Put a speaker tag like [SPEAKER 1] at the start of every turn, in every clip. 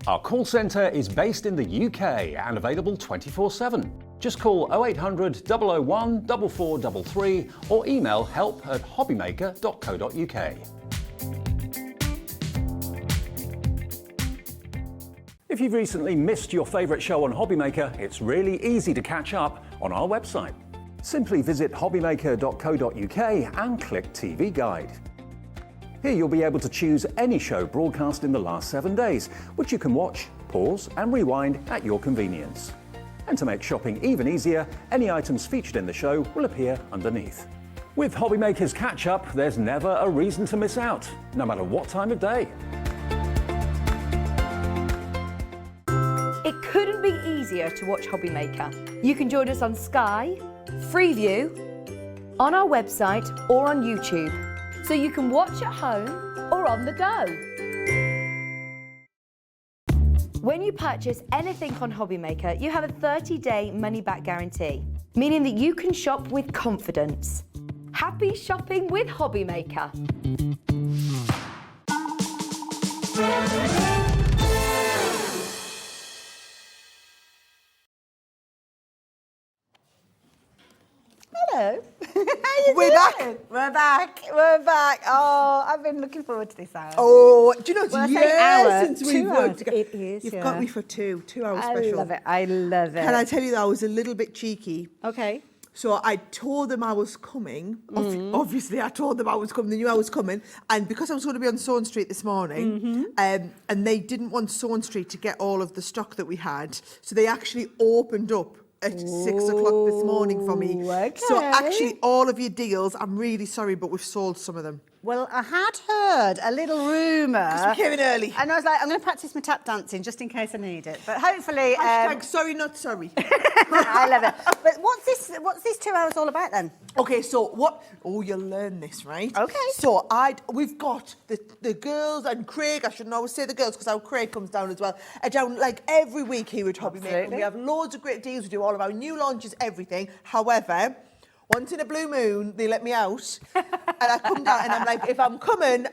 [SPEAKER 1] Our call centre is based in the UK and available 24/7. Just call 0800 001 4433 or email help@hobbymaker.co.uk. If you've recently missed your favourite show on Hobbymaker, it's really easy to catch up on our website. Simply visit hobbymaker.co.uk and click TV Guide. Here you'll be able to choose any show broadcast in the last 7 days, which you can watch, pause and rewind at your convenience. And to make shopping even easier, any items featured in the show will appear underneath. With Hobbymaker's Catch-Up, there's never a reason to miss out, no matter what time of day.
[SPEAKER 2] It couldn't be easier to watch Hobbymaker. You can join us on Sky, Freeview, on our website or on YouTube. So you can watch at home or on the go. When you purchase anything on Hobbymaker, you have a 30-day money-back guarantee, meaning that you can shop with confidence. Happy shopping with Hobbymaker.
[SPEAKER 3] Hello. How you doing? We're back. We're back. Oh, I've been looking forward to this hour.
[SPEAKER 4] Oh, do you know, it's
[SPEAKER 3] Well, I say
[SPEAKER 4] years
[SPEAKER 3] hour,
[SPEAKER 4] since
[SPEAKER 3] 2
[SPEAKER 4] we've
[SPEAKER 3] hours.
[SPEAKER 4] worked together.
[SPEAKER 3] It is,
[SPEAKER 4] You've
[SPEAKER 3] yeah.
[SPEAKER 4] got me for two hours
[SPEAKER 3] I
[SPEAKER 4] special.
[SPEAKER 3] love it. I love it.
[SPEAKER 4] Can I tell you that I was a little bit cheeky?
[SPEAKER 3] Okay.
[SPEAKER 4] So I told them I was coming. Obviously, I told them I was coming. They knew I was coming. And because I was going to be on Swan Street this morning, and they didn't want Swan Street to get all of the stock that we had, so they actually opened up at 6 o'clock this morning for me.
[SPEAKER 3] Okay.
[SPEAKER 4] So actually, all of your deals, I'm really sorry, but we've sold some of them.
[SPEAKER 3] Well, I had heard a little rumour.
[SPEAKER 4] We came in early.
[SPEAKER 3] And I was like, I'm going to practice my tap dancing just in case I need it. But hopefully...
[SPEAKER 4] Hashtag sorry, not sorry.
[SPEAKER 3] I love it. But what's this 2 hours all about then?
[SPEAKER 4] Okay, so what? Oh, you'll learn this, right?
[SPEAKER 3] Okay.
[SPEAKER 4] So we've got the girls and Craig. I shouldn't always say the girls because our Craig comes down as well. Down like every week here at Hobbymaker.
[SPEAKER 3] Absolutely.
[SPEAKER 4] We have loads of great deals. We do all of our new launches, everything. However, once in a blue moon, they let me out, and I come down, and I'm like, if I'm coming,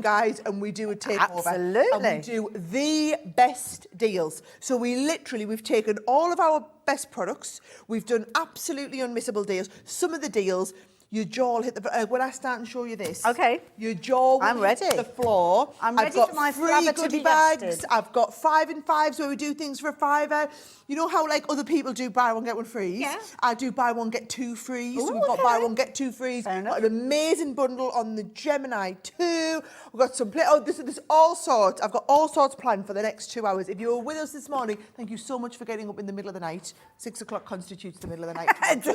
[SPEAKER 4] guys, and we do a takeover.
[SPEAKER 3] Absolutely.
[SPEAKER 4] And we do the best deals. So we've taken all of our best products. We've done absolutely unmissable deals. Some of the deals, your jaw will hit the... when I start and show you this...
[SPEAKER 3] Okay.
[SPEAKER 4] Your jaw will
[SPEAKER 3] I'm ready.
[SPEAKER 4] hit the floor.
[SPEAKER 3] I'm ready for my flabber to be
[SPEAKER 4] bags.
[SPEAKER 3] dusted.
[SPEAKER 4] I've got 5 and 5s where we do things for a £5. You know how like other people do buy one, get one free?
[SPEAKER 3] Yeah.
[SPEAKER 4] I do buy one, get 2 free. So
[SPEAKER 3] Ooh,
[SPEAKER 4] we've got
[SPEAKER 3] okay.
[SPEAKER 4] buy one, get 2 frees.
[SPEAKER 3] Fair enough.
[SPEAKER 4] Got an amazing bundle on the Gemini 2. We've got some... there's all sorts. I've got all sorts planned for the next 2 hours. If you were with us this morning, thank you so much for getting up in the middle of the night. 6 o'clock constitutes the middle of the night. Thank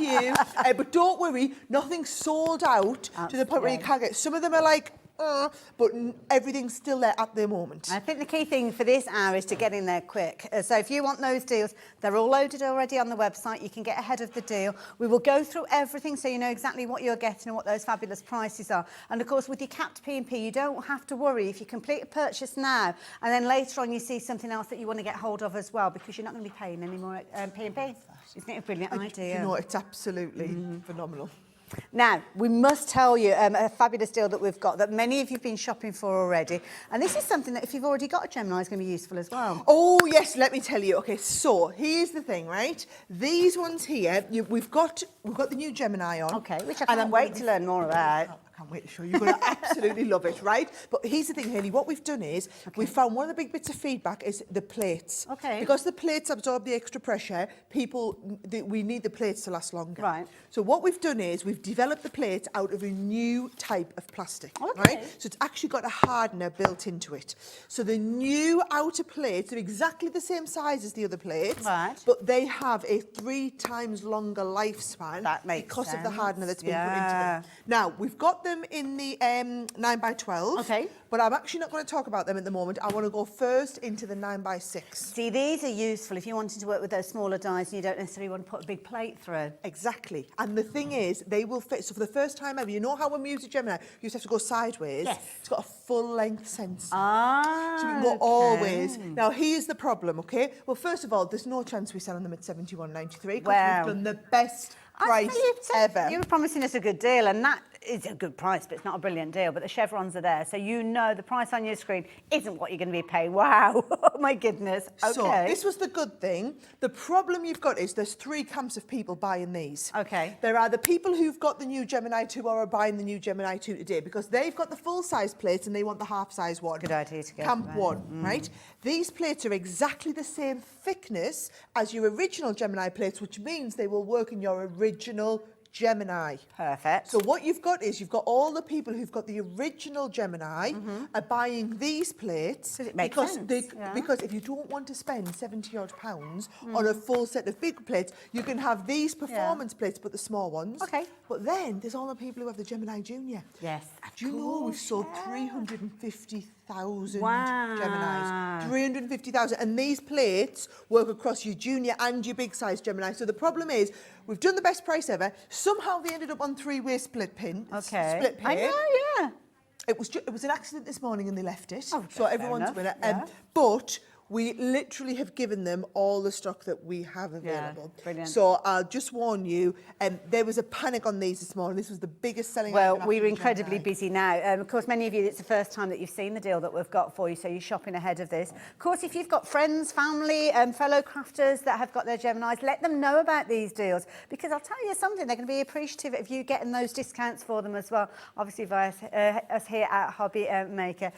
[SPEAKER 4] you. But don't worry, nothing's sold out to the point where you can't get... Some of them are like... but everything's still there at the moment.
[SPEAKER 3] I think the key thing for this hour is to get in there quick. So if you want those deals, they're all loaded already on the website. You can get ahead of the deal. We will go through everything so you know exactly what you're getting and what those fabulous prices are. And of course, with your capped P&P, you don't have to worry if you complete a purchase now and then later on you see something else that you want to get hold of as well, because you're not going to be paying any more P&P. Isn't it a brilliant idea?
[SPEAKER 4] You know, it's absolutely phenomenal.
[SPEAKER 3] Now, we must tell you a fabulous deal that we've got that many of you have been shopping for already. And this is something that if you've already got a Gemini is going to be useful as well.
[SPEAKER 4] Oh, yes, let me tell you. Okay, so here's the thing, right? These ones here, we've got the new Gemini on.
[SPEAKER 3] Okay, which I can't wait to learn more about.
[SPEAKER 4] I can't wait to show you. You're going to absolutely love it, right? But here's the thing, Hayley, what we've done is we've found one of the big bits of feedback is the plates.
[SPEAKER 3] Okay.
[SPEAKER 4] Because the plates absorb the extra pressure, we need the plates to last longer.
[SPEAKER 3] Right.
[SPEAKER 4] So what we've done is we've developed the plates out of a new type of plastic,
[SPEAKER 3] Okay.
[SPEAKER 4] right? So it's actually got a hardener built into it. So the new outer plates are exactly the same size as the other plates,
[SPEAKER 3] Right.
[SPEAKER 4] but they have a 3 times longer lifespan
[SPEAKER 3] That makes
[SPEAKER 4] because of the
[SPEAKER 3] sense.
[SPEAKER 4] hardener that's been put into
[SPEAKER 3] Yeah.
[SPEAKER 4] them. Now, we've got them in the 9x12,
[SPEAKER 3] Okay.
[SPEAKER 4] but I'm actually not going to talk about them at the moment. I want to go first into the 9x6.
[SPEAKER 3] See, these are used if you wanted to work with those smaller dies and you don't necessarily want to put a big plate through.
[SPEAKER 4] Exactly. And the thing is, they will fit. So for the first time ever, you know how when we use a Gemini, you used to have to go sideways?
[SPEAKER 3] Yes.
[SPEAKER 4] It's got a full length sensor.
[SPEAKER 3] Ah,
[SPEAKER 4] So we can go always. Now, here's the problem, okay? Well, first of all, there's no chance we're selling them at £71.93 because
[SPEAKER 3] Wow.
[SPEAKER 4] we've done the best price ever.
[SPEAKER 3] You were promising us a good deal, and that is a good price, but it's not a brilliant deal. But the chevrons are there, so you know the price on your screen isn't what you're going to be paying. Wow, oh my goodness. Okay.
[SPEAKER 4] So this was the good thing. The problem you've got is there's 3 camps of people buying these.
[SPEAKER 3] Okay.
[SPEAKER 4] There are the people who've got the new Gemini 2 or are buying the new Gemini 2 today because they've got the full-size plates and they want the half-size one.
[SPEAKER 3] Good idea to go
[SPEAKER 4] Camp
[SPEAKER 3] for that.
[SPEAKER 4] 1, right? These plates are exactly the same thickness as your original Gemini plates, which means they will work in your original Gemini.
[SPEAKER 3] Perfect.
[SPEAKER 4] So what you've got is you've got all the people who've got the original Gemini are buying these plates
[SPEAKER 3] Does it make
[SPEAKER 4] because
[SPEAKER 3] sense? Yeah.
[SPEAKER 4] because if you don't want to spend £70 odd on a full set of big plates, you can have these performance plates, but the small ones.
[SPEAKER 3] Okay.
[SPEAKER 4] But then there's all the people who have the Gemini Junior.
[SPEAKER 3] Yes.
[SPEAKER 4] Do you know we've sold 350,000
[SPEAKER 3] Wow.
[SPEAKER 4] Geminis? 350,000. And these plates work across your junior and your big size Gemini. So the problem is, we've done the best price ever. Somehow they ended up on 3-way split pin.
[SPEAKER 3] Okay.
[SPEAKER 4] Split pin.
[SPEAKER 3] I know, yeah.
[SPEAKER 4] It was an accident this morning and they left it.
[SPEAKER 3] Oh,
[SPEAKER 4] so
[SPEAKER 3] fair
[SPEAKER 4] everyone's
[SPEAKER 3] enough,
[SPEAKER 4] winner.
[SPEAKER 3] yeah.
[SPEAKER 4] But we literally have given them all the stock that we have available.
[SPEAKER 3] brilliant.
[SPEAKER 4] So I'll just warn you, there was a panic on these this morning. This was the biggest selling
[SPEAKER 3] Well,
[SPEAKER 4] item
[SPEAKER 3] we were
[SPEAKER 4] after the
[SPEAKER 3] incredibly
[SPEAKER 4] Gemini.
[SPEAKER 3] busy now. Of course, many of you, it's the first time that you've seen the deal that we've got for you, so you're shopping ahead of this. Of course, if you've got friends, family, fellow crafters that have got their Geminis, let them know about these deals, because I'll tell you something, they're going to be appreciative of you getting those discounts for them as well, obviously via us here at Hobby Maker.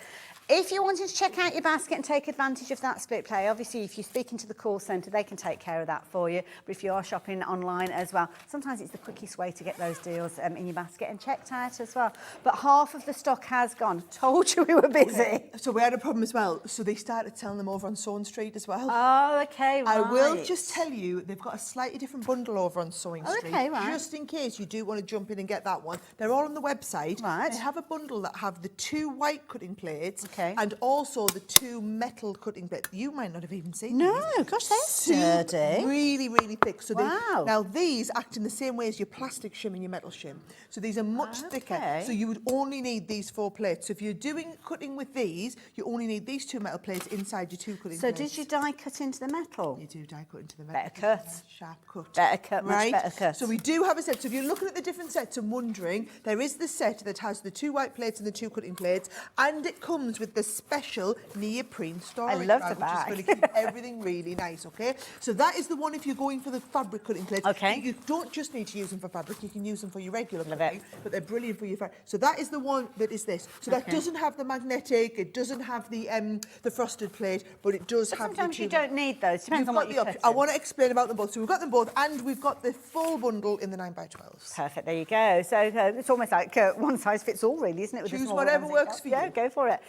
[SPEAKER 3] If you're wanting to check out your basket and take advantage of that split play, obviously if you're speaking to the call centre, they can take care of that for you. But if you are shopping online as well, sometimes it's the quickest way to get those deals in your basket and checked out as well. But half of the stock has gone. Told you we were busy.
[SPEAKER 4] So we had a problem as well. So they started selling them over on Sewing Street as well.
[SPEAKER 3] Oh, okay, right.
[SPEAKER 4] I will just tell you, they've got a slightly different bundle over on Sewing Street.
[SPEAKER 3] Okay, right.
[SPEAKER 4] Just in case you do want to jump in and get that one. They're all on the website.
[SPEAKER 3] Right.
[SPEAKER 4] They have a bundle that have the 2 white cutting plates
[SPEAKER 3] Okay.
[SPEAKER 4] and also the 2 metal cutting plates. You might not have even seen
[SPEAKER 3] No,
[SPEAKER 4] these.
[SPEAKER 3] gosh, they're sturdy.
[SPEAKER 4] Really, really thick. So
[SPEAKER 3] Wow.
[SPEAKER 4] now these act in the same way as your plastic shim and your metal shim. So these are much thicker.
[SPEAKER 3] Okay.
[SPEAKER 4] So you would only need these 4 plates. So if you're doing cutting with these, you only need these 2 metal plates inside your 2 cutting
[SPEAKER 3] So
[SPEAKER 4] plates.
[SPEAKER 3] did you die cut into the metal?
[SPEAKER 4] You do die cut into the metal.
[SPEAKER 3] Better cut.
[SPEAKER 4] Sharp cut.
[SPEAKER 3] Better cut, much
[SPEAKER 4] right?
[SPEAKER 3] better cut.
[SPEAKER 4] So we do have a set. So if you're looking at the different sets and wondering, there is the set that has the 2 white plates and the 2 cutting plates, and it comes with the special neoprene storage
[SPEAKER 3] love
[SPEAKER 4] bag,
[SPEAKER 3] the bag.
[SPEAKER 4] which is going to keep everything really nice, okay? So that is the one if you're going for the fabric cutting plates.
[SPEAKER 3] Okay.
[SPEAKER 4] You don't just need to use them for fabric, you can use them for your regular
[SPEAKER 3] Love
[SPEAKER 4] cutting,
[SPEAKER 3] it.
[SPEAKER 4] but they're brilliant for your fabric. So that is the one that is this. So that
[SPEAKER 3] Okay.
[SPEAKER 4] doesn't have the magnetic, it doesn't have the frosted plate, but it does
[SPEAKER 3] But
[SPEAKER 4] have the
[SPEAKER 3] sometimes you
[SPEAKER 4] 2
[SPEAKER 3] don't need those. Depends
[SPEAKER 4] You've
[SPEAKER 3] on
[SPEAKER 4] got
[SPEAKER 3] what
[SPEAKER 4] the
[SPEAKER 3] you're
[SPEAKER 4] option. I
[SPEAKER 3] cutting.
[SPEAKER 4] want to explain about them both. So we've got them both, and we've got the full bundle in the 9x12s.
[SPEAKER 3] Perfect, there you go. So it's almost like one size fits all, really, isn't it? With the
[SPEAKER 4] Choose
[SPEAKER 3] smaller
[SPEAKER 4] whatever
[SPEAKER 3] ones that
[SPEAKER 4] works
[SPEAKER 3] you've
[SPEAKER 4] for
[SPEAKER 3] got?
[SPEAKER 4] you.
[SPEAKER 3] Yeah, go for it.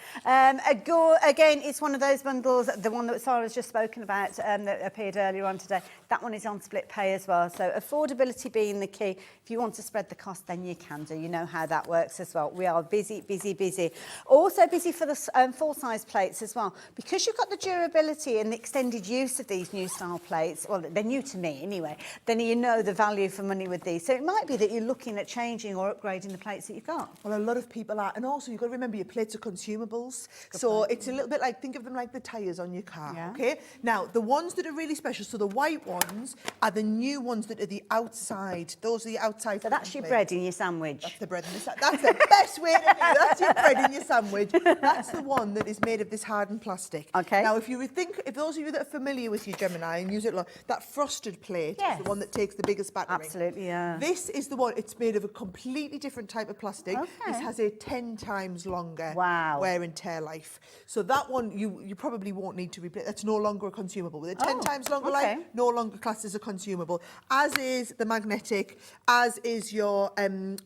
[SPEAKER 3] Again, it's one of those bundles, the one that Sara's just spoken about that appeared earlier on today. That one is on split pay as well. So affordability being the key. If you want to spread the cost, then you can do. You know how that works as well. We are busy, busy, busy. Also busy for the full-size plates as well. Because you've got the durability and the extended use of these new style plates, well, they're new to me anyway, then you know the value for money with these. So it might be that you're looking at changing or upgrading the plates that you've got.
[SPEAKER 4] Well, a lot of people are. And also, you've got to remember your plates are consumables. So it's a little bit like, think of them like the tyres on your car,
[SPEAKER 3] Yeah.
[SPEAKER 4] okay? Now, the ones that are really special, so the white one ones are the new ones that are the outside. Those are the outside.
[SPEAKER 3] So that's your bread in your sandwich.
[SPEAKER 4] That's the bread in the That's the best way to do it. That's your bread in your sandwich. That's the one that is made of this hardened plastic.
[SPEAKER 3] Okay.
[SPEAKER 4] Now, if those of you that are familiar with your Gemini and use it a lot, that frosted plate is the one that takes the biggest battery.
[SPEAKER 3] Absolutely, yeah.
[SPEAKER 4] This is the one. It's made of a completely different type of plastic.
[SPEAKER 3] Okay.
[SPEAKER 4] This has a 10 times longer wear and tear life. So that one you probably won't need to replace. That's no longer a consumable. With a 10 times longer life, no longer classed as a consumable. As is the magnetic, as is your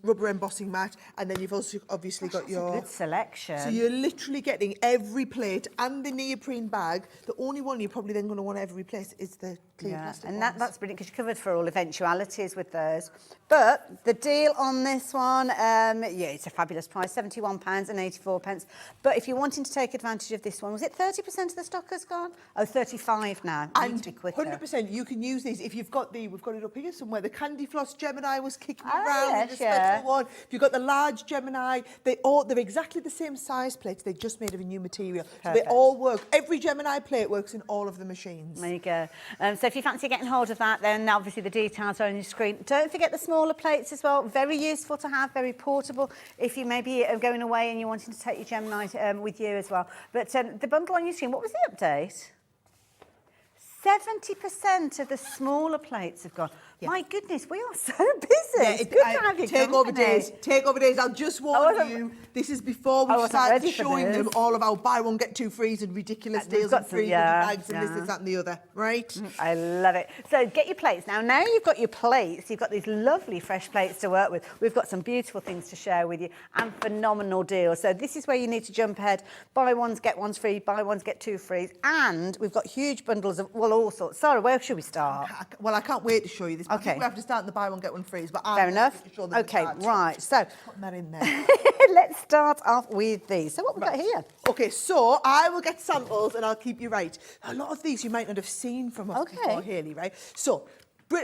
[SPEAKER 4] rubber embossing mat, and then you've also obviously got your
[SPEAKER 3] good selection.
[SPEAKER 4] So you're literally getting every plate and the neoprene bag. The only one you're probably then going to want to ever replace is the clear plastic
[SPEAKER 3] and
[SPEAKER 4] ones.
[SPEAKER 3] that's brilliant because you're covered for all eventualities with those. But the deal on this one, it's a fabulous price, £71.84. But if you're wanting to take advantage of this one, was it 30% of the stock has gone? Oh, 35 now.
[SPEAKER 4] And
[SPEAKER 3] to be quicker.
[SPEAKER 4] 100% you can use these if you've got we've got it up here somewhere, the Candy Floss Gemini was kicking around in the special one. If you've got the large Gemini, they're exactly the same size plates, they're just made of a new material. So they all work. Every Gemini plate works in all of the machines.
[SPEAKER 3] There you go. So if you fancy getting hold of that, then obviously the details are on your screen. Don't forget the smaller plates as well. Very useful to have, very portable if you maybe are going away and you're wanting to take your Gemini with you as well. But the bundle on your screen, what was the update? 70% of the smaller plates have gone. Yeah. My goodness, we are so busy. Yeah, it's good to have you.
[SPEAKER 4] Takeover days. I'll just warn you, this is before we start showing them all of our buy one, get two frees and ridiculous deals and free bags and this, that and the other, right?
[SPEAKER 3] I love it. So get your plates. Now you've got your plates, you've got these lovely fresh plates to work with. We've got some beautiful things to share with you and phenomenal deals. So this is where you need to jump ahead. Buy ones, get ones free, buy ones, get two frees. And we've got huge bundles of, all sorts. Sara, where should we start?
[SPEAKER 4] Well, I can't wait to show you this. I think we have to start in the buy one, get one frees. But
[SPEAKER 3] fair enough. Okay, right. So
[SPEAKER 4] putting that in there.
[SPEAKER 3] Let's start off with these. So what we've got here?
[SPEAKER 4] Okay, so I will get samples and I'll keep you right. A lot of these you might not have seen from us before, Hayley, right? So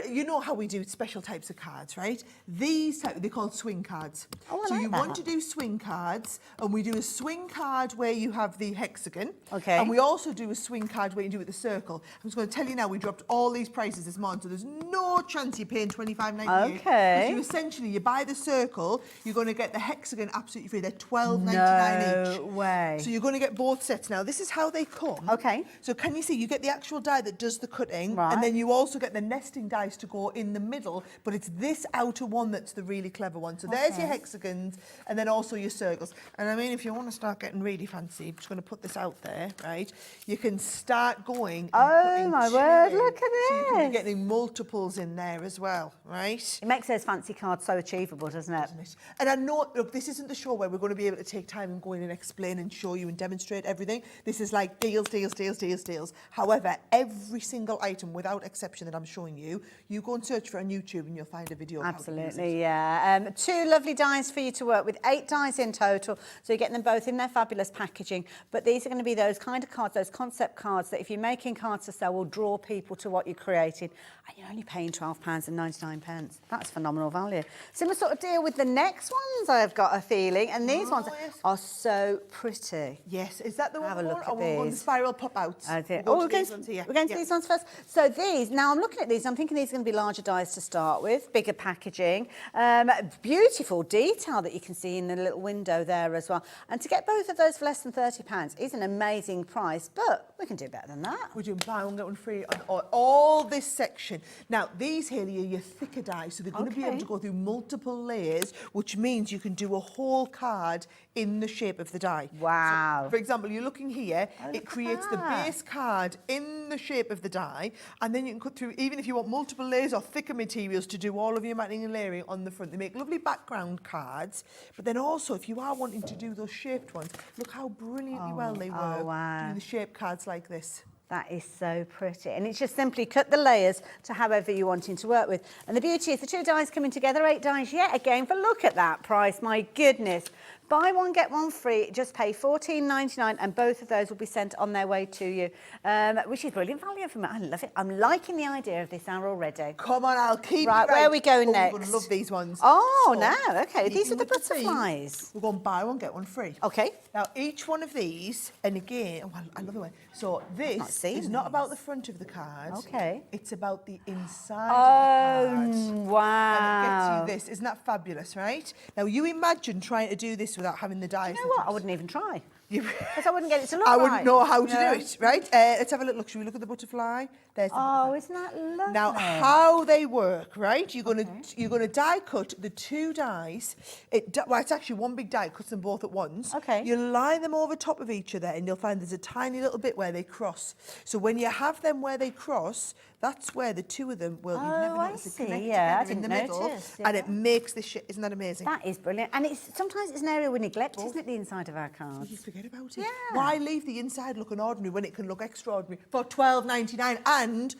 [SPEAKER 4] you know how we do special types of cards, right? These they're called swing cards.
[SPEAKER 3] Oh,
[SPEAKER 4] so you want to do swing cards, and we do a swing card where you have the hexagon.
[SPEAKER 3] Okay.
[SPEAKER 4] And we also do a swing card where you do it the circle. I'm just going to tell you now, we dropped all these prices this month, so there's no chance you're paying $25.98.
[SPEAKER 2] Okay.
[SPEAKER 4] Because you buy the circle, you're going to get the hexagon absolutely free. They're $12.99 each.
[SPEAKER 2] No way.
[SPEAKER 4] So you're going to get both sets now. This is how they come.
[SPEAKER 2] Okay.
[SPEAKER 4] So can you see, you get the actual die that does the cutting,
[SPEAKER 2] Right.
[SPEAKER 4] and then you also get the nesting dies to go in the middle, but it's this outer one that's the really clever one. So there's your hexagons, and then also your circles. And I mean, if you want to start getting really fancy, I'm just going to put this out there, right? You can start going and putting
[SPEAKER 2] my
[SPEAKER 4] two
[SPEAKER 2] word,
[SPEAKER 4] in.
[SPEAKER 2] look at
[SPEAKER 4] So you can be
[SPEAKER 2] this.
[SPEAKER 4] getting multiples in there as well, right?
[SPEAKER 2] It makes those fancy cards so achievable, doesn't it?
[SPEAKER 4] And I know, look, this isn't the show where we're going to be able to take time and go in and explain and show you and demonstrate everything. This is like deals, deals, deals, deals, deals. However, every single item, without exception, that I'm showing you, you go and search for on YouTube and you'll find a video.
[SPEAKER 2] Absolutely, yeah. Two lovely dies for you to work with, 8 dies in total. So you're getting them both in their fabulous packaging. But these are going to be those kind of cards, those concept cards that if you're making cards to sell will draw people to what you're creating. And you're only paying £12.99. That's phenomenal value. Similar sort of deal with the next ones, I've got a feeling. And these ones are so pretty.
[SPEAKER 4] Yes, is that the one?
[SPEAKER 2] Have a look at
[SPEAKER 4] we'll go on the
[SPEAKER 2] these.
[SPEAKER 4] spiral pop-outs.
[SPEAKER 2] We're going to these ones first. So these, now I'm looking at these, I'm thinking these are going to be larger dies to start with, bigger packaging, beautiful detail that you can see in the little window there as well. And to get both of those for less than £30 is an amazing price, but we can do better than that.
[SPEAKER 4] We're doing buy one, get one free on all this section. Now, these, Hayley, are your thicker dies, so they're going to be able to go through multiple layers, which means you can do a whole card in the shape of the die.
[SPEAKER 2] Wow.
[SPEAKER 4] So, for example, you're looking here, it creates the base card in the shape of the die, and then you can cut through, even if you want multiple layers or thicker materials to do all of your matting and layering on the front. They make lovely background cards, but then also, if you are wanting to do those shaped ones, look how brilliantly well they work doing the shaped cards like this.
[SPEAKER 2] That is so pretty. And it's just simply cut the layers to however you're wanting to work with. And the beauty is the 2 dies coming together, 8 dies yet again, but look at that price, my goodness. Buy one, get one free. Just pay $14.99 and both of those will be sent on their way to you, which is brilliant value for me. I love it. I'm liking the idea of this hour already.
[SPEAKER 4] Come on, I'll keep
[SPEAKER 2] Right,
[SPEAKER 4] you
[SPEAKER 2] where are we going
[SPEAKER 4] You're
[SPEAKER 2] next?
[SPEAKER 4] going to love these ones.
[SPEAKER 2] Oh,
[SPEAKER 4] So,
[SPEAKER 2] no, okay. These are
[SPEAKER 4] keeping
[SPEAKER 2] the
[SPEAKER 4] with theme,
[SPEAKER 2] butterflies.
[SPEAKER 4] We're going to buy one, get one free.
[SPEAKER 2] Okay.
[SPEAKER 4] Now, each one of these, and again, oh, I love the way. So this
[SPEAKER 2] seen
[SPEAKER 4] is not about the front of the card.
[SPEAKER 2] Okay.
[SPEAKER 4] It's about the inside of the card.
[SPEAKER 2] Wow.
[SPEAKER 4] And it gets you this. Isn't that fabulous, right? Now, you imagine trying to do this without having the dice.
[SPEAKER 2] You know what? I wouldn't even try.
[SPEAKER 4] You-
[SPEAKER 2] Because I wouldn't get it to look
[SPEAKER 4] I
[SPEAKER 2] right.
[SPEAKER 4] wouldn't know how to
[SPEAKER 2] Yeah.
[SPEAKER 4] do it, right? Let's have a look. Should we look at the butterfly? There's the
[SPEAKER 2] Oh,
[SPEAKER 4] butterfly.
[SPEAKER 2] isn't that lovely?
[SPEAKER 4] Now, how they work, right? You're gonna die cut the two dies. Well, it's actually one big die. It cuts them both at once.
[SPEAKER 2] Okay.
[SPEAKER 4] You line them over top of each other, and you'll find there's a tiny little bit where they cross. So when you have them where they cross, that's where the two of them will. You've never
[SPEAKER 2] I
[SPEAKER 4] noticed
[SPEAKER 2] see,
[SPEAKER 4] it connect
[SPEAKER 2] yeah, I
[SPEAKER 4] together in the
[SPEAKER 2] didn't
[SPEAKER 4] middle,
[SPEAKER 2] notice,
[SPEAKER 4] and
[SPEAKER 2] yeah.
[SPEAKER 4] it makes this shit. Isn't that amazing?
[SPEAKER 2] That is brilliant. And sometimes it's an area we neglect, isn't it, the inside of our cards?
[SPEAKER 4] You forget about it.
[SPEAKER 2] Yeah.
[SPEAKER 4] Why leave the inside looking ordinary when it can look extraordinary for $12.99? And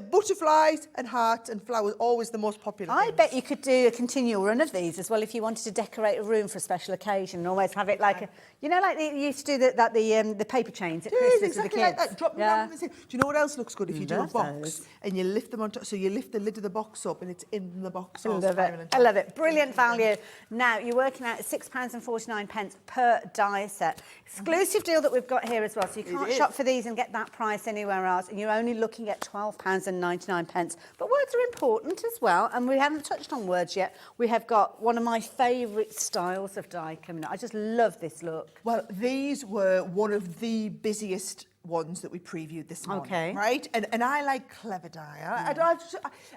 [SPEAKER 4] butterflies and hearts and flowers, always the most popular.
[SPEAKER 2] I
[SPEAKER 4] things.
[SPEAKER 2] bet you could do a continual run of these as well if you wanted to decorate a room for a special occasion and always have it like like they used to do the paper chains at
[SPEAKER 4] It
[SPEAKER 2] Christmas
[SPEAKER 4] is exactly
[SPEAKER 2] with the
[SPEAKER 4] like
[SPEAKER 2] kids.
[SPEAKER 4] that. Drop them
[SPEAKER 2] Yeah.
[SPEAKER 4] down and say, do you know what else looks good if you do a
[SPEAKER 2] Love
[SPEAKER 4] box
[SPEAKER 2] those.
[SPEAKER 4] and you lift them on top? So you lift the lid of the box up and it's in the box.
[SPEAKER 2] I
[SPEAKER 4] all
[SPEAKER 2] love
[SPEAKER 4] spiraling.
[SPEAKER 2] it. I love it. Brilliant value. Now, you're working out at £6.49 per die set. Exclusive deal that we've got here as well. So you can't
[SPEAKER 4] is.
[SPEAKER 2] shop for these and get that price anywhere else. And you're only looking at £12.99. But words are important as well. And we haven't touched on words yet. We have got one of my favourite styles of die coming up. I just love this look.
[SPEAKER 4] Well, these were one of the busiest ones that we previewed this morning,
[SPEAKER 2] Okay.
[SPEAKER 4] right? And I like clever die.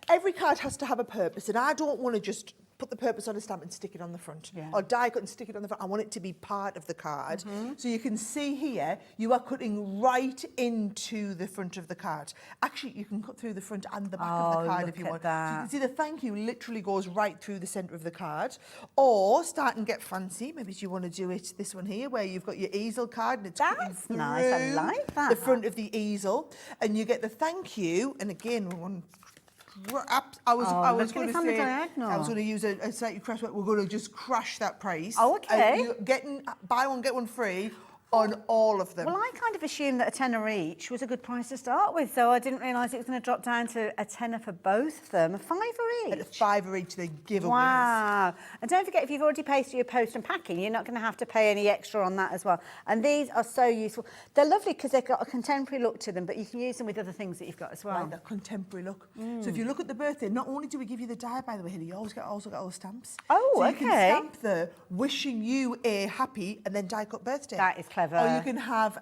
[SPEAKER 4] Every card has to have a purpose, and I don't want to just put the purpose on a stamp and stick it on the front, or die cut and stick it on the front. I want it to be part of the card. So you can see here, you are cutting right into the front of the card. Actually, you can cut through the front and the back of the card if you
[SPEAKER 2] look
[SPEAKER 4] want.
[SPEAKER 2] at
[SPEAKER 4] So you
[SPEAKER 2] that.
[SPEAKER 4] can see the thank you literally goes right through the centre of the card. Or start and get fancy. Maybe you want to do it this one here, where you've got your easel card and it's cutting
[SPEAKER 2] That's nice. I
[SPEAKER 4] through
[SPEAKER 2] like that.
[SPEAKER 4] the front of the easel, and you get the thank you. And again, I was
[SPEAKER 2] look
[SPEAKER 4] going
[SPEAKER 2] at it
[SPEAKER 4] to
[SPEAKER 2] on the
[SPEAKER 4] say,
[SPEAKER 2] diagonal.
[SPEAKER 4] I was going to use a slightly crash word. We're going to just crash that price.
[SPEAKER 2] Oh, okay.
[SPEAKER 4] You're getting buy one get one free on all of them.
[SPEAKER 2] Well, I kind of assumed that a tenner each was a good price to start with, so I didn't realise it was going to drop down to a tenner for both of them, a fiver each.
[SPEAKER 4] At a fiver each, they give away.
[SPEAKER 2] Wow. And don't forget, if you've already paid for your post and packing, you're not going to have to pay any extra on that as well. And these are so useful. They're lovely because they've got a contemporary look to them, but you can use them with other things that you've got as well.
[SPEAKER 4] Right, that contemporary look. So if you look at the birthday, not only do we give you the die, by the way, Hayley, you also got all the stamps.
[SPEAKER 2] Oh,
[SPEAKER 4] so you
[SPEAKER 2] okay.
[SPEAKER 4] can stamp the wishing you a happy and then die cut birthday.
[SPEAKER 2] That is clever.
[SPEAKER 4] Or you can have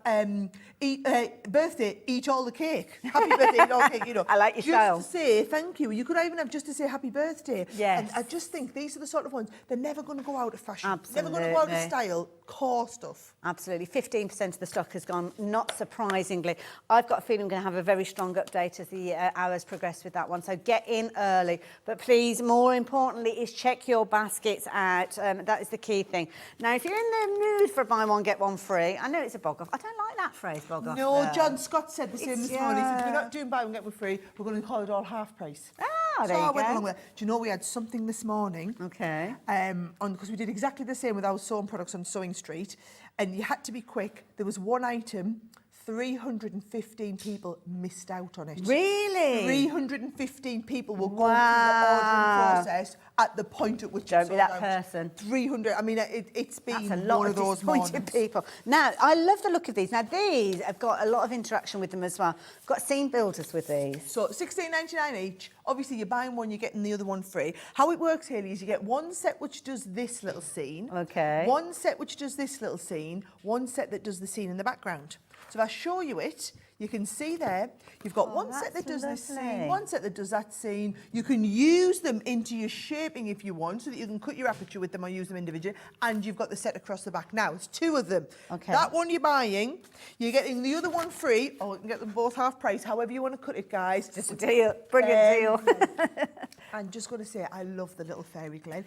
[SPEAKER 4] birthday, eat all the cake. Happy birthday, eat all the cake,
[SPEAKER 2] I like your style.
[SPEAKER 4] Just to say thank you. You could even have just to say happy birthday.
[SPEAKER 2] Yes.
[SPEAKER 4] And I just think these are the sort of ones, they're never going to go out of fashion.
[SPEAKER 2] Absolutely.
[SPEAKER 4] Never going to go out of style. Core stuff.
[SPEAKER 2] Absolutely. 15% of the stock has gone, not surprisingly. I've got a feeling we're going to have a very strong update as the hours progress with that one. So get in early. But please, more importantly, is check your baskets out. That is the key thing. Now, if you're in the mood for buy one, get one free, I know it's a bog off. I don't like that phrase, bog off.
[SPEAKER 4] No, John Scott said the same this morning. He said,
[SPEAKER 2] yeah.
[SPEAKER 4] we're not doing buy one, get one free. We're going to call it all half price.
[SPEAKER 2] Ah,
[SPEAKER 4] So
[SPEAKER 2] there
[SPEAKER 4] I
[SPEAKER 2] you
[SPEAKER 4] went
[SPEAKER 2] go.
[SPEAKER 4] along with it. Do you know we had something this morning?
[SPEAKER 2] Okay.
[SPEAKER 4] Because we did exactly the same with our sewing products on Sewing Street, and you had to be quick. There was one item, 315 people missed out on it.
[SPEAKER 2] Really?
[SPEAKER 4] 315 people will go through the ordering process at the point at which
[SPEAKER 2] Don't
[SPEAKER 4] it's
[SPEAKER 2] be
[SPEAKER 4] sold
[SPEAKER 2] that
[SPEAKER 4] out.
[SPEAKER 2] person.
[SPEAKER 4] 300. I mean, it's been
[SPEAKER 2] That's a lot
[SPEAKER 4] one
[SPEAKER 2] of
[SPEAKER 4] of those
[SPEAKER 2] disappointed
[SPEAKER 4] mornings.
[SPEAKER 2] people. Now, I love the look of these. Now, these have got a lot of interaction with them as well. I've got scene builders with these.
[SPEAKER 4] So $16.99 each. Obviously, you're buying one, you're getting the other one free. How it works, Hayley, is you get one set which does this little scene.
[SPEAKER 2] Okay.
[SPEAKER 4] One set which does this little scene. One set that does the scene in the background. So if I show you it, you can see there, you've got one set that
[SPEAKER 2] that's
[SPEAKER 4] does this
[SPEAKER 2] lovely.
[SPEAKER 4] scene, one set that does that scene. You can use them into your shaping if you want, so that you can cut your aperture with them or use them individually, and you've got the set across the back. Now, it's two of them.
[SPEAKER 2] Okay.
[SPEAKER 4] That one you're buying, you're getting the other one free, or you can get them both half price, however you want to cut it, guys.
[SPEAKER 2] Just a deal. Brilliant deal.
[SPEAKER 4] I'm just going to say, I love the little fairy Glen.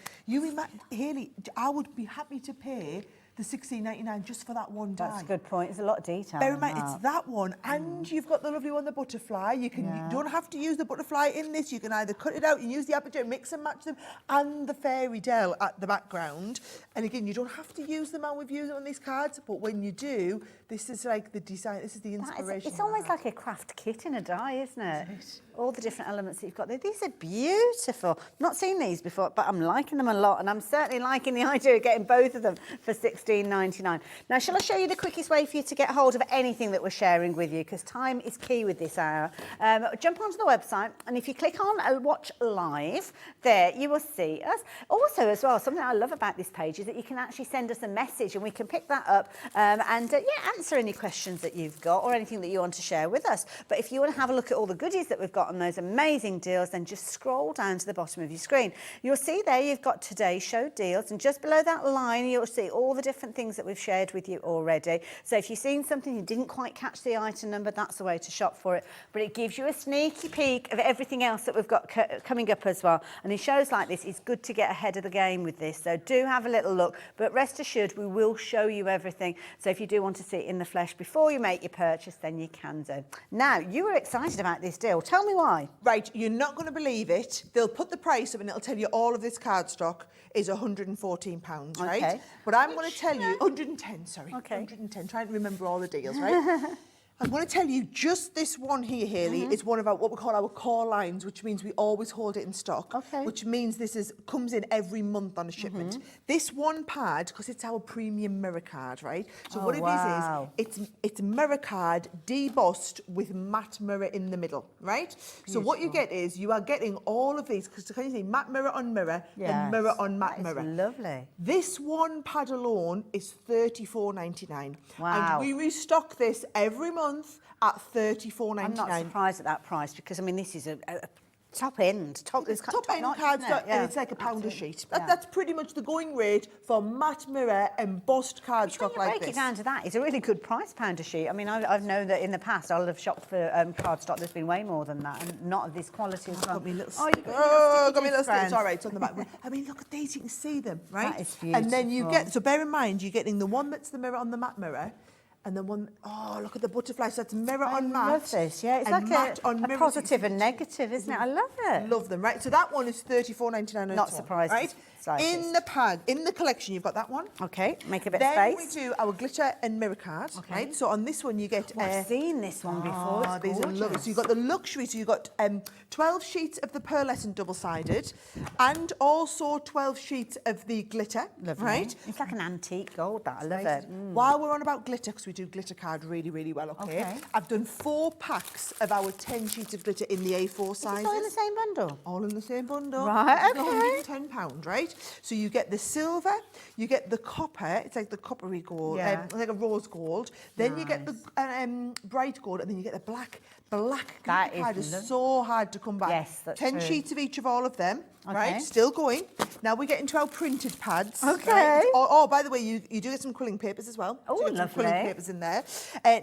[SPEAKER 4] Hayley, I would be happy to pay the £16.99 just for that one die.
[SPEAKER 2] That's a good point. There's a lot of detail.
[SPEAKER 4] Bear in
[SPEAKER 2] in
[SPEAKER 4] mind,
[SPEAKER 2] that.
[SPEAKER 4] it's that one, and you've got the lovely one, the butterfly. You don't have to use the butterfly in this. You can either cut it out and use the aperture, mix and match them, and the fairy dell at the background. And again, you don't have to use them, and we've used it on these cards, but when you do, this is like the design, this is the inspiration.
[SPEAKER 2] It's almost like a craft kit in a die, isn't it? All the different elements that you've got there. These are beautiful. I've not seen these before, but I'm liking them a lot, and I'm certainly liking the idea of getting both of them for £16.99. Now, shall I show you the quickest way for you to get hold of anything that we're sharing with you? Because time is key with this hour. Jump onto the website, and if you click on Watch Live, there you will see us. Also, as well, something I love about this page is that you can actually send us a message, and we can pick that up and answer any questions that you've got or anything that you want to share with us. But if you want to have a look at all the goodies that we've got on those amazing deals, then just scroll down to the bottom of your screen. You'll see there you've got today's show deals, and just below that line you'll see all the different things that we've shared with you already. So if you've seen something you didn't quite catch the item number, that's the way to shop for it. But it gives you a sneaky peek of everything else that we've got coming up as well. And in shows like this, it's good to get ahead of the game with this. So do have a little look, but rest assured we will show you everything. So if you do want to see it in the flesh before you make your purchase, then you can do. Now, you were excited about this deal. Tell me why.
[SPEAKER 4] Right, you're not going to believe it. They'll put the price up and it'll tell you all of this card stock is £114, right?
[SPEAKER 2] Okay.
[SPEAKER 4] But I'm going to tell you, 110, sorry.
[SPEAKER 2] Okay.
[SPEAKER 4] 110, trying to remember all the deals, right? I'm going to tell you just this one here, Hayley, is one of our, what we call our core lines, which means we always hold it in stock.
[SPEAKER 2] Okay.
[SPEAKER 4] Which means this comes in every month on a shipment. This one pad, because it's our premium mirror card, right? So what it is it's mirror card debossed with matte mirror in the middle, right? So what you get is you are getting all of these, because you see matte mirror on mirror and mirror on matte mirror.
[SPEAKER 2] Lovely.
[SPEAKER 4] This one pad alone is $34.99.
[SPEAKER 2] Wow.
[SPEAKER 4] And we restock this every month at $34.99.
[SPEAKER 2] I'm not surprised at that price because, I mean, this is a top end.
[SPEAKER 4] It's top end cards, and it's like £1 a sheet. That's pretty much the going rate for matte mirror embossed card stock like this.
[SPEAKER 2] Break it down to that, it's a really good price, £1 a sheet. I mean, I've known that in the past I'll have shopped for card stock that's been way more than that, and not of this quality as well.
[SPEAKER 4] Got me little
[SPEAKER 2] got me
[SPEAKER 4] little stickers. All right, it's on the back. I mean, look at these, you can see them, right?
[SPEAKER 2] That is beautiful.
[SPEAKER 4] And then you get, so bear in mind, you're getting the one that's the mirror on the matte mirror, and the one, oh, look at the butterfly. So it's mirror on matte.
[SPEAKER 2] I love this, yeah. It's like a positive and negative, isn't it? I love it.
[SPEAKER 4] Love them, right? So that one is $34.99.
[SPEAKER 2] Not surprised.
[SPEAKER 4] Right? In the pad, in the collection, you've got that one.
[SPEAKER 2] Okay, make a bit of space.
[SPEAKER 4] Then we do our glitter and mirror card, right? So on this one, you get...
[SPEAKER 2] I've seen this one before. It's
[SPEAKER 4] these are lovely. So you've got the luxury. So you've got 12 sheets of the pearlescent double-sided and also 12 sheets of the glitter, right?
[SPEAKER 2] It's like an antique gold, that. I love it.
[SPEAKER 4] While we're on about glitter, because we do glitter card really, really well, okay? I've done 4 packs of our 10 sheets of glitter in the A4 sizes.
[SPEAKER 2] It's all in the same bundle?
[SPEAKER 4] All in the same bundle.
[SPEAKER 2] Right,
[SPEAKER 4] It's £110, right? So you get the silver, you get the copper, it's like the coppery gold, like a rose gold. Then you get the bright gold, and then you get the black glitter card is so hard to come by.
[SPEAKER 2] Yes, that's
[SPEAKER 4] 10
[SPEAKER 2] true.
[SPEAKER 4] sheets of each of all of them, right? Still going. Now we get into our printed pads.
[SPEAKER 2] Okay.
[SPEAKER 4] Right? Oh, by the way, you do get some quilling papers as well.
[SPEAKER 2] Oh,
[SPEAKER 4] so you get some quilling papers in there.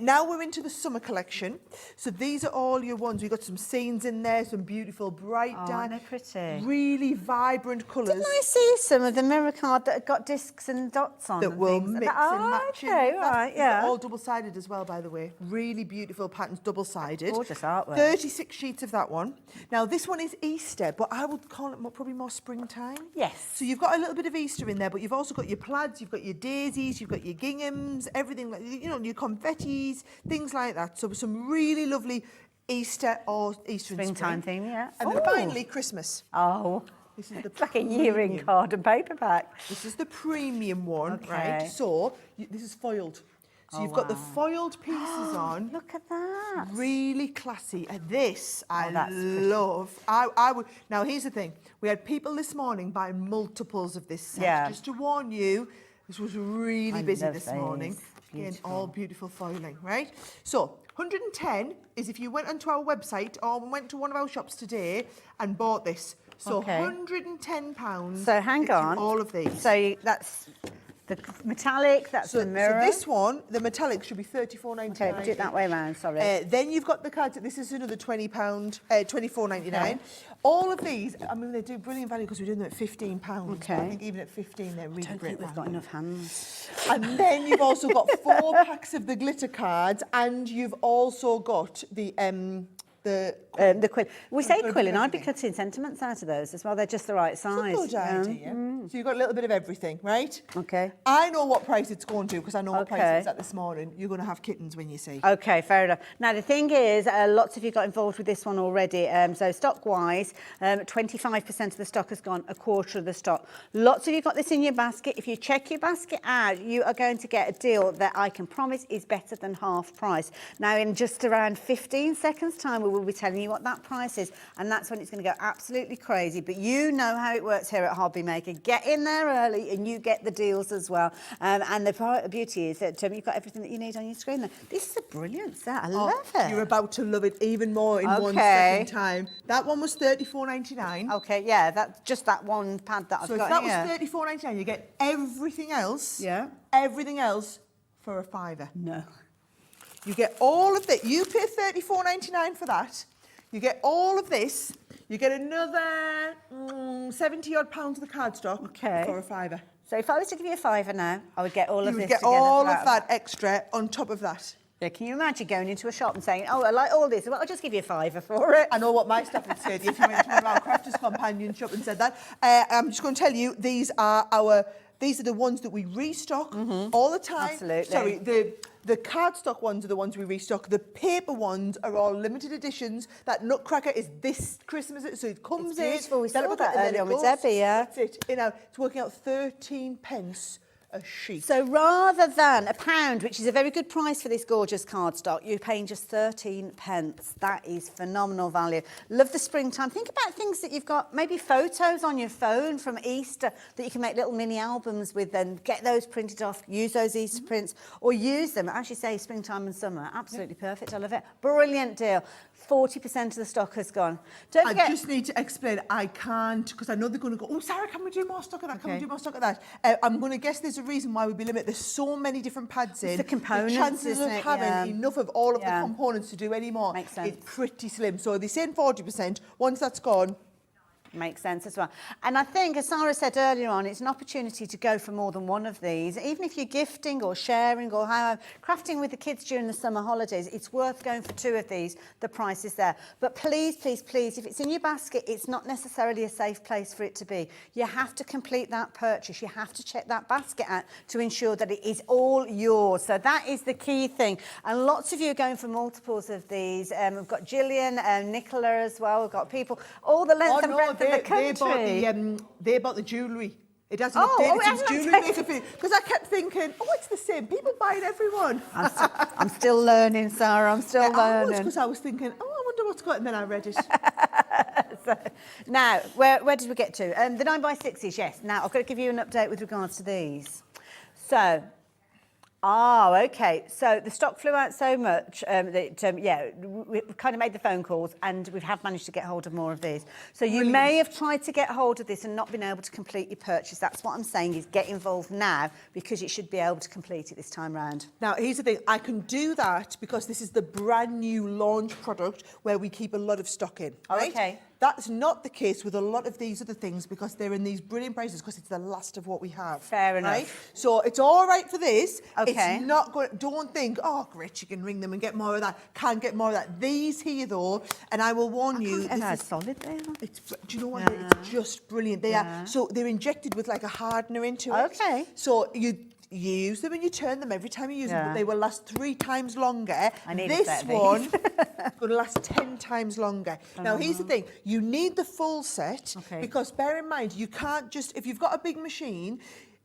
[SPEAKER 4] Now we're into the summer collection. So these are all your ones. We've got some scenes in there, some beautiful bright dye.
[SPEAKER 2] Aren't they pretty?
[SPEAKER 4] Really vibrant colours.
[SPEAKER 2] Didn't I see some of the mirror card that have got discs and dots on?
[SPEAKER 4] That will mix and match.
[SPEAKER 2] Okay, right, yeah.
[SPEAKER 4] All double-sided as well, by the way. Really beautiful patterns, double-sided.
[SPEAKER 2] Gorgeous artwork.
[SPEAKER 4] 36 sheets of that one. Now, this one is Easter, but I would call it probably more springtime.
[SPEAKER 2] Yes.
[SPEAKER 4] So you've got a little bit of Easter in there, but you've also got your plaids, you've got your daisies, you've got your ginghams, everything, like, you know, your confettis, things like that. So some really lovely Easter or Easter
[SPEAKER 2] Springtime
[SPEAKER 4] and spring.
[SPEAKER 2] theme, yeah.
[SPEAKER 4] And then finally, Christmas.
[SPEAKER 2] Oh.
[SPEAKER 4] This is
[SPEAKER 2] It's like a year-in card and paperback.
[SPEAKER 4] This is the premium one, right? So this is foiled. So you've got the foiled pieces on.
[SPEAKER 2] Look at that.
[SPEAKER 4] Really classy. And this I love. I would. Now here's the thing. We had people this morning buying multiples of this set.
[SPEAKER 2] Yeah.
[SPEAKER 4] Just to warn you, this was really busy this morning. Again,
[SPEAKER 2] Beautiful.
[SPEAKER 4] all beautiful foiling, right? So 110 is if you went onto our website or went to one of our shops today and bought this. So £110.
[SPEAKER 2] So hang on.
[SPEAKER 4] All of these.
[SPEAKER 2] So that's the metallic, that's the mirror.
[SPEAKER 4] So this one, the metallic, should be $34.99.
[SPEAKER 2] Okay, do it that way round, sorry.
[SPEAKER 4] Then you've got the cards. This is another £20, $24.99. All of these, I mean, they do brilliant value because we're doing them at £15.
[SPEAKER 2] Okay.
[SPEAKER 4] I think even at 15, they're really
[SPEAKER 2] I don't
[SPEAKER 4] great
[SPEAKER 2] think we've got
[SPEAKER 4] value.
[SPEAKER 2] enough hands.
[SPEAKER 4] And then you've also got 4 packs of the glitter cards, and you've also got the
[SPEAKER 2] quill. We say
[SPEAKER 4] Good
[SPEAKER 2] quilling. I'd be
[SPEAKER 4] everything.
[SPEAKER 2] cutting sentiments out of those as well. They're just the right size.
[SPEAKER 4] It's a good idea. So you've got a little bit of everything, right?
[SPEAKER 2] Okay.
[SPEAKER 4] I know what price it's going to because I know what price
[SPEAKER 2] Okay.
[SPEAKER 4] it's at this morning. You're going to have kittens when you see.
[SPEAKER 2] Okay, fair enough. Now, the thing is, lots of you got involved with this one already. So stock-wise, 25% of the stock has gone, a quarter of the stock. Lots of you got this in your basket. If you check your basket out, you are going to get a deal that I can promise is better than half price. Now, in just around 15 seconds' time, we will be telling you what that price is, and that's when it's going to go absolutely crazy. But you know how it works here at Hobby Maker. Get in there early, and you get the deals as well. And the beauty is that you've got everything that you need on your screen there. This is a brilliant set. I love it.
[SPEAKER 4] You're about to love it even more in 1
[SPEAKER 2] Okay.
[SPEAKER 4] second time. That one was $34.99.
[SPEAKER 2] Okay, yeah, that's just that one pad that I've
[SPEAKER 4] So if
[SPEAKER 2] got
[SPEAKER 4] that
[SPEAKER 2] here.
[SPEAKER 4] was $34.99, you get everything else.
[SPEAKER 2] Yeah.
[SPEAKER 4] Everything else for a £5.
[SPEAKER 2] No.
[SPEAKER 4] You get all of that. You pay $34.99 for that. You get all of this. You get another 70 odd pounds of the cardstock
[SPEAKER 2] Okay.
[SPEAKER 4] for a £5.
[SPEAKER 2] So if I was to give you a £5 now, I would get all
[SPEAKER 4] You
[SPEAKER 2] of
[SPEAKER 4] would
[SPEAKER 2] this
[SPEAKER 4] get
[SPEAKER 2] together
[SPEAKER 4] all
[SPEAKER 2] for
[SPEAKER 4] of that extra on top of that.
[SPEAKER 2] Yeah, can you imagine going into a shop and saying, oh, I like all this, well, I'll just give you a £5 for it.
[SPEAKER 4] I know what my staff would say to you if you went to one of our crafters companion shop and said that. I'm just going to tell you, these are the ones that we restock all the time.
[SPEAKER 2] Absolutely.
[SPEAKER 4] Sorry, the cardstock ones are the ones we restock. The paper ones are all limited editions. That Nutcracker is this Christmas, so it comes
[SPEAKER 2] It's
[SPEAKER 4] in.
[SPEAKER 2] beautiful. We
[SPEAKER 4] then
[SPEAKER 2] saw
[SPEAKER 4] it-
[SPEAKER 2] that
[SPEAKER 4] and then
[SPEAKER 2] earlier
[SPEAKER 4] it
[SPEAKER 2] on with
[SPEAKER 4] goes.
[SPEAKER 2] Debbie, yeah.
[SPEAKER 4] That's it. You know, it's working out 13 pence a sheet.
[SPEAKER 2] So rather than £1, which is a very good price for this gorgeous cardstock, you're paying just 13 pence. That is phenomenal value. Love the springtime. Think about things that you've got, maybe photos on your phone from Easter that you can make little mini albums with, and get those printed off, use those Easter prints, or use them, as you say, springtime and summer. Absolutely perfect. I love it. Brilliant deal. 40% of the stock has gone. Don't forget.
[SPEAKER 4] I just need to explain, I can't, because I know they're going to go, oh, Sarah, can we do more stock of that? Can we
[SPEAKER 2] Okay.
[SPEAKER 4] do more stock of that? I'm going to guess there's a reason why we'd be limited. There's so many different pads in.
[SPEAKER 2] the components,
[SPEAKER 4] The chances
[SPEAKER 2] isn't
[SPEAKER 4] of
[SPEAKER 2] it?
[SPEAKER 4] having
[SPEAKER 2] Yeah.
[SPEAKER 4] enough of all of
[SPEAKER 2] Yeah.
[SPEAKER 4] the components to do any more
[SPEAKER 2] Makes sense.
[SPEAKER 4] is pretty slim. So they're saying 40%. Once that's gone,
[SPEAKER 2] Makes sense as well. And I think, as Sara said earlier on, it's an opportunity to go for more than one of these. Even if you're gifting or sharing or crafting with the kids during the summer holidays, it's worth going for 2 of these. The price is there. But please, please, please, if it's in your basket, it's not necessarily a safe place for it to be. You have to complete that purchase. You have to check that basket out to ensure that it is all yours. So that is the key thing. And lots of you are going for multiples of these. We've got Gillian and Nicola as well. We've got people, all the length and breadth of the country.
[SPEAKER 4] they bought the jewellery. It hasn't
[SPEAKER 2] Oh,
[SPEAKER 4] updated
[SPEAKER 2] it
[SPEAKER 4] since
[SPEAKER 2] hasn't
[SPEAKER 4] jewellery
[SPEAKER 2] updated.
[SPEAKER 4] maker. Because I kept thinking, oh, it's the same. People buy it, everyone.
[SPEAKER 2] I'm still learning, Sara. I'm still learning.
[SPEAKER 4] Because I was thinking, oh, I wonder what's got, and then I read it.
[SPEAKER 2] So, now, where did we get to? The 9x6s, yes. Now, I've got to give you an update with regards to these. So, okay. So the stock flew out so much that, we've kind of made the phone calls and we have managed to get hold of more of these. So you may have tried to get hold of this and not been able to complete your purchase. That's what I'm saying, is get involved now, because you should be able to complete it this time round.
[SPEAKER 4] Now, here's the thing. I can do that because this is the brand new launch product where we keep a lot of stock in.
[SPEAKER 2] Oh,
[SPEAKER 4] right?
[SPEAKER 2] okay.
[SPEAKER 4] That's not the case with a lot of these other things because they're in these brilliant prices because it's the last of what we have.
[SPEAKER 2] Fair enough.
[SPEAKER 4] Right? So it's all right for this.
[SPEAKER 2] Okay.
[SPEAKER 4] It's not good. Don't think, oh, great, you can ring them and get more of that. Can't get more of that. These here, though, and I will warn you.
[SPEAKER 2] And
[SPEAKER 4] this
[SPEAKER 2] how
[SPEAKER 4] is-
[SPEAKER 2] solid they are.
[SPEAKER 4] It's, do you know what?
[SPEAKER 2] Yeah.
[SPEAKER 4] It's just brilliant. They are. So they're injected with like a hardener into it.
[SPEAKER 2] Okay.
[SPEAKER 4] So you use them and you turn them every time you use them,
[SPEAKER 2] Yeah.
[SPEAKER 4] but they will last 3 times longer.
[SPEAKER 2] I need a
[SPEAKER 4] this
[SPEAKER 2] set of these.
[SPEAKER 4] one is going to last 10 times longer. Now, here's the thing. You need the full set
[SPEAKER 2] Okay.
[SPEAKER 4] because bear in mind, you can't just, if you've got a big machine,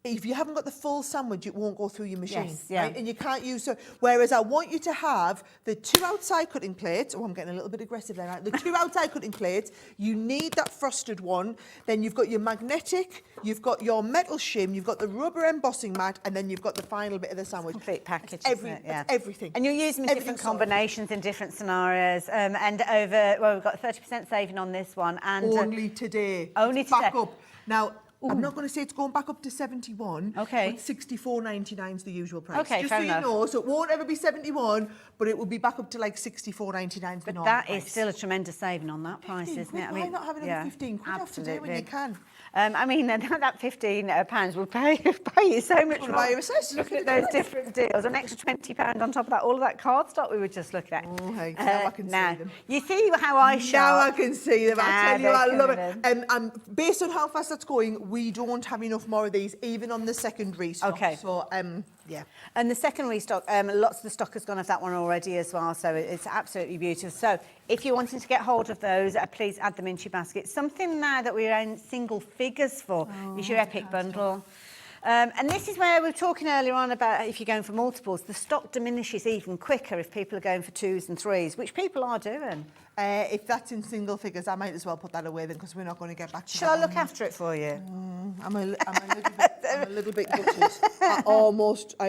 [SPEAKER 4] if you haven't got the full sandwich, it won't go through your machine.
[SPEAKER 2] Yes, yeah.
[SPEAKER 4] Right? And you can't use so. Whereas I want you to have the 2 outside cutting plates. Oh, I'm getting a little bit aggressive there. Right? The 2 outside cutting plates. You need that frosted one. Then you've got your magnetic. You've got your metal shim. You've got the rubber embossing mat, and then you've got the final bit of the sandwich.
[SPEAKER 2] Complete package,
[SPEAKER 4] That's
[SPEAKER 2] isn't it? Yeah.
[SPEAKER 4] that's everything.
[SPEAKER 2] And you'll use them in different
[SPEAKER 4] Everything's sorted.
[SPEAKER 2] combinations in different scenarios. And we've got 30% saving on this one. And
[SPEAKER 4] Only today.
[SPEAKER 2] only
[SPEAKER 4] It's back
[SPEAKER 2] today.
[SPEAKER 4] up. Now, I'm not going to say it's going back up to 71.
[SPEAKER 2] Okay.
[SPEAKER 4] But 64.99 is the usual price.
[SPEAKER 2] Okay,
[SPEAKER 4] Just
[SPEAKER 2] fair
[SPEAKER 4] so
[SPEAKER 2] enough.
[SPEAKER 4] you know, so it won't ever be 71, but it will be back up to like 64.99
[SPEAKER 2] But that is still a tremendous saving on that price, isn't it?
[SPEAKER 4] Why not have another 15 quid off today when you can?
[SPEAKER 2] I mean, that £15 will pay you so much more.
[SPEAKER 4] buy you a set.
[SPEAKER 2] Look at those different deals. An extra £20 on top of that. All of that card stock we were just looking at.
[SPEAKER 4] Oh, hey, now I can see them.
[SPEAKER 2] You see how I shop?
[SPEAKER 4] Now I can see them. I tell you, I love
[SPEAKER 2] coming
[SPEAKER 4] it. And based on how fast that's going, we don't have enough more of these, even on the secondary stock.
[SPEAKER 2] Okay.
[SPEAKER 4] So, yeah.
[SPEAKER 2] And the secondary stock, lots of the stock has gone off that one already as well, so it's absolutely beautiful. So if you're wanting to get hold of those, please add them into your basket. Something now that we're in single figures for is your Epic bundle. And this is where we were talking earlier on about if you're going for multiples, the stock diminishes even quicker if people are going for 2s and 3s, which people are doing.
[SPEAKER 4] If that's in single figures, I might as well put that away then, because we're not going to get back to
[SPEAKER 2] Shall I
[SPEAKER 4] that
[SPEAKER 2] look
[SPEAKER 4] one.
[SPEAKER 2] after it for you?
[SPEAKER 4] I'm a little bit gutted. I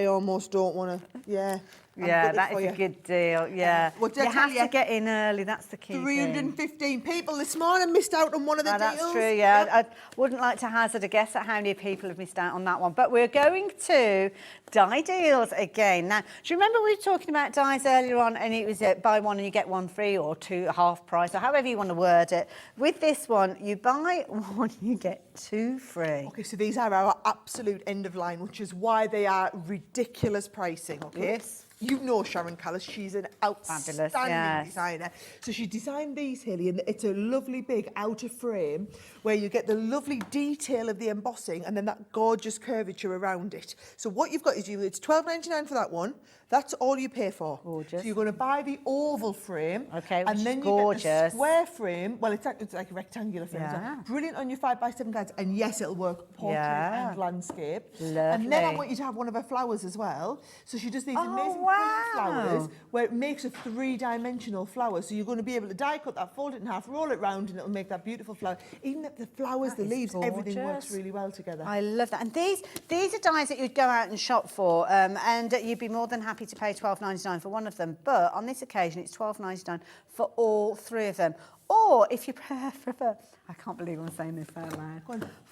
[SPEAKER 4] almost don't want to. Yeah.
[SPEAKER 2] Yeah, that is a good deal. Yeah,
[SPEAKER 4] What did I
[SPEAKER 2] you
[SPEAKER 4] tell
[SPEAKER 2] have
[SPEAKER 4] you?
[SPEAKER 2] to get in early. That's the key.
[SPEAKER 4] 315 people this morning missed out on one of the deals.
[SPEAKER 2] That's true. Yeah, I wouldn't like to hazard a guess at how many people have missed out on that one. But we're going to die deals again. Now, do you remember we were talking about dies earlier on, and it was buy one and you get one free, or two half price, or however you want to word it. With this one, you buy one, you get two free.
[SPEAKER 4] Okay, so these are our absolute end of line, which is why they are ridiculous pricing. Okay.
[SPEAKER 2] Yes.
[SPEAKER 4] You know Sharon Callis, she's an outstanding designer. So she designed these, Hayley, and it's a lovely big outer frame where you get the lovely detail of the embossing and then that gorgeous curvature around it. So what you've got is it's £12.99 for that one. That's all you pay for.
[SPEAKER 2] Gorgeous.
[SPEAKER 4] So you're going to buy the oval frame.
[SPEAKER 2] Okay,
[SPEAKER 4] and
[SPEAKER 2] which
[SPEAKER 4] then
[SPEAKER 2] is
[SPEAKER 4] you get
[SPEAKER 2] gorgeous.
[SPEAKER 4] the square frame. Well, it's like a rectangular frame.
[SPEAKER 2] Yeah.
[SPEAKER 4] So brilliant on your 5x7 guides. And yes, it'll work portrait and landscape.
[SPEAKER 2] Lovely.
[SPEAKER 4] And then I want you to have one of her flowers as well. So she does these amazing pink flowers where it makes a three-dimensional flower. So you're going to be able to die cut that, fold it in half, roll it round, and it'll make that beautiful flower. Even the flowers, the leaves, everything works really well together.
[SPEAKER 2] I love that. And these are dies that you'd go out and shop for, and you'd be more than happy to pay £12.99 for one of them. But on this occasion, it's £12.99 for all three of them. Or if you prefer, I can't believe I'm saying this out loud,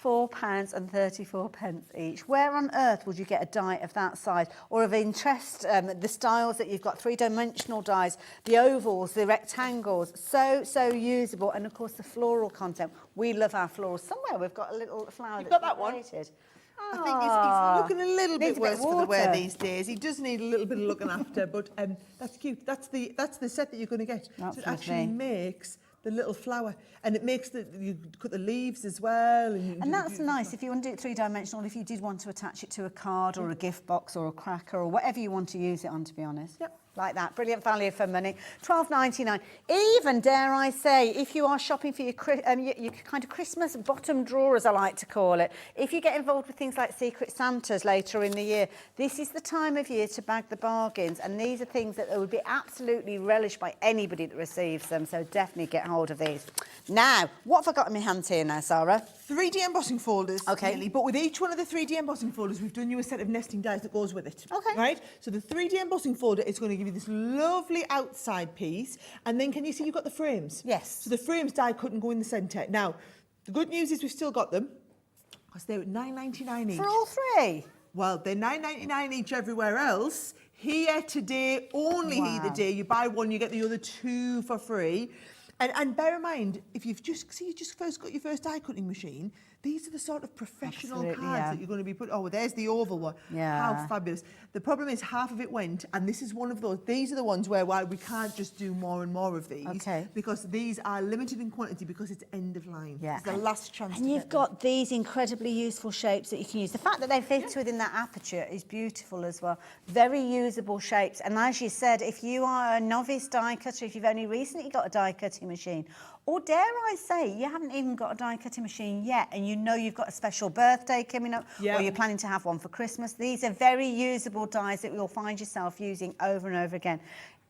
[SPEAKER 2] £4.34 each. Where on earth would you get a die of that size? Or of interest, the styles that you've got, three-dimensional dies, the ovals, the rectangles, so usable. And of course, the floral content. We love our florals. Somewhere we've got a little flower
[SPEAKER 4] You've
[SPEAKER 2] that's
[SPEAKER 4] got that one?
[SPEAKER 2] created.
[SPEAKER 4] I think he's looking a little bit
[SPEAKER 2] Needs a bit
[SPEAKER 4] worse
[SPEAKER 2] of
[SPEAKER 4] for the wear
[SPEAKER 2] water.
[SPEAKER 4] these days. He does need a little bit of looking after, but that's cute. That's the set that you're going to get.
[SPEAKER 2] That's
[SPEAKER 4] So it actually
[SPEAKER 2] lovely.
[SPEAKER 4] makes the little flower, and it makes you cut the leaves as well.
[SPEAKER 2] And that's nice if you want to do it three-dimensional, if you did want to attach it to a card or a gift box or a cracker or whatever you want to use it on, to be honest.
[SPEAKER 4] Yep.
[SPEAKER 2] Like that. Brilliant value for money. £12.99. Even, dare I say, if you are shopping for your kind of Christmas bottom drawer, as I like to call it, if you get involved with things like Secret Santas later in the year, this is the time of year to bag the bargains, and these are things that would be absolutely relished by anybody that receives them, so definitely get hold of these. Now, what have I got in my hands here now, Sara?
[SPEAKER 4] 3D embossing folders,
[SPEAKER 2] Okay.
[SPEAKER 4] Hayley, but with each one of the 3D embossing folders, we've done you a set of nesting dies that goes with it.
[SPEAKER 2] Okay.
[SPEAKER 4] Right? So the 3D embossing folder is going to give you this lovely outside piece, and then can you see you've got the frames?
[SPEAKER 2] Yes.
[SPEAKER 4] So the frames die cut and go in the centre. Now, the good news is we've still got them, because they're at £9.99 each.
[SPEAKER 2] For all three?
[SPEAKER 4] Well, they're £9.99 each everywhere else. Here today, only here today, you buy one, you get the other two for free. And bear in mind, if you just first got your first die cutting machine, these are the sort of professional cards that you're going to be putting. Oh, well, there's the oval one.
[SPEAKER 2] Yeah.
[SPEAKER 4] How fabulous. The problem is half of it went, and this is one of those. These are the ones where we can't just do more and more of these.
[SPEAKER 2] Okay.
[SPEAKER 4] Because these are limited in quantity because it's end of line.
[SPEAKER 2] Yeah.
[SPEAKER 4] It's the last chance to
[SPEAKER 2] And you've
[SPEAKER 4] get them.
[SPEAKER 2] got these incredibly useful shapes that you can use. The fact that they fit within that aperture is beautiful as well. Very usable shapes. And as you said, if you are a novice die cutter, if you've only recently got a die cutting machine, or dare I say, you haven't even got a die cutting machine yet, and you know you've got a special birthday coming up, or you're planning to have one for Christmas, these are very usable dies that you'll find yourself using over and over again.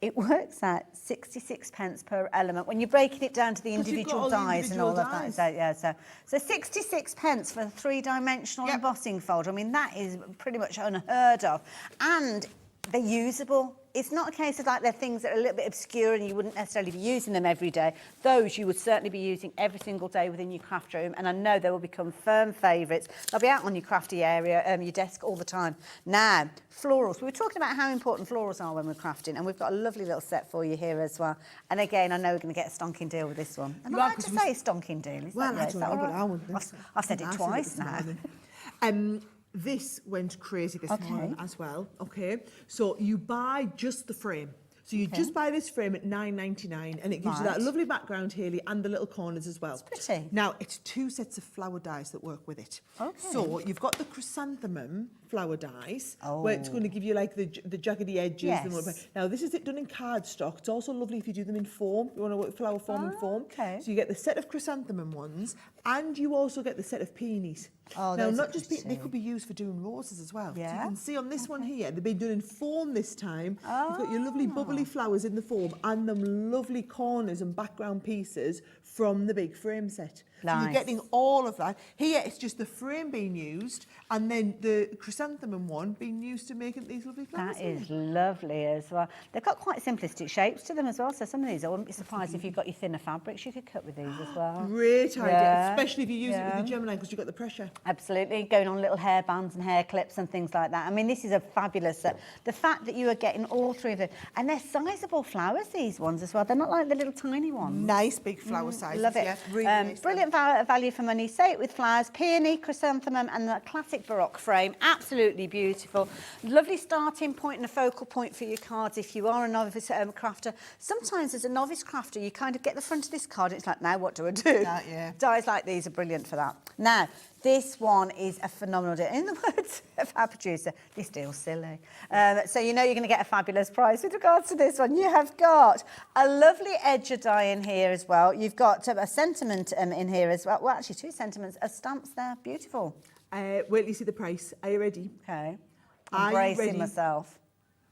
[SPEAKER 2] It works out 66 pence per element when you're breaking it down to the individual dies and all of that. So, yeah, so 66 pence for a three-dimensional embossing folder. I mean, that is pretty much unheard of. And they're usable. it's not a case of like they're things that are a little bit obscure and you wouldn't necessarily be using them every day. Those you would certainly be using every single day within your craft room, and I know they will become firm favourites. They'll be out on your crafty area, your desk all the time. Now, florals. We were talking about how important florals are when we're crafting, and we've got a lovely little set for you here as well. And again, I know we're going to get a stonking deal with this one. And I like to say stonking deal. Is
[SPEAKER 4] Well,
[SPEAKER 2] that,
[SPEAKER 4] I don't know, but I would.
[SPEAKER 2] I've said it twice now.
[SPEAKER 4] This went crazy this morning as well, okay? So you buy just the frame. So you just buy this frame at $9.99 and it gives you that lovely background, Hayley, and the little corners as well.
[SPEAKER 2] It's pretty.
[SPEAKER 4] Now, it's 2 sets of flower dies that work with it. Okay. So you've got the chrysanthemum flower dies, where it's going to give you like the jaggedy edges.
[SPEAKER 2] Yes.
[SPEAKER 4] And whatnot. Now, this is it done in cardstock. It's also lovely if you do them in foam. You want to work flower foam and foam.
[SPEAKER 2] Okay.
[SPEAKER 4] So you get the set of chrysanthemum ones, and you also get the set of peonies.
[SPEAKER 2] Oh,
[SPEAKER 4] now,
[SPEAKER 2] those
[SPEAKER 4] not
[SPEAKER 2] are
[SPEAKER 4] just they could be used for doing roses as well.
[SPEAKER 2] Yeah.
[SPEAKER 4] So you can see on this one here, they've been done in foam this time. You've got your lovely bubbly flowers in the foam and them lovely corners and background pieces from the big frame set.
[SPEAKER 2] Nice.
[SPEAKER 4] So you're getting all of that. Here, it's just the frame being used and then the chrysanthemum one being used to make these lovely flowers.
[SPEAKER 2] That is lovely as well. They've got quite simplistic shapes to them as well. So some of these, I wouldn't be surprised if you've got your thinner fabrics, you could cut with these as well.
[SPEAKER 4] Great idea,
[SPEAKER 2] Yeah.
[SPEAKER 4] especially if you use it with the Gemini because you've got the pressure.
[SPEAKER 2] Absolutely, going on little hair bands and hair clips and things like that. I mean, this is a fabulous set. The fact that you are getting all three of them, and they're sizable flowers, these ones as well. They're not like the little tiny ones.
[SPEAKER 4] Nice big flower sizes.
[SPEAKER 2] Love it.
[SPEAKER 4] Yeah, really nice.
[SPEAKER 2] Brilliant value for money. Say it with flowers, peony, chrysanthemum, and the classic Baroque frame. Absolutely beautiful. Lovely starting point and a focal point for your cards if you are a novice crafter. Sometimes as a novice crafter, you kind of get the front of this card. It's like, now what do I do?
[SPEAKER 4] Yeah.
[SPEAKER 2] Dies like these are brilliant for that. Now, this one is a phenomenal deal. In the words of our producer, this deal's silly. So you know you're going to get a fabulous price with regards to this one. You have got a lovely edger die in here as well. You've got a sentiment in here as well. Well, actually, 2 sentiments of stamps there. Beautiful.
[SPEAKER 4] Wait till you see the price. Are you ready?
[SPEAKER 2] Okay.
[SPEAKER 4] Are
[SPEAKER 2] I'm
[SPEAKER 4] you
[SPEAKER 2] bracing
[SPEAKER 4] ready?
[SPEAKER 2] myself.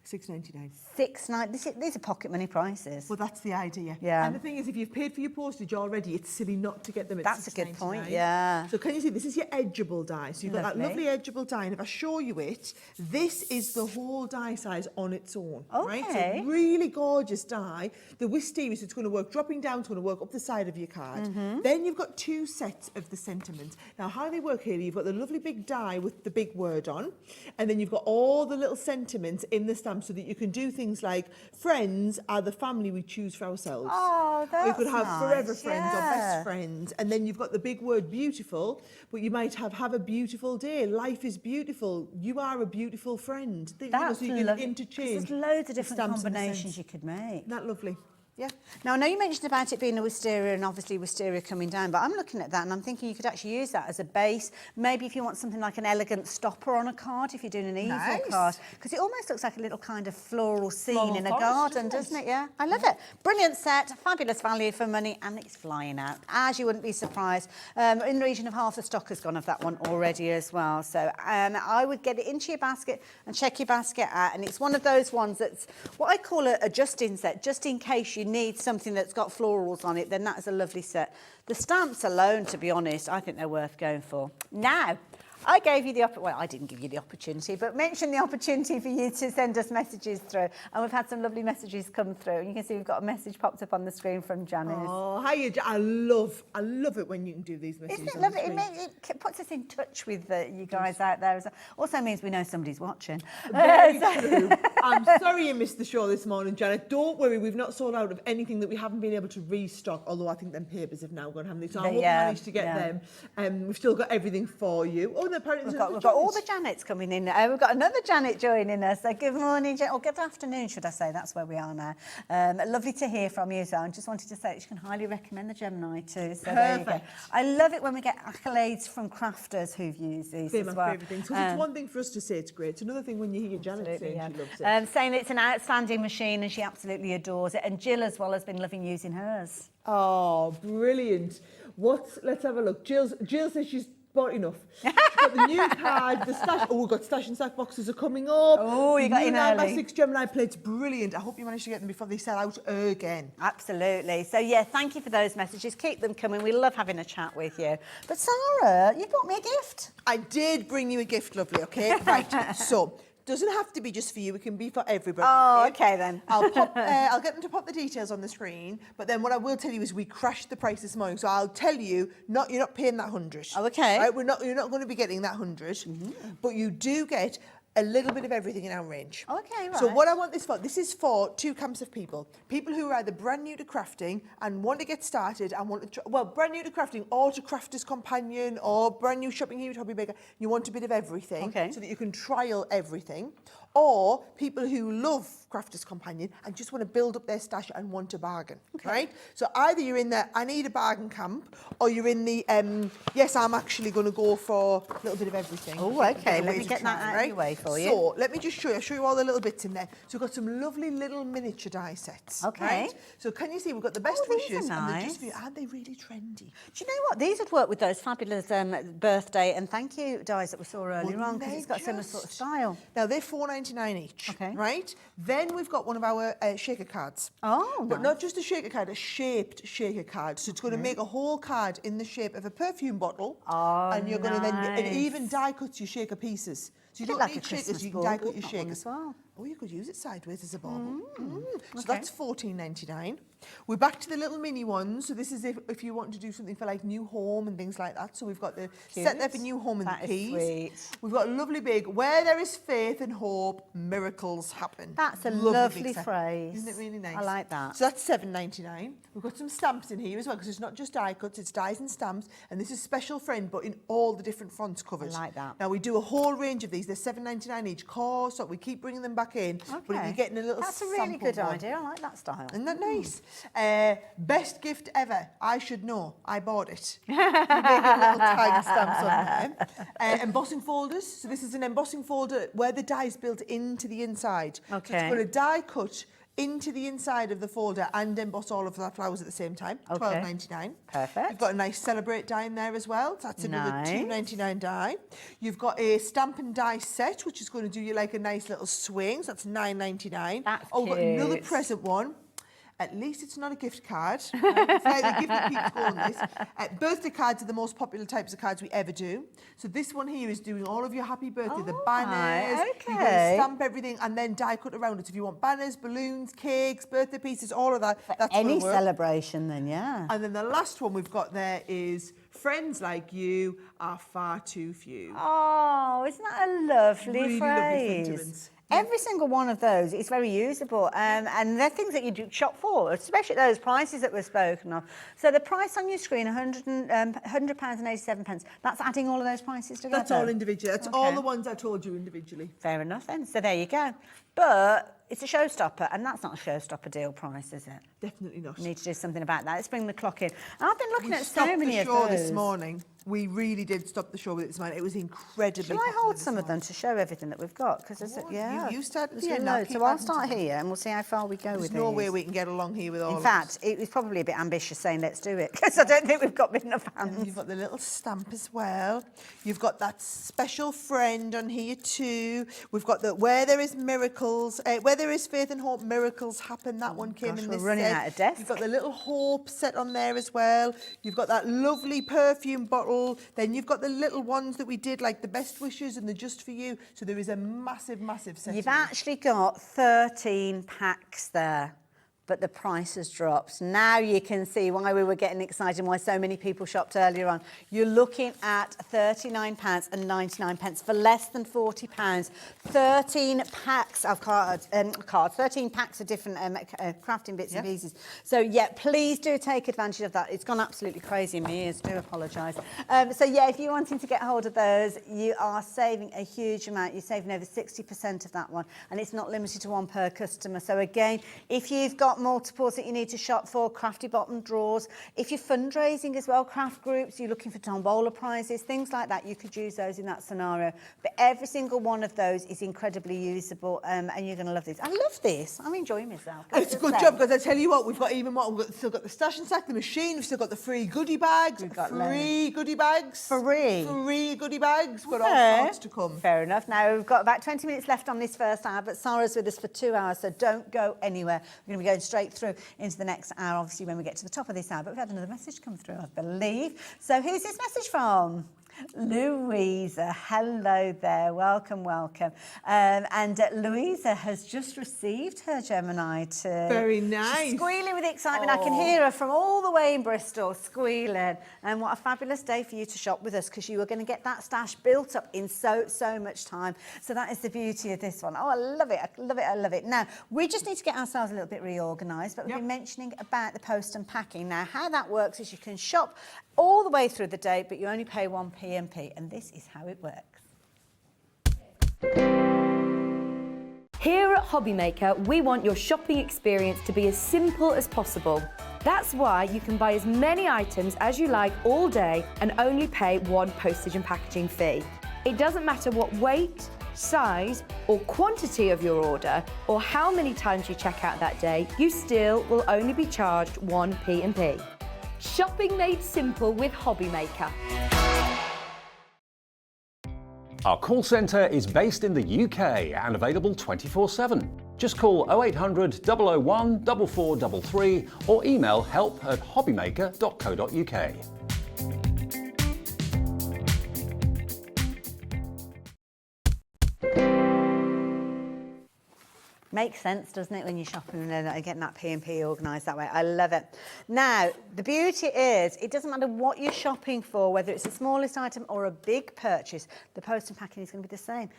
[SPEAKER 4] $6.99.
[SPEAKER 2] These are pocket money prices.
[SPEAKER 4] Well, that's the idea.
[SPEAKER 2] Yeah.
[SPEAKER 4] And the thing is, if you've paid for your postage already, it's silly not to get them at
[SPEAKER 2] That's a good point,
[SPEAKER 4] $6.99.
[SPEAKER 2] yeah.
[SPEAKER 4] So can you see, this is your edgeable die. So you've got that
[SPEAKER 2] Lovely.
[SPEAKER 4] lovely edgeable die. And if I show you it, this is the whole die size on its own. Right?
[SPEAKER 2] Okay.
[SPEAKER 4] So really gorgeous die. The wisteria, so it's going to work dropping down, it's going to work up the side of your card. Then you've got 2 sets of the sentiments. Now, how they work here, you've got the lovely big die with the big word on. And then you've got all the little sentiments in the stamp so that you can do things like friends are the family we choose for ourselves.
[SPEAKER 2] Oh, that's
[SPEAKER 4] We could have
[SPEAKER 2] nice,
[SPEAKER 4] forever friends or
[SPEAKER 2] yeah.
[SPEAKER 4] best friends. And then you've got the big word beautiful, but you might have a beautiful day. Life is beautiful. You are a beautiful friend.
[SPEAKER 2] That's
[SPEAKER 4] so you can
[SPEAKER 2] lovely.
[SPEAKER 4] interchange.
[SPEAKER 2] There's loads of
[SPEAKER 4] the
[SPEAKER 2] different
[SPEAKER 4] stamps and the
[SPEAKER 2] combinations
[SPEAKER 4] scents.
[SPEAKER 2] you could make.
[SPEAKER 4] Isn't that lovely? Yeah.
[SPEAKER 2] Now, I know you mentioned about it being a wisteria and obviously wisteria coming down, but I'm looking at that and I'm thinking you could actually use that as a base. Maybe if you want something like an elegant stopper on a card, if you're doing an easel
[SPEAKER 4] Nice.
[SPEAKER 2] card, because it almost looks like a little kind of floral scene
[SPEAKER 4] Floral
[SPEAKER 2] in a
[SPEAKER 4] forest,
[SPEAKER 2] garden,
[SPEAKER 4] doesn't
[SPEAKER 2] doesn't it? Yeah, I love it. Brilliant set, fabulous value for money, and it's flying out, as you wouldn't be surprised. In the region of half the stock has gone of that one already as well. So I would get it into your basket and check your basket out, and it's one of those ones that's what I call a just-in set, just in case you need something that's got florals on it, then that is a lovely set. The stamps alone, to be honest, I think they're worth going for. Now, I gave you the well, I didn't give you the opportunity, but mention the opportunity for you to send us messages through. And we've had some lovely messages come through. And you can see we've got a message popped up on the screen from Janice.
[SPEAKER 4] Oh, hiya, I love it when you can do these messages.
[SPEAKER 2] Isn't it
[SPEAKER 4] on the
[SPEAKER 2] lovely?
[SPEAKER 4] screen.
[SPEAKER 2] It puts us in touch with you guys out there. Also means we know somebody's watching.
[SPEAKER 4] Very true. I'm sorry you missed the show this morning, Janet. Don't worry, we've not sold out of anything that we haven't been able to restock, although I think them papers have now gone, haven't they? So I hope we managed to get them. We've still got everything for you. Oh, no, apparently
[SPEAKER 2] We've got all the Janets coming in. We've got another Janet joining us. So good morning, or good afternoon, should I say. That's where we are now. Lovely to hear from you, so I just wanted to say that you can highly recommend the Gemini too. So there you go. I love it when we get accolades from crafters who've used these
[SPEAKER 4] They're
[SPEAKER 2] as
[SPEAKER 4] my
[SPEAKER 2] well.
[SPEAKER 4] favourite things. Because it's one thing for us to say it's great. It's another thing when you hear Janet saying she loves it.
[SPEAKER 2] Saying it's an outstanding machine and she absolutely adores it. And Jill as well has been loving using hers.
[SPEAKER 4] Oh, brilliant. Let's have a look. Jill says she's bought enough. She's got the new card, the stash. Oh, we've got stash and stack boxes are coming up.
[SPEAKER 2] Oh, you got in early.
[SPEAKER 4] 6 Gemini plates, brilliant. I hope you manage to get them before they sell out again.
[SPEAKER 2] Absolutely. So, yeah, thank you for those messages. Keep them coming. We love having a chat with you. But, Sara, you brought me a gift.
[SPEAKER 4] I did bring you a gift, lovely, okay? Right, so Doesn't have to be just for you. It can be for everybody.
[SPEAKER 2] Oh, okay then.
[SPEAKER 4] I'll get them to pop the details on the screen. But then what I will tell you is we crashed the price this morning. So I'll tell you, you're not paying that 100.
[SPEAKER 2] Oh, okay.
[SPEAKER 4] Right? You're not going to be getting that 100. But you do get a little bit of everything in our range.
[SPEAKER 2] Okay, right.
[SPEAKER 4] So what I want this is for two camps of people. People who are either brand new to crafting and want to get started and want to, brand new to crafting or to Crafter's Companion or brand new shopping here with Hobby Maker. You want a bit of everything so that you can trial everything. Or people who love Crafter's Companion and just want to build up their stash and want a bargain, right? So either you're in the I need a bargain camp, or you're in the yes, I'm actually going to go for a little bit of everything.
[SPEAKER 2] Oh, okay. Let me get that out of your way for you.
[SPEAKER 4] So let me just show you. I'll show you all the little bits in there. So we've got some lovely little miniature die sets.
[SPEAKER 2] Okay.
[SPEAKER 4] Right? So can you see we've got the best
[SPEAKER 2] these
[SPEAKER 4] wishes
[SPEAKER 2] are
[SPEAKER 4] and they're
[SPEAKER 2] nice.
[SPEAKER 4] just for you. Aren't they really trendy?
[SPEAKER 2] Do you know what? These would work with those fabulous birthday and thank you dies that we saw earlier on, because it's got a similar sort of style.
[SPEAKER 4] Now they're $4.99 each.
[SPEAKER 2] Okay.
[SPEAKER 4] Right? Then we've got one of our shaker cards.
[SPEAKER 2] Oh,
[SPEAKER 4] But
[SPEAKER 2] nice.
[SPEAKER 4] not just a shaker card, a shaped shaker card. So it's going to make a whole card in the shape of a perfume bottle.
[SPEAKER 2] Oh,
[SPEAKER 4] and you're going to then, it
[SPEAKER 2] nice.
[SPEAKER 4] even die cuts your shaker pieces. So you
[SPEAKER 2] Bit
[SPEAKER 4] don't
[SPEAKER 2] like
[SPEAKER 4] need
[SPEAKER 2] a
[SPEAKER 4] shakers,
[SPEAKER 2] Christmas
[SPEAKER 4] you can die cut
[SPEAKER 2] bauble,
[SPEAKER 4] your
[SPEAKER 2] that one
[SPEAKER 4] shakers.
[SPEAKER 2] as well.
[SPEAKER 4] Oh, you could use it sideways as a bauble. So
[SPEAKER 2] Okay.
[SPEAKER 4] that's $14.99. We're back to the little mini ones. So this is if you want to do something for like new home and things like that. So we've got the set there for new home and
[SPEAKER 2] That
[SPEAKER 4] the
[SPEAKER 2] is
[SPEAKER 4] keys.
[SPEAKER 2] sweet.
[SPEAKER 4] We've got a lovely big, where there is faith and hope, miracles happen.
[SPEAKER 2] That's a
[SPEAKER 4] big
[SPEAKER 2] lovely
[SPEAKER 4] set.
[SPEAKER 2] phrase.
[SPEAKER 4] Isn't it really nice?
[SPEAKER 2] I like that.
[SPEAKER 4] So that's $7.99. We've got some stamps in here as well, because it's not just die cuts, it's dies and stamps. And this is Special Friend, but in all the different fonts covered.
[SPEAKER 2] I like that.
[SPEAKER 4] Now we do a whole range of these. They're $7.99 each course, so we keep bringing them back in. But if you're getting a little
[SPEAKER 2] That's a really
[SPEAKER 4] sample
[SPEAKER 2] good
[SPEAKER 4] one.
[SPEAKER 2] idea. I like that style.
[SPEAKER 4] Isn't that nice? Best gift ever. I should know. I bought it. We're making little tag stamps on there. Embossing folders. So this is an embossing folder where the die is built into the inside. So
[SPEAKER 2] Okay.
[SPEAKER 4] it's got a die cut into the inside of the folder and emboss all of the flowers at the same time.
[SPEAKER 2] Okay.
[SPEAKER 4] $12.99.
[SPEAKER 2] Perfect.
[SPEAKER 4] You've got a nice Celebrate die in there as well. So that's another
[SPEAKER 2] Nice.
[SPEAKER 4] $2.99 die. You've got a stamp and die set, which is going to do you like a nice little swing. So that's $9.99.
[SPEAKER 2] That's
[SPEAKER 4] We've got another
[SPEAKER 2] cute.
[SPEAKER 4] present one. At least it's not a gift card. It's like the gift that keeps going this. Birthday cards are the most popular types of cards we ever do. So this one here is doing all of your happy birthday, the banners.
[SPEAKER 2] right,
[SPEAKER 4] You're going to
[SPEAKER 2] okay.
[SPEAKER 4] stamp everything and then die cut around it. So if you want banners, balloons, cakes, birthday pieces, all of that, that's
[SPEAKER 2] Any
[SPEAKER 4] gonna work.
[SPEAKER 2] celebration then, yeah.
[SPEAKER 4] And then the last one we've got there is friends like you are far too few.
[SPEAKER 2] Oh, isn't that a lovely
[SPEAKER 4] Really lovely
[SPEAKER 2] phrase?
[SPEAKER 4] sentiments.
[SPEAKER 2] Every single one of those is very usable, and they're things that you do shop for, especially those prices that were spoken of. So the price on your screen, £100.87. That's adding all of those prices together.
[SPEAKER 4] That's all individual. That's all
[SPEAKER 2] Okay.
[SPEAKER 4] the ones I told you individually.
[SPEAKER 2] Fair enough then. So there you go. But it's a showstopper, and that's not a showstopper deal price, is it?
[SPEAKER 4] Definitely not.
[SPEAKER 2] We need to do something about that. Let's bring the clock in. And I've been looking at so
[SPEAKER 4] stopped
[SPEAKER 2] many
[SPEAKER 4] the
[SPEAKER 2] of
[SPEAKER 4] show
[SPEAKER 2] those.
[SPEAKER 4] this morning. We really did stop the show with it this morning. It was incredibly
[SPEAKER 2] Shall I
[SPEAKER 4] popular
[SPEAKER 2] hold
[SPEAKER 4] this
[SPEAKER 2] some of them
[SPEAKER 4] morning.
[SPEAKER 2] to show everything that we've got? Because
[SPEAKER 4] You start at
[SPEAKER 2] there's
[SPEAKER 4] the end,
[SPEAKER 2] loads.
[SPEAKER 4] I'll keep
[SPEAKER 2] So I'll
[SPEAKER 4] adding to
[SPEAKER 2] start
[SPEAKER 4] them.
[SPEAKER 2] here, and we'll see how far we go
[SPEAKER 4] There's
[SPEAKER 2] with
[SPEAKER 4] no way
[SPEAKER 2] these.
[SPEAKER 4] we can get along here with all
[SPEAKER 2] In
[SPEAKER 4] of
[SPEAKER 2] fact, it was probably a bit ambitious saying let's do it, because I don't think we've got enough
[SPEAKER 4] And
[SPEAKER 2] hands.
[SPEAKER 4] you've got the little stamp as well. You've got that special friend on here too. We've got the where there is miracles, where there is faith and hope, miracles happen. That one came
[SPEAKER 2] gosh,
[SPEAKER 4] in
[SPEAKER 2] we're
[SPEAKER 4] this
[SPEAKER 2] running
[SPEAKER 4] set.
[SPEAKER 2] out of desk.
[SPEAKER 4] You've got the little hope set on there as well. You've got that lovely perfume bottle. Then you've got the little ones that we did, like the best wishes and the just for you. So there is a massive, massive set.
[SPEAKER 2] You've
[SPEAKER 4] in there.
[SPEAKER 2] actually got 13 packs there, but the price has dropped. Now you can see why we were getting excited and why so many people shopped earlier on. You're looking at £39.99 for less than £40. 13 packs of cards, 13 packs of different crafting bits and pieces. So yeah, please do take advantage of that. It's gone absolutely crazy in my ears, do apologise. So yeah, if you're wanting to get hold of those, you are saving a huge amount. You're saving over 60% of that one, and it's not limited to one per customer. So again, if you've got multiples that you need to shop for, crafty bottom drawers, if you're fundraising as well, craft groups, you're looking for tombola prizes, things like that, you could use those in that scenario. But every single one of those is incredibly usable, and you're going to love these. I love this. I'm enjoying myself.
[SPEAKER 4] It's a good job, because I tell you what, we've got even more. Still got the stash and stack, the machine. We've still got the free goodie bags.
[SPEAKER 2] We've got
[SPEAKER 4] free goodie bags.
[SPEAKER 2] Free?
[SPEAKER 4] Free goodie bags. We've got all
[SPEAKER 2] Okay.
[SPEAKER 4] sorts to come.
[SPEAKER 2] Fair enough. Now, we've got about 20 minutes left on this first hour, but Sara's with us for 2 hours, so don't go anywhere. We're going to be going straight through into the next hour, obviously, when we get to the top of this hour. But we've had another message come through, I believe. So who's this message from? Louisa, hello there, welcome, welcome. And Louisa has just received her Gemini 2.
[SPEAKER 4] Very nice.
[SPEAKER 2] She's squealing with excitement. I can hear her from all the way in Bristol, squealing. And what a fabulous day for you to shop with us, because you are going to get that stash built up in so much time. So that is the beauty of this one. Oh, I love it, I love it, I love it. Now, we just need to get ourselves a little bit reorganised, but we've been mentioning about the post and packing. Now, how that works is you can shop all the way through the day, but you only pay 1 P&P, and this is how it works.
[SPEAKER 5] Here at Hobbymaker, we want your shopping experience to be as simple as possible. That's why you can buy as many items as you like all day and only pay 1 postage and packaging fee. It doesn't matter what weight, size or quantity of your order or how many times you check out that day, you still will only be charged 1 P&P. Shopping made simple with Hobbymaker.
[SPEAKER 1] Our call centre is based in the UK and available 24/7. Just call 0800 001 4433 or email help@hobbymaker.co.uk.
[SPEAKER 2] Makes sense, doesn't it, when you're shopping and getting that P&P organised that way? I love it. Now, the beauty is, it doesn't matter what you're shopping for, whether it's the smallest item or a big purchase, the post and packing is going to be the same.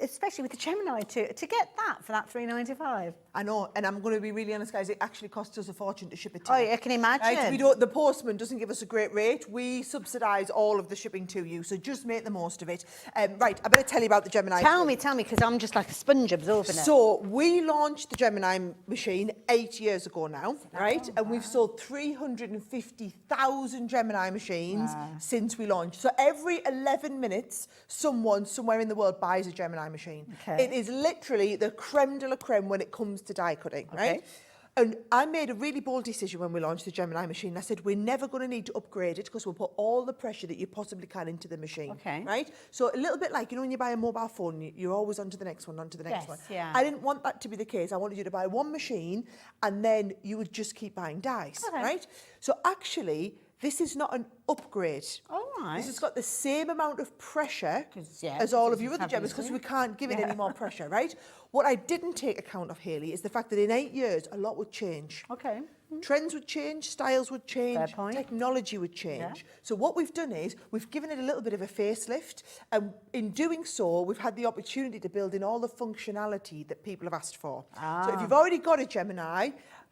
[SPEAKER 2] Especially with the Gemini 2, to get that for that £3.95.
[SPEAKER 4] I know, and I'm going to be really honest, guys, it actually costs us a fortune to ship it to
[SPEAKER 2] Oh,
[SPEAKER 4] you.
[SPEAKER 2] I can imagine.
[SPEAKER 4] Right? The postman doesn't give us a great rate. We subsidise all of the shipping to you, so just make the most of it. Right, I better tell you about the Gemini.
[SPEAKER 2] Tell me, because I'm just like a sponge absorbing it.
[SPEAKER 4] So we launched the Gemini machine 8 years ago now, right? And we've sold 350,000 Gemini machines since we launched. So every 11 minutes, someone somewhere in the world buys a Gemini machine.
[SPEAKER 2] Okay.
[SPEAKER 4] It is literally the creme de la creme when it comes to die cutting, right? And I made a really bold decision when we launched the Gemini machine. I said, we're never going to need to upgrade it because we'll put all the pressure that you possibly can into the machine, right? So a little bit like, you know, when you buy a mobile phone, you're always on to the next one, on to the next one.
[SPEAKER 2] Yeah.
[SPEAKER 4] I didn't want that to be the case. I wanted you to buy one machine and then you would just keep buying dice, right? So actually, this is not an upgrade.
[SPEAKER 2] All right.
[SPEAKER 4] This has got the same amount of pressure
[SPEAKER 2] yeah,
[SPEAKER 4] as all of
[SPEAKER 2] it's
[SPEAKER 4] your other Gemmas because we can't give it
[SPEAKER 2] Yeah.
[SPEAKER 4] any more pressure, right? What I didn't take account of, Hayley, is the fact that in 8 years, a lot would change.
[SPEAKER 2] Okay.
[SPEAKER 4] Trends would change, styles would change,
[SPEAKER 2] Fair point.
[SPEAKER 4] technology would change.
[SPEAKER 2] Yeah.
[SPEAKER 4] So what we've done is we've given it a little bit of a facelift, and in doing so, we've had the opportunity to build in all the functionality that people have asked for. So if you've already got a Gemini,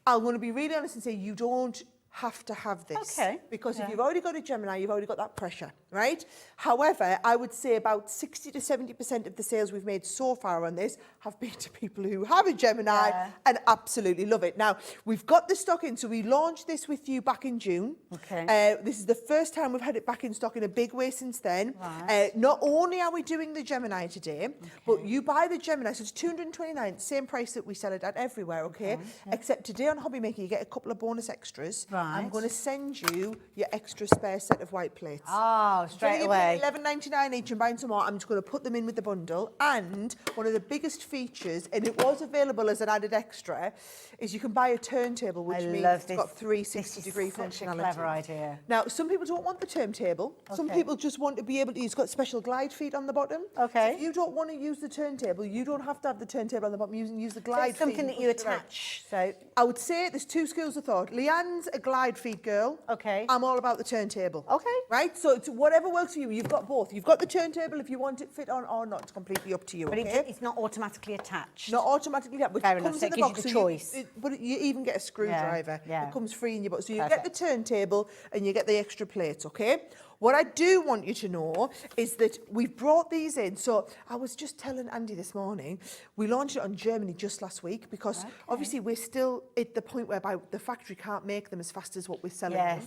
[SPEAKER 4] I'm going to be really honest and say you don't have to have this.
[SPEAKER 2] Okay.
[SPEAKER 4] Because if you've already got a Gemini, you've already got that pressure, right? However, I would say about 60 to 70% of the sales we've made so far on this have been to people who have a Gemini and absolutely love it. Now, we've got the stock in, so we launched this with you back in June.
[SPEAKER 2] Okay.
[SPEAKER 4] This is the first time we've had it back in stock in a big way since then.
[SPEAKER 2] Right.
[SPEAKER 4] Not only are we doing the Gemini today, but you buy the Gemini, so it's $229, same price that we sell it at everywhere, okay? Except today on Hobbymaker, you get a couple of bonus extras. I'm going to send you your extra spare set of white plates.
[SPEAKER 2] Oh, straight away.
[SPEAKER 4] $11.99 each and buying some more. I'm just going to put them in with the bundle. And one of the biggest features, and it was available as an added extra, is you can buy a turntable, which means it's got 360-degree functionality.
[SPEAKER 2] Such a clever idea.
[SPEAKER 4] Now, some people don't want the turntable. Some people just want to be able to use, it's got special glide feet on the bottom.
[SPEAKER 2] Okay.
[SPEAKER 4] So if you don't want to use the turntable, you don't have to have the turntable on the bottom. You can use the glide feet.
[SPEAKER 2] Something that you attach. So
[SPEAKER 4] I would say there's two schools of thought. Leanne's a glide feet girl.
[SPEAKER 2] Okay.
[SPEAKER 4] I'm all about the turntable.
[SPEAKER 2] Okay.
[SPEAKER 4] Right? So it's whatever works for you. You've got both. You've got the turntable if you want it fit on or not. It's completely up to you.
[SPEAKER 2] But
[SPEAKER 4] okay?
[SPEAKER 2] it's not automatically attached.
[SPEAKER 4] Not automatically, but
[SPEAKER 2] Fair
[SPEAKER 4] it
[SPEAKER 2] enough,
[SPEAKER 4] comes
[SPEAKER 2] so
[SPEAKER 4] in
[SPEAKER 2] it
[SPEAKER 4] the
[SPEAKER 2] gives
[SPEAKER 4] box.
[SPEAKER 2] you the
[SPEAKER 4] so
[SPEAKER 2] choice.
[SPEAKER 4] But you even get a screwdriver.
[SPEAKER 2] Yeah.
[SPEAKER 4] It comes free in your box. So you
[SPEAKER 2] Perfect.
[SPEAKER 4] get the turntable and you get the extra plates, okay? What I do want you to know is that we've brought these in. So I was just telling Andy this morning, we launched it on Germany just last week because obviously we're still at the point whereby the factory can't make them as fast as what we're selling them.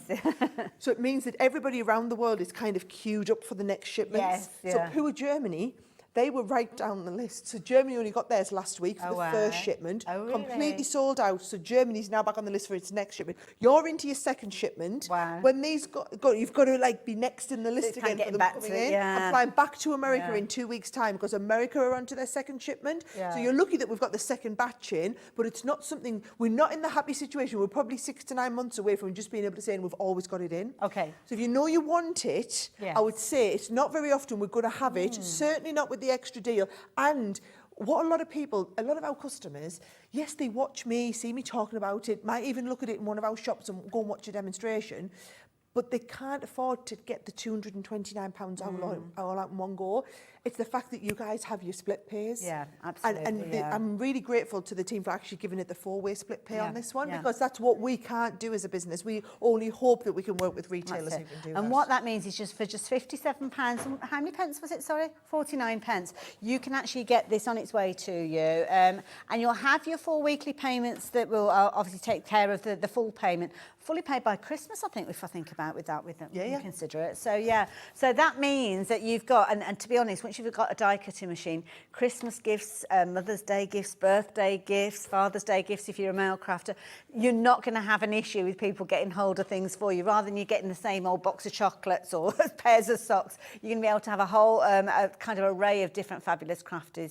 [SPEAKER 4] So it means that everybody around the world is kind of queued up for the next shipments.
[SPEAKER 2] Yes,
[SPEAKER 4] So poor Germany, They were right down the list. So Germany only got theirs last week for the first shipment.
[SPEAKER 2] Oh, really?
[SPEAKER 4] Completely sold out. So Germany's now back on the list for its next shipment. You're into your second shipment.
[SPEAKER 2] Wow.
[SPEAKER 4] When these you've got to like be next in the list again for them coming in. I'm flying back to America in 2 weeks' time because America are onto their second shipment. So you're lucky that we've got the second batch in, but it's not something, we're not in the happy situation. We're probably 6 to 9 months away from just being able to say, and we've always got it in.
[SPEAKER 2] Okay.
[SPEAKER 4] So if you know you want it, I would say it's not very often we're going to have it, certainly not with the extra deal. And what a lot of our customers, yes, they watch me, see me talking about it, might even look at it in one of our shops and go and watch a demonstration, but they can't afford to get the £229 all out in one go. It's the fact that you guys have your split pays.
[SPEAKER 2] Yeah, absolutely.
[SPEAKER 4] And I'm really grateful to the team for actually giving it the 4-way split pay on this one, because that's what we can't do as a business. We only hope that we can work with retailers who can do that.
[SPEAKER 2] And what that means is just for just £57, how many pence was it, sorry? 49 pence. You can actually get this on its way to you. And you'll have your 4 weekly payments that will obviously take care of the full payment. Fully paid by Christmas, I think, if I think about with that, you consider it. So, so that means that you've got, and to be honest, once you've got a die cutting machine, Christmas gifts, Mother's Day gifts, birthday gifts, Father's Day gifts if you're a mail crafter, you're not going to have an issue with people getting hold of things for you. Rather than you getting the same old box of chocolates or pairs of socks, you're going to be able to have a whole kind of array of different fabulous crafty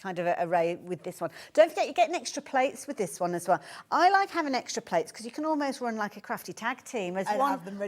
[SPEAKER 2] kind of array with this one. Don't forget, you're getting extra plates with this one as well. I like having extra plates because you can almost run like a crafty tag team. As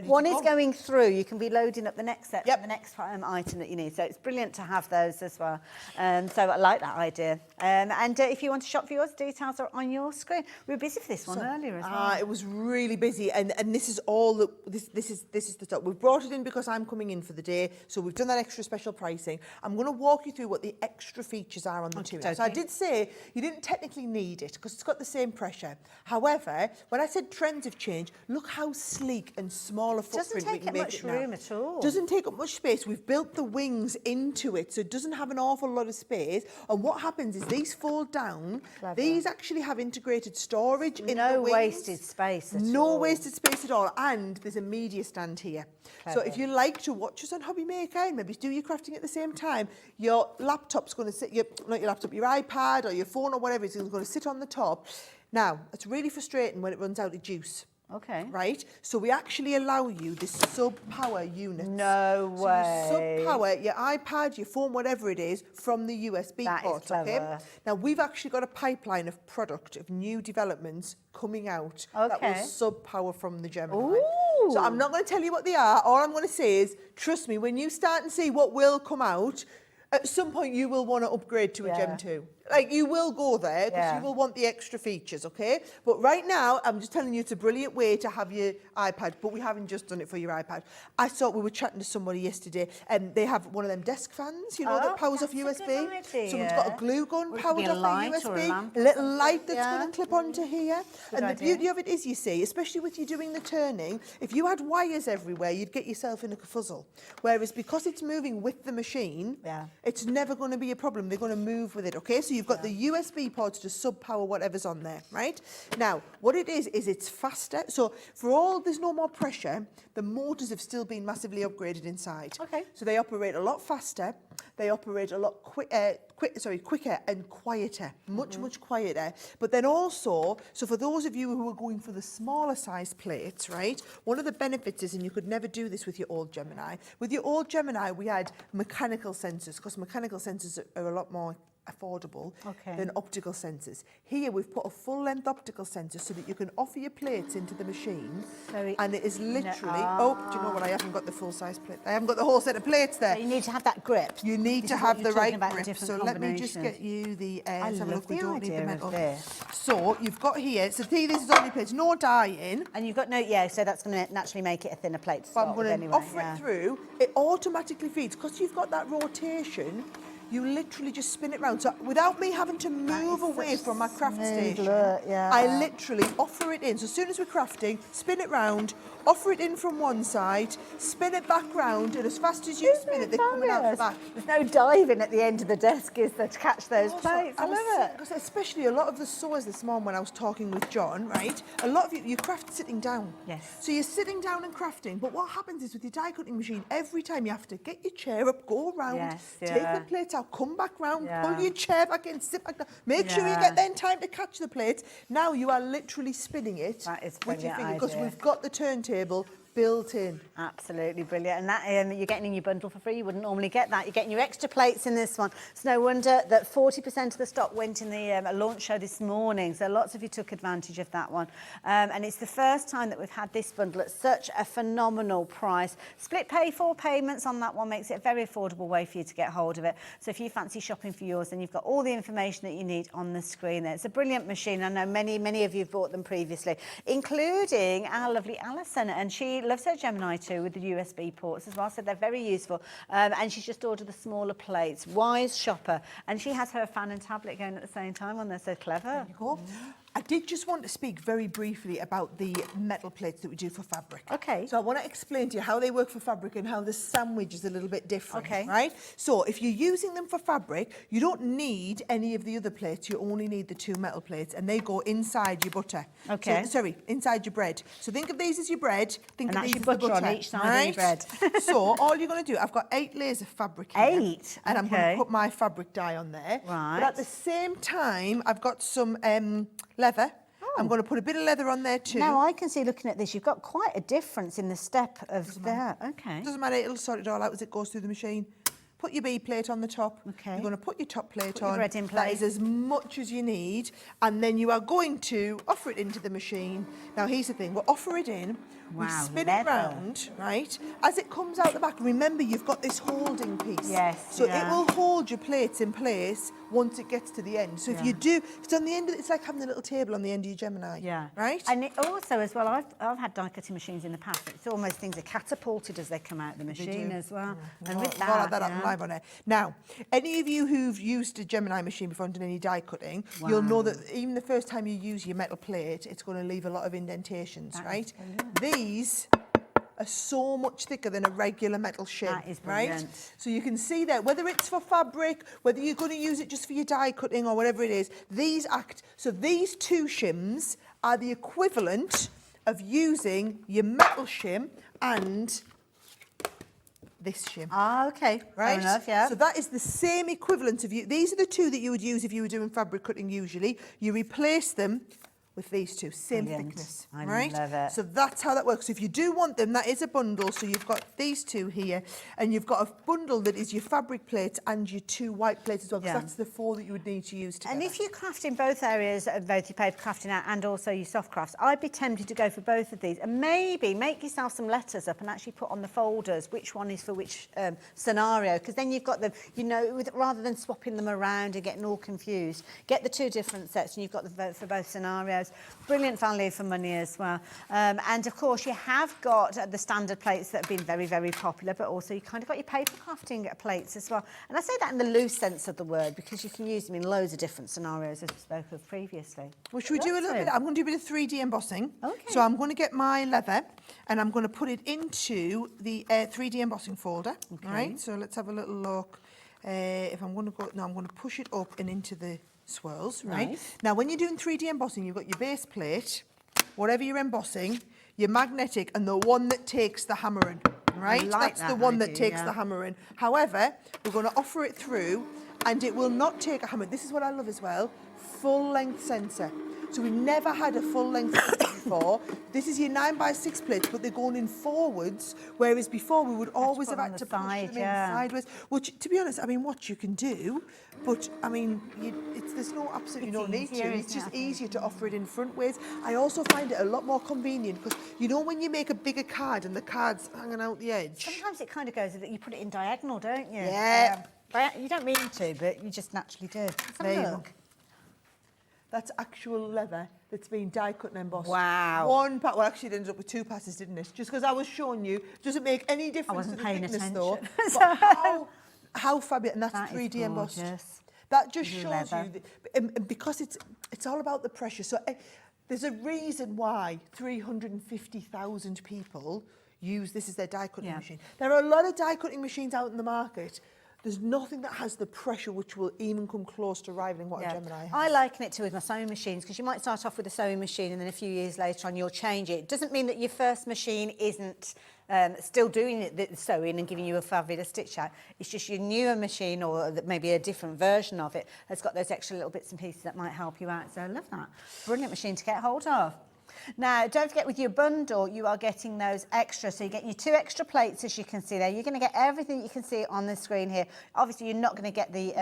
[SPEAKER 2] one is going through, you can be loading up the next set for the next item that you need. So it's brilliant to have those as well. So I like that idea. And if you want to shop for yours, details are on your screen. We were busy for this one earlier as well.
[SPEAKER 4] It was really busy, and this is all this is the stuff. We've brought it in because I'm coming in for the day, so we've done that extra special pricing. I'm going to walk you through what the extra features are on the two. So I did say you didn't technically need it because it's got the same pressure. However, when I said trends have changed, look how sleek and small a footprint we can make it now.
[SPEAKER 2] Doesn't take up much room at all.
[SPEAKER 4] Doesn't take up much space. We've built the wings into it, so it doesn't have an awful lot of space. And what happens is these fold down.
[SPEAKER 2] Clever.
[SPEAKER 4] These actually have integrated storage in the
[SPEAKER 2] No
[SPEAKER 4] wings.
[SPEAKER 2] wasted space at all.
[SPEAKER 4] No wasted space at all. And there's a media stand here.
[SPEAKER 2] Clever.
[SPEAKER 4] So if you like to watch us on Hobby Maker and maybe do your crafting at the same time, your laptop's going to sit, not your laptop, your iPad or your phone or whatever, it's going to sit on the top. Now, it's really frustrating when it runs out of juice.
[SPEAKER 2] Okay.
[SPEAKER 4] Right? So we actually allow you this sub-power unit.
[SPEAKER 2] No way.
[SPEAKER 4] So you sub-power your iPad, your phone, whatever it is, from the USB port. Okay? Now, we've actually got a pipeline of product, of new developments coming out that will sub-power from the Gemini.
[SPEAKER 2] Ooh.
[SPEAKER 4] So I'm not going to tell you what they are. All I'm going to say is, trust me, when you start and see what will come out, at some point you will want to upgrade to a Gem 2. Like, you will go there because you will want the extra features, okay? But right now, I'm just telling you it's a brilliant way to have your iPad, but we haven't just done it for your iPad. I thought we were chatting to somebody yesterday, and they have one of them desk fans, you know, that powers off USB. Someone's got a glue gun powered off a USB, a little light that's going to clip onto here. And the beauty of it is, you see, especially with you doing the turning, if you had wires everywhere, you'd get yourself in a kerfuzzle. Whereas because it's moving with the machine, it's never going to be a problem. They're going to move with it, okay? So you've got the USB ports to sub-power whatever's on there, right? Now, what it is it's faster. So for all, there's no more pressure, the motors have still been massively upgraded inside. Okay. So they operate a lot faster. They operate a lot quicker and quieter, much quieter. But then also, so for those of you who are going for the smaller size plates, right, one of the benefits is, and you could never do this with your old Gemini, with your old Gemini, we had mechanical sensors, because mechanical sensors are a lot more affordable than optical sensors. Here we've put a full length optical sensor so that you can offer your plates into the machine, and it is literally, do you know what, I haven't got the full size plate. I haven't got the whole set of plates there.
[SPEAKER 2] So you need to have that grip.
[SPEAKER 4] You need to have the right grip. So let me just get you the,
[SPEAKER 2] I love the idea of this.
[SPEAKER 4] So you've got here, so see, this is all your plates, no dye in.
[SPEAKER 2] And you've got so that's going to naturally make it a thinner plate to
[SPEAKER 4] But I'm
[SPEAKER 2] start with
[SPEAKER 4] going to
[SPEAKER 2] anyway.
[SPEAKER 4] offer it through, it automatically feeds, because you've got that rotation. You literally just spin it round. So without me having to move away from my craft station, I literally offer it in. So as soon as we're crafting, spin it round, offer it in from one side, spin it back round, and as fast as you spin it, they're coming out the back.
[SPEAKER 2] There's no diving at the end of the desk, is there, to catch those
[SPEAKER 4] Also,
[SPEAKER 2] plates? I love it.
[SPEAKER 4] Because especially a lot of the sewers this morning when I was talking with John, right? A lot of you craft sitting down.
[SPEAKER 2] Yes.
[SPEAKER 4] So you're sitting down and crafting, but what happens is with your die cutting machine, every time you have to get your chair up, go around,
[SPEAKER 2] Yes,
[SPEAKER 4] take
[SPEAKER 2] yeah.
[SPEAKER 4] the plates out, come back round,
[SPEAKER 2] Yeah.
[SPEAKER 4] pull your chair back in, sit back down, make sure you
[SPEAKER 2] Yeah.
[SPEAKER 4] get there in time to catch the plates. Now you are literally spinning it
[SPEAKER 2] That is
[SPEAKER 4] with your
[SPEAKER 2] brilliant
[SPEAKER 4] finger because
[SPEAKER 2] idea.
[SPEAKER 4] we've got the turntable built in.
[SPEAKER 2] Absolutely brilliant. And that you're getting in your bundle for free. You wouldn't normally get that. You're getting your extra plates in this one. It's no wonder that 40% of the stock went in the launch show this morning. So lots of you took advantage of that one. And it's the first time that we've had this bundle at such a phenomenal price. Split pay, 4 payments on that one makes it a very affordable way for you to get hold of it. So if you fancy shopping for yours, then you've got all the information that you need on the screen there. It's a brilliant machine. I know many of you have bought them previously, including our lovely Alison. And she loves her Gemini 2 with the USB ports as well, so they're very useful. And she's just ordered the smaller plates. Wise shopper. And she has her fan and tablet going at the same time on there, so clever.
[SPEAKER 4] There you go. I did just want to speak very briefly about the metal plates that we do for fabric.
[SPEAKER 2] Okay.
[SPEAKER 4] So I want to explain to you how they work for fabric and how the sandwich is a little bit different.
[SPEAKER 2] Okay.
[SPEAKER 4] Right? So if you're using them for fabric, you don't need any of the other plates. You only need the 2 metal plates, and they go inside your butter.
[SPEAKER 2] Okay.
[SPEAKER 4] So, sorry, inside your bread. So think of these as your bread. Think
[SPEAKER 2] And
[SPEAKER 4] of
[SPEAKER 2] that's
[SPEAKER 4] these
[SPEAKER 2] your
[SPEAKER 4] as the
[SPEAKER 2] butter
[SPEAKER 4] butter
[SPEAKER 2] on each side of your bread.
[SPEAKER 4] So all you're going to do, I've got 8 layers of fabric here.
[SPEAKER 2] 8?
[SPEAKER 4] And I'm going
[SPEAKER 2] Okay.
[SPEAKER 4] to put my fabric dye on there.
[SPEAKER 2] Right.
[SPEAKER 4] But at the same time, I've got some leather. I'm going to put a bit of leather on there too.
[SPEAKER 2] Now I can see, looking at this, you've got quite a difference in the step of that. Okay.
[SPEAKER 4] Doesn't matter, it'll sort it all out as it goes through the machine. Put your B plate on the top.
[SPEAKER 2] Okay.
[SPEAKER 4] You're going to put your top plate
[SPEAKER 2] Put your
[SPEAKER 4] on.
[SPEAKER 2] bread in
[SPEAKER 4] That
[SPEAKER 2] place.
[SPEAKER 4] is as much as you need. And then you are going to offer it into the machine. Now, here's the thing. We'll offer it in. We
[SPEAKER 2] Wow,
[SPEAKER 4] spin
[SPEAKER 2] leather.
[SPEAKER 4] it round, right? As it comes out the back, remember you've got this holding piece.
[SPEAKER 2] Yes,
[SPEAKER 4] So
[SPEAKER 2] yeah.
[SPEAKER 4] it will hold your plates in place once it gets to the end. So if you do, it's on the end, it's like having a little table on the end of your Gemini.
[SPEAKER 2] Yeah.
[SPEAKER 4] Right?
[SPEAKER 2] And it also, as well, I've had die cutting machines in the past. It's almost things are catapulted as they come out of the machine
[SPEAKER 4] do.
[SPEAKER 2] as well. And
[SPEAKER 4] We'll
[SPEAKER 2] with
[SPEAKER 4] we'll have
[SPEAKER 2] that,
[SPEAKER 4] happen live on air. Now, any of you who've used a Gemini machine before and done any die cutting, you'll know that even the first time you use your metal plate, it's going to leave a lot of indentations,
[SPEAKER 2] That is
[SPEAKER 4] right?
[SPEAKER 2] brilliant.
[SPEAKER 4] These are so much thicker than a regular metal shim,
[SPEAKER 2] That is
[SPEAKER 4] right?
[SPEAKER 2] brilliant.
[SPEAKER 4] So you can see that whether it's for fabric, whether you're going to use it just for your die cutting or whatever it is, these act. So these 2 shims are the equivalent of using your metal shim and this shim.
[SPEAKER 2] Ah, okay.
[SPEAKER 4] Right?
[SPEAKER 2] Fair enough, yeah.
[SPEAKER 4] So that is the same equivalent of you. These are the 2 that you would use if you were doing fabric cutting usually. You replace them with these 2, same
[SPEAKER 2] Brilliant.
[SPEAKER 4] thickness.
[SPEAKER 2] I
[SPEAKER 4] right?
[SPEAKER 2] love it.
[SPEAKER 4] So that's how that works. So if you do want them, that is a bundle. So you've got these 2 here, and you've got a bundle that is your fabric plates and your 2 white plates as well, because
[SPEAKER 2] Yeah.
[SPEAKER 4] that's the 4 that you would need to use together.
[SPEAKER 2] And if you craft in both areas, both your paper crafting and also your soft crafts, I'd be tempted to go for both of these and maybe make yourself some letters up and actually put on the folders which one is for which scenario, because then you've got them, you know, rather than swapping them around and getting all confused, get the 2 different sets and you've got the for both scenarios. Brilliant value for money as well. And of course you have got the standard plates that have been very, very popular, but also you kind of got your paper crafting plates as well. And I say that in the loose sense of the word because you can use them in loads of different scenarios as we spoke of previously.
[SPEAKER 4] Well, should we do a little bit? I'm going to do a bit of 3D embossing.
[SPEAKER 2] Okay.
[SPEAKER 4] So I'm going to get my leather and I'm going to put it into the 3D embossing folder.
[SPEAKER 2] Okay.
[SPEAKER 4] Right. So let's have a little look. If I'm going to go, no, I'm going to push it up and into the swirls. Right.
[SPEAKER 2] Nice.
[SPEAKER 4] Now, when you're doing 3D embossing, you've got your base plate, whatever you're embossing, your magnetic, and the one that takes the hammering. Right.
[SPEAKER 2] like
[SPEAKER 4] That's
[SPEAKER 2] that
[SPEAKER 4] the one that
[SPEAKER 2] idea,
[SPEAKER 4] takes
[SPEAKER 2] yeah.
[SPEAKER 4] the hammering. However, we're going to offer it through, and it will not take a hammer. This is what I love as well. Full length sensor. So we've never had a full length sensor before. This is your 9x6 plates, but they're going in forwards, whereas before we would always
[SPEAKER 2] put
[SPEAKER 4] have
[SPEAKER 2] on
[SPEAKER 4] had
[SPEAKER 2] the
[SPEAKER 4] to push
[SPEAKER 2] side,
[SPEAKER 4] them in
[SPEAKER 2] yeah.
[SPEAKER 4] sideways. Which, to be honest, I mean, what you can do, but I mean, there's no absolutely
[SPEAKER 2] It's
[SPEAKER 4] no need
[SPEAKER 2] easier,
[SPEAKER 4] to. It's
[SPEAKER 2] isn't it,
[SPEAKER 4] just
[SPEAKER 2] I think?
[SPEAKER 4] easier to offer it in front ways. I also find it a lot more convenient because you know when you make a bigger card and the card's hanging out the edge.
[SPEAKER 2] Sometimes it kind of goes that you put it in diagonal, don't you?
[SPEAKER 4] Yeah.
[SPEAKER 2] But you don't mean to, but you just naturally do. Let's have a
[SPEAKER 4] There you go.
[SPEAKER 2] look.
[SPEAKER 4] That's actual leather that's been die cut and embossed.
[SPEAKER 2] Wow.
[SPEAKER 4] One pass. Well, actually, it ended up with 2 passes, didn't it? Just because I was showing you, doesn't make any difference
[SPEAKER 2] wasn't
[SPEAKER 4] to the
[SPEAKER 2] paying
[SPEAKER 4] thickness,
[SPEAKER 2] attention.
[SPEAKER 4] though. But how fabulous, and that's
[SPEAKER 2] That is
[SPEAKER 4] 3D embossed.
[SPEAKER 2] gorgeous.
[SPEAKER 4] That just
[SPEAKER 2] This is
[SPEAKER 4] shows
[SPEAKER 2] leather.
[SPEAKER 4] you, that, because it's all about the pressure. So There's a reason why 350,000 people use this as their die cutting machine. There are a lot of die cutting machines out in the market. There's nothing that has the pressure which will even come close to rivaling what a Gemini has.
[SPEAKER 2] I liken it to with my sewing machines, because you might start off with a sewing machine and then a few years later on you'll change it. It doesn't mean that your first machine isn't still doing the sewing and giving you a fabulous stitch out. It's just your newer machine, or maybe a different version of it, has got those extra little bits and pieces that might help you out. So I love that. Brilliant machine to get hold of. Now, don't forget, with your bundle, you are getting those extra. So you're getting your 2 extra plates, as you can see there. You're going to get everything you can see on the screen here. Obviously, you're not going to get the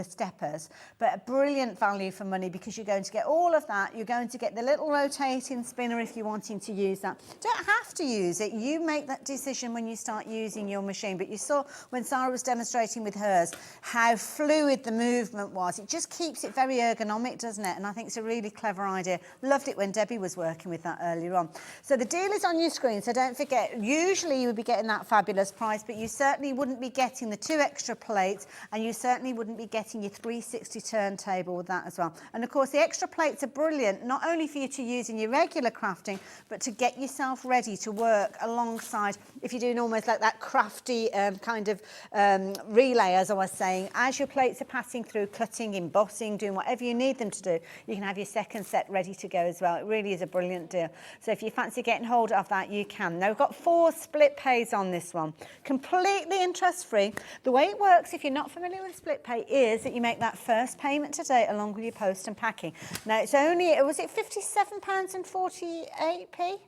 [SPEAKER 2] steppers, but a brilliant value for money, because you're going to get all of that. You're going to get the little rotating spinner if you're wanting to use that. Don't have to use it. You make that decision when you start using your machine. But you saw when Sara was demonstrating with hers how fluid the movement was. It just keeps it very ergonomic, doesn't it? And I think it's a really clever idea. Loved it when Debbie was working with that earlier on. So the deal is on your screen, so don't forget, usually you would be getting that fabulous price, but you certainly wouldn't be getting the 2 extra plates, and you certainly wouldn't be getting your 360 turntable with that as well. And of course the extra plates are brilliant, not only for you to use in your regular crafting, but to get yourself ready to work alongside, if you're doing almost like that crafty kind of relay, as I was saying, as your plates are passing through, cutting, embossing, doing whatever you need them to do, you can have your second set ready to go as well. It really is a brilliant deal. So if you fancy getting hold of that, you can. Now, we've got 4 split pays on this one, completely interest-free. The way it works, if you're not familiar with split pay, is that you make that first payment today along with your post and packing. Now, it's only, was it £57.48p?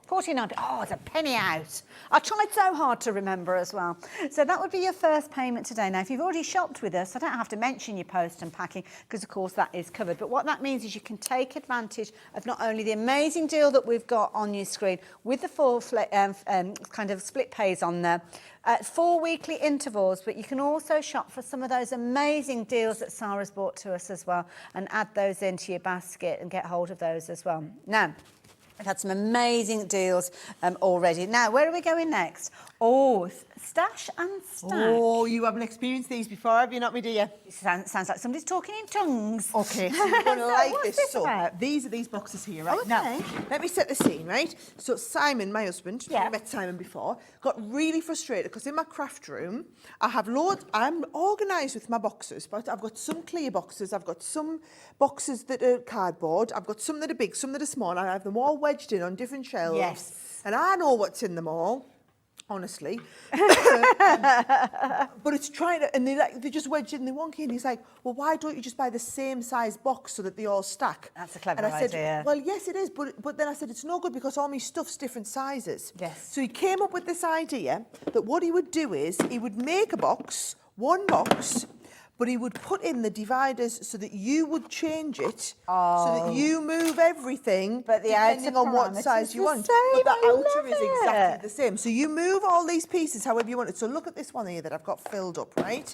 [SPEAKER 2] 49. Oh, it's a penny out. I tried so hard to remember as well. So that would be your first payment today. Now, if you've already shopped with us, I don't have to mention your post and packing, because of course that is covered. But what that means is you can take advantage of not only the amazing deal that we've got on your screen with the 4 kind of split pays on there, at 4 weekly intervals, but you can also shop for some of those amazing deals that Sara's brought to us as well, and add those into your basket and get hold of those as well. Now, we've had some amazing deals already. Now, where are we going next? Oh, stash and stack.
[SPEAKER 4] Oh, you haven't experienced these before, have you not, my dear?
[SPEAKER 2] It sounds like somebody's talking in tongues.
[SPEAKER 4] Okay, so you're going to like
[SPEAKER 2] What's
[SPEAKER 4] this.
[SPEAKER 2] this
[SPEAKER 4] So
[SPEAKER 2] about?
[SPEAKER 4] these are these boxes here, right?
[SPEAKER 2] Okay.
[SPEAKER 4] Now, let me set the scene, right? So Simon, my husband,
[SPEAKER 2] Yeah.
[SPEAKER 4] I met Simon before, got really frustrated because in my craft room, I have loads, I'm organised with my boxes, but I've got some clear boxes, I've got some boxes that are cardboard, I've got some that are big, some that are small, and I have them all wedged in on different shelves.
[SPEAKER 2] Yes.
[SPEAKER 4] And I know what's in them all. Honestly, but it's trying to, and they just wedged it in the one key, and he's like, well, why don't you just buy the same size box so that they all stack?
[SPEAKER 2] That's a clever
[SPEAKER 4] and I said,
[SPEAKER 2] idea.
[SPEAKER 4] well, yes, it is, but then I said, it's no good because all my stuff's different sizes.
[SPEAKER 2] Yes.
[SPEAKER 4] So he came up with this idea that what he would do is he would make a box, one box, but he would put in the dividers so that you would change it, so that you move everything,
[SPEAKER 2] But the
[SPEAKER 4] depending
[SPEAKER 2] outer
[SPEAKER 4] on what
[SPEAKER 2] parameter's
[SPEAKER 4] size you
[SPEAKER 2] the
[SPEAKER 4] want.
[SPEAKER 2] same.
[SPEAKER 4] But the
[SPEAKER 2] I
[SPEAKER 4] outer
[SPEAKER 2] love
[SPEAKER 4] is exactly
[SPEAKER 2] it.
[SPEAKER 4] the same. So you move all these pieces however you want it. So look at this one here that I've got filled up, right?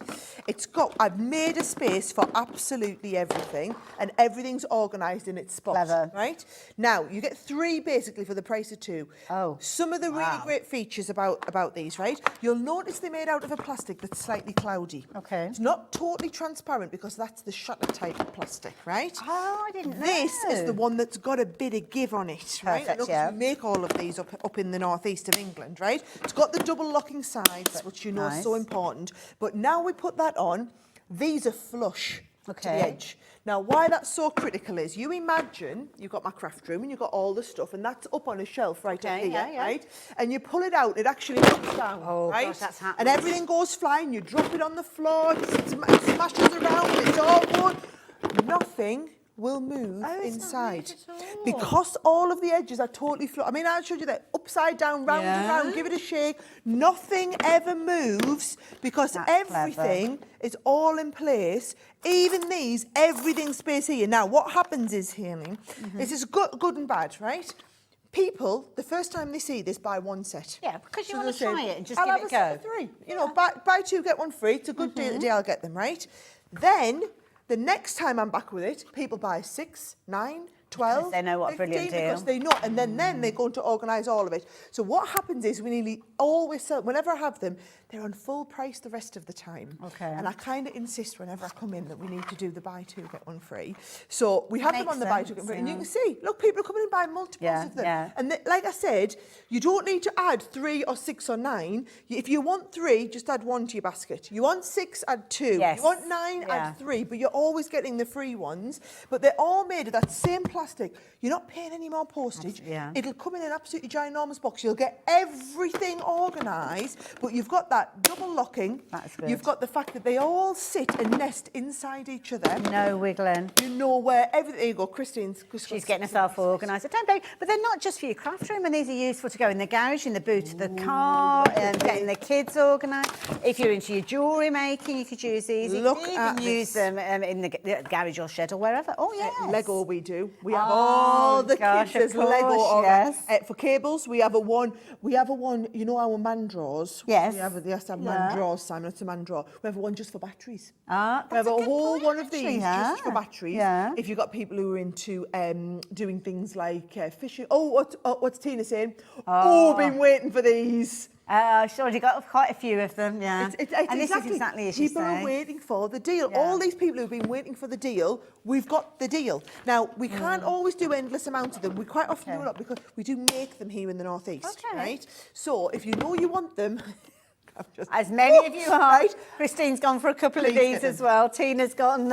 [SPEAKER 4] I've made a space for absolutely everything, and everything's organised in its spot.
[SPEAKER 2] Clever.
[SPEAKER 4] Right? Now, you get 3 basically for the price of 2.
[SPEAKER 2] Oh,
[SPEAKER 4] Some of the really great features about these, right? You'll notice they're made out of a plastic that's slightly cloudy.
[SPEAKER 2] Okay.
[SPEAKER 4] It's not totally transparent because that's the shutter type of plastic, right?
[SPEAKER 2] Oh, I didn't know.
[SPEAKER 4] This is the one that's got a bit of give on it, right?
[SPEAKER 2] Perfect,
[SPEAKER 4] I know 'cause
[SPEAKER 2] yeah.
[SPEAKER 4] we make all of these up in the northeast of England, right? It's got the double locking sides, which you know is so
[SPEAKER 2] Nice.
[SPEAKER 4] important. But now we put that on, these are flush to
[SPEAKER 2] Okay.
[SPEAKER 4] the edge. Now, why that's so critical is you imagine you've got my craft room and you've got all the stuff, and that's up on a shelf right up
[SPEAKER 2] Okay,
[SPEAKER 4] here,
[SPEAKER 2] yeah, yeah.
[SPEAKER 4] right? And you pull it out, it actually drops down,
[SPEAKER 2] Oh,
[SPEAKER 4] right?
[SPEAKER 2] gosh, that's
[SPEAKER 4] and
[SPEAKER 2] happening.
[SPEAKER 4] everything goes flying. You drop it on the floor, it smashes around, it's all good. Nothing will move inside because all of the edges are totally flat. I mean, I showed you that upside down, round and round. Give it a shake. Nothing ever moves because
[SPEAKER 2] That's
[SPEAKER 4] everything is all in place. Even these, everything's space here. Now, what happens is, Hayley, this is good and bad, right? People, the first time they see this, buy one set.
[SPEAKER 2] Yeah, because you
[SPEAKER 4] So
[SPEAKER 2] want to
[SPEAKER 4] they'll
[SPEAKER 2] try
[SPEAKER 4] say,
[SPEAKER 2] it and just
[SPEAKER 4] I'll
[SPEAKER 2] give
[SPEAKER 4] have
[SPEAKER 2] it
[SPEAKER 4] a
[SPEAKER 2] a
[SPEAKER 4] set
[SPEAKER 2] go.
[SPEAKER 4] of 3. You know, buy 2, get 1 free. It's a good deal, I'll get them, right? Then, the next time I'm back with it, people buy 6, 9, 12,
[SPEAKER 2] Because they know what a
[SPEAKER 4] 15,
[SPEAKER 2] brilliant deal.
[SPEAKER 4] because they know, and then they're going to organise all of it. So what happens is we nearly always sell, whenever I have them, They're on full price the rest of the time.
[SPEAKER 2] Okay.
[SPEAKER 4] And I kind of insist whenever I come in that we need to do the buy two, get one free. So we have them
[SPEAKER 2] Makes
[SPEAKER 4] on the buy two,
[SPEAKER 2] sense,
[SPEAKER 4] get one free. And you
[SPEAKER 2] yeah.
[SPEAKER 4] can see, look, people are coming in buying multiples
[SPEAKER 2] Yeah,
[SPEAKER 4] of them.
[SPEAKER 2] yeah.
[SPEAKER 4] And like I said, you don't need to add 3 or 6 or 9. If you want 3, just add 1 to your basket. You want 6, add 2.
[SPEAKER 2] Yes.
[SPEAKER 4] You want 9,
[SPEAKER 2] Yeah.
[SPEAKER 4] add 3. But you're always getting the free ones. But they're all made of that same plastic. You're not paying any more postage.
[SPEAKER 2] Yeah.
[SPEAKER 4] It'll come in an absolutely ginormous box. You'll get everything organised, but you've got that double locking.
[SPEAKER 2] That's good.
[SPEAKER 4] You've got the fact that they all sit and nest inside each other.
[SPEAKER 2] No wiggling.
[SPEAKER 4] You know where everything. There you go, Christine's.
[SPEAKER 2] She's getting herself organised. Don't they? But they're not just for your craft room, and these are useful to go in the garage, in the boot of the car, and getting the kids organised. If you're into your jewellery making, you could use these.
[SPEAKER 4] Look
[SPEAKER 2] you can
[SPEAKER 4] at
[SPEAKER 2] even use
[SPEAKER 4] this.
[SPEAKER 2] them in the garage or shed or wherever. Oh, yes.
[SPEAKER 4] Lego we do. We have
[SPEAKER 2] Oh,
[SPEAKER 4] all the
[SPEAKER 2] gosh,
[SPEAKER 4] kids'
[SPEAKER 2] of
[SPEAKER 4] Lego.
[SPEAKER 2] course, yes.
[SPEAKER 4] For cables, we have a one. You know our man drawers.
[SPEAKER 2] Yes.
[SPEAKER 4] We have man
[SPEAKER 2] Yeah.
[SPEAKER 4] drawers, Simon. It's a man drawer. We have one just for batteries.
[SPEAKER 2] Ah,
[SPEAKER 4] We have
[SPEAKER 2] that's
[SPEAKER 4] a
[SPEAKER 2] a good
[SPEAKER 4] whole
[SPEAKER 2] point,
[SPEAKER 4] one of
[SPEAKER 2] actually,
[SPEAKER 4] these just for
[SPEAKER 2] yeah.
[SPEAKER 4] batteries.
[SPEAKER 2] Yeah.
[SPEAKER 4] If you've got people who are into doing things like fishing. What's Tina saying? Oh, been waiting for these.
[SPEAKER 2] She's already got quite a few of them, yeah.
[SPEAKER 4] It's
[SPEAKER 2] and this is exactly as you
[SPEAKER 4] people
[SPEAKER 2] say.
[SPEAKER 4] are waiting for the deal.
[SPEAKER 2] Yeah.
[SPEAKER 4] All these people who've been waiting for the deal, we've got the deal. Now, we can't always do endless amounts of them. We quite often do a lot because we do make them here in the Northeast,
[SPEAKER 2] Okay.
[SPEAKER 4] right? So if you know you want them...
[SPEAKER 2] As many of you are.
[SPEAKER 4] Right.
[SPEAKER 2] Christine's gone for a couple of
[SPEAKER 4] Please
[SPEAKER 2] these
[SPEAKER 4] get
[SPEAKER 2] as well. Tina's gone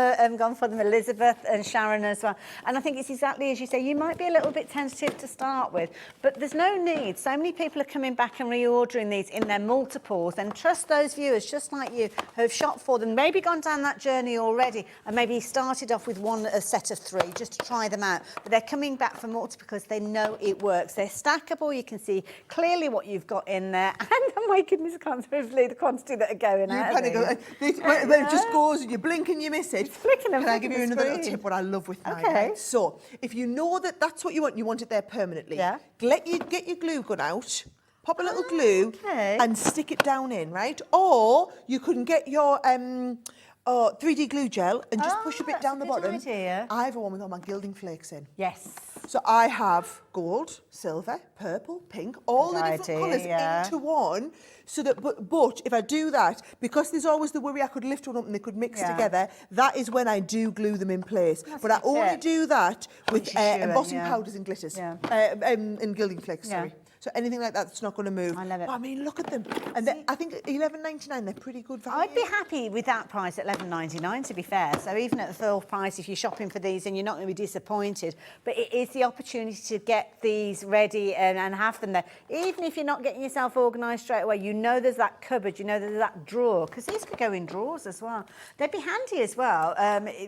[SPEAKER 2] for them, Elizabeth and Sharon as well. And I think it's exactly as you say, you might be a little bit tentative to start with, but there's no need. So many people are coming back and reordering these in their multiples, and trust those viewers, just like you, who have shopped for them, maybe gone down that journey already, and maybe started off with a set of 3 just to try them out. But they're coming back for multiple because they know it works. They're stackable. You can see clearly what you've got in there. And oh my goodness, I can't believe the quantity that are going
[SPEAKER 4] You
[SPEAKER 2] out.
[SPEAKER 4] panic. When it just goes and you blink and you miss it.
[SPEAKER 2] flicking and
[SPEAKER 4] Can I
[SPEAKER 2] flicking
[SPEAKER 4] give you
[SPEAKER 2] the
[SPEAKER 4] another little
[SPEAKER 2] screen.
[SPEAKER 4] tip? What I love with mine.
[SPEAKER 2] Okay.
[SPEAKER 4] Right? So, if you know that that's what you want it there permanently.
[SPEAKER 2] Yeah.
[SPEAKER 4] Get your glue gun out. Pop a little glue
[SPEAKER 2] okay.
[SPEAKER 4] and stick it down in, right? Or you can get your 3D glue gel and just push a bit
[SPEAKER 2] that's
[SPEAKER 4] down
[SPEAKER 2] a
[SPEAKER 4] the
[SPEAKER 2] good
[SPEAKER 4] bottom.
[SPEAKER 2] idea.
[SPEAKER 4] I have a one with all my gilding flakes in.
[SPEAKER 2] Yes.
[SPEAKER 4] So I have gold, silver, purple, pink, all
[SPEAKER 2] Good
[SPEAKER 4] the different
[SPEAKER 2] idea,
[SPEAKER 4] colours
[SPEAKER 2] yeah.
[SPEAKER 4] into one. So that, but if I do that, because there's always the worry I could lift one up and they could mix
[SPEAKER 2] Yeah.
[SPEAKER 4] together, that is when I do glue them in place. But
[SPEAKER 2] a
[SPEAKER 4] I
[SPEAKER 2] good
[SPEAKER 4] only
[SPEAKER 2] tip.
[SPEAKER 4] do that with
[SPEAKER 2] you shoe it,
[SPEAKER 4] embossing
[SPEAKER 2] yeah.
[SPEAKER 4] powders and glitters.
[SPEAKER 2] Yeah.
[SPEAKER 4] And gilding flakes,
[SPEAKER 2] Yeah.
[SPEAKER 4] sorry. So anything like that's not going to move.
[SPEAKER 2] I love it.
[SPEAKER 4] But I mean, look at them. And I think £11.99, they're pretty good value.
[SPEAKER 2] I'd be happy with that price at £11.99, to be fair. So even at the full price, if you're shopping for these, and you're not going to be disappointed. But it is the opportunity to get these ready and have them there. Even if you're not getting yourself organised straight away, you know there's that cupboard, you know there's that drawer, because these could go in drawers as well. They'd be handy as well.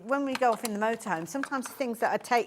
[SPEAKER 2] When we go off in the motorhome, sometimes things that I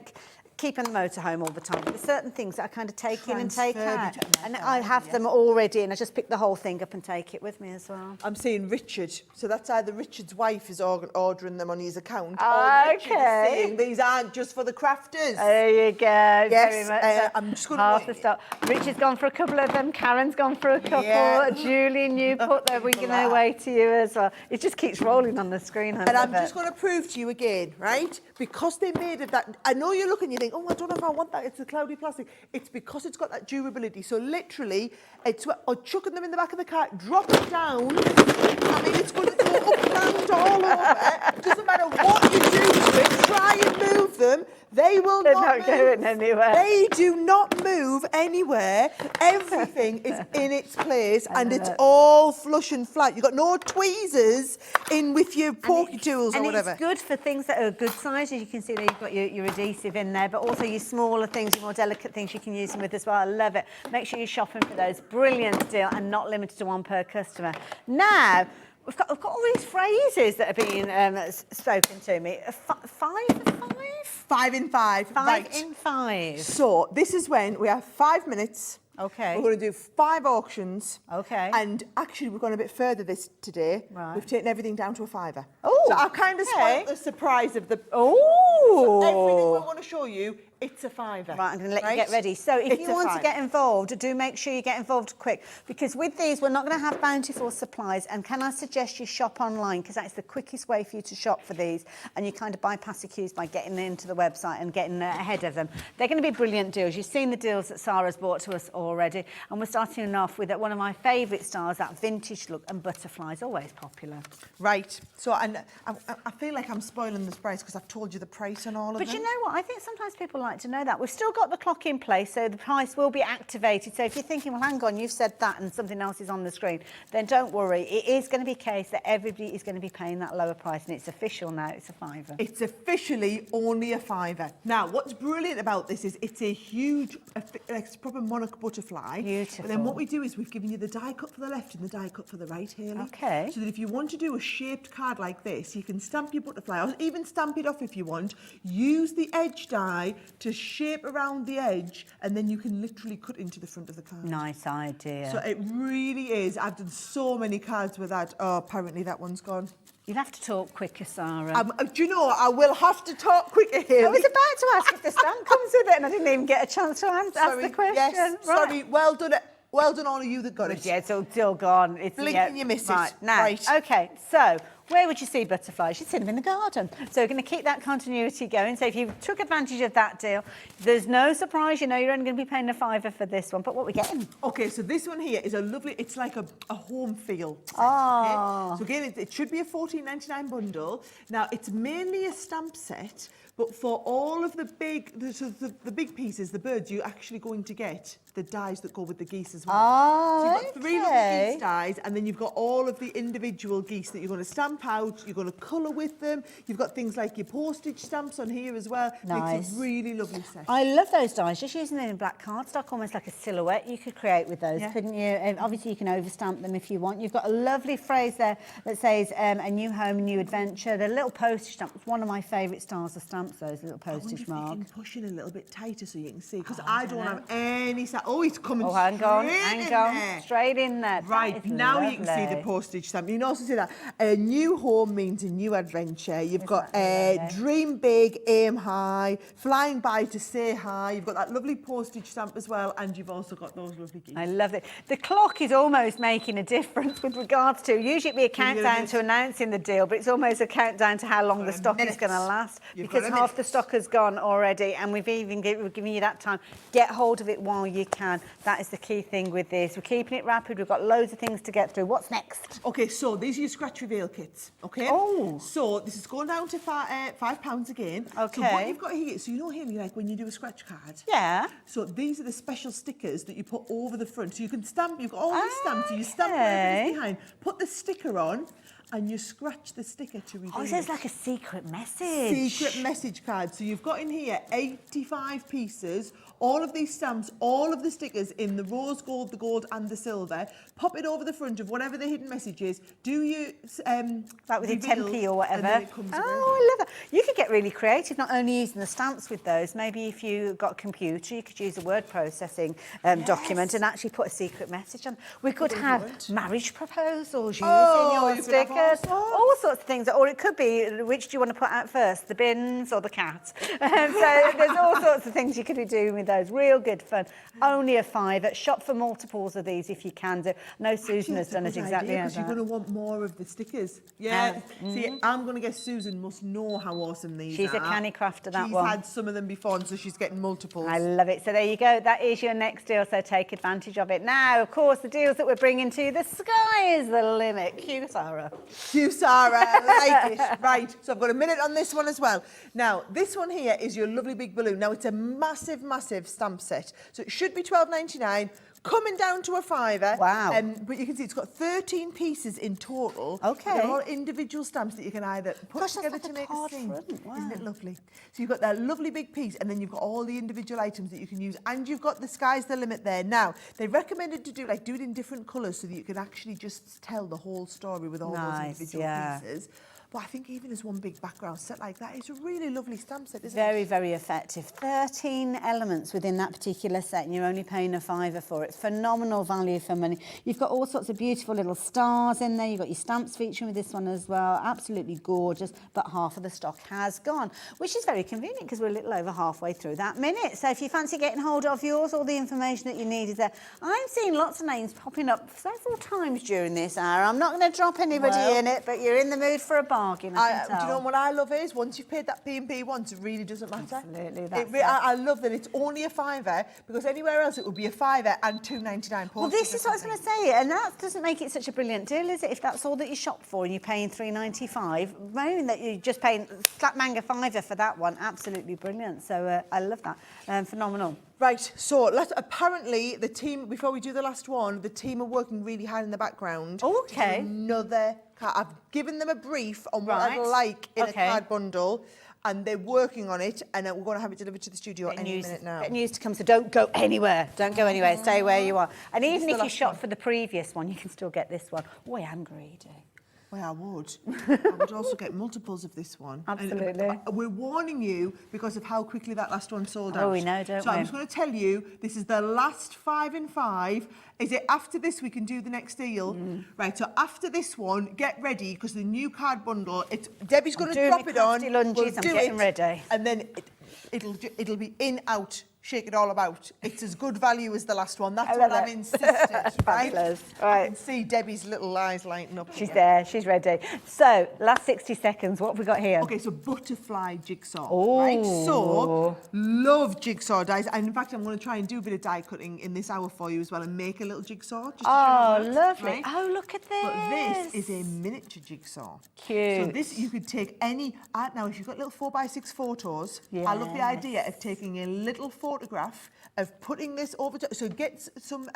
[SPEAKER 2] keep in the motorhome all the time. But there's certain things that I kind of take in and take out. And I have them already, and I just pick the whole thing up and take it with me as well.
[SPEAKER 4] I'm seeing Richard. So that's either Richard's wife is ordering them on his account, or
[SPEAKER 2] Okay.
[SPEAKER 4] Richard is saying these aren't just for the crafters.
[SPEAKER 2] There you go.
[SPEAKER 4] Yes,
[SPEAKER 2] very much so.
[SPEAKER 4] I'm just gonna
[SPEAKER 2] half
[SPEAKER 4] wait.
[SPEAKER 2] the stock. Richard's gone for a couple of them. Karen's gone for a couple.
[SPEAKER 4] Yeah.
[SPEAKER 2] Julie, you put their winging their way to you as well. It just keeps rolling on the screen.
[SPEAKER 4] And I'm just going to prove to you again, right? Because they made it that... I know you look and you think, oh, I don't know if I want that. It's the cloudy plastic. It's because it's got that durability. So literally, it's chucking them in the back of the car, drop it down. I mean, it's going to go up and all over. Doesn't matter what you do to it. Try and move them. They're not
[SPEAKER 2] going anywhere.
[SPEAKER 4] They do not move anywhere. Everything is in its place and it's all flush and flat. You've got no tweezers in with your pokey tools or whatever.
[SPEAKER 2] And it's good for things that are good size. As you can see there, you've got your adhesive in there, but also your smaller things, your more delicate things you can use them with as well. I love it. Make sure you're shopping for those. Brilliant deal and not limited to one per customer. Now, We've got all these phrases that are being spoken to me. 5 in 5?
[SPEAKER 4] 5 in 5.
[SPEAKER 2] 5
[SPEAKER 4] right.
[SPEAKER 2] in 5.
[SPEAKER 4] So this is when we have 5 minutes.
[SPEAKER 2] Okay.
[SPEAKER 4] We're going to do 5 auctions.
[SPEAKER 2] Okay.
[SPEAKER 4] And actually, we've gone a bit further today.
[SPEAKER 2] Right.
[SPEAKER 4] We've taken everything down to a £5.
[SPEAKER 2] Oh,
[SPEAKER 4] so I've kind of
[SPEAKER 2] okay.
[SPEAKER 4] spoiled the surprise of the...
[SPEAKER 2] Oh!
[SPEAKER 4] So everything we're going to show you It's a fiver.
[SPEAKER 2] Right, I'm going to let you get ready. So if you want to get involved, do make sure you get involved quick, because with these, we're not going to have bountiful supplies. And can I suggest you shop online, because that's the quickest way for you to shop for these, and you kind of bypass the queues by getting into the website and getting ahead of them. They're going to be brilliant deals. You've seen the deals that Sara's brought to us already, and we're starting off with one of my favourite styles, that vintage look, and butterflies, always popular.
[SPEAKER 4] Right. So, and I feel like I'm spoiling the price because I've told you the price on all of them.
[SPEAKER 2] But you know what? I think sometimes people like to know that. We've still got the clock in place, so the price will be activated. So if you're thinking, well, hang on, you've said that and something else is on the screen, then don't worry. It is going to be a case that everybody is going to be paying that lower price, and it's official now. It's a fiver.
[SPEAKER 4] It's officially only a fiver. Now, what's brilliant about this is it's a huge, it's a proper monarch butterfly.
[SPEAKER 2] Beautiful.
[SPEAKER 4] But then what we do is we've given you the die cut for the left and the die cut for the right, Hayley.
[SPEAKER 2] Okay.
[SPEAKER 4] So that if you want to do a shaped card like this, you can stamp your butterfly, or even stamp it off if you want. Use the edge die to shape around the edge, and then you can literally cut into the front of the card.
[SPEAKER 2] Nice idea.
[SPEAKER 4] So it really is. I've done so many cards with that. Oh, apparently that one's gone.
[SPEAKER 2] You'll have to talk quicker, Sara.
[SPEAKER 4] Do you know, I will have to talk quicker here.
[SPEAKER 2] I was about to ask if the stamp comes with it, and I didn't even get a chance to ask the question.
[SPEAKER 4] Yes,
[SPEAKER 2] right.
[SPEAKER 4] sorry, well done. Well done, all of you that got it.
[SPEAKER 2] Yeah, it's all still gone. It's
[SPEAKER 4] Blinking you miss it.
[SPEAKER 2] Right, now,
[SPEAKER 4] Right.
[SPEAKER 2] okay, so where would you see butterflies? You'd see them in the garden. So we're going to keep that continuity going. So if you took advantage of that deal, there's no surprise, you know, you're only going to be paying a fiver for this one. But what are we getting?
[SPEAKER 4] Okay, so this one here is a lovely, it's like a home feel set,
[SPEAKER 2] Oh.
[SPEAKER 4] okay? So again, it should be a £14.99 bundle. Now, it's mainly a stamp set, but for all of the big pieces, the birds, you're actually going to get the dies that go with the geese as well.
[SPEAKER 2] Oh,
[SPEAKER 4] so you've got 3 lovely geese dies, and then you've got all of the individual geese that you're going to stamp out, you're going to colour with them. You've got things like your postage stamps on here as well.
[SPEAKER 2] Nice.
[SPEAKER 4] Makes a really lovely set.
[SPEAKER 2] I love those dies, just using them in black cardstock, almost like a silhouette you could create with those,
[SPEAKER 4] Yeah.
[SPEAKER 2] couldn't you? And obviously, you can overstamp them if you want. You've got a lovely phrase there that says, a new home, a new adventure. The little postage stamp, it's one of my favourite styles of stamps, those little
[SPEAKER 4] I wonder
[SPEAKER 2] postage
[SPEAKER 4] if you
[SPEAKER 2] mark.
[SPEAKER 4] can push it a little bit tighter so you can see, because I don't have any... Oh, it's coming
[SPEAKER 2] Oh, hang on,
[SPEAKER 4] straight in there.
[SPEAKER 2] straight in there.
[SPEAKER 4] Right, now you can see the postage stamp. You can also see that a new home means a new adventure. You've got dream big, aim high, flying by to say hi. You've got that lovely postage stamp as well, and you've also got those lovely geese.
[SPEAKER 2] I love it. The clock is almost making a difference with regards to, usually it'd be a countdown to announcing the deal, but it's almost a countdown to how long the stock is going to last, because half the stock has gone already, and we've even given you that time. Get hold of it while you can. That is the key thing with this. We're keeping it rapid. We've got loads of things to get through. What's next?
[SPEAKER 4] Okay, so these are your scratch reveal kits, okay?
[SPEAKER 2] Oh.
[SPEAKER 4] So this is going down to £5 again.
[SPEAKER 2] Okay.
[SPEAKER 4] So what you've got here, so you know, Hayley, like when you do a scratch card?
[SPEAKER 2] Yeah.
[SPEAKER 4] So these are the special stickers that you put over the front. So you can stamp, you've got all these stamps, so you stamp whatever is behind, put the sticker on, and you scratch the sticker to reveal.
[SPEAKER 2] Oh, so it's like a secret message.
[SPEAKER 4] Secret message card. So you've got in here 85 pieces, all of these stamps, all of the stickers in the rose gold, the gold and the silver. Pop it over the front of whatever the hidden message is. Do you
[SPEAKER 2] like with your 10p or whatever.
[SPEAKER 4] And then it comes
[SPEAKER 2] oh,
[SPEAKER 4] away.
[SPEAKER 2] I love that. You could get really creative, not only using the stamps with those. Maybe if you got a computer, you could use a word processing document and actually put a secret message on. We could have marriage proposals using your
[SPEAKER 4] you could have
[SPEAKER 2] stickers, all sorts of things. Or it could be, which do you want to put out first, the bins or the cat? So there's all sorts of things you could be doing with those. Real good fun. Only a fiver. Shop for multiples of these if you can do. No, Susan has done it exactly as that.
[SPEAKER 4] Because you're going to want more of the stickers. Yeah. See, I'm going to guess Susan must know how awesome these
[SPEAKER 2] She's
[SPEAKER 4] are.
[SPEAKER 2] a canny crafter, that
[SPEAKER 4] She's
[SPEAKER 2] one.
[SPEAKER 4] had some of them before, and so she's getting multiples.
[SPEAKER 2] I love it. So there you go. That is your next deal, so take advantage of it. Now, of course, the deals that we're bringing to you, the sky is the limit. Cue Sara.
[SPEAKER 4] Cue Sara, like it. Right, so I've got a minute on this one as well. Now, this one here is your lovely big balloon. Now, it's a massive, massive stamp set. So it should be £12.99. Coming down to a fiver.
[SPEAKER 2] Wow.
[SPEAKER 4] But you can see it's got 13 pieces in total.
[SPEAKER 2] Okay.
[SPEAKER 4] They're all individual stamps that you can either put
[SPEAKER 2] Gosh, that's
[SPEAKER 4] together
[SPEAKER 2] like
[SPEAKER 4] to
[SPEAKER 2] a
[SPEAKER 4] make a
[SPEAKER 2] card
[SPEAKER 4] thing.
[SPEAKER 2] front. Wow.
[SPEAKER 4] Isn't it lovely? So you've got that lovely big piece, and then you've got all the individual items that you can use, and you've got the sky's the limit there. Now, they recommended to do it in different colours so that you can actually just tell the whole story with all those individual pieces. But I think even as one big background set like that, it's a really lovely stamp set, isn't
[SPEAKER 2] Very,
[SPEAKER 4] it?
[SPEAKER 2] very effective. 13 elements within that particular set, and you're only paying a £5 for it. Phenomenal value for money. You've got all sorts of beautiful little stars in there. You've got your stamps featuring with this one as well. Absolutely gorgeous, but half of the stock has gone, which is very convenient because we're a little over halfway through that minute. So if you fancy getting hold of yours, all the information that you need is there. I'm seeing lots of names popping up several times during this hour. I'm not going to drop anybody in it, but you're in the mood for a bargain, I can tell.
[SPEAKER 4] Do you know what I love is, once you've paid that B&B once, it really doesn't matter.
[SPEAKER 2] Absolutely,
[SPEAKER 4] I love that it's only a £5, because anywhere else it would be a £5 and £2.99 postage.
[SPEAKER 2] Well, this is what I was going to say, and that doesn't make it such a brilliant deal, is it? If that's all that you shop for and you're paying £3.95, knowing that you're just paying slap manga £5 for that one, absolutely brilliant. So I love that. Phenomenal.
[SPEAKER 4] Right, so apparently the team, before we do the last one, the team are working really hard in the background.
[SPEAKER 2] Okay.
[SPEAKER 4] To do another card. I've given them a brief on what I'd
[SPEAKER 2] Right.
[SPEAKER 4] like in
[SPEAKER 2] Okay.
[SPEAKER 4] a card bundle, and they're working on it, and we're going to have it delivered to the studio any minute now.
[SPEAKER 2] News to come, so don't go anywhere. Don't go anywhere. Stay where you are. And even
[SPEAKER 4] the
[SPEAKER 2] if you
[SPEAKER 4] last
[SPEAKER 2] shop
[SPEAKER 4] one.
[SPEAKER 2] for the previous one, you can still get this one. Oh, I am greedy.
[SPEAKER 4] Well, I would. I would also get multiples of this one.
[SPEAKER 2] Absolutely.
[SPEAKER 4] And, we're warning you because of how quickly that last one sold out.
[SPEAKER 2] Oh, we know, don't
[SPEAKER 4] so
[SPEAKER 2] we?
[SPEAKER 4] I'm just going to tell you, this is the last 5 in 5. Is it after this we can do the next deal? Right, so after this one, get ready, because the new card bundle, Debbie's going to
[SPEAKER 2] doing
[SPEAKER 4] drop
[SPEAKER 2] my
[SPEAKER 4] it on.
[SPEAKER 2] crafty lunges, I'm
[SPEAKER 4] do
[SPEAKER 2] getting
[SPEAKER 4] it,
[SPEAKER 2] ready.
[SPEAKER 4] And then it'll be in, out. Shake it all about. It's as good value as the last one. That's what
[SPEAKER 2] love
[SPEAKER 4] I've
[SPEAKER 2] it.
[SPEAKER 4] insisted, right?
[SPEAKER 2] Fabulous.
[SPEAKER 4] I
[SPEAKER 2] Right.
[SPEAKER 4] can see Debbie's little eyes lighting up.
[SPEAKER 2] She's
[SPEAKER 4] again.
[SPEAKER 2] there. She's ready. So, last 60 seconds. What have we got here?
[SPEAKER 4] Okay, so butterfly jigsaw,
[SPEAKER 2] Oh.
[SPEAKER 4] right? So, love jigsaw dies. And in fact, I'm going to try and do a bit of die cutting in this hour for you as well and make a little jigsaw. Just to show
[SPEAKER 2] Oh,
[SPEAKER 4] how it works,
[SPEAKER 2] lovely.
[SPEAKER 4] right?
[SPEAKER 2] Oh, look at this.
[SPEAKER 4] But this is a miniature jigsaw.
[SPEAKER 2] Cute.
[SPEAKER 4] So this, you could take any, now if you've got little 4x6 photos, I love the idea of taking a little photograph of putting this over to, so get some,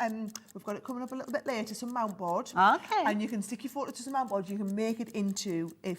[SPEAKER 4] we've got it coming up a little bit later, some mount board.
[SPEAKER 2] Okay.
[SPEAKER 4] And you can stick your photo to some mount board, you can make it into a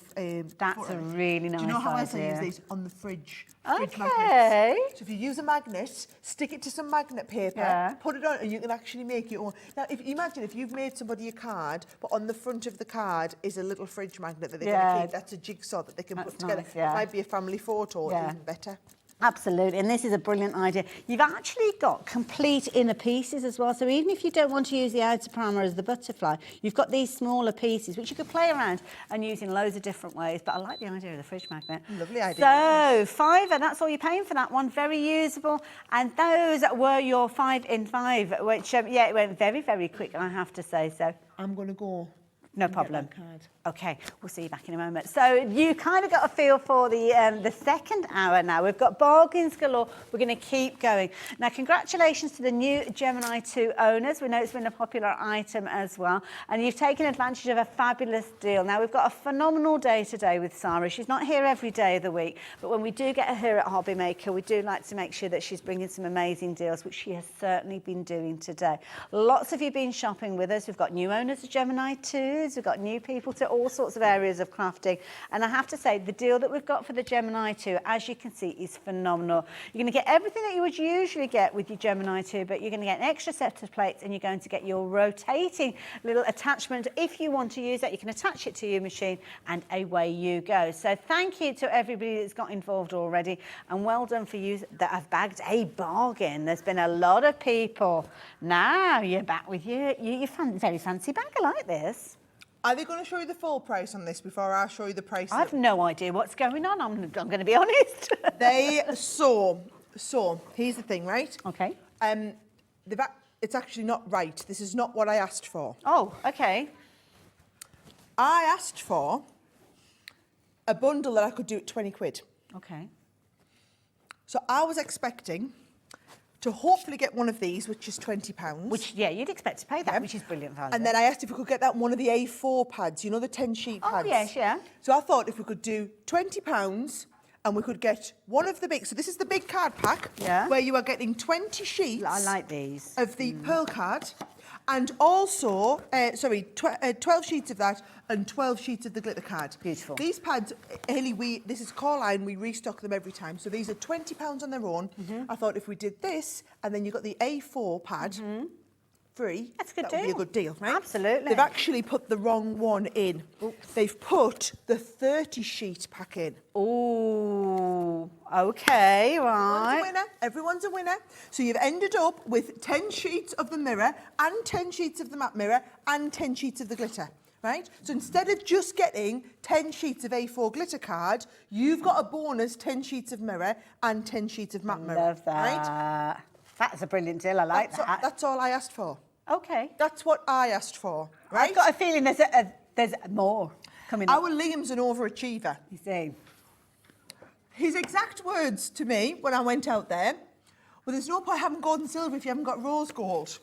[SPEAKER 2] That's
[SPEAKER 4] photo.
[SPEAKER 2] a really nice
[SPEAKER 4] Do you know how else I use
[SPEAKER 2] idea.
[SPEAKER 4] these? On the fridge.
[SPEAKER 2] Okay.
[SPEAKER 4] Magnets. So if you use a magnet, stick it to some magnet paper,
[SPEAKER 2] Yeah.
[SPEAKER 4] put it on, and you can actually make your own. Now, imagine if you've made somebody a card, but on the front of the card is a little fridge magnet that they're going to keep. That's a jigsaw that they can
[SPEAKER 2] That's
[SPEAKER 4] put together.
[SPEAKER 2] nice, yeah.
[SPEAKER 4] It might be a family photo,
[SPEAKER 2] Yeah.
[SPEAKER 4] even better.
[SPEAKER 2] Absolutely, and this is a brilliant idea. You've actually got complete inner pieces as well, so even if you don't want to use the outer primer as the butterfly, you've got these smaller pieces which you could play around and use in loads of different ways, but I like the idea of the fridge magnet.
[SPEAKER 4] Lovely idea.
[SPEAKER 2] So, £5, that's all you're paying for that one, very usable, and those were your 5 in 5, which, yeah, it went very, very quick, I have to say so.
[SPEAKER 4] I'm going to go.
[SPEAKER 2] No
[SPEAKER 4] and get
[SPEAKER 2] problem.
[SPEAKER 4] that card.
[SPEAKER 2] Okay, we'll see you back in a moment. So you kind of got a feel for the second hour now. We've got bargains galore. We're going to keep going. Now, congratulations to the new Gemini 2 owners. We know it's been a popular item as well. And you've taken advantage of a fabulous deal. Now, we've got a phenomenal day today with Sara. She's not here every day of the week, but when we do get her here at Hobby Maker, we do like to make sure that she's bringing some amazing deals, which she has certainly been doing today. Lots of you been shopping with us. We've got new owners of Gemini 2s. We've got new people to all sorts of areas of crafting, and I have to say the deal that we've got for the Gemini 2, as you can see, is phenomenal. You're going to get everything that you would usually get with your Gemini 2, but you're going to get an extra set of plates, and you're going to get your rotating little attachment. If you want to use that, you can attach it to your machine and away you go. So thank you to everybody that's got involved already, and well done for you that have bagged a bargain. There's been a lot of people. Now you're back with your very fancy bag. I like this.
[SPEAKER 4] Are they going to show you the full price on this before I show you the price?
[SPEAKER 2] I've no idea what's going on. I'm going to be honest.
[SPEAKER 4] So here's the thing, right?
[SPEAKER 2] Okay.
[SPEAKER 4] It's actually not right. This is not what I asked for.
[SPEAKER 2] Oh, okay.
[SPEAKER 4] I asked for a bundle that I could do at 20 quid.
[SPEAKER 2] Okay.
[SPEAKER 4] So I was expecting to hopefully get one of these, which is £20.
[SPEAKER 2] Which, yeah, you'd expect to pay that, which is brilliant value.
[SPEAKER 4] And then I asked if we could get that one of the A4 pads, you know, the 10-sheet
[SPEAKER 2] Oh,
[SPEAKER 4] pads.
[SPEAKER 2] yes, yeah.
[SPEAKER 4] So I thought if we could do £20 and we could get one of the big, so this is the big card pack,
[SPEAKER 2] Yeah.
[SPEAKER 4] where you are getting 20 sheets
[SPEAKER 2] I like these.
[SPEAKER 4] of the pearl card, and also, 12 sheets of that and 12 sheets of the glitter card.
[SPEAKER 2] Beautiful.
[SPEAKER 4] These pads, Hayley, this is core line, we restock them every time. So these are £20 on their own. I thought if we did this, and then you got the A4 pad, free.
[SPEAKER 2] That's a good
[SPEAKER 4] That would be a
[SPEAKER 2] deal.
[SPEAKER 4] good deal, right?
[SPEAKER 2] Absolutely.
[SPEAKER 4] They've actually put the wrong one in. Oops. They've put the 30 sheet pack in.
[SPEAKER 2] Ooh, okay, right.
[SPEAKER 4] Everyone's a winner. Everyone's a winner. So you've ended up with 10 sheets of the mirror and 10 sheets of the matte mirror and 10 sheets of the glitter. Right? So instead of just getting 10 sheets of A4 glitter card, you've got a bonus 10 sheets of mirror and 10 sheets of matte mirror.
[SPEAKER 2] Love that.
[SPEAKER 4] Right?
[SPEAKER 2] That's a brilliant deal. I like that.
[SPEAKER 4] That's all I asked for.
[SPEAKER 2] Okay.
[SPEAKER 4] That's what I asked for. Right?
[SPEAKER 2] I've got a feeling there's more coming up.
[SPEAKER 4] Our Liam's an overachiever.
[SPEAKER 2] You see.
[SPEAKER 4] His exact words to me when I went out there were, there's no point having gold and silver if you haven't got rose gold.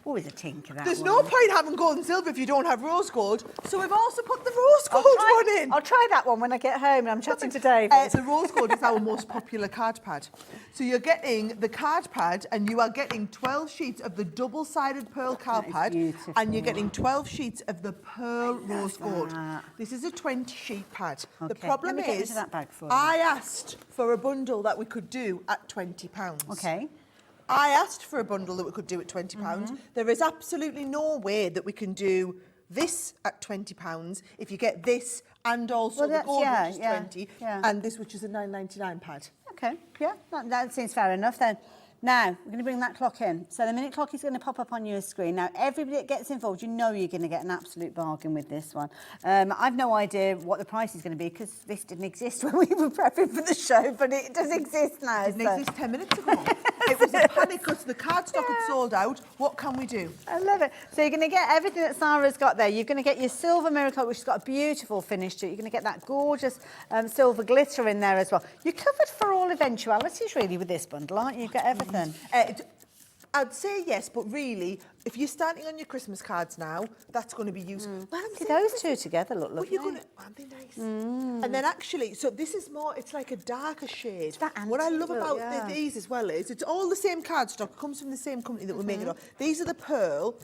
[SPEAKER 2] Always a tinker, that
[SPEAKER 4] There's
[SPEAKER 2] one.
[SPEAKER 4] no point having gold and silver if you don't have rose gold. So we've also put the rose gold one in.
[SPEAKER 2] I'll try that one when I get home and I'm chatting to David.
[SPEAKER 4] The rose gold is our most popular card pad. So you're getting the card pad and you are getting 12 sheets of the double-sided pearl card
[SPEAKER 2] is
[SPEAKER 4] pad
[SPEAKER 2] beautiful.
[SPEAKER 4] and you're getting 12 sheets of the pearl rose gold.
[SPEAKER 2] that.
[SPEAKER 4] This is a 20-sheet pad. The
[SPEAKER 2] Okay,
[SPEAKER 4] problem
[SPEAKER 2] let me get
[SPEAKER 4] is
[SPEAKER 2] into that bag for you.
[SPEAKER 4] I asked for a bundle that we could do at £20.
[SPEAKER 2] Okay.
[SPEAKER 4] I asked for a bundle that we could do at £20. There is absolutely no way that we can do this at £20 if you get this and also the gold, which is 20, and this, which is a £9.99 pad.
[SPEAKER 2] Okay, yeah, that seems fair enough then. Now, we're going to bring that clock in. So the minute clock is going to pop up on your screen. Now, everybody that gets involved, you know you're going to get an absolute bargain with this one. I've no idea what the price is going to be because this didn't exist when we were prepping for the show, but it does exist now.
[SPEAKER 4] It didn't exist 10 minutes ago. It was a panic because the card stock had sold out. What can we do?
[SPEAKER 2] I love it. So you're going to get everything that Sara's got there. You're going to get your silver miracle, which has got a beautiful finish to it. You're going to get that gorgeous silver glitter in there as well. You're covered for all eventualities, really, with this bundle, aren't you? You've got everything.
[SPEAKER 4] I'd say yes, but really, if you're starting on your Christmas cards now, that's going to be useful.
[SPEAKER 2] See, those two together look lovely.
[SPEAKER 4] But you're gonna, aren't they nice? And then actually, so this is more, it's like a darker shade.
[SPEAKER 2] that
[SPEAKER 4] What I
[SPEAKER 2] antique
[SPEAKER 4] love
[SPEAKER 2] look,
[SPEAKER 4] about
[SPEAKER 2] yeah.
[SPEAKER 4] these as well is it's all the same cardstock, comes from the same company that we're making it all. These are the pearl.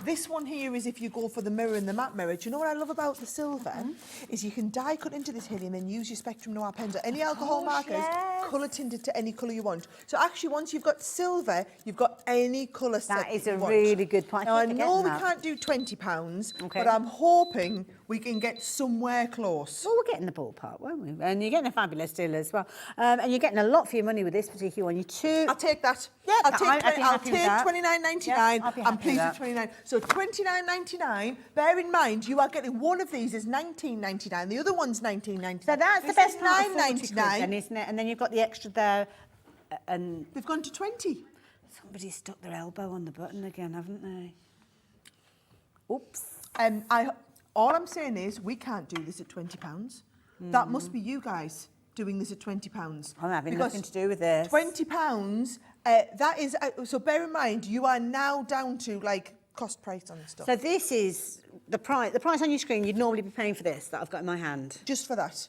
[SPEAKER 4] This one here is if you go for the mirror and the matte mirror. Do you know what I love about the silver? Is you can die cut into this, Hayley, and then use your Spectrum Noir pens or any alcohol markers,
[SPEAKER 2] yes.
[SPEAKER 4] colour tinted to any colour you want. So actually, once you've got silver, you've got any colour set
[SPEAKER 2] That is
[SPEAKER 4] you
[SPEAKER 2] a
[SPEAKER 4] want.
[SPEAKER 2] really good point.
[SPEAKER 4] Now, I
[SPEAKER 2] keep
[SPEAKER 4] know
[SPEAKER 2] forgetting
[SPEAKER 4] we
[SPEAKER 2] that.
[SPEAKER 4] can't do £20,
[SPEAKER 2] Okay.
[SPEAKER 4] but I'm hoping we can get somewhere close.
[SPEAKER 2] Well, we'll get in the ballpark, won't we? And you're getting a fabulous deal as well. And you're getting a lot for your money with this particular one.
[SPEAKER 4] I'll take that.
[SPEAKER 2] Yeah,
[SPEAKER 4] I'll take
[SPEAKER 2] I'd be happy with that.
[SPEAKER 4] £29.99.
[SPEAKER 2] Yeah, I'll be
[SPEAKER 4] I'm
[SPEAKER 2] happy
[SPEAKER 4] pleased
[SPEAKER 2] with
[SPEAKER 4] with 29. So £29.99. Bear in mind, you are getting one of these is £19.99. The other one's £19.99.
[SPEAKER 2] So that's
[SPEAKER 4] this
[SPEAKER 2] the best
[SPEAKER 4] is
[SPEAKER 2] part of 40 quid
[SPEAKER 4] £9.99.
[SPEAKER 2] then, isn't it? And then you've got the extra there. And
[SPEAKER 4] They've gone to 20.
[SPEAKER 2] somebody's stuck their elbow on the button again, haven't they? Oops.
[SPEAKER 4] All I'm saying is we can't do this at £20. That must be you guys doing this at £20.
[SPEAKER 2] I'm having
[SPEAKER 4] Because
[SPEAKER 2] nothing to do with this.
[SPEAKER 4] £20, that is, so bear in mind, you are now down to like cost price on stuff.
[SPEAKER 2] So this is the price. The price on your screen, you'd normally be paying for this that I've got in my hand.
[SPEAKER 4] Just for that.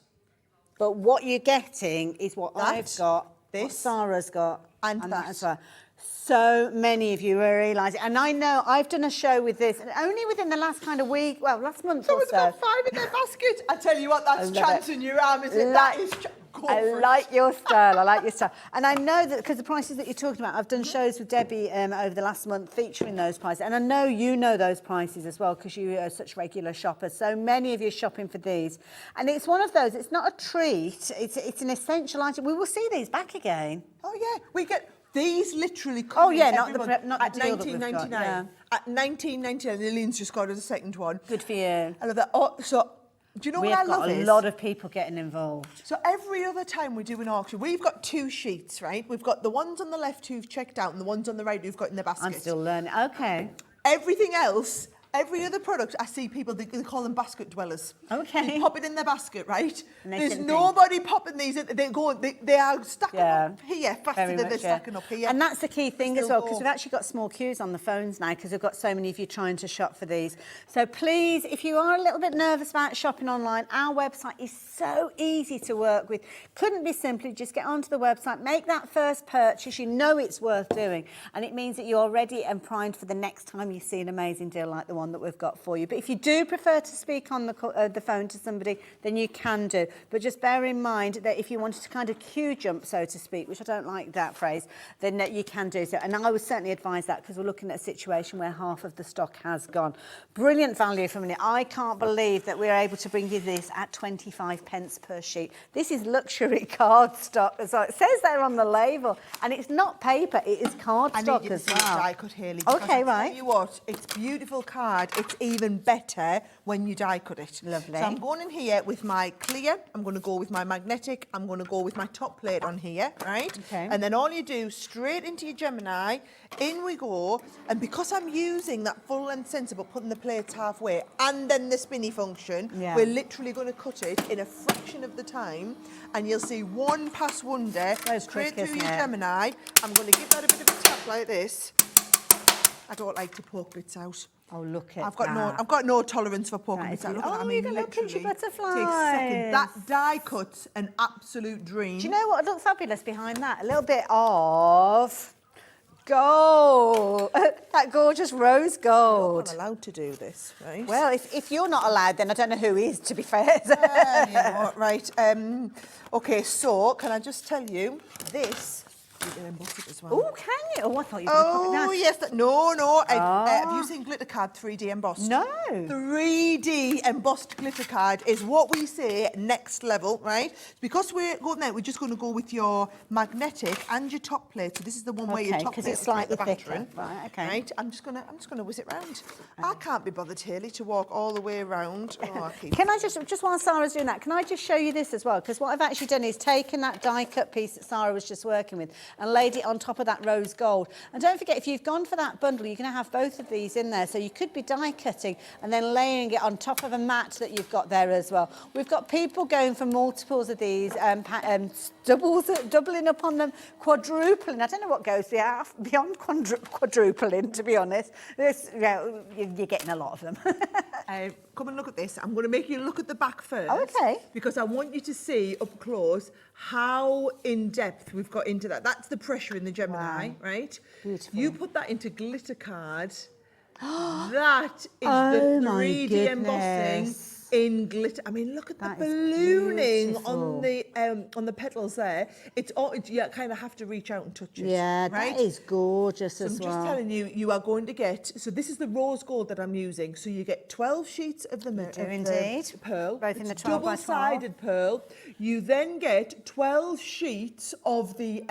[SPEAKER 2] But what you're getting is what
[SPEAKER 4] That,
[SPEAKER 2] I've got, what
[SPEAKER 4] this,
[SPEAKER 2] Sara's got,
[SPEAKER 4] and
[SPEAKER 2] that
[SPEAKER 4] that.
[SPEAKER 2] as well. So many of you are realising, and I know I've done a show with this, and only within the last kind of week, well, last month or
[SPEAKER 4] Someone's
[SPEAKER 2] so.
[SPEAKER 4] got 5 in their basket. I tell you what, that's
[SPEAKER 2] love
[SPEAKER 4] chance
[SPEAKER 2] it.
[SPEAKER 4] in your arm, isn't it? That is go
[SPEAKER 2] I
[SPEAKER 4] for it.
[SPEAKER 2] like your style. I like your style. And I know that because the prices that you're talking about, I've done shows with Debbie over the last month featuring those prices. And I know you know those prices as well because you are such regular shoppers. So many of you are shopping for these. And it's one of those, it's not a treat. It's an essential item. We will see these back again.
[SPEAKER 4] Oh, yeah. We get these literally come
[SPEAKER 2] Oh, yeah,
[SPEAKER 4] in
[SPEAKER 2] not
[SPEAKER 4] every
[SPEAKER 2] the
[SPEAKER 4] month
[SPEAKER 2] pre- not the
[SPEAKER 4] at
[SPEAKER 2] deal that we've got,
[SPEAKER 4] £19.99.
[SPEAKER 2] yeah.
[SPEAKER 4] At £19.99. Lillian's just got us a second one.
[SPEAKER 2] Good for you.
[SPEAKER 4] I love that. Oh, so, do you know
[SPEAKER 2] We've
[SPEAKER 4] what I
[SPEAKER 2] got
[SPEAKER 4] love
[SPEAKER 2] a
[SPEAKER 4] is?
[SPEAKER 2] lot of people getting involved.
[SPEAKER 4] So every other time we do an auction, we've got 2 sheets, right? We've got the ones on the left who've checked out and the ones on the right who've got in their basket.
[SPEAKER 2] I'm still learning. Okay.
[SPEAKER 4] Everything else, every other product, I see people, they call them basket dwellers.
[SPEAKER 2] Okay.
[SPEAKER 4] They pop it in their basket, right?
[SPEAKER 2] And they
[SPEAKER 4] There's
[SPEAKER 2] sit and
[SPEAKER 4] nobody popping these in. They are stacking up here faster
[SPEAKER 2] very
[SPEAKER 4] than they're
[SPEAKER 2] much, yeah.
[SPEAKER 4] stacking up here.
[SPEAKER 2] And that's the key thing as
[SPEAKER 4] Still
[SPEAKER 2] well,
[SPEAKER 4] go.
[SPEAKER 2] because we've actually got small queues on the phones now because we've got so many of you trying to shop for these. So please, if you are a little bit nervous about shopping online, our website is so easy to work with. Couldn't be simply just get onto the website, make that first purchase. You know it's worth doing. And it means that you're ready and primed for the next time you see an amazing deal like the one one that we've got for you. But if you do prefer to speak on the phone to somebody, then you can do. But just bear in mind that if you wanted to kind of queue jump, so to speak, which I don't like that phrase, then you can do so. And I would certainly advise that because we're looking at a situation where half of the stock has gone. Brilliant value for money. I can't believe that we're able to bring you this at 25 pence per sheet. This is luxury card stock. So it says there on the label, and it's not paper, it is card stock as well.
[SPEAKER 4] Die cut, Hayley. Okay, right. Tell you what, it's beautiful card. It's even better when you die cut it.
[SPEAKER 2] Lovely.
[SPEAKER 4] So I'm going in here with my clear. I'm going to go with my magnetic. I'm going to go with my top plate on here, right?
[SPEAKER 2] Okay.
[SPEAKER 4] And then all you do, straight into your Gemini, in we go. And because I'm using that full length sensor but putting the plates halfway and then the spinny function, we're literally going to cut it in a fraction of the time. And you'll see one pass wonder straight through your Gemini. I'm going to give that a bit of a tap like this. I don't like to poke bits out.
[SPEAKER 2] Oh, look at
[SPEAKER 4] I've got no tolerance for poking bits out. Look at that. I mean,
[SPEAKER 2] you're going to pinch your butterflies.
[SPEAKER 4] Takes a second. That die cut's an absolute dream.
[SPEAKER 2] Do you know what looks fabulous behind that? A little bit of gold. That gorgeous rose gold.
[SPEAKER 4] I'm not allowed to do this, right?
[SPEAKER 2] Well, if you're not allowed, then I don't know who is, to be fair.
[SPEAKER 4] You know what, right. Okay, so can I just tell you, this, you can emboss it as well.
[SPEAKER 2] Oh, can you? Oh, I thought you were going to pop it down.
[SPEAKER 4] Oh, yes. No. Have you seen glitter card 3D embossed?
[SPEAKER 2] No.
[SPEAKER 4] 3D embossed glitter card is what we say next level, right? Because we're going there, we're just going to go with your magnetic and your top plate. So this is the one where your top plate
[SPEAKER 2] it's slightly
[SPEAKER 4] the
[SPEAKER 2] thicker. Right, okay.
[SPEAKER 4] Right? I'm just gonna whiz it round. I can't be bothered, Hayley, to walk all the way around. Oh,
[SPEAKER 2] can I just while Sara's doing that, can I just show you this as well? Because what I've actually done is taken that die cut piece that Sara was just working with and laid it on top of that rose gold. And don't forget, if you've gone for that bundle, you're going to have both of these in there. So you could be die cutting and then layering it on top of a mat that you've got there as well. We've got people going for multiples of these, doubling up on them, quadrupling. I don't know what goes beyond quadrupling, to be honest. You're getting a lot of them.
[SPEAKER 4] Come and look at this. I'm going to make you look at the back first.
[SPEAKER 2] Okay.
[SPEAKER 4] Because I want you to see up close how in depth we've got into that. That's the pressure in the Gemini, right?
[SPEAKER 2] Beautiful.
[SPEAKER 4] You put that into glitter card. That is the 3D embossing in glitter. I mean, look at the ballooning on the petals there. It's all, you kind of have to reach out and touch it.
[SPEAKER 2] Yeah,
[SPEAKER 4] right?
[SPEAKER 2] that is gorgeous as well.
[SPEAKER 4] I'm just telling you, you are going to get, so this is the rose gold that I'm using. So you get 12 sheets of the pearl.
[SPEAKER 2] Both in the 12 by 12.
[SPEAKER 4] Double-sided pearl. You then get 12 sheets of the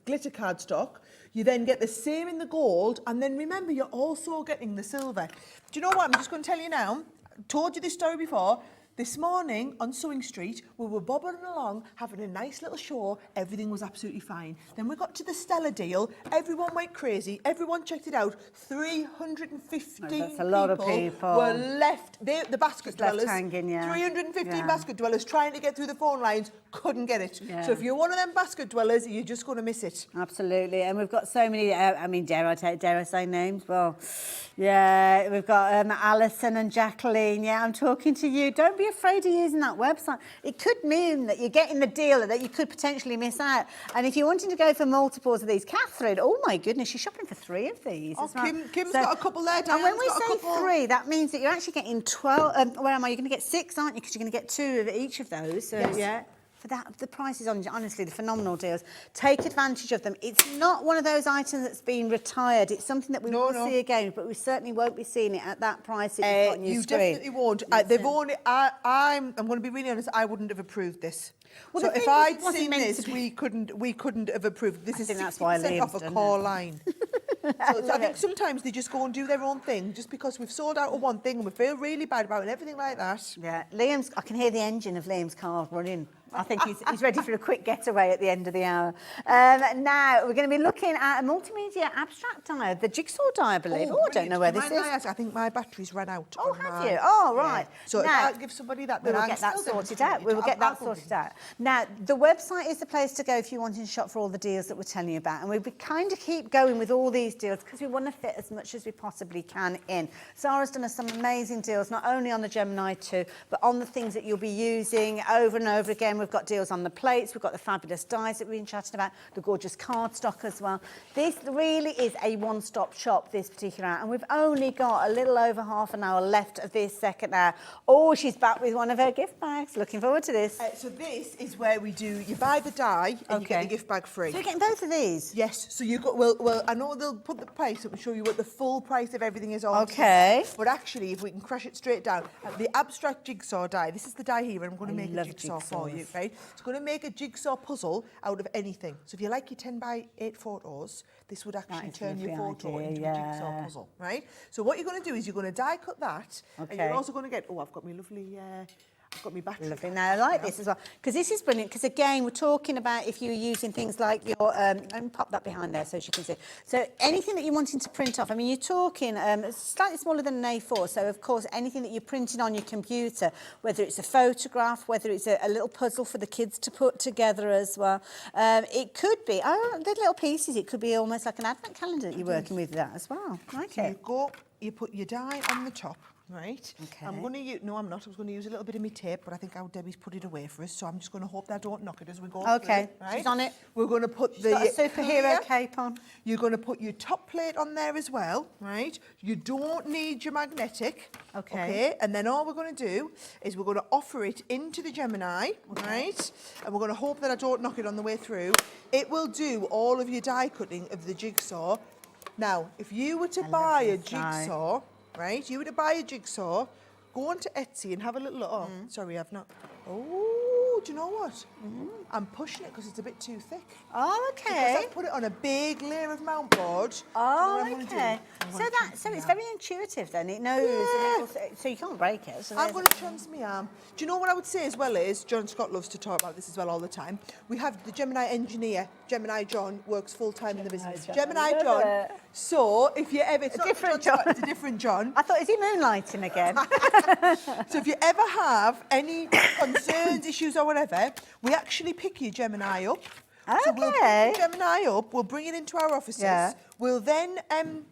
[SPEAKER 4] glitter cardstock. You then get the same in the gold. And then remember, you're also getting the silver. Do you know what? I'm just going to tell you now. Told you this story before. This morning on Sewing Street, we were bobbing along, having a nice little show. Everything was absolutely fine. Then we got to the Stella deal. Everyone went crazy. Everyone checked it out. 315
[SPEAKER 2] that's a lot of people
[SPEAKER 4] were left. The basket dwellers.
[SPEAKER 2] Left hanging,
[SPEAKER 4] 315 basket dwellers trying to get through the phone lines. Couldn't get it.
[SPEAKER 2] Yeah.
[SPEAKER 4] So if you're one of them basket dwellers, you're just going to miss it.
[SPEAKER 2] Absolutely. And we've got so many, dare I say names? Well, yeah, we've got Alison and Jacqueline. Yeah, I'm talking to you. Don't be afraid of using that website. It could mean that you're getting the deal that you could potentially miss out. And if you're wanting to go for multiples of these, Catherine, oh my goodness, she's shopping for 3 of these.
[SPEAKER 4] Oh, Kim's got a couple there.
[SPEAKER 2] And when we say 3, that means that you're actually getting 12. Where am I? You're going to get 6, aren't you? Because you're going to get 2 of each of those. So, yeah. For that, the prices on, honestly, the phenomenal deals. Take advantage of them. It's not one of those items that's been retired. It's something that we will see again, but we certainly won't be seeing it at that price that you've got on your screen.
[SPEAKER 4] Definitely won't. They've only. I'm going to be really honest. I wouldn't have approved this.
[SPEAKER 2] Well,
[SPEAKER 4] so if I'd seen this, we couldn't have approved. This is 60% off a core line. So I think sometimes they just go and do their own thing just because we've sold out of one thing and we feel really bad about it and everything like that.
[SPEAKER 2] Yeah, I can hear the engine of Liam's car running. I think he's ready for a quick getaway at the end of the hour. Now, we're going to be looking at a multimedia abstract die, the jigsaw die, I believe. I don't know where this is.
[SPEAKER 4] I think my battery's run out.
[SPEAKER 2] Oh, have you? Oh, right.
[SPEAKER 4] Yeah. So now, if I give somebody that, then
[SPEAKER 2] we will get that sorted out. We will get that sorted out. Now, the website is the place to go if you wanting to shop for all the deals that we're telling you about. And we kind of keep going with all these deals because we want to fit as much as we possibly can in. Sara's done us some amazing deals, not only on the Gemini 2, but on the things that you'll be using over and over again again, we've got deals on the plates, we've got the fabulous dies that we've been chatting about, the gorgeous cardstock as well. This really is a one-stop shop, this particular hour, and we've only got a little over half an hour left of this second hour. Oh, she's back with one of her gift bags. Looking forward to this.
[SPEAKER 4] So this is where we do, you buy the die and you get the gift bag free.
[SPEAKER 2] So you're getting both of these?
[SPEAKER 4] Yes, so you got, well, I know they'll put the price up and show you what the full price of everything is on.
[SPEAKER 2] Okay.
[SPEAKER 4] But actually, if we can crash it straight down, the abstract jigsaw die, this is the die here, and I'm going to make a jigsaw for you, okay? It's going to make a jigsaw puzzle out of anything. So if you like your 10 by 8 photos, this would actually turn your photo into a jigsaw puzzle, right? So what you're going to do is you're going to die cut that, and you're also going to get, oh, I've got my lovely... I've got my battery.
[SPEAKER 2] Lovely. Now, I like this as well, because this is brilliant, because again, we're talking about if you're using things like your, let me pop that behind there so you can see. So anything that you're wanting to print off, I mean, you're talking slightly smaller than an A4, so of course, anything that you're printing on your computer, whether it's a photograph, whether it's a little puzzle for the kids to put together as well. It could be, the little pieces, it could be almost like an advent calendar that you're working with that as well. Okay.
[SPEAKER 4] So you put your die on the top. Right.
[SPEAKER 2] Okay.
[SPEAKER 4] I'm going to use, no, I'm not. I was going to use a little bit of my tape, but I think how Debbie's put it away for us, so I'm just going to hope that I don't knock it as we go.
[SPEAKER 2] Okay,
[SPEAKER 4] through, right?
[SPEAKER 2] she's on it.
[SPEAKER 4] We're going to put
[SPEAKER 2] She's got a superhero cape on.
[SPEAKER 4] You're going to put your top plate on there as well, right? You don't need your magnetic. Okay. And then all we're going to do is we're going to offer it into the Gemini, right? And we're going to hope that I don't knock it on the way through. It will do all of your die cutting of the jigsaw. Now, if you were to buy a jigsaw... Right, you were to buy a jigsaw, go onto Etsy and have a little look. Oh, sorry, I've not. Oh, do you know what? I'm pushing it because it's a bit too thick.
[SPEAKER 2] Oh, okay.
[SPEAKER 4] Because I put it on a big layer of mount board.
[SPEAKER 2] Oh, okay. So it's very intuitive then. It knows, so you can't break it. So
[SPEAKER 4] I'm going to chance my arm. Do you know what I would say as well is, John Scott loves to talk about this as well all the time. We have the Gemini engineer, Gemini John, works full-time in the business. Gemini John. So if you ever... It's
[SPEAKER 2] a different John.
[SPEAKER 4] It's a different John.
[SPEAKER 2] I thought, is he moonlighting again?
[SPEAKER 4] So if you ever have any concerns, issues or whatever, we actually pick your Gemini up.
[SPEAKER 2] Okay.
[SPEAKER 4] So we'll pick your Gemini up, we'll bring it into our offices, we'll then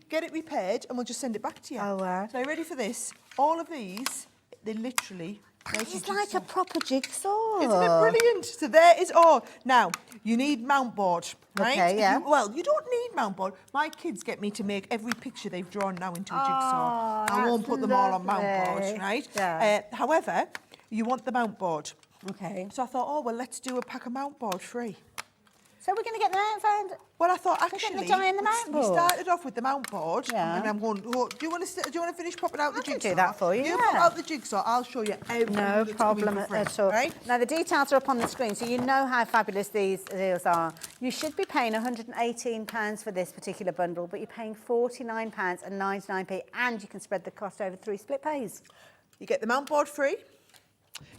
[SPEAKER 4] get it repaired and we'll just send it back to you.
[SPEAKER 2] Oh, wow.
[SPEAKER 4] So are you ready for this? All of these, they literally...
[SPEAKER 2] It's like a proper jigsaw.
[SPEAKER 4] Isn't it brilliant? So there is all. Now, you need mount board, right?
[SPEAKER 2] Okay, yeah.
[SPEAKER 4] You don't need mount board. My kids get me to make every picture they've drawn now into a jigsaw. I won't put them all on mount board, right?
[SPEAKER 2] Yeah.
[SPEAKER 4] However, you want the mount board.
[SPEAKER 2] Okay.
[SPEAKER 4] So I thought, oh, well, let's do a pack of mount board free.
[SPEAKER 2] So we're going to get the mount board?
[SPEAKER 4] Well, I thought
[SPEAKER 2] Getting
[SPEAKER 4] actually
[SPEAKER 2] the die in the mount
[SPEAKER 4] we
[SPEAKER 2] board.
[SPEAKER 4] started off with the mount board,
[SPEAKER 2] Yeah.
[SPEAKER 4] and I'm going. Oh, do you want to finish popping out the jigsaw?
[SPEAKER 2] I can do that for you.
[SPEAKER 4] You pop out the jigsaw. I'll show you everything.
[SPEAKER 2] No
[SPEAKER 4] that's
[SPEAKER 2] problem
[SPEAKER 4] coming for
[SPEAKER 2] at
[SPEAKER 4] free,
[SPEAKER 2] all.
[SPEAKER 4] Right?
[SPEAKER 2] Now, the details are up on the screen, so you know how fabulous these deals are. You should be paying £118 for this particular bundle, but you're paying £49.99p, and you can spread the cost over 3 split pays.
[SPEAKER 4] You get the mount board free.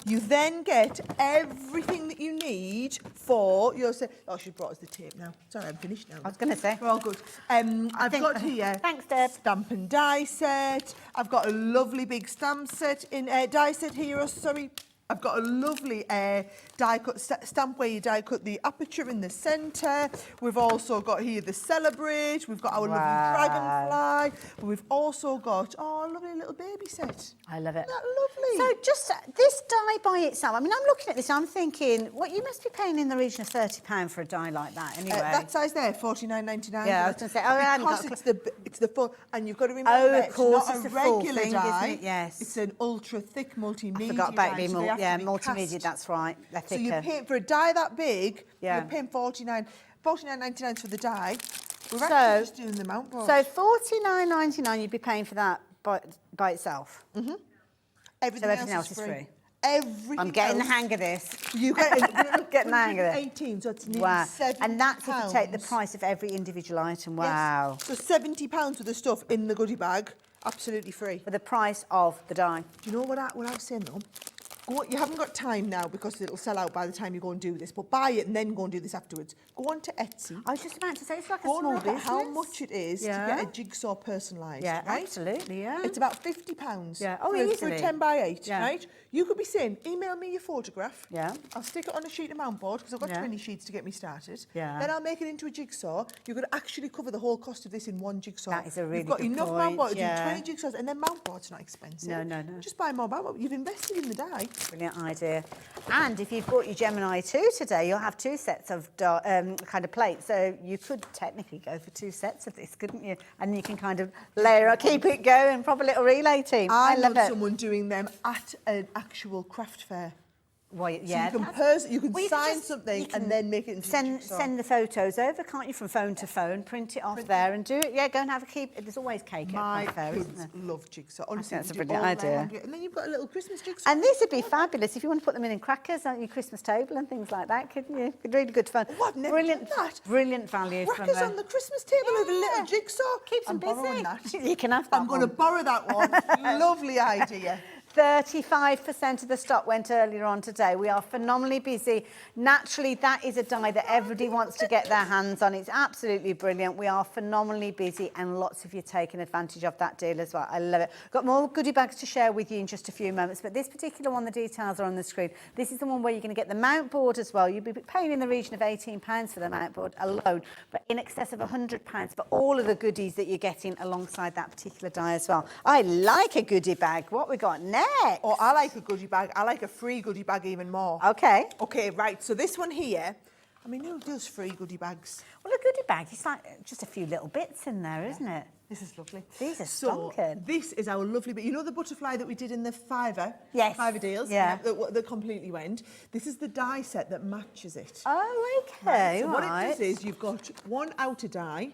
[SPEAKER 4] You then get everything that you need for your... Oh, she brought us the tape now. Sorry, I'm finished now.
[SPEAKER 2] I was going to say.
[SPEAKER 4] We're all good. I've got here...
[SPEAKER 2] Thanks, Deb.
[SPEAKER 4] Stamp and die set. I've got a lovely big stamp set in... die set here, oh, sorry. I've got a lovely die cut stamp where you die cut the aperture in the centre. We've also got here the celebrate. We've got our lovely dragonfly. We've also got a lovely little baby set.
[SPEAKER 2] I love it.
[SPEAKER 4] Isn't that lovely?
[SPEAKER 2] So just this die by itself, I mean, I'm looking at this, I'm thinking, what, you must be paying in the region of £30 for a die like that anyway.
[SPEAKER 4] That size there, $49.99.
[SPEAKER 2] Yeah, I was going to say, I haven't got...
[SPEAKER 4] Because it's the full, and you've got to remember,
[SPEAKER 2] of course,
[SPEAKER 4] it's not
[SPEAKER 2] it's
[SPEAKER 4] a
[SPEAKER 2] the full
[SPEAKER 4] regular
[SPEAKER 2] thing,
[SPEAKER 4] die.
[SPEAKER 2] isn't it? Yes.
[SPEAKER 4] It's an ultra thick multimedia.
[SPEAKER 2] I forgot about
[SPEAKER 4] die,
[SPEAKER 2] being
[SPEAKER 4] so they have to be
[SPEAKER 2] multimedia,
[SPEAKER 4] cast.
[SPEAKER 2] that's right. They're
[SPEAKER 4] So
[SPEAKER 2] thicker.
[SPEAKER 4] you're paying for a die that big,
[SPEAKER 2] Yeah.
[SPEAKER 4] you're paying $49.99 for the die. We're actually just doing the mount board.
[SPEAKER 2] So £49.99 you'd be paying for that by itself.
[SPEAKER 4] Everything,
[SPEAKER 2] So everything else is free.
[SPEAKER 4] Everything
[SPEAKER 2] I'm getting
[SPEAKER 4] else.
[SPEAKER 2] the hang of this.
[SPEAKER 4] You get
[SPEAKER 2] Getting the hang of it.
[SPEAKER 4] 18, so it's nearly
[SPEAKER 2] Wow.
[SPEAKER 4] £70.
[SPEAKER 2] And that's if you take the price of every individual item. Wow.
[SPEAKER 4] Yes. So £70 for the stuff in the goodie bag, absolutely free.
[SPEAKER 2] For the price of the die.
[SPEAKER 4] Do you know what I was saying though? You haven't got time now because it'll sell out by the time you go and do this, but buy it and then go and do this afterwards. Go on to Etsy.
[SPEAKER 2] I was just about to say, it's like a
[SPEAKER 4] Go and
[SPEAKER 2] small
[SPEAKER 4] look
[SPEAKER 2] business.
[SPEAKER 4] at how much it is to get a jigsaw personalised,
[SPEAKER 2] Yeah,
[SPEAKER 4] right?
[SPEAKER 2] absolutely, yeah.
[SPEAKER 4] It's about £50
[SPEAKER 2] Yeah. Oh,
[SPEAKER 4] for
[SPEAKER 2] easily.
[SPEAKER 4] a 10 by 8,
[SPEAKER 2] Yeah.
[SPEAKER 4] right? You could be saying, email me your photograph.
[SPEAKER 2] Yeah.
[SPEAKER 4] I'll stick it on a sheet of mount board because I've got
[SPEAKER 2] Yeah.
[SPEAKER 4] 20 sheets to get me started.
[SPEAKER 2] Yeah.
[SPEAKER 4] Then I'll make it into a jigsaw. You're going to actually cover the whole cost of this in one jigsaw.
[SPEAKER 2] That is a really
[SPEAKER 4] You've got
[SPEAKER 2] good
[SPEAKER 4] enough
[SPEAKER 2] point,
[SPEAKER 4] mount board to
[SPEAKER 2] yeah.
[SPEAKER 4] do 20 jigsaws, and then mount board's not expensive.
[SPEAKER 2] No.
[SPEAKER 4] Just buy more mount board. You've invested in the die.
[SPEAKER 2] Brilliant idea. And if you've bought your Gemini 2 today, you'll have 2 sets of kind of plates. So you could technically go for 2 sets of this, couldn't you? And you can kind of layer up, keep it going, proper little relay team.
[SPEAKER 4] I
[SPEAKER 2] love
[SPEAKER 4] love
[SPEAKER 2] it.
[SPEAKER 4] someone doing them at an actual craft fair.
[SPEAKER 2] Well, yeah,
[SPEAKER 4] So you can
[SPEAKER 2] well, you
[SPEAKER 4] sign
[SPEAKER 2] just-
[SPEAKER 4] something
[SPEAKER 2] you can
[SPEAKER 4] and then make it into a jigsaw.
[SPEAKER 2] send the photos over, can't you, from phone to phone, print it off there and do it. Yeah, go and have a keep. There's always cake
[SPEAKER 4] My
[SPEAKER 2] at a fair, isn't
[SPEAKER 4] kids
[SPEAKER 2] there?
[SPEAKER 4] love jigsaw. Honestly,
[SPEAKER 2] that's
[SPEAKER 4] they
[SPEAKER 2] a
[SPEAKER 4] do
[SPEAKER 2] brilliant
[SPEAKER 4] all their
[SPEAKER 2] idea.
[SPEAKER 4] handwritten- And then you've got a little Christmas jigsaw.
[SPEAKER 2] And these would be fabulous if you want to put them in crackers on your Christmas table and things like that, couldn't you? It'd be really good fun.
[SPEAKER 4] Oh, I've never
[SPEAKER 2] brilliant,
[SPEAKER 4] done that.
[SPEAKER 2] Brilliant value from
[SPEAKER 4] Crackers on the Christmas table with a little jigsaw.
[SPEAKER 2] Keeps them
[SPEAKER 4] I'm
[SPEAKER 2] busy.
[SPEAKER 4] borrowing that.
[SPEAKER 2] You can have that
[SPEAKER 4] I'm going to
[SPEAKER 2] one.
[SPEAKER 4] borrow that one. Lovely idea.
[SPEAKER 2] 35% of the stock went earlier on today. We are phenomenally busy. Naturally, that is a die that everybody wants to get their hands on. It's absolutely brilliant. We are phenomenally busy and lots of you taking advantage of that deal as well. I love it. Got more goodie bags to share with you in just a few moments, but this particular one, the details are on the screen. This is the one where you're going to get the mount board as well. You'll be paying in the region of £18 for the mount board alone, but in excess of £100 for all of the goodies that you're getting alongside that particular die as well. I like a goodie bag. What we got next?
[SPEAKER 4] Or I like a goodie bag. I like a free goodie bag even more.
[SPEAKER 2] Okay.
[SPEAKER 4] Okay, right. So this one here, I mean, who does free goodie bags?
[SPEAKER 2] Well, a goodie bag, it's like just a few little bits in there, isn't it?
[SPEAKER 4] This is lovely.
[SPEAKER 2] These are
[SPEAKER 4] So
[SPEAKER 2] stonking.
[SPEAKER 4] this is our lovely bit. You know the butterfly that we did in the fiver?
[SPEAKER 2] Yes.
[SPEAKER 4] Fiver deals?
[SPEAKER 2] Yeah.
[SPEAKER 4] That completely went. This is the die set that matches it.
[SPEAKER 2] Oh, okay,
[SPEAKER 4] So what it
[SPEAKER 2] right.
[SPEAKER 4] does is you've got one outer die,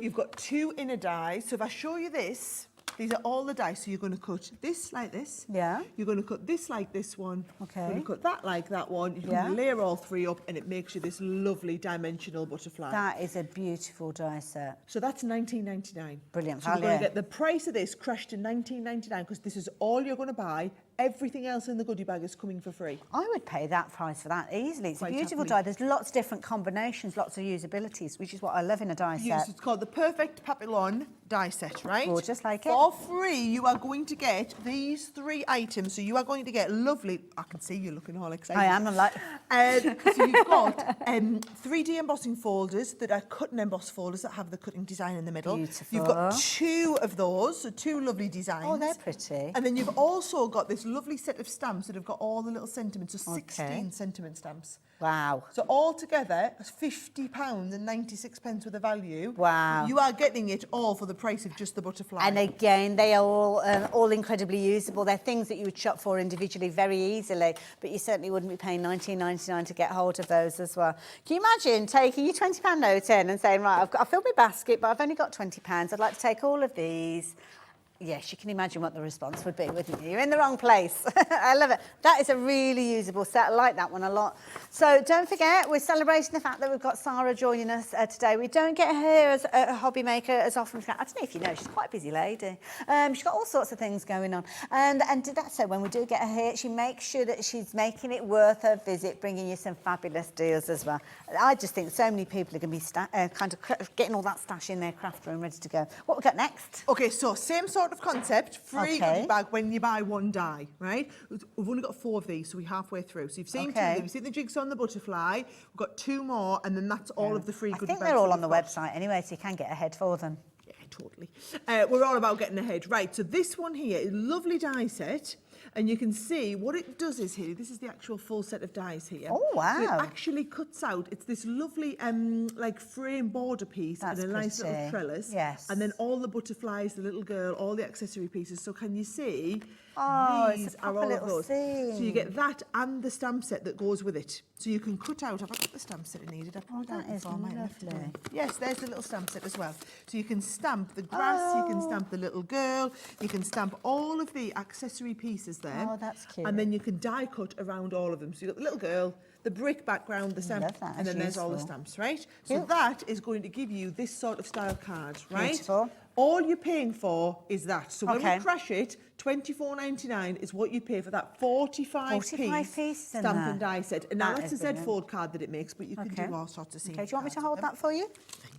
[SPEAKER 4] you've got 2 inner dies. So if I show you this, these are all the dice. So you're going to cut this like this.
[SPEAKER 2] Yeah.
[SPEAKER 4] You're going to cut this like this one.
[SPEAKER 2] Okay.
[SPEAKER 4] You're going to cut that like that one. You
[SPEAKER 2] Yeah.
[SPEAKER 4] can layer all 3 up and it makes you this lovely dimensional butterfly.
[SPEAKER 2] That is a beautiful die set.
[SPEAKER 4] So that's $19.99.
[SPEAKER 2] Brilliant
[SPEAKER 4] So we're going
[SPEAKER 2] value.
[SPEAKER 4] to get the price of this crashed to $19.99 because this is all you're going to buy. Everything else in the goodie bag is coming for free.
[SPEAKER 2] I would pay that price for that easily. It's
[SPEAKER 4] Quite
[SPEAKER 2] a beautiful
[SPEAKER 4] happily.
[SPEAKER 2] die. There's lots of different combinations, lots of usabilities, which is what I love in a die
[SPEAKER 4] Yes,
[SPEAKER 2] set.
[SPEAKER 4] it's called the Perfect Papillon die set, right?
[SPEAKER 2] Gorgeous, like it.
[SPEAKER 4] For free, you are going to get these 3 items. So you are going to get lovely. I can see you looking all excited.
[SPEAKER 2] I am. I'm like,
[SPEAKER 4] So you've got 3D embossing folders that are cut and emboss folders that have the cutting design in the middle.
[SPEAKER 2] Beautiful.
[SPEAKER 4] You've got 2 of those, so 2 lovely designs.
[SPEAKER 2] oh, they're pretty.
[SPEAKER 4] And then you've also got this lovely set of stamps that have got all the little sentiments, so 16 sentiment stamps.
[SPEAKER 2] Wow.
[SPEAKER 4] So altogether, it's £50 and 96 pence worth of value.
[SPEAKER 2] Wow.
[SPEAKER 4] You are getting it all for the price of just the butterfly.
[SPEAKER 2] And again, they are all incredibly usable. They're things that you would shop for individually very easily, but you certainly wouldn't be paying $19.99 to get hold of those as well. Can you imagine taking your £20 note in and saying, right, I've filled my basket, but I've only got £20. I'd like to take all of these. Yes, you can imagine what the response would be, wouldn't you? You're in the wrong place. I love it. That is a really usable set. I like that one a lot. So don't forget, we're celebrating the fact that we've got Sara joining us today. We don't get her here as a hobby maker as often as I don't know if you know, she's quite a busy lady. She's got all sorts of things going on. And that's so when we do get her here, she makes sure that she's making it worth her visit, bringing you some fabulous deals as well. I just think so many people are going to be kind of getting all that stash in their craft room ready to go. What we got next?
[SPEAKER 4] Okay, so same sort of concept, free
[SPEAKER 2] Okay.
[SPEAKER 4] goodie bag when you buy 1 die, right? We've only got 4 of these, so we're halfway through. So you've seen 2 of
[SPEAKER 2] Okay.
[SPEAKER 4] them, you've seen the jigsaw and the butterfly, we've got 2 more, and then that's all of the free
[SPEAKER 2] I
[SPEAKER 4] goodie
[SPEAKER 2] think
[SPEAKER 4] bags.
[SPEAKER 2] they're all
[SPEAKER 4] that
[SPEAKER 2] on the
[SPEAKER 4] we've got.
[SPEAKER 2] website anyway, so you can get ahead for them.
[SPEAKER 4] Yeah, totally. We're all about getting ahead. Right, so this one here is a lovely die set. And you can see what it does is here, this is the actual full set of dies here.
[SPEAKER 2] Oh, wow.
[SPEAKER 4] So it actually cuts out, it's this lovely like frame border piece
[SPEAKER 2] That's
[SPEAKER 4] and a nice little
[SPEAKER 2] pretty.
[SPEAKER 4] trellis.
[SPEAKER 2] Yes.
[SPEAKER 4] And then all the butterflies, the little girl, all the accessory pieces. So can you see?
[SPEAKER 2] Oh, it's a
[SPEAKER 4] These are
[SPEAKER 2] proper
[SPEAKER 4] all of
[SPEAKER 2] little
[SPEAKER 4] those. So you
[SPEAKER 2] scene.
[SPEAKER 4] get that and the stamp set that goes with it. So you can cut out, have I got the stamp set I needed? I put
[SPEAKER 2] that is lovely.
[SPEAKER 4] Yes, there's the little stamp set as well. So you can stamp the grass, you can stamp the little girl, you can stamp all of the accessory pieces there.
[SPEAKER 2] Oh, that's cute.
[SPEAKER 4] And then you can die cut around all of them. So you've got the little girl, the brick background, the stamp,
[SPEAKER 2] love that,
[SPEAKER 4] and then
[SPEAKER 2] that's
[SPEAKER 4] there's all the
[SPEAKER 2] useful.
[SPEAKER 4] stamps, right? So
[SPEAKER 2] Cute.
[SPEAKER 4] that is going to give you this sort of style card, right?
[SPEAKER 2] Beautiful.
[SPEAKER 4] All you're paying for is that. So when
[SPEAKER 2] Okay.
[SPEAKER 4] we crash it, $24.99 is what you pay for that 45
[SPEAKER 2] 45
[SPEAKER 4] piece
[SPEAKER 2] pieces in
[SPEAKER 4] stamp
[SPEAKER 2] there.
[SPEAKER 4] and die set. And now
[SPEAKER 2] That
[SPEAKER 4] that's a
[SPEAKER 2] is
[SPEAKER 4] Z
[SPEAKER 2] brilliant.
[SPEAKER 4] fold card that it makes, but you can
[SPEAKER 2] Okay.
[SPEAKER 4] do all sorts of scenes.
[SPEAKER 2] Okay, do you want me to hold that for you?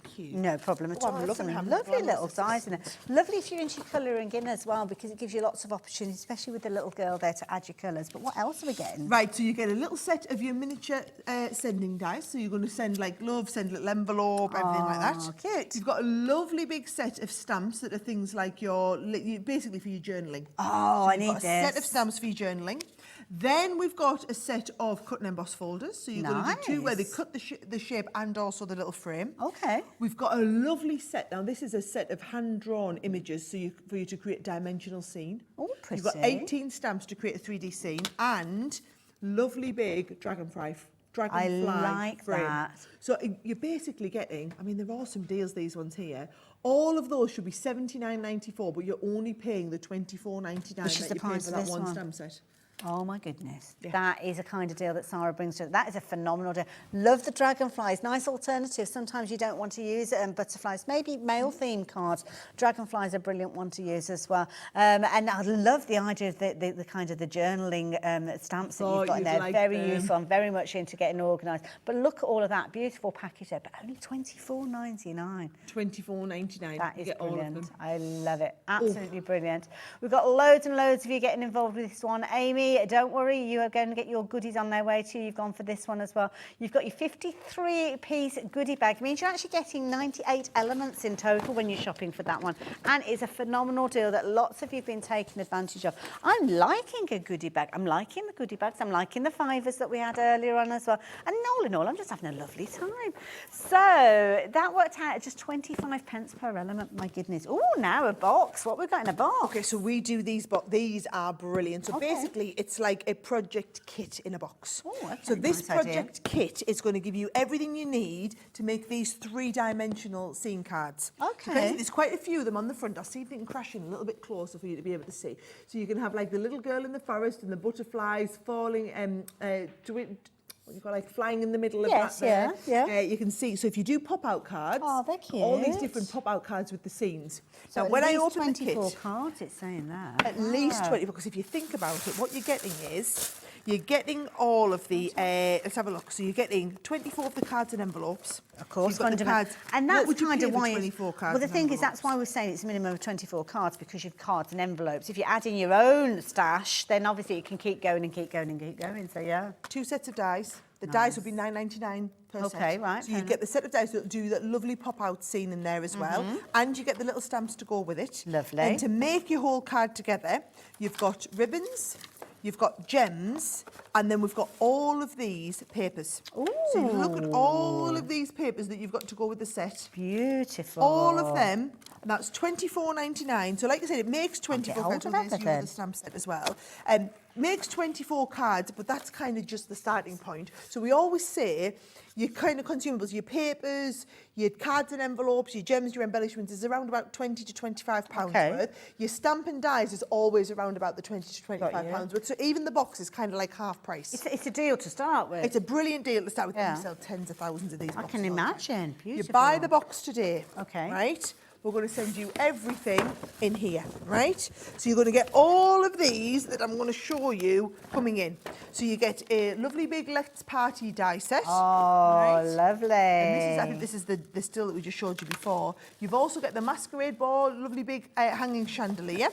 [SPEAKER 4] Thank you.
[SPEAKER 2] No problem at
[SPEAKER 4] Oh,
[SPEAKER 2] all.
[SPEAKER 4] I'm
[SPEAKER 2] There's
[SPEAKER 4] loving
[SPEAKER 2] some
[SPEAKER 4] having
[SPEAKER 2] lovely
[SPEAKER 4] the
[SPEAKER 2] little
[SPEAKER 4] flowers.
[SPEAKER 2] dies in it. Lovely if you're into colouring in as well, because it gives you lots of opportunities, especially with the little girl there to add your colours. But what else are we getting?
[SPEAKER 4] Right, so you get a little set of your miniature sending dice. So you're going to send like love, send a little envelope, everything like that.
[SPEAKER 2] Oh, cute.
[SPEAKER 4] You've got a lovely big set of stamps that are things like basically for your journaling.
[SPEAKER 2] Oh, I
[SPEAKER 4] You've
[SPEAKER 2] need
[SPEAKER 4] got a set
[SPEAKER 2] this.
[SPEAKER 4] of stamps for your journaling. Then we've got a set of cut and emboss folders. So you're going to do 2 where they
[SPEAKER 2] Nice.
[SPEAKER 4] cut the shape and also the little frame.
[SPEAKER 2] Okay.
[SPEAKER 4] We've got a lovely set. Now, this is a set of hand-drawn images for you to create dimensional scene.
[SPEAKER 2] Oh, pretty.
[SPEAKER 4] You've got 18 stamps to create a 3D scene and lovely big dragonfly
[SPEAKER 2] like
[SPEAKER 4] frame.
[SPEAKER 2] that.
[SPEAKER 4] So you're basically getting, I mean, there are some deals, these ones here. All of those should be $79.94, but you're only paying the $24.99
[SPEAKER 2] Which is the
[SPEAKER 4] that you pay
[SPEAKER 2] price
[SPEAKER 4] for
[SPEAKER 2] of
[SPEAKER 4] that
[SPEAKER 2] this
[SPEAKER 4] one
[SPEAKER 2] one.
[SPEAKER 4] stamp set.
[SPEAKER 2] Oh my goodness.
[SPEAKER 4] Yeah.
[SPEAKER 2] That is a kind of deal that Sara brings to it. That is a phenomenal deal. Love the dragonflies. Nice alternative. Sometimes you don't want to use butterflies. Maybe male themed cards. Dragonflies are a brilliant one to use as well. And I love the idea of the kind of the journaling stamps that you've got in there.
[SPEAKER 4] Like
[SPEAKER 2] very useful. I'm very much into getting organised. But look at all of that. Beautiful package there, but only $24.99.
[SPEAKER 4] $24.99.
[SPEAKER 2] That is
[SPEAKER 4] get all of
[SPEAKER 2] brilliant.
[SPEAKER 4] them.
[SPEAKER 2] I love it. Absolutely brilliant. We've got loads and loads of you getting involved with this one. Amy, don't worry, you are going to get your goodies on their way to you. You've gone for this one as well. You've got your 53-piece goodie bag. It means you're actually getting 98 elements in total when you're shopping for that one. And it's a phenomenal deal that lots of you have been taking advantage of. I'm liking a goodie bag. I'm liking the goodie bags. I'm liking the fivers that we had earlier on as well. And all in all, I'm just having a lovely time. So that worked out at just 25 pence per element. My goodness. Oh, now a box. What we've got in a box?
[SPEAKER 4] Okay, so we do these, but these are brilliant. So
[SPEAKER 2] Okay.
[SPEAKER 4] basically, it's like a project kit in a box.
[SPEAKER 2] Oh, okay,
[SPEAKER 4] so this
[SPEAKER 2] nice idea.
[SPEAKER 4] project kit is going to give you everything you need to make these 3-dimensional scene cards.
[SPEAKER 2] Okay.
[SPEAKER 4] So basically, there's quite a few of them on the front. I'll see if they can crash in a little bit closer for you to be able to see. So you can have like the little girl in the forest and the butterflies falling, what you got, like flying in the middle
[SPEAKER 2] Yes,
[SPEAKER 4] of that there.
[SPEAKER 2] yeah.
[SPEAKER 4] You can see, so if you do pop-out cards,
[SPEAKER 2] Oh, they're
[SPEAKER 4] all these
[SPEAKER 2] cute.
[SPEAKER 4] different pop-out cards with the scenes.
[SPEAKER 2] So
[SPEAKER 4] now,
[SPEAKER 2] at
[SPEAKER 4] when I
[SPEAKER 2] least
[SPEAKER 4] open the
[SPEAKER 2] 24
[SPEAKER 4] kit,
[SPEAKER 2] cards, it's saying that.
[SPEAKER 4] at least
[SPEAKER 2] Wow.
[SPEAKER 4] 20, because if you think about it, what you're getting is, you're getting all of the, let's have a look. So you're getting 24 of the cards and envelopes.
[SPEAKER 2] Of course,
[SPEAKER 4] You've got the
[SPEAKER 2] fundamental.
[SPEAKER 4] cards.
[SPEAKER 2] And
[SPEAKER 4] What
[SPEAKER 2] that's
[SPEAKER 4] would you
[SPEAKER 2] kind
[SPEAKER 4] pay
[SPEAKER 2] of
[SPEAKER 4] for
[SPEAKER 2] why.
[SPEAKER 4] 24 cards
[SPEAKER 2] Well, the
[SPEAKER 4] and
[SPEAKER 2] thing is, that's
[SPEAKER 4] envelopes?
[SPEAKER 2] why we're saying it's a minimum of 24 cards, because you've cards and envelopes. If you add in your own stash, then obviously you can keep going and keep going and keep going. So yeah.
[SPEAKER 4] 2 sets of dice. The dice will be $9.99 per set.
[SPEAKER 2] Okay, right,
[SPEAKER 4] So you
[SPEAKER 2] fair
[SPEAKER 4] get the set of dice that do that lovely pop-out scene in there as well. And you get the little stamps to go with it.
[SPEAKER 2] Lovely.
[SPEAKER 4] And to make your whole card together, you've got ribbons, you've got gems, and then we've got all of these papers. So you look at all of these papers that you've got to go with the set.
[SPEAKER 2] Beautiful.
[SPEAKER 4] All of them, and that's $24.99. So like I said, it makes 24
[SPEAKER 2] hold
[SPEAKER 4] cards.
[SPEAKER 2] of
[SPEAKER 4] There's you with
[SPEAKER 2] everything.
[SPEAKER 4] the stamp set as well. Makes 24 cards, but that's kind of just the starting point. So we always say your kind of consumables, your papers, your cards and envelopes, your gems, your embellishments is around about 20 to 25 pounds
[SPEAKER 2] Okay.
[SPEAKER 4] worth. Your stamp and dies is always around about the 20 to 25
[SPEAKER 2] Got you.
[SPEAKER 4] pounds worth. So even the box is kind of like half price.
[SPEAKER 2] It's a deal to start with.
[SPEAKER 4] It's a brilliant deal to start with.
[SPEAKER 2] Yeah.
[SPEAKER 4] We sell tens of thousands of these
[SPEAKER 2] I
[SPEAKER 4] boxes.
[SPEAKER 2] can
[SPEAKER 4] all the time.
[SPEAKER 2] imagine. Beautiful.
[SPEAKER 4] You buy the box today.
[SPEAKER 2] Okay.
[SPEAKER 4] Right? We're going to send you everything in here, right? So you're going to get all of these that I'm going to show you coming in. So you get a lovely big Let's Party die set.
[SPEAKER 2] Oh, lovely.
[SPEAKER 4] And this is, I think this is the still that we just showed you before. You've also got the masquerade ball, lovely big hanging chandelier.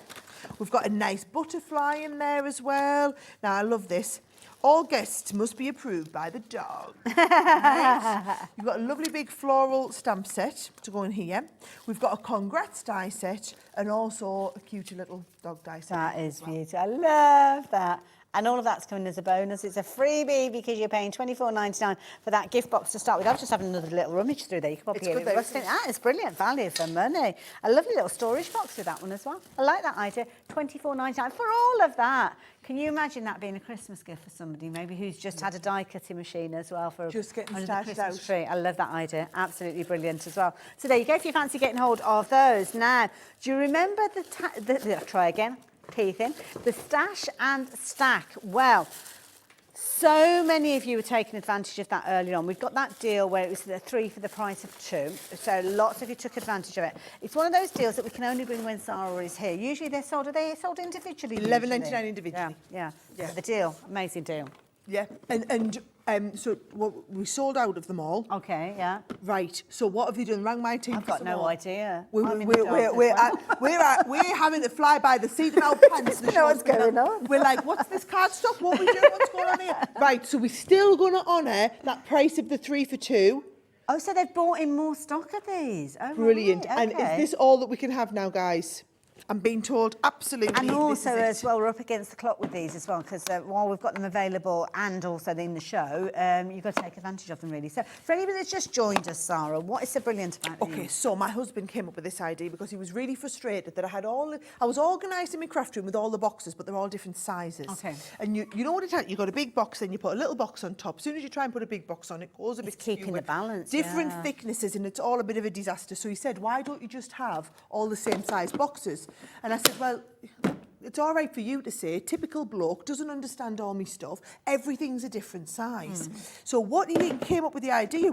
[SPEAKER 4] We've got a nice butterfly in there as well. Now, I love this. All guests must be approved by the dog. Right? You've got a lovely big floral stamp set to go in here. We've got a congrats die set and also a cute little dog die set.
[SPEAKER 2] That is beautiful. I love that. And all of that's coming as a bonus. It's a freebie because you're paying $24.99 for that gift box to start with. I was just having another little rummage through there. You can probably
[SPEAKER 4] It's
[SPEAKER 2] hear
[SPEAKER 4] good
[SPEAKER 2] it
[SPEAKER 4] though,
[SPEAKER 2] rusting.
[SPEAKER 4] isn't it?
[SPEAKER 2] That is brilliant value for money. A lovely little storage box with that one as well. I like that idea. $24.99 for all of that. Can you imagine that being a Christmas gift for somebody maybe who's just had a die cutting machine as well for
[SPEAKER 4] Just getting
[SPEAKER 2] under the
[SPEAKER 4] stashed
[SPEAKER 2] Christmas
[SPEAKER 4] out.
[SPEAKER 2] tree? I love that idea. Absolutely brilliant as well. So there you go. If you fancy getting hold of those. Now, do you remember try again? Teeth in. The stash and stack. Well, so many of you were taking advantage of that earlier on. We've got that deal where it was the 3 for the price of 2. So lots of you took advantage of it. It's one of those deals that we can only bring when Sara is here. Usually are they sold individually?
[SPEAKER 4] $11.99 individually.
[SPEAKER 2] Yeah.
[SPEAKER 4] Yeah.
[SPEAKER 2] The deal. Amazing deal.
[SPEAKER 4] Yeah. So we sold out of them all.
[SPEAKER 2] Okay, yeah.
[SPEAKER 4] Right. So what have you done? Rang my team.
[SPEAKER 2] I've got no idea.
[SPEAKER 4] We're
[SPEAKER 2] I'm in the dark as well.
[SPEAKER 4] we're having to fly by the seat of our pants.
[SPEAKER 2] Don't know what's going on.
[SPEAKER 4] We're like, what's this card stock? What are we doing? What's going on here? Right. So we're still going to honour that price of the 3 for 2.
[SPEAKER 2] Oh, so they've bought in more stock of these. Oh,
[SPEAKER 4] Brilliant.
[SPEAKER 2] right,
[SPEAKER 4] And
[SPEAKER 2] okay.
[SPEAKER 4] is this all that we can have now, guys? I'm being told absolutely.
[SPEAKER 2] And
[SPEAKER 4] this
[SPEAKER 2] also
[SPEAKER 4] is it.
[SPEAKER 2] as well, we're up against the clock with these as well, because while we've got them available and also in the show, you've got to take advantage of them really. So for anybody that's just joined us, Sara, what is so brilliant about
[SPEAKER 4] Okay,
[SPEAKER 2] these?
[SPEAKER 4] so my husband came up with this idea because he was really frustrated that I was organised in my craft room with all the boxes, but they're all different sizes.
[SPEAKER 2] Okay.
[SPEAKER 4] And you know what it is? You've got a big box, then you put a little box on top. As soon as you try and put a big box on, it goes a bit
[SPEAKER 2] keeping
[SPEAKER 4] skew
[SPEAKER 2] the
[SPEAKER 4] with
[SPEAKER 2] balance,
[SPEAKER 4] different
[SPEAKER 2] yeah.
[SPEAKER 4] thicknesses, and it's all a bit of a disaster. So he said, why don't you just have all the same size boxes? And I said, well, it's all right for you to say, typical bloke, doesn't understand all my stuff, everything's a different size. So what he came up with the idea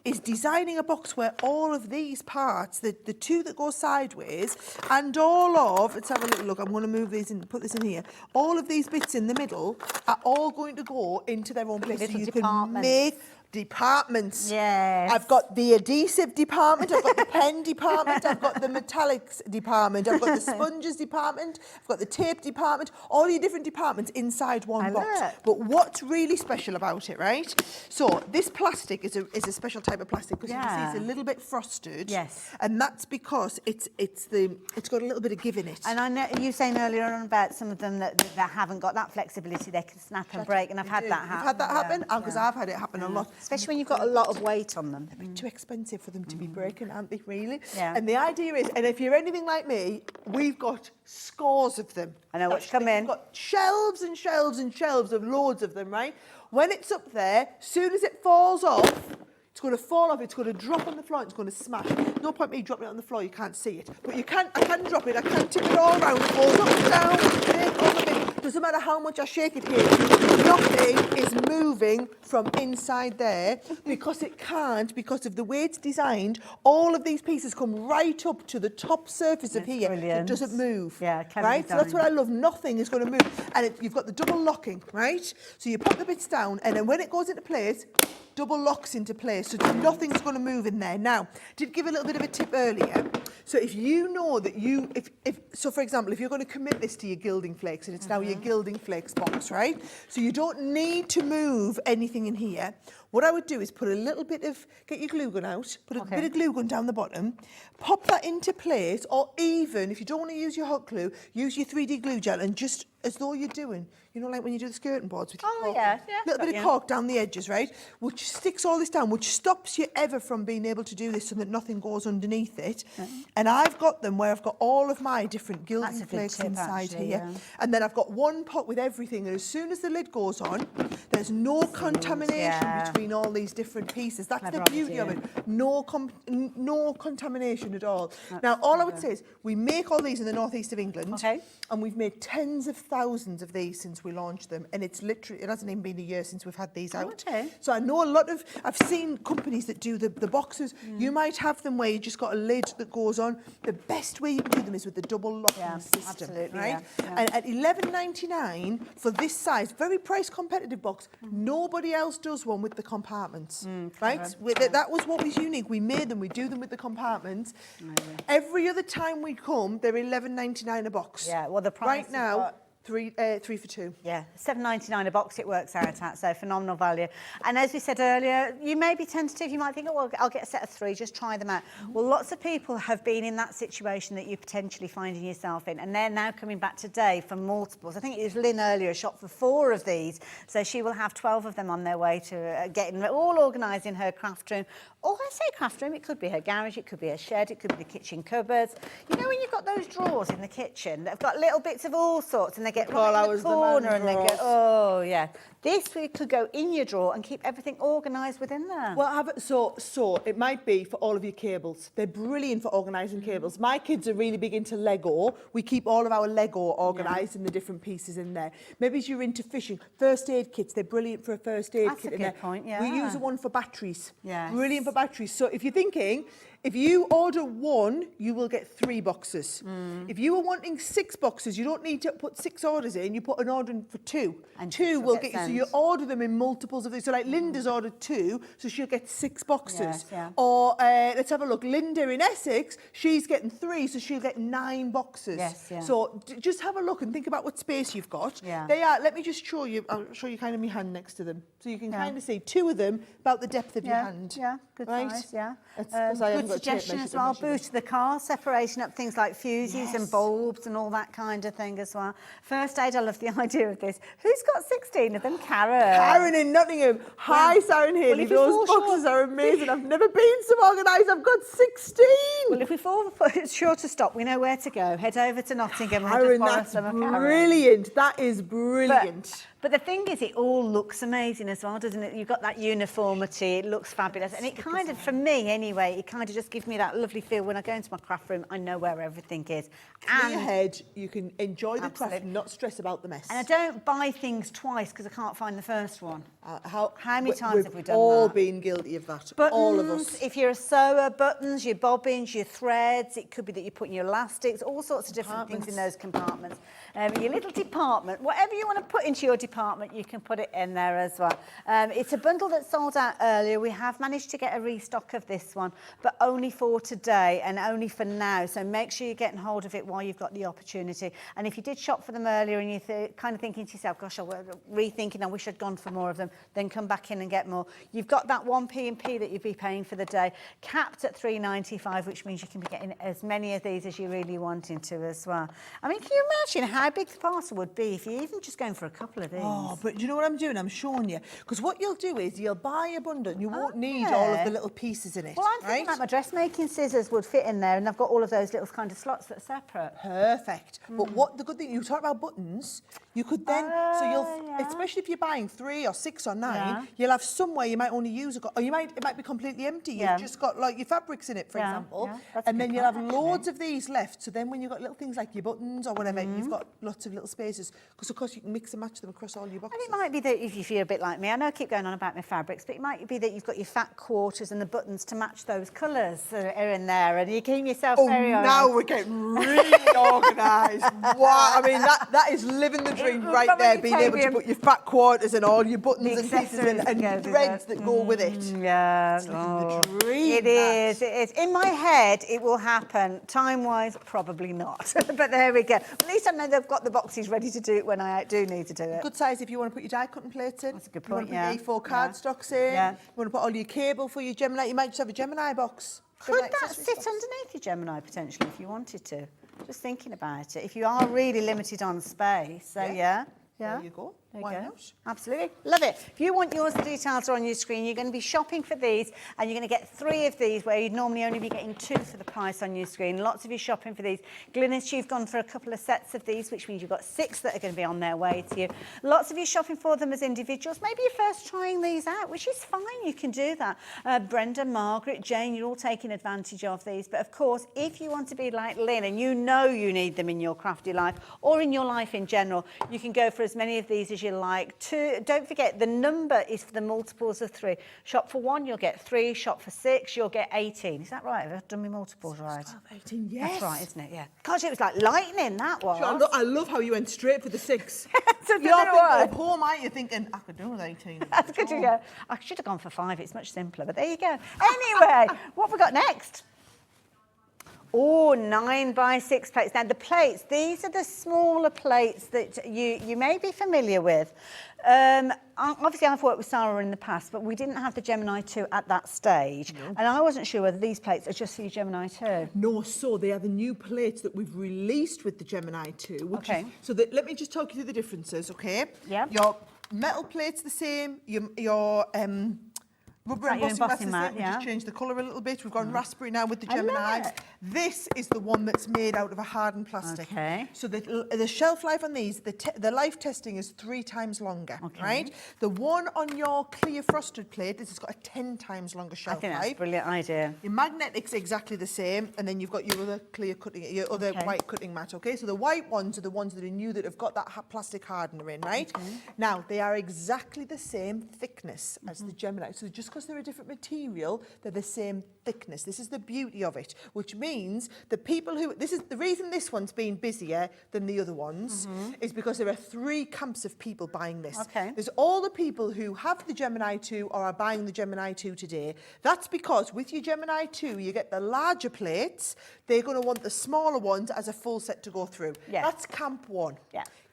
[SPEAKER 4] is designing a box where all of these parts, the two that go sideways, and all of, let's have a little look, I'm going to move these and put this in here, all of these bits in the middle are all going to go into their own place.
[SPEAKER 2] Little
[SPEAKER 4] So you
[SPEAKER 2] departments.
[SPEAKER 4] can make departments.
[SPEAKER 2] Yes.
[SPEAKER 4] I've got the adhesive department, I've got the pen department, I've got the metallics department, I've got the sponges department, I've got the tape department, all your different departments inside one box.
[SPEAKER 2] love it.
[SPEAKER 4] But what's really special about it, right? So this plastic is a special type of plastic because you can see it's a little bit frosted.
[SPEAKER 2] Yes.
[SPEAKER 4] And that's because it's got a little bit of give in it.
[SPEAKER 2] And I know you were saying earlier on about some of them that haven't got that flexibility, they can snap and break, and I've had that happen.
[SPEAKER 4] You've had that happen? Because I've had it happen a lot.
[SPEAKER 2] Especially when you've got a lot of weight on them.
[SPEAKER 4] Too expensive for them to be breaking, aren't they, really?
[SPEAKER 2] Yeah.
[SPEAKER 4] And the idea is, and if you're anything like me, we've got scores of them.
[SPEAKER 2] I know what's come in.
[SPEAKER 4] We've got shelves and shelves and shelves of loads of them, right? When it's up there, soon as it falls off, it's going to fall off, it's going to drop on the floor, it's going to smash. No point me dropping it on the floor, you can't see it. But I can drop it, I can tip it all around, it goes up and down, it goes up and doesn't matter how much I shake it here, nothing is moving from inside there because it can't, because of the way it's designed, all of these pieces come right up to the top surface of here.
[SPEAKER 2] Brilliant.
[SPEAKER 4] It doesn't move.
[SPEAKER 2] Yeah, clever
[SPEAKER 4] right? So that's
[SPEAKER 2] design.
[SPEAKER 4] what I love, nothing is going to move. And you've got the double locking, right? So you put the bits down and then when it goes into place, double locks into place, so nothing's going to move in there. Now, did give a little bit of a tip earlier. So if you know that so for example, if you're going to commit this to your gilding flakes, and it's now your gilding flakes box, right? So you don't need to move anything in here. What I would do is put a little bit of, get your glue gun out, put a bit of glue gun down the bottom, pop that into place, or even, if you don't want to use your hot glue, use your 3D glue gel and just, as though you're doing, you know, like when you do the skirting boards with your cork, little bit of cork down the edges, right? Which sticks all this down, which stops you ever from being able to do this so that nothing goes underneath it. And I've got them where I've got all of my different gilding flakes inside here. And then I've got one pot with everything, and as soon as the lid goes on, there's no contamination between all these different pieces. That's the beauty of it. No contamination at all. Now, all I would say is we make all these in the northeast of England, and we've made tens of thousands of these since we launched them, and it hasn't even been a year since we've had these out. So I know I've seen companies that do the boxes. You might have them where you just got a lid that goes on. The best way you can do them is with the double locking system, right? And at $11.99 for this size, very price competitive box, nobody else does one with the compartments, right? That was what was unique. We made them, we do them with the compartments. Every other time we come, they're $11.99 a box.
[SPEAKER 2] Yeah, well, the price
[SPEAKER 4] right now, 3 for 2.
[SPEAKER 2] Yeah, $7.99 a box it works out at, so phenomenal value. And as we said earlier, you may be tentative, you might think, oh, well, I'll get a set of 3, just try them out. Well, lots of people have been in that situation that you're potentially finding yourself in, and they're now coming back today for multiples. I think it was Lynn earlier, shot for 4 of these, so she will have 12 of them on their way to getting all organised in her craft room. Or I say craft room, it could be her garage, it could be her shed, it could be the kitchen cupboards. You know when you've got those drawers in the kitchen that have got little bits of all sorts and they get right in the corner and they go, oh yeah. This could go in your drawer and keep everything organised within there.
[SPEAKER 4] Well, so it might be for all of your cables. They're brilliant for organising cables. My kids are really big into Lego. We keep all of our Lego organised in the different pieces in there. Maybe as you're into fishing, first aid kits, they're brilliant for a first aid kit in there.
[SPEAKER 2] That's a good point, yeah.
[SPEAKER 4] We use one for batteries.
[SPEAKER 2] Yes.
[SPEAKER 4] Brilliant for batteries. So if you're thinking, if you order 1, you will get 3 boxes. If you are wanting 6 boxes, you don't need to put 6 orders in, you put an order in for 2. And 2 will get you, so you order them in multiples of these. So like Linda's ordered 2, so she'll get 6 boxes. Or let's have a look, Linda in Essex, she's getting 3, so she'll get 9 boxes. So just have a look and think about what space you've got. They are, let me just show you, I'll show you kind of my hand next to them. So you can kind of see 2 of them about the depth of your hand.
[SPEAKER 2] Good size,
[SPEAKER 4] That's because I haven't
[SPEAKER 2] good suggestion as well. Boot of the car, separation up things like fuses and bulbs and all that kind of thing as well. First aid, I love the idea of this. Who's got 16 of them? Karen.
[SPEAKER 4] Karen in Nottingham. Hi, Sara and Hayley. Those boxes are amazing. I've never been so organised. I've got 16.
[SPEAKER 2] Well, if we fall short of stock, we know where to go. Head over to Nottingham and
[SPEAKER 4] Karen,
[SPEAKER 2] just borrow
[SPEAKER 4] that's
[SPEAKER 2] some of Karen.
[SPEAKER 4] brilliant. That is brilliant.
[SPEAKER 2] But the thing is, it all looks amazing as well, doesn't it? You've got that uniformity, it looks fabulous. And it kind of, for me anyway, it kind of just gives me that lovely feel when I go into my craft room, I know where everything is.
[SPEAKER 4] Clear head, you can enjoy the craft and not stress about the mess.
[SPEAKER 2] And I don't buy things twice because I can't find the first one. How many times have we done that?
[SPEAKER 4] We've all been guilty of that,
[SPEAKER 2] buttons,
[SPEAKER 4] all of us.
[SPEAKER 2] If you're a sewer, buttons, your bobbins, your threads, it could be that you're putting your elastics, all sorts of different things in those compartments. Your little department, whatever you want to put into your department, you can put it in there as well. It's a bundle that sold out earlier. We have managed to get a restock of this one, but only for today and only for now. So make sure you're getting hold of it while you've got the opportunity. And if you did shop for them earlier and you're kind of thinking to yourself, gosh, I'm rethinking, I wish I'd gone for more of them, then come back in and get more. You've got that 1p&p that you'd be paying for the day, capped at £3.95, which means you can be getting as many of these as you really wanting to as well. I mean, can you imagine how big the parcel would be if you're even just going for a couple of these?
[SPEAKER 4] Oh, but do you know what I'm doing? I'm showing you. Because what you'll do is you'll buy a bundle and you won't need all of the little pieces in it.
[SPEAKER 2] Well, I'm thinking like my dressmaking scissors would fit in there, and I've got all of those little kind of slots that are separate.
[SPEAKER 4] Perfect. But what the good thing, you talk about buttons, you could then, especially if you're buying 3 or 6 or 9, you'll have somewhere you might only use, or it might be completely empty. You've just got like your fabrics in it, for example. And then you'll have loads of these left. So then when you've got little things like your buttons or whatever, you've got lots of little spaces. Because of course you can mix and match them across all your boxes.
[SPEAKER 2] And it might be that if you're a bit like me, I know I keep going on about my fabrics, but it might be that you've got your fat quarters and the buttons to match those colours that are in there, and you keep yourself very organised.
[SPEAKER 4] Now we're getting really organised. Wow, I mean, that is living the dream right there, being able to put your fat quarters and all your buttons and pieces and threads that go with it.
[SPEAKER 2] Yeah,
[SPEAKER 4] the dream.
[SPEAKER 2] It is. In my head, it will happen. Time-wise, probably not. But there we go. At least I know they've got the boxes ready to do it when I do need to do it.
[SPEAKER 4] Good size if you want to put your die cutting plates in.
[SPEAKER 2] That's a good point,
[SPEAKER 4] You want to put your A4 cardstocks in. You want to put all your cable for your Gemini. You might just have a Gemini box.
[SPEAKER 2] Could that sit underneath your Gemini potentially if you wanted to? Just thinking about it. If you are really limited on space, so
[SPEAKER 4] there you go. Why not?
[SPEAKER 2] Absolutely. Love it. If you want yours, the details are on your screen. You're going to be shopping for these, and you're going to get 3 of these where you'd normally only be getting 2 for the price on your screen. Lots of you shopping for these. Glynis, you've gone for a couple of sets of these, which means you've got 6 that are going to be on their way to you. Lots of you shopping for them as individuals. Maybe you're first trying these out, which is fine. You can do that. Brenda, Margaret, Jane, you're all taking advantage of these. But of course, if you want to be like Lynn and you know you need them in your crafty life or in your life in general, you can go for as many of these as you like. 2, don't forget, the number is for the multiples of 3. Shop for 1, you'll get 3. Shop for 6, you'll get 18. Is that right? Have I done my multiples right?
[SPEAKER 4] 12, 18, yes.
[SPEAKER 2] That's right, isn't it? Yeah. Gosh, it was like lightning, that was.
[SPEAKER 4] I love how you went straight for the 6.
[SPEAKER 2] So
[SPEAKER 4] you're thinking, poor mate, you're thinking, I could do with 18.
[SPEAKER 2] That's good to go. I should have gone for 5. It's much simpler, but there you go. Anyway, what have we got next? Oh, 9x6 plates. Now, the plates, these are the smaller plates that you may be familiar with. Obviously, I've worked with Sara in the past, but we didn't have the Gemini 2 at that stage. No. And I wasn't sure whether these plates are just for your Gemini 2.
[SPEAKER 4] No, so they are the new plates that we've released with the Gemini 2. Let me just talk you through the differences, okay?
[SPEAKER 2] Yeah.
[SPEAKER 4] Your metal plate's the same, your rubber embossing mat, we just changed the colour a little bit. We've gone raspberry now with the Gemini. This is the one that's made out of a hardened plastic.
[SPEAKER 2] Okay.
[SPEAKER 4] So the shelf life on these, the life testing is 3 times longer, right? The one on your clear frosted plate, this has got a 10 times longer shelf life.
[SPEAKER 2] I think that's a brilliant idea.
[SPEAKER 4] Your magnetic's exactly the same, and then you've got your other clear cutting, your other white cutting mat, okay? So the white ones are the ones that are new that have got that plastic hardener in, right? Now, they are exactly the same thickness as the Gemini. So just because they're a different material, they're the same thickness. This is the beauty of it, which means the people who, this is the reason this one's been busier than the other ones, is because there are 3 camps of people buying this. There's all the people who have the Gemini 2 or are buying the Gemini 2 today. That's because with your Gemini 2, you get the larger plates. They're going to want the smaller ones as a full set to go through. That's camp 1.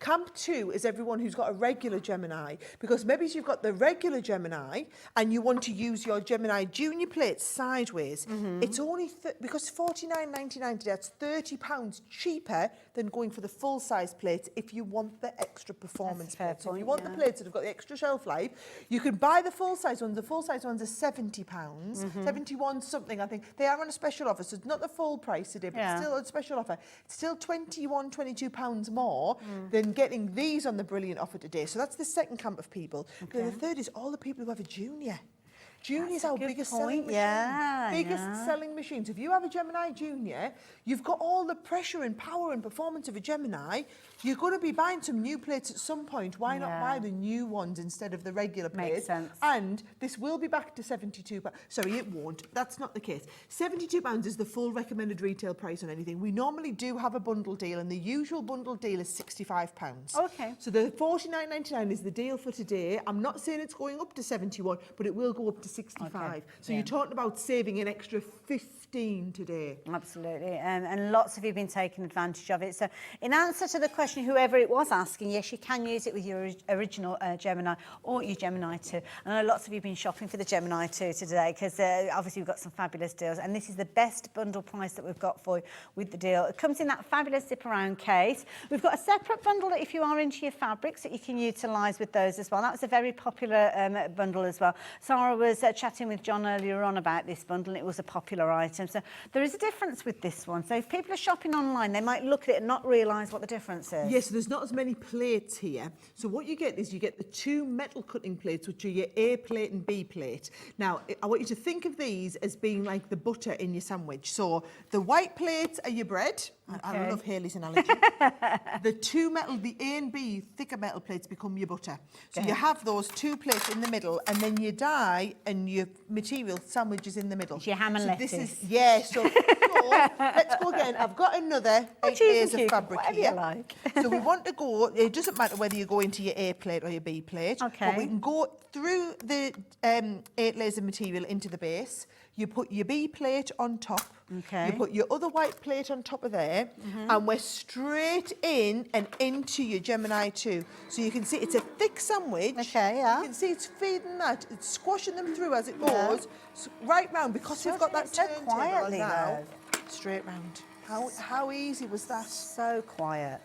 [SPEAKER 4] Camp 2 is everyone who's got a regular Gemini, because maybe you've got the regular Gemini and you want to use your Gemini Junior plates sideways. It's only, because $49.99 today, that's £30 cheaper than going for the full-size plates if you want the extra performance plates. If you want the plates that have got the extra shelf life, you can buy the full-size ones. The full-size ones are £70, 71 something, I think. They are on a special offer, so it's not the full price today, but it's still on a special offer. It's still £21, £22 more than getting these on the brilliant offer today. So that's the second camp of people. Then the third is all the people who have a Junior. Junior is our biggest selling machine. Biggest selling machine. So if you have a Gemini Junior, you've got all the pressure and power and performance of a Gemini. You're going to be buying some new plates at some point. Why not buy the new ones instead of the regular plates?
[SPEAKER 2] Makes sense.
[SPEAKER 4] And this will be back to £72. Sorry, it won't. That's not the case. £72 is the full recommended retail price on anything. We normally do have a bundle deal, and the usual bundle deal is £65.
[SPEAKER 2] Okay.
[SPEAKER 4] So the £49.99 is the deal for today. I'm not saying it's going up to 71, but it will go up to 65. Okay. So you're talking about saving an extra 15 today.
[SPEAKER 2] Absolutely, and lots of you have been taking advantage of it. So in answer to the question, whoever it was asking, yes, you can use it with your original Gemini or your Gemini 2. And I know lots of you have been shopping for the Gemini 2 today, because obviously we've got some fabulous deals, and this is the best bundle price that we've got for you with the deal. It comes in that fabulous zip-around case. We've got a separate bundle that if you are into your fabrics that you can utilise with those as well. That was a very popular bundle as well. Sara was chatting with John earlier on about this bundle, and it was a popular item. So there is a difference with this one. So if people are shopping online, they might look at it and not realise what the difference is.
[SPEAKER 4] Yes, so there's not as many plates here. So what you get is you get the two metal cutting plates, which are your A plate and B plate. Now, I want you to think of these as being like the butter in your sandwich. So the white plates are your bread. I love Hayley's analogy. The A and B thicker metal plates become your butter. So you have those two plates in the middle, and then your dye and your material sandwiches in the middle.
[SPEAKER 2] It's your ham and lettuce.
[SPEAKER 4] So let's go again. I've got another 8 layers of fabric here.
[SPEAKER 2] You like.
[SPEAKER 4] So we want to go, it doesn't matter whether you go into your A plate or your B plate.
[SPEAKER 2] Okay.
[SPEAKER 4] But we can go through the 8 layers of material into the base. You put your B plate on top.
[SPEAKER 2] Okay.
[SPEAKER 4] You put your other white plate on top of there, and we're straight in and into your Gemini 2. So you can see it's a thick sandwich.
[SPEAKER 2] Okay, yeah.
[SPEAKER 4] You can see it's feeding that, it's squashing them through as it goes, right round, because we've got that
[SPEAKER 2] so
[SPEAKER 4] turntable
[SPEAKER 2] quietly
[SPEAKER 4] now. Straight round. How easy was that?
[SPEAKER 2] So quiet.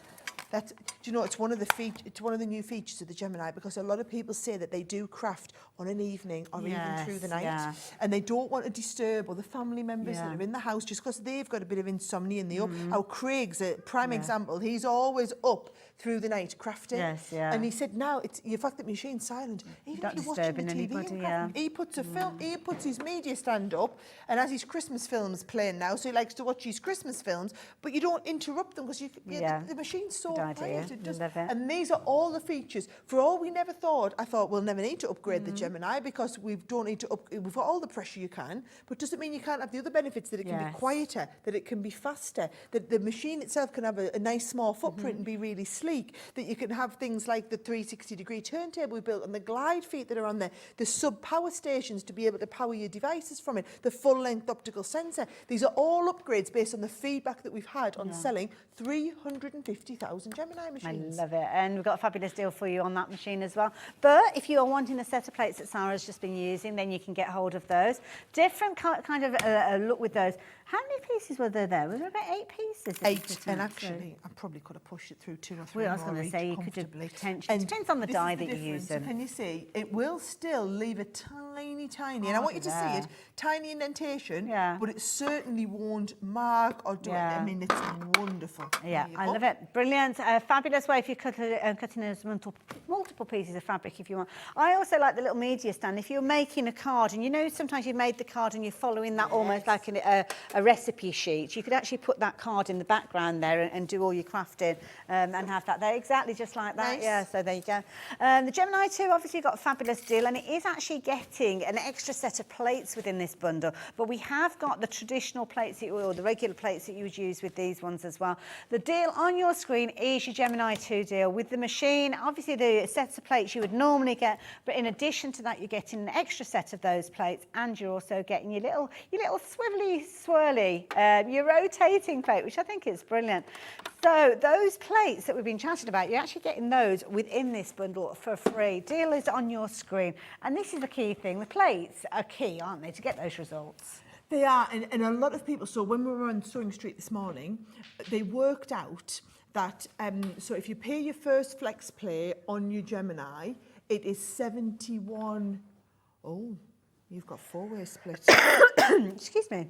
[SPEAKER 4] Do you know, it's one of the new features of the Gemini, because a lot of people say that they do craft on an evening or even through the night, and they don't want to disturb other family members that are in the house just because they've got a bit of insomnia and Our Craig's a prime example. He's always up through the night crafting, and he said now it's the fact that the machine's silent, even
[SPEAKER 2] Not
[SPEAKER 4] if you're watching the
[SPEAKER 2] disturbing
[SPEAKER 4] TV
[SPEAKER 2] anybody,
[SPEAKER 4] and crafting, he puts a film, he puts his media stand up and has his Christmas films playing now, so he likes to watch his Christmas films, but you don't interrupt them because the machine's so quiet. It does. And these are all the features. For all we never thought, I thought we'll never need to upgrade the Gemini, because we don't need to we've got all the pressure you can, but doesn't mean you can't have the other benefits, that it can be quieter, that it can be faster, that the machine itself can have a nice small footprint and be really sleek, that you can have things like the 360-degree turntable we built and the glide feet that are on there, the sub-power stations to be able to power your devices from it, the full-length optical sensor. These are all upgrades based on the feedback that we've had on selling 350,000 Gemini machines.
[SPEAKER 2] I love it. And we've got a fabulous deal for you on that machine as well. But if you are wanting the set of plates that Sara's just been using, then you can get hold of those. Different kind of look with those. How many pieces were there? Was there about 8 pieces?
[SPEAKER 4] 8, and actually, I probably could have pushed it through 2 or 3
[SPEAKER 2] Well, I was going to say, you could have potentially. It depends on the dye that you use.
[SPEAKER 4] So can you see, it will still leave a tiny, and I want you to see it, tiny indentation, but it certainly won't mark or do it. I mean, it's wonderful.
[SPEAKER 2] Yeah, I love it. Brilliant. Fabulous way if you're cutting those multiple pieces of fabric if you want. I also like the little media stand. If you're making a card, and you know sometimes you've made the card and you're following that almost like a recipe sheet, you could actually put that card in the background there and do all your crafting and have that there exactly just like that. Nice. Yeah, so there you go. The Gemini 2 obviously got a fabulous deal, and it is actually getting getting an extra set of plates within this bundle, but we have got the traditional plates or the regular plates that you would use with these ones as well. The deal on your screen is your Gemini 2 deal with the machine. Obviously, the sets of plates you would normally get, but in addition to that, you're getting an extra set of those plates, and you're also getting your little swivelly, swirly, your rotating plate, which I think is brilliant. So those plates that we've been chatting about, you're actually getting those within this bundle for free. Deal is on your screen. And this is the key thing. The plates are key, aren't they, to get those results?
[SPEAKER 4] They are, and a lot of people, so when we were on Sewing Street this morning, they worked out that, so if you pay your first flex play on your Gemini, it is 71, oh, you've got four-way split.
[SPEAKER 2] Excuse me.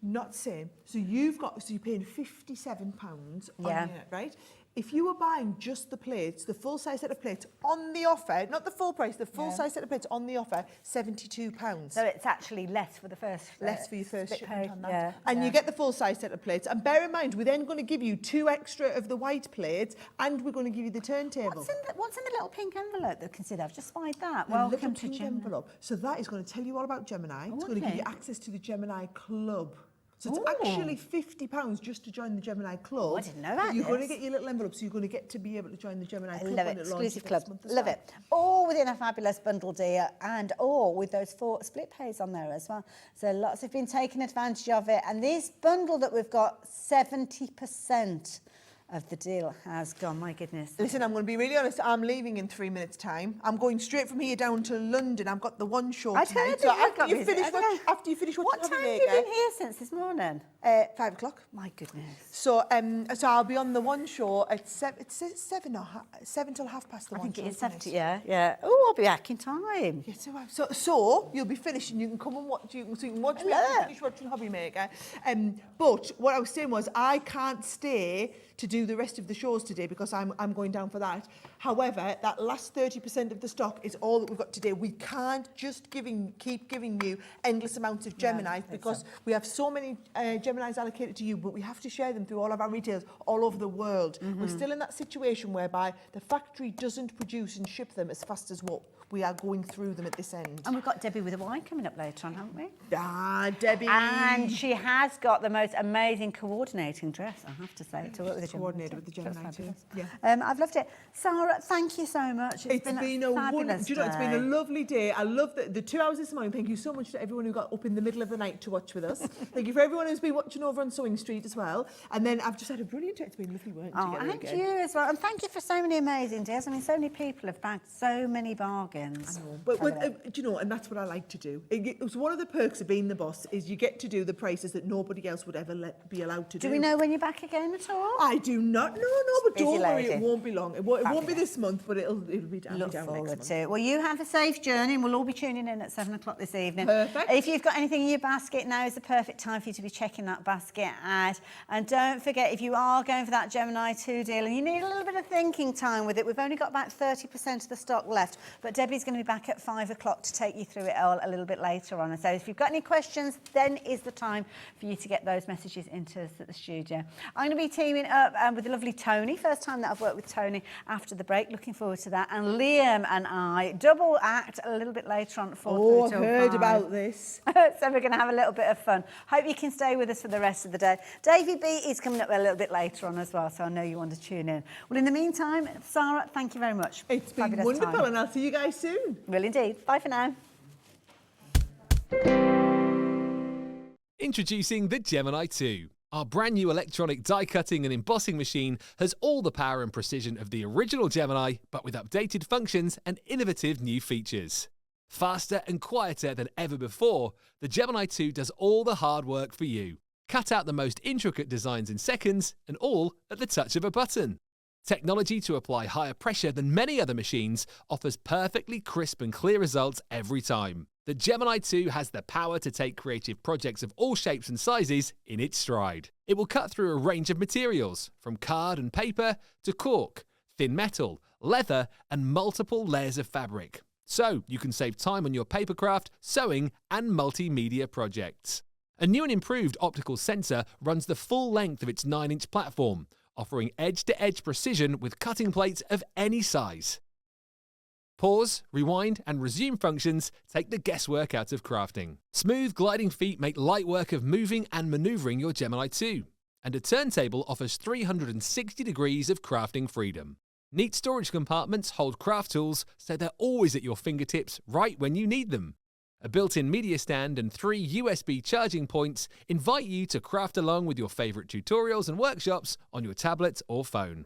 [SPEAKER 4] Not same. So you're paying £57 on it, right? If you were buying just the plates, the full size set of plates on the offer, not the full price, the full size set of plates on the offer, £72.
[SPEAKER 2] So it's actually less for the first
[SPEAKER 4] less for your first shipment on that.
[SPEAKER 2] Yeah,
[SPEAKER 4] and you get the full size set of plates. And bear in mind, we're then going to give you 2 extra of the white plates, and we're going to give you the turntable.
[SPEAKER 2] What's in the little pink envelope that consider? I've just spied that.
[SPEAKER 4] A
[SPEAKER 2] Welcome
[SPEAKER 4] little
[SPEAKER 2] to
[SPEAKER 4] pink
[SPEAKER 2] Gemini.
[SPEAKER 4] envelope. So that is going to tell you all about Gemini. It's going to
[SPEAKER 2] okay.
[SPEAKER 4] give you access to the Gemini Club. So it's actually £50 just to join the Gemini Club.
[SPEAKER 2] Oh, I didn't know that.
[SPEAKER 4] You're going to get your little envelope, so you're going to get to be able to join the Gemini Club.
[SPEAKER 2] Love it. Exclusive club. Love it. All within a fabulous bundle deal, and all with those 4 split pays on there as well. So lots have been taking advantage of it. And this bundle that we've got, 70% of the deal has gone. My goodness.
[SPEAKER 4] Listen, I'm going to be really honest. I'm leaving in 3 minutes' time. I'm going straight from here down to London. I've got the one show tonight. So after you finish watching
[SPEAKER 2] What time have you been here since this morning?
[SPEAKER 4] 5 o'clock.
[SPEAKER 2] My goodness.
[SPEAKER 4] So I'll be on the one show at 7 till 1:30.
[SPEAKER 2] I think it is 70. Yeah. Oh, I'll be back in time.
[SPEAKER 4] Yeah, so you'll be finished and you can come and watch. So you can watch me and finish watching Hobby Maker. But what I was saying was I can't stay to do the rest of the shows today because I'm going down for that. However, that last 30% of the stock is all that we've got today. We can't just keep giving you endless amounts of Geminis because we have so many Geminis allocated to you, but we have to share them through all of our retailers all over the world. We're still in that situation whereby the factory doesn't produce and ship them as fast as what we are going through them at this end.
[SPEAKER 2] And we've got Debbie with a Y coming up later on, haven't we?
[SPEAKER 4] Ah, Debbie.
[SPEAKER 2] And she has got the most amazing coordinating dress, I have to say, to work with the Gemini.
[SPEAKER 4] Coordinated with the Gemini too. Yeah.
[SPEAKER 2] I've loved it. Sara, thank you so much.
[SPEAKER 4] It's been a
[SPEAKER 2] fabulous
[SPEAKER 4] do you know, it's been a lovely day. I love the 2 hours this morning. Thank you so much to everyone who got up in the middle of the night to watch with us. Thank you for everyone who's been watching over on Sewing Street as well. And then I've just had a brilliant day. It's been lovely working together
[SPEAKER 2] and
[SPEAKER 4] again.
[SPEAKER 2] you as well. And thank you for so many amazing deals. I mean, so many people have bagged so many bargains.
[SPEAKER 4] I know. But do you know, and that's what I like to do. It's one of the perks of being the boss is you get to do the prices that nobody else would ever be allowed to do.
[SPEAKER 2] Do we know when you're back again at all?
[SPEAKER 4] I do not. No, but
[SPEAKER 2] Busy
[SPEAKER 4] don't worry,
[SPEAKER 2] lady.
[SPEAKER 4] it won't be long. It won't be this month, but it'll be down.
[SPEAKER 2] Look
[SPEAKER 4] down
[SPEAKER 2] forward
[SPEAKER 4] next
[SPEAKER 2] to
[SPEAKER 4] month.
[SPEAKER 2] it. Well, you have a safe journey, and we'll all be tuning in at 7 o'clock this evening.
[SPEAKER 4] Perfect.
[SPEAKER 2] If you've got anything in your basket, now is the perfect time for you to be checking that basket out. And don't forget, if you are going for that Gemini 2 deal and you need a little bit of thinking time with it, we've only got about 30% of the stock left, but Debbie's going to be back at 5 o'clock to take you through it all a little bit later on. And so if you've got any questions, then is the time for you to get those messages into us at the studio. I'm going to be teaming up with the lovely Toni. First time that I've worked with Toni after the break. Looking forward to that. And Liam and I double act a little bit later on at 4:30.
[SPEAKER 4] Oh, I've heard about this.
[SPEAKER 2] So we're going to have a little bit of fun. Hope you can stay with us for the rest of the day. Davey B is coming up a little bit later on as well, so I know you want to tune in. Well, in the meantime, Sara, thank you very much.
[SPEAKER 4] It's been
[SPEAKER 2] Fabulous
[SPEAKER 4] wonderful,
[SPEAKER 2] time.
[SPEAKER 4] and I'll see you guys soon.
[SPEAKER 2] Will indeed. Bye for now.
[SPEAKER 6] Introducing the Gemini 2. Our brand new electronic die cutting and embossing machine has all the power and precision of the original Gemini, but with updated functions and innovative new features. Faster and quieter than ever before, the Gemini 2 does all the hard work for you. Cut out the most intricate designs in seconds, and all at the touch of a button. Technology to apply higher pressure than many other machines offers perfectly crisp and clear results every time. The Gemini 2 has the power to take creative projects of all shapes and sizes in its stride. It will cut through a range of materials, from card and paper to cork, thin metal, leather, and multiple layers of fabric. So you can save time on your papercraft, sewing, and multimedia projects. A new and improved optical sensor runs the full length of its 9-inch platform, offering edge-to-edge precision with cutting plates of any size. Pause, rewind, and resume functions take the guesswork out of crafting. Smooth gliding feet make light work of moving and manoeuvring your Gemini 2. And a turntable offers 360 degrees of crafting freedom. Neat storage compartments hold craft tools so they're always at your fingertips right when you need them. A built-in media stand and 3 USB charging points invite you to craft along with your favourite tutorials and workshops on your tablet or phone.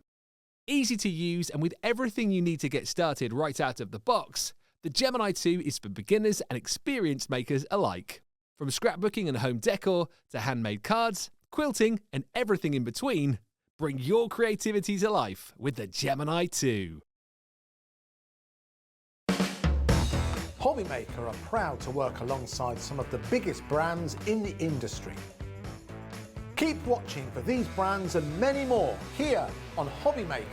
[SPEAKER 6] Easy to use and with everything you need to get started right out of the box, the Gemini 2 is for beginners and experienced makers alike. From scrapbooking and home decor to handmade cards, quilting and everything in between, bring your creativity to life with the Gemini 2.
[SPEAKER 7] Hobbymaker are proud to work alongside some of the biggest brands in the industry. Keep watching for these brands and many more here on Hobbymaker.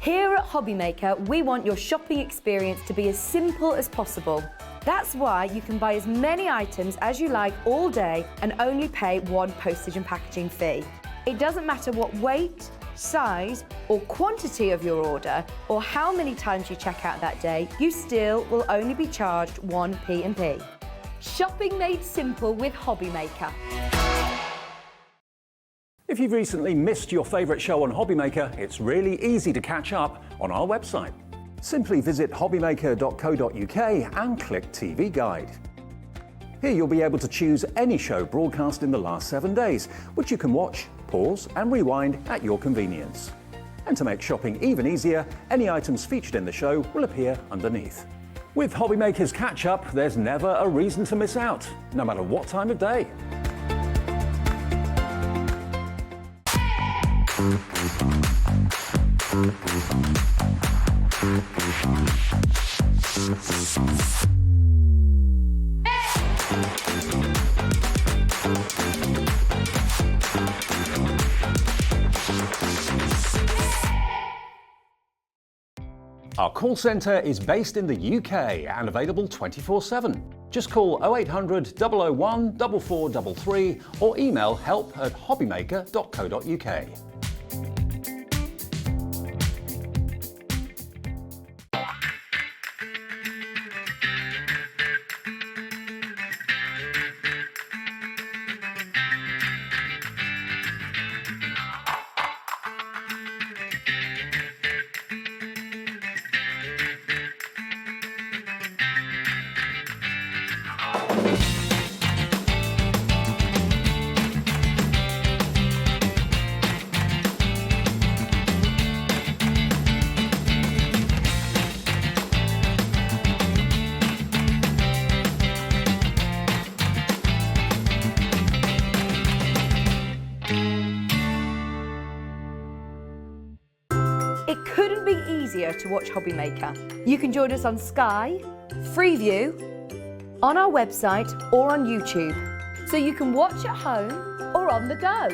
[SPEAKER 5] Here at Hobbymaker, we want your shopping experience to be as simple as possible. That's why you can buy as many items as you like all day and only pay one postage and packaging fee. It doesn't matter what weight, size or quantity of your order or how many times you check out that day, you still will only be charged one P&P. Shopping made simple with Hobbymaker.
[SPEAKER 1] If you've recently missed your favourite show on Hobbymaker, it's really easy to catch up on our website. Simply visit hobbymaker.co.uk and click TV Guide. Here you'll be able to choose any show broadcast in the last 7 days, which you can watch, pause and rewind at your convenience. And to make shopping even easier, any items featured in the show will appear underneath. With Hobbymaker's Catch-Up, there's never a reason to miss out, no matter what time of day. Our call centre is based in the UK and available 24/7. Just call 0800 001 4433 or email help@hobbymaker.co.uk.
[SPEAKER 5] It couldn't be easier to watch Hobbymaker. You can join us on Sky, Freeview, on our website or on YouTube, so you can watch at home or on the go.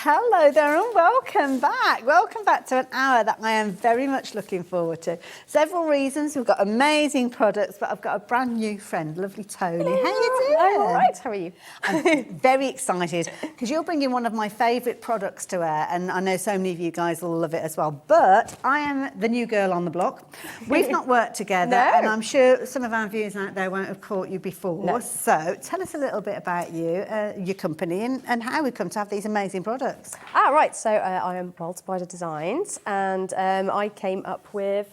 [SPEAKER 2] Hello there and welcome back. Welcome back to an hour that I am very much looking forward to. Several reasons. We've got amazing products, but I've got a brand new friend, lovely Toni. How you doing?
[SPEAKER 8] I'm all right. How are you?
[SPEAKER 2] I'm very excited because you're bringing one of my favourite products to air, and I know so many of you guys will love it as well. But I am the new girl on the block. We've not worked together,
[SPEAKER 8] No.
[SPEAKER 2] and I'm sure some of our viewers out there won't have caught you before.
[SPEAKER 8] No.
[SPEAKER 2] So tell us a little bit about you, your company, and how we come to have these amazing products.
[SPEAKER 8] Right. So I am Wild Spider Designs, and I came up with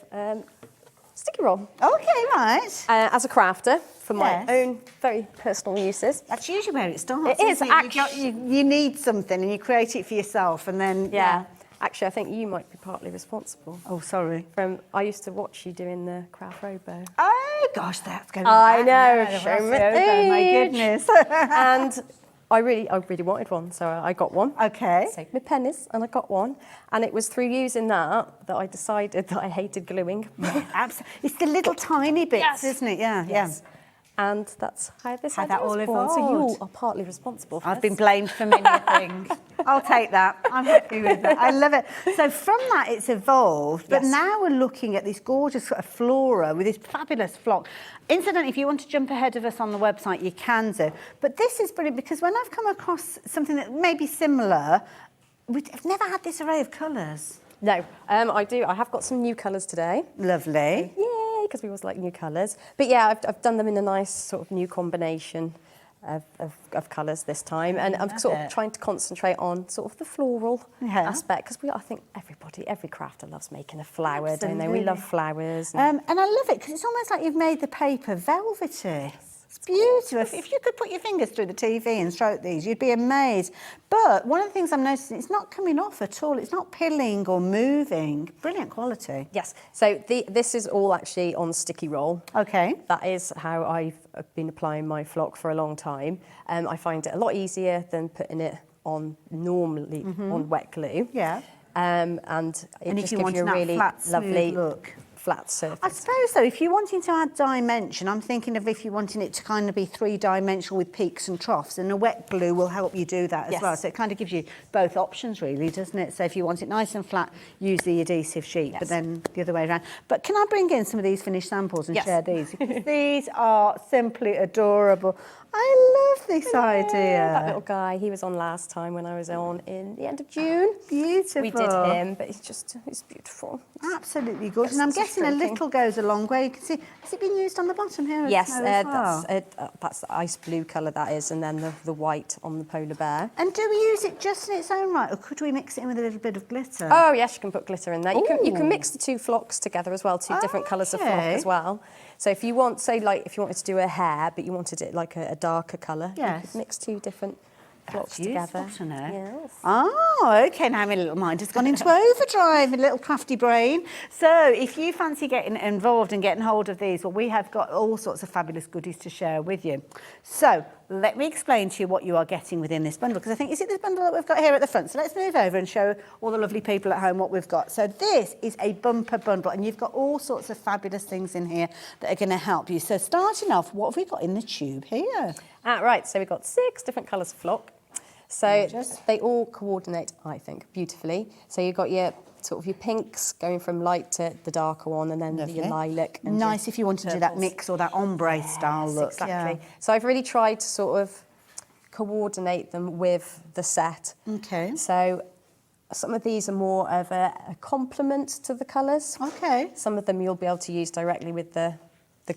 [SPEAKER 8] Sticky roll.
[SPEAKER 2] Okay, right.
[SPEAKER 8] As a crafter, for my
[SPEAKER 2] Yes.
[SPEAKER 8] own very personal uses.
[SPEAKER 2] That's usually where it starts.
[SPEAKER 8] It is,
[SPEAKER 2] isn't it? You need something and you create it for yourself, and then
[SPEAKER 8] Yeah. Actually, I think you might be partly responsible.
[SPEAKER 2] Oh, sorry.
[SPEAKER 8] I used to watch you doing the craft robo.
[SPEAKER 2] Oh gosh, that's going.
[SPEAKER 8] I know,
[SPEAKER 2] That's
[SPEAKER 8] show me
[SPEAKER 2] okay, my
[SPEAKER 8] age.
[SPEAKER 2] goodness.
[SPEAKER 8] And I really wanted one, so I got one.
[SPEAKER 2] Okay.
[SPEAKER 8] Saved me pennies, and I got one. And it was through using that I decided that I hated gluing.
[SPEAKER 2] Absolutely. It's the little tiny bits,
[SPEAKER 8] Yes.
[SPEAKER 2] isn't it? Yeah,
[SPEAKER 8] Yes. And that's how this
[SPEAKER 2] How
[SPEAKER 8] idea
[SPEAKER 2] that all
[SPEAKER 8] was born. So you
[SPEAKER 2] evolved.
[SPEAKER 8] are partly responsible for
[SPEAKER 2] I've
[SPEAKER 8] this.
[SPEAKER 2] been blamed for many things. I'll take that. I'm happy with that. I love it. So from that, it's evolved. But
[SPEAKER 8] Yes.
[SPEAKER 2] now we're looking at this gorgeous sort of flora with this fabulous flock. Incidentally, if you want to jump ahead of us on the website, you can do. But this is brilliant because when I've come across something that may be similar, I've never had this array of colours.
[SPEAKER 8] No, I do. I have got some new colours today.
[SPEAKER 2] Lovely.
[SPEAKER 8] Yay, because we always like new colours. But yeah, I've done them in a nice sort of new combination of colours this time. And I'm sort of trying to concentrate on sort of the floral aspect, because I think every crafter loves making a flower, don't they? We love flowers.
[SPEAKER 2] And I love it because it's almost like you've made the paper velvety. It's beautiful. If you could put your fingers through the TV and stroke these, you'd be amazed. But one of the things I'm noticing, it's not coming off at all. It's not pilling or moving. Brilliant quality.
[SPEAKER 8] Yes, so this is all actually on sticky roll.
[SPEAKER 2] Okay.
[SPEAKER 8] That is how I've been applying my flock for a long time. I find it a lot easier than putting it on normally on wet glue.
[SPEAKER 2] Yeah.
[SPEAKER 8] And it just gives you a really lovely
[SPEAKER 2] look.
[SPEAKER 8] flat surface.
[SPEAKER 2] I suppose so. If you're wanting to add dimension, I'm thinking of if you're wanting it to kind of be three-dimensional with peaks and troughs, and a wet glue will help you do that as well. So it kind of gives you both options, really, doesn't it? So if you want it nice and flat, use the adhesive sheet, but then the other way around. But can I bring in some of these finished samples and share these? Because these are simply adorable. I love this idea.
[SPEAKER 8] That little guy, he was on last time when I was on in the end of June.
[SPEAKER 2] Beautiful.
[SPEAKER 8] We did him, but he's beautiful.
[SPEAKER 2] Absolutely gorgeous. And I'm guessing a little goes a long way. You can see, has it been used on the bottom here?
[SPEAKER 8] Yes,
[SPEAKER 2] as well?
[SPEAKER 8] that's the ice blue colour that is, and then the white on the polar bear.
[SPEAKER 2] And do we use it just in its own right, or could we mix it in with a little bit of glitter?
[SPEAKER 8] Oh yes, you can put glitter in there. You can mix the two flocks together as well, two different colours of flock as well. So if you want, say, like if you wanted to do a hair, but you wanted it like a darker colour, you could mix two different flocks together.
[SPEAKER 2] To know.
[SPEAKER 8] Yes.
[SPEAKER 2] Oh, okay, now my little mind has gone into overdrive, a little crafty brain. So if you fancy getting involved and getting hold of these, well, we have got all sorts of fabulous goodies to share with you. So let me explain to you what you are getting within this bundle, because I think, is it this bundle that we've got here at the front? So let's move over and show all the lovely people at home what we've got. So this is a bumper bundle, and you've got all sorts of fabulous things in here that are going to help you. So starting off, what have we got in the tube here?
[SPEAKER 8] Right, so we've got 6 different colours of flock. So they all coordinate, I think, beautifully. So you've got your sort of your pinks going from light to the darker one, and then your lilac. And
[SPEAKER 2] nice if you want to do that mix or that ombre style look.
[SPEAKER 8] Exactly. Yeah. So I've really tried to sort of coordinate them with the set.
[SPEAKER 2] Okay.
[SPEAKER 8] So some of these are more of a complement to the colours.
[SPEAKER 2] Okay.
[SPEAKER 8] Some of them you'll be able to use directly with the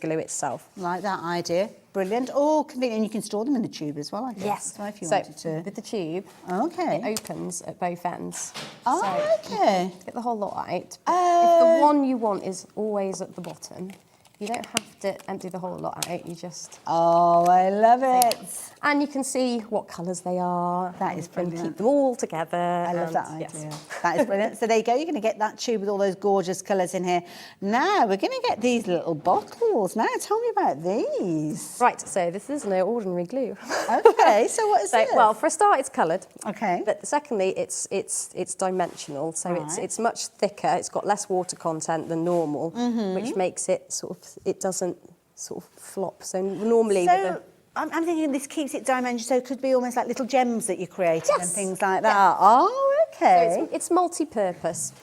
[SPEAKER 8] glue itself.
[SPEAKER 2] Like that idea. Brilliant. All convenient. And you can store them in the tube as well, I guess.
[SPEAKER 8] Yes.
[SPEAKER 2] So if you wanted to.
[SPEAKER 8] With the tube,
[SPEAKER 2] okay,
[SPEAKER 8] it opens at both ends.
[SPEAKER 2] Oh,
[SPEAKER 8] so
[SPEAKER 2] okay.
[SPEAKER 8] Get the whole lot out. If the one you want is always at the bottom, you don't have to empty the whole lot out. You just...
[SPEAKER 2] Oh, I love it.
[SPEAKER 8] And you can see what colours they are.
[SPEAKER 2] That is brilliant.
[SPEAKER 8] And keep them all together.
[SPEAKER 2] I love that idea.
[SPEAKER 8] Yes.
[SPEAKER 2] That is brilliant. So there you go. You're going to get that tube with all those gorgeous colours in here. Now we're going to get these little bottles. Now tell me about these.
[SPEAKER 8] Right. So this is no ordinary glue.
[SPEAKER 2] Okay. So what is this?
[SPEAKER 8] Well, for a start, it's coloured.
[SPEAKER 2] Okay.
[SPEAKER 8] But secondly, it's dimensional. So it's much thicker. It's got less water content than normal, which makes it sort of, it doesn't sort of flop. So normally with the...
[SPEAKER 2] I'm thinking this keeps it dimensional, so it could be almost like little gems that you created and things like that. Oh, okay.
[SPEAKER 8] So it's multi-purpose.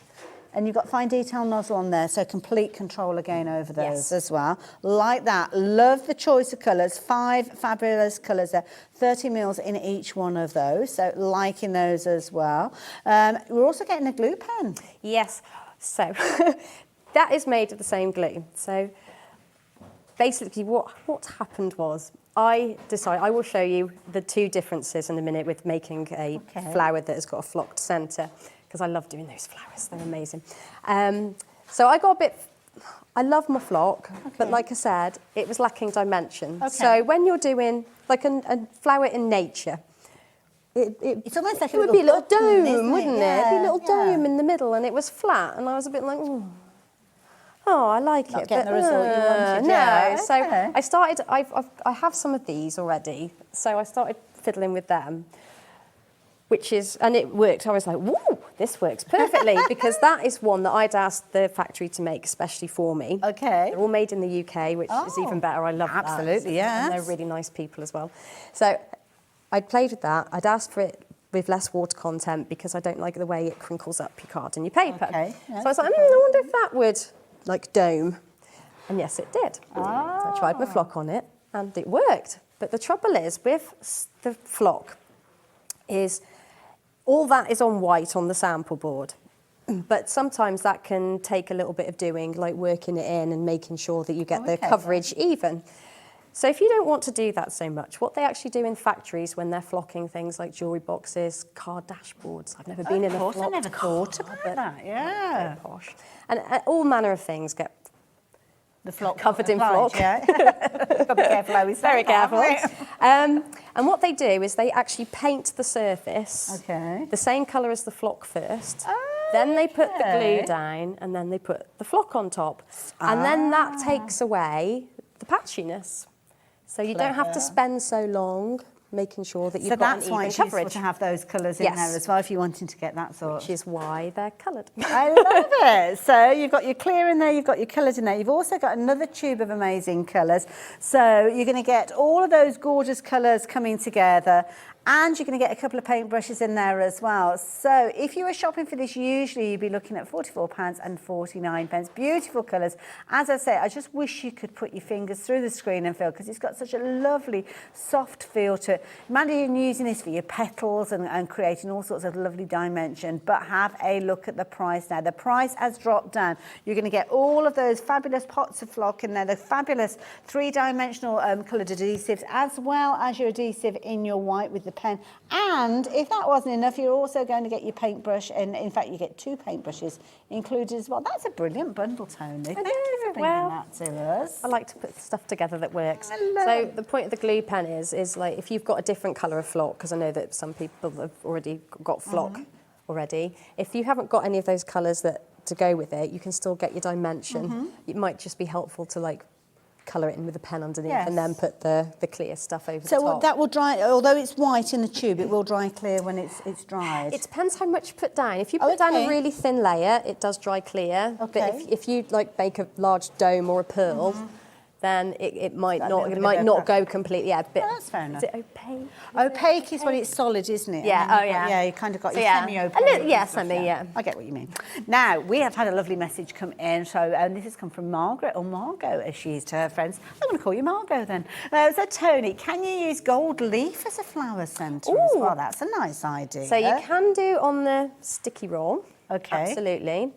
[SPEAKER 2] And you've got fine detail nozzle on there, so complete control again over those as well. Like that. Love the choice of colours. 5 fabulous colours there. 30 mils in each one of those, so liking those as well. We're also getting a glue pen.
[SPEAKER 8] Yes. So that is made of the same glue. So basically what happened was I will show you the 2 differences in a minute with making a flower that has got a flocked centre, because I love doing those flowers, they're amazing. So I got a bit I love my flock, but like I said, it was lacking dimension.
[SPEAKER 2] Okay.
[SPEAKER 8] So when you're doing like a flower in nature,
[SPEAKER 2] it's almost like
[SPEAKER 8] it would be a little
[SPEAKER 2] button,
[SPEAKER 8] dome, wouldn't it? It'd be a little
[SPEAKER 2] Yeah.
[SPEAKER 8] dome in the middle, and it was flat, and I was a bit like, oh, I like
[SPEAKER 2] Not
[SPEAKER 8] it,
[SPEAKER 2] getting
[SPEAKER 8] but
[SPEAKER 2] the result you wanted.
[SPEAKER 8] no.
[SPEAKER 2] Yeah,
[SPEAKER 8] So
[SPEAKER 2] okay.
[SPEAKER 8] I started. I have some of these already, so I started fiddling with them, which is, and it worked. I was like, woo, this works perfectly because that is one that I'd asked the factory to make especially for me.
[SPEAKER 2] Okay.
[SPEAKER 8] They're all made in the UK, which is even better. I love that.
[SPEAKER 2] Absolutely, yes.
[SPEAKER 8] And they're really nice people as well. So I'd played with that. I'd asked for it with less water content because I don't like the way it crinkles up your card and your paper.
[SPEAKER 2] Okay,
[SPEAKER 8] So I was like, I wonder if that would like dome. And yes, it did. So I tried my flock on it and it worked. But the trouble is with the flock is all that is on white on the sample board. But sometimes that can take a little bit of doing, like working it in and making sure that you get the coverage even. So if you don't want to do that so much, what they actually do in factories when they're flocking things like jewellery boxes, car dashboards. I've never been in a flock.
[SPEAKER 2] I never thought about that, yeah.
[SPEAKER 8] Posh. And all manner of things get
[SPEAKER 2] The flock
[SPEAKER 8] covered in
[SPEAKER 2] applied,
[SPEAKER 8] flock.
[SPEAKER 2] Yeah. Got to be careful how we say
[SPEAKER 8] Very
[SPEAKER 2] that,
[SPEAKER 8] careful.
[SPEAKER 2] haven't
[SPEAKER 8] And what they do is they actually paint the surface
[SPEAKER 2] Okay.
[SPEAKER 8] the same colour as the flock first. Then they put the glue down and then they put the flock on top. And then that takes away the patchiness. So you don't have to spend so long making sure that you've got an even
[SPEAKER 2] why it's useful
[SPEAKER 8] coverage.
[SPEAKER 2] to have those colours in there as well if you're wanting to get that sort.
[SPEAKER 8] Which is why they're coloured.
[SPEAKER 2] I love it. So you've got your clear in there, you've got your colours in there. You've also got another tube of amazing colours. So you're going to get all of those gorgeous colours coming together. And you're going to get a couple of paintbrushes in there as well. So if you were shopping for this, usually you'd be looking at £44.49. Beautiful colours. As I say, I just wish you could put your fingers through the screen and feel, because it's got such a lovely, soft feel to it. Imagine using this for your petals and creating all sorts of lovely dimension. But have a look at the price now. The price has dropped down. You're going to get all of those fabulous pots of flock in there, the fabulous three-dimensional coloured adhesives, as well as your adhesive in your white with the pen. And if that wasn't enough, you're also going to get your paintbrush, and in fact you get two paintbrushes included as well. That's a brilliant bundle, Toni. Thank you for bringing that to us.
[SPEAKER 8] I like to put stuff together that works. So the point of the glue pen is like if you've got a different colour of flock, because I know that some people have already got flock already. If you haven't got any of those colours that to go with it, you can still get your dimension. It might just be helpful to like colour it in with a pen underneath and then put the clear stuff over the top.
[SPEAKER 2] So that will dry, although it's white in the tube, it will dry clear when it's dried?
[SPEAKER 8] It depends how much you put down. If you put down a really thin layer, it does dry clear.
[SPEAKER 2] Okay.
[SPEAKER 8] But if you like bake a large dome or a pearl, then it might not go completely. Yeah, but
[SPEAKER 2] that's fair enough.
[SPEAKER 8] Is it opaque?
[SPEAKER 2] Opaque is when it's solid, isn't it?
[SPEAKER 8] Yeah,
[SPEAKER 2] And
[SPEAKER 8] yeah.
[SPEAKER 2] You kind of got
[SPEAKER 8] So
[SPEAKER 2] your
[SPEAKER 8] yeah.
[SPEAKER 2] semi-opaque.
[SPEAKER 8] Yeah, semi, yeah.
[SPEAKER 2] I get what you mean. Now, we have had a lovely message come in. So this has come from Margaret, or Margot, as she is to her friends. I'm going to call you Margot then. So, Toni, can you use gold leaf as a flower centre as well? That's a nice idea.
[SPEAKER 8] So you can do on the sticky roll.
[SPEAKER 2] Okay.
[SPEAKER 8] Absolutely.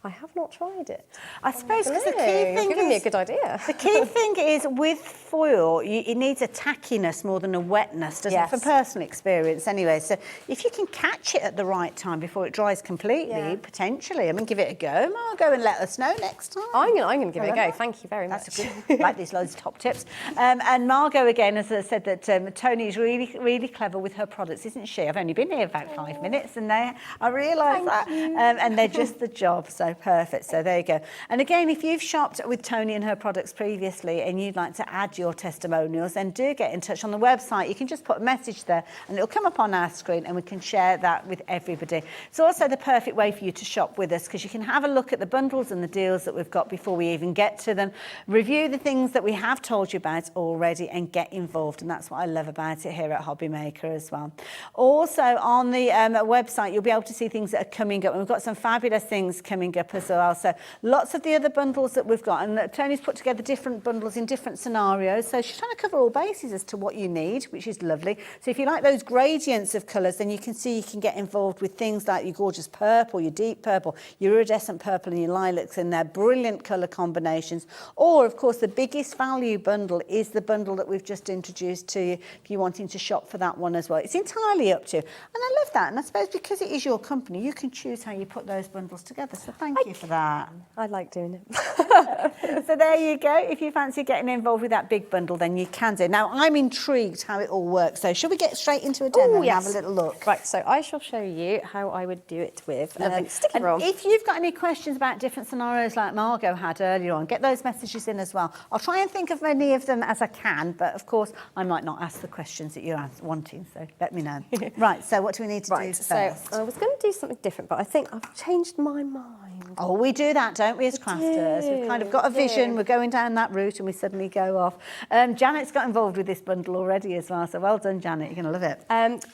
[SPEAKER 8] I have not tried it.
[SPEAKER 2] I suppose because the key
[SPEAKER 8] You're
[SPEAKER 2] thing
[SPEAKER 8] giving me a
[SPEAKER 2] is...
[SPEAKER 8] good idea.
[SPEAKER 2] The key thing is with foil, it needs a tackiness more than a wetness, doesn't it? From personal experience anyway. So if you can catch it at the right time before it dries completely, potentially, I mean, give it a go, Margot, and let us know next time.
[SPEAKER 8] I'm going to give it a go. Thank you very much.
[SPEAKER 2] That's good. Like these loads of top tips. And Margot, again, as I said, that Toni is really, really clever with her products, isn't she? I've only been here about 5 minutes, and I realise that. And they're just the job, so perfect. So there you go. And again, if you've shopped with Toni and her products previously and you'd like to add your testimonials, then do get in touch on the website. You can just put a message there and it'll come up on our screen and we can share that with everybody. It's also the perfect way for you to shop with us because you can have a look at the bundles and the deals that we've got before we even get to them, review the things that we have told you about already and get involved. And that's what I love about it here at Hobby Maker as well. Also on the website, you'll be able to see things that are coming up, and we've got some fabulous things coming up as well. So lots of the other bundles that we've got, and Toni's put together different bundles in different scenarios. So she's trying to cover all bases as to what you need, which is lovely. So if you like those gradients of colours, then you can see you can get involved with things like your gorgeous purple, your deep purple, your iridescent purple and your lilacs in there, brilliant colour combinations. Or, of course, the biggest value bundle is the bundle that we've just introduced to you if you're wanting to shop for that one as well. It's entirely up to you. And I love that. And I suppose because it is your company, you can choose how you put those bundles together. So thank thank you for that.
[SPEAKER 8] I like doing it.
[SPEAKER 2] So there you go. If you fancy getting involved with that big bundle, then you can do. Now, I'm intrigued how it all works. So should we get straight into a demo and have a little look?
[SPEAKER 8] Right, so I shall show you how I would do it with sticky roll.
[SPEAKER 2] If you've got any questions about different scenarios like Margot had earlier on, get those messages in as well. I'll try and think of many of them as I can, but of course, I might not ask the questions that you're wanting, so let me know. Right, so what do we need to do first?
[SPEAKER 8] So I was going to do something different, but I think I've changed my mind.
[SPEAKER 2] Oh, we do that, don't we, as crafters? We've kind of got a vision, we're going down that route, and we suddenly go off. Janet's got involved with this bundle already as well, so well done, Janet, you're going to love it.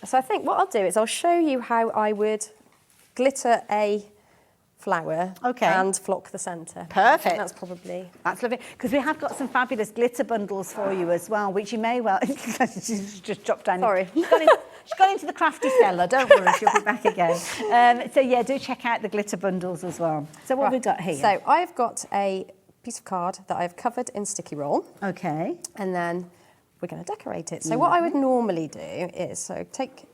[SPEAKER 8] So I think what I'll do is I'll show you how I would glitter a flower and flock the centre.
[SPEAKER 2] Perfect.
[SPEAKER 8] That's probably...
[SPEAKER 2] That's lovely, because we have got some fabulous glitter bundles for you as well, which you may well... She's just dropped down.
[SPEAKER 8] Sorry.
[SPEAKER 2] She's gone into the crafty cellar, don't worry, she'll be back again. So yeah, do check out the glitter bundles as well. So what have we got here?
[SPEAKER 8] So I've got a piece of card that I've covered in sticky roll.
[SPEAKER 2] Okay.
[SPEAKER 8] And then we're going to decorate it. So what I would normally do is, so take...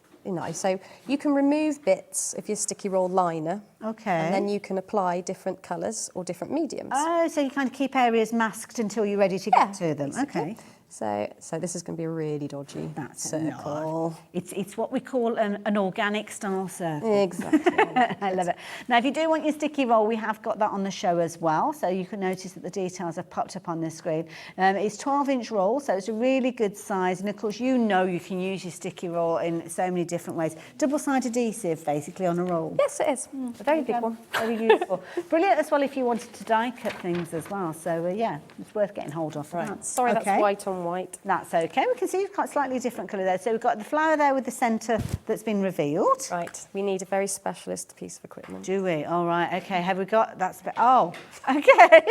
[SPEAKER 8] so you can remove bits of your sticky roll liner.
[SPEAKER 2] Okay.
[SPEAKER 8] And then you can apply different colours or different mediums.
[SPEAKER 2] Oh, so you kind of keep areas masked until you're ready to get to them.
[SPEAKER 8] Basically.
[SPEAKER 2] Okay.
[SPEAKER 8] So this is going to be a really dodgy circle.
[SPEAKER 2] It's what we call an organic style circle.
[SPEAKER 8] Exactly.
[SPEAKER 2] I love it. Now, if you do want your sticky roll, we have got that on the show as well. So you can notice that the details have popped up on the screen. It's 12-inch roll, so it's a really good size. And of course, you know you can use your sticky roll in so many different ways. Double-sided adhesive, basically, on a roll.
[SPEAKER 8] Yes, it is. A very big one.
[SPEAKER 2] Very useful. Brilliant as well if you wanted to die cut things as well. So yeah, it's worth getting hold of.
[SPEAKER 8] Right. Sorry, that's white on white.
[SPEAKER 2] That's okay. We can see you've got a slightly different colour there. So we've got the flower there with the centre that's been revealed.
[SPEAKER 8] Right. We need a very specialist piece of equipment.
[SPEAKER 2] Do we? All right. Okay. Have we got... That's... Oh, okay.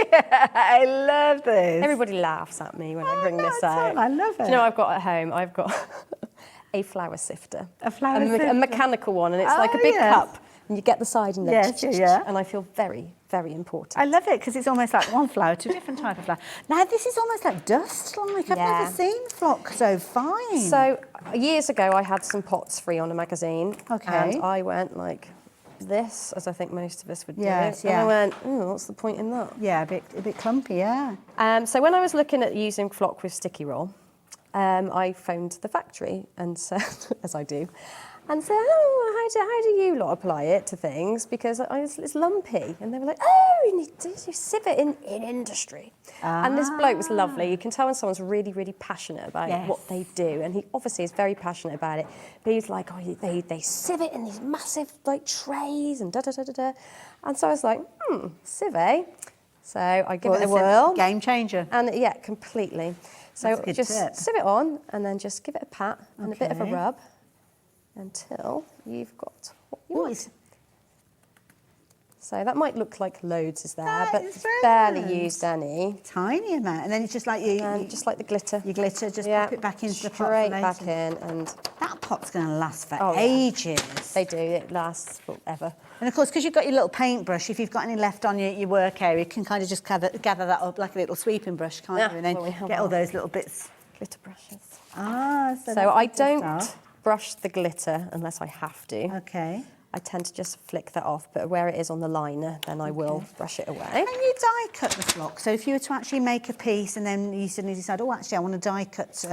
[SPEAKER 2] I love this.
[SPEAKER 8] Everybody laughs at me when I bring this out.
[SPEAKER 2] I love it.
[SPEAKER 8] Do you know what I've got at home? I've got a flower sifter.
[SPEAKER 2] A flower sifter?
[SPEAKER 8] A mechanical one, and it's like a big cup. And you get the side and then... And I feel very, very important.
[SPEAKER 2] I love it because it's almost like one flower to a different type of flower. Now, this is almost like dust-like. I've never seen flock so fine.
[SPEAKER 8] So, years ago, I had some pots free on a magazine.
[SPEAKER 2] Okay.
[SPEAKER 8] And I went like this, as I think most of us would do.
[SPEAKER 2] Yes,
[SPEAKER 8] And I went, oh, what's the point in that?
[SPEAKER 2] Yeah, a bit clumpy, yeah.
[SPEAKER 8] So when I was looking at using flock with sticky roll, I phoned the factory and said, as I do, and said, oh, how do you lot apply it to things? Because it's lumpy. And they were like, oh, you sieve it in industry. And this bloke was lovely. You can tell when someone's really, really passionate about what they do. And he obviously is very passionate about it. But he's like, oh, they sieve it in these massive like trays and da-da-da-da-da. And so I was like, sieve, eh? So I give it a whirl.
[SPEAKER 2] Game changer.
[SPEAKER 8] And yeah, completely. So just sieve it on and then just give it a pat and a bit of a rub until you've got what you want. So that might look like loads is there, but it's barely used any.
[SPEAKER 2] Tiny amount, and then it's just like
[SPEAKER 8] just like the glitter.
[SPEAKER 2] You glitter, just pop it back into the pot.
[SPEAKER 8] Straight back in, and
[SPEAKER 2] that pot's going to last for ages.
[SPEAKER 8] They do. It lasts forever.
[SPEAKER 2] And of course, because you've got your little paintbrush, if you've got any left on your work area, you can kind of just gather that up like a little sweeping brush, can't you? And then get all those little bits.
[SPEAKER 8] Glitter brushes.
[SPEAKER 2] So
[SPEAKER 8] I don't brush the glitter unless I have to.
[SPEAKER 2] Okay.
[SPEAKER 8] I tend to just flick that off, but where it is on the liner, then I will brush it away.
[SPEAKER 2] Can you die cut the flock? So if you were to actually make a piece and then you suddenly decide, oh, actually, I want to die cut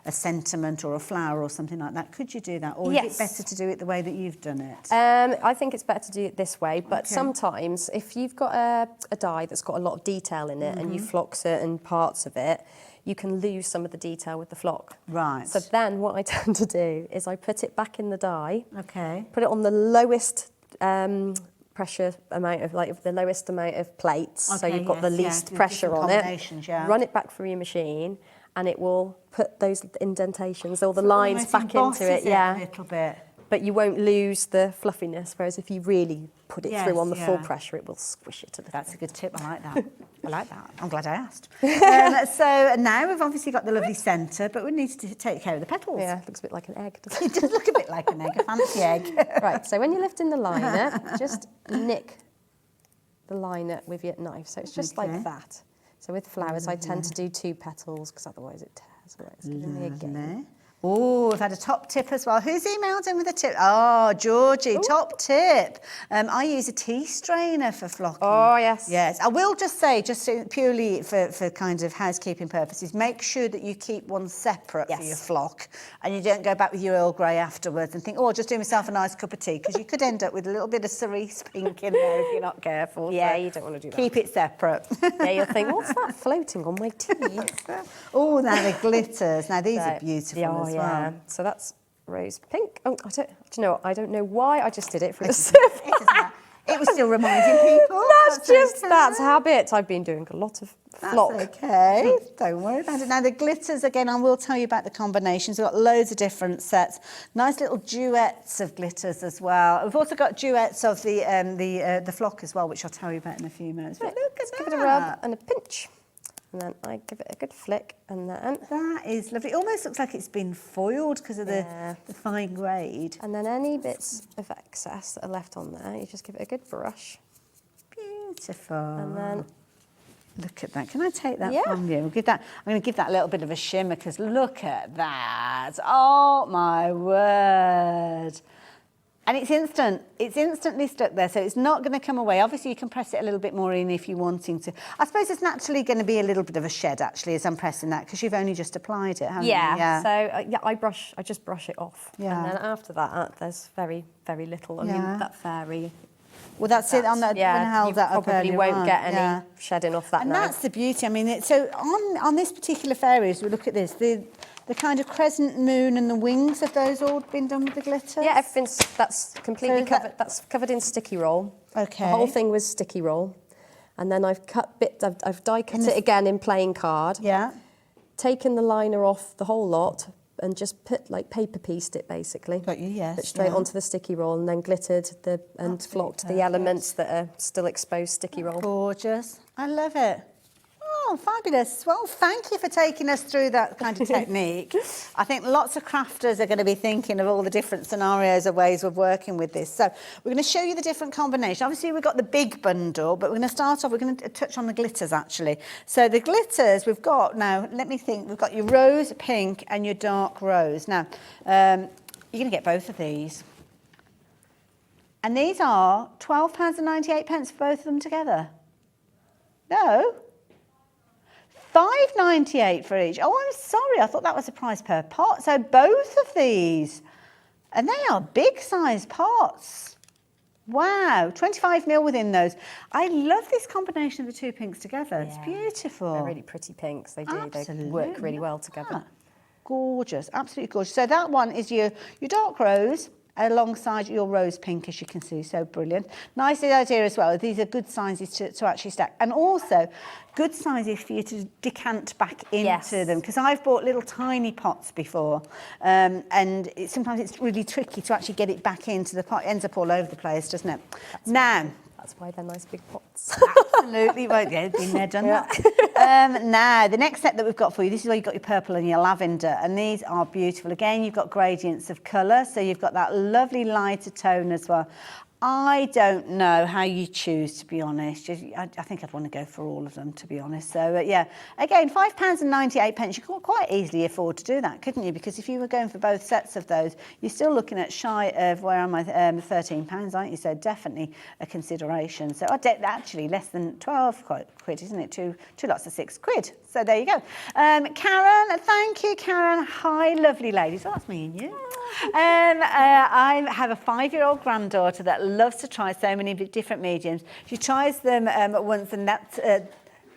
[SPEAKER 2] a sentiment or a flower or something like that, could you do that? Or is it better to do it the way that you've done it?
[SPEAKER 8] I think it's better to do it this way, but sometimes if you've got a die that's got a lot of detail in it and you flock certain parts of it, you can lose some of the detail with the flock.
[SPEAKER 2] Right.
[SPEAKER 8] So then what I tend to do is I put it back in the die.
[SPEAKER 2] Okay.
[SPEAKER 8] Put it on the lowest pressure amount of, like the lowest amount of plates.
[SPEAKER 2] Okay,
[SPEAKER 8] so you've got the least pressure on it. Run it back through your machine and it will put those indentations, all the lines back into it.
[SPEAKER 2] A little bit.
[SPEAKER 8] But you won't lose the fluffiness, whereas if you really put it through on the full pressure, it will squish it to the
[SPEAKER 2] That's a good tip. I like that. I like that. I'm glad I asked. So now we've obviously got the lovely centre, but we need to take care of the petals.
[SPEAKER 8] Yeah, it looks a bit like an egg, doesn't
[SPEAKER 2] it? It does look a bit like an egg, a fancy egg.
[SPEAKER 8] Right, so when you're lifting the liner, just nick the liner with your knife. So it's just like that. So with flowers, I tend to do 2 petals, because otherwise it tears away. It's giving me a game.
[SPEAKER 2] Oh, we've had a top tip as well. Who's emailed in with a tip? Oh, Georgie, top tip. I use a tea strainer for flocking.
[SPEAKER 8] Oh, yes.
[SPEAKER 2] Yes. I will just say, purely for kind of housekeeping purposes, make sure that you keep one separate for your flock and you don't go back with your Earl Grey afterwards and think, oh, I'll just do myself a nice cup of tea, because you could end up with a little bit of cerise pink in there if you're not careful.
[SPEAKER 8] Yeah,
[SPEAKER 2] So
[SPEAKER 8] you don't want to do that.
[SPEAKER 2] keep it separate.
[SPEAKER 8] Yeah, you'll think, what's that floating on my tea?
[SPEAKER 2] Oh, now the glitters. Now these are
[SPEAKER 8] So,
[SPEAKER 2] beautiful
[SPEAKER 8] yeah,
[SPEAKER 2] as
[SPEAKER 8] yeah.
[SPEAKER 2] well.
[SPEAKER 8] So that's rose pink. Oh, do you know what? I don't know why I just did it for the
[SPEAKER 2] It was still reminding people.
[SPEAKER 8] That's habit. I've been doing a lot of flock.
[SPEAKER 2] That's okay. Don't worry about it. Now the glitters again, I will tell you about the combinations. We've got loads of different sets. Nice little duets of glitters as well. We've also got duets of the flock as well, which I'll tell you about in a few minutes. But look at that.
[SPEAKER 8] Give it a rub and a pinch. And then I give it a good flick, and then...
[SPEAKER 2] That is lovely. It almost looks like it's been foiled because of the fine grade.
[SPEAKER 8] And then any bits of excess that are left on there, you just give it a good brush.
[SPEAKER 2] Beautiful.
[SPEAKER 8] And then...
[SPEAKER 2] Look at that. Can I take that from you? I'm going to give that a little bit of a shimmer, because look at that. Oh, my word. And it's instant. It's instantly stuck there, so it's not going to come away. Obviously, you can press it a little bit more in if you're wanting to. I suppose it's naturally going to be a little bit of a shed, actually, as I'm pressing that, because you've only just applied it, haven't you?
[SPEAKER 8] Yeah. So I just brush it off.
[SPEAKER 2] Yeah.
[SPEAKER 8] And then after that, there's very, very little. I mean, that fairy.
[SPEAKER 2] Well, that's it. On that, when I held that up
[SPEAKER 8] probably
[SPEAKER 2] earlier
[SPEAKER 8] won't
[SPEAKER 2] on.
[SPEAKER 8] get any shedding off that.
[SPEAKER 2] And
[SPEAKER 8] now.
[SPEAKER 2] that's the beauty. I mean, so on this particular fairy, as we look at this, the kind of crescent moon and the wings, have those all been done with the glitter?
[SPEAKER 8] Yeah, that's completely
[SPEAKER 2] So
[SPEAKER 8] covered. That's covered in sticky roll.
[SPEAKER 2] Okay.
[SPEAKER 8] The whole thing was sticky roll, and then I've I've die cut it again in plain card.
[SPEAKER 2] Yeah.
[SPEAKER 8] Taken the liner off the whole lot and just put paper pieced it basically.
[SPEAKER 2] Got you, yes.
[SPEAKER 8] Put straight onto the sticky roll and then glittered and flocked the elements that are still exposed sticky roll.
[SPEAKER 2] Gorgeous. I love it. Oh, fabulous. Well, thank you for taking us through that kind of technique. I think lots of crafters are going to be thinking of all the different scenarios or ways of working with this. So we're going to show you the different combinations. Obviously, we've got the big bundle, but we're going to start off, we're going to touch on the glitters, actually. So the glitters we've got now, let me think, we've got your rose pink and your dark rose. Now, you're going to get both of these. And these are £12.98 for both of them together. No? £5.98 for each. Oh, I'm sorry. I thought that was the price per pot. So both of these. And they are big size pots. Wow. 25ml within those. I love this combination of the two pinks together. It's beautiful.
[SPEAKER 8] They're really pretty pinks. They do.
[SPEAKER 2] Absolutely.
[SPEAKER 8] They work really well together.
[SPEAKER 2] Gorgeous. Absolutely gorgeous. So that one is your dark rose alongside your rose pink, as you can see. So brilliant. Nice idea as well. These are good sizes to actually stack. And also good sizes for you to decant back into them, because I've bought little tiny pots before, and sometimes it's really tricky to actually get it back into the pot. It ends up all over the place, doesn't it?
[SPEAKER 8] That's why they're nice big pots.
[SPEAKER 2] Absolutely. Well, yeah, been there, done that. Now, the next set that we've got for you, this is where you've got your purple and your lavender, and these are beautiful. Again, you've got gradients of colour, so you've got that lovely lighter tone as well. I don't know how you choose, to be honest. I think I'd want to go for all of them, to be honest. So, yeah, again, £5.98. You could quite easily afford to do that, couldn't you? Because if you were going for both sets of those, you're still looking at shy of, where am I, £13, aren't you? So definitely a consideration. So actually less than 12 quid, isn't it? Two lots of £6. So there you go. Karen, thank you, Karen. Hi, lovely ladies. Oh, that's me and you. I have a 5-year-old granddaughter that loves to try so many different mediums. She tries them once, and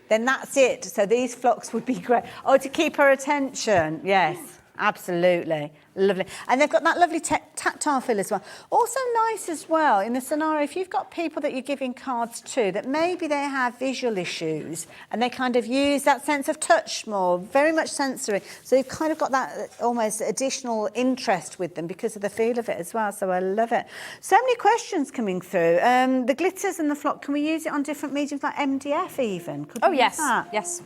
[SPEAKER 2] then that's it. So these flocks would be great. Oh, to keep her attention. Yes, absolutely. Lovely. And they've got that lovely tactile feel as well. Also nice as well in the scenario, if you've got people that you're giving cards to that maybe they have visual issues and they kind of use that sense of touch more, very much sensory. So you've kind of got that almost additional interest with them because of the feel of it as well. So I love it. So many questions coming through. The glitters and the flock, can we use it on different mediums like MDF even? Could we use that?
[SPEAKER 8] Yes.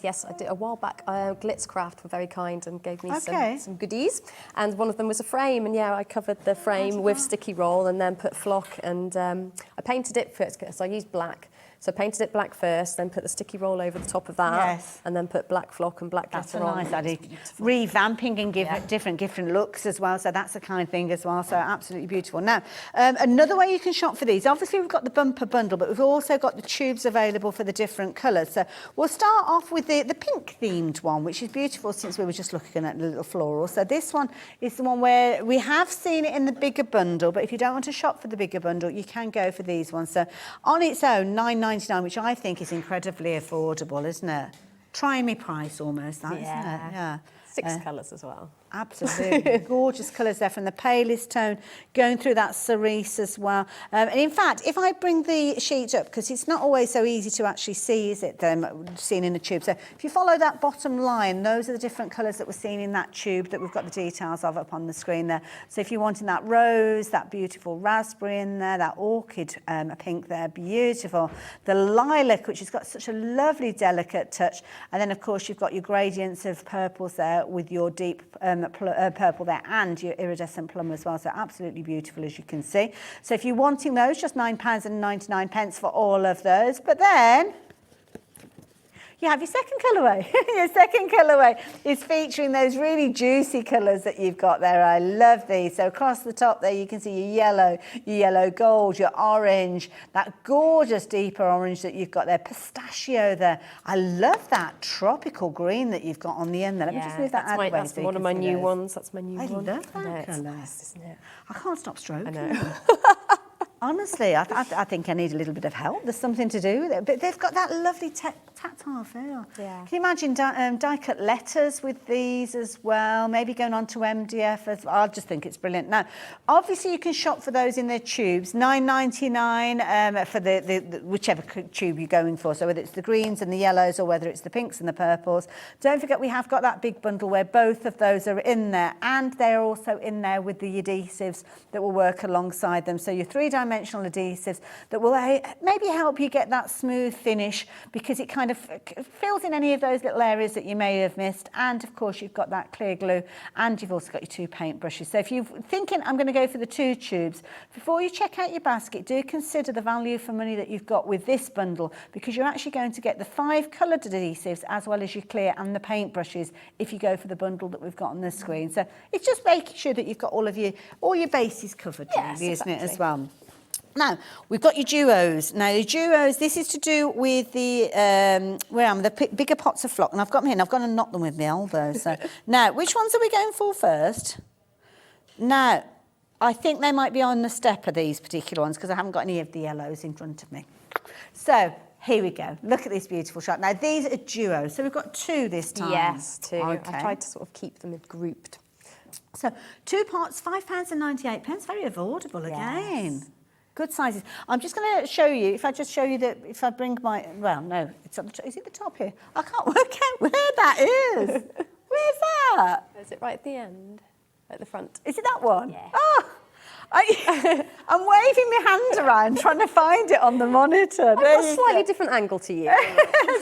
[SPEAKER 8] Yes, I did a while back. Glitzcraft were very kind and gave me some goodies, and one of them was a frame. And yeah, I covered the frame with sticky roll and then put flock, and I painted it first. So I used black So painted it black first, then put the sticky roll over the top of that,
[SPEAKER 2] Yes.
[SPEAKER 8] and then put black flock and black
[SPEAKER 2] That's a
[SPEAKER 8] glitter on.
[SPEAKER 2] nice idea. Revamping and giving different looks as well. So that's the kind of thing as well. So absolutely beautiful. Now, another way you can shop for these, obviously we've got the bumper bundle, but we've also got the tubes available for the different colours. So we'll start off with the pink themed one, which is beautiful since we were just looking at the little floral. So this one is the one where we have seen it in the bigger bundle, but if you don't want to shop for the bigger bundle, you can go for these ones. So on its own, £9.99, which I think is incredibly affordable, isn't it? Try me price almost, that, isn't it? Yeah.
[SPEAKER 8] 6 colours as well.
[SPEAKER 2] Absolutely. Gorgeous colours there from the palest tone, going through that cerise as well. And in fact, if I bring the sheet up, because it's not always so easy to actually see, is it, seen in the tube. So if you follow that bottom line, those are the different colours that we're seeing in that tube that we've got the details of up on the screen there. So if you're wanting that rose, that beautiful raspberry in there, that orchid pink there, beautiful. The lilac, which has got such a lovely, delicate touch. And then, of course, you've got your gradients of purples there with your deep purple there and your iridescent plum as well. So absolutely beautiful, as you can see. So if you're wanting those, just £9.99 for all of those. But then you have your second colourway. Your second colourway is featuring those really juicy colours that you've got there. I love these. So across the top there, you can see your yellow gold, your orange, that gorgeous deeper orange that you've got there, pistachio there. I love that tropical green that you've got on the end there. Let me just move that out of the way.
[SPEAKER 8] That's one of my new ones. That's my new one.
[SPEAKER 2] I love that colour.
[SPEAKER 8] Nice, isn't it?
[SPEAKER 2] I can't stop stroking.
[SPEAKER 8] I know.
[SPEAKER 2] Honestly, I think I need a little bit of help. There's something to do with it. But they've got that lovely tactile feel.
[SPEAKER 8] Yeah.
[SPEAKER 2] Can you imagine die-cut letters with these as well? Maybe going on to MDF as well. I just think it's brilliant. Now, obviously, you can shop for those in their tubes. £9.99 for the whichever tube you're going for. So whether it's the greens and the yellows or whether it's the pinks and the purples. Don't forget, we have got that big bundle where both of those are in there. And they're also in there with the adhesives that will work alongside them. So your three-dimensional adhesives that will maybe help you get that smooth finish because it kind of fills in any of those little areas that you may have missed. And of course you've got that clear glue and you've also got your 2 paint brushes. So if you're thinking I'm going to go for the 2 tubes, before you check out your basket, do consider the value for money that you've got with this bundle because you're actually going to get the 5 coloured adhesives as well as your clear and the paint brushes if you go for the bundle that we've got on the screen. So it's just making sure that you've got all your bases covered, really, isn't it, as well? Now, we've got your duos. Now, the duos, this is to do with the, the bigger pots of flock. And I've got them here, and I've got to knot them with my elbow. So, now, which ones are we going for first? Now, I think they might be on the step of these particular ones because I haven't got any of the yellows in front of me. So, here we go. Look at this beautiful shot. Now, these are duos. So, we've got 2 this time.
[SPEAKER 8] Yes, 2.
[SPEAKER 2] Okay.
[SPEAKER 8] I tried to sort of keep them grouped.
[SPEAKER 2] So, 2 pots, £5.98. Very affordable again. Good sizes. I'm just going to show you, if I just show you that, if I bring my, well, no, it's on the, is it the top here? I can't work out where that is. Where's that?
[SPEAKER 8] Is it right at the end? At the front?
[SPEAKER 2] Is it that one?
[SPEAKER 8] Yeah.
[SPEAKER 2] Oh, I'm waving my hand around trying to find it on the monitor.
[SPEAKER 8] I've got a slightly different angle to you.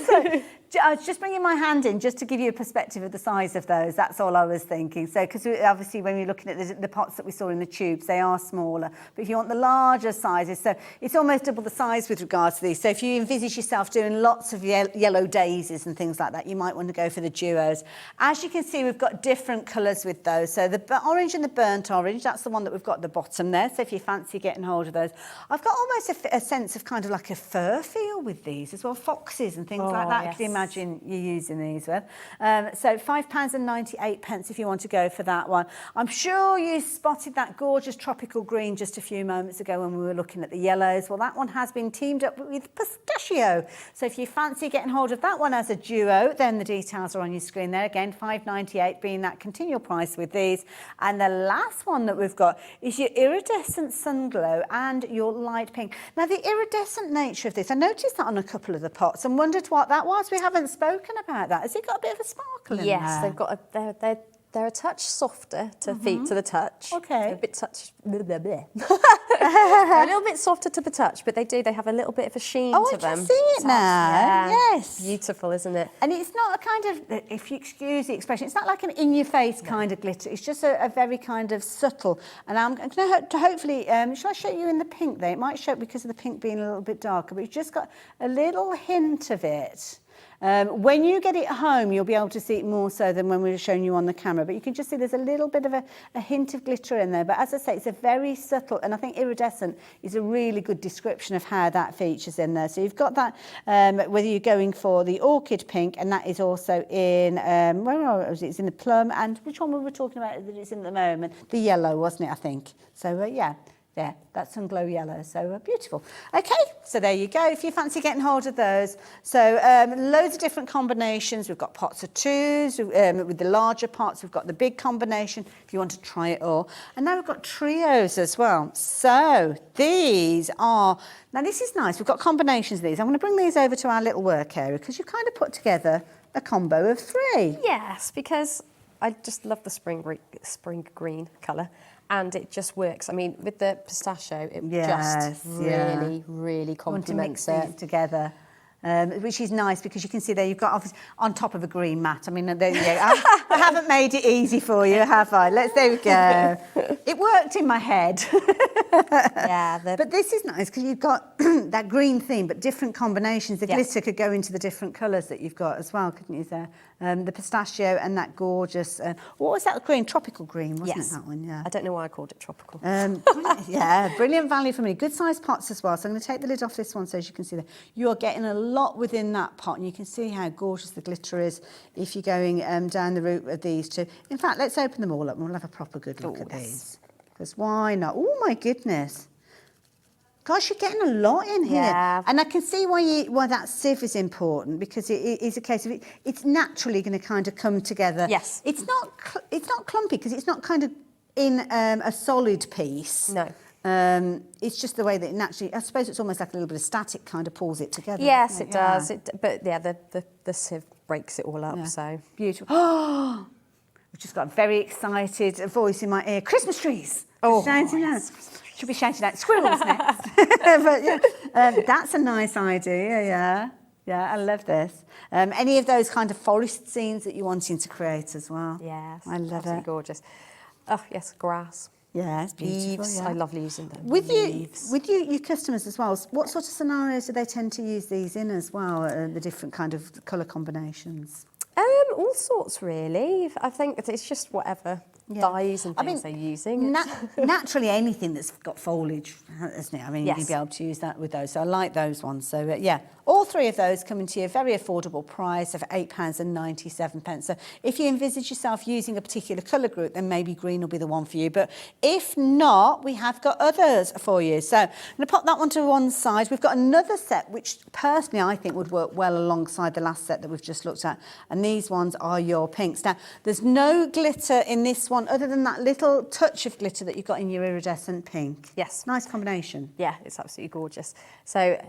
[SPEAKER 2] So, I was just bringing my hand in just to give you a perspective of the size of those. That's all I was thinking. So, because obviously when you're looking at the pots that we saw in the tubes, they are smaller. But if you want the larger sizes, so it's almost double the size with regards to these. So if you envisage yourself doing lots of yellow daisies and things like that, you might want to go for the duos. As you can see, we've got different colours with those. So the orange and the burnt orange, that's the one that we've got at the bottom there. So if you fancy getting hold of those. I've got almost a sense of kind of like a fur feel with these as well, foxes and things like that.
[SPEAKER 8] Yes.
[SPEAKER 2] Can you imagine you using these with? So £5.98 if you want to go for that one. I'm sure you spotted that gorgeous tropical green just a few moments ago when we were looking at the yellows. Well, that one has been teamed up with pistachio. So if you fancy getting hold of that one as a duo, then the details are on your screen there. Again, £5.98 being that continual price with these. And the last one that we've got is your iridescent sunglow and your light pink. Now, the iridescent nature of this, I noticed that on a couple of the pots and wondered what that was. We haven't spoken about that. Has it got a bit of a sparkle in there?
[SPEAKER 8] Yes, they've got they're They're a touch softer to the touch.
[SPEAKER 2] Okay.
[SPEAKER 8] They're a bit touch. They're a little bit softer to the touch, but they have a little bit of a sheen to them.
[SPEAKER 2] I can see it now.
[SPEAKER 8] Yeah.
[SPEAKER 2] Yes.
[SPEAKER 8] Beautiful, isn't it?
[SPEAKER 2] And it's not a kind of, if you excuse the expression, it's not like an in-your-face kind of glitter. It's just a very kind of subtle. And I'm going to hopefully, shall I show you in the pink there? It might show because of the pink being a little bit darker, but it's just got a little hint of it. When you get it home, you'll be able to see it more so than when we were showing you on the camera. But you can just see there's a little bit of a hint of glitter in there. But as I say, it's a very subtle, and I think iridescent is a really good description of how that features in there. So you've got that, whether you're going for the orchid pink, and that is also in, where was it? It's in the plum, and which one were we talking about that it's in at the moment? The yellow, wasn't it, I think? So, yeah. There, that's some glow yellow, so beautiful. Okay, so there you go, if you fancy getting hold of those. So loads of different combinations. We've got pots of twos, with the larger pots, we've got the big combination, if you want to try it all. And now we've got trios as well. So these are, now this is nice, we've got combinations of these. I'm going to bring these over to our little work area, because you've kind of put together a combo of three.
[SPEAKER 8] Yes, because I just love the spring green colour. And it just works. I mean, with the pistachio, it just really complements
[SPEAKER 2] it. These together, which is nice because you can see there you've got obviously on top of a green mat. I mean, there you go. I haven't made it easy for you, have I? There we go. It worked in my head. But this is nice because you've got that green theme, but different combinations. The glitter could go into the different colours that you've got as well, couldn't you, there? The pistachio and that gorgeous, what was that green? Tropical green, wasn't it, that one? Yeah.
[SPEAKER 8] I don't know why I called it tropical.
[SPEAKER 2] Brilliant value for money. Good sized pots as well. So I'm going to take the lid off this one so as you can see there. You're getting a lot within that pot, and you can see how gorgeous the glitter is if you're going down the route of these two. In fact, let's open them all up and we'll have a proper good look at these. Because why not? Oh my goodness. Gosh, you're getting a lot in here.
[SPEAKER 8] Yeah.
[SPEAKER 2] And I can see why that sieve is important, because it is a case of it's naturally going to kind of come together.
[SPEAKER 8] Yes.
[SPEAKER 2] It's not clumpy because it's not kind of in a solid piece.
[SPEAKER 8] No.
[SPEAKER 2] It's just the way that it naturally, I suppose it's almost like a little bit of static kind of pulls it together.
[SPEAKER 8] Yes, it does. But yeah, the sieve breaks it all up, so.
[SPEAKER 2] Beautiful. Oh, I've just got a very excited voice in my ear. Christmas trees.
[SPEAKER 8] Oh,
[SPEAKER 2] shouting out. Should be shouting out squirrels next. But that's a nice idea. Yeah, I love this. Any of those kind of forest scenes that you're wanting to create as well?
[SPEAKER 8] Yes,
[SPEAKER 2] I love it.
[SPEAKER 8] Gorgeous. Oh yes, grass.
[SPEAKER 2] Yeah, it's beautiful.
[SPEAKER 8] Leaves.
[SPEAKER 2] Yeah.
[SPEAKER 8] I love using them.
[SPEAKER 2] With your customers as well, what sort of scenarios do they tend to use these in as well? The different kind of colour combinations.
[SPEAKER 8] All sorts really. I think it's just whatever dyes and things they're using.
[SPEAKER 2] Naturally, anything that's got foliage, isn't it? I mean, you'd be able to use that with those. So I like those ones. So all three of those coming to you a very affordable price of £8.97. So if you envisage yourself using a particular colour group, then maybe green will be the one for you. But if not, we have got others for you. So I'm going to pop that one to one side. We've got another set, which personally I think would work well alongside the last set that we've just looked at. And these ones are your pinks. Now, there's no glitter in this one other than that little touch of glitter that you've got in your iridescent pink.
[SPEAKER 8] Yes.
[SPEAKER 2] Nice combination.
[SPEAKER 8] Yeah, it's absolutely gorgeous. So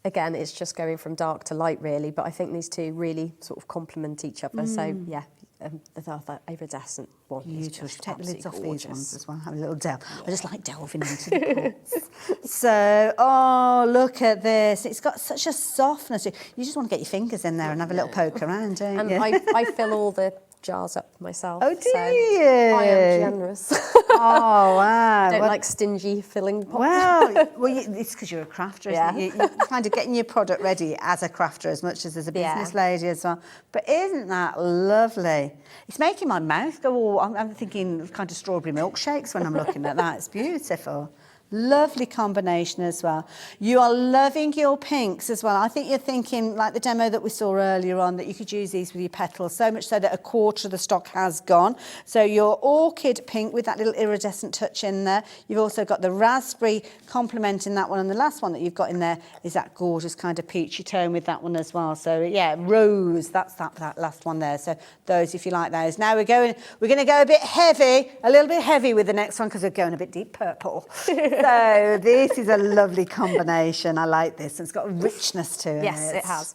[SPEAKER 8] again, it's just going from dark to light really, but I think these two really sort of complement each other. So yeah, the iridescent one is just
[SPEAKER 2] take the lids off
[SPEAKER 8] gorgeous.
[SPEAKER 2] These ones as well. Have a little delve. I just like delving into the pots. So, oh, look at this. It's got such a softness. You just want to get your fingers in there and have a little poke around, don't you?
[SPEAKER 8] And I fill all the jars up myself.
[SPEAKER 2] Oh, do you?
[SPEAKER 8] I am generous.
[SPEAKER 2] Oh, wow.
[SPEAKER 8] Don't like stingy filling pots.
[SPEAKER 2] Well, it's because you're a crafter, isn't it? You're kind of getting your product ready as a crafter as much as a business lady as well. But isn't that lovely? It's making my mouth go all, I'm thinking of kind of strawberry milkshakes when I'm looking at that. It's beautiful. Lovely combination as well. You are loving your pinks as well. I think you're thinking, like the demo that we saw earlier on, that you could use these with your petals, so much so that a quarter of the stock has gone. So your orchid pink with that little iridescent touch in there. You've also got the raspberry complementing that one, and the last one that you've got in there is that gorgeous kind of peachy tone with that one as well. So yeah, rose, that's that last one there. So those, if you like those. Now we're going to go a bit heavy, a little bit heavy with the next one because we're going a bit deep purple. So this is a lovely combination. I like this. It's got a richness to it.
[SPEAKER 8] Yes, it has.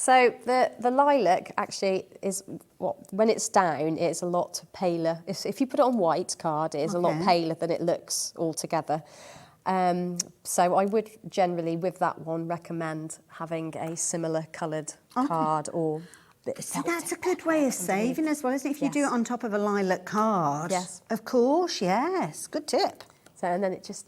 [SPEAKER 8] So the lilac actually is when it's down, it's a lot paler. If you put it on white card, it is a lot paler than it looks altogether. So I would generally, with that one, recommend having a similar coloured card or.
[SPEAKER 2] So that's a good way of saving as well, isn't it? If you do it on top of a lilac card.
[SPEAKER 8] Yes.
[SPEAKER 2] Of course, yes. Good tip.
[SPEAKER 8] So, and then it just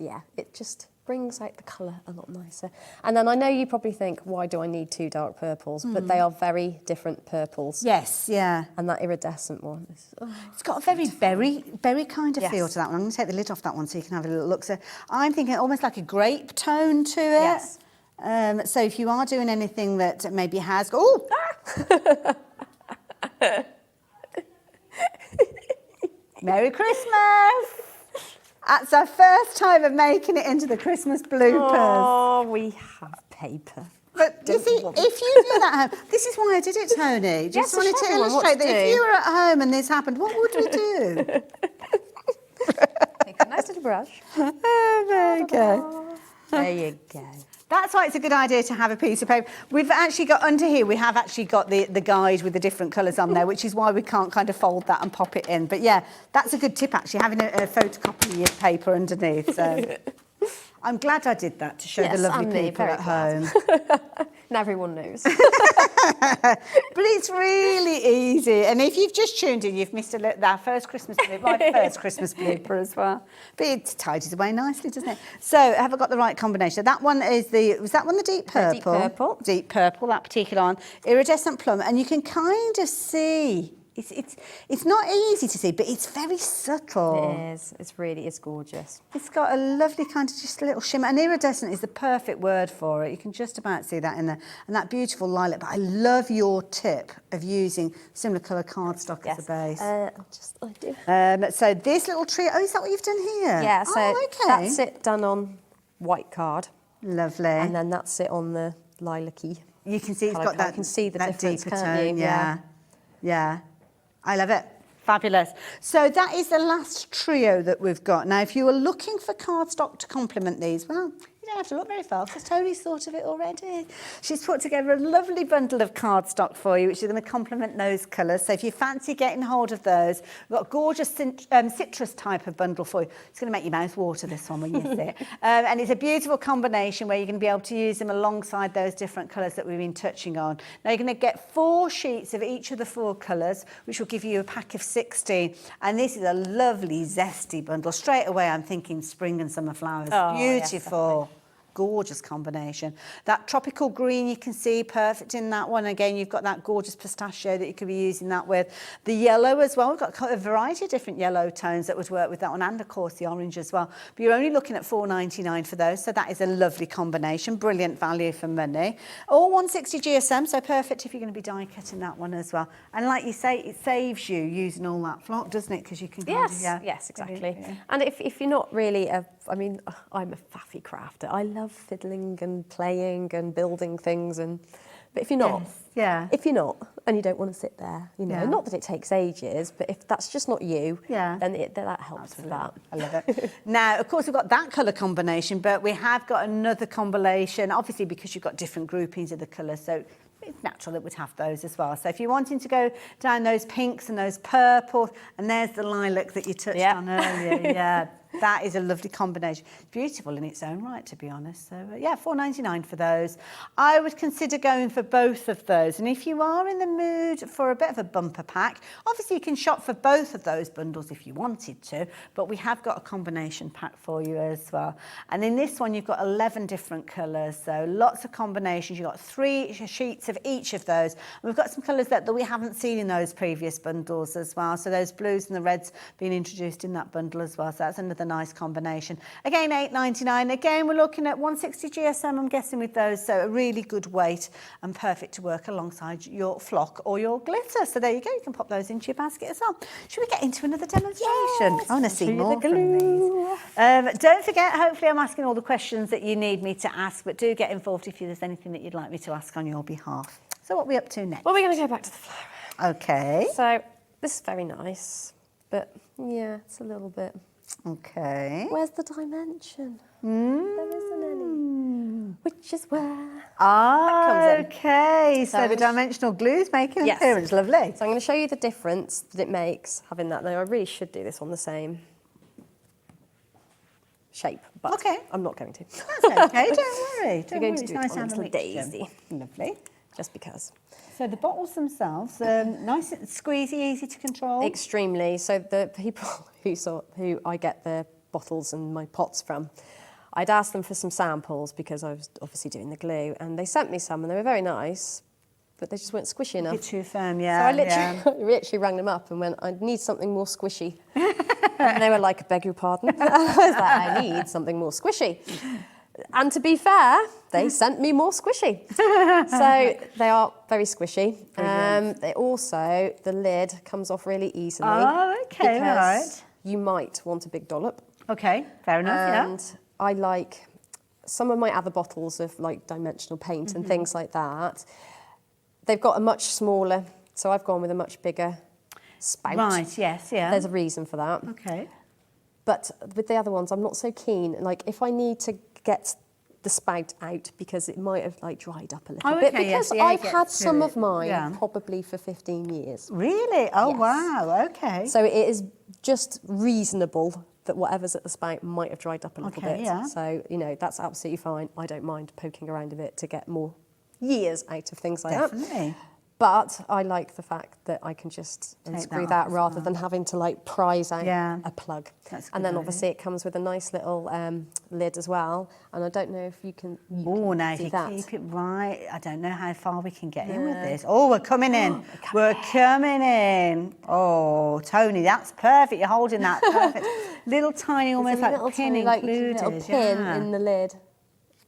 [SPEAKER 8] brings out the colour a lot nicer. And then I know you probably think, why do I need two dark purples? But they are very different purples.
[SPEAKER 2] Yes, yeah.
[SPEAKER 8] And that iridescent one is...
[SPEAKER 2] It's got a very berry kind of feel to that one. I'm going to take the lid off that one so you can have a little look. So I'm thinking almost like a grape tone to it.
[SPEAKER 8] Yes.
[SPEAKER 2] So if you are doing anything that maybe has... Oh! Merry Christmas! That's our first time of making it into the Christmas bloopers.
[SPEAKER 8] Oh, we have paper.
[SPEAKER 2] But you see, if you do that at home, this is why I did it, Tony. Just wanted to illustrate that if you were at home and this happened, what would we do?
[SPEAKER 8] Take a nice little brush.
[SPEAKER 2] Oh, there you go.
[SPEAKER 8] There you go.
[SPEAKER 2] That's why it's a good idea to have a piece of paper. We've actually got, under here, we have actually got the guide with the different colours on there, which is why we can't kind of fold that and pop it in. But yeah, that's a good tip, actually, having a photocopy of paper underneath. So I'm glad I did that to show the lovely people at home.
[SPEAKER 8] And everyone knows.
[SPEAKER 2] But it's really easy. And if you've just tuned in, you've missed our first Christmas blooper, my first Christmas blooper as well. But it tidies away nicely, doesn't it? So have I got the right combination? That one is was that one the deep purple?
[SPEAKER 8] Deep purple.
[SPEAKER 2] Deep purple, that particular one. Iridescent plum. And you can kind of see, it's not easy to see, but it's very subtle.
[SPEAKER 8] It is. It's gorgeous.
[SPEAKER 2] It's got a lovely kind of just a little shimmer. And iridescent is the perfect word for it. You can just about see that in there. And that beautiful lilac. But I love your tip of using similar colour cardstock as a base.
[SPEAKER 8] I do.
[SPEAKER 2] So this little trio, is that what you've done here?
[SPEAKER 8] Yeah, so that's it done on white card.
[SPEAKER 2] Lovely.
[SPEAKER 8] And then that's it on the lilac-y.
[SPEAKER 2] You can see it's got that,
[SPEAKER 8] you can see the
[SPEAKER 2] that
[SPEAKER 8] difference,
[SPEAKER 2] deeper
[SPEAKER 8] can't
[SPEAKER 2] tone.
[SPEAKER 8] you?
[SPEAKER 2] Yeah. I love it. Fabulous. So that is the last trio that we've got. Now, if you were looking for cardstock to complement these, well, you don't have to look very far because Toni's thought of it already. She's put together a lovely bundle of cardstock for you, which is going to complement those colours. So if you fancy getting hold of those, we've got a gorgeous citrus type of bundle for you. It's going to make your mouth water, this one, when you see it. And it's a beautiful combination where you're going to be able to use them alongside those different colours that we've been touching on. Now, you're going to get 4 sheets of each of the 4 colours, which will give you a pack of 16. And this is a lovely, zesty bundle. Straight away, I'm thinking spring and summer flowers.
[SPEAKER 8] Oh,
[SPEAKER 2] beautiful. Yes, gorgeous combination. That tropical green you can see, perfect in that one. Again, you've got that gorgeous pistachio that you could be using that with. The yellow as well. We've got a variety of different yellow tones that would work with that one, and of course the orange as well. But you're only looking at $4.99 for those, so that is a lovely combination. Brilliant value for money. All 160 GSM, so perfect if you're going to be die cutting that one as well. And like you say, it saves you using all that flock, doesn't it? Because you can
[SPEAKER 8] yes, exactly. Yeah. And if you're not really I'm a faffy crafter. I love fiddling and playing and building things, but if you're not, if you're not, and you don't want to sit there, not that it takes ages, but if that's just not you, then that helps with that.
[SPEAKER 2] I love it. Now, of course, we've got that colour combination, but we have got another combination, obviously because you've got different groupings of the colours, so it's natural that we'd have those as well. So if you're wanting to go down those pinks and those purples, and there's the lilac that you touched on earlier, that is a lovely combination. It's beautiful in its own right, to be honest. So, $4.99 for those. I would consider going for both of those. And if you are in the mood for a bit of a bumper pack, obviously you can shop for both of those bundles if you wanted to, but we have got a combination pack for you as well. And in this one, you've got 11 different colours, so lots of combinations. You've got 3 sheets of each of those. And we've got some colours that we haven't seen in those previous bundles as well. So those blues and the reds being introduced in that bundle as well. So that's another nice combination. Again, $8.99. Again, we're looking at 160 GSM, I'm guessing, with those. So a really good weight and perfect to work alongside your flock or your glitter. So there you go. You can pop those into your basket as well. Should we get into another demonstration?
[SPEAKER 8] Yes,
[SPEAKER 2] I want to see more from these. Don't forget, hopefully I'm asking all the questions that you need me to ask, but do get involved if there's anything that you'd like me to ask on your behalf. So what are we up to next?
[SPEAKER 8] Well, we're going to go back to the flower.
[SPEAKER 2] Okay.
[SPEAKER 8] So this is very nice, but yeah, it's a little bit...
[SPEAKER 2] Okay.
[SPEAKER 8] Where's the dimension? There isn't any. which is where
[SPEAKER 2] Ah,
[SPEAKER 8] comes in.
[SPEAKER 2] okay. So
[SPEAKER 8] So
[SPEAKER 2] the dimensional glue's making an
[SPEAKER 8] Yes.
[SPEAKER 2] appearance. Lovely.
[SPEAKER 8] So I'm going to show you the difference that it makes having that. Now, I really should do this on the same shape, but
[SPEAKER 2] Okay.
[SPEAKER 8] I'm not going to.
[SPEAKER 2] That's okay. Don't worry.
[SPEAKER 8] We're
[SPEAKER 2] Don't
[SPEAKER 8] going
[SPEAKER 2] worry.
[SPEAKER 8] to
[SPEAKER 2] It's
[SPEAKER 8] do
[SPEAKER 2] nice
[SPEAKER 8] it
[SPEAKER 2] to
[SPEAKER 8] on
[SPEAKER 2] have
[SPEAKER 8] a
[SPEAKER 2] a
[SPEAKER 8] little
[SPEAKER 2] mixture.
[SPEAKER 8] daisy,
[SPEAKER 2] Lovely.
[SPEAKER 8] just because.
[SPEAKER 2] So the bottles themselves, nice, squeezy, easy to control.
[SPEAKER 8] Extremely. So the people who I get the bottles and my pots from, I'd asked them for some samples because I was obviously doing the glue, and they sent me some, and they were very nice, but they just weren't squishy enough.
[SPEAKER 2] Bit too firm,
[SPEAKER 8] So
[SPEAKER 2] yeah.
[SPEAKER 8] I literally rang them up and went, I need something more squishy. And they were like, I beg your pardon. I was like, I need something more squishy. And to be fair, they sent me more squishy. So they are very squishy. They also, the lid comes off really easily.
[SPEAKER 2] Oh, okay,
[SPEAKER 8] because
[SPEAKER 2] right.
[SPEAKER 8] you might want a big dollop.
[SPEAKER 2] Okay, fair enough,
[SPEAKER 8] And I like some of my other bottles of like dimensional paint and things like that. They've got a much smaller, so I've gone with a much bigger spout.
[SPEAKER 2] Right, yes, yeah.
[SPEAKER 8] There's a reason for that.
[SPEAKER 2] Okay.
[SPEAKER 8] But with the other ones, I'm not so keen. Like if I need to get the spout out because it might have like dried up a little
[SPEAKER 2] Oh,
[SPEAKER 8] bit,
[SPEAKER 2] okay, yes,
[SPEAKER 8] because
[SPEAKER 2] yeah,
[SPEAKER 8] I've
[SPEAKER 2] get
[SPEAKER 8] had
[SPEAKER 2] to
[SPEAKER 8] some
[SPEAKER 2] it.
[SPEAKER 8] of mine
[SPEAKER 2] Yeah.
[SPEAKER 8] probably for 15 years.
[SPEAKER 2] Really? Oh,
[SPEAKER 8] Yes.
[SPEAKER 2] wow, okay.
[SPEAKER 8] So it is just reasonable that whatever's at the spout might have dried up a little
[SPEAKER 2] Okay,
[SPEAKER 8] bit.
[SPEAKER 2] yeah.
[SPEAKER 8] So, you know, that's absolutely fine. I don't mind poking around a bit to get more years out of things like that.
[SPEAKER 2] Definitely.
[SPEAKER 8] But I like the fact that I can just unscrew
[SPEAKER 2] that
[SPEAKER 8] that
[SPEAKER 2] off as
[SPEAKER 8] rather
[SPEAKER 2] well.
[SPEAKER 8] than having to like prise out
[SPEAKER 2] Yeah.
[SPEAKER 8] a plug.
[SPEAKER 2] That's a
[SPEAKER 8] And
[SPEAKER 2] good
[SPEAKER 8] then
[SPEAKER 2] idea.
[SPEAKER 8] obviously it comes with a nice little lid as well. And I don't know if you can,
[SPEAKER 2] Oh, now if
[SPEAKER 8] do
[SPEAKER 2] you
[SPEAKER 8] that.
[SPEAKER 2] keep it right, I don't know how far we can get in with this. Oh, we're coming in. We're coming in. Oh, Toni, that's perfect. You're holding that perfect. Little tiny, almost
[SPEAKER 8] There's a
[SPEAKER 2] like
[SPEAKER 8] little
[SPEAKER 2] pin
[SPEAKER 8] tiny, like,
[SPEAKER 2] included.
[SPEAKER 8] little pin
[SPEAKER 2] yeah.
[SPEAKER 8] in the lid.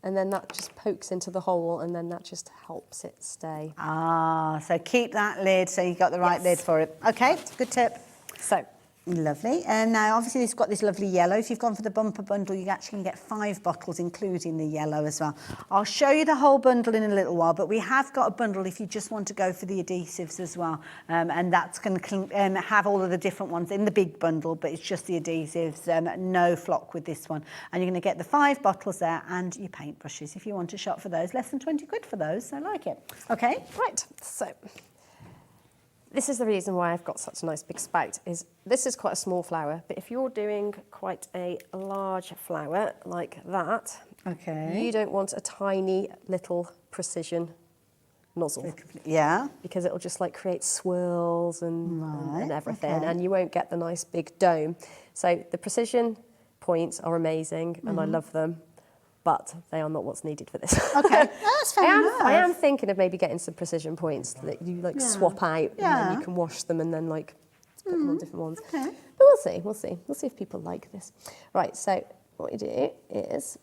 [SPEAKER 8] And then that just pokes into the hole and then that just helps it stay.
[SPEAKER 2] Ah, so keep that lid so you got the right
[SPEAKER 8] Yes.
[SPEAKER 2] lid for it. Okay, good tip.
[SPEAKER 8] So,
[SPEAKER 2] Lovely. And now, obviously, it's got this lovely yellow. If you've gone for the bumper bundle, you actually can get 5 bottles, including the yellow as well. I'll show you the whole bundle in a little while, but we have got a bundle if you just want to go for the adhesives as well. And that's going to have all of the different ones in the big bundle, but it's just the adhesives, no flock with this one. And you're going to get the 5 bottles there and your paintbrushes if you want to shop for those. Less than 20 quid for those, so I like it. Okay.
[SPEAKER 8] right, so this is the reason why I've got such a nice big spout, is this is quite a small flower, but if you're doing quite a large flower like that,
[SPEAKER 2] Okay.
[SPEAKER 8] you don't want a tiny little precision nozzle
[SPEAKER 2] Yeah.
[SPEAKER 8] because it'll just like create swirls and
[SPEAKER 2] Right,
[SPEAKER 8] everything,
[SPEAKER 2] okay.
[SPEAKER 8] and you won't get the nice big dome. So the precision points are amazing and I love them, but they are not what's needed for this.
[SPEAKER 2] Okay, that's fair enough.
[SPEAKER 8] I am thinking of maybe getting some precision points that you like swap out and then you can wash them and then like put them on different ones.
[SPEAKER 2] Okay.
[SPEAKER 8] But we'll see, we'll see. We'll see if people like this. Right, so what you do is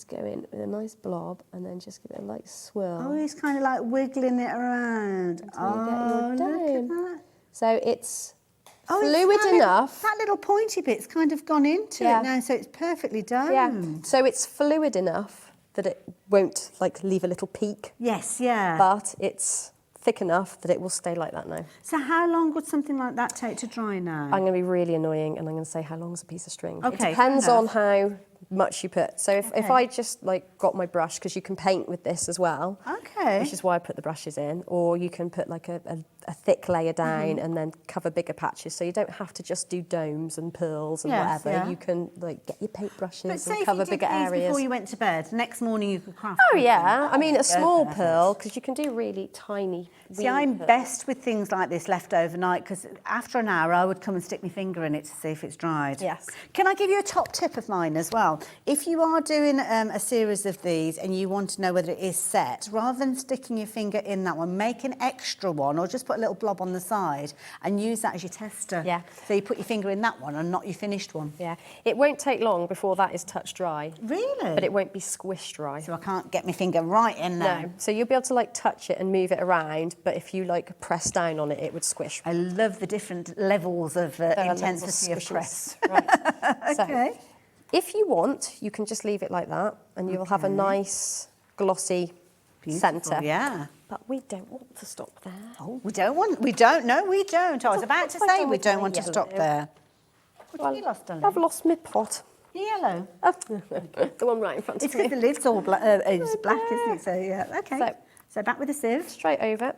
[SPEAKER 8] go in with a nice blob and then just give it a light swirl.
[SPEAKER 2] Oh, he's kind of like wiggling it around.
[SPEAKER 8] Until you get your
[SPEAKER 2] look
[SPEAKER 8] dome.
[SPEAKER 2] at that.
[SPEAKER 8] So it's
[SPEAKER 2] Oh, it's
[SPEAKER 8] fluid
[SPEAKER 2] that little-
[SPEAKER 8] enough.
[SPEAKER 2] That little pointy bit's kind of gone into
[SPEAKER 8] Yeah.
[SPEAKER 2] it now, so it's perfectly domed.
[SPEAKER 8] Yeah. So it's fluid enough that it won't like leave a little peak,
[SPEAKER 2] Yes, yeah.
[SPEAKER 8] but it's thick enough that it will stay like that now.
[SPEAKER 2] So how long would something like that take to dry now?
[SPEAKER 8] I'm going to be really annoying and I'm going to say how long is a piece of string.
[SPEAKER 2] Okay,
[SPEAKER 8] It depends
[SPEAKER 2] fair
[SPEAKER 8] on
[SPEAKER 2] enough.
[SPEAKER 8] how much you put. So if
[SPEAKER 2] Okay.
[SPEAKER 8] I just like got my brush, because you can paint with this as well,
[SPEAKER 2] Okay.
[SPEAKER 8] which is why I put the brushes in, or you can put like a thick layer down and then cover bigger patches. So you don't have to just do domes and pearls and
[SPEAKER 2] Yes,
[SPEAKER 8] whatever.
[SPEAKER 2] yeah.
[SPEAKER 8] You can like get your paint
[SPEAKER 2] But
[SPEAKER 8] brushes
[SPEAKER 2] say
[SPEAKER 8] and
[SPEAKER 2] if
[SPEAKER 8] cover
[SPEAKER 2] you did
[SPEAKER 8] bigger
[SPEAKER 2] these
[SPEAKER 8] areas.
[SPEAKER 2] before you went to bed, next morning you could craft
[SPEAKER 8] Oh
[SPEAKER 2] something.
[SPEAKER 8] yeah, I mean a small
[SPEAKER 2] perfect.
[SPEAKER 8] pearl, because you can do really tiny.
[SPEAKER 2] See,
[SPEAKER 8] wee
[SPEAKER 2] I'm
[SPEAKER 8] pearls.
[SPEAKER 2] best with things like this left overnight because after an hour I would come and stick my finger in it to see if it's dried.
[SPEAKER 8] Yes.
[SPEAKER 2] Can I give you a top tip of mine as well? If you are doing a series of these and you want to know whether it is set, rather than sticking your finger in that one, make an extra one or just put a little blob on the side and use that as your tester.
[SPEAKER 8] Yeah.
[SPEAKER 2] So you put your finger in that one and not your finished one.
[SPEAKER 8] Yeah, it won't take long before that is touch dry,
[SPEAKER 2] Really?
[SPEAKER 8] but it won't be squish dry.
[SPEAKER 2] So I can't get my finger right in there.
[SPEAKER 8] No, so you'll be able to like touch it and move it around, but if you like press down on it, it would squish.
[SPEAKER 2] I love the different levels of
[SPEAKER 8] There are levels
[SPEAKER 2] intensity of
[SPEAKER 8] squishiness.
[SPEAKER 2] press.
[SPEAKER 8] Right. So,
[SPEAKER 2] Okay.
[SPEAKER 8] if you want, you can just leave it like that, and you'll have a nice glossy centre.
[SPEAKER 2] Yeah.
[SPEAKER 8] But we don't want to stop there.
[SPEAKER 2] Oh, we don't. No, we don't. I was about to
[SPEAKER 8] I
[SPEAKER 2] say
[SPEAKER 8] don't
[SPEAKER 2] we don't
[SPEAKER 8] want
[SPEAKER 2] want to
[SPEAKER 8] yellow.
[SPEAKER 2] stop there. What have
[SPEAKER 8] Well,
[SPEAKER 2] you lost, darling?
[SPEAKER 8] I've lost my pot.
[SPEAKER 2] Yellow.
[SPEAKER 8] Oh, the one right in front
[SPEAKER 2] It's
[SPEAKER 8] of me.
[SPEAKER 2] because the lid's all black, it's black, isn't it? So, yeah, okay. So back with the sieve.
[SPEAKER 8] Straight over.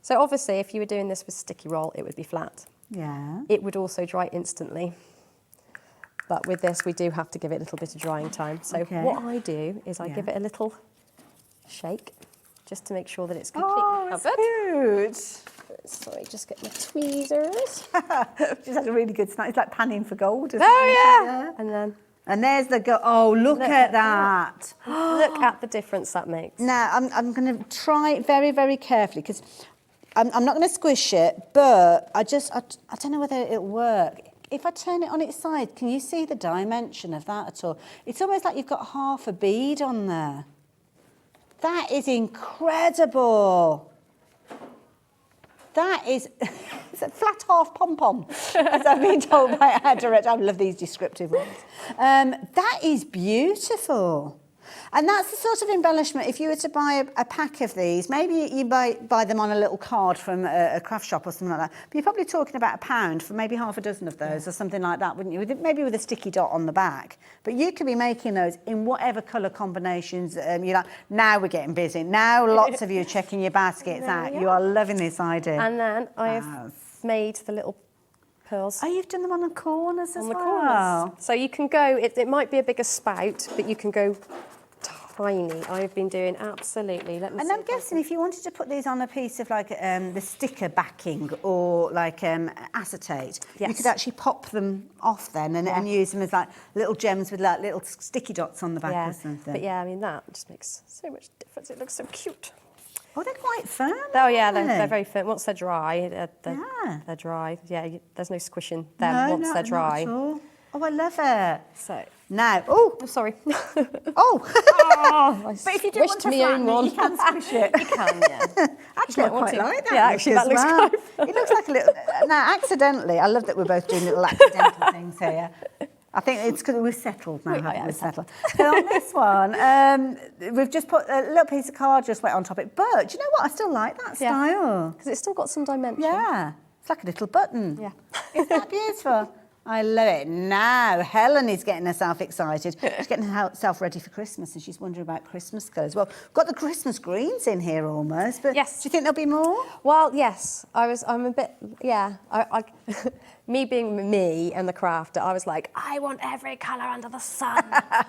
[SPEAKER 8] So obviously, if you were doing this with sticky roll, it would be flat.
[SPEAKER 2] Yeah.
[SPEAKER 8] It would also dry instantly. But with this, we do have to give it a little bit of drying time. So what I do is I give it a little shake, just to make sure that it's completely covered.
[SPEAKER 2] It's good.
[SPEAKER 8] Sorry, just get my tweezers.
[SPEAKER 2] She's had a really good snack. It's like panning for gold, isn't
[SPEAKER 8] Oh,
[SPEAKER 2] it?
[SPEAKER 8] yeah. And then...
[SPEAKER 2] And there's the go. Oh, look at that.
[SPEAKER 8] Look at the difference that makes.
[SPEAKER 2] Now, I'm going to try very, very carefully because I'm not going to squish it, but I don't know whether it'll work. If I turn it on its side, can you see the dimension of that at all? It's almost like you've got half a bead on there. That is incredible. That is it's a flat half pom-pom, as I've been told by our director. I love these descriptive ones. That is beautiful. And that's the sort of embellishment, if you were to buy a pack of these, maybe you buy them on a little card from a craft shop or something like that, but you're probably talking about £1 for maybe half a dozen of those or something like that, wouldn't you? Maybe with a sticky dot on the back. But you could be making those in whatever colour combinations you like. Now we're getting busy. Now lots of you are checking your baskets out. You are loving this idea.
[SPEAKER 8] And then I have made the little pearls.
[SPEAKER 2] Oh, you've done them on the corners as well?
[SPEAKER 8] On the corners. So you can go, it might be a bigger spout, but you can go tiny. I've been doing absolutely. Let me
[SPEAKER 2] and I'm guessing if you wanted to put these on a piece of like the sticker backing or like acetate, you could actually pop them off then and use them as like little gems with like little sticky dots on the back or something.
[SPEAKER 8] But yeah, I mean that just makes so much difference. It looks so cute.
[SPEAKER 2] Oh, they're quite firm.
[SPEAKER 8] Oh yeah, they're very firm. Once they're dry, they're dry. Yeah, there's no squishing them once they're dry.
[SPEAKER 2] Not at all. Oh, I love it.
[SPEAKER 8] So
[SPEAKER 2] now,
[SPEAKER 8] sorry.
[SPEAKER 2] But if you do want to
[SPEAKER 8] me own
[SPEAKER 2] flatten
[SPEAKER 8] one.
[SPEAKER 2] it, you can squish it.
[SPEAKER 8] You can, yeah.
[SPEAKER 2] Actually, I quite like that.
[SPEAKER 8] Yeah, actually, that looks
[SPEAKER 2] well.
[SPEAKER 8] quite
[SPEAKER 2] It looks like a little. Now, accidentally, I love that we're both doing little accidental things here. I think it's because we're settled now, haven't we? We're settled. So on this one, we've just put a little piece of card just went on top of it. But do you know what? I still like that style.
[SPEAKER 8] Because it's still got some dimension.
[SPEAKER 2] Yeah. It's like a little button.
[SPEAKER 8] Yeah.
[SPEAKER 2] Isn't that beautiful? I love it. Now, Helen is getting herself excited. She's getting herself ready for Christmas and she's wondering about Christmas colours. Well, we've got the Christmas greens in here almost, but
[SPEAKER 8] yes.
[SPEAKER 2] Do you think there'll be more?
[SPEAKER 8] Well, yes. I'm a bit, I me being me and the crafter, I was like, I want every colour under the sun.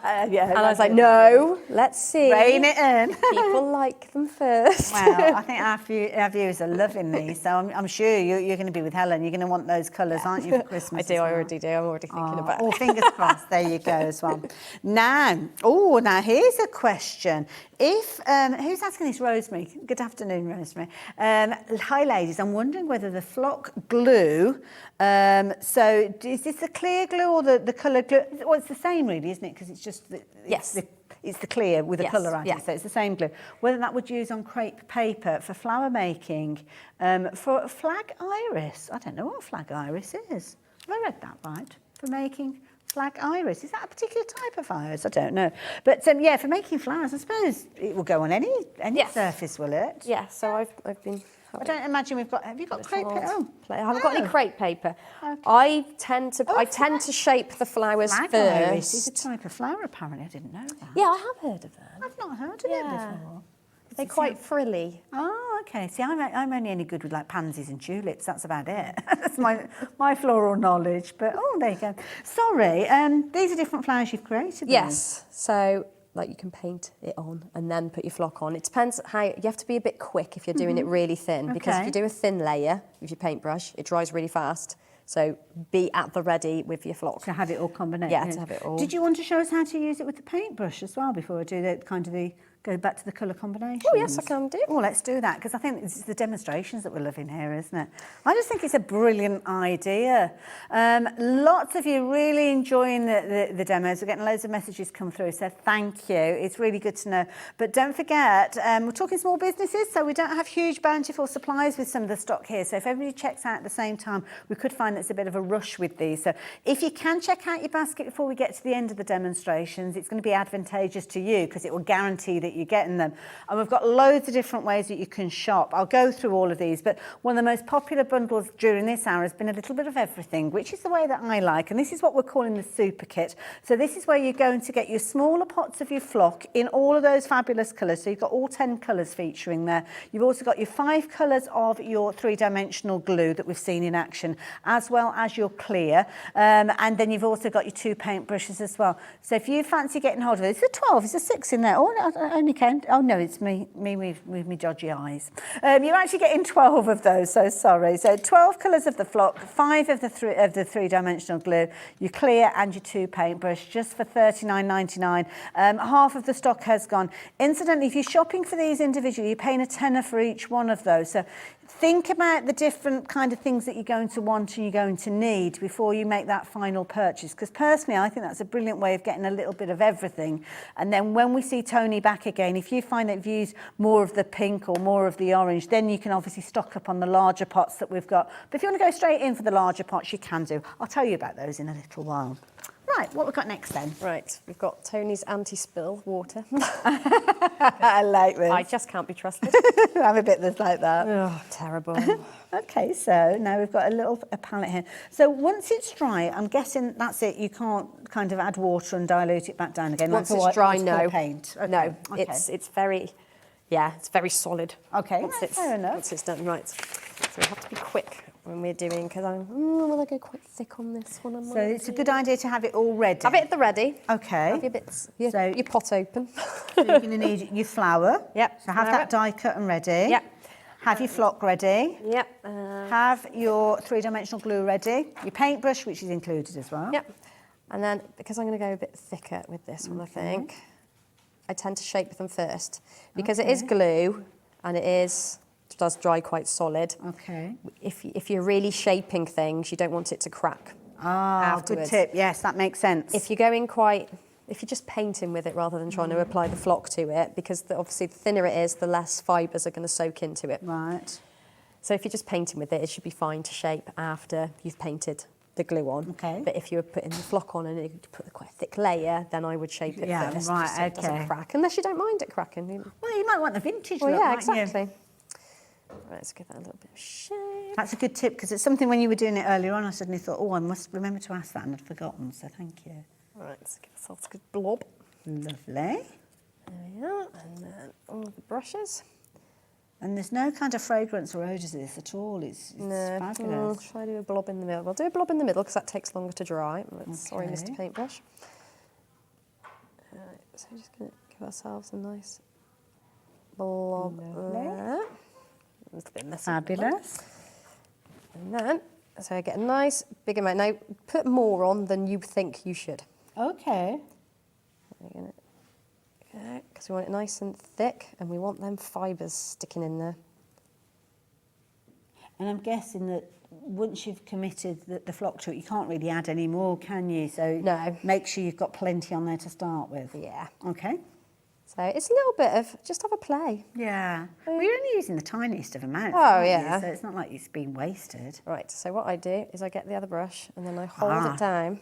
[SPEAKER 8] And I was like, no, let's see.
[SPEAKER 2] Rein it in.
[SPEAKER 8] People like them first.
[SPEAKER 2] Well, I think our viewers are loving these, so I'm sure you're going to be with Helen. You're going to want those colours, aren't you, for Christmas?
[SPEAKER 8] I do, I already do. I'm already thinking about it.
[SPEAKER 2] Oh, fingers crossed. There you go as well. Now here's a question. If, who's asking this? Rosemary. Good afternoon, Rosemary. Hi, ladies. I'm wondering whether the flock glue, so is this the clear glue or the colour glue? Well, it's the same really, isn't it? Because it's just, it's the clear with the colour on it, so it's the same glue. Whether that would use on crepe paper for flower making, for flag iris. I don't know what flag iris is. Have I read that right? For making flag iris. Is that a particular type of iris? I don't know. But yeah, for making flowers, I suppose it will go on any surface, will it?
[SPEAKER 8] Yeah, so I've been...
[SPEAKER 2] I don't imagine we've got... Have you got crepe paper? Oh.
[SPEAKER 8] I haven't got any crepe paper. Okay. I tend to shape the flowers
[SPEAKER 2] flag
[SPEAKER 8] first.
[SPEAKER 2] Iris is a type of flower, apparently. I didn't know that.
[SPEAKER 8] Yeah, I have heard of them.
[SPEAKER 2] I've not heard of it before.
[SPEAKER 8] They're quite frilly.
[SPEAKER 2] Oh, okay. See, I'm only any good with like pansies and tulips. That's about it. That's my floral knowledge. But there you go. Sorry, these are different flowers you've created.
[SPEAKER 8] Yes. So like you can paint it on and then put your flock on. It depends how you have to be a bit quick if you're doing it really thin, because if you do a thin layer with your paintbrush, it dries really fast. So be at the ready with your flock.
[SPEAKER 2] To have it all combined.
[SPEAKER 8] Yeah, to have it all.
[SPEAKER 2] Did you want to show us how to use it with the paintbrush as well before I do go back to the colour combinations?
[SPEAKER 8] Oh, yes, I can do.
[SPEAKER 2] Oh, let's do that, because I think it's the demonstrations that we're loving here, isn't it? I just think it's a brilliant idea. Lots of you really enjoying the demos. We're getting loads of messages come through, so thank you. It's really good to know. But don't forget, we're talking small businesses, so we don't have huge bountiful supplies with some of the stock here. So if everybody checks out at the same time, we could find it's a bit of a rush with these. So if you can check out your basket before we get to the end of the demonstrations, it's going to be advantageous to you because it will guarantee that minute you're getting them. And we've got loads of different ways that you can shop. I'll go through all of these, but one of the most popular bundles during this hour has been a little bit of everything, which is the way that I like. And this is what we're calling the super kit. So this is where you're going to get your smaller pots of your flock in all of those fabulous colours. So you've got all 10 colours featuring there. You've also got your 5 colours of your 3-dimensional glue that we've seen in action, as well as your clear. And then you've also got your 2 paint brushes as well. So if you fancy getting hold of it, it's a 12, it's a 6 in there. Oh, I only can. Oh no, it's me with me dodgy eyes. You're actually getting 12 of those, so sorry. So 12 colours of the flock, 5 of the 3-dimensional glue, your clear and your 2 paintbrush, just for $39.99. Half of the stock has gone. Incidentally, if you're shopping for these individually, you're paying a tenner for each one of those. So think about the different kind of things that you're going to want and you're going to need before you make that final purchase. Because personally, I think that's a brilliant way of getting a little bit of everything. And then when we see Toni back again, if you find that you've used more of the pink or more of the orange, then you can obviously stock up on the larger pots that we've got. But if you want to go straight in for the larger pots, you can do. I'll tell you about those in a little while. Right, what we've got next then?
[SPEAKER 8] Right, we've got Toni's anti-spill water.
[SPEAKER 2] I like this.
[SPEAKER 8] I just can't be trusted.
[SPEAKER 2] I'm a bit like that.
[SPEAKER 8] Oh, terrible.
[SPEAKER 2] Okay, so now we've got a palette here. So once it's dry, I'm guessing that's it. You can't kind of add water and dilute it back down again.
[SPEAKER 8] Once
[SPEAKER 2] That's
[SPEAKER 8] it's dry,
[SPEAKER 2] what's
[SPEAKER 8] no.
[SPEAKER 2] called paint. Okay.
[SPEAKER 8] No,
[SPEAKER 2] okay.
[SPEAKER 8] it's very, yeah, it's very solid.
[SPEAKER 2] Okay,
[SPEAKER 8] once
[SPEAKER 2] that's
[SPEAKER 8] it's,
[SPEAKER 2] fair enough.
[SPEAKER 8] Once it's done, right. So we have to be quick when we're doing, because will I go quite thick on this one?
[SPEAKER 2] So it's a good idea to have it all ready.
[SPEAKER 8] Have it at the ready.
[SPEAKER 2] Okay.
[SPEAKER 8] Have your bits, your
[SPEAKER 2] So-
[SPEAKER 8] your pot open.
[SPEAKER 2] So you're going to need your flour.
[SPEAKER 8] Yep,
[SPEAKER 2] So have
[SPEAKER 8] flour.
[SPEAKER 2] that die cut and ready.
[SPEAKER 8] Yep.
[SPEAKER 2] Have your flock ready.
[SPEAKER 8] Yep.
[SPEAKER 2] Have your 3-dimensional glue ready. Your paintbrush, which is included as well.
[SPEAKER 8] Yep. And then, because I'm going to go a bit thicker with this one, I think, I tend to shape them first. Because it is glue, and it does dry quite solid.
[SPEAKER 2] Okay.
[SPEAKER 8] If you're really shaping things, you don't want it to crack.
[SPEAKER 2] Ah, good
[SPEAKER 8] afterwards.
[SPEAKER 2] tip. Yes, that makes sense.
[SPEAKER 8] If you're going if you're just painting with it rather than trying to apply the flock to it, because obviously the thinner it is, the less fibres are going to soak into it.
[SPEAKER 2] Right.
[SPEAKER 8] So if you're just painting with it, it should be fine to shape after you've painted the glue on.
[SPEAKER 2] Okay.
[SPEAKER 8] But if you were putting the flock on and you put quite a thick layer, then I would shape it first,
[SPEAKER 2] right,
[SPEAKER 8] just so it doesn't
[SPEAKER 2] okay.
[SPEAKER 8] crack, unless you don't mind it cracking.
[SPEAKER 2] Well, you might want the vintage
[SPEAKER 8] Well,
[SPEAKER 2] look,
[SPEAKER 8] yeah,
[SPEAKER 2] mightn't you?
[SPEAKER 8] exactly. Right, let's give that a little bit of shape.
[SPEAKER 2] That's a good tip, because it's something when you were doing it earlier on, I suddenly thought, oh, I must remember to ask that, and I'd forgotten, so thank you.
[SPEAKER 8] Right, let's give ourselves a good blob.
[SPEAKER 2] Lovely.
[SPEAKER 8] There we are, and then all of the brushes.
[SPEAKER 2] And there's no kind of fragrance or odours of this at all. It's fabulous.
[SPEAKER 8] Shall I do a blob in the middle? We'll do a blob in the middle because that takes longer to dry. Sorry,
[SPEAKER 2] Okay.
[SPEAKER 8] Mr. Paintbrush. Right, so we're just going to give ourselves a nice blob there. A little bit messy.
[SPEAKER 2] Fabulous.
[SPEAKER 8] And then, so I get a nice big amount. Now, put more on than you think you should.
[SPEAKER 2] Okay.
[SPEAKER 8] Because we want it nice and thick, and we want them fibres sticking in there.
[SPEAKER 2] And I'm guessing that once you've committed the flock to it, you can't really add any more, can you? So
[SPEAKER 8] No.
[SPEAKER 2] make sure you've got plenty on there to start with.
[SPEAKER 8] Yeah.
[SPEAKER 2] Okay.
[SPEAKER 8] So it's a little bit of, just have a play.
[SPEAKER 2] Yeah. Well, you're only using the tiniest of amounts.
[SPEAKER 8] Oh,
[SPEAKER 2] aren't you?
[SPEAKER 8] yeah.
[SPEAKER 2] So it's not like it's been wasted.
[SPEAKER 8] Right, so what I do is I get the other brush, and then I hold
[SPEAKER 2] Ah.
[SPEAKER 8] it down.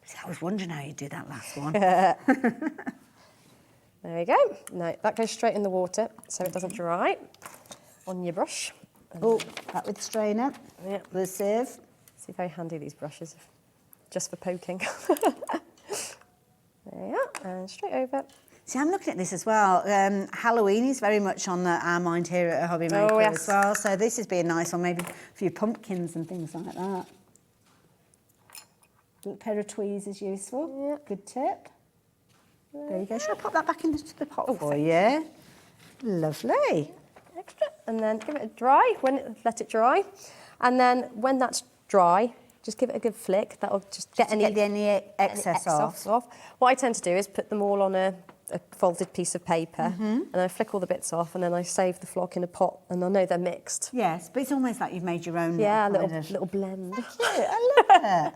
[SPEAKER 2] See, I was wondering how you do that last one.
[SPEAKER 8] There we go. Now, that goes straight in the water, so it doesn't dry on your brush.
[SPEAKER 2] Oh, that with the strainer.
[SPEAKER 8] Yep.
[SPEAKER 2] The sieve.
[SPEAKER 8] See, very handy, these brushes, just for poking. There you are, and straight over.
[SPEAKER 2] See, I'm looking at this as well. Halloween is very much on our mind here at Hobby Maker
[SPEAKER 8] yes.
[SPEAKER 2] as well. So this is being nice one, maybe for your pumpkins and things like that. A pair of tweezers is useful.
[SPEAKER 8] Yep.
[SPEAKER 2] Good tip. There you go. Shall I pop that back into the pot for you? Lovely.
[SPEAKER 8] Extra, and then give it a dry, let it dry. And then when that's dry, just give it a good flick. That'll just get any
[SPEAKER 2] excess off.
[SPEAKER 8] What I tend to do is put them all on a folded piece of paper, and I flick all the bits off, and then I save the flock in a pot, and I know they're mixed.
[SPEAKER 2] Yes, but it's almost like you've made your own.
[SPEAKER 8] Yeah, a
[SPEAKER 2] kind of-
[SPEAKER 8] little blend.
[SPEAKER 2] Cute. I love it.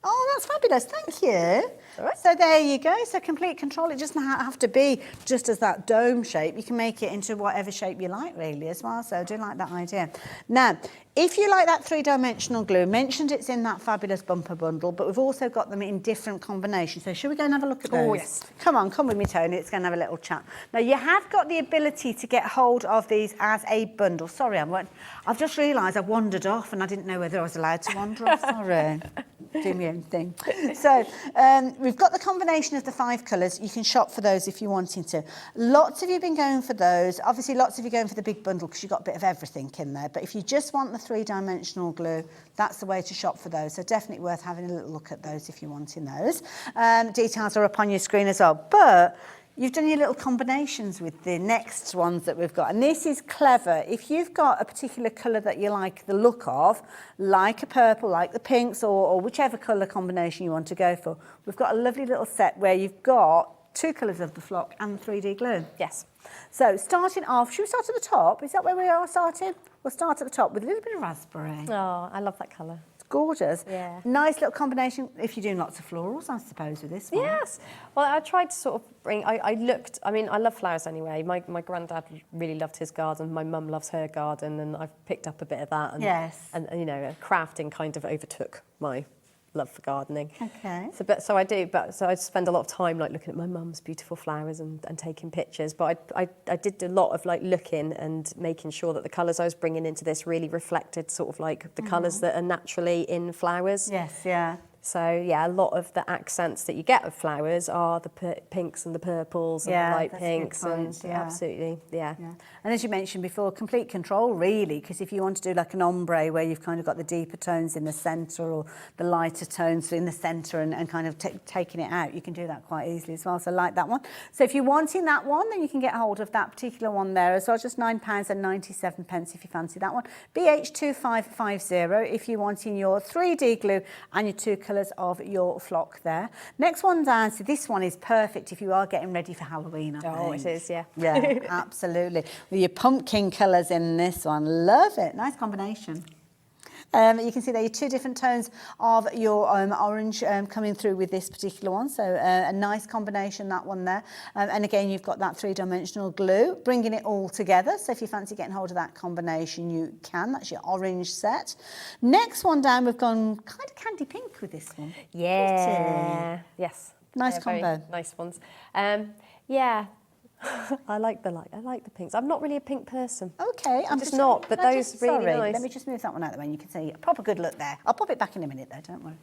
[SPEAKER 2] Oh, that's fabulous. Thank you.
[SPEAKER 8] All right.
[SPEAKER 2] So there you go. So complete control. It doesn't have to be just as that dome shape. You can make it into whatever shape you like, really, as well. So I do like that idea. Now, if you like that three-dimensional glue, mentioned it's in that fabulous bumper bundle, but we've also got them in different combinations. So should we go and have a look at those?
[SPEAKER 8] Oh, yes.
[SPEAKER 2] Come on, come with me, Tony. Let's go and have a little chat. Now, you have got the ability to get hold of these as a bundle. Sorry, I've just realised I wandered off and I didn't know whether I was allowed to wander off. Sorry. Do my own thing. So we've got the combination of the 5 colours. You can shop for those if you're wanting to. Lots of you have been going for those. Obviously, lots of you going for the big bundle because you've got a bit of everything in there. But if you just want the three-dimensional glue, that's the way to shop for those. So definitely worth having a little look at those if you're wanting those. Details are up on your screen as well. But you've done your little combinations with the next ones that we've got. And this is clever. If you've got a particular colour that you like the look of, like a purple, like the pinks, or whichever colour combination you want to go for, we've got a lovely little set where you've got 2 colours of the flock and 3D glue.
[SPEAKER 8] Yes.
[SPEAKER 2] So starting off, should we start at the top? Is that where we are starting? We'll start at the top with a little bit of raspberry.
[SPEAKER 8] Oh, I love that colour.
[SPEAKER 2] Gorgeous.
[SPEAKER 8] Yeah.
[SPEAKER 2] Nice little combination if you're doing lots of florals, I suppose, with this one.
[SPEAKER 8] Yes. Well, I tried to sort of bring, I love flowers anyway. My granddad really loved his garden. My mum loves her garden, and I've picked up a bit of that. And,
[SPEAKER 2] Yes.
[SPEAKER 8] And you know, crafting kind of overtook my love for gardening.
[SPEAKER 2] Okay.
[SPEAKER 8] So I spend a lot of time like looking at my mum's beautiful flowers and taking pictures. But I did a lot of like looking and making sure that the colours I was bringing into this really reflected sort of like the colours that are naturally in flowers.
[SPEAKER 2] Yes, yeah.
[SPEAKER 8] So yeah, a lot of the accents that you get of flowers are the pinks and the purples and
[SPEAKER 2] Yeah,
[SPEAKER 8] the light
[SPEAKER 2] that's a good
[SPEAKER 8] pinks
[SPEAKER 2] point,
[SPEAKER 8] and
[SPEAKER 2] yeah.
[SPEAKER 8] absolutely, yeah.
[SPEAKER 2] Yeah. And as you mentioned before, complete control really, because if you want to do like an ombre where you've kind of got the deeper tones in the centre or the lighter tones in the centre and kind of taking it out, you can do that quite easily as well. So I like that one. So if you're wanting that one, then you can get hold of that particular one there as well, just £9.97 if you fancy that one. BH2550 if you're wanting your 3D glue and your 2 colours of your flock there. Next one down, so this one is perfect if you are getting ready for Halloween, I
[SPEAKER 8] Oh,
[SPEAKER 2] think.
[SPEAKER 8] it is, yeah.
[SPEAKER 2] Yeah, absolutely. With your pumpkin colours in this one. Love it. Nice combination. You can see there are 2 different tones of your orange coming through with this particular one. So a nice combination, that one there. And again, you've got that 3-dimensional glue, bringing it all together. So if you fancy getting hold of that combination, you can. That's your orange set. Next one down, we've gone kind of candy pink with this one.
[SPEAKER 8] Yeah.
[SPEAKER 2] Pretty.
[SPEAKER 8] Yes.
[SPEAKER 2] Nice
[SPEAKER 8] Very
[SPEAKER 2] combo.
[SPEAKER 8] nice ones. Yeah. I like the pinks. I'm not really a pink person.
[SPEAKER 2] Okay, I'm
[SPEAKER 8] just not, but
[SPEAKER 2] can I
[SPEAKER 8] those really
[SPEAKER 2] sorry,
[SPEAKER 8] nice.
[SPEAKER 2] let me just move that one out of the way and you can see a proper good look there. I'll pop it back in a minute though, don't worry.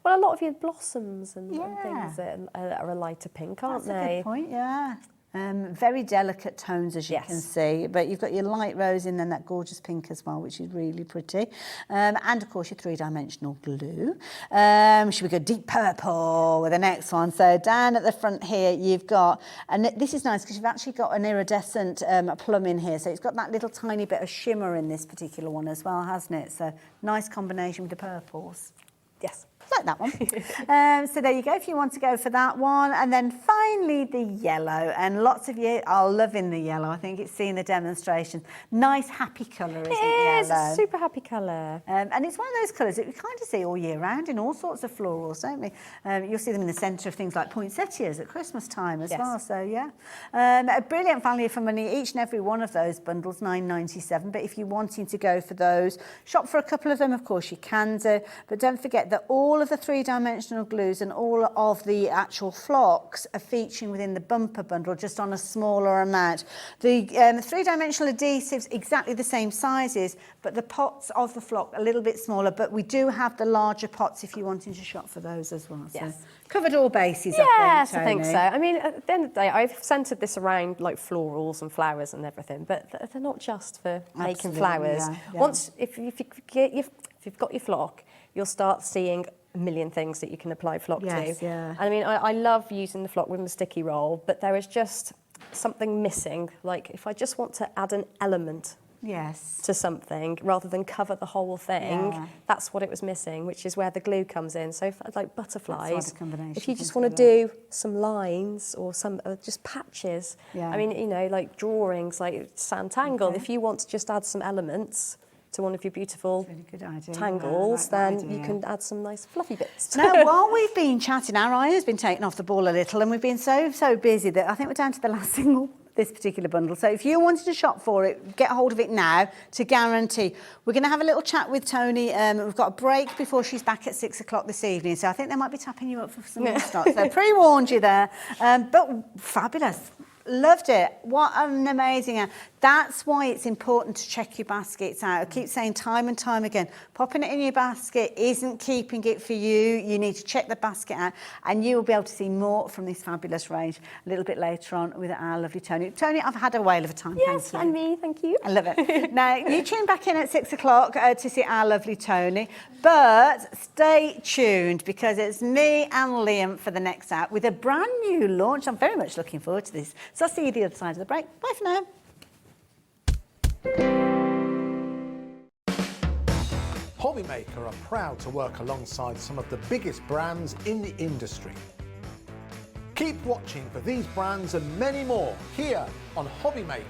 [SPEAKER 8] Well, a lot of your blossoms and
[SPEAKER 2] Yeah.
[SPEAKER 8] things that are a lighter pink, aren't
[SPEAKER 2] That's a
[SPEAKER 8] they?
[SPEAKER 2] good point, yeah. Very delicate tones, as you
[SPEAKER 8] Yes.
[SPEAKER 2] can see, but you've got your light rose and then that gorgeous pink as well, which is really pretty. And of course your 3-dimensional glue. Should we go deep purple with the next one? So down at the front here, you've got, and this is nice because you've actually got an iridescent plum in here, so it's got that little tiny bit of shimmer in this particular one as well, hasn't it? So nice combination with the purples.
[SPEAKER 8] Yes.
[SPEAKER 2] Like that one. So there you go, if you want to go for that one. And then finally the yellow, and lots of you are loving the yellow. I think it's seeing the demonstration. Nice happy colour, isn't it?
[SPEAKER 8] It is,
[SPEAKER 2] Yellow.
[SPEAKER 8] a super happy colour.
[SPEAKER 2] And it's one of those colours that we kind of see all year round in all sorts of florals, don't we? You'll see them in the centre of things like poinsettias at Christmas time as
[SPEAKER 8] Yes.
[SPEAKER 2] well. So yeah, a brilliant value for money. Each and every one of those bundles, £9.97. But if you're wanting to go for those, shop for a couple of them. Of course you can do, but don't forget that all of the 3-dimensional glues and all of the actual flocks are featuring within the bumper bundle, just on a smaller amount. The 3-dimensional adhesives exactly the same sizes, but the pots of the flock a little bit smaller. But we do have the larger pots if you're wanting to shop for those as well. So
[SPEAKER 8] Yes.
[SPEAKER 2] covered all bases.
[SPEAKER 8] Yes,
[SPEAKER 2] I
[SPEAKER 8] I think
[SPEAKER 2] Toni.
[SPEAKER 8] so. I mean, at the end of the day, I've centred this around like florals and flowers and everything, but they're not just for making
[SPEAKER 2] Absolutely,
[SPEAKER 8] flowers.
[SPEAKER 2] yeah.
[SPEAKER 8] Once, if you've got your flock, you'll start seeing a million things that you can apply flock
[SPEAKER 2] Yes,
[SPEAKER 8] to.
[SPEAKER 2] yeah.
[SPEAKER 8] I mean, I love using the flock with the sticky roll, but there is just something missing. Like if I just want to add an element
[SPEAKER 2] Yes.
[SPEAKER 8] to something rather than cover the whole thing,
[SPEAKER 2] Yeah.
[SPEAKER 8] that's what it was missing, which is where the glue comes in. So if, like butterflies,
[SPEAKER 2] combination
[SPEAKER 8] if you just
[SPEAKER 2] comes
[SPEAKER 8] want to do some lines or some just patches,
[SPEAKER 2] Yeah.
[SPEAKER 8] I mean, you know, like drawings, like Santangle,
[SPEAKER 2] Okay.
[SPEAKER 8] if you want to just add some elements, to one of your beautiful
[SPEAKER 2] Really good idea.
[SPEAKER 8] tangles,
[SPEAKER 2] I like
[SPEAKER 8] then
[SPEAKER 2] that
[SPEAKER 8] you
[SPEAKER 2] idea.
[SPEAKER 8] can add some nice fluffy bits.
[SPEAKER 2] Now, while we've been chatting, our eye has been taken off the ball a little, and we've been so busy that I think we're down to the last single, this particular bundle. So if you wanted to shop for it, get hold of it now to guarantee. We're going to have a little chat with Toni. We've got a break before she's back at 6 o'clock this evening, so I think they might be tapping you up for some more stock. So pre-warned you there, but fabulous. Loved it. What an amazing. That's why it's important to check your baskets out. I keep saying time and time again, popping it in your basket isn't keeping it for you. You need to check the basket out, and you will be able to see more from this fabulous range a little bit later on with our lovely Toni. Toni, I've had a whale of a time.
[SPEAKER 8] Yes,
[SPEAKER 2] Thank
[SPEAKER 8] and
[SPEAKER 2] you.
[SPEAKER 8] me, thank you.
[SPEAKER 2] I love it. Now, you tune back in at 6 o'clock to see our lovely Toni, but stay tuned because it's me and Liam for the next hour with a brand new launch. I'm very much looking forward to this. So I'll see you the other side of the break. Bye for now.
[SPEAKER 7] Hobbymaker are proud to work alongside some of the biggest brands in the industry. Keep watching for these brands and many more here on Hobbymaker.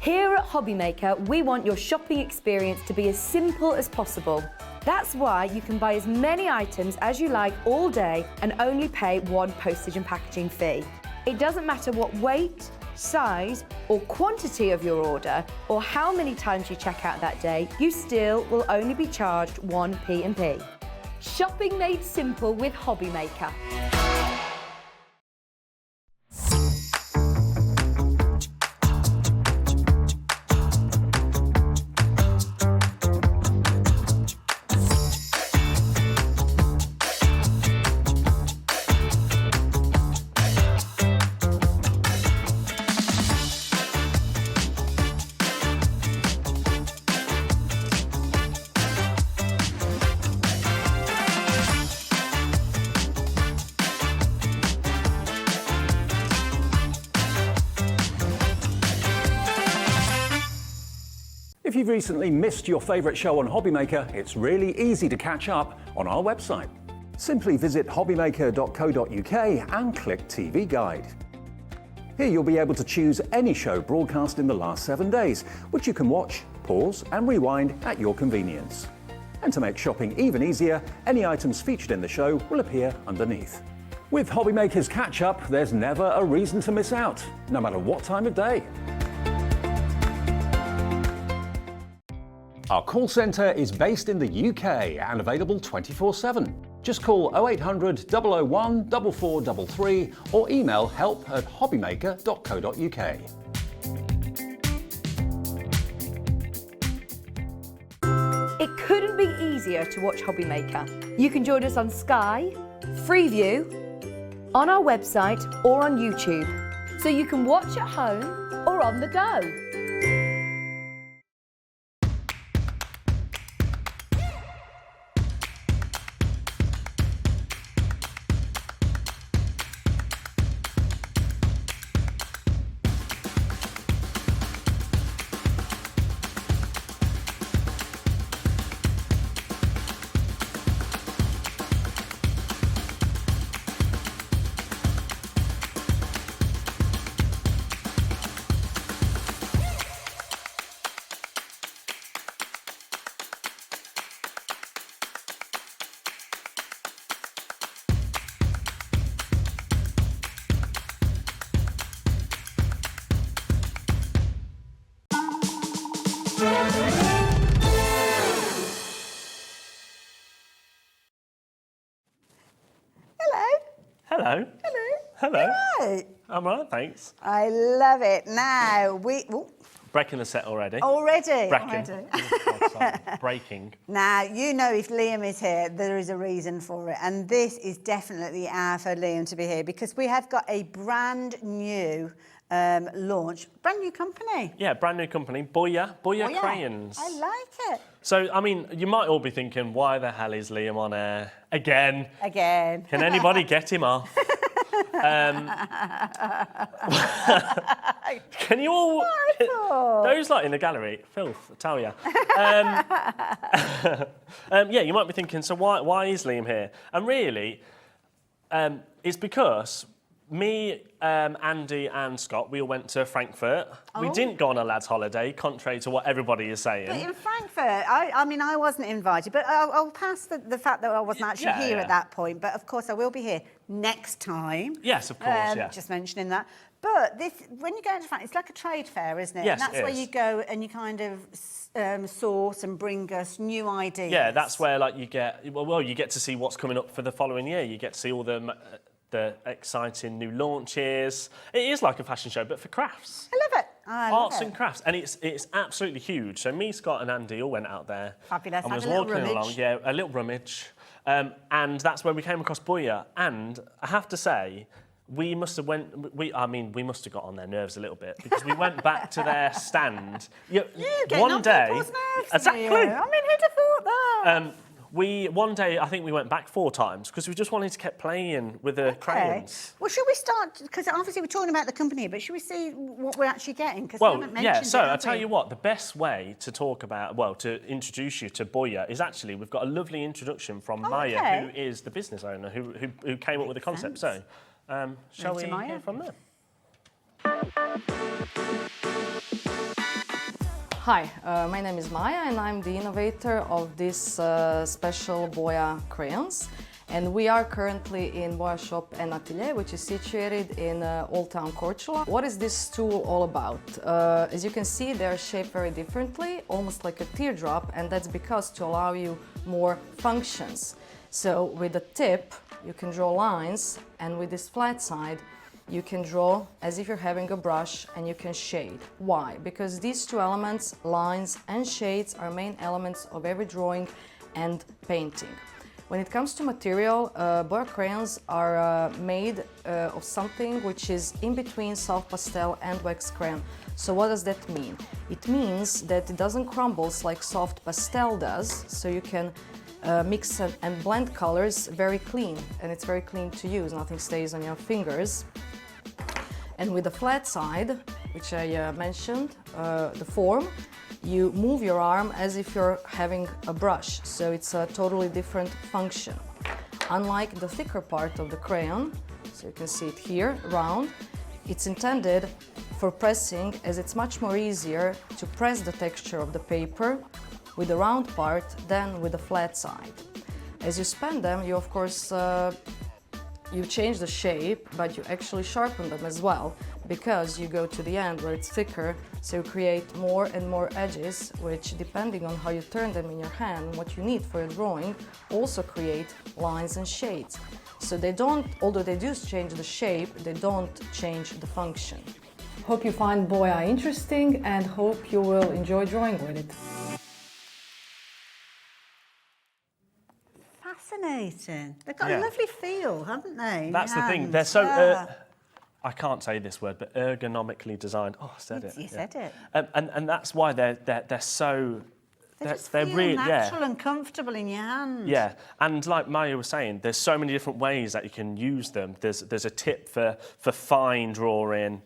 [SPEAKER 5] Here at Hobbymaker, we want your shopping experience to be as simple as possible. That's why you can buy as many items as you like all day and only pay one postage and packaging fee. It doesn't matter what weight, size or quantity of your order or how many times you check out that day, you still will only be charged one P&P. Shopping made simple with Hobbymaker.
[SPEAKER 1] If you've recently missed your favourite show on Hobbymaker, it's really easy to catch up on our website. Simply visit hobbymaker.co.uk and click TV Guide. Here you'll be able to choose any show broadcast in the last 7 days, which you can watch, pause and rewind at your convenience. And to make shopping even easier, any items featured in the show will appear underneath. With Hobbymaker's Catch-Up, there's never a reason to miss out, no matter what time of day. Our call centre is based in the UK and available 24/7. Just call 0800 001 4433 or email help@hobbymaker.co.uk.
[SPEAKER 5] It couldn't be easier to watch Hobbymaker. You can join us on Sky, Freeview, on our website or on YouTube. So you can watch at home or on the go.
[SPEAKER 2] Hello.
[SPEAKER 9] Hello.
[SPEAKER 2] Right.
[SPEAKER 9] I'm all right, thanks.
[SPEAKER 2] I love it. Now,
[SPEAKER 9] Breaking the set already.
[SPEAKER 2] Already?
[SPEAKER 9] Breaking. Oh, sorry. Breaking.
[SPEAKER 2] Now, you know if Liam is here, there is a reason for it. And this is definitely our for Liam to be here because we have got a brand new launch. Brand new company.
[SPEAKER 9] Yeah, brand new company. BOYA crayons.
[SPEAKER 2] I like it.
[SPEAKER 9] So, I mean, you might all be thinking, why the hell is Liam on air? Again.
[SPEAKER 2] Can
[SPEAKER 9] anybody get him off? Can you all... Those like in the gallery, filth, I tell you. Yeah, you might be thinking, so why is Liam here? And really, it's because me, Andy and Scott, we all went to Frankfurt. We didn't go on a lad's holiday, contrary to what everybody is saying.
[SPEAKER 2] But in Frankfurt, I mean, I wasn't invited, but I'll pass the fact that I wasn't actually here at that point. But of course, I will be here next time.
[SPEAKER 9] Yes, of course, yeah.
[SPEAKER 2] Just mentioning that. But this, when you go into Frankfurt, it's like a trade fair, isn't it?
[SPEAKER 9] Yes,
[SPEAKER 2] and that's where you go and you kind of source and bring us new ideas.
[SPEAKER 9] Yeah, that's where like you get you get to see what's coming up for the following year. You get to see all the exciting new launches. It is like a fashion show, but for crafts.
[SPEAKER 2] I love it.
[SPEAKER 9] Arts and crafts, and it's absolutely huge. So me, Scott, and Andy all went out there.
[SPEAKER 2] Fabulous.
[SPEAKER 9] And was
[SPEAKER 2] Had a little
[SPEAKER 9] walking
[SPEAKER 2] rummage.
[SPEAKER 9] along, yeah, a little rummage, and that's where we came across BOYA. And I have to say, we must have got on their nerves a little bit because we went back to their stand. One day, exactly.
[SPEAKER 2] I mean, who'd have thought that?
[SPEAKER 9] One day, I think we went back 4 times because we just wanted to keep playing with the crayons.
[SPEAKER 2] Well, should we start? Because obviously we're talking about the company, but should we see what we're actually getting? Because we haven't mentioned
[SPEAKER 9] so
[SPEAKER 2] it,
[SPEAKER 9] I'll tell you what, the best way to talk about, to introduce you to BOYA is actually, we've got a lovely introduction from Maya, who is the business owner, who came up with the concept. So, shall we hear from them?
[SPEAKER 10] Hi, my name is Maya and I'm the innovator of this special BOYA crayons. And we are currently in BOYA Shop and Atelier, which is situated in Old Town Korčula. What is this tool all about? As you can see, they are shaped very differently, almost like a teardrop, and that's because to allow you more functions. So with the tip, you can draw lines, and with this flat side, you can draw as if you're having a brush and you can shade. Why? Because these two elements, lines and shades, are main elements of every drawing and painting. When it comes to material, BOYA crayons are made of something which is in between soft pastel and wax crayon. So what does that mean? It means that it doesn't crumble like soft pastel does, so you can mix and blend colors very clean, and it's very clean to use, nothing stays on your fingers. And with the flat side, which I mentioned, the form, you move your arm as if you're having a brush, so it's a totally different function. Unlike the thicker part of the crayon, so you can see it here, round, it's intended for pressing, as it's much more easier to press the texture of the paper with the round part than with the flat side. As you span them, you of course you change the shape, but you actually sharpen them as well, because you go to the end where it's thicker, so you create more and more edges, which, depending on how you turn them in your hand, what you need for your drawing, also create lines and shades. So they don't, although they do change the shape, they don't change the function.
[SPEAKER 11] Hope you find BOYA interesting and hope you will enjoy drawing with it.
[SPEAKER 2] Fascinating. They've got a lovely feel, haven't they?
[SPEAKER 9] That's the thing. They're so... I can't say this word, but ergonomically designed. Oh, I said it.
[SPEAKER 2] You said it.
[SPEAKER 9] And that's why they're so...
[SPEAKER 2] They're really natural and comfortable in your hand.
[SPEAKER 9] Yeah, and like Maya was saying, there's so many different ways that you can use them. There's a tip for fine drawing,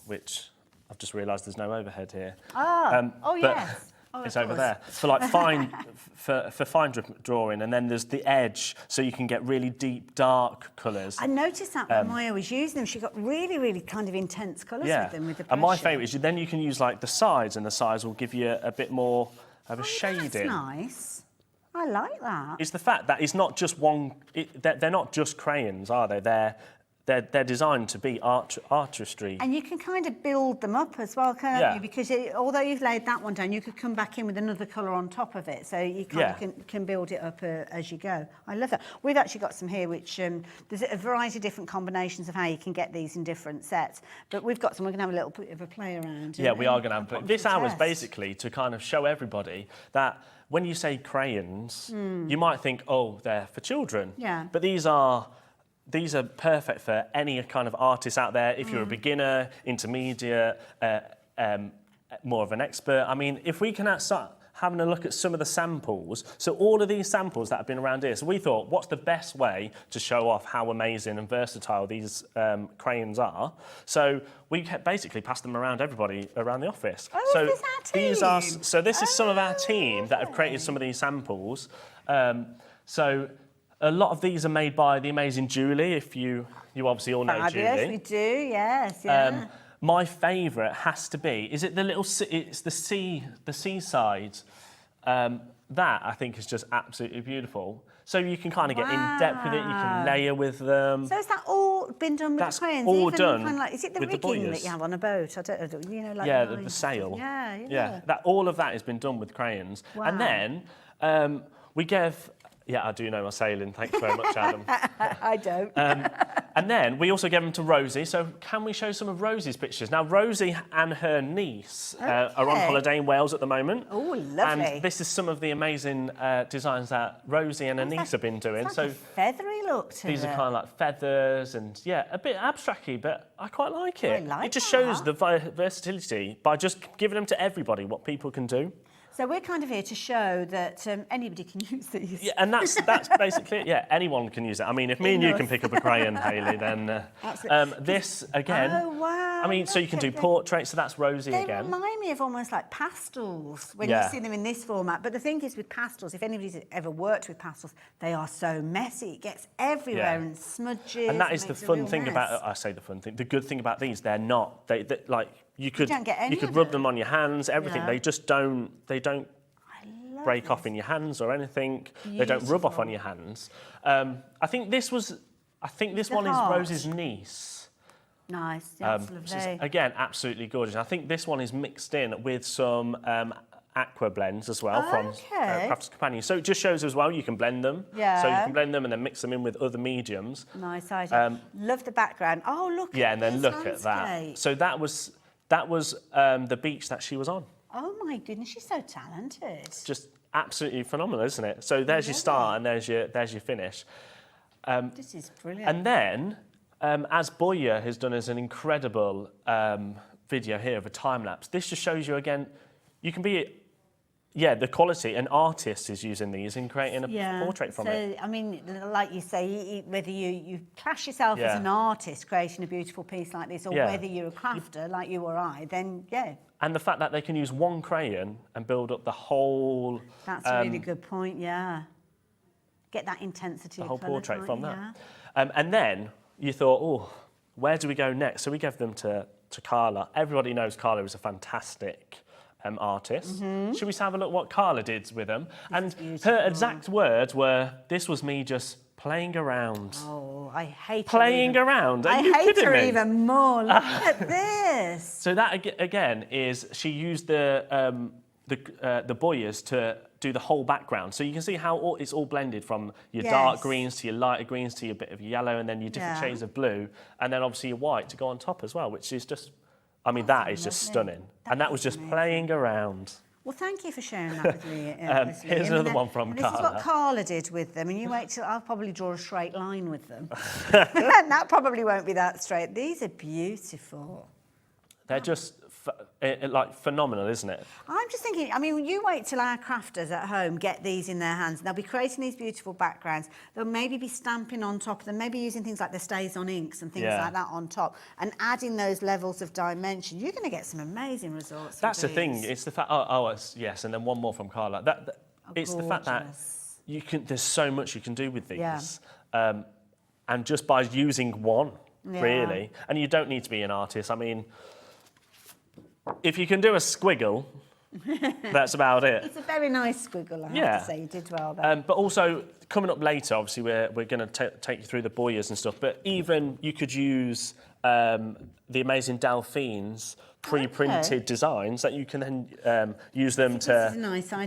[SPEAKER 9] which I've just realised there's no overhead here.
[SPEAKER 2] Yes.
[SPEAKER 9] It's over there. For like fine, for fine drawing, and then there's the edge, so you can get really deep, dark colours.
[SPEAKER 2] I noticed that when Maya was using them, she got really, really kind of intense colours with them, with the brushing.
[SPEAKER 9] And my favourite is then you can use like the sides, and the sides will give you a bit more of a shading.
[SPEAKER 2] That's nice. I like that.
[SPEAKER 9] It's the fact that it's not just one. They're not just crayons, are they? they're designed to be artistry.
[SPEAKER 2] And you can kind of build them up as well, can't you? Because although you've laid that one down, you could come back in with another colour on top of it. So you kind of can build it up as you go. I love that. We've actually got some here which, there's a variety of different combinations of how you can get these in different sets. But we've got some, we're going to have a little bit of a play around.
[SPEAKER 9] Yeah, we are going to have a play. This hour is basically to kind of show everybody that when you say crayons, you might think, oh, they're for children.
[SPEAKER 2] Yeah.
[SPEAKER 9] But these are perfect for any kind of artist out there. If you're a beginner, intermediate, more of an expert. I mean, if we can start having a look at some of the samples, so all of these samples that have been around here, so we thought, what's the best way to show off how amazing and versatile these crayons are? So we basically passed them around everybody around the office.
[SPEAKER 2] Oh,
[SPEAKER 9] so
[SPEAKER 2] is this our team?
[SPEAKER 9] this is some of our team that have created some of these samples. So a lot of these are made by the amazing Julie, if you obviously all know
[SPEAKER 2] Fabulous,
[SPEAKER 9] Julie.
[SPEAKER 2] we do, yes, yeah.
[SPEAKER 9] My favourite has to be, is it the little, it's the seaside. That I think is just absolutely beautiful. So you can kind of get in depth with it, you can layer with them.
[SPEAKER 2] So is that all been done with
[SPEAKER 9] That's
[SPEAKER 2] the crayons?
[SPEAKER 9] all
[SPEAKER 2] Even
[SPEAKER 9] done
[SPEAKER 2] kind of like, is it the
[SPEAKER 9] with the
[SPEAKER 2] rigging
[SPEAKER 9] BOYAs.
[SPEAKER 2] that you have on a boat? I don't know, you know, like
[SPEAKER 9] Yeah,
[SPEAKER 2] the
[SPEAKER 9] the
[SPEAKER 2] lines
[SPEAKER 9] sail.
[SPEAKER 2] and stuff.
[SPEAKER 9] Yeah, that all of that has been done with crayons.
[SPEAKER 2] Wow.
[SPEAKER 9] And then we gave, I do know my sailing, thanks very much, Adam.
[SPEAKER 2] I don't.
[SPEAKER 9] And then we also gave them to Rosie. So can we show some of Rosie's pictures? Now, Rosie and her niece are on holiday in Wales at the moment.
[SPEAKER 2] Oh, lovely.
[SPEAKER 9] And this is some of the amazing designs that Rosie and her niece have been doing.
[SPEAKER 2] It's like a feathery look to
[SPEAKER 9] these
[SPEAKER 2] it.
[SPEAKER 9] are kind of like feathers and, a bit abstract-y, but I quite like it.
[SPEAKER 2] I like
[SPEAKER 9] it just
[SPEAKER 2] that.
[SPEAKER 9] shows the versatility by just giving them to everybody, what people can do.
[SPEAKER 2] So we're kind of here to show that anybody can use these.
[SPEAKER 9] Yeah, and that's basically it. Yeah, anyone can use it. I mean, if me and you can pick up a crayon, Hayley, then this again.
[SPEAKER 2] Oh wow!
[SPEAKER 9] I mean, so you can do portraits. So that's Rosie
[SPEAKER 2] They
[SPEAKER 9] again.
[SPEAKER 2] remind me of almost like pastels when you see them in this format. But the thing is with pastels, if anybody's ever worked with pastels, they are so messy. It gets everywhere and smudges.
[SPEAKER 9] And that is the fun thing about. I say the fun thing. The good thing about these, they're not. They like. You could rub them on your hands, everything. They just don't. They don't break off in your hands or anything. Beautiful. They don't rub off on your hands. I think this one is Rose's niece.
[SPEAKER 2] Nice, that's lovely.
[SPEAKER 9] Which is, again, absolutely gorgeous. I think this one is mixed in with some aqua blends as well from Crafter's Companion. So it just shows as well you can blend them.
[SPEAKER 2] Yeah.
[SPEAKER 9] So you can blend them and then mix them in with other mediums.
[SPEAKER 2] Nice idea. Love the background. Oh, look.
[SPEAKER 9] Yeah, and then look at that. So that was the beach that she was on.
[SPEAKER 2] Oh my goodness, she's so talented.
[SPEAKER 9] Just absolutely phenomenal, isn't it? So there's your start and there's your finish.
[SPEAKER 2] This is brilliant.
[SPEAKER 9] And then, as BOYA has done as an incredible video here of a time lapse, this just shows you again, you can be. Yeah, the quality, an artist is using these in creating a portrait from it.
[SPEAKER 2] I mean, like you say, whether you class yourself as an artist creating a beautiful piece like this, or whether you're a crafter like you or I, then
[SPEAKER 9] And the fact that they can use one crayon and build up the whole...
[SPEAKER 2] That's a really good point, Get that intensity
[SPEAKER 9] the whole
[SPEAKER 2] of colour,
[SPEAKER 9] portrait from
[SPEAKER 2] that.
[SPEAKER 9] And then you thought, oh, where do we go next? So we gave them to Carla. Everybody knows Carla is a fantastic... artist. Should we have a look what Carla did with them? And her exact words were, this was me just playing around.
[SPEAKER 2] Oh, I hate
[SPEAKER 9] playing around. Are you
[SPEAKER 2] I hate
[SPEAKER 9] kidding
[SPEAKER 2] her
[SPEAKER 9] me?
[SPEAKER 2] even more. Look at this.
[SPEAKER 9] So that again is she used the BOYAs to do the whole background. So you can see how it's all blended from your dark greens to your lighter greens to your bit of yellow and then your different shades of blue and then obviously your white to go on top as well, which is just I mean, that is just stunning. And that was just playing around.
[SPEAKER 2] Well, thank you for sharing that with me.
[SPEAKER 9] Here's another one from Carla.
[SPEAKER 2] This is what Carla did with them. And you wait till I'll probably draw a straight line with them. And that probably won't be that straight. These are beautiful.
[SPEAKER 9] They're just like phenomenal, isn't it?
[SPEAKER 2] I'm just thinking, I mean, you wait till our crafters at home get these in their hands. They'll be creating these beautiful backgrounds. They'll maybe be stamping on top of them, maybe using things like the stays on inks and things like that on top, and adding those levels of dimension. You're going to get some amazing results.
[SPEAKER 9] That's the thing. It's the fact. Yes, and then one more from Carla. It's the fact that you can. There's so much you can do with these, and just by using one, really, and you don't need to be an artist. I mean. If you can do a squiggle, That's about it.
[SPEAKER 2] It's a very nice squiggle, I have to say. You did well there.
[SPEAKER 9] But also, coming up later, obviously, we're going to take you through the BOYAs and stuff, but even you could use the amazing Delphine's pre-printed designs that you can then use them to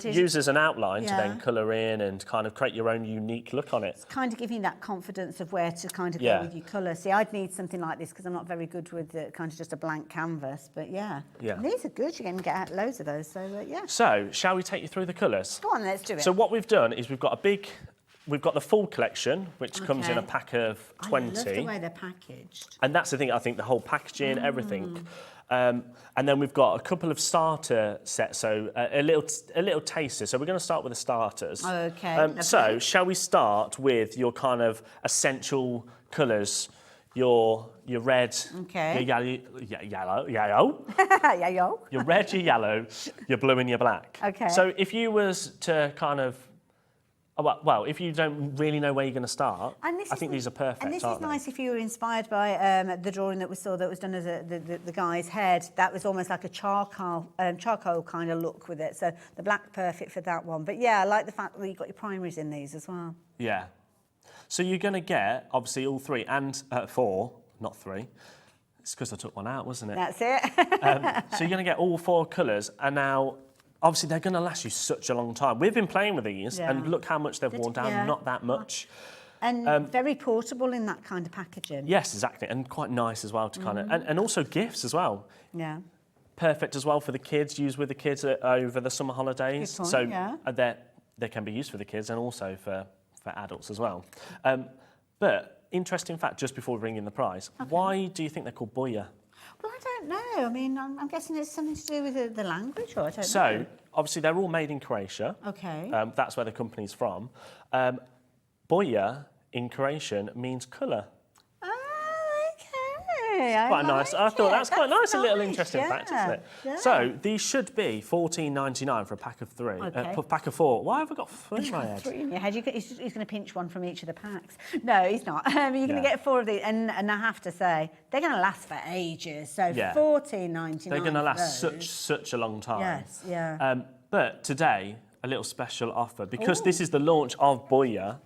[SPEAKER 9] use as an outline to then colour in and kind of create your own unique look on it.
[SPEAKER 2] It's kind of giving you that confidence of where to kind of go with your colour. See, I'd need something like this because I'm not very good with kind of just a blank canvas, but And these are good. You can get out loads of those, so
[SPEAKER 9] So, shall we take you through the colours?
[SPEAKER 2] Go on, let's do it.
[SPEAKER 9] So what we've done is we've got the full collection, which comes in a pack of 20.
[SPEAKER 2] I love the way they're packaged.
[SPEAKER 9] And that's the thing, I think, the whole packaging, everything. And then we've got a couple of starter sets, so a little taster. So we're going to start with the starters.
[SPEAKER 2] Okay.
[SPEAKER 9] So shall we start with your kind of essential colours? Your red, your yellow, your red, your yellow, your blue and your black.
[SPEAKER 2] Okay.
[SPEAKER 9] So if you was to kind of well, if you don't really know where you're going to start, I think these are perfect,
[SPEAKER 2] And this is nice if you were inspired by the drawing that we saw that was done as the guy's head. That was almost like a charcoal kind of look with it. So the black perfect for that one. But yeah, I like the fact that you've got your primaries in these as well.
[SPEAKER 9] Yeah. So you're going to get, obviously, all 3 and 4, not 3. It's because I took one out, wasn't it?
[SPEAKER 2] That's it.
[SPEAKER 9] So you're going to get all 4 colours, and now obviously they're going to last you such a long time. We've been playing with these, and look how much they've worn down. Not that much.
[SPEAKER 2] And very portable in that kind of packaging.
[SPEAKER 9] Yes, exactly, and quite nice as well to kind of, and also gifts as well.
[SPEAKER 2] Yeah.
[SPEAKER 9] Perfect as well for the kids. Use with the kids over the summer holidays.
[SPEAKER 2] Good point,
[SPEAKER 9] so they can be used for the kids and also for adults as well. But interesting fact, just before we bring in the prize, why do you think they're called BOYA?
[SPEAKER 2] Well, I don't know. I mean, I'm guessing it's something to do with the language, or I don't know.
[SPEAKER 9] So, obviously, they're all made in Croatia.
[SPEAKER 2] Okay.
[SPEAKER 9] That's where the company's from. BOYA in Croatian means colour. Quite nice. I thought that's quite nice. A little interesting fact, isn't it?
[SPEAKER 2] Yeah.
[SPEAKER 9] So these should be $14.99 for a pack of 3. Pack of 4. Why have I got 3 in my head?
[SPEAKER 2] 3 in your head. He's going to pinch one from each of the packs. No, he's not. You're going to get 4 of these, and I have to say they're going to last for ages. So $14.99.
[SPEAKER 9] They're going to last such a long time.
[SPEAKER 2] Yes. Yeah.
[SPEAKER 9] But today, a little special offer because this is the launch of BOYA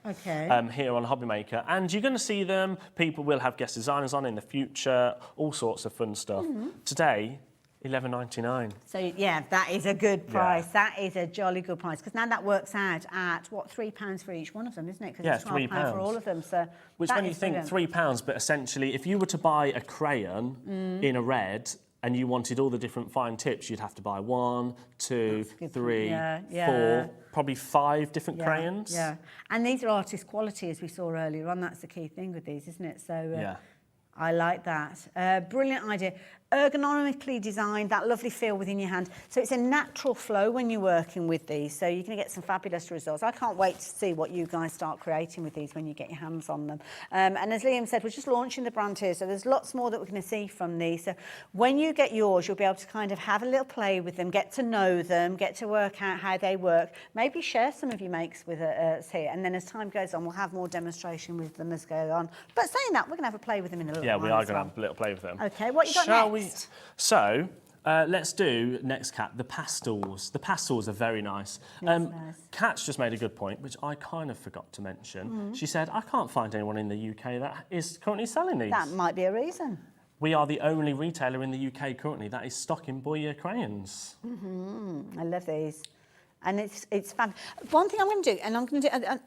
[SPEAKER 9] here on Hobbymaker, and you're going to see them. People will have guest designers on in the future, all sorts of fun stuff. Today, $11.99.
[SPEAKER 2] So yeah, that is a good price. That is a jolly good price because now that works out at what, £3 for each one of them, isn't it? Because it's £12 for all of them. So
[SPEAKER 9] which when you think £3, but essentially, if you were to buy a crayon in a red. And you wanted all the different fine tips, you'd have to buy 1, 2, 3, 4, probably 5 different crayons.
[SPEAKER 2] Yeah, and these are artist quality, as we saw earlier on. That's the key thing with these, isn't it? So I like that. Brilliant idea. Ergonomically designed, that lovely feel within your hand. So it's a natural flow when you're working with these. So you're going to get some fabulous results. I can't wait to see what you guys start creating with these when you get your hands on them. And as Liam said, we're just launching the brand here. So there's lots more that we're going to see from these. So when you get yours, you'll be able to kind of have a little play with them, get to know them, get to work out how they work. Maybe share some of your makes with us here. And then as time goes on, we'll have more demonstration with them as go on. But saying that, we're going to have a play with them in a little while.
[SPEAKER 9] Yeah, we are going to have a little play with them.
[SPEAKER 2] Okay, what you got next?
[SPEAKER 9] So, let's do next, Kat, the pastels. The pastels are very nice.
[SPEAKER 2] Nice.
[SPEAKER 9] Kat's just made a good point, which I kind of forgot to mention. She said, I can't find anyone in the UK that is currently selling these.
[SPEAKER 2] That might be a reason.
[SPEAKER 9] We are the only retailer in the UK currently that is stocking BOYA crayons.
[SPEAKER 2] I love these. And it's fun. One thing I'm going to do, and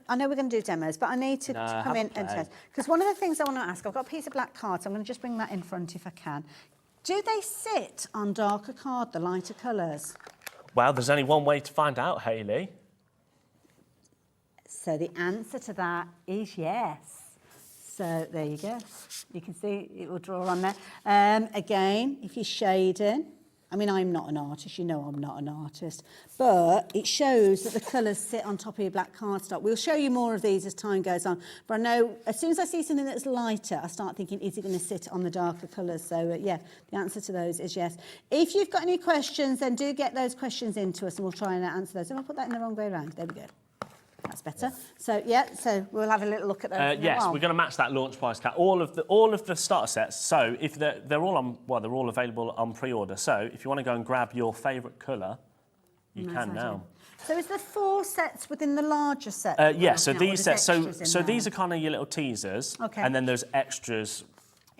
[SPEAKER 2] I know we're going to do demos, but I need to come in and test. Because one of the things I want to ask, I've got a piece of black card, so I'm going to just bring that in front if I can. Do they sit on darker card, the lighter colours?
[SPEAKER 9] Well, there's only one way to find out, Hayley.
[SPEAKER 2] So the answer to that is yes. So there you go. You can see it will draw on there. Again, if you're shading, I mean, I'm not an artist, you know I'm not an artist, but it shows that the colours sit on top of your black cardstock. We'll show you more of these as time goes on, but I know as soon as I see something that's lighter, I start thinking, is it going to sit on the darker colours? So yeah, the answer to those is yes. If you've got any questions, then do get those questions into us and we'll try and answer those. If I put that in the wrong way around, there we go. That's better. So yeah, so we'll have a little look at those.
[SPEAKER 9] Yes, we're going to match that launch price, Kat. All of the starter sets. So if they're all on, well, they're all available on pre-order. So if you want to go and grab your favourite colour, You can now.
[SPEAKER 2] So is there 4 sets within the larger set?
[SPEAKER 9] Yeah, so these sets, so these are kind of your little teasers,
[SPEAKER 2] Okay.
[SPEAKER 9] and then there's extras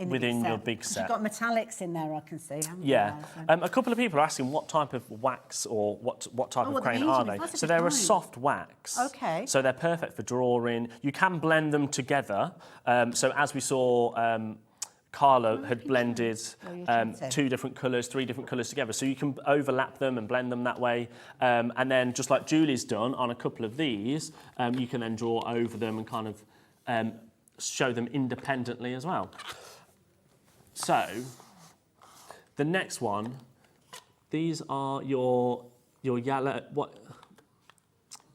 [SPEAKER 9] within your big set.
[SPEAKER 2] You've got metallics in there, I can see, haven't
[SPEAKER 9] Yeah.
[SPEAKER 2] you?
[SPEAKER 9] A couple of people are asking what type of wax or what type of crayon are they? So they're a soft wax.
[SPEAKER 2] Okay.
[SPEAKER 9] So they're perfect for drawing. You can blend them together. So as we saw, Carla had blended 2 different colours, 3 different colours together. So you can overlap them and blend them that way. And then just like Julie's done on a couple of these, you can then draw over them and kind of show them independently as well. So the next one, these are your yellow,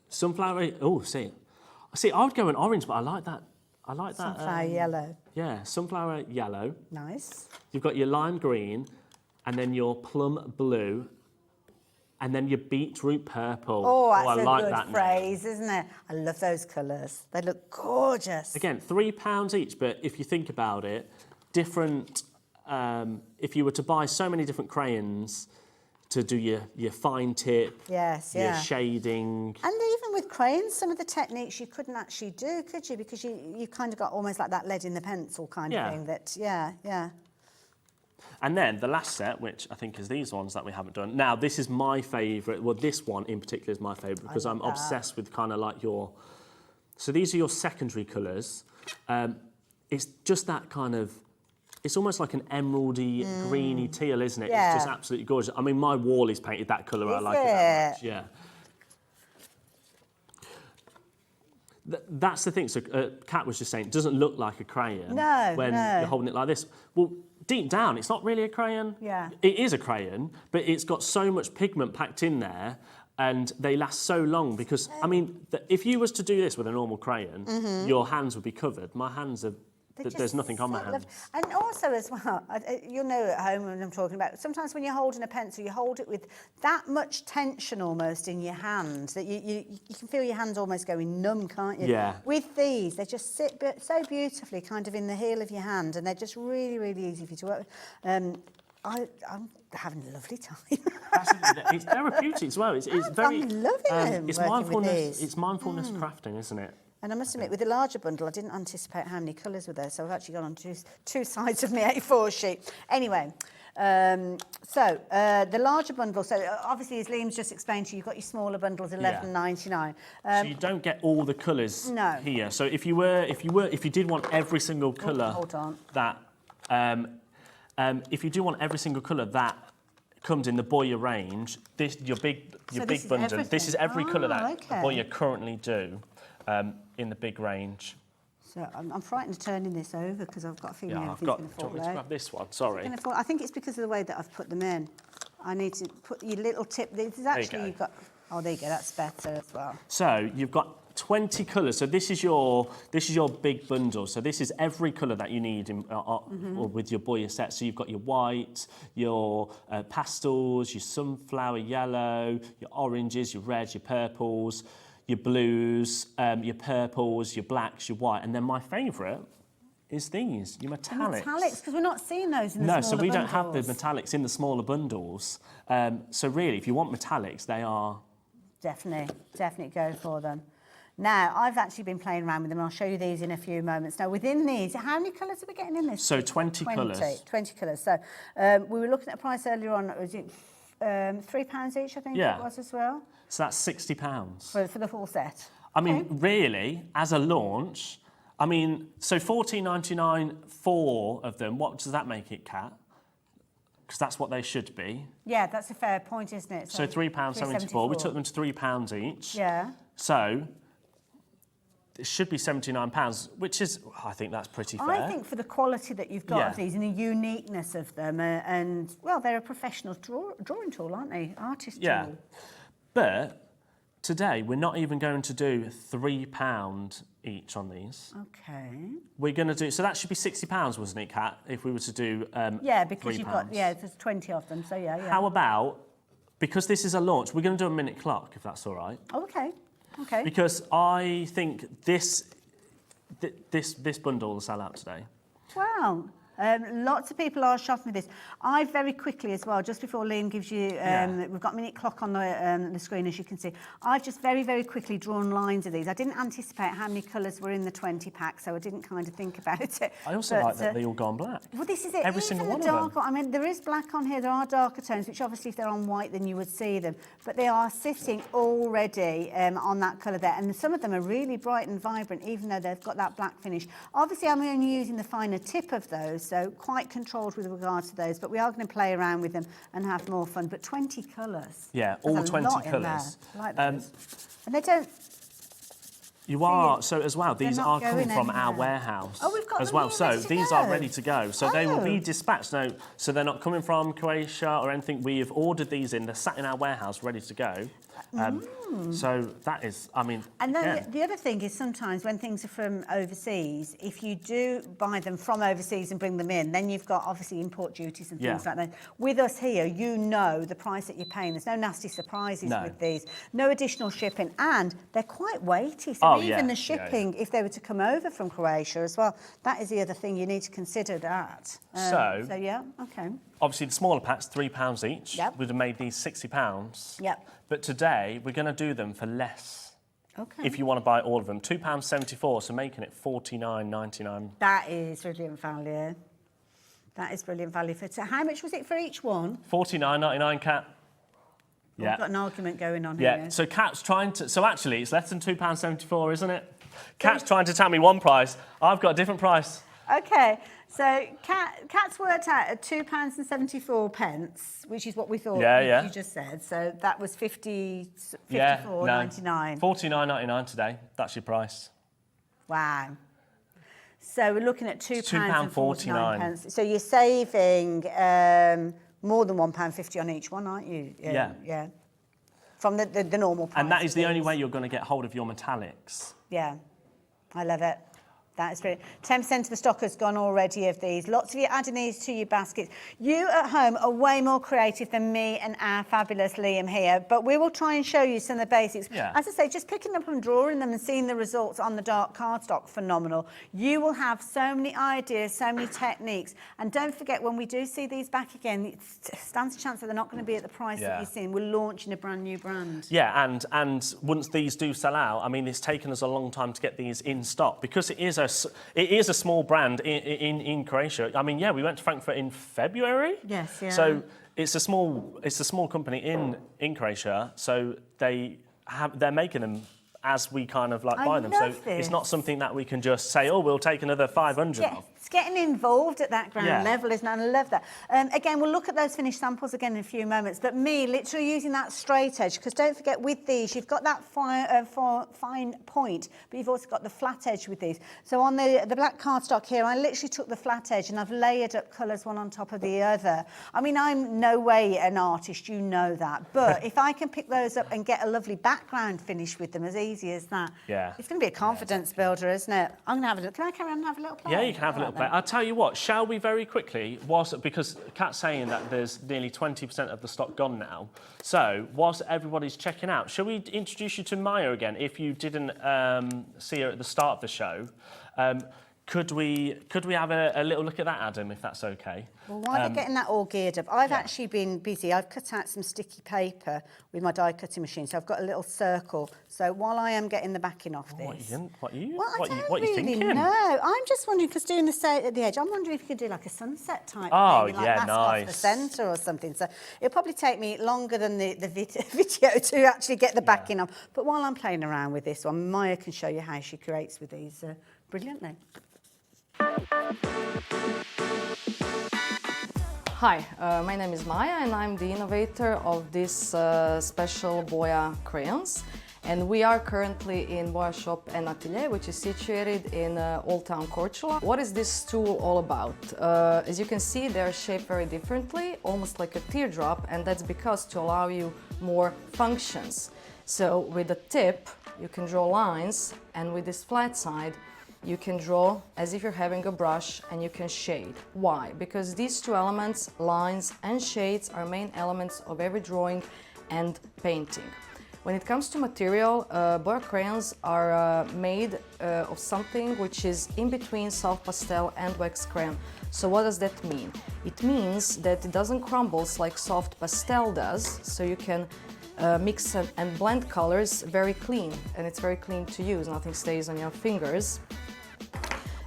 [SPEAKER 9] sunflower, see, I would go in orange, but I like that.
[SPEAKER 2] Sunflower yellow.
[SPEAKER 9] Yeah, sunflower yellow.
[SPEAKER 2] Nice.
[SPEAKER 9] You've got your lime green, and then your plum blue, and then your beetroot purple.
[SPEAKER 2] Oh, that's
[SPEAKER 9] I like
[SPEAKER 2] a good
[SPEAKER 9] that
[SPEAKER 2] phrase, isn't it? I love those colours. They look gorgeous.
[SPEAKER 9] Again, £3 each, but if you think about it, different, if you were to buy so many different crayons to do your fine tip, your shading.
[SPEAKER 2] And even with crayons, some of the techniques you couldn't actually do, could you? Because you kind of got almost like that lead in the pencil kind of thing that, yeah.
[SPEAKER 9] And then the last set, which I think is these ones that we haven't done. Now, this is my favourite. Well, this one in particular is my favourite because I'm obsessed with kind of like your... So these are your secondary colours. It's just that kind of... It's almost like an emeraldy, greeny teal, isn't it?
[SPEAKER 2] Yeah.
[SPEAKER 9] It's just absolutely gorgeous. I mean, my wall is painted that colour. I like it that much, yeah. That's the thing. So Kat was just saying, it doesn't look like a crayon when you're holding it like this. Well, deep down, it's not really a crayon.
[SPEAKER 2] Yeah.
[SPEAKER 9] It is a crayon, but it's got so much pigment packed in there and they last so long because, I mean, if you was to do this with a normal crayon, your hands would be covered. My hands are... There's nothing on my hands.
[SPEAKER 2] And also as well, you'll know at home when I'm talking about, sometimes when you're holding a pencil, you hold it with that much tension almost in your hand that you can feel your hands almost going numb, can't you?
[SPEAKER 9] Yeah.
[SPEAKER 2] With these, they just sit so beautifully kind of in the heel of your hand and they're just really, really easy for you to work with. I'm having a lovely time.
[SPEAKER 9] It's therapeutic as well. It's very...
[SPEAKER 2] I'm loving them.
[SPEAKER 9] It's mindfulness. It's mindfulness crafting, isn't it?
[SPEAKER 2] And I must admit, with the larger bundle, I didn't anticipate how many colours were there, so I've actually gone on two sides of my A4 sheet. Anyway, the larger bundle, so obviously, as Liam's just explained to you, you've got your smaller bundles, $11.99.
[SPEAKER 9] So you don't get all the colours here. So if you did want every single colour that, if you do want every single colour that comes in the BOYA range, your big bundle, this is every colour that BOYA currently do. In the big range.
[SPEAKER 2] So I'm frightened of turning this over because I've got a feeling
[SPEAKER 9] I've got... Do you want me to grab this one? Sorry.
[SPEAKER 2] I think it's because of the way that I've put them in. I need to put your little tip. This is actually, you've got... Oh, there you go. That's better as well.
[SPEAKER 9] So you've got 20 colours. So this is your big bundle. So this is every colour that you need with your BOYA set. So you've got your white, your pastels, your sunflower yellow, your oranges, your reds, your purples, your blues, your purples, your blacks, your white, and then my favourite is these, your metallics.
[SPEAKER 2] Metallics, because we're not seeing those in the smaller bundles.
[SPEAKER 9] No, so we don't have the metallics in the smaller bundles. So really, if you want metallics, they are...
[SPEAKER 2] Definitely go for them. Now, I've actually been playing around with them, and I'll show you these in a few moments. Now, within these, how many colours are we getting in this?
[SPEAKER 9] So 20 colours.
[SPEAKER 2] 20 colours. So we were looking at a price earlier on, was it £3 each, I think it was as well?
[SPEAKER 9] So that's £60.
[SPEAKER 2] For the full set.
[SPEAKER 9] I mean, really, as a launch, I mean, so $14.99 4 of them, what does that make it, Kat? Because that's what they should be.
[SPEAKER 2] Yeah, that's a fair point, isn't it?
[SPEAKER 9] So £3.74. We took them to £3 each.
[SPEAKER 2] Yeah.
[SPEAKER 9] So it should be £79, which is, I think that's pretty fair.
[SPEAKER 2] I think for the quality that you've got of these and the uniqueness of them, and, well, they're a professional drawing tool, aren't they? Artist tool.
[SPEAKER 9] But today, we're not even going to do £3 each on these.
[SPEAKER 2] Okay.
[SPEAKER 9] We're going to do... So that should be £60, wasn't it, Kat, if we were to do
[SPEAKER 2] yeah, because
[SPEAKER 9] £3.
[SPEAKER 2] You've got... Yeah, there's 20 of them, so yeah.
[SPEAKER 9] How about, because this is a launch, we're going to do a minute clock, if that's all right.
[SPEAKER 2] Oh, okay. Okay.
[SPEAKER 9] Because I think this bundle will sell out today.
[SPEAKER 2] Wow. Lots of people are shopping with this. I very quickly as well, just before Liam gives you, we've got a minute clock on the screen as you can see. I've just very, very quickly drawn lines of these. I didn't anticipate how many colours were in the 20 pack, so I didn't kind of think about it.
[SPEAKER 9] I also like that they all go on black.
[SPEAKER 2] Well, this is it.
[SPEAKER 9] Every
[SPEAKER 2] Even
[SPEAKER 9] single
[SPEAKER 2] the
[SPEAKER 9] one
[SPEAKER 2] dark,
[SPEAKER 9] of them.
[SPEAKER 2] I mean, there is black on here. There are darker tones, which obviously if they're on white, then you would see them. But they are sitting already on that colour there. And some of them are really bright and vibrant, even though they've got that black finish. Obviously, I'm only using the finer tip of those, so quite controlled with regards to those. But we are going to play around with them and have more fun. But 20 colours.
[SPEAKER 9] Yeah,
[SPEAKER 2] There's
[SPEAKER 9] all
[SPEAKER 2] a
[SPEAKER 9] 20
[SPEAKER 2] lot in
[SPEAKER 9] colours.
[SPEAKER 2] there. I like those. And they don't...
[SPEAKER 9] You are, so as well, these
[SPEAKER 2] not
[SPEAKER 9] are coming
[SPEAKER 2] going
[SPEAKER 9] from our
[SPEAKER 2] anywhere.
[SPEAKER 9] warehouse
[SPEAKER 2] Oh, we've got
[SPEAKER 9] as
[SPEAKER 2] them
[SPEAKER 9] well.
[SPEAKER 2] here
[SPEAKER 9] So
[SPEAKER 2] ready to
[SPEAKER 9] these
[SPEAKER 2] go.
[SPEAKER 9] are ready to go. So they will be
[SPEAKER 2] Oh.
[SPEAKER 9] dispatched. No, so they're not coming from Croatia or anything. We have ordered these in. They're sat in our warehouse ready to go. So that is, I mean,
[SPEAKER 2] And then
[SPEAKER 9] yeah.
[SPEAKER 2] the other thing is sometimes when things are from overseas, if you do buy them from overseas and bring them in, then you've got obviously import duties and things
[SPEAKER 9] Yeah.
[SPEAKER 2] like that. With us here, you know the price that you're paying. There's no nasty surprises
[SPEAKER 9] No.
[SPEAKER 2] with these. No additional shipping. And they're quite weighty. So
[SPEAKER 9] Oh,
[SPEAKER 2] even
[SPEAKER 9] yeah.
[SPEAKER 2] the
[SPEAKER 9] Yeah,
[SPEAKER 2] shipping, if they were to come over from Croatia as well, that is the other thing you need to consider that.
[SPEAKER 9] So
[SPEAKER 2] yeah, okay.
[SPEAKER 9] Obviously, the smaller packs, £3 each.
[SPEAKER 2] Yep.
[SPEAKER 9] Would have made these £60.
[SPEAKER 2] Yep.
[SPEAKER 9] But today, we're going to do them for less.
[SPEAKER 2] Okay.
[SPEAKER 9] If you want to buy all of them. £2.74, so making it $49.99.
[SPEAKER 2] That is brilliant value. That is brilliant value. So how much was it for each one?
[SPEAKER 9] $49.99, Kat.
[SPEAKER 2] We've got an argument going on
[SPEAKER 9] Yeah,
[SPEAKER 2] here.
[SPEAKER 9] so Kat's trying to... So actually, it's less than £2.74, isn't it? Kat's trying to tell me one price. I've got a different price.
[SPEAKER 2] Okay, so Cat's worked out at £2.74, which is what we thought you just said. So that was $54.99.
[SPEAKER 9] $49.99 today. That's your price.
[SPEAKER 2] Wow. So we're looking at
[SPEAKER 9] £2.49.
[SPEAKER 2] So you're saving more than £1.50 on each one, aren't you? Yeah. From the normal price.
[SPEAKER 9] And that is the
[SPEAKER 2] of
[SPEAKER 9] only
[SPEAKER 2] these.
[SPEAKER 9] way you're going to get hold of your metallics.
[SPEAKER 2] Yeah, I love it. That is brilliant. 10% of the stock has gone already of these. Lots of you adding these to your baskets. You at home are way more creative than me and our fabulous Liam here, but we will try and show you some of the basics.
[SPEAKER 9] Yeah.
[SPEAKER 2] As I say, just picking up and drawing them and seeing the results on the dark cardstock, phenomenal. You will have so many ideas, so many techniques. And don't forget, when we do see these back again, it stands a chance that they're not going to be at the price that you've seen. We're launching a brand new brand.
[SPEAKER 9] Yeah, and once these do sell out, I mean, it's taken us a long time to get these in stock because it is a small brand in Croatia. I mean, yeah, we went to Frankfurt in February.
[SPEAKER 2] Yes, yeah.
[SPEAKER 9] So it's a small company in Croatia. So they're making them as we kind of like buy them. So it's not something that we can just say, oh, we'll take another 500 of.
[SPEAKER 2] It's getting involved at that ground level, isn't it? And I love that. Again, we'll look at those finished samples again in a few moments, but me literally using that straight edge, because don't forget with these, you've got that fine point, but you've also got the flat edge with these. So on the black cardstock here, I literally took the flat edge and I've layered up colours one on top of the other. I mean, I'm no way an artist, you know that, but if I can pick those up and get a lovely background finish with them, as easy as that, it's going to be a confidence builder, isn't it? I'm going to have a look. Can I carry on and have a little play?
[SPEAKER 9] Yeah, you can have a little play. I'll tell you what, shall we very quickly, because Kat's saying that there's nearly 20% of the stock gone now, so whilst everybody's checking out, shall we introduce you to Maya again, if you didn't see her at the start of the show? Could we have a little look at that, Adam, if that's okay?
[SPEAKER 2] Well, while they're getting that all geared up, I've actually been busy. I've cut out some sticky paper with my die cutting machine, so I've got a little circle. So while I am getting the backing off this...
[SPEAKER 9] What are you
[SPEAKER 2] really
[SPEAKER 9] thinking?
[SPEAKER 2] No, I'm just wondering, because doing the state at the edge, I'm wondering if you could do like a sunset type thing, like mask off the centre or something. So it'll probably take me longer than the video to actually get the backing off. But while I'm playing around with this one, Maya can show you how she creates with these brilliantly.
[SPEAKER 10] Hi, my name is Maya and I'm the innovator of this special BOYA crayons. And we are currently in BOYA shop and atelier, which is situated in Old Town Korčula. What is this tool all about? As you can see, they're shaped very differently, almost like a teardrop, and that's because to allow you more functions. So with the tip, you can draw lines, and with this flat side, you can draw as if you're having a brush and you can shade. Why? Because these two elements, lines and shades, are main elements of every drawing and painting. When it comes to material, BOYA crayons are made of something which is in between soft pastel and wax crayon. So what does that mean? It means that it doesn't crumble like soft pastel does, so you can mix and blend colors very clean, and it's very clean to use, nothing stays on your fingers.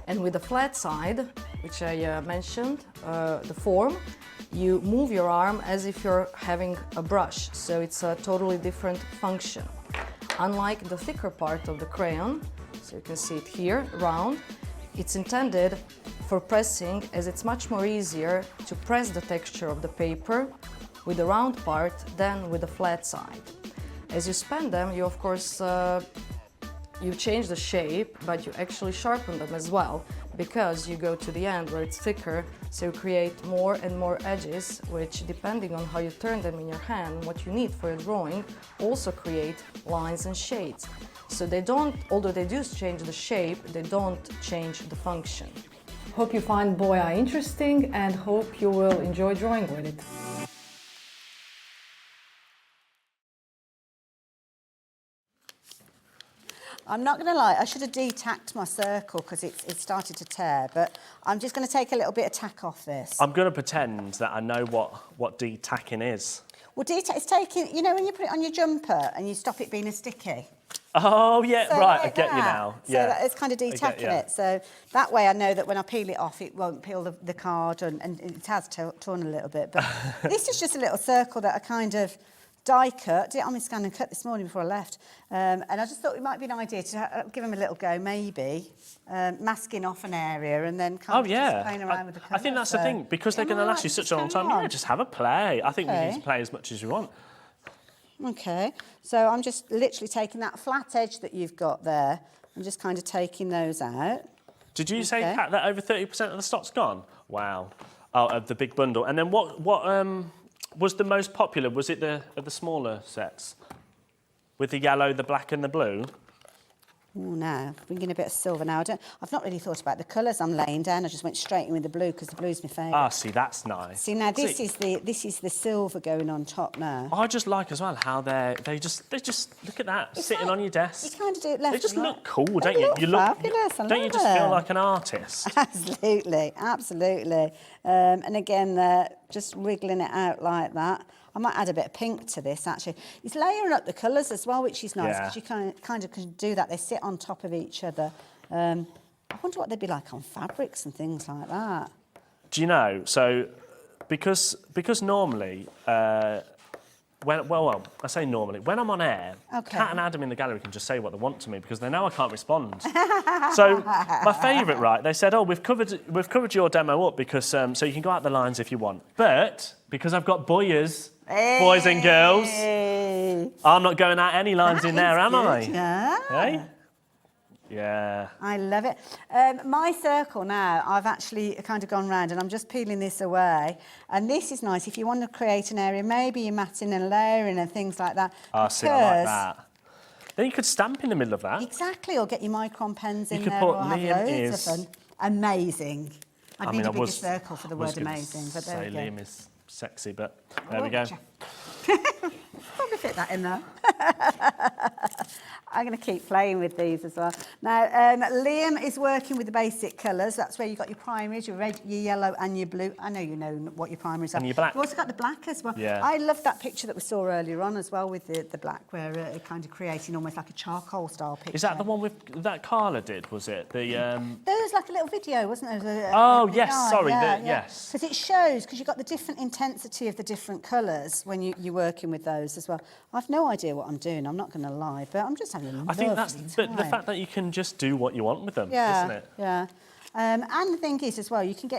[SPEAKER 10] And with the flat side, which I mentioned, the form, you move your arm as if you're having a brush, so it's a totally different function. Unlike the thicker part of the crayon, so you can see it here, round, it's intended for pressing, as it's much more easier to press the texture of the paper with the round part than with the flat side. As you span them, you of course you change the shape, but you actually sharpen them as well, because you go to the end where it's thicker, so you create more and more edges, which, depending on how you turn them in your hand, what you need for your drawing, also create lines and shades. So they don't, although they do change the shape, they don't change the function.
[SPEAKER 11] Hope you find BOYA interesting and hope you will enjoy drawing with it.
[SPEAKER 2] I'm not going to lie, I should have de-tacked my circle because it started to tear, but I'm just going to take a little bit of tack off this.
[SPEAKER 9] I'm going to pretend that I know what de-tacking is.
[SPEAKER 2] Well, de-tack is taking, you know when you put it on your jumper and you stop it being a sticky?
[SPEAKER 9] Oh, yeah,
[SPEAKER 2] So
[SPEAKER 9] right,
[SPEAKER 2] like
[SPEAKER 9] I get you
[SPEAKER 2] that.
[SPEAKER 9] now.
[SPEAKER 2] So
[SPEAKER 9] Yeah.
[SPEAKER 2] that it's kind of de-tacking it. So that way I know that when I peel it off, it won't peel the card, and it has torn a little bit. But this is just a little circle that I kind of die cut. Did it on my scan and cut this morning before I left. And I just thought it might be an idea to give them a little go, maybe, masking off an area and then kind of just playing around with the colours.
[SPEAKER 9] I think that's the thing, because they're going to last you such a long time. Yeah, just have a play. I think we need to play as much as you want.
[SPEAKER 2] Okay, so I'm just literally taking that flat edge that you've got there and just kind of taking those out.
[SPEAKER 9] Did you say, Kat, that over 30% of the stock's gone? Wow. Oh, of the big bundle. And then what was the most popular? Was it the smaller sets? With the yellow, the black and the blue?
[SPEAKER 2] Oh, now, bringing a bit of silver now. I've not really thought about the colours I'm laying down. I just went straight in with the blue because the blue's my favourite.
[SPEAKER 9] Ah, see, that's nice.
[SPEAKER 2] See, now this is the silver going on top now.
[SPEAKER 9] I just like as well how they just look at that, it's sitting on your desk.
[SPEAKER 2] You kind of do it left.
[SPEAKER 9] They just
[SPEAKER 2] and
[SPEAKER 9] look
[SPEAKER 2] right.
[SPEAKER 9] cool,
[SPEAKER 2] They
[SPEAKER 9] don't you?
[SPEAKER 2] look
[SPEAKER 9] You look
[SPEAKER 2] fabulous. I
[SPEAKER 9] don't you
[SPEAKER 2] love
[SPEAKER 9] just feel
[SPEAKER 2] it.
[SPEAKER 9] like an artist?
[SPEAKER 2] Absolutely, absolutely. And again, just wriggling it out like that. I might add a bit of pink to this, actually. It's layering up the colours as well, which is nice, because you kind of can do that. They sit on top of each other. I wonder what they'd be like on fabrics and things like that.
[SPEAKER 9] Do you know, so because normally, I say normally, when I'm on air, Kat and Adam in the gallery can just say what they want to me because they know I can't respond. So my favourite, right, they said, oh, we've covered your demo up because, so you can go out the lines if you want. But because I've got BOYAs, boys and girls, I'm not going out any lines in there, am I?
[SPEAKER 2] Yeah.
[SPEAKER 9] Hey? Yeah.
[SPEAKER 2] I love it. My circle now, I've actually kind of gone round and I'm just peeling this away. And this is nice if you want to create an area, maybe you're matting and layering and things like that.
[SPEAKER 9] Oh, see, I like that. Then you could stamp in the middle of that.
[SPEAKER 2] Exactly, or get your micron pens in
[SPEAKER 9] you could
[SPEAKER 2] there,
[SPEAKER 9] put
[SPEAKER 2] or have
[SPEAKER 9] Liam
[SPEAKER 2] loads
[SPEAKER 9] is
[SPEAKER 2] of fun. Amazing. I'd need a bigger circle for the word
[SPEAKER 9] I was gonna
[SPEAKER 2] amazing, but there
[SPEAKER 9] say
[SPEAKER 2] we go.
[SPEAKER 9] Liam is sexy, but there we go.
[SPEAKER 2] Probably fit that in there. I'm going to keep playing with these as well. Now, Liam is working with the basic colours. That's where you've got your primaries, your red, your yellow and your blue. I know you know what your primaries are.
[SPEAKER 9] And your black.
[SPEAKER 2] You've also got the black as well.
[SPEAKER 9] Yeah.
[SPEAKER 2] I love that picture that we saw earlier on as well with the black, where it kind of creating almost like a charcoal style picture.
[SPEAKER 9] Is that the one that Carla did, was it?
[SPEAKER 2] There was like a little video, wasn't there?
[SPEAKER 9] Oh, yes, sorry, yes.
[SPEAKER 2] Because it shows, because you've got the different intensity of the different colours when you're working with those as well. I've no idea what I'm doing, I'm not going to lie, but I'm just having a
[SPEAKER 9] I think that's
[SPEAKER 2] time.
[SPEAKER 9] but the fact that you can just do what you want with them,
[SPEAKER 2] yeah,
[SPEAKER 9] isn't it?
[SPEAKER 2] Yeah. And the thing is as well, you can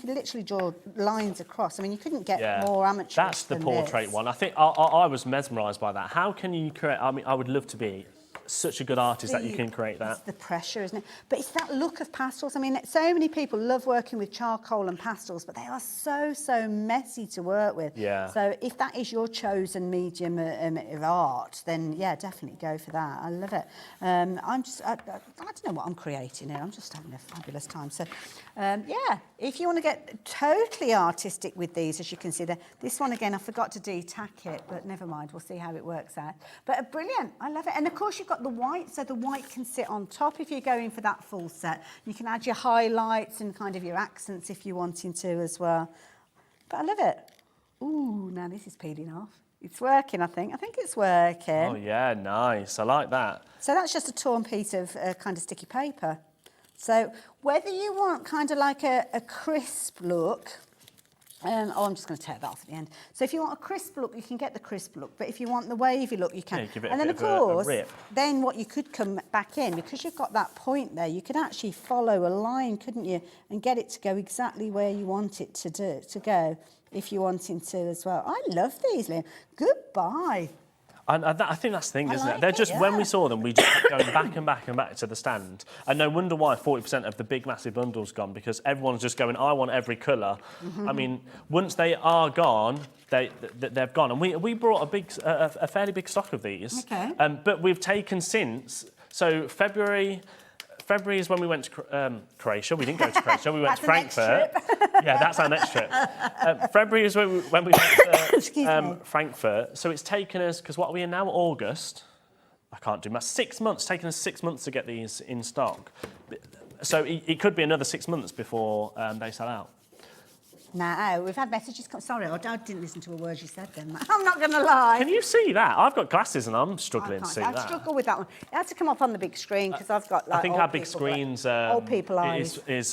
[SPEAKER 2] literally draw lines across. I mean, you couldn't get more amateur.
[SPEAKER 9] That's the portrait one. I think I was mesmerised by that. How can you create? I mean, I would love to be such a good artist that you can create that.
[SPEAKER 2] It's the pressure, isn't it? But it's that look of pastels. I mean, so many people love working with charcoal and pastels, but they are so messy to work with.
[SPEAKER 9] Yeah.
[SPEAKER 2] So if that is your chosen medium of art, then yeah, definitely go for that. I love it. I don't know what I'm creating here. I'm just having a fabulous time. So yeah, if you want to get totally artistic with these, as you can see there, this one again, I forgot to de-tack it, but never mind, we'll see how it works out. But brilliant, I love it. And of course you've got the white, so the white can sit on top if you're going for that full set. You can add your highlights and kind of your accents if you're wanting to as well. But I love it. Ooh, now this is peeling off. It's working, I think. I think it's working.
[SPEAKER 9] Oh yeah, nice. I like that.
[SPEAKER 2] So that's just a torn piece of kind of sticky paper. So whether you want kind of like a crisp look, I'm just going to tear that off at the end. So if you want a crisp look, you can get the crisp look. But if you want the wavy look, you can.
[SPEAKER 9] Yeah, give it
[SPEAKER 2] and
[SPEAKER 9] a
[SPEAKER 2] then,
[SPEAKER 9] bit
[SPEAKER 2] of
[SPEAKER 9] of
[SPEAKER 2] course,
[SPEAKER 9] a rip.
[SPEAKER 2] then what you could come back in, because you've got that point there, you could actually follow a line, couldn't you? And get it to go exactly where you want it to go, if you're wanting to as well. I love these, Liam. Goodbye.
[SPEAKER 9] And I think that's the thing, isn't
[SPEAKER 2] like
[SPEAKER 9] it? They're
[SPEAKER 2] it,
[SPEAKER 9] just,
[SPEAKER 2] yeah.
[SPEAKER 9] when we saw them, we just kept going back and back and back to the stand. And no wonder why 40% of the big, massive bundles gone, because everyone's just going, I want every colour. I mean, once they are gone, they've gone. And we brought a fairly big stock of these.
[SPEAKER 2] Okay.
[SPEAKER 9] But we've taken since, so February is when we went to Croatia. We didn't go to Croatia. We went to Frankfurt. Yeah, that's our next trip. February is when we went to Frankfurt. So it's taken us, because what are we in now? August. I can't do math. 6 months. It's taken us 6 months to get these in stock. So it could be another 6 months before they sell out.
[SPEAKER 2] No, we've had messages come. Sorry, I didn't listen to a word you said then. I'm not going to lie.
[SPEAKER 9] Can you see that? I've got glasses and I'm struggling to see
[SPEAKER 2] I
[SPEAKER 9] that.
[SPEAKER 2] struggle with that one. It had to come up on the big screen because I've got like.
[SPEAKER 9] I think
[SPEAKER 2] old
[SPEAKER 9] our big
[SPEAKER 2] people,
[SPEAKER 9] screens
[SPEAKER 2] old people eyes.
[SPEAKER 9] is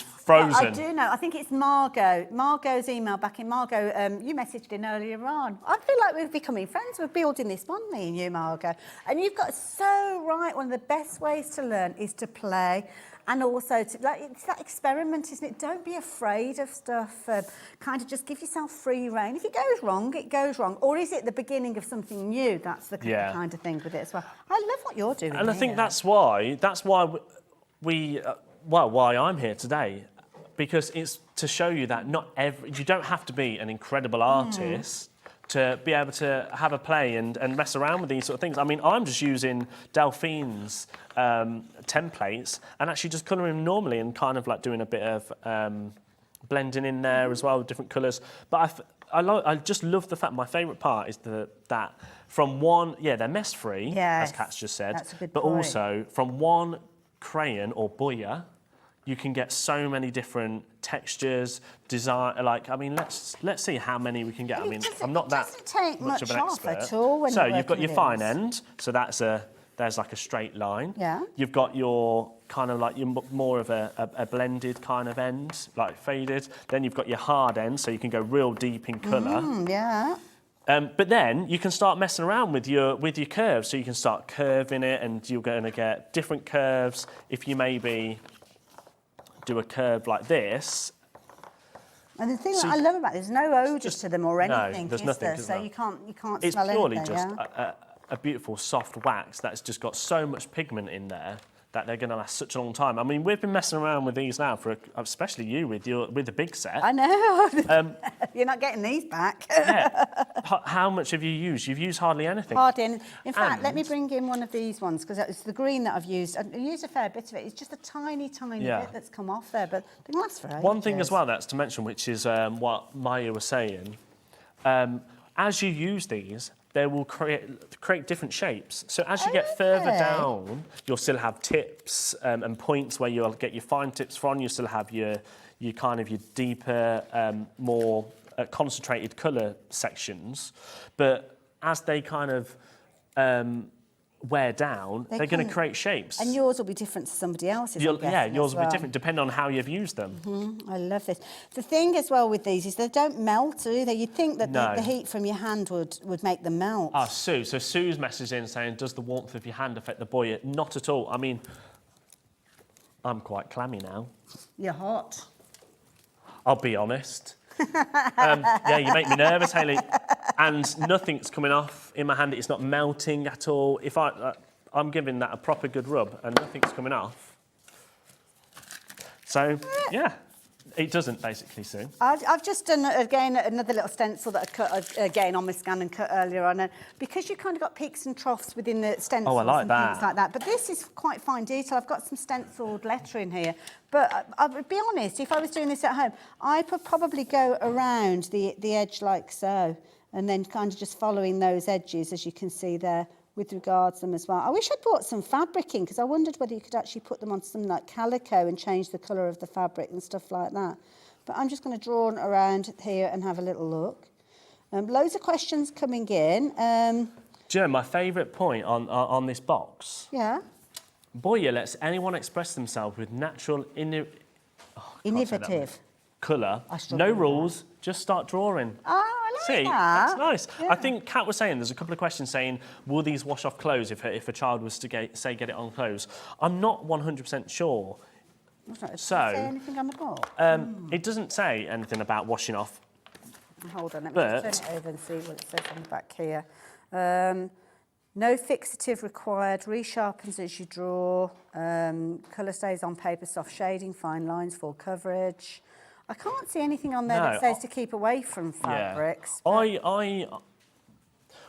[SPEAKER 9] frozen.
[SPEAKER 2] I do know. I think it's Margot. Margot's email back in. Margot, you messaged in earlier on. I feel like we're becoming friends. We're building this bond, me and you, Margot. And you've got so right. One of the best ways to learn is to play. And also, it's that experiment, isn't it? Don't be afraid of stuff. Kind of just give yourself free rein. If it goes wrong, it goes wrong. Or is it the beginning of something new? That's the kind of thing with it as well. I love what you're doing.
[SPEAKER 9] And I think that's why why I'm here today, because it's to show you that you don't have to be an incredible artist to be able to have a play and mess around with these sort of things. I mean, I'm just using Delphine's templates and actually just colouring them normally and kind of like doing a bit of blending in there as well with different colours. But I just love the fact, my favourite part is that from one, they're mess-free, as Kat's just said,
[SPEAKER 2] that's a good
[SPEAKER 9] but
[SPEAKER 2] point.
[SPEAKER 9] also from one crayon or BOYA, you can get so many different textures, design. Like, I mean, let's see how many we can get. I mean, I'm not that much of an expert.
[SPEAKER 2] At all when
[SPEAKER 9] so
[SPEAKER 2] you're
[SPEAKER 9] you've got your
[SPEAKER 2] working
[SPEAKER 9] fine
[SPEAKER 2] with
[SPEAKER 9] end. So there's like a straight line.
[SPEAKER 2] Yeah.
[SPEAKER 9] You've got your kind of like your more of a blended kind of end, like faded. Then you've got your hard end, so you can go real deep in colour.
[SPEAKER 2] Yeah.
[SPEAKER 9] But then you can start messing around with your curves. So you can start curving it, and you're going to get different curves. If you maybe do a curve like this.
[SPEAKER 2] And the thing that I love about it, there's no odours to them or anything,
[SPEAKER 9] there's
[SPEAKER 2] is
[SPEAKER 9] nothing,
[SPEAKER 2] there? So you can't
[SPEAKER 9] it's
[SPEAKER 2] smell
[SPEAKER 9] purely
[SPEAKER 2] anything,
[SPEAKER 9] just a beautiful soft wax that's just got so much pigment in there that they're going to last such a long time. I mean, we've been messing around with these now especially you with the big set.
[SPEAKER 2] I know. You're not getting these back.
[SPEAKER 9] Yeah. How much have you used? You've used hardly anything.
[SPEAKER 2] Hardly. In fact, let me bring in one of these ones because it's the green that I've used. I've used a fair bit of it. It's just a tiny bit that's come off there, but they can last for ages.
[SPEAKER 9] One thing as well that's to mention, which is what Maya was saying, as you use these, they will create different shapes. So as you get further down, you'll still have tips and points where you'll get your fine tips from. You'll still have your deeper, more concentrated colour sections. But as they kind of wear down, they're going to create shapes.
[SPEAKER 2] And yours will be different to somebody else's.
[SPEAKER 9] Yours will be different depending on how you've used them.
[SPEAKER 2] I love this. The thing as well with these is they don't melt, do they? You'd think that the heat from your hand would make them melt.
[SPEAKER 9] Sue. So Sue's message in saying, does the warmth of your hand affect the BOYA? Not at all. I mean, I'm quite clammy now.
[SPEAKER 2] You're hot.
[SPEAKER 9] I'll be honest. You make me nervous, Hayley. and nothing's coming off in my hand. It's not melting at all. If I'm giving that a proper good rub and nothing's coming off. So, yeah. It doesn't, basically, Sue.
[SPEAKER 2] I've just done, again, another little stencil that I cut, again, on my scan and cut earlier on. And because you've kind of got peaks and troughs within the stencils
[SPEAKER 9] Oh, I like
[SPEAKER 2] and
[SPEAKER 9] that.
[SPEAKER 2] things like that. But this is quite fine detail. I've got some stenciled lettering here. But I would be honest, if I was doing this at home, I would probably go around the edge like so. And then kind of just following those edges, as you can see there, with regards to them as well. I wish I'd brought some fabric in, because I wondered whether you could actually put them on some like calico and change the colour of the fabric and stuff like that. But I'm just going to draw around here and have a little look. Loads of questions coming in.
[SPEAKER 9] Do you know, my favourite point on this box?
[SPEAKER 2] Yeah.
[SPEAKER 9] BOYA lets anyone express themselves with natural
[SPEAKER 2] Innovative.
[SPEAKER 9] colour. No rules, just start drawing.
[SPEAKER 2] Oh, I like
[SPEAKER 9] See,
[SPEAKER 2] that.
[SPEAKER 9] that's nice.
[SPEAKER 2] Yeah.
[SPEAKER 9] I think Kat was saying there's a couple of questions saying, will these wash off clothes if a child was to get it on clothes? I'm not 100% sure.
[SPEAKER 2] Does it
[SPEAKER 9] So,
[SPEAKER 2] say anything on the book?
[SPEAKER 9] It doesn't say anything about washing off.
[SPEAKER 2] Hold on, let me just turn it over and see what it says on the back here. No fixative required, resharpens as you draw, colour stays on paper, soft shading, fine lines, full coverage. I can't see anything on there that says to keep away from fabrics.
[SPEAKER 9] Yeah.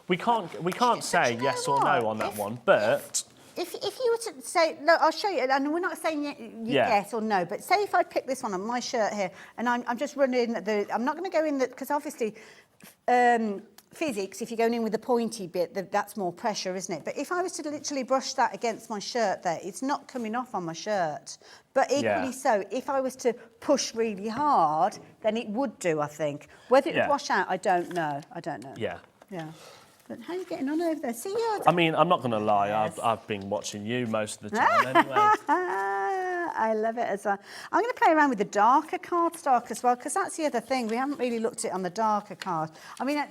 [SPEAKER 9] We can't say yes or no on that one, but
[SPEAKER 2] if you were to say, look, I'll show you, and we're not saying yes or no, but say if I pick this one on my shirt here, and I'm just running I'm not going to go in because obviously physics, if you're going in with the pointy bit, that's more pressure, isn't it? But if I was to literally brush that against my shirt there, it's not coming off on my shirt. But equally so, if I was to push really hard, then it would do, I think. Whether it would wash out, I don't know.
[SPEAKER 9] Yeah.
[SPEAKER 2] Yeah. But how are you getting on over there? See you.
[SPEAKER 9] I mean, I'm not going to lie. Yes. I've been watching you most of the time anyway.
[SPEAKER 2] I love it as well. I'm going to play around with the darker cardstock as well, because that's the other thing. We haven't really looked at it on the darker card. I mean,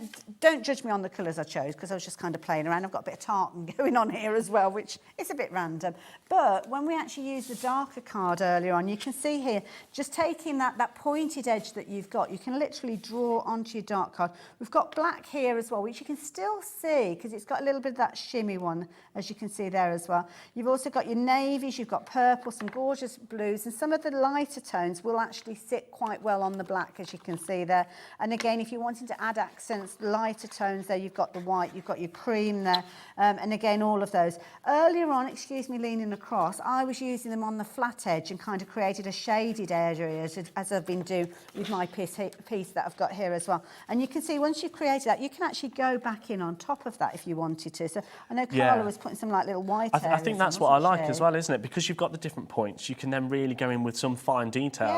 [SPEAKER 2] don't judge me on the colours I chose, because I was just kind of playing around. I've got a bit of tartan going on here as well, which is a bit random. But when we actually used the darker card earlier on, you can see here, just taking that pointed edge that you've got, you can literally draw onto your dark card. We've got black here as well, which you can still see, because it's got a little bit of that shimmy one, as you can see there as well. You've also got your navies, you've got purple, some gorgeous blues, and some of the lighter tones will actually sit quite well on the black, as you can see there. And again, if you're wanting to add accents, lighter tones there, you've got the white, you've got your cream there, and again, all of those. Earlier on, excuse me leaning across, I was using them on the flat edge and kind of created a shaded area, as I've been doing with my piece that I've got here as well. And you can see once you've created that, you can actually go back in on top of that if you wanted to. So I know Carla was putting some like little white
[SPEAKER 9] I think that's what I like as well, isn't it? Because you've got the different points, you can then really go in with some fine detail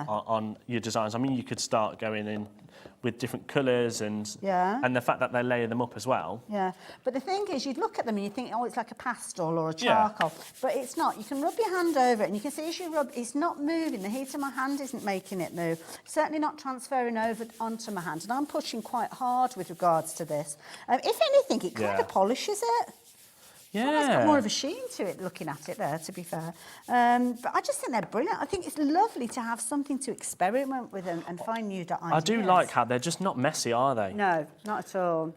[SPEAKER 9] on your designs. I mean, you could start going in with different colours and the fact that they layer them up as well.
[SPEAKER 2] Yeah, but the thing is, you'd look at them and you think, oh, it's like a pastel or a charcoal, but it's not. You can rub your hand over it and you can see as you rub, it's not moving. The heat of my hand isn't making it move. Certainly not transferring over onto my hand, and I'm pushing quite hard with regards to this. If anything, it kind of polishes it.
[SPEAKER 9] Yeah.
[SPEAKER 2] It's got more of a sheen to it, looking at it there, to be fair. But I just think they're brilliant. I think it's lovely to have something to experiment with and find new ideas.
[SPEAKER 9] I do like how they're just not messy, are they?
[SPEAKER 2] No, not at all.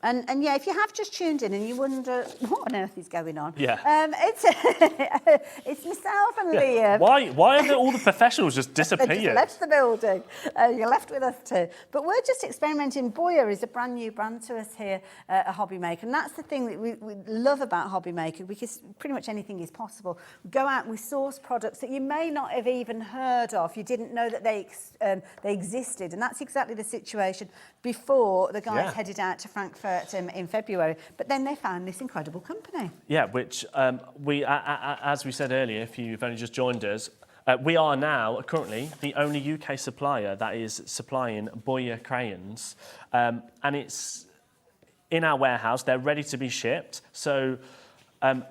[SPEAKER 2] And yeah, if you have just tuned in and you wonder what on earth is going on, it's myself and Liam.
[SPEAKER 9] Why have all the professionals just disappeared?
[SPEAKER 2] They just left the building. You're left with us too. But we're just experimenting. BOYA is a brand new brand to us here at Hobby Maker, and that's the thing that we love about Hobby Maker, because pretty much anything is possible. We go out and we source products that you may not have even heard of. You didn't know that they existed, and that's exactly the situation before the guys headed out to Frankfurt in February, but then they found this incredible company.
[SPEAKER 9] Yeah, which we, as we said earlier, if you've only just joined us, we are now currently the only UK supplier that is supplying BOYA crayons, and it's in our warehouse. They're ready to be shipped. So that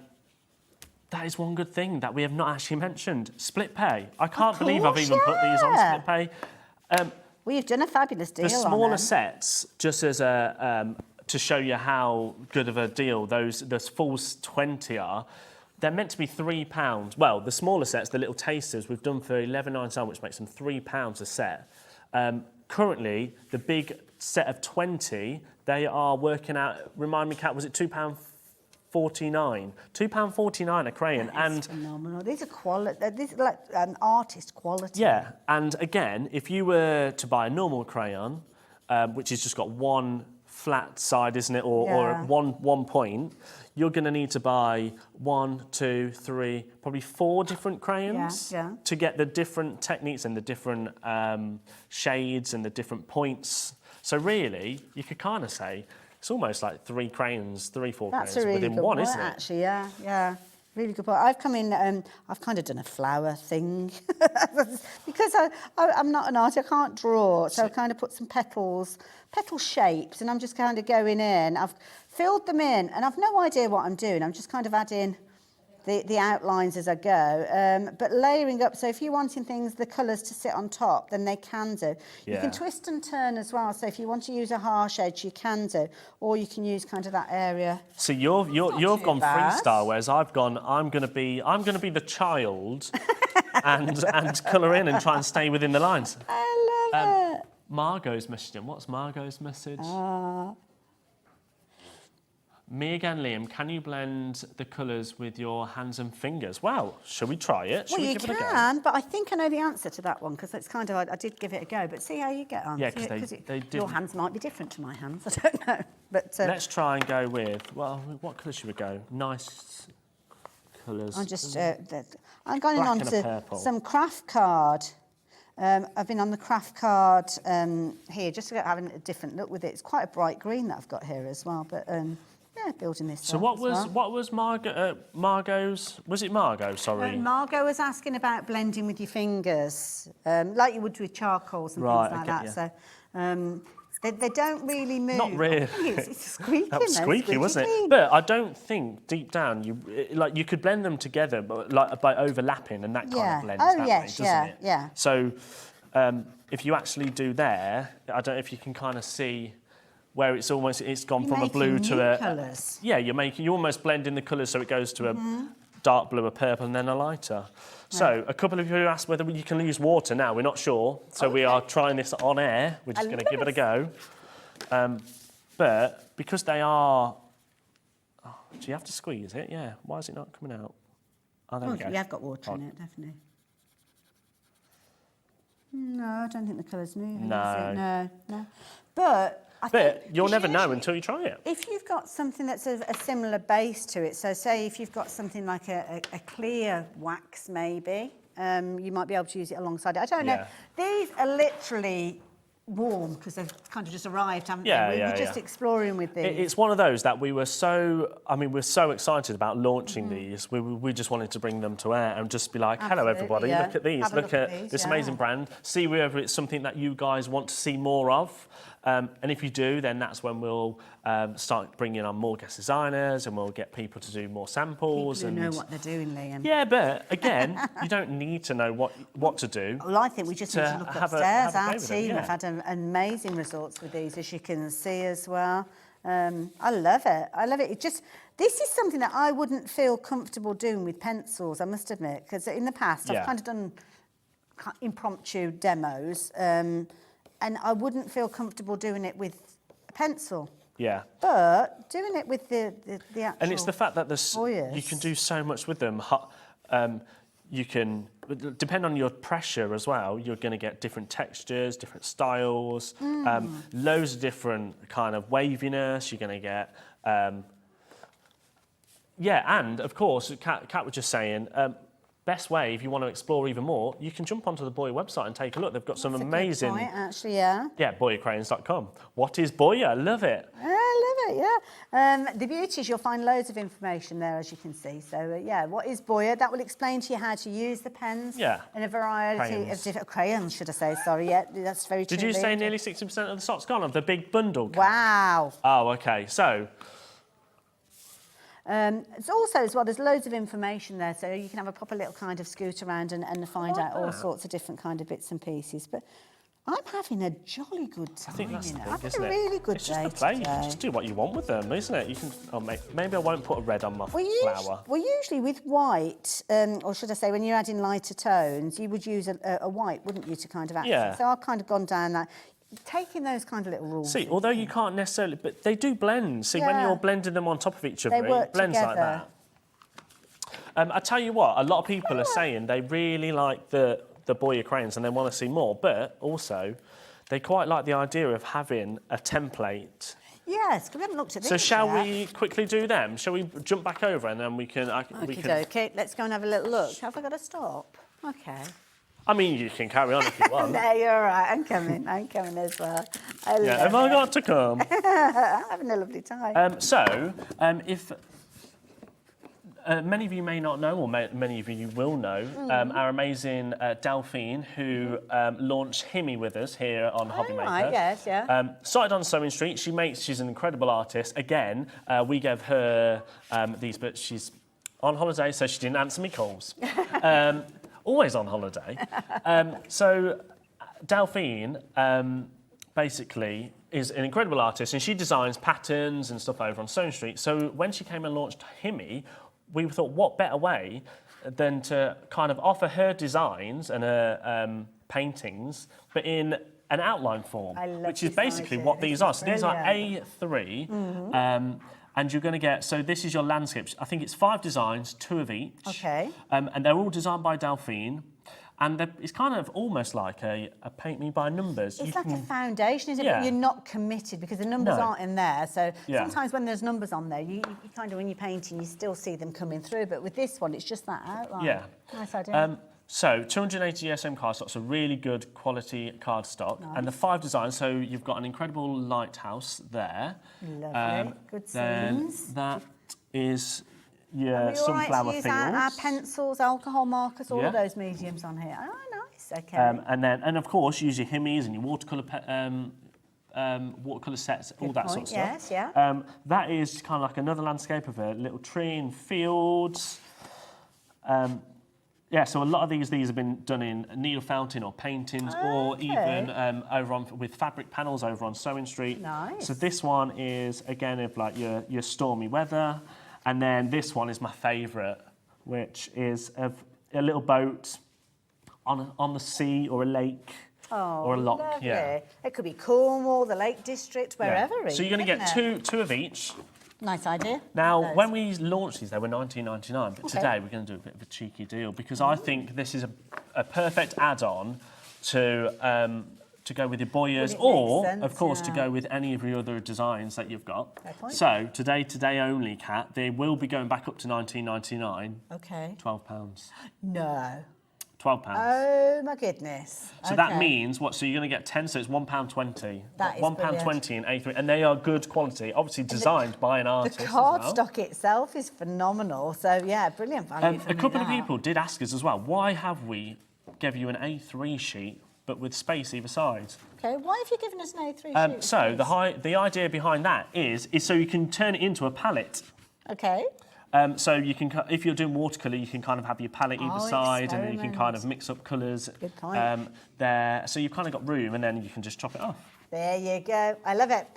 [SPEAKER 9] is one good thing that we have not actually mentioned. Split pay. I can't believe I've even put these on split pay.
[SPEAKER 2] We've done a fabulous deal.
[SPEAKER 9] The smaller sets, just as a to show you how good of a deal the full 20 are, they're meant to be £3. Well, the smaller sets, the little tasters, we've done for £11.97, which makes them £3 a set. Currently, the big set of 20, they are working out, remind me, Kat, was it £2.49? £2.49 a crayon.
[SPEAKER 2] That's phenomenal. These are quality. These are like artist quality.
[SPEAKER 9] Yeah, and again, if you were to buy a normal crayon, which has just got one flat side, isn't it, or one point, you're going to need to buy 1, 2, 3, probably 4 different crayons to get the different techniques and the different shades and the different points. So really, you could kind of say it's almost like 4 crayons within one, isn't it?
[SPEAKER 2] Actually, yeah. Really good point. I've come in, I've kind of done a flower thing because I'm not an artist, I can't draw, so I've kind of put some petal shapes, and I'm just kind of going in. I've filled them in, and I've no idea what I'm doing. I'm just kind of adding the outlines as I go, but layering up. So if you're wanting the colours to sit on top, then they can do. You can twist and turn as well. So if you want to use a harsh edge, you can do, or you can use kind of that area.
[SPEAKER 9] So you've gone freestyle, whereas I'm going to be the child and colour in and try and stay within the lines.
[SPEAKER 2] I love it.
[SPEAKER 9] Margot's message. What's Margot's message? Me again, Liam, can you blend the colours with your hands and fingers? Well, shall we try it? Shall we give it a go?
[SPEAKER 2] You can, but I think I know the answer to that one, because it's kind of, I did give it a go, but see how you get on.
[SPEAKER 9] Yeah, because they did.
[SPEAKER 2] Your hands might be different to my hands, I don't know. But
[SPEAKER 9] let's try and go with, well, what colour should we go? Nice colours.
[SPEAKER 2] I'm just, I'm going on to some craft card. I've been on the craft card here, just to having a different look with it. It's quite a bright green that I've got here as well, but yeah, building this.
[SPEAKER 9] So what was Margot's? Was it Margot? Sorry.
[SPEAKER 2] Margot was asking about blending with your fingers, like you would with charcoals and things like that. Yeah. So they don't really move.
[SPEAKER 9] Not really.
[SPEAKER 2] It's squeaking.
[SPEAKER 9] That was squeaky, wasn't it? But I don't think deep down you could blend them together, but like by overlapping, and that kind of blends that way, doesn't it?
[SPEAKER 2] Yeah.
[SPEAKER 9] So if you actually do there, I don't know if you can kind of see where it's gone from a blue to a
[SPEAKER 2] colours.
[SPEAKER 9] Yeah, you're almost blending the colours so it goes to a dark blue, a purple, and then a lighter. Right. So a couple of you asked whether you can use water now. We're not sure, so we are trying this on air. We're just going to give it a go. But because they are, do you have to squeeze it? Yeah. Why is it not coming out? Oh, there we go.
[SPEAKER 2] You have got water in it, definitely. No, I don't think the colour's moving. No. But
[SPEAKER 9] you'll never know until you try it.
[SPEAKER 2] If you've got something that's a similar base to it, so say if you've got something like a clear wax maybe, you might be able to use it alongside it. I don't know. These are literally warm because they've kind of just arrived, haven't they? We're just exploring with these.
[SPEAKER 9] It's one of those that we're so excited about launching these. We just wanted to bring them to air and just be like, hello everybody, look at these, look at this amazing brand. See whether it's something that you guys want to see more of. And if you do, then that's when we'll start bringing on more guest designers, and we'll get people to do more samples.
[SPEAKER 2] People who know what they're doing, Liam.
[SPEAKER 9] Yeah, but again, you don't need to know what to do.
[SPEAKER 2] Well, I think we just need to look upstairs. Our team have had amazing results with these, as you can see as well. I love it. This is something that I wouldn't feel comfortable doing with pencils, I must admit, because in the past I've kind of done impromptu demos. And I wouldn't feel comfortable doing it with a pencil.
[SPEAKER 9] Yeah.
[SPEAKER 2] But doing it with the actual...
[SPEAKER 9] And it's the fact that
[SPEAKER 2] BOYAs.
[SPEAKER 9] You can do so much with them. You can, depend on your pressure as well, you're going to get different textures, different styles, loads of different kind of waviness. You're going to get... and of course, Kat was just saying... best way, if you want to explore even more, you can jump onto the BOYA website and take a look. They've got some amazing...
[SPEAKER 2] That's a good point, actually, yeah.
[SPEAKER 9] Yeah, BOYAcrayons.com. What is BOYA? I love it.
[SPEAKER 2] I love it, yeah. The beauty is you'll find loads of information there, as you can see. So, what is BOYA? That will explain to you how to use the pens in a variety of different... Crayons, should I say, sorry. Yeah, that's very true.
[SPEAKER 9] Did you say nearly 60% of the stock's gone of the big bundle?
[SPEAKER 2] Wow.
[SPEAKER 9] Oh, OK. So...
[SPEAKER 2] it's also, as well, there's loads of information there, so you can have a proper little kind of scoot around and find out all sorts of different kind of bits and pieces. But I'm having a jolly good time.
[SPEAKER 9] I think that's the thing,
[SPEAKER 2] I've had
[SPEAKER 9] isn't
[SPEAKER 2] a really good
[SPEAKER 9] it's
[SPEAKER 2] day
[SPEAKER 9] just the play. You
[SPEAKER 2] today.
[SPEAKER 9] can just do what you want with them, isn't it? You can. Oh, maybe I won't put a red on my flower.
[SPEAKER 2] Well, usually with white, or should I say, when you're adding lighter tones, you would use a white, wouldn't you, to kind of accent? So I've kind of gone down that. taking those kind of little rules.
[SPEAKER 9] See, although you can't necessarily, but they do blend. See, when you're blending them on top of each other, it blends like that. I tell you what, a lot of people are saying they really like the BOYA crayons and they want to see more, but also they quite like the idea of having a template.
[SPEAKER 2] Yes, because we haven't looked at this
[SPEAKER 9] So shall
[SPEAKER 2] yet.
[SPEAKER 9] we quickly do them? Shall we jump back over and then we can...
[SPEAKER 2] Okay, let's go and have a little look. Have I got to stop? Okay.
[SPEAKER 9] I mean, you can carry on if you want.
[SPEAKER 2] No, you're all right. I'm coming as well.
[SPEAKER 9] Have I got to come?
[SPEAKER 2] I'm having a lovely time.
[SPEAKER 9] If... many of you may not know, or many of you will know, our amazing Delphine, who launched Himi with us here on Hobby Maker.
[SPEAKER 2] Right, yes, yeah.
[SPEAKER 9] Started on Sewing Street. She's an incredible artist. Again, we gave her these, but she's on holiday, so she didn't answer me calls. Always on holiday. So Delphine basically is an incredible artist, and she designs patterns and stuff over on Sewing Street. So when she came and launched Himi, we thought, what better way than to kind of offer her designs and her paintings, but in an outline form, which is basically what these are. So these are A3, and you're going to get, so this is your landscapes. I think it's 5 designs, 2 of each.
[SPEAKER 2] Okay.
[SPEAKER 9] And they're all designed by Delphine. And it's kind of almost like a paint me by numbers.
[SPEAKER 2] It's like a foundation, isn't it? But you're not committed because the numbers aren't in there. So sometimes when there's numbers on there, you kind of, when you're painting, you still see them coming through. But with this one, it's just that outline.
[SPEAKER 9] Yeah.
[SPEAKER 2] Nice idea.
[SPEAKER 9] So 280 ESM cardstock's a really good quality cardstock. Nice. And the 5 designs, so you've got an incredible lighthouse there.
[SPEAKER 2] Lovely. Good scenes.
[SPEAKER 9] That is... Yeah, sunflower fields.
[SPEAKER 2] Our pencils, alcohol markers, all of those mediums on here. Oh, nice. Okay.
[SPEAKER 9] And of course, use your Himis and your watercolour sets, all that sort of stuff.
[SPEAKER 2] Yes, yeah.
[SPEAKER 9] That is kind of like another landscape of a little tree and fields. So a lot of these have been done in needle fountain or paintings, or even over on with fabric panels over on Sewing Street.
[SPEAKER 2] Nice.
[SPEAKER 9] So this one is again of like your stormy weather. And then this one is my favourite, which is of a little boat on the sea or a lake or a loch.
[SPEAKER 2] Lovely.
[SPEAKER 9] Yeah.
[SPEAKER 2] It could be Cornwall, the Lake District, wherever.
[SPEAKER 9] Yeah. So you're going to get two of each.
[SPEAKER 2] Nice idea.
[SPEAKER 9] Now, when we launched these, they were $19.99, but today we're going to do a bit of a cheeky deal because I think this is a perfect add-on to go with your BOYAs or, of course, to go with any of your other designs that you've got. So, today only, Kat, they will be going back up to $19.99.
[SPEAKER 2] Okay.
[SPEAKER 9] £12.
[SPEAKER 2] No.
[SPEAKER 9] £12.
[SPEAKER 2] Oh, my goodness.
[SPEAKER 9] So that means, so you're going to get 10, so it's £1.20.
[SPEAKER 2] That is
[SPEAKER 9] £1.20 in A3, and they are good quality, obviously designed by an artist.
[SPEAKER 2] The cardstock itself is phenomenal, so yeah, brilliant value for
[SPEAKER 9] a couple of people did ask us as well, why have we give you an A3 sheet but with space either side?
[SPEAKER 2] Okay, why have you given us an A3 sheet?
[SPEAKER 9] So the idea behind that is so you can turn it into a palette.
[SPEAKER 2] Okay.
[SPEAKER 9] So you can, if you're doing watercolour, you can kind of have your palette either side, and then you can kind of mix up colours.
[SPEAKER 2] Good point.
[SPEAKER 9] There, so you've kind of got room, and then you can just chop it off.
[SPEAKER 2] There you go. I love it.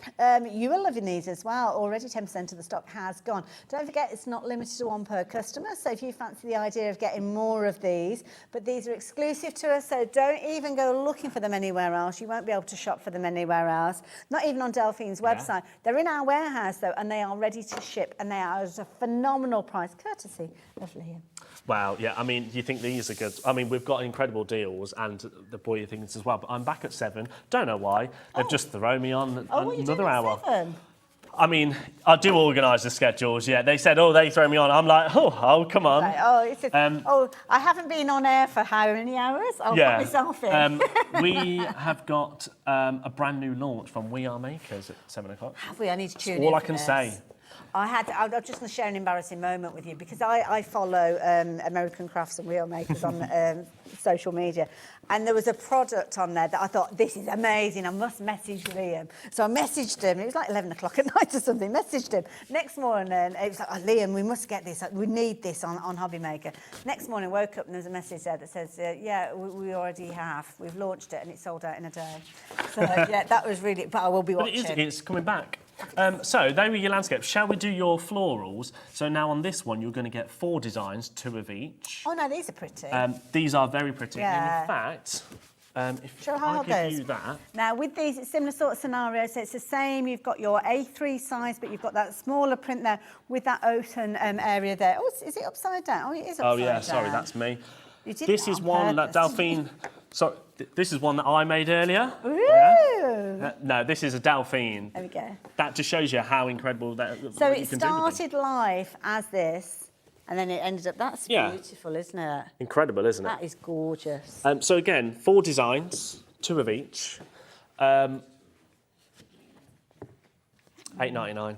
[SPEAKER 2] You are loving these as well. Already 10% of the stock has gone. Don't forget, it's not limited to one per customer. So if you fancy the idea of getting more of these, but these are exclusive to us, so don't even go looking for them anywhere else. You won't be able to shop for them anywhere else. Not even on Delphine's website. They're in our warehouse, though, and they are ready to ship, and they are at a phenomenal price, courtesy of Liam.
[SPEAKER 9] Wow, yeah, I mean, you think these are good? I mean, we've got incredible deals and the BOYA things as well, but I'm back at 7. Don't know why. They've just thrown me on another hour.
[SPEAKER 2] 7?
[SPEAKER 9] I mean, I do organise the schedules, yeah. They said, they throw me on. I'm like, come on.
[SPEAKER 2] Like, I haven't been on air for how many hours? I'll put myself in.
[SPEAKER 9] We have got a brand new launch from We Are Makers at 7 o'clock.
[SPEAKER 2] Have we? I need to tune in.
[SPEAKER 9] All I can say.
[SPEAKER 2] I'm just going to share an embarrassing moment with you because I follow American Crafts and Wheel Makers on social media, and there was a product on there that I thought, this is amazing, I must message Liam. So I messaged him, it was like 11 o'clock at night or something, messaged him. Next morning, it was like, Liam, we must get this, we need this on Hobby Maker. Next morning, woke up and there's a message there that says, we already have, we've launched it and it's sold out in a day. So that was really, but I will be watching.
[SPEAKER 9] But it's coming back. So there were your landscapes. Shall we do your florals? So now on this one, you're going to get 4 designs, 2 of each.
[SPEAKER 2] Oh no, these are pretty.
[SPEAKER 9] These are very pretty.
[SPEAKER 2] Yeah.
[SPEAKER 9] And in fact, If
[SPEAKER 2] Show
[SPEAKER 9] I
[SPEAKER 2] how
[SPEAKER 9] give
[SPEAKER 2] those.
[SPEAKER 9] you that.
[SPEAKER 2] Now with these, it's similar sort of scenario. So it's the same. You've got your A3 size, but you've got that smaller print there with that open area there. Oh, is it upside down? Oh, it is upside down.
[SPEAKER 9] Oh yeah, sorry, that's me.
[SPEAKER 2] You did
[SPEAKER 9] This
[SPEAKER 2] that
[SPEAKER 9] is
[SPEAKER 2] on
[SPEAKER 9] one that
[SPEAKER 2] purpose.
[SPEAKER 9] Delphine. Sorry, this is one that I made earlier.
[SPEAKER 2] Ooh.
[SPEAKER 9] Yeah. No, this is a Delphine.
[SPEAKER 2] There we go.
[SPEAKER 9] That just shows you how incredible that.
[SPEAKER 2] So
[SPEAKER 9] what
[SPEAKER 2] it
[SPEAKER 9] you can do with them.
[SPEAKER 2] started life as this, and then it ended up. That's
[SPEAKER 9] Yeah.
[SPEAKER 2] beautiful, isn't it?
[SPEAKER 9] Incredible, isn't it?
[SPEAKER 2] That is gorgeous.
[SPEAKER 9] So again, 4 designs, 2 of each. $8.99.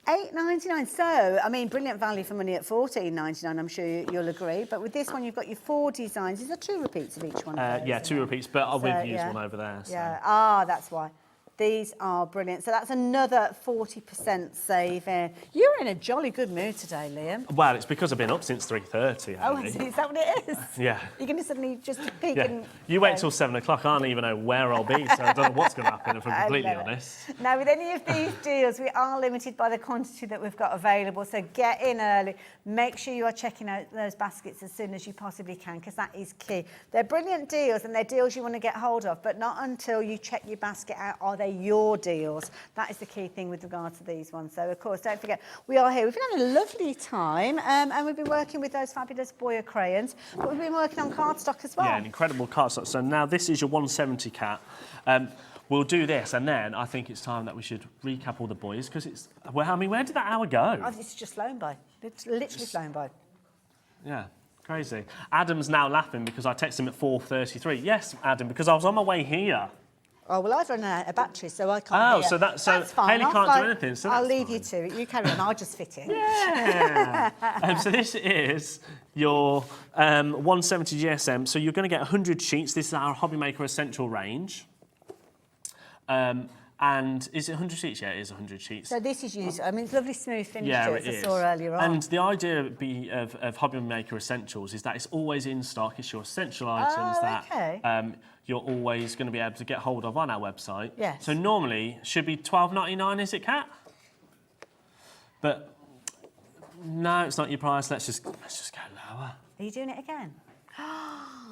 [SPEAKER 2] $8.99. So, I mean, brilliant value for money at $14.99. I'm sure you'll agree. But with this one, you've got your 4 designs. Is there 2 repeats of each one? Of those,
[SPEAKER 9] Yeah, 2 repeats, but we've used
[SPEAKER 2] yeah.
[SPEAKER 9] one over there. So.
[SPEAKER 2] Yeah. Ah, that's why. These are brilliant. So that's another 40% saving. You're in a jolly good mood today, Liam.
[SPEAKER 9] Well, it's because I've been up since 3:30.
[SPEAKER 2] Oh, is that what it is?
[SPEAKER 9] Yeah.
[SPEAKER 2] You're going to suddenly just peek
[SPEAKER 9] Yeah.
[SPEAKER 2] and...
[SPEAKER 9] You wait till 7 o'clock. I don't even know where I'll be, so I don't know what's going to happen if I'm completely honest.
[SPEAKER 2] Now, with any of these deals, we are limited by the quantity that we've got available, so get in early. Make sure you are checking out those baskets as soon as you possibly can, because that is key. They're brilliant deals, and they're deals you want to get hold of, but not until you check your basket out. Are they your deals? That is the key thing with regard to these ones. So, of course, don't forget, we are here. We've been having a lovely time, and we've been working with those fabulous BOYA crayons, but we've been working on cardstock as well.
[SPEAKER 9] Yeah, an incredible cardstock. So now this is your 170 cat. We'll do this, and then I think it's time that we should recap all the boys, because it's... Well, I mean, where did that hour go?
[SPEAKER 2] Oh, it's just flown by. It's literally flown by.
[SPEAKER 9] Yeah, crazy. Adam's now laughing because I texted him at 4:33. Yes, Adam, because I was on my way here.
[SPEAKER 2] Oh, well, I've run out of battery, so I can't hear.
[SPEAKER 9] So that's fine. Hayley
[SPEAKER 2] I'll
[SPEAKER 9] can't
[SPEAKER 2] fly-
[SPEAKER 9] do anything, so
[SPEAKER 2] I'll
[SPEAKER 9] that's
[SPEAKER 2] leave
[SPEAKER 9] fine.
[SPEAKER 2] you to it. You carry on. I'll just fit in.
[SPEAKER 9] Yeah. So this is your 170 GSM. So you're going to get 100 sheets. This is our Hobby Maker Essential range. And is it 100 sheets? Yeah, it is 100 sheets.
[SPEAKER 2] So this is used. I mean, it's lovely smooth finish
[SPEAKER 9] Yeah,
[SPEAKER 2] to
[SPEAKER 9] it
[SPEAKER 2] it, as
[SPEAKER 9] is.
[SPEAKER 2] I saw earlier on.
[SPEAKER 9] And the idea of Hobby Maker Essentials is that it's always in stock. It's your essential items
[SPEAKER 2] okay.
[SPEAKER 9] that you're always going to be able to get hold of on our website.
[SPEAKER 2] Yes.
[SPEAKER 9] So normally should be £12.99, is it, Kat? But no, it's not your price. Let's just go lower.
[SPEAKER 2] Are you doing it again?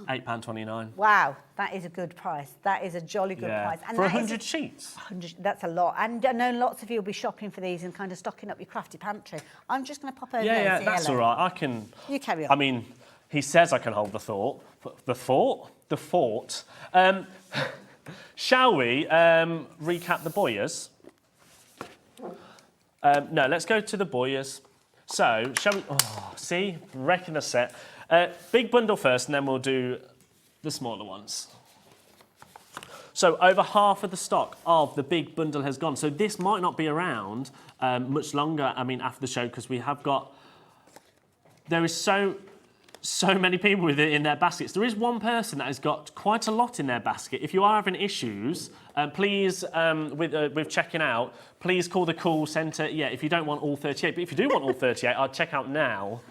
[SPEAKER 9] £8.29.
[SPEAKER 2] Wow, that is a good price. That is a jolly good price. And
[SPEAKER 9] for
[SPEAKER 2] that is
[SPEAKER 9] 100 sheets.
[SPEAKER 2] 100, that's a lot. And I know lots of you will be shopping for these and kind of stocking up your crafty pantry. I'm just going to pop over there
[SPEAKER 9] Yeah,
[SPEAKER 2] and say
[SPEAKER 9] that's
[SPEAKER 2] hello.
[SPEAKER 9] all right. I can.
[SPEAKER 2] You carry on.
[SPEAKER 9] I mean, he says I can hold the thought. The fort. Shall we recap the BOYAs? No, let's go to the BOYAs. So, shall we... Oh, see? Wrecking the set. Big bundle first, and then we'll do the smaller ones. So, over half of the stock of the big bundle has gone. So, this might not be around much longer, I mean, after the show, because we have got... There is so many people with it in their baskets. There is one person that has got quite a lot in their basket. If you are having issues, please, with checking out, please call the call centre. Yeah, if you don't want all 38, but if you do want all 38, I'd check out now,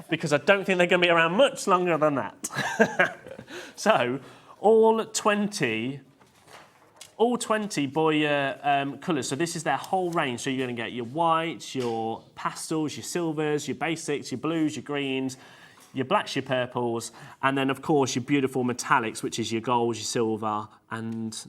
[SPEAKER 9] because I don't think they're going to be around much longer than that. So, all 20 BOYA colours. So this is their whole range. So you're going to get your whites, your pastels, your silvers, your basics, your blues, your greens, your blacks, your purples, and then, of course, your beautiful metallics, which is your golds, your silver, and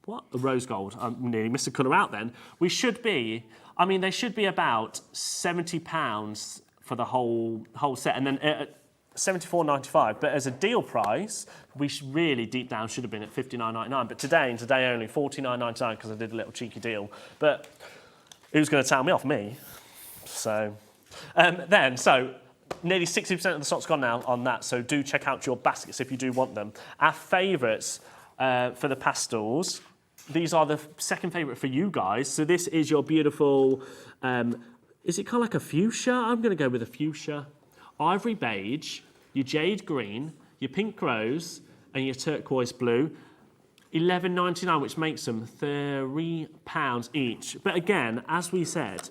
[SPEAKER 9] what? The rose gold. I nearly missed a colour out then. We should be, I mean, they should be about £70 for the whole set, and then $74.95, but as a deal price, we really deep down should have been at $59.99. But today only $49.99 because I did a little cheeky deal. But who's going to tell me off? Me. So so nearly 60% of the stock's gone now on that. So do check out your baskets if you do want them. Our favourites for the pastels. These are the second favourite for you guys. So this is your beautiful. Is it kind of like a fuchsia? I'm going to go with a fuchsia. Ivory beige, your jade green, your pink rose, and your turquoise blue. $11.99, which makes them £3 each. But again, as we said,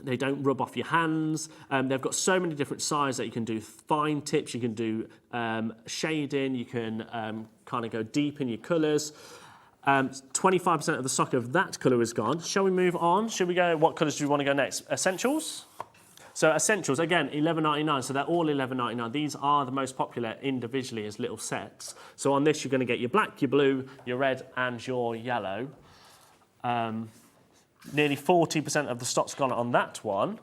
[SPEAKER 9] they don't rub off your hands. They've got so many different sizes that you can do fine tips, you can do shading, you can kind of go deep in your colours. 25% of the stock of that colour is gone. Shall we move on? Should we go, what colours do you want to go next? Essentials? So essentials, again, $11.99, so they're all $11.99. These are the most popular individually as little sets. So on this, you're going to get your black, your blue, your red, and your yellow. Nearly 40% of the stock's gone on that one.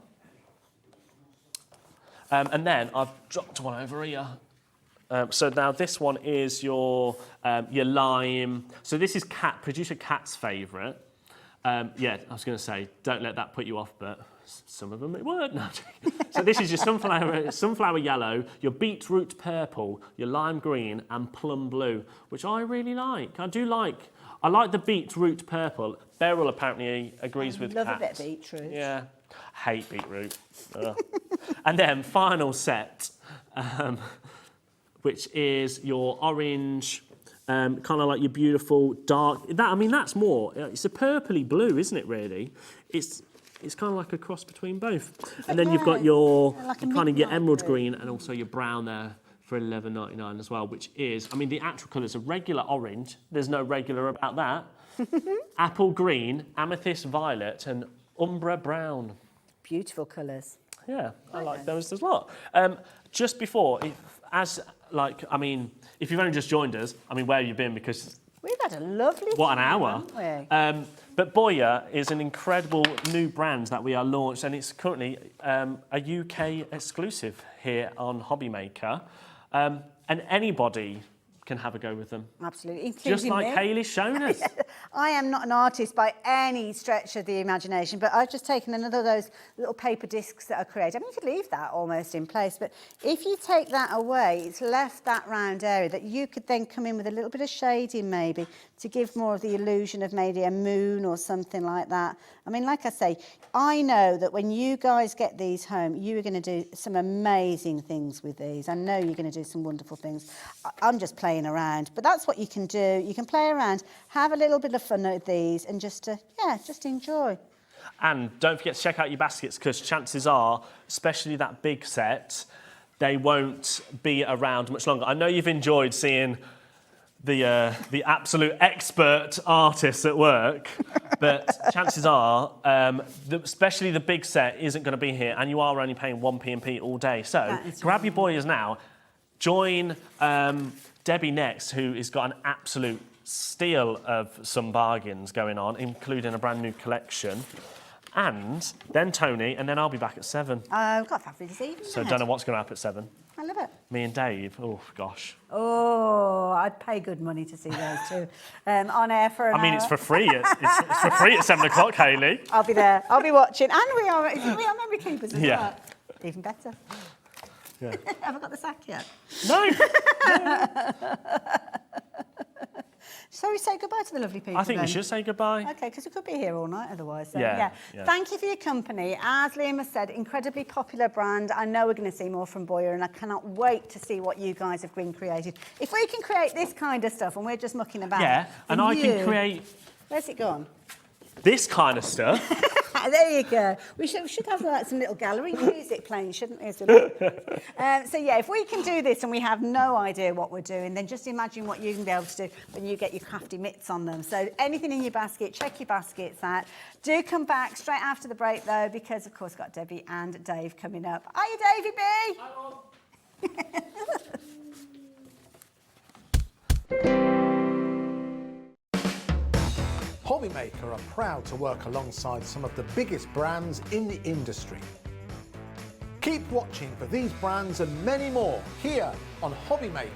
[SPEAKER 9] And then I've dropped one over here. So now this one is your lime. So this is producer Kat's favourite. Yeah, I was going to say, don't let that put you off, but some of them it would. No. So this is your sunflower yellow, your beetroot purple, your lime green, and plum blue, which I really like. I like the beetroot purple. Beryl apparently agrees with Kat.
[SPEAKER 2] Love a bit of beetroot.
[SPEAKER 9] Yeah, hate beetroot. And then final set, which is your orange. Kind of like your beautiful dark. That's more. It's a purpley blue, isn't it? Really, it's kind of like a cross between both. And then you've got your kind of your emerald green and also your brown there for $11.99 as well, which is, the actual colours are regular orange. There's no regular about that. Apple green, amethyst violet, and umbra brown.
[SPEAKER 2] Beautiful colours.
[SPEAKER 9] Yeah, I like those as well. Just before, if you've only just joined us, where have you been? Because
[SPEAKER 2] we've had a lovely
[SPEAKER 9] what an hour.
[SPEAKER 2] Haven't we?
[SPEAKER 9] But BOYA is an incredible new brand that we are launched, and it's currently a UK exclusive here on Hobbymaker, and anybody can have a go with them.
[SPEAKER 2] Absolutely,
[SPEAKER 9] just like
[SPEAKER 2] me.
[SPEAKER 9] Hayley's shown us.
[SPEAKER 2] I am not an artist by any stretch of the imagination, but I've just taken another of those little paper discs that are created. You could leave that almost in place, but if you take that away, it's left that round area that you could then come in with a little bit of shading maybe to give more of the illusion of maybe a moon or something like that. Like I say, I know that when you guys get these home, you are going to do some amazing things with these. I know you're going to do some wonderful things. I'm just playing around, but that's what you can do. You can play around, have a little bit of fun with these, and just enjoy.
[SPEAKER 9] And don't forget to check out your baskets, because chances are, especially that big set, they won't be around much longer. I know you've enjoyed seeing the absolute expert artists at work, but chances are, especially the big set isn't going to be here, and you are only paying 1p all day. So grab your BOYAs now. Join Debbie next, who has got an absolute steal of some bargains going on, including a brand new collection. And then Toni, and then I'll be back at 7.
[SPEAKER 2] I've got a fabulous evening.
[SPEAKER 9] So don't know what's going to happen at 7.
[SPEAKER 2] I love it.
[SPEAKER 9] Me and Dave, oh gosh.
[SPEAKER 2] Oh, I'd pay good money to see those two on air for an hour.
[SPEAKER 9] It's for free. It's for free at 7 o'clock, Hayley.
[SPEAKER 2] I'll be there. I'll be watching, and we are memory keepers as well. Even better.
[SPEAKER 9] Yeah.
[SPEAKER 2] Have I got the sack yet?
[SPEAKER 9] No.
[SPEAKER 2] So we say goodbye to the lovely people.
[SPEAKER 9] I think we should say goodbye.
[SPEAKER 2] Okay, because we could be here all night otherwise. So,
[SPEAKER 9] yeah.
[SPEAKER 2] Thank you for your company. As Liam has said, incredibly popular brand. I know we're going to see more from BOYA, and I cannot wait to see what you guys have been created. If we can create this kind of stuff and we're just mucking about.
[SPEAKER 9] Yeah, and I can create...
[SPEAKER 2] Where's it gone?
[SPEAKER 9] This kind of stuff.
[SPEAKER 2] There you go. We should have some little gallery music playing, shouldn't we? So if we can do this and we have no idea what we're doing, then just imagine what you can be able to do when you get your crafty mitts on them. So anything in your basket, check your baskets out. Do come back straight after the break though, because of course got Debbie and Dave coming up. Are you Davey B?
[SPEAKER 7] Hobbymaker are proud to work alongside some of the biggest brands in the industry. Keep watching for these brands and many more here on Hobbymaker.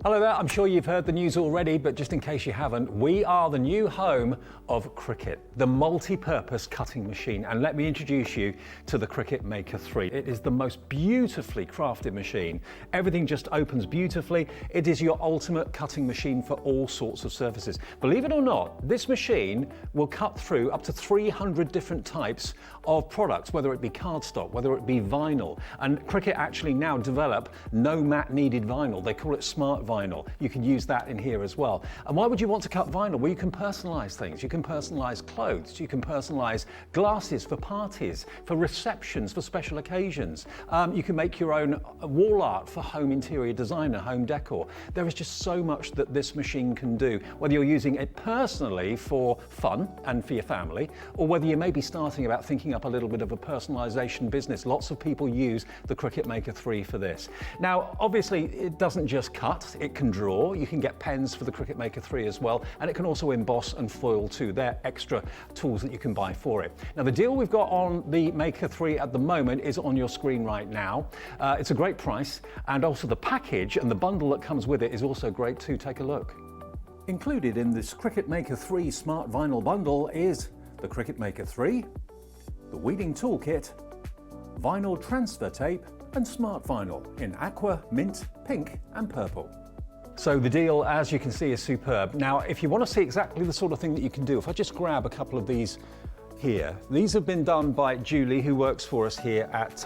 [SPEAKER 1] Hello there, I'm sure you've heard the news already, but just in case you haven't, we are the new home of Cricut, the multi-purpose cutting machine. And let me introduce you to the Cricut Maker 3. It is the most beautifully crafted machine. Everything just opens beautifully. It is your ultimate cutting machine for all sorts of surfaces. Believe it or not, this machine will cut through up to 300 different types of products, whether it be cardstock, whether it be vinyl. And Cricut actually now develop no mat needed vinyl. They call it smart vinyl. vinyl. You can use that in here as well. And why would you want to cut vinyl? Well, you can personalize things. You can personalize clothes. You can personalize glasses for parties, for receptions, for special occasions. You can make your own wall art for home interior design and home decor. There is just so much that this machine can do, whether you're using it personally for fun and for your family, or whether you may be starting about thinking up a little bit of a personalization business. Lots of people use the Cricut Maker 3 for this. Now, obviously, it doesn't just cut, it can draw. You can get pens for the Cricut Maker 3 as well, and it can also emboss and foil too. They're extra tools that you can buy for it. Now, the deal we've got on the Maker 3 at the moment is on your screen right now. It's a great price, and also the package and the bundle that comes with it is also great too. Take a look. Included in this Cricut Maker 3 Smart Vinyl Bundle is the Cricut Maker 3, the Weeding Toolkit, vinyl transfer tape, and smart vinyl in aqua, mint, pink, and purple. So the deal, as you can see, is superb. Now, if you want to see exactly the sort of thing that you can do, if I just grab a couple of these here, these have been done by Julie, who works for us here at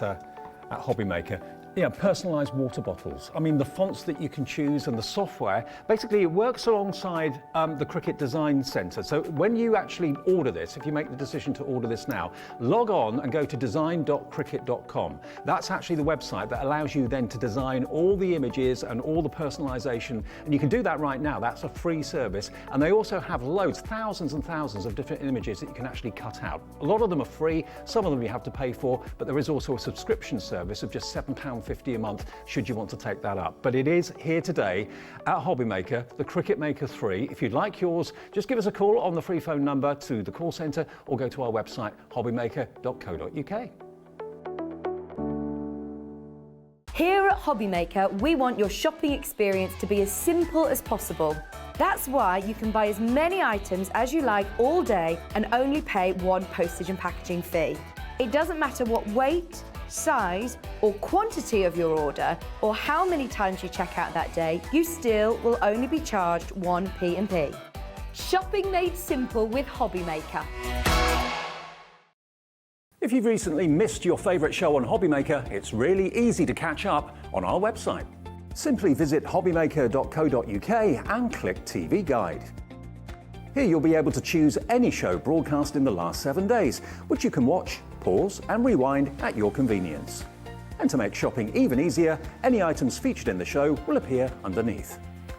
[SPEAKER 1] Hobby Maker. Yeah, personalised water bottles. I mean, the fonts that you can choose and the software, basically it works alongside the Cricut Design Centre. So when you actually order this, if you make the decision to order this now, log on and go to design.cricut.com. That's actually the website that allows you then to design all the images and all the personalisation, and you can do that right now. That's a free service, and they also have loads, thousands and thousands of different images that you can actually cut out. A lot of them are free, some of them you have to pay for, but there is also a subscription service of just £7.50 a month should you want to take that up. But it is here today at Hobby Maker, the Cricut Maker 3. If you'd like yours, just give us a call on the free phone number to the call centre or go to our website hobbymaker.co.uk.
[SPEAKER 5] Here at Hobby Maker, we want your shopping experience to be as simple as possible. That's why you can buy as many items as you like all day and only pay one postage and packaging fee. It doesn't matter what weight, size or quantity of your order or how many times you check out that day, you still will only be charged one P&P. Shopping made simple with Hobby Maker.
[SPEAKER 1] If you've recently missed your favourite show on Hobby Maker, it's really easy to catch up on our website. Simply visit hobbymaker.co.uk and click TV Guide. Here you'll be able to choose any show broadcast in the last 7 days, which you can watch, pause and rewind at your convenience. And to make shopping even easier, any items featured in the show will appear underneath.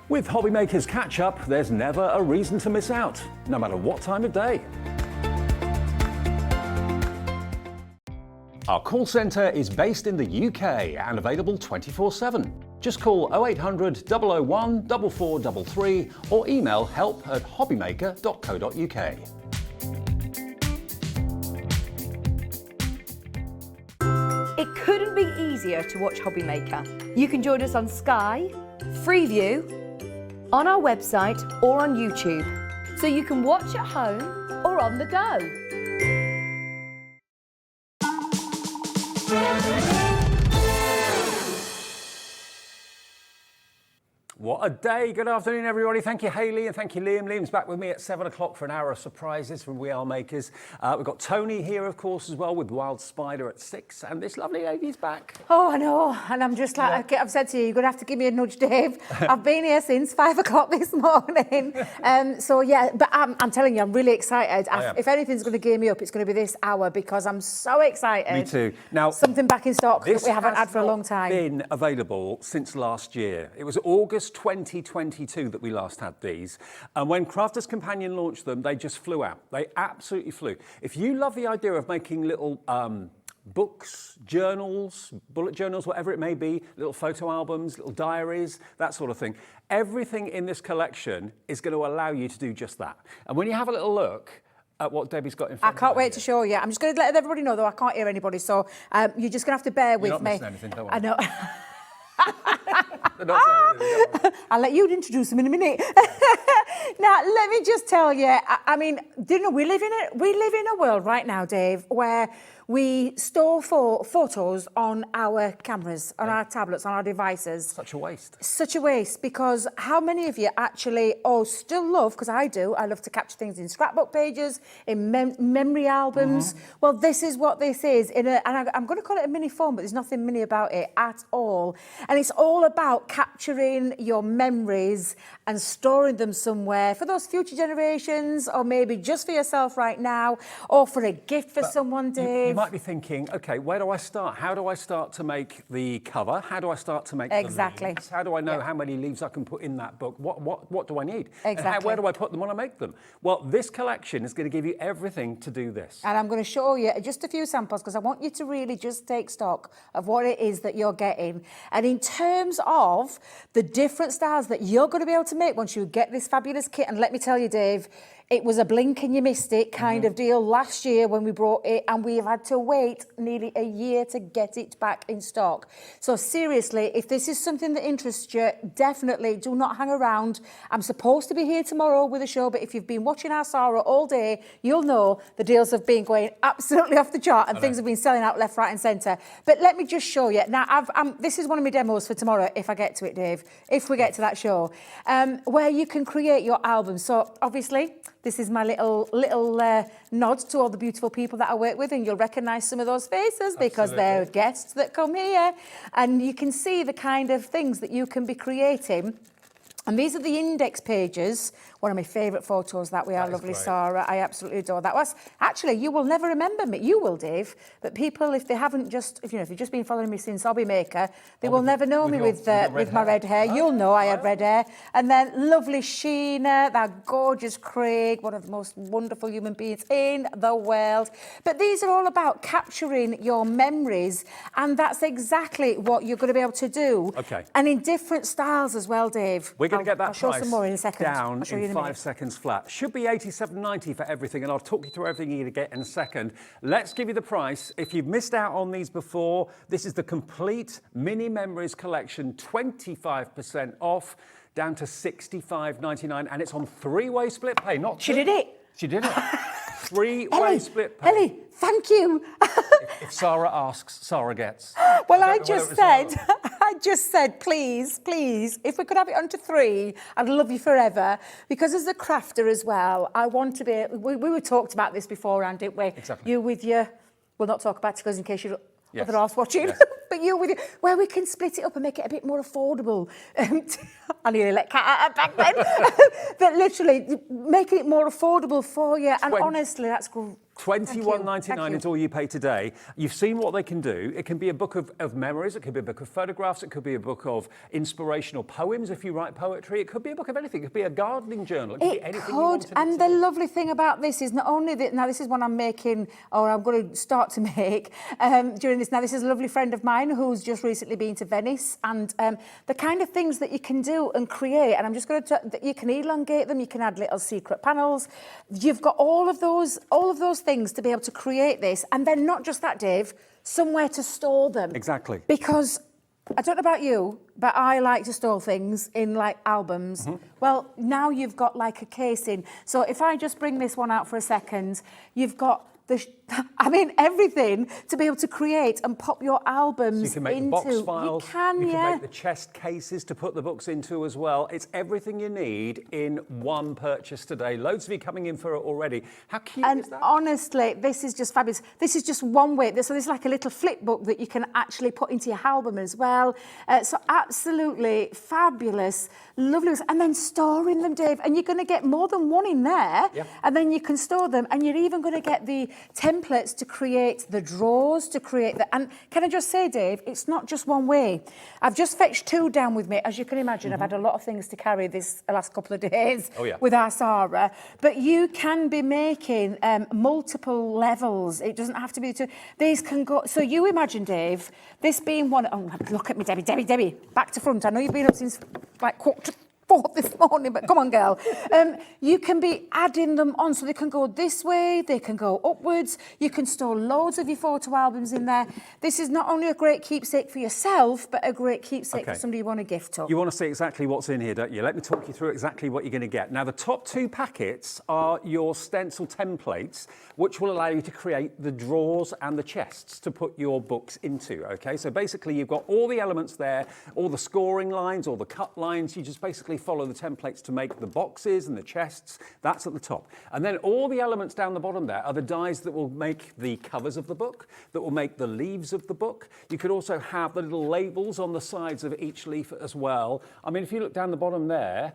[SPEAKER 1] With Hobby Maker's catch-up, there's never a reason to miss out, no matter what time of day. Our call centre is based in the UK and available 24/7. Just call 0800 001 4433 or email help@hobbymaker.co.uk.
[SPEAKER 5] It couldn't be easier to watch Hobby Maker. You can join us on Sky, Freeview, on our website or on YouTube, so you can watch at home or on the go.
[SPEAKER 1] What a day. Good afternoon, everybody. Thank you, Hayley, and thank you, Liam. Liam's back with me at 7 o'clock for an hour of surprises from We Are Makers. We've got Toni here, of course, as well, with Wild Spider at 6, and this lovely lady's back.
[SPEAKER 3] Oh, I know, and I'm just like, I've said to you, you're going to have to give me a nudge, Dave. I've been here since 5 o'clock this morning. So, yeah, but I'm telling you, I'm really excited. If anything's going to gear me up, it's going to be this hour, because I'm so excited.
[SPEAKER 1] Me too. Now,
[SPEAKER 3] something back in stock that we haven't had for a long time.
[SPEAKER 1] This has been available since last year. It was August 2022 that we last had these. And when Crafter's Companion launched them, they just flew out. They absolutely flew. If you love the idea of making little books, journals, bullet journals, whatever it may be, little photo albums, little diaries, that sort of thing, everything in this collection is going to allow you to do just that. And when you have a little look at what Debbie's got in front of her.
[SPEAKER 3] I can't wait to show you. I'm just going to let everybody know, though, I can't hear anybody, so you're just going to have to bear with me.
[SPEAKER 1] You're not missing anything, don't worry.
[SPEAKER 3] I know.
[SPEAKER 2] I'll let you introduce them in a minute. Now, let me just tell you, I mean, do you know, we live in a world right now, Dave, where we store photos on our cameras, on our tablets, on our devices.
[SPEAKER 1] Such a waste.
[SPEAKER 2] Such a waste, because how many of you actually, still love, because I do, I love to capture things in scrapbook pages, in memory albums. Mm-hmm. Well, this is what this is, and I'm going to call it a mini phone, but there's nothing mini about it at all. And it's all about about capturing your memories and storing them somewhere for those future generations, or maybe just for yourself right now, or for a gift for someone, Dave.
[SPEAKER 1] You might be thinking, okay, where do I start? How do I start to make the cover? How do I start to make the leaves? How do I know how many leaves I can put in that book? What do I need?
[SPEAKER 2] Exactly.
[SPEAKER 1] And where do I put them when I make them? Well, this collection is going to give you everything to do this.
[SPEAKER 2] And I'm going to show you just a few samples because I want you to really just take stock of what it is that you're getting. And in terms of the different styles that you're going to be able to make once you get this fabulous kit, and let me tell you, Dave, it was a blink and you missed it kind of deal last year when we brought it, and we've had to wait nearly a year to get it back in stock. So seriously, if this is something that interests you, definitely do not hang around. I'm supposed to be here tomorrow with a show, but if you've been watching our Sara all day, you'll know the deals have been going absolutely off the chart and things have been selling out left, right and centre. But let me just show you. Now, this is one of my demos for tomorrow, if I get to it, Dave, if we get to that show, where you can create your album. So obviously, this is my little nod to all the beautiful people that I work with, and you'll recognise some of those faces because they're guests that come here. And you can see the kind of things that you can be creating. And these are the index pages. One of my favourite photos that we are, lovely Sara. I absolutely adore that. Was actually, you will never remember me. You will, Dave. But people, if they haven't just, if you've just been following me since Hobby Maker, they will never know me with my red hair. You'll know I had red hair. And then lovely Sheena, that gorgeous Craig, one of the most wonderful human beings in the world. But these are all about capturing your memories, and that's exactly what you're going to be able to do.
[SPEAKER 1] Okay.
[SPEAKER 2] And in different styles as well, Dave.
[SPEAKER 1] We're going to get that
[SPEAKER 2] I'll show some more in a second.
[SPEAKER 1] Down in 5 seconds flat. Should be $87.90 for everything, and I'll talk you through everything you're going to get in a second. Let's give you the price. If you've missed out on these before, this is the complete Mini Memories Collection, 25% off, down to $65.99, and it's on 3-way split pay. Not
[SPEAKER 2] She did it.
[SPEAKER 1] She did it. 3-way split pay.
[SPEAKER 2] Ellie, thank you.
[SPEAKER 1] If Sara asks, Sara gets.
[SPEAKER 2] Well, I just said, please, if we could have it onto 3, I'd love you forever. Because as a crafter as well, I want to be, we were talked about this beforehand, didn't we?
[SPEAKER 1] Exactly.
[SPEAKER 2] You with your, we'll not talk about it because in case you're other half watching,
[SPEAKER 1] Yes.
[SPEAKER 2] but you with your, where we can split it up and make it a bit more affordable. I nearly let Kat out back then. But literally, making it more affordable for you. And honestly, that's great.
[SPEAKER 1] $21.99 is all you pay today. You've seen what they can do. It can be a book of memories. It could be a book of photographs. It could be a book of inspirational poems if you write poetry. It could be a book of anything. It could be a gardening journal. It could be anything you wanted.
[SPEAKER 2] And the lovely thing about this is not only that, now this is one I'm making, or I'm going to start to make during this. Now this is a lovely friend of mine who's just recently been to Venice, and the kind of things that you can do and create, and I'm just going to, you can elongate them, you can add little secret panels. You've got all of those things to be able to create this, and then not just that, Dave, somewhere to store them.
[SPEAKER 1] Exactly.
[SPEAKER 2] Because I don't know about you, but I like to store things in like albums. Well, now you've got like a casing. So if I just bring this one out for a second, you've got everything to be able to create and pop your albums into.
[SPEAKER 1] So you can make the box files.
[SPEAKER 2] You can
[SPEAKER 1] make the chest cases to put the books into as well. It's everything you need in one purchase today. Loads of you coming in for it already. How cute is that?
[SPEAKER 2] And honestly, this is just fabulous. This is just one way. So this is like a little flip book that you can actually put into your album as well. So absolutely fabulous, lovely. And then storing them, Dave. And you're going to get more than one in there.
[SPEAKER 1] Yep.
[SPEAKER 2] And then you can store them. And you're even going to get the templates to create the drawers, to create the... And can I just say, Dave, it's not just one way. I've just fetched 2 down with me. As you can imagine, I've had a lot of things to carry this last couple of days with our Sara. But you can be making multiple levels. It doesn't have to be 2. These can go... So you imagine, Dave, this being one... Oh, look at me, Debbie. Back to front. I know you've been up since like 4:15 this morning, but come on, girl. You can be adding them on, so they can go this way, they can go upwards. You can store loads of your photo albums in there. This is not only a great keepsake for yourself, but a great keepsake for somebody you want to gift to.
[SPEAKER 1] You want to see exactly what's in here, don't you? Let me talk you through exactly what you're going to get. Now, the top 2 packets are your stencil templates, which will allow you to create the drawers and the chests to put your books into, okay? So basically, you've got all the elements there, all the scoring lines, all the cut lines. You just basically exactly follow the templates to make the boxes and the chests. That's at the top. And then all the elements down the bottom there are the dies that will make the covers of the book, that will make the leaves of the book. You could also have the little labels on the sides of each leaf as well. I mean, if you look down the bottom there,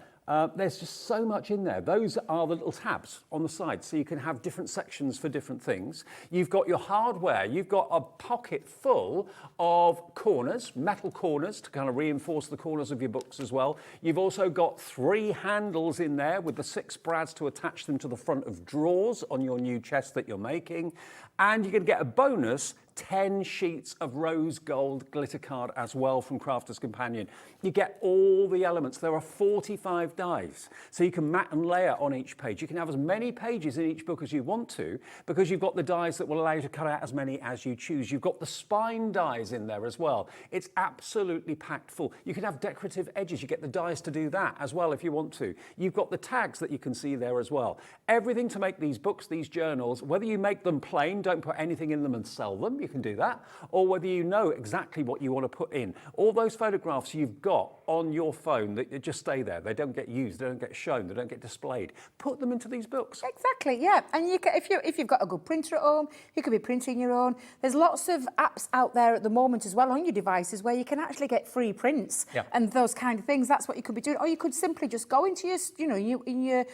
[SPEAKER 1] there's just so much in there. Those are the little tabs on the side, so you can have different sections for different things. You've got your hardware. You've got a pocket full of corners, metal corners, to kind of reinforce the corners of your books as well. You've also got 3 handles in there with the 6 brads to attach them to the front of drawers on your new chest that you're making. And you're going to get a bonus 10 sheets of rose gold glitter card as well from Crafter's Companion. You get all the elements. There are 45 dies, so you can mat and layer on each page. You can have as many pages in each book as you want to, because you've got the dies that will allow you to cut out as many as you choose. You've got the spine dies in there as well. It's absolutely packed full. You can have decorative edges. You get the dies to do that as well if you want to. You've got the tags that you can see there as well. Everything to make these books, these journals, whether you make them plain, don't put anything in them and sell them, you can do that, or whether you know exactly what you want to put in. All those photographs you've got on your phone that just stay there. They don't get used, they don't get shown, they don't get displayed. Put them into these books.
[SPEAKER 3] Exactly, yeah. And you can, if you've got a good printer at home, you could be printing your own. There's lots of apps out there at the moment as well on your devices where you can actually get free prints and those kind of things. That's what you could be doing. Or you could simply just go into your, in your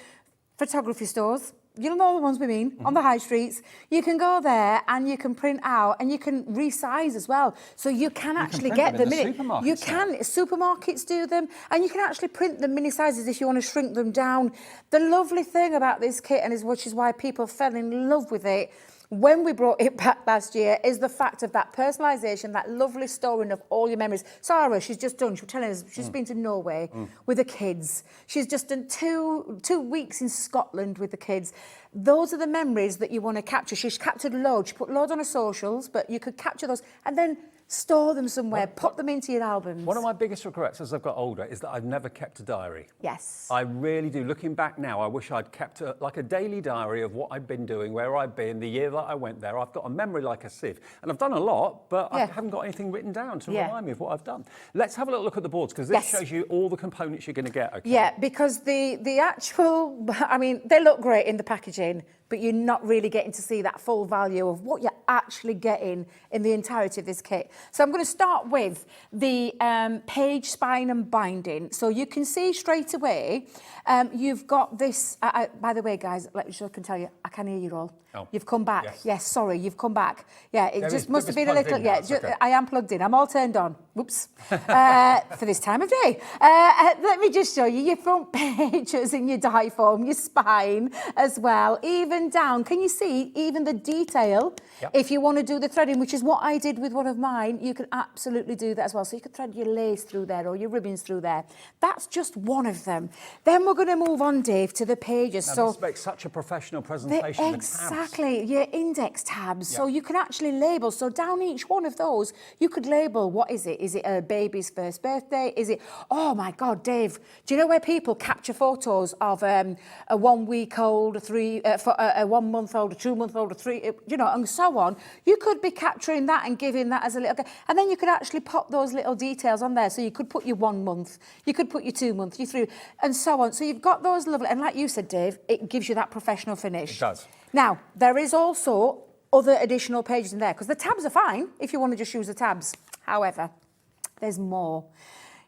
[SPEAKER 3] photography stores. You know the ones we mean, on the high streets. You can go there and you can print out and you can resize as well. So you can actually get them in. You can, supermarkets do them, and you can actually print them mini sizes if you want to shrink them down. The lovely thing about this kit, and which is why people fell in love with it, when we brought it back last year, is the fact of that personalisation, that lovely storing of all your memories. Sara, she's just done, she was telling us, she's been to Norway with the kids. She's just done two weeks in Scotland with the kids. Those are the memories that you want to capture. She's captured loads. She put loads on her socials, but you could capture those and then store them somewhere, put them into your albums.
[SPEAKER 1] One of my biggest regrets as I've got older is that I've never kept a diary.
[SPEAKER 3] Yes.
[SPEAKER 1] I really do. Looking back now, I wish I'd kept a daily diary of what I've been doing, where I've been, the year that I went there. I've got a memory like a sieve. And I've done a lot, but I haven't got anything written down to remind me of what I've done. Let's have a little look at the boards, because this shows you all the components you're going to get. Okay?
[SPEAKER 3] Yeah, because the actual, I mean, they look great in the packaging, but you're not really getting to see that full value of what you're actually getting in the entirety of this kit. So I'm going to start with the page spine and binding. So you can see straight away, you've got this, by the way, guys, let me just tell you, I can hear you all.
[SPEAKER 1] Oh.
[SPEAKER 3] You've come back. Yes, sorry, you've come back. Yeah, it just must have been a
[SPEAKER 1] plugged
[SPEAKER 3] little,
[SPEAKER 1] in, okay.
[SPEAKER 3] I am plugged in. I'm all turned on. Whoops. For this time of day. Let me just show you your front pages in your die form, your spine as well, even down. Can you see even the detail? Yep. If you want to do the threading, which is what I did with one of mine, you can absolutely do that as well. So you could thread your lace through there or your ribbons through there. That's just one of them. Then we're going to move on, Dave, to the pages.
[SPEAKER 1] Now,
[SPEAKER 3] so
[SPEAKER 1] this makes such a professional presentation.
[SPEAKER 3] Exactly, your index tabs. So you can actually label. So down each one of those, you could label, what is it? Is it a baby's first birthday? Is it, oh my God, Dave, do you know where people capture photos of a 1 week old, a 1 month old, a 2 month old, a 3, and so on? You could be capturing that and giving that as a little, and then you could actually pop those little details on there. So you could put your 1 month, you could put your 2 month, your 3, and so on. So you've got those lovely, and like you said, Dave, it gives you that professional finish.
[SPEAKER 1] It does.
[SPEAKER 3] Now, there is also other additional pages in there, because the tabs are fine if you want to just use the tabs. However, there's more.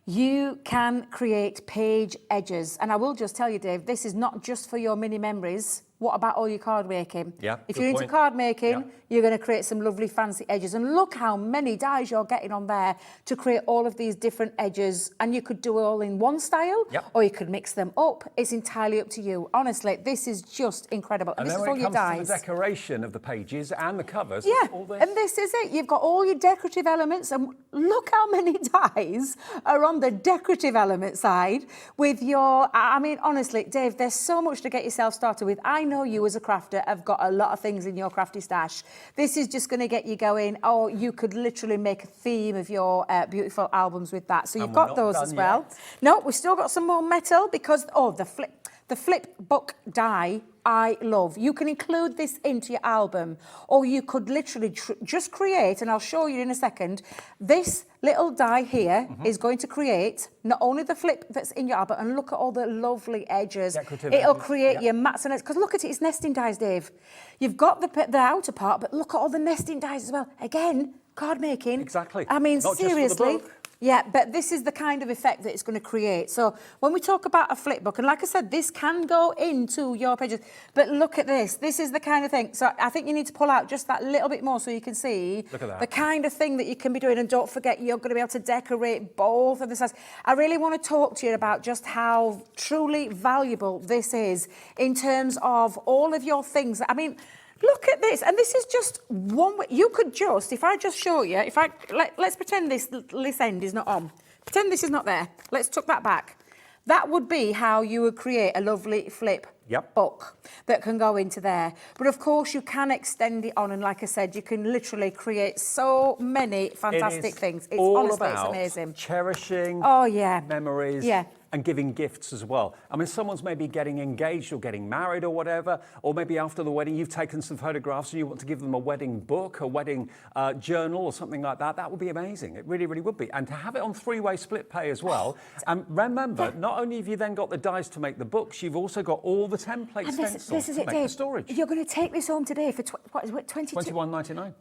[SPEAKER 3] You can create page edges. And I will just tell you, Dave, this is not just for your mini memories. What about all your card making?
[SPEAKER 1] Yeah,
[SPEAKER 3] if you're into card making, you're going to create some lovely fancy edges. And look how many dies you're getting on there to create all of these different edges. And you could do it all in one style, or you could mix them up. It's entirely up to you. Honestly, this is just incredible. And this is all your dies.
[SPEAKER 1] To the decoration of the pages and the covers.
[SPEAKER 3] Yeah, and this is it. You've got all your decorative elements. And look how many dies are on the decorative element side with your, I mean, honestly, Dave, there's so much to get yourself started with. I know you as a crafter have got a lot of things in your crafty stash. This is just going to get you going. Oh, you could literally make a theme of your beautiful albums with that. So you've got those as well. No, we've still got some more metal because, the the flip book die, I love. You can include this into your album, or you could literally just create, and I'll show you in a second, this little die here is going to create not only the flip that's in your album, and look at all the lovely edges. It'll create your mats and edges, because look at it, it's nesting dies, Dave. You've got the outer part, but look at all the nesting dies as well. Again, card making.
[SPEAKER 1] Exactly.
[SPEAKER 3] I mean,
[SPEAKER 1] Not
[SPEAKER 3] seriously.
[SPEAKER 1] just for the book.
[SPEAKER 3] Yeah, but this is the kind of effect that it's going to create. So when we talk about a flip book, and like I said, this can go into your pages, but look at this. This is the kind of thing. So I think you need to pull out just that little bit more so you can see the kind of thing that you can be doing. And don't forget, you're going to be able to decorate both of the sides. I really want to talk to you about just how truly valuable this is in terms of all of your things. I mean, look at this, and this is just one way. You could just, if I just show you, let's pretend this end is not on. Pretend this is not there. Let's tuck that back. That would be how you would create a lovely flip book that can go into there. But of course, you can extend it on, and like I said, you can literally create so many fantastic things. It's honestly, it's amazing.
[SPEAKER 1] Cherishing memories. And giving gifts as well. I mean, someone's maybe getting engaged or getting married or whatever, or maybe after the wedding, you've taken some photographs and you want to give them a wedding book, a wedding journal or something like that. That would be amazing. It really, really would be. And to have it on 3-way split pay as well. And remember, not only have you then got the dies to make the books, you've also got all the template stencils to make the storage.
[SPEAKER 3] You're going to take this home today for, what is it,
[SPEAKER 1] $21.99.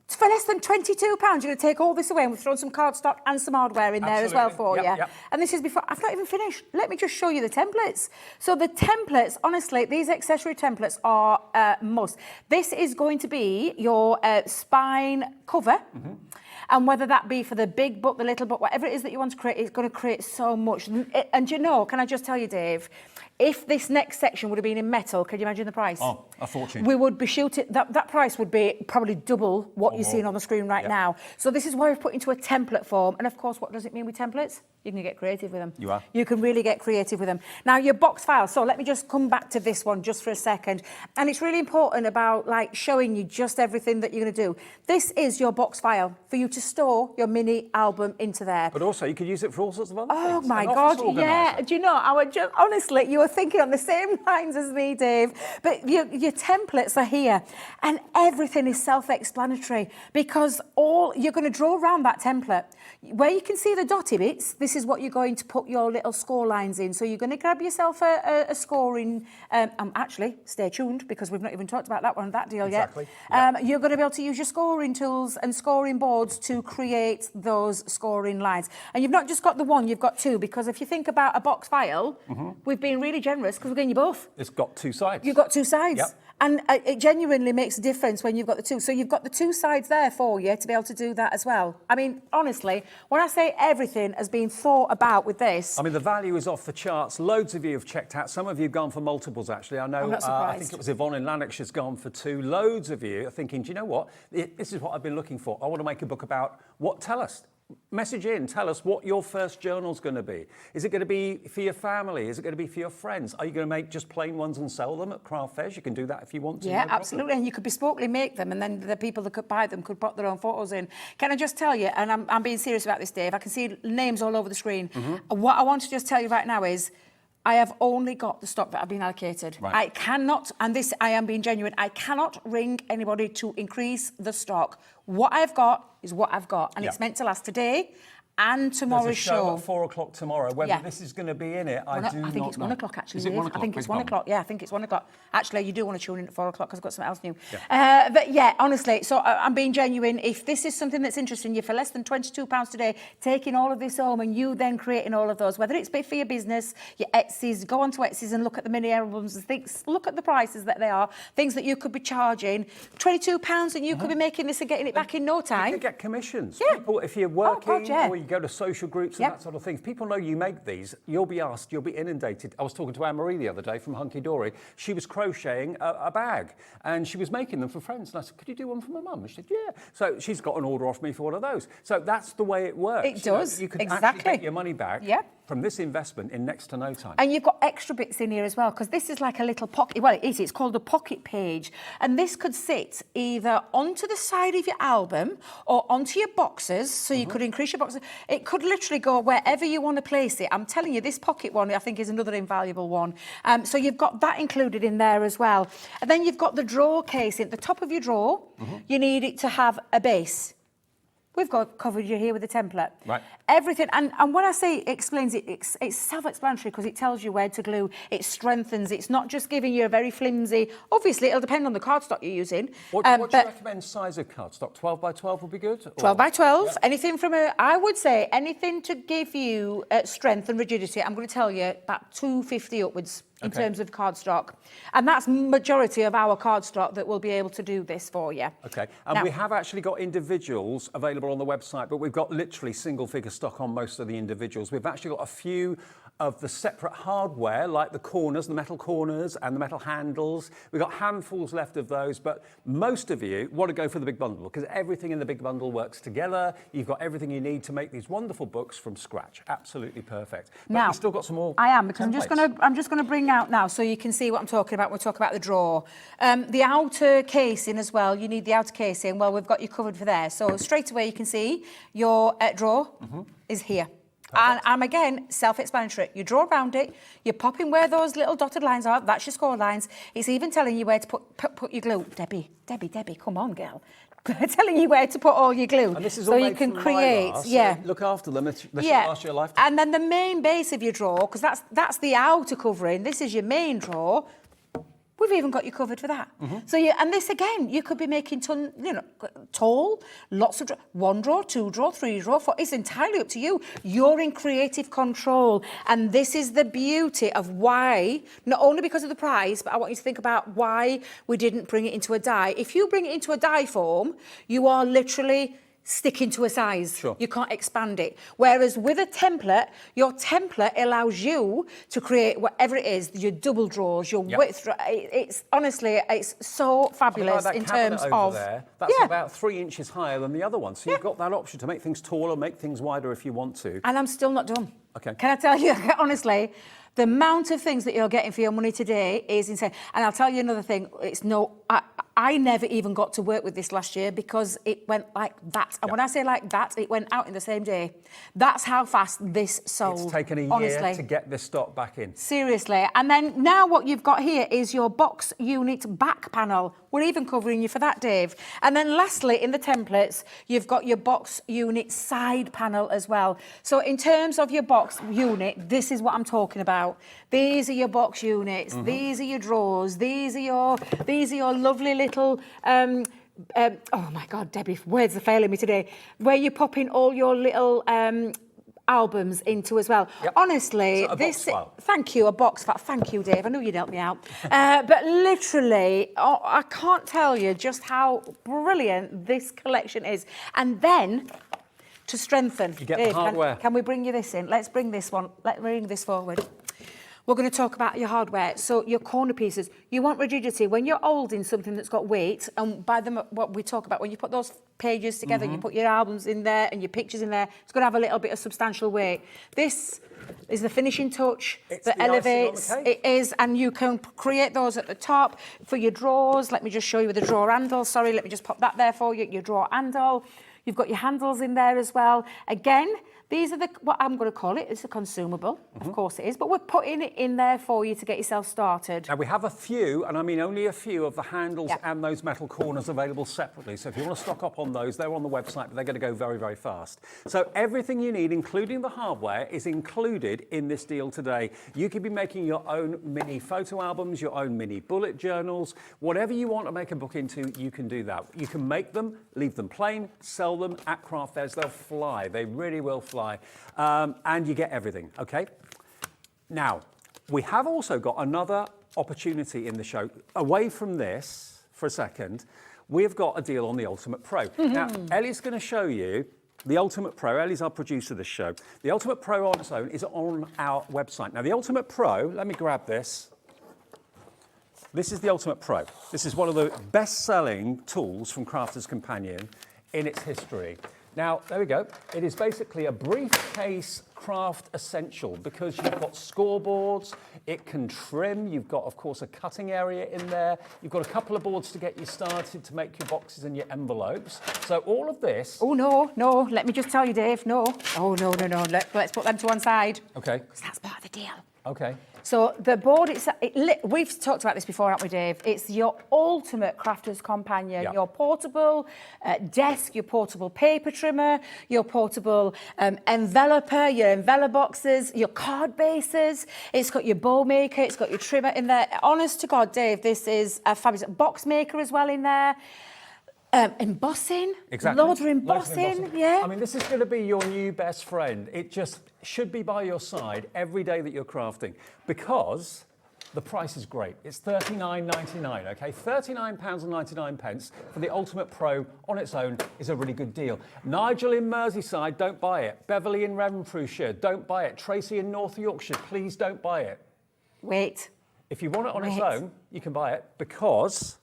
[SPEAKER 3] For less than £22, you're going to take all this away, and we've thrown some cardstock and some hardware in there as well for you. And this is before, I've not even finished. Let me just show you the templates. So the templates, honestly, these accessory templates are must. This is going to be your spine cover. And whether that be for the big book, the little book, whatever it is that you want to create, it's going to create so much. And you know, can I just tell you, Dave, if this next section would have been in metal, can you imagine the price?
[SPEAKER 1] Oh, a fortune.
[SPEAKER 3] We would be shooting, that price would be probably double what you're seeing on the screen right now. So this is why we've put into a template form. And of course, what does it mean with templates? You can get creative with them.
[SPEAKER 1] You are.
[SPEAKER 3] You can really get creative with them. Now, your box file. So let me just come back to this one just for a second. And it's really important about like showing you just everything that you're going to do. This is your box file for you to store your mini album into there.
[SPEAKER 1] But also, you could use it for all sorts of other things.
[SPEAKER 3] Oh my God, yeah. Do you know, I would just, honestly, you were thinking on the same lines as me, Dave. But your templates are here. And everything is self-explanatory because you're going to draw around that template. Where you can see the dotted bits, this is what you're going to put your little score lines in. So you're going to grab yourself a scoring, actually, stay tuned because we've not even talked about that deal yet. You're going to be able to use your scoring tools and scoring boards to create those scoring lines. And you've not just got the one, you've got two, because if you think about a box file, we've been really generous because we're getting you both.
[SPEAKER 1] It's got two sides.
[SPEAKER 3] You've got two sides. And it genuinely makes a difference when you've got the two. So you've got the two sides there for you to be able to do that as well. I mean, honestly, when I say everything has been thought about with this...
[SPEAKER 1] I mean, the value is off the charts. Loads of you have checked out. Some of you have gone for multiples, actually. I know,
[SPEAKER 3] I'm not surprised.
[SPEAKER 1] I think it was Yvonne in Lanarkshire's gone for 2. Loads of you are thinking, do you know what? This is what I've been looking for. I want to make a book about what? Tell us. Message in, tell us what your first journal's going to be. Is it going to be for your family? Is it going to be for your friends? Are you going to make just plain ones and sell them at craft fairs? You can do that if you want to.
[SPEAKER 3] Yeah, absolutely. And you could bespokely make them, and then the people that could buy them could put their own photos in. Can I just tell you, and I'm being serious about this, Dave, I can see names all over the screen. What I want to just tell you right now is I have only got the stock that I've been allocated. I cannot, and this I am being genuine, I cannot ring anybody to increase the stock. What I've got is what I've got, and it's meant to last today and tomorrow's show.
[SPEAKER 1] At 4 o'clock tomorrow. Whether this is going to be in it, I think
[SPEAKER 3] it's 1 o'clock, actually.
[SPEAKER 1] Is it 1 o'clock?
[SPEAKER 3] I think it's 1 o'clock. Yeah, I think it's 1 o'clock. Actually, you do want to tune in at 4 o'clock because I've got something else new. But yeah, honestly, so I'm being genuine. If this is something that's interesting you for less than £22 today, taking all of this home and you then creating all of those, whether it's for your business, your Etsy's, go onto Etsy's and look at the mini albums and things, look at the prices that they are, things that you could be charging, £22 and you could be making this and getting it back in no time.
[SPEAKER 1] You could get commissions. People, if you're working or you go to social groups and that sort of thing, if people know you make these, you'll be asked, you'll be inundated. I was talking to Anne-Marie the other day from Hunky Dory. She was crocheting a bag and she was making them for friends. And I said, could you do one for my mum? And she said, yeah. So she's got an order off me for one of those. So that's the way it works.
[SPEAKER 3] It does.
[SPEAKER 1] You can actually get your money back from this investment in next to no time.
[SPEAKER 3] And you've got extra bits in here as well, because this is like a little pocket. Well, it is. It's called a pocket page. And this could sit either onto the side of your album or onto your boxes. So you could increase your boxes.
[SPEAKER 2] it could literally go wherever you want to place it. I'm telling you, this pocket one, I think, is another invaluable one. So you've got that included in there as well. And then you've got the drawer case. At the top of your drawer, you need it to have a base. We've got covered you here with a template.
[SPEAKER 1] Right.
[SPEAKER 2] Everything, and when I say explains it, it's self-explanatory because it tells you where to glue, it strengthens, it's not just giving you a very flimsy, obviously it'll depend on the cardstock you're using.
[SPEAKER 1] What do you recommend size of cardstock? 12 by 12 would be good?
[SPEAKER 2] 12 by 12, anything from I would say anything to give you strength and rigidity, I'm going to tell you about 250 upwards. In terms of cardstock. And that's majority of our cardstock that will be able to do this for you.
[SPEAKER 1] Okay, and we have actually got individuals available on the website, but we've got literally single figure stock on most of the individuals. We've actually got a few of the separate hardware, like the corners, the metal corners and the metal handles. We've got handfuls left of those, but most of you want to go for the big bundle because everything in the big bundle works together. You've got everything you need to make these wonderful books from scratch. Absolutely perfect. But
[SPEAKER 2] now,
[SPEAKER 1] you've still got some more.
[SPEAKER 2] I am, because
[SPEAKER 1] templates.
[SPEAKER 2] I'm just gonna bring out now so you can see what I'm talking about. We'll talk about the drawer. The outer casing as well, you need the outer casing. Well, we've got you covered for there. So straight away you can see your drawer is here. And again, self-explanatory. You draw around it, you pop in where those little dotted lines are, that's your score lines. It's even telling you where to put your glue. Debbie, come on, girl. Telling you where to put all your glue.
[SPEAKER 1] And this is
[SPEAKER 2] so
[SPEAKER 1] all
[SPEAKER 2] you
[SPEAKER 1] made
[SPEAKER 2] can
[SPEAKER 1] from
[SPEAKER 2] create,
[SPEAKER 1] mylar, so look after them, they should last you a lifetime.
[SPEAKER 2] And then the main base of your drawer, because that's the outer covering, this is your main drawer. We've even got you covered for that. So and this again, you could be making tall, lots of one drawer, two drawer, three drawer, four. It's entirely up to you. You're in creative control, and this is the beauty of why. Not only because of the price, but I want you to think about why we didn't bring it into a die. If you bring it into a die form, you are literally sticking to a size.
[SPEAKER 1] Sure.
[SPEAKER 2] You can't expand it. Whereas with a template, your template allows you to create whatever it is, your double drawers, your width. It's honestly, it's so fabulous
[SPEAKER 1] like that
[SPEAKER 2] in terms
[SPEAKER 1] cabinet
[SPEAKER 2] of.
[SPEAKER 1] over there, that's about 3 inches higher than the other one. So you've got that option to make things taller, make things wider if you want to.
[SPEAKER 2] And I'm still not done.
[SPEAKER 1] Okay.
[SPEAKER 2] Can I tell you, honestly, the amount of things that you're getting for your money today is insane. And I'll tell you another thing, I never even got to work with this last year because it went like that. And when I say like that, it went out in the same day. That's how fast this sold.
[SPEAKER 1] It's taken a year to get this stock back in.
[SPEAKER 2] Seriously. And then now what you've got here is your box unit back panel. We're even covering you for that, Dave. And then lastly, in the templates, you've got your box unit side panel as well. So in terms of your box unit, this is what I'm talking about. These are your box units. These are your drawers. These are your lovely little oh my God, Debbie, words are failing me today. Where you pop in all your little albums into as well. Honestly, thank you, a box file. Thank you, Dave. I knew you'd help me out. But literally, I can't tell you just how brilliant this collection is. And then to strengthen,
[SPEAKER 1] you get
[SPEAKER 2] Dave,
[SPEAKER 1] the hardware.
[SPEAKER 2] Can we bring you this in? Let's bring this one. Let's bring this forward. We're going to talk about your hardware. So your corner pieces, you want rigidity. When you're holding something that's got weight, and by them, what we talk about, when you put those pages together, you put your albums in there and your pictures in there, it's going to have a little bit of substantial weight. This is the finishing touch that elevates. It is, and you can create those at the top for your drawers. Let me just show you the drawer handle. Sorry, let me just pop that there for you, your drawer handle. You've got your handles in there as well. Again, these are what I'm going to call it. It's a consumable, of course it is, but we're putting it in there for you to get yourself started.
[SPEAKER 1] Now we have a few, and I mean only a few, of the handles and those metal corners available separately. So if you want to stock up on those, they're on the website, but they're going to go very, very fast. So everything you need, including the hardware, is included in this deal today. You could be making your own mini photo albums, your own mini bullet journals, whatever you want to make a book into, you can do that. You can make them, leave them plain, sell them at craft fairs. They'll fly. They really will fly. And you get everything, okay? Now, we have also got another opportunity in the show. Away from this, for a second, we've got a deal on the Ultimate Pro. Now, Ellie's going to show you the Ultimate Pro. Ellie's our producer of this show. The Ultimate Pro on its own is on our website. Now, the Ultimate Pro, let me grab this. This is the Ultimate Pro. This is one of the best-selling tools from Crafter's Companion in its history. Now, there we go. It is basically a briefcase craft essential because you've got scoreboards, it can trim, you've got, of course, a cutting area in there, you've got a couple of boards to get you started to make your boxes and your envelopes. So all of this...
[SPEAKER 2] Oh, no, let me just tell you, Dave, no. Oh, no. Let's put them to one side.
[SPEAKER 1] Okay.
[SPEAKER 2] Because that's part of the deal.
[SPEAKER 1] Okay.
[SPEAKER 2] So the board, we've talked about this before, haven't we, Dave? It's your ultimate crafter's companion.
[SPEAKER 1] Yep.
[SPEAKER 2] Your portable desk, your portable paper trimmer, your portable enveloper, your envelope boxes, your card bases. It's got your bow maker, it's got your trimmer in there. Honest to God, Dave, this is a fabulous box maker as well in there. Embossing,
[SPEAKER 1] exactly.
[SPEAKER 2] Loads of embossing, yeah.
[SPEAKER 1] I mean, this is going to be your new best friend. It just should be by your side every day that you're crafting because the price is great. It's £39.99, okay? £39.99 for the Ultimate Pro on its own is a really good deal. Nigel in Merseyside, don't buy it. Beverly in Renfrewshire, don't buy it. Tracy in North Yorkshire, please don't buy it.
[SPEAKER 2] Wait.
[SPEAKER 1] If you want it on its own, you can buy it because...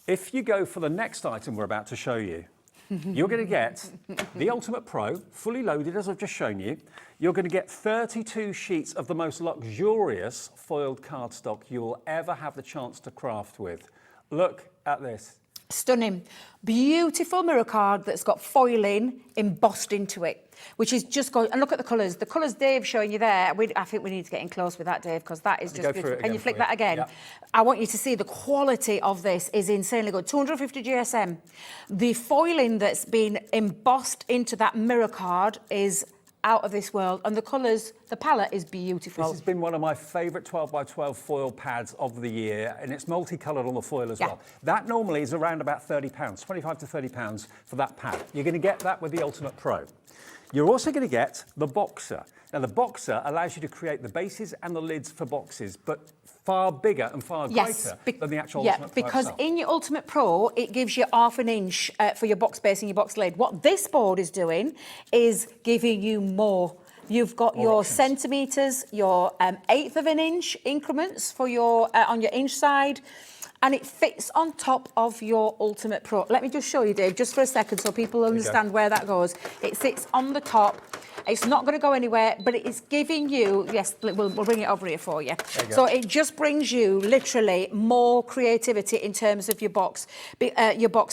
[SPEAKER 1] if you go for the next item we're about to show you, you're going to get the Ultimate Pro, fully loaded as I've just shown you. You're going to get 32 sheets of the most luxurious foiled cardstock you will ever have the chance to craft with. Look at this.
[SPEAKER 2] Stunning. Beautiful mirror card that's got foiling embossed into it, which is just going. And look at the colours. The colours Dave's showing you there. I think we need to get in close with that, Dave, because that is just beautiful. Can you flick that again?
[SPEAKER 1] Yep.
[SPEAKER 2] I want you to see the quality of this is insanely good. 250 GSM. The foiling that's been embossed into that mirror card is out of this world, and the colours, the palette is beautiful.
[SPEAKER 1] This has been one of my favourite 12x12 foil pads of the year, and it's multicoloured on the foil as well. That normally is around about £30, 25 to £30 for that pad. You're going to get that with the Ultimate Pro. You're also going to get the Boxer. Now, the Boxer allows you to create the bases and the lids for boxes, but far bigger and far greater than the actual Ultimate Pro
[SPEAKER 2] because
[SPEAKER 1] itself.
[SPEAKER 2] in your Ultimate Pro, it gives you ½ an inch for your box base and your box lid. What this board is doing is giving you more. You've got your options. Centimetres, your 1/8 of an inch increments for your on your inch side, and it fits on top of your Ultimate Pro. Let me just show you, Dave, just for a second so people understand where that goes. It sits on the top. It's not going to go anywhere, but it is giving you, yes, we'll bring it over here for you. So it just brings you literally more creativity in terms of your box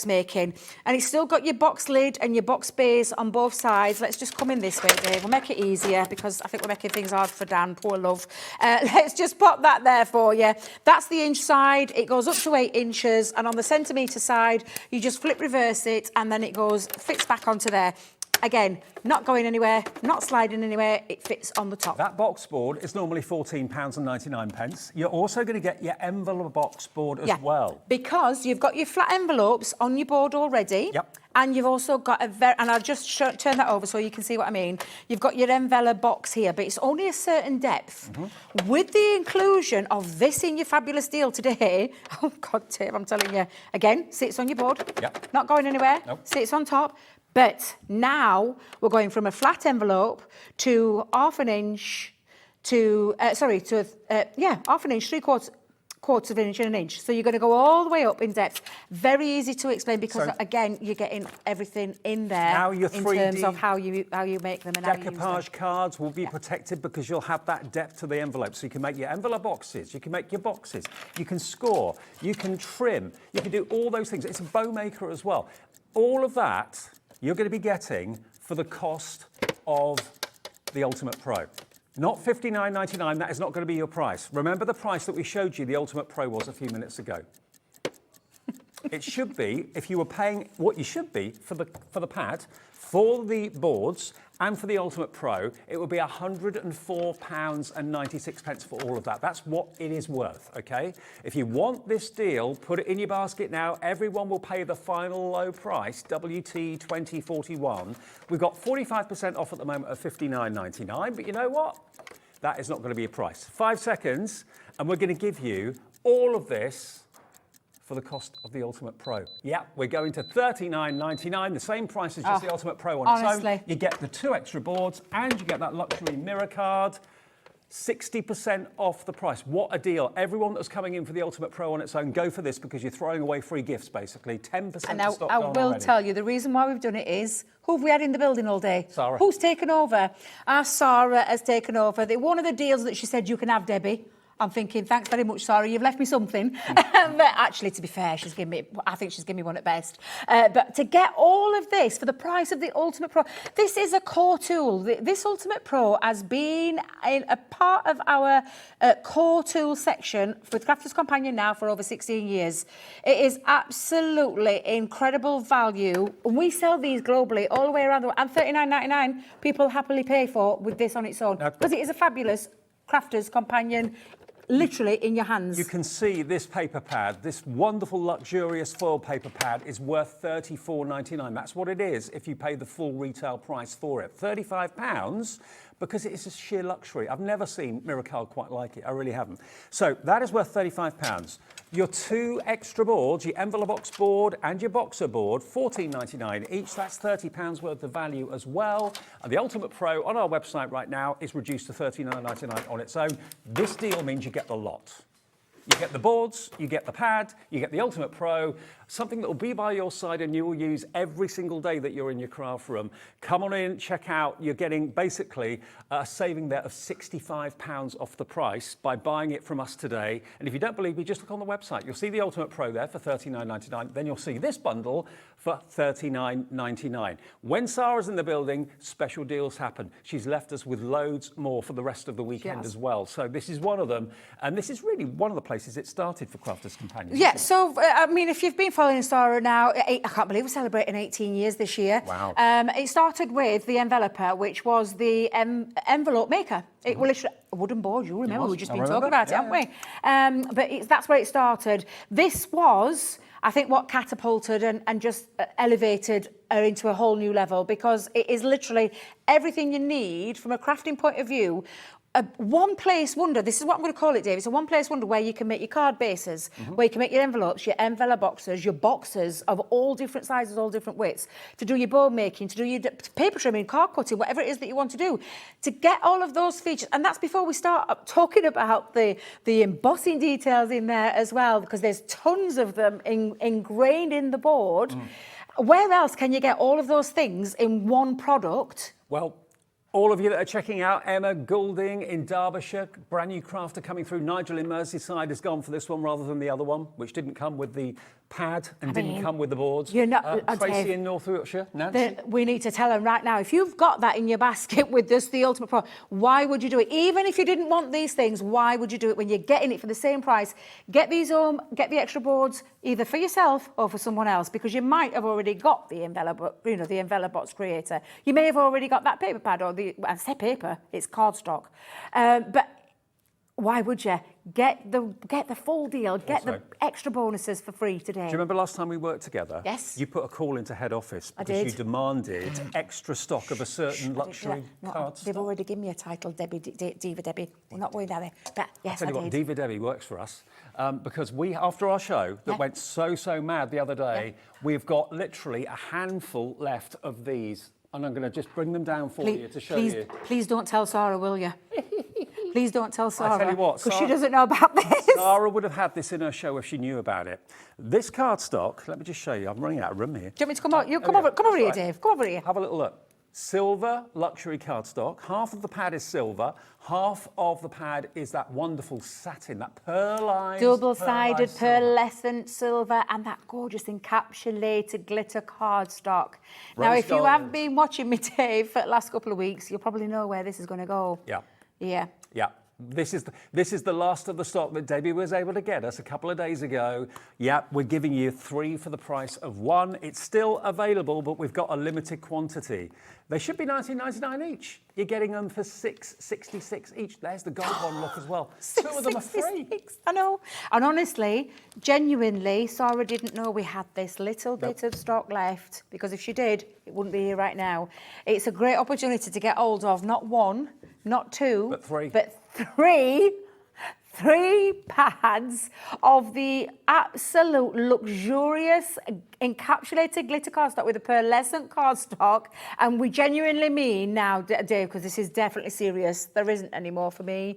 [SPEAKER 2] making. And it's still got your box lid and your box base on both sides. Let's just come in this way, Dave. We'll make it easier because I think we're making things hard for Dan, poor love. Let's just pop that there for you. That's the inch side. It goes up to 8 inches. And on the centimetre side, you just flip reverse it and then it fits back onto there. Again, not going anywhere, not sliding anywhere, it fits on the top.
[SPEAKER 1] That box board is normally £14.99. You're also going to get your envelope box board as well.
[SPEAKER 2] Because you've got your flat envelopes on your board already.
[SPEAKER 1] Yep.
[SPEAKER 2] And you've also got and I'll just turn that over so you can see what I mean. You've got your envelope box here, but it's only a certain depth. With the inclusion of this in your fabulous deal today, oh God, Dave, I'm telling you, again, sits on your board.
[SPEAKER 1] Yep.
[SPEAKER 2] Not going anywhere.
[SPEAKER 1] Nope.
[SPEAKER 2] Sits on top. But now we're going from a flat envelope to ½ an inch to, ½ an inch, 3/4 of an inch and an inch. So you're going to go all the way up in depth. Very easy to explain because, again, you're getting everything in there
[SPEAKER 1] now your
[SPEAKER 2] in
[SPEAKER 1] 3D
[SPEAKER 2] terms of how you make them and how you use them.
[SPEAKER 1] Decoupage cards will be protected because you'll have that depth to the envelope. So you can make your envelope boxes, you can make your boxes, you can score, you can trim, you can do all those things. It's a bow maker as well. All of that you're going to be getting for the cost of the Ultimate Pro. Not £59.99, that is not going to be your price. Remember the price that we showed you the Ultimate Pro was a few minutes ago. It should be, if you were paying what you should be for the pad, for the boards and for the Ultimate Pro, it would be £104.96 for all of that. That's what it is worth, okay? If you want this deal, put it in your basket now. Everyone will pay the final low price, WT2041. We've got 45% off at the moment of £59.99, but you know what? That is not going to be a price. 5 seconds, and we're going to give you all of this for the cost of the Ultimate Pro. Yeah, we're going to £39.99, the same price as just the Ultimate Pro on its own. You get the 2 extra boards and you get that luxury mirror card. 60% off the price. What a deal. Everyone that's coming in for the Ultimate Pro on its own, go for this because you're throwing away free gifts, basically. 10%
[SPEAKER 2] And
[SPEAKER 1] of stock
[SPEAKER 2] I
[SPEAKER 1] gone
[SPEAKER 2] will
[SPEAKER 1] already.
[SPEAKER 2] tell you, the reason why we've done it is, who have we had in the building all day?
[SPEAKER 1] Sara.
[SPEAKER 2] Who's taken over? Our Sara has taken over. One of the deals that she said, you can have, Debbie. I'm thinking, thanks very much, Sara, you've left me something. But actually, to be fair, I think she's given me one at best. But to get all of this for the price of the Ultimate Pro, this is a core tool. This Ultimate Pro has been a part of our core tool section with Crafters Companion now for over 16 years. It is absolutely incredible value. We sell these globally all the way around the world, and $39.99 people happily pay for with this on its own. Because it is a fabulous Crafters Companion, literally in your hands.
[SPEAKER 1] You can see this paper pad, this wonderful luxurious foil paper pad is worth £34.99. That's what it is if you pay the full retail price for it. £35 because it is a sheer luxury. I've never seen Miracle quite like it. I really haven't. So that is worth £35. Your 2 extra boards, your envelope box board and your boxer board, £14.99 each. That's £30 worth of value as well. And the Ultimate Pro on our website right now is reduced to $39.99 on its own. This deal means you get the lot. You get the boards, you get the pad, you get the Ultimate Pro, something that will be by your side and you will use every single day that you're in your craft room. Come on in, check out. You're getting basically a saving there of £65 off the price by buying it from us today. And if you don't believe me, just look on the website. You'll see the Ultimate Pro there for $39.99. Then you'll see this bundle for $39.99. When Sara's in the building, special deals happen. She's left us with loads more for the rest of the weekend as well. So this is one of them. And this is really one of the places it started for Crafters Companion.
[SPEAKER 2] Yeah, so, I mean, if you've been following Sara now, I can't believe we're celebrating 18 years this year.
[SPEAKER 1] Wow.
[SPEAKER 2] It started with the enveloper, which was the envelope maker. It was literally a wooden board, you remember, we've just been talking about it, haven't we? But that's where it started. This was, I think, what catapulted and just elevated her into a whole new level, because it is literally everything you need from a crafting point of view. A one-place wonder, this is what I'm going to call it, Dave. It's a one-place wonder where you can make your card bases, where you can make your envelopes, your envelope boxes, your boxes of all different sizes, all different widths, to do your bow making, to do your paper trimming, card cutting, whatever it is that you want to do, to get all of those features. And that's before we start talking about the embossing details in there as well, because there's tons of them ingrained in the board. Where else can you get all of those things in one product?
[SPEAKER 1] Well, all of you that are checking out, Emma Goulding in Derbyshire, brand new crafter coming through. Nigel in Merseyside has gone for this one rather than the other one, which didn't come with the pad and didn't come with the boards.
[SPEAKER 2] You're not,
[SPEAKER 1] Tracy
[SPEAKER 2] Dave,
[SPEAKER 1] in North Wiltshire, Nancy?
[SPEAKER 2] we need to tell them right now, if you've got that in your basket with just the Ultimate Pro, why would you do it? Even if you didn't want these things, why would you do it when you're getting it for the same price? Get these home, get the extra boards, either for yourself or for someone else, because you might have already got the envelope, the envelope box creator. You may have already got that paper pad, or I say paper, it's cardstock. But why would you? Get the full deal, get the extra bonuses for free today.
[SPEAKER 1] Do you remember last time we worked together?
[SPEAKER 2] Yes.
[SPEAKER 1] You put a call into head office because
[SPEAKER 2] I did.
[SPEAKER 1] you demanded extra stock of a certain luxury card
[SPEAKER 2] They've
[SPEAKER 1] stock.
[SPEAKER 2] already given me a title, Diva Debbie. We're not worried, are they? But yes,
[SPEAKER 1] Tell you
[SPEAKER 2] I
[SPEAKER 1] what,
[SPEAKER 2] did.
[SPEAKER 1] Diva Debbie works for us because we, after our show that went so mad the other day, we've got literally a handful left of these, and I'm going to just bring them down for you to show you.
[SPEAKER 2] Please don't tell Sara, will you? Please don't tell Sara.
[SPEAKER 1] I tell you what,
[SPEAKER 2] because she doesn't know about this.
[SPEAKER 1] Sara would have had this in her show if she knew about it. This cardstock, let me just show you. I'm running out of room here.
[SPEAKER 2] Do you want me to come over? You come over here, Dave. Come over here.
[SPEAKER 1] Have a little look. Silver luxury cardstock. Half of the pad is silver. Half of the pad is that wonderful satin, that pearlized,
[SPEAKER 2] Double-sided,
[SPEAKER 1] silver.
[SPEAKER 2] pearlescent silver, and that gorgeous encapsulated glitter cardstock. Now,
[SPEAKER 1] Rose
[SPEAKER 2] if you
[SPEAKER 1] gold.
[SPEAKER 2] have been watching me, Dave, for the last couple of weeks, you'll probably know where this is going to go.
[SPEAKER 1] Yeah.
[SPEAKER 2] Yeah.
[SPEAKER 1] Yeah. This is the last of the stock that Debbie was able to get us a couple of days ago. Yeah, we're giving you 3 for the price of 1. It's still available, but we've got a limited quantity. They should be $19.99 each. You're getting them for $6.66 each. There's the gold one look as well. 2 of them are free.
[SPEAKER 2] I know. And honestly, genuinely, Sara didn't know we had this little bit of stock left, because if she did, it wouldn't be here right now. It's a great opportunity to get hold of not 1, not 2,
[SPEAKER 1] But 3.
[SPEAKER 2] but 3 3 pads of the absolute luxurious encapsulated glitter cardstock with a pearlescent cardstock, and we genuinely mean now, Dave, because this is definitely serious, there isn't any more for me.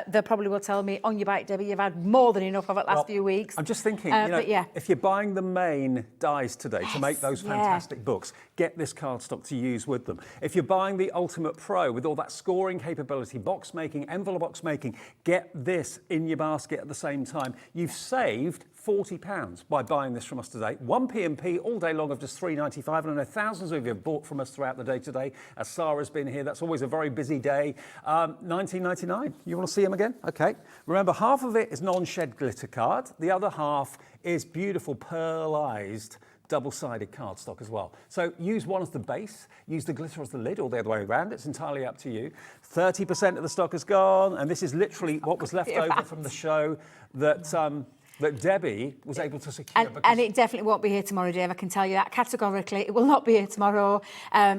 [SPEAKER 2] They probably will tell me, on your bike, Debbie, you've had more than enough of it last few weeks.
[SPEAKER 1] I'm just thinking, you know, if you're buying the main dies today to make those fantastic books, get this cardstock to use with them. If you're buying the Ultimate Pro with all that scoring capability, box making, envelope box making, get this in your basket at the same time. You've saved £40 by buying this from us today. 1 P&P all day long of just £3.95, and I know thousands of you have bought from us throughout the day today. As Sara's been here, that's always a very busy day. £19.99. You want to see them again? Okay. Remember, half of it is non-shed glitter card. The other half is beautiful pearlized double-sided cardstock as well. So use one as the base, use the glitter as the lid, or the other way around. It's entirely up to you. 30% of the stock is gone, and this is literally what was left over from the show that that Debbie was able to secure.
[SPEAKER 2] And it definitely won't be here tomorrow, Dave, I can tell you that categorically. It will not be here tomorrow.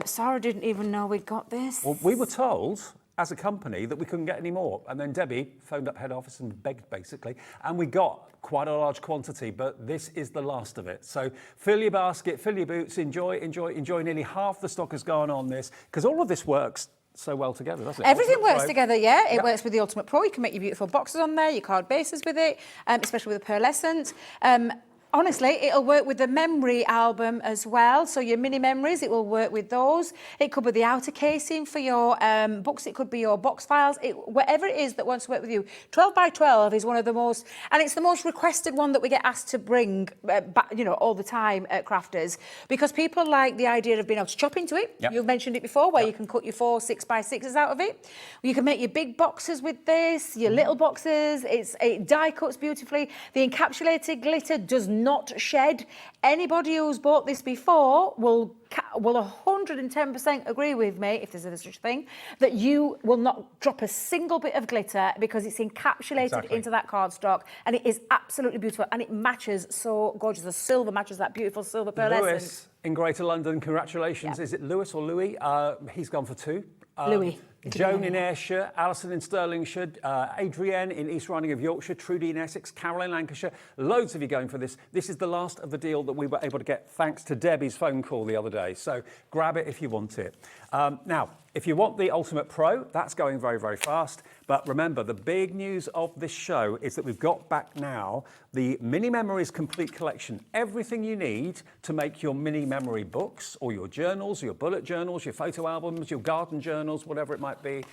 [SPEAKER 2] Sara didn't even know we'd got this.
[SPEAKER 1] Well, we were told as a company that we couldn't get any more. And then Debbie phoned up head office and begged, basically. And we got quite a large quantity, but this is the last of it. So fill your basket, fill your boots, enjoy. Nearly half the stock has gone on this, because all of this works so well together, doesn't it?
[SPEAKER 2] Everything works together, yeah. It works with the Ultimate Pro. You can make your beautiful boxes on there, your card bases with it, especially with the pearlescent. Honestly, it'll work with the memory album as well. So your mini memories, it will work with those. It could be the outer casing for your books. It could be your box files. Whatever it is that wants to work with you. 12 by 12 is one of the most, and it's the most requested one that we get asked to bring back, you know, all the time at Crafters, because people like the idea of being able to chop into it.
[SPEAKER 1] Yep.
[SPEAKER 2] You've mentioned it before, where you can cut your 4 6 by 6s out of it. You can make your big boxes with this, your little boxes. It die cuts beautifully. The encapsulated glitter does not shed. Anybody who's bought this before will 110% agree with me, if there's such a thing, that you will not drop a single bit of glitter because it's encapsulated into that cardstock, and it is absolutely beautiful, and it matches so gorgeous. The silver matches that beautiful silver pearlescent.
[SPEAKER 1] Lewis in Greater London, congratulations. Is it Lewis or Louis? He's gone for 2.
[SPEAKER 2] Louis.
[SPEAKER 1] Joan in Ayrshire, Alison in Stirlingshire, Adrienne in East Riding of Yorkshire, Trudy in Essex, Carol in Lancashire. Loads of you going for this. This is the last of the deal that we were able to get thanks to Debbie's phone call the other day. So grab it if you want it. Now, if you want the Ultimate Pro, that's going very, very fast. But remember, the big news of this show is that we've got back now the Mini Memories Complete Collection. Everything you need to make your mini memory books, or your journals, your bullet journals, your photo albums, your garden journals, whatever it might be.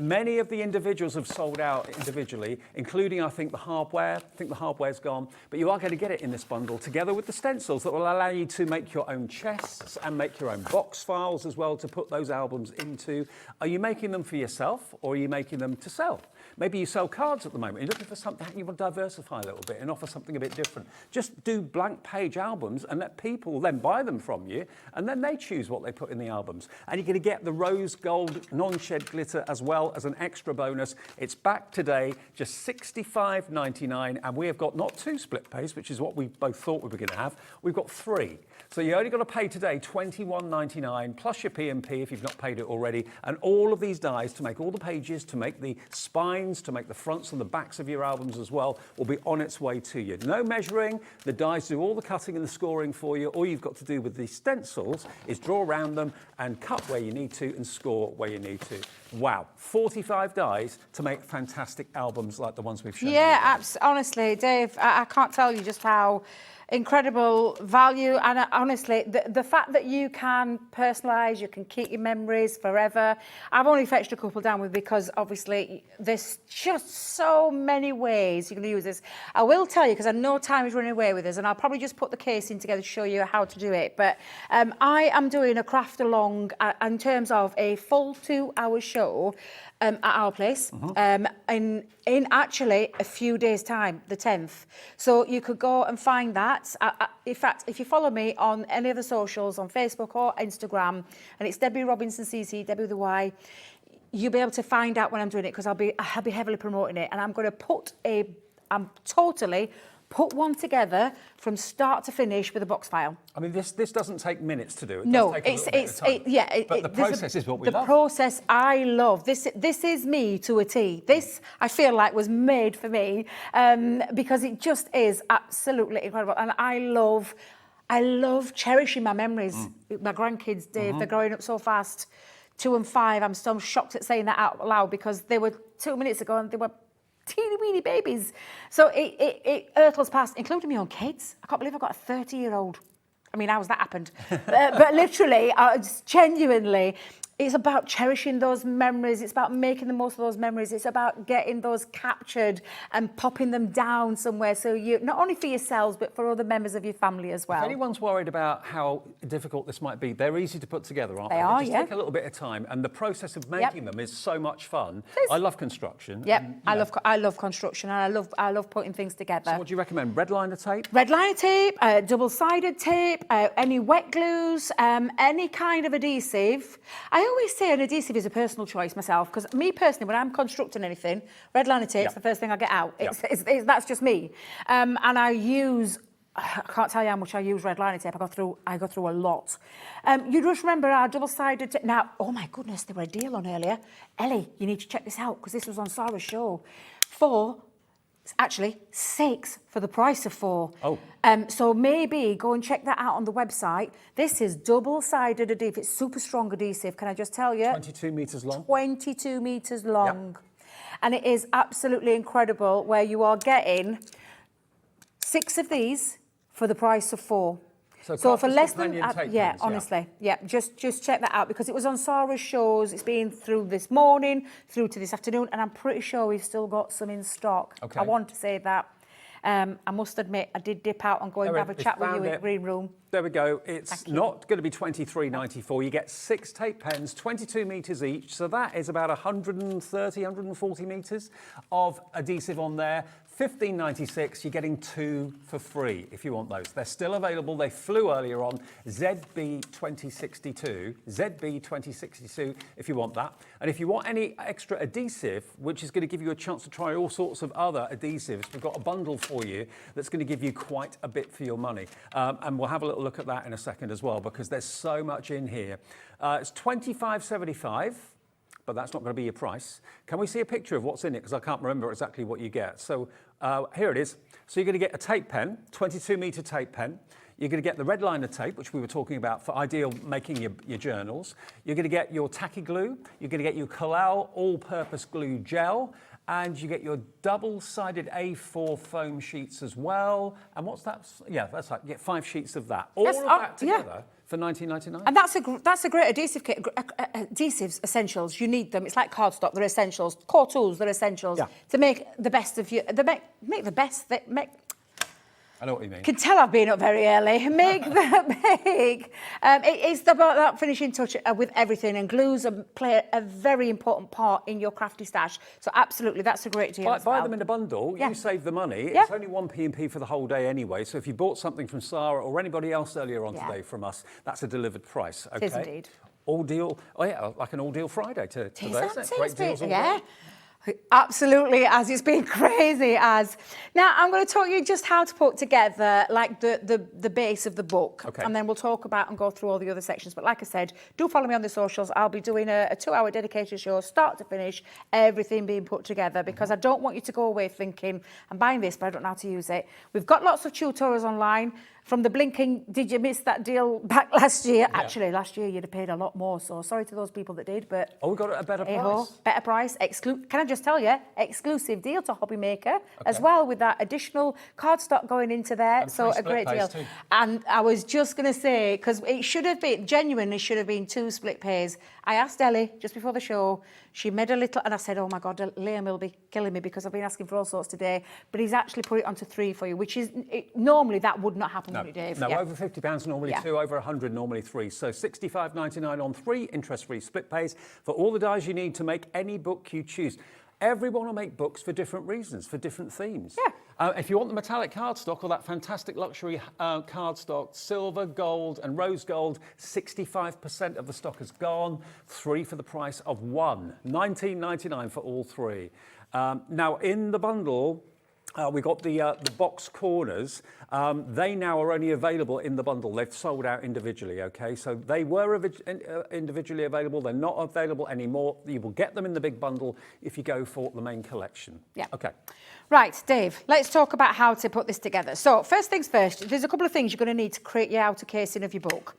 [SPEAKER 1] Many of the individuals have sold out individually, including, I think, the hardware. I think the hardware's gone. But you are going to get it in this bundle, together with the stencils that will allow you to make your own chests and make your own box files as well, to put those albums into. Are you making them for yourself, or are you making them to sell? Maybe you sell cards at the moment. You're looking for something, you want to diversify a little bit and offer something a bit different. Just do blank page albums and let people then buy them from you, and then they choose what they put in the albums. And you're going to get the rose gold non-shed glitter as well as an extra bonus. It's back today, just $65.99, and we have got not 2 split pays, which is what we both thought we were going to have. We've got 3. So you only got to pay today $21.99 plus your P&P if you've not paid it already, and all of these dies to make all the pages, to make the spines, to make the fronts and the backs of your albums as well, will be on its way to you. No measuring, the dies do all the cutting and the scoring for you. All you've got to do with the stencils is draw around them and cut where you need to and score where you need to. Wow, 45 dies to make fantastic albums like the ones we've shown you.
[SPEAKER 2] Yeah, honestly, Dave, I can't tell you just how incredible value, and honestly, the fact that you can personalise, you can keep your memories forever. I've only fetched a couple down with, because obviously there's just so many ways you can use this. I will tell you, because I know time is running away with us, and I'll probably just put the case in together to show you how to do it. But I am doing a craft along in terms of a full 2-hour show at our place in actually a few days' time, the 10th. So you could go and find that. In fact, if you follow me on any of the socials, on Facebook or Instagram, and it's Debbie Robinson CC, Debbie with a Y, you'll be able to find out when I'm doing it, because I'll be heavily promoting it, and I'm going to put I'm totally put one together from start to finish with a box file.
[SPEAKER 1] I mean, this doesn't take minutes to do. It
[SPEAKER 2] No,
[SPEAKER 1] does take a little bit of time. But the process is what we love.
[SPEAKER 2] The process I love. This is me to a T. This, I feel like, was made for me because it just is absolutely incredible. And I love cherishing my memories. My grandkids, Dave, they're growing up so fast. 2 and 5, I'm so shocked at saying that out loud because they were 2 minutes ago and they were teeny weeny babies. So it hurtles past, including my own kids. I can't believe I've got a 30-year-old. I mean, how's that happened? But literally, genuinely, it's about cherishing those memories. It's about making the most of those memories. It's about getting those captured and popping them down somewhere. So you, not only for yourselves, but for other members of your family as well.
[SPEAKER 1] If anyone's worried about how difficult this might be, they're easy to put together, aren't they?
[SPEAKER 2] They are,
[SPEAKER 1] just take a little bit of time, and the process of making them is so much fun. I love construction.
[SPEAKER 2] Yep,
[SPEAKER 1] and,
[SPEAKER 2] I love construction, and I love putting things together.
[SPEAKER 1] So what do you recommend? Red liner tape?
[SPEAKER 2] Red liner tape, double-sided tape, any wet glues, any kind of adhesive. I always say an adhesive is a personal choice myself, because me personally, when I'm constructing anything, red liner tape's the first thing I get out. That's just me. And I can't tell you how much I use red liner tape. I go through a lot. You just remember our double-sided tape. Now, oh my goodness, there were a deal on earlier. Ellie, you need to check this out, because this was on Sara's show. Actually, 6 for the price of 4.
[SPEAKER 1] Oh.
[SPEAKER 2] So maybe go and check that out on the website. This is double-sided adhesive. It's super strong adhesive, can I just tell you?
[SPEAKER 1] 22 metres long.
[SPEAKER 2] 22 metres long. Yep. And it is absolutely incredible where you are getting 6 of these for the price of 4. So for less than honestly, just check that out, because it was on Sara's shows. It's been through this morning, through to this afternoon, and I'm pretty sure we've still got some in stock.
[SPEAKER 1] Okay.
[SPEAKER 2] I want to say that. I must admit, I did dip out and go and have a chat with you in the green room.
[SPEAKER 1] There we go. It's not going to be $23.94. You get 6 tape pens, 22 metres each. So that is about 130, 140 metres of adhesive on there. $15.96, you're getting 2 for free if you want those. They're still available. They flew earlier on. ZB2062 if you want that. And if you want any extra adhesive, which is going to give you a chance to try all sorts of other adhesives, we've got a bundle for you that's going to give you quite a bit for your money. And we'll have a little look at that in a second as well, because there's so much in here. It's $25.75. But that's not going to be your price. Can we see a picture of what's in it? Because I can't remember exactly what you get. So here it is. So you're going to get a tape pen, 22 metre tape pen. You're going to get the red liner tape, which we were talking about for ideal making your journals. You're going to get your tacky glue. You're going to get your Collal all-purpose glue gel. And you get your double-sided A4 foam sheets as well. And what's that? Yeah, that's right. You get 5 sheets of that. All of that together. For $19.99.
[SPEAKER 2] And that's a great adhesive kit. Adhesives, essentials, you need them. It's like cardstock, they're essentials. Core tools, they're essentials. To make the best of you, make the best,
[SPEAKER 1] I know what you mean.
[SPEAKER 2] Can tell I've been up very early. It's about that finishing touch with everything, and glues play a very important part in your crafty stash. So absolutely, that's a great deal.
[SPEAKER 1] Buy them in a bundle, you save the money. It's only 1 P&P for the whole day anyway. So if you bought something from Sara or anybody else earlier on today from us, that's a delivered price. Okay?
[SPEAKER 2] It is indeed.
[SPEAKER 1] All deal, like an all deal Friday today, isn't it? Great deals all day.
[SPEAKER 2] Absolutely, as it's been crazy as. Now, I'm going to talk you just how to put together like the base of the book.
[SPEAKER 1] Okay.
[SPEAKER 2] And then we'll talk about and go through all the other sections. But like I said, do follow me on the socials. I'll be doing a 2-hour dedicated show, start to finish, everything being put together, because I don't want you to go away thinking, I'm buying this, but I don't know how to use it. We've got lots of tutorials online. From the blinking, did you miss that deal back last year? Yeah. Actually, last year you'd have paid a lot more, so sorry to those people that did, but...
[SPEAKER 1] Oh, we got it at a better price.
[SPEAKER 2] Better price. Can I just tell you, exclusive deal to Hobby Maker as well, with that additional cardstock going into there.
[SPEAKER 1] And
[SPEAKER 2] so a great deal.
[SPEAKER 1] too.
[SPEAKER 2] And I was just going to say, because it should have been, genuinely should have been 2 split pays. I asked Ellie just before the show, she made a little, and I said, oh my God, Liam will be killing me because I've been asking for all sorts today. But he's actually put it onto 3 for you, which is, normally that would not happen, would it, Dave?
[SPEAKER 1] No, over £50 normally 2, over 100 normally 3. So $65.99 on 3 interest-free split pays for all the dies you need to make any book you choose. Everyone will make books for different reasons, for different themes.
[SPEAKER 2] Yeah.
[SPEAKER 1] If you want the metallic cardstock or that fantastic luxury cardstock, silver, gold and rose gold, 65% of the stock is gone. 3 for the price of 1. $19.99 for all 3. Now, in the bundle, We got the box corners. They now are only available in the bundle. They've sold out individually, okay? So they were individually available. They're not available anymore. You will get them in the big bundle if you go for the main collection.
[SPEAKER 12] Yeah.
[SPEAKER 1] Okay.
[SPEAKER 12] Right, Dave, let's talk about how to put this together. So first things first, there's a couple of things you're going to need to create your outer casing of your book.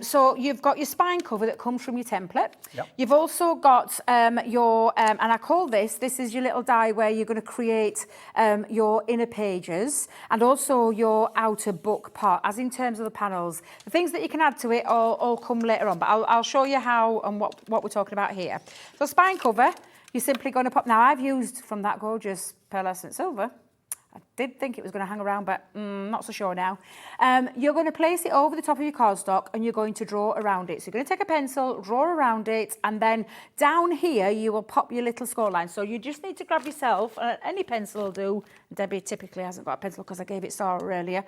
[SPEAKER 12] So you've got your spine cover that comes from your template.
[SPEAKER 1] Yep.
[SPEAKER 12] You've also got your, and I call this is your little die where you're going to create your inner pages and also your outer book part, as in terms of the panels. The things that you can add to it all come later on, but I'll show you how and what we're talking about here. So spine cover, you're simply going to pop, now I've used from that gorgeous pearlescent silver. I did think it was going to hang around, but not so sure now. You're going to place it over the top of your cardstock and you're going to draw around it. So you're going to take a pencil, draw around it, and then down here you will pop your little score line. So you just need to grab yourself, any pencil will do. Debbie typically hasn't got a pencil because I gave it Sara earlier.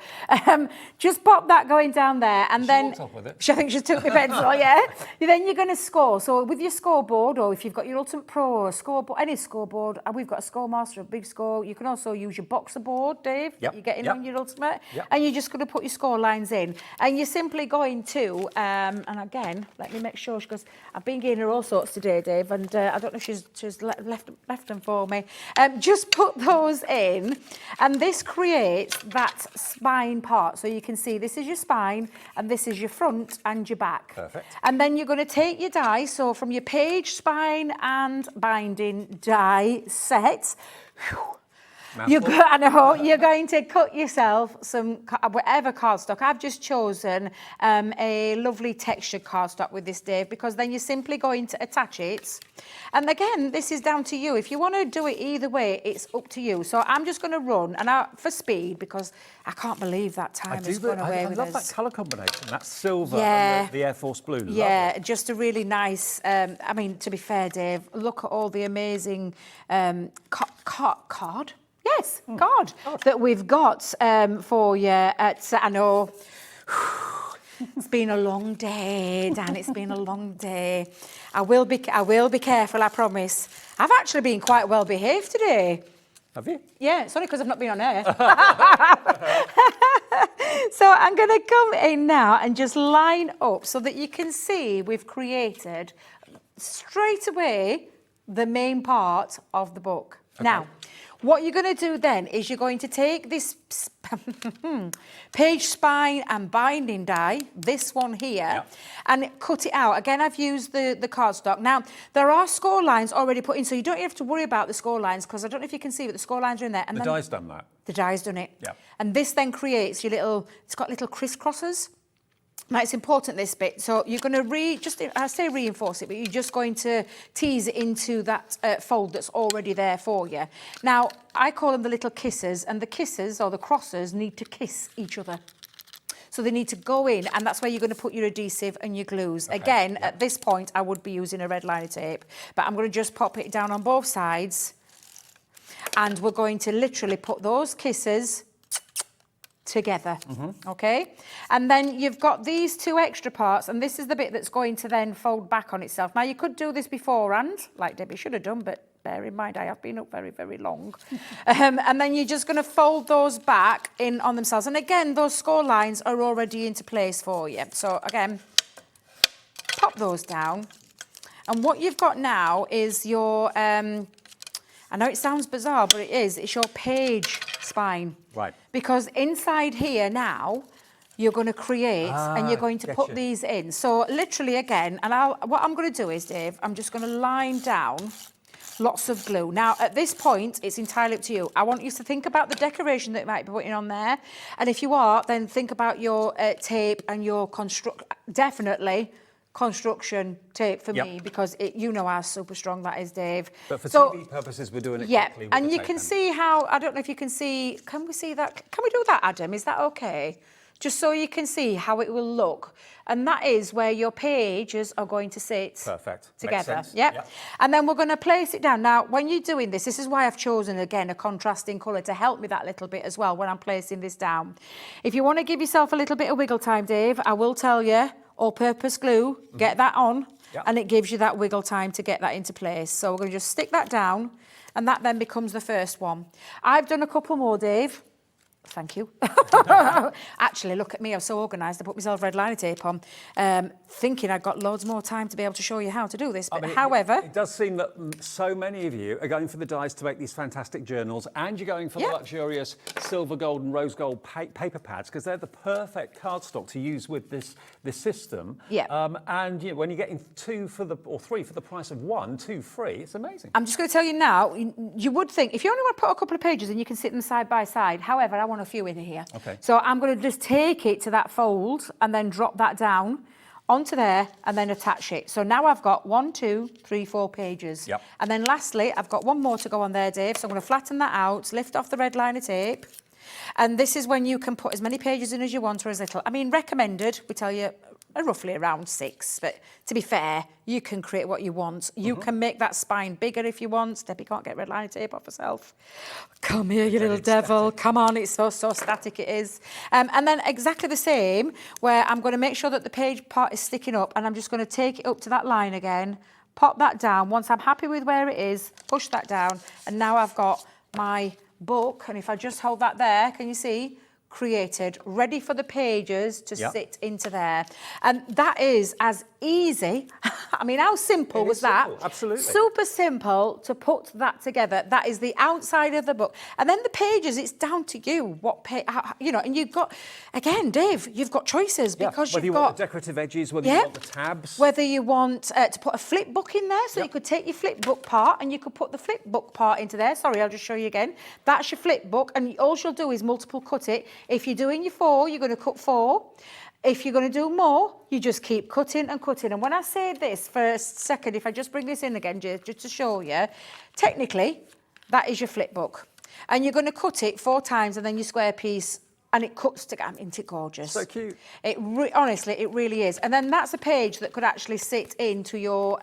[SPEAKER 12] Just pop that going down there, and then I think she took my pencil, yeah. Then you're going to score. So with your scoreboard, or if you've got your Ultimate Pro or a scoreboard, any scoreboard, and we've got a Scoremaster, a big score. You can also use your boxer board, Dave.
[SPEAKER 1] Yep.
[SPEAKER 12] You're getting on your Ultimate,
[SPEAKER 1] yep.
[SPEAKER 12] And you're just going to put your score lines in, and you're simply going to, and again, let me make sure, because I've been getting her all sorts today, Dave, and I don't know if she's left them for me. Just put those in. And this creates that spine part. So you can see this is your spine and this is your front and your back.
[SPEAKER 1] Perfect.
[SPEAKER 12] And then you're going to take your die, so from your page, spine and binding die set, you're going to cut yourself some, whatever cardstock. I've just chosen a lovely textured cardstock with this, Dave, because then you're simply going to attach it. And again, this is down to you. If you want to do it either way, it's up to you. So I'm just going to run, and for speed, because I can't believe that time has gone away with us.
[SPEAKER 1] I love that colour combination, that silver
[SPEAKER 12] Yeah.
[SPEAKER 1] and the Air Force blue.
[SPEAKER 12] Yeah,
[SPEAKER 1] Lovely.
[SPEAKER 12] just a really nice, I mean, to be fair, Dave, look at all the amazing card. Yes, card that we've got for you. I know it's been a long day, Dan. It's been a long day. I will be careful, I promise. I've actually been quite well behaved today.
[SPEAKER 1] Have you?
[SPEAKER 12] Yeah, it's only because I've not been on air. So I'm going to come in now and just line up so that you can see we've created straight away the main part of the book. Okay. Now, what you're going to do then is you're going to take this page spine and binding die, this one here, and cut it out. Again, I've used the cardstock. Now, there are score lines already put in, so you don't have to worry about the score lines, because I don't know if you can see, but the score lines are in there. And
[SPEAKER 1] the die's done that.
[SPEAKER 12] The die's done it.
[SPEAKER 1] Yeah.
[SPEAKER 12] And this then creates your little, it's got little crisscrossers. Now, it's important, this bit. So you're going to I say reinforce it, but you're just going to tease it into that fold that's already there for you. Now, I call them the little kisses, and the kisses, or the crossers, need to kiss each other. So they need to go in, and that's where you're going to put your adhesive and your glues. Okay. Again, at this point, I would be using a red liner tape, but I'm going to just pop it down on both sides, and we're going to literally put those kisses together, okay? And then you've got these two extra parts, and this is the bit that's going to then fold back on itself. Now, you could do this beforehand, like Debbie should have done, but bear in mind, I have been up very, very long. And then you're just going to fold those back in on themselves. And again, those score lines are already into place for you. So again, pop those down. And what you've got now is your, I know it sounds bizarre, but it is, it's your page spine.
[SPEAKER 1] Right.
[SPEAKER 12] Because inside here now, you're going to create and you're going to put these in. So literally again, and what I'm going to do is, Dave, I'm just going to line down lots of glue. Now, at this point, it's entirely up to you. I want you to think about the decoration that you might be putting on there. And if you are, then think about your tape and your definitely construction tape for me, because you know how super strong that is, Dave.
[SPEAKER 1] But for TV purposes, we're doing it quickly.
[SPEAKER 12] And you can see how, I don't know if you can see, can we see that? Can we do that, Adam? Is that okay? Just so you can see how it will look. And that is where your pages are going to sit together. Yep. And then we're going to place it down. Now, when you're doing this is why I've chosen, again, a contrasting colour to help me that little bit as well when I'm placing this down. If you want to give yourself a little bit of wiggle time, Dave, I will tell you, all-purpose glue, get that on, and it gives you that wiggle time to get that into place. So we're going to just stick that down, and that then becomes the first one. I've done a couple more, Dave. Thank you. Actually, look at me, I'm so organised. I put myself red liner tape on, thinking I'd got loads more time to be able to show you how to do this. But however...
[SPEAKER 1] It does seem that so many of you are going for the dies to make these fantastic journals, and you're going for the luxurious silver, gold and rose gold paper pads, because they're the perfect cardstock to use with this system.
[SPEAKER 12] Yeah.
[SPEAKER 1] And you know, when you're getting 2 for the, or 3 for the price of 1, 2 free, it's amazing.
[SPEAKER 12] I'm just going to tell you now, you would think, if you only want to put a couple of pages in, you can sit them side by side. However, I want a few in here.
[SPEAKER 1] Okay.
[SPEAKER 12] So I'm going to just take it to that fold and then drop that down onto there and then attach it. So now I've got 1, 2, 3, 4 pages.
[SPEAKER 1] Yep.
[SPEAKER 12] And then lastly, I've got one more to go on there, Dave. So I'm going to flatten that out, lift off the red liner tape. And this is when you can put as many pages in as you want or as little. I mean, recommended, we tell you, roughly around 6, but to be fair, you can create what you want. You can make that spine bigger if you want. Debbie can't get red liner tape off herself. Come here, you little devil. Come on, it's so static it is. And then exactly the same, where I'm going to make sure that the page part is sticking up, and I'm just going to take it up to that line again, pop that down. Once I'm happy with where it is, push that down, and now I've got my book, and if I just hold that there, can you see? Created, ready for the pages to sit into there. And that is as easy. I mean, how simple was that?
[SPEAKER 1] Absolutely.
[SPEAKER 12] Super simple to put that together. That is the outside of the book. And then the pages, it's down to you. What you know, and you've got, again, Dave, you've got choices because
[SPEAKER 1] whether
[SPEAKER 12] you've
[SPEAKER 1] you
[SPEAKER 12] got
[SPEAKER 1] want the decorative edges, whether you want the tabs.
[SPEAKER 12] Whether you want to put a flip book in there, so you could take your flip book part and you could put the flip book part into there. Sorry, I'll just show you again. That's your flip book, and all you'll do is multiple cut it. If you're doing your 4, you're going to cut 4. If you're going to do more, you just keep cutting and cutting. And when I say this for a second, if I just bring this in again, just to show you, technically, that is your flip book. And you're going to cut it 4 times and then your square piece, and it cuts together. Isn't it gorgeous?
[SPEAKER 1] So cute.
[SPEAKER 12] Honestly, it really is. And then that's a page that could actually sit into your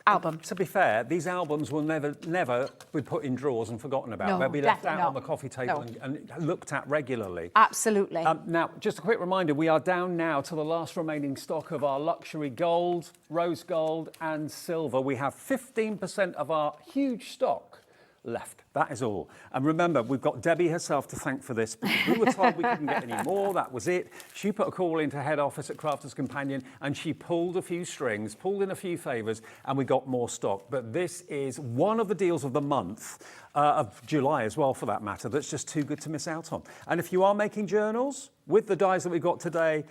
[SPEAKER 12] album.
[SPEAKER 1] To be fair, these albums will never be put in drawers and forgotten about.
[SPEAKER 12] No,
[SPEAKER 1] they'll be left out
[SPEAKER 12] definitely
[SPEAKER 1] on the coffee table and looked at regularly.
[SPEAKER 12] Absolutely.
[SPEAKER 1] Now, just a quick reminder, we are down now to the last remaining stock of our luxury gold, rose gold and silver. We have 15% of our huge stock left. That is all. And remember, we've got Debbie herself to thank for this. We were told we couldn't get any more. That was it. She put a call into head office at Crafters Companion and she pulled a few strings, pulled in a few favours, and we got more stock. But this is one of the deals of the month, of July as well for that matter, that's just too good to miss out on. And if you are making journals with the dies that we've got today,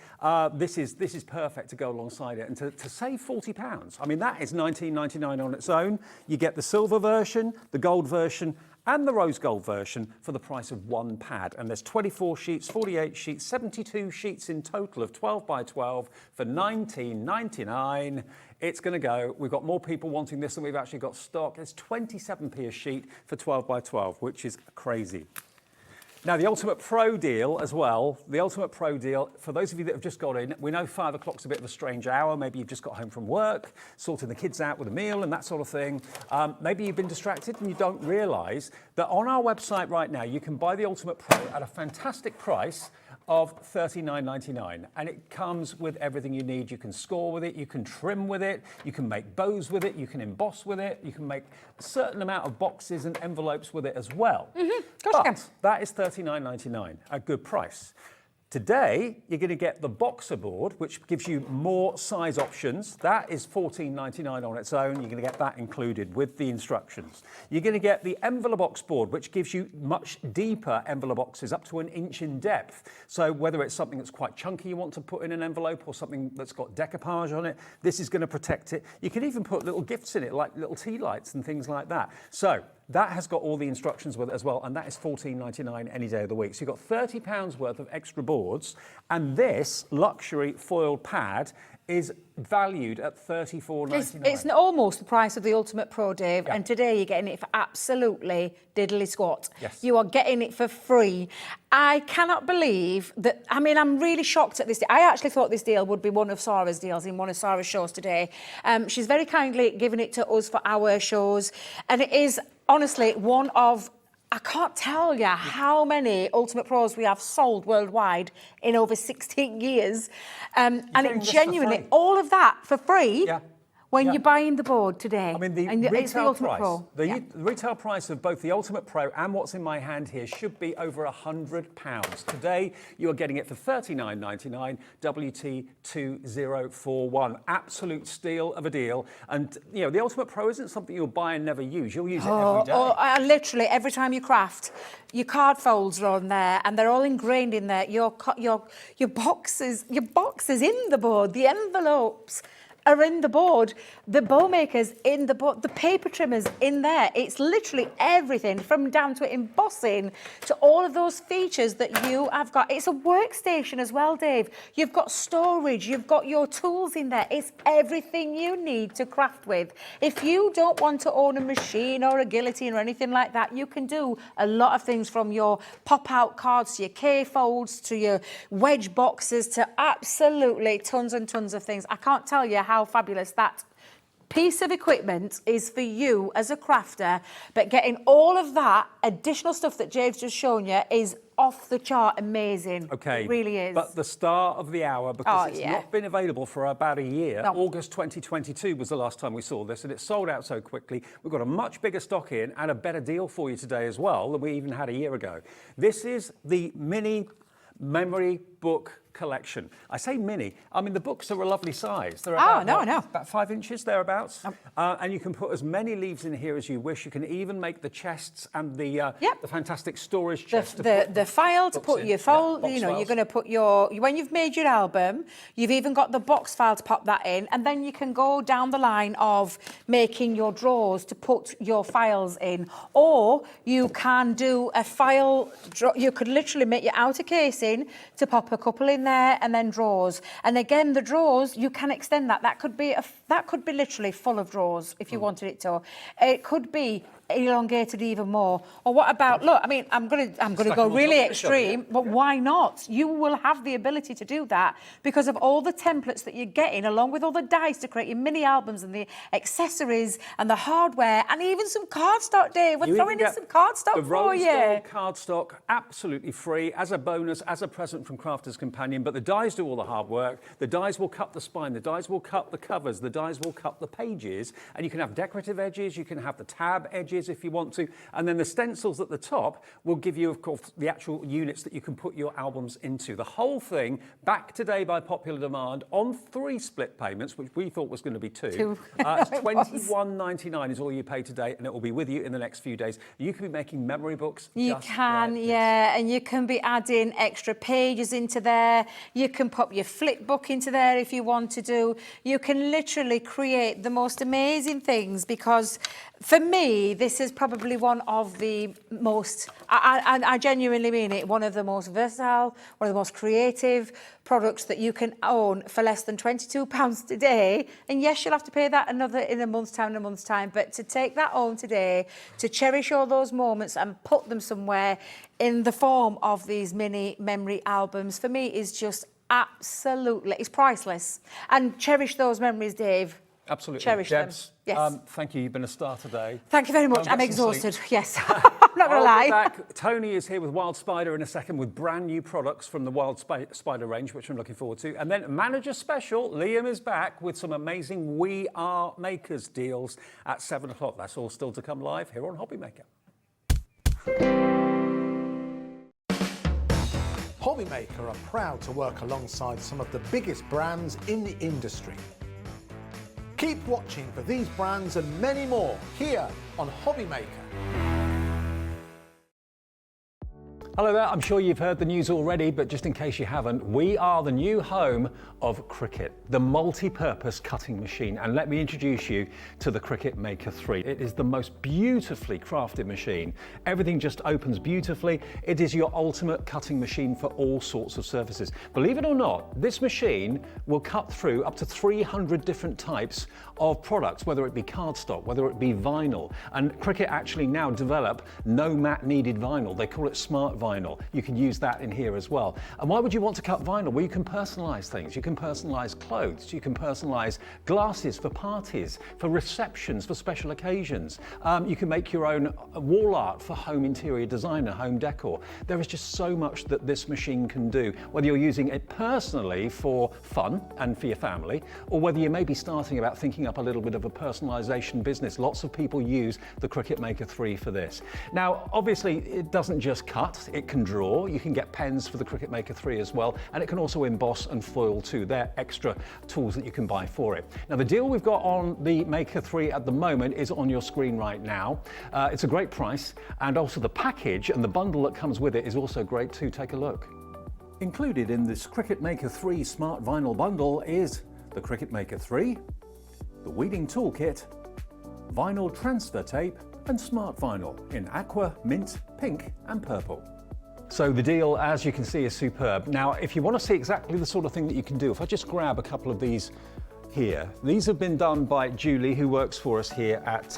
[SPEAKER 1] this is perfect to go alongside it. And to save £40, I mean, that is $19.99 on its own. You get the silver version, the gold version, and the rose gold version for the price of 1 pad. And there's 24 sheets, 48 sheets, 72 sheets in total of 12 by 12 for $19.99. It's going to go. We've got more people wanting this than we've actually got stock. It's 27p a sheet for 12 by 12, which is crazy. Now, the Ultimate Pro deal as well, the Ultimate Pro deal, for those of you that have just got in, we know 5 o'clock's a bit of a strange hour. Maybe you've just got home from work, sorting the kids out with a meal and that sort of thing. Maybe you've been distracted and you don't realise that on our website right now, you can buy the Ultimate Pro at a fantastic price of $39.99, and it comes with everything you need. You can score with it, you can trim with it, you can make bows with it, you can emboss with it, you can make a certain amount of boxes and envelopes with it as well. But that is $39.99, a good price. Today, you're going to get the boxer board, which gives you more size options. That is $14.99 on its own. You're going to get that included with the instructions. You're going to get the envelope box board, which gives you much deeper envelope boxes, up to 1 inch in depth. So whether it's something that's quite chunky you want to put in an envelope or something that's got decoupage on it, this is going to protect it. You can even put little gifts in it, like little tea lights and things like that. So that has got all the instructions with it as well, and that is $14.99 any day of the week. So you've got £30 worth of extra boards, and this luxury foiled pad is valued at $34.99.
[SPEAKER 12] It's almost the price of the Ultimate Pro, Dave, and today you're getting it for absolutely diddly squat.
[SPEAKER 1] Yes.
[SPEAKER 12] You are getting it for free. I cannot believe that. I mean, I'm really shocked at this. I actually thought this deal would be one of Sara's deals in one of Sara's shows today. She's very kindly given it to us for our shows, and it is honestly one of, I can't tell you how many Ultimate Pros we have sold worldwide in over 16 years. And it genuinely, all of that for free.
[SPEAKER 1] Yeah.
[SPEAKER 12] when you're buying the board today.
[SPEAKER 1] I mean, the
[SPEAKER 12] and it's the
[SPEAKER 1] retail
[SPEAKER 12] Ultimate
[SPEAKER 1] price,
[SPEAKER 12] Pro.
[SPEAKER 1] the retail price of both the Ultimate Pro and what's in my hand here should be over £100. Today, you're getting it for $39.99, WT2041. Absolute steal of a deal. And, you know, the Ultimate Pro isn't something you'll buy and never use. You'll use it every day.
[SPEAKER 12] Literally, every time you craft, your card folds are on there and they're all ingrained in there. Your boxes in the board, the envelopes are in the board, the bow makers in the board, the paper trimmers in there. It's literally everything from down to embossing to all of those features that you have got. It's a workstation as well, Dave. You've got storage, you've got your tools in there. It's everything you need to craft with. If you don't want to own a machine or a guillotine or anything like that, you can do a lot of things from your pop-out cards to your K-folds to your wedge boxes to absolutely tons and tons of things. I can't tell you how fabulous that piece of equipment is for you as a crafter, but getting all of that additional stuff that Jave's just shown you is off the chart amazing.
[SPEAKER 1] Okay,
[SPEAKER 12] it really is.
[SPEAKER 1] But the star of the hour, because it's not been available for about a year.
[SPEAKER 12] No.
[SPEAKER 1] August 2022 was the last time we saw this, and it sold out so quickly. We've got a much bigger stock in and a better deal for you today as well than we even had a year ago. This is the Mini Memory Book Collection. I say mini, I mean the books are a lovely size. They're about 5 inches thereabouts, and you can put as many leaves in here as you wish. You can even make the chests and the fantastic storage chest.
[SPEAKER 12] The file to put your fold. You know, you're going to put your when you've made your album. You've even got the box file to pop that in, and then you can go down the line of making your drawers to put your files in, or you can do a file. You could literally make your outer casing to pop a couple in there, and then drawers. And again, the drawers, you can extend that. That could be literally full of drawers if you wanted it to. It could be elongated even more. Or what about, look, I mean, I'm gonna go really extreme, but why not? You will have the ability to do that because of all the templates that you're getting, along with all the dies to create your mini albums and the accessories and the hardware and even some cardstock, Dave. We're throwing in some cardstock for you.
[SPEAKER 1] Cardstock, absolutely free, as a bonus, as a present from Crafter's Companion, but the dies do all the hard work. The dies will cut the spine, the dies will cut the covers, the dies will cut the pages, and you can have decorative edges, you can have the tab edges if you want to, and then the stencils at the top will give you, of course, the actual units that you can put your albums into. The whole thing back today by popular demand on 3 split payments, which we thought was going to be 2. It's $21.99 is all you pay today, and it will be with you in the next few days. You can be making memory books.
[SPEAKER 12] You can, and you can be adding extra pages into there. You can pop your flip book into there if you want to do. You can literally create the most amazing things, because for me, this is probably one of the most, I genuinely mean it, one of the most versatile, one of the most creative products that you can own for less than £22 today. And yes, you'll have to pay that in a month's time, but to take that home today, to cherish all those moments and put them somewhere in the form of these mini memory albums, for me is just absolutely, it's priceless. And cherish those memories, Dave.
[SPEAKER 1] Absolutely.
[SPEAKER 12] Cherish them. Yes.
[SPEAKER 1] Thank you. You've been a star today.
[SPEAKER 12] Thank you very much. I'm exhausted. Yes. I'm not going to lie.
[SPEAKER 1] Back. Toni is here with Wild Spider in a second with brand new products from the Wild Spider range, which I'm looking forward to. And then Manager Special, Liam is back with some amazing We Are Makers deals at 7 o'clock. That's all still to come live here on Hobby Maker.
[SPEAKER 7] Hobby Maker are proud to work alongside some of the biggest brands in the industry. Keep watching for these brands and many more here on Hobby Maker.
[SPEAKER 1] Hello there, I'm sure you've heard the news already, but just in case you haven't, we are the new home of Cricut, the multi-purpose cutting machine. And let me introduce you to the Cricut Maker 3. It is the most beautifully crafted machine. Everything just opens beautifully. It is your ultimate cutting machine for all sorts of surfaces. Believe it or not, this machine will cut through up to 300 different types of products, whether it be cardstock, whether it be vinyl. And Cricut actually now develop no mat needed vinyl. They call it smart vinyl. vinyl. You can use that in here as well. And why would you want to cut vinyl? Well, you can personalize things. You can personalize clothes. You can personalize glasses for parties, for receptions, for special occasions. You can make your own wall art for home interior design and home decor. There is just so much that this machine can do, whether you're using it personally for fun and for your family, or whether you may be starting about thinking up a little bit of a personalization business. Lots of people use the Cricut Maker 3 for this. Now, obviously, it doesn't just cut, it can draw. You can get pens for the Cricut Maker 3 as well, and it can also emboss and foil too. They're extra tools that you can buy for it. Now, the deal we've got on the Maker 3 at the moment is on your screen right now. It's a great price, and also the package and the bundle that comes with it is also great too. Take a look. Included in this Cricut Maker 3 Smart Vinyl Bundle is the Cricut Maker 3, the Weeding Toolkit, vinyl transfer tape, and smart vinyl in aqua, mint, pink, and purple. So the deal, as you can see, is superb. Now, if you want to see exactly the sort of thing that you can do, if I just grab a couple of these here, these have been done by Julie, who works for us here at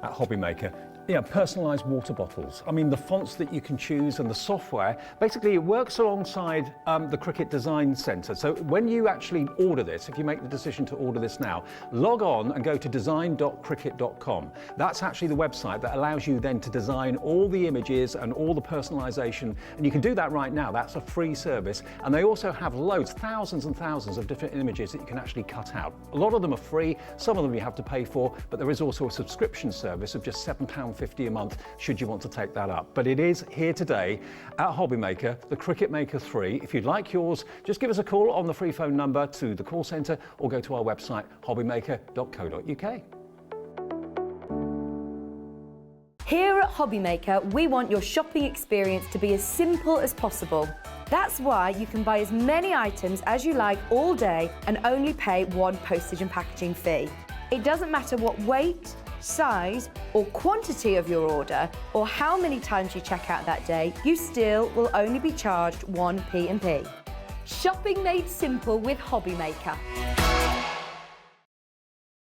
[SPEAKER 1] Hobby Maker. Yeah, personalised water bottles. I mean, the fonts that you can choose and the software, basically it works alongside the Cricut Design Centre. So when you actually order this, if you make the decision to order this now, log on and go to design.cricut.com. That's actually the website that allows you then to design all the images and all the personalisation, and you can do that right now. That's a free service, and they also have loads, thousands and thousands of different images that you can actually cut out. A lot of them are free, some of them you have to pay for, but there is also a subscription service of just £7.50 a month should you want to take that up. But it is here today at Hobby Maker, the Cricut Maker 3. If you'd like yours, just give us a call on the free phone number to the call centre or go to our website hobbymaker.co.uk.
[SPEAKER 5] Here at Hobby Maker, we want your shopping experience to be as simple as possible. That's why you can buy as many items as you like all day and only pay one postage and packaging fee. It doesn't matter what weight, size or quantity of your order or how many times you check out that day, you still will only be charged one P&P. Shopping made simple with Hobby Maker.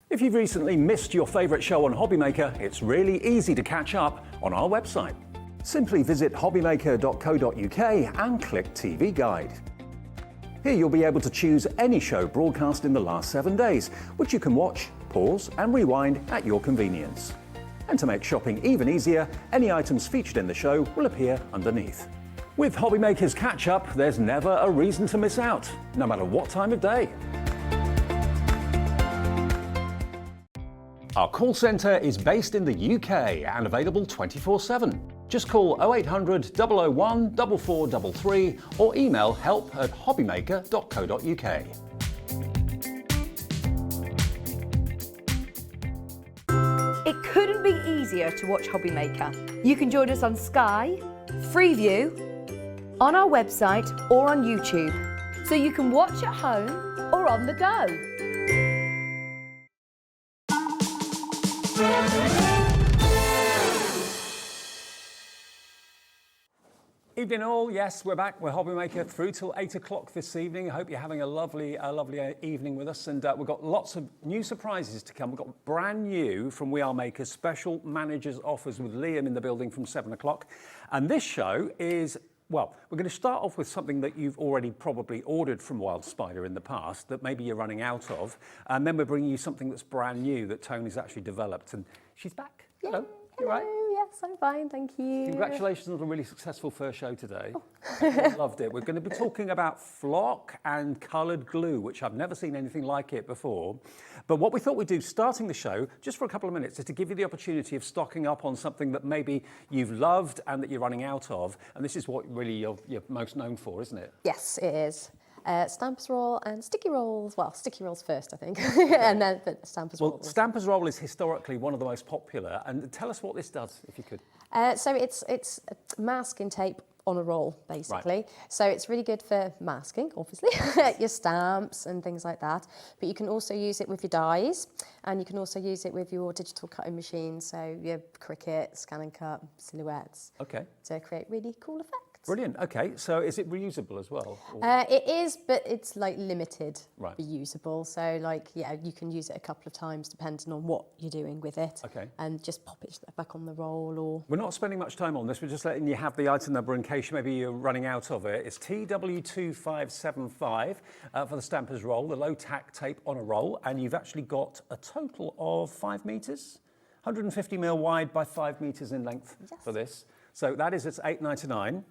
[SPEAKER 1] If you've recently missed your favourite show on Hobby Maker, it's really easy to catch up on our website. Simply visit hobbymaker.co.uk and click TV Guide. Here you'll be able to choose any show broadcast in the last 7 days, which you can watch, pause and rewind at your convenience. And to make shopping even easier, any items featured in the show will appear underneath. With Hobby Maker's catch-up, there's never a reason to miss out, no matter what time of day. Our call centre is based in the UK and available 24/7. Just call 0800 001 4433 or email help@hobbymaker.co.uk.
[SPEAKER 5] It couldn't be easier to watch Hobby Maker. You can join us on Sky, Freeview, on our website or on YouTube, so you can watch at home or on the go.
[SPEAKER 1] Evening all, yes, we're back. We're Hobby Maker through till 8 o'clock this evening. I hope you're having a lovely evening with us, and we've got lots of new surprises to come. We've got brand new from We Are Makers special managers offers with Liam in the building from 7 o'clock. And this show is, well, we're going to start off with something that you've already probably ordered from Wild Spider in the past that maybe you're running out of, and then we're bringing you something that's brand new that Toni's actually developed, and she's back. Hello. You all right?
[SPEAKER 8] Yes, I'm fine, thank you.
[SPEAKER 1] Congratulations on a really successful first show today. I loved it. We're going to be talking about flock and coloured glue, which I've never seen anything like it before. But what we thought we'd do, starting the show, just for a couple of minutes, is to give you the opportunity of stocking up on something that maybe you've loved and that you're running out of. And this is what really you're most known for, isn't it?
[SPEAKER 8] Yes, it is. Stampers roll and sticky rolls. Well, sticky rolls first, I think, and then but Stampers roll.
[SPEAKER 1] Well, Stampers roll is historically one of the most popular. And tell us what this does, if you could.
[SPEAKER 8] So it's masking tape on a roll, basically.
[SPEAKER 1] Right.
[SPEAKER 8] So it's really good for masking, obviously, your stamps and things like that. But you can also use it with your dies, and you can also use it with your digital cutting machine, so your Cricut, Scan and Cut, Silhouettes.
[SPEAKER 1] Okay.
[SPEAKER 8] To create really cool effects.
[SPEAKER 1] Brilliant. Okay, so is it reusable as well?
[SPEAKER 8] It is, but it's like limited
[SPEAKER 1] Right.
[SPEAKER 8] reusable. So like, yeah, you can use it a couple of times depending on what you're doing with it.
[SPEAKER 1] Okay.
[SPEAKER 8] And just pop it back on the roll or...
[SPEAKER 1] We're not spending much time on this. We're just letting you have the item number in case maybe you're running out of it. It's TW2575 for the stamper's roll, the low tack tape on a roll, and you've actually got a total of 5 metres, 150 mil wide by 5 metres in length for this. So that is, it's £8.99.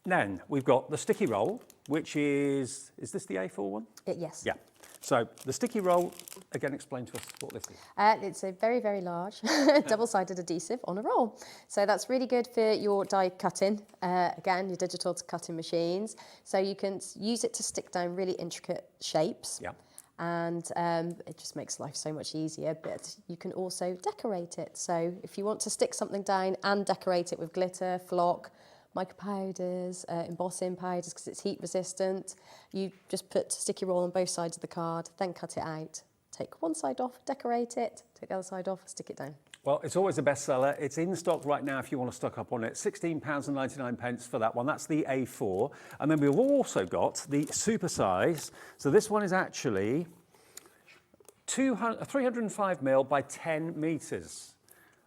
[SPEAKER 1] Then we've got the sticky roll, which is this the A4 one?
[SPEAKER 8] Yes.
[SPEAKER 1] Yeah. So the sticky roll, again, explain to us what this is.
[SPEAKER 8] It's a very, very large double-sided adhesive on a roll. So that's really good for your die cutting, again, your digital cutting machines. So you can use it to stick down really intricate shapes.
[SPEAKER 1] Yeah.
[SPEAKER 8] And it just makes life so much easier, but you can also decorate it. So if you want to stick something down and decorate it with glitter, flock, mica powders, embossing powders because it's heat resistant. You just put sticky roll on both sides of the card, then cut it out. Take one side off, decorate it, take the other side off, stick it down.
[SPEAKER 1] Well, it's always a bestseller. It's in stock right now if you want to stock up on it. £16.99 for that one. That's the A4. And then we've also got the super size. So this one is actually 305 mil by 10 metres.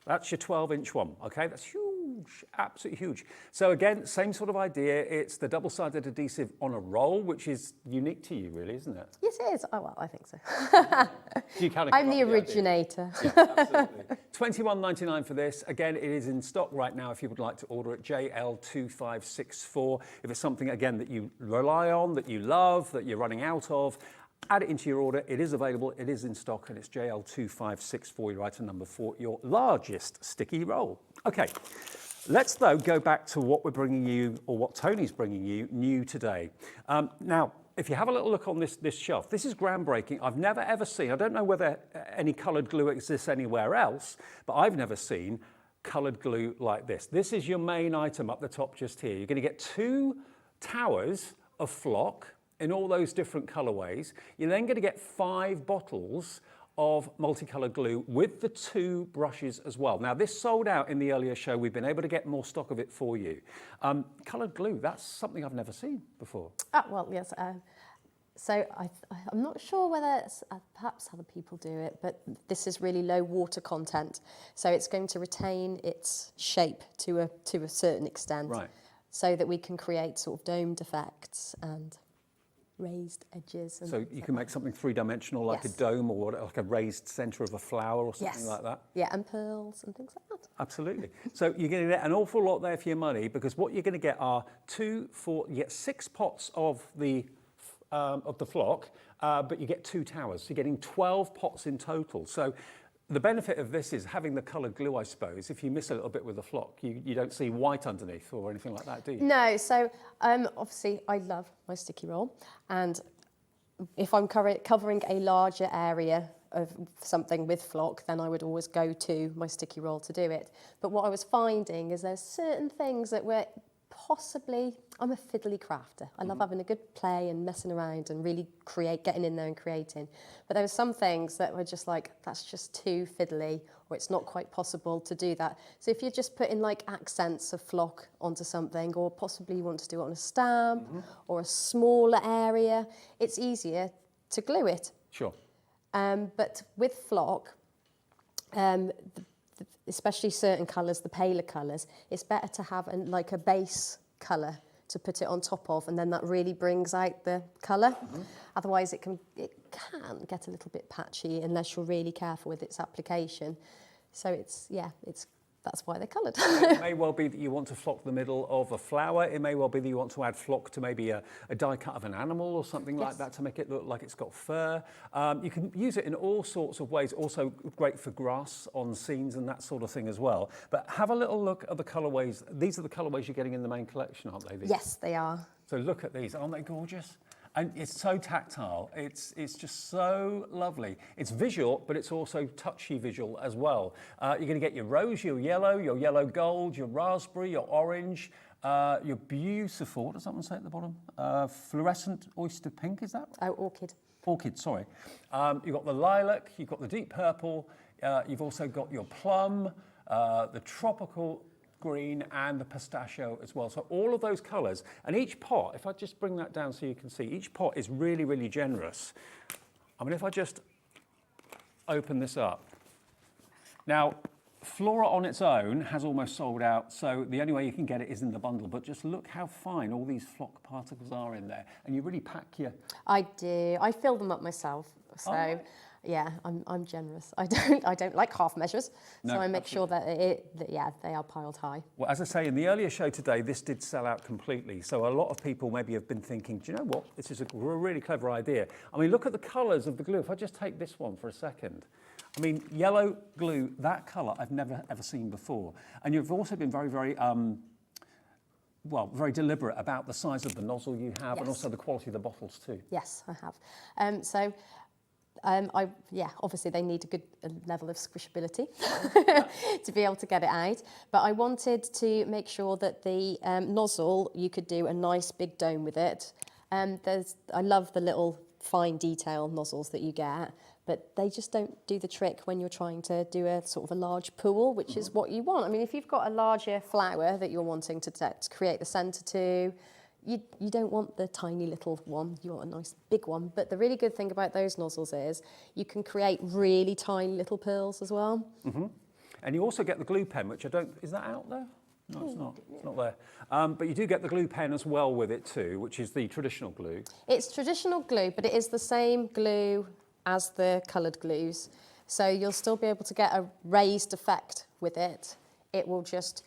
[SPEAKER 1] That's your 12-inch one, okay? That's huge, absolutely huge. So again, same sort of idea. It's the double-sided adhesive on a roll, which is unique to you, really, isn't it?
[SPEAKER 8] Yes, it is. Oh, well, I think so.
[SPEAKER 1] You kind of
[SPEAKER 8] I'm the originator.
[SPEAKER 1] Yeah, absolutely. £21.99 for this. Again, it is in stock right now if you would like to order it, JL2564. If it's something, again, that you rely on, that you love, that you're running out of, add it into your order. It is available, it is in stock, and it's JL2564, your item number for your largest sticky roll. Okay, let's though go back to what we're bringing you, or what Toni's bringing you new today. Now, if you have a little look on this shelf, this is groundbreaking. I've never ever seen, I don't know whether any coloured glue exists anywhere else, but I've never seen coloured glue like this. This is your main item up the top just here. You're going to get 2 towers of flock in all those different colourways. You're then going to get 5 bottles of multicoloured glue with the 2 brushes as well. Now, this sold out in the earlier show. We've been able to get more stock of it for you. Coloured glue, that's something I've never seen before.
[SPEAKER 8] Well, yes. So I'm not sure whether it's, perhaps other people do it, but this is really low water content. So it's going to retain its shape to a certain extent.
[SPEAKER 1] Right.
[SPEAKER 8] So that we can create sort of domed effects and raised edges. And
[SPEAKER 1] so you can make something 3-dimensional like a dome or like a raised centre of a flower or something like that?
[SPEAKER 8] Yeah, and pearls and things like that.
[SPEAKER 1] Absolutely. So you're going to get an awful lot there for your money because what you're going to get are you get 6 pots of the flock, but you get 2 towers. So you're getting 12 pots in total. So the benefit of this is having the coloured glue, I suppose. If you miss a little bit with the flock, you don't see white underneath or anything like that, do you?
[SPEAKER 8] No, so obviously I love my sticky roll, and if I'm covering a larger area of something with flock, then I would always go to my sticky roll to do it. But what I was finding is there's certain things that were possibly, I'm a fiddly crafter. I love having a good play and messing around and really getting in there and creating. But there were some things that were just like, that's just too fiddly, or it's not quite possible to do that. So if you're just putting like accents of flock onto something, or possibly you want to do it on a stamp or a smaller area, it's easier to glue it.
[SPEAKER 1] Sure.
[SPEAKER 8] But with flock, especially certain colours, the paler colours, it's better to have like a base colour to put it on top of, and then that really brings out the colour. Otherwise it can get a little bit patchy unless you're really careful with its application. So that's why they're coloured.
[SPEAKER 1] It may well be that you want to flock the middle of a flower. It may well be that you want to add flock to maybe a die cut of an animal or something like that to make it look like it's got fur. You can use it in all sorts of ways. Also great for grass on scenes and that sort of thing as well. But have a little look at the colourways. These are the colourways you're getting in the main collection, aren't they?
[SPEAKER 8] Yes, they are.
[SPEAKER 1] So look at these. Aren't they gorgeous? And it's so tactile. It's just so lovely. It's visual, but it's also touchy visual as well. You're going to get your rose, your yellow gold, your raspberry, your orange, your beautiful, what does that one say at the bottom? Fluorescent oyster pink, is that?
[SPEAKER 8] Oh, orchid.
[SPEAKER 1] Orchid, sorry. You've got the lilac, you've got the deep purple, you've also got your plum, the tropical green and the pistachio as well. So all of those colours, and each pot, if I just bring that down so you can see, each pot is really, really generous. I mean, if I just open this up. Now, Flora on its own has almost sold out, so the only way you can get it is in the bundle, but just look how fine all these flock particles are in there, and you really pack your...
[SPEAKER 8] I do. I fill them up myself, so...
[SPEAKER 1] Oh.
[SPEAKER 8] Yeah, I'm generous. I don't like half measures,
[SPEAKER 1] No,
[SPEAKER 8] so I make sure that they are piled high.
[SPEAKER 1] Well, as I say, in the earlier show today, this did sell out completely. So a lot of people maybe have been thinking, do you know what? This is a really clever idea. I mean, look at the colours of the glue. If I just take this one for a second. I mean, yellow glue, that colour I've never ever seen before. And you've also been very, very, very deliberate about the size of the nozzle you have,
[SPEAKER 8] Yes.
[SPEAKER 1] and also the quality of the bottles too.
[SPEAKER 8] Yes, I have. Obviously they need a good level of squishability to be able to get it out. But I wanted to make sure that the nozzle, you could do a nice big dome with it. I love the little fine detail nozzles that you get, but they just don't do the trick when you're trying to do a sort of a large pool, which is what you want. I mean, if you've got a larger flower that you're wanting to create the centre to, you don't want the tiny little one, you want a nice big one. But the really good thing about those nozzles is you can create really tiny little pearls as well.
[SPEAKER 1] Mm-hmm. And you also get the glue pen, which I don't, is that out there? No, it's not. It's not there. But you do get the glue pen as well with it too, which is the traditional glue. It's
[SPEAKER 8] traditional glue, but it is the same glue as the coloured glues. So you'll still be able to get a raised effect with it. It will just,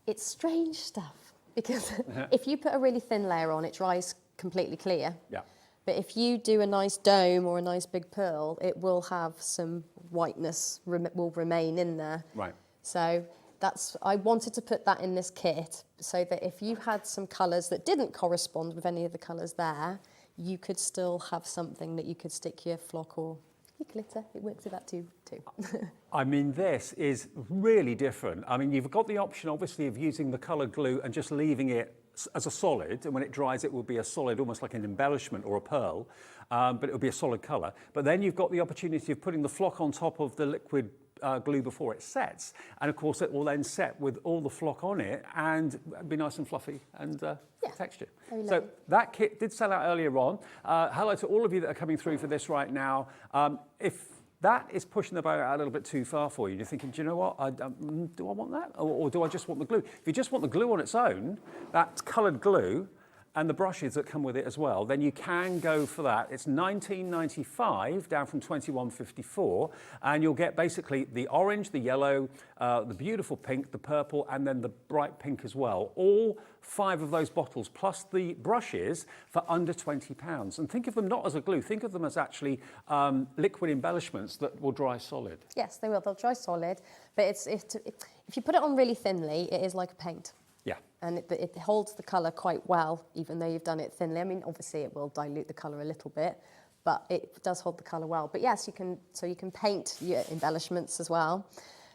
[SPEAKER 8] it's strange stuff. Because if you put a really thin layer on, it dries completely clear.
[SPEAKER 1] Yeah.
[SPEAKER 8] But if you do a nice dome or a nice big pearl, it will have some whiteness will remain in there.
[SPEAKER 1] Right.
[SPEAKER 8] So I wanted to put that in this kit so that if you had some colours that didn't correspond with any of the colours there, you could still have something that you could stick your flock or your glitter. It works with that too.
[SPEAKER 1] I mean, this is really different. I mean, you've got the option, obviously, of using the coloured glue and just leaving it as a solid, and when it dries, it will be a solid, almost like an embellishment or a pearl, but it will be a solid colour. But then you've got the opportunity of putting the flock on top of the liquid glue before it sets, and of course it will then set with all the flock on it and be nice and fluffy and texture. So that kit did sell out earlier on. Hello to all of you that are coming through for this right now. If that is pushing the boat out a little bit too far for you, you're thinking, do you know what, do I want that, or do I just want the glue? If you just want the glue on its own, that's coloured glue, and the brushes that come with it as well, then you can go for that. It's $19.95 down from $21.54, and you'll get basically the orange, the yellow, the beautiful pink, the purple, and then the bright pink as well. All 5 of those bottles, plus the brushes, for under £20. And think of them not as a glue, think of them as actually liquid embellishments that will dry solid.
[SPEAKER 8] Yes, they will. They'll dry solid, but if you put it on really thinly, it is like a paint.
[SPEAKER 1] Yeah.
[SPEAKER 8] And it holds the colour quite well, even though you've done it thinly. I mean, obviously it will dilute the colour a little bit, but it does hold the colour well. But yes, you can paint your embellishments as well.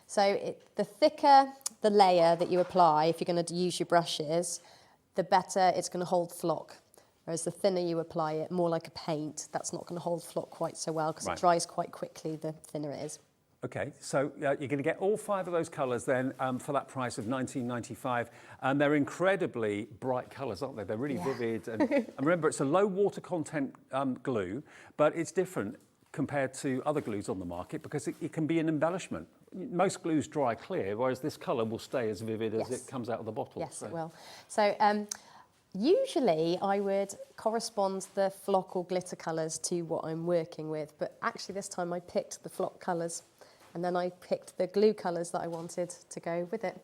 [SPEAKER 8] So the thicker the layer that you apply, if you're going to use your brushes, the better it's going to hold flock. Whereas the thinner you apply it, more like a paint, that's not going to hold flock quite so well because it dries quite quickly the thinner it is.
[SPEAKER 1] Okay, so you're going to get all 5 of those colours then for that price of $19.95, and they're incredibly bright colours, aren't they? They're really vivid, and remember it's a low water content glue, but it's different compared to other glues on the market because it can be an embellishment. Most glues dry clear, whereas this colour will stay as vivid as it comes out of the bottle.
[SPEAKER 8] Yes, it will. So usually I would correspond the flock or glitter colours to what I'm working with, but actually this time I picked the flock colours. And then I picked the glue colours that I wanted to go with it.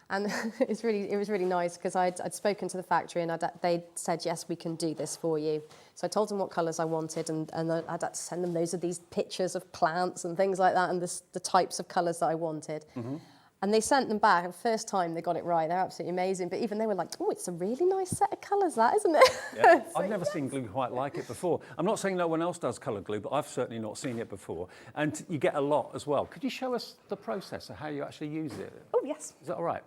[SPEAKER 8] And it was really nice because I'd spoken to the factory and they said, yes, we can do this for you. So I told them what colours I wanted and I'd had to send them these pictures of plants and things like that and the types of colours that I wanted. Mm-hmm. And they sent them back. The first time they got it right, they're absolutely amazing. But even they were like, oh, it's a really nice set of colours, that, isn't it?
[SPEAKER 1] Yeah, I've never seen glue quite like it before. I'm not saying no one else does coloured glue, but I've certainly not seen it before. And you get a lot as well. Could you show us the process of how you actually use it?
[SPEAKER 8] Oh, yes.
[SPEAKER 1] Is that all right?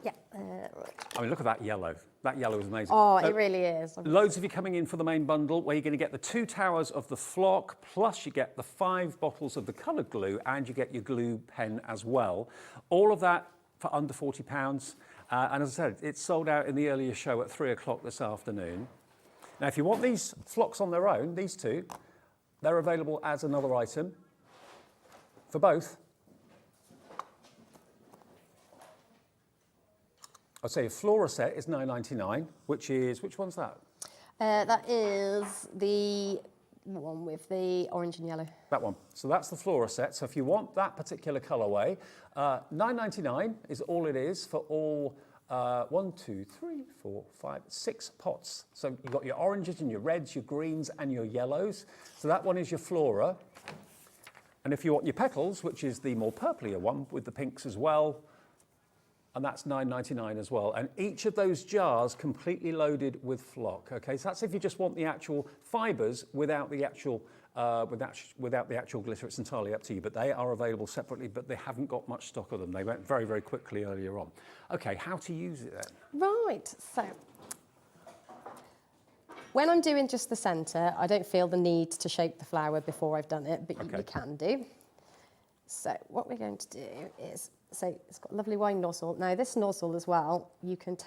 [SPEAKER 8] Yeah.
[SPEAKER 1] I mean, look at that yellow. That yellow is amazing.
[SPEAKER 8] Oh, it really is.
[SPEAKER 1] Loads of you coming in for the main bundle where you're going to get the 2 towers of the flock, plus you get the 5 bottles of the coloured glue, and you get your glue pen as well. All of that for under £40. And as I said, it's sold out in the earlier show at 3 o'clock this afternoon. Now, if you want these flocks on their own, these two, they're available as another item for both. I'd say a Flora set is £9.99, which one's that?
[SPEAKER 8] That is the one with the orange and yellow.
[SPEAKER 1] That one. So that's the Flora set. So if you want that particular colourway, £9.99 is all it is for all 6 pots. So you've got your oranges and your reds, your greens and your yellows. So that one is your Flora. And if you want your petals, which is the more purplier one with the pinks as well, and that's £9.99 as well. And each of those jars completely loaded with flock. Okay, so that's if you just want the actual fibres without the actual without the actual glitter. It's entirely up to you. But they are available separately. But they haven't got much stock of them. They went very, very quickly earlier on. Okay, how to use it then?
[SPEAKER 8] Right. So when I'm doing just the centre, I don't feel the need to shape the flower before I've done it, but you can do. So what we're going to do is, so it's got a lovely wide nozzle. Now this nozzle as well, you can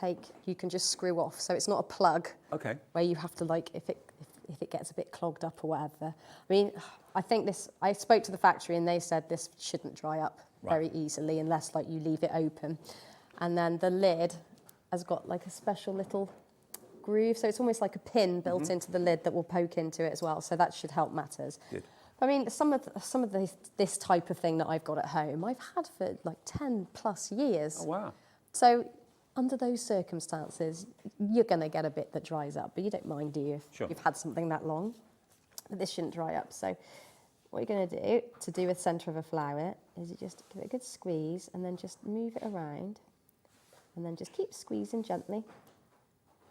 [SPEAKER 8] just screw off. So it's not a plug where you have to like, if it gets a bit clogged up or whatever. I mean, I spoke to the factory and they said this shouldn't dry up very easily unless like you leave it open. And then the lid has got like a special little groove. So it's almost like a pin built into the lid that will poke into it as well. So that should help matters. Good. I mean, some of this type of thing that I've got at home, I've had for like 10 plus years.
[SPEAKER 1] Oh, wow.
[SPEAKER 8] So under those circumstances, you're going to get a bit that dries up, but you don't mind, do you, if you've had something that long? But this shouldn't dry up. So what you're going to do a centre of a flower is you just give it a good squeeze and then just move it around and then just keep squeezing gently.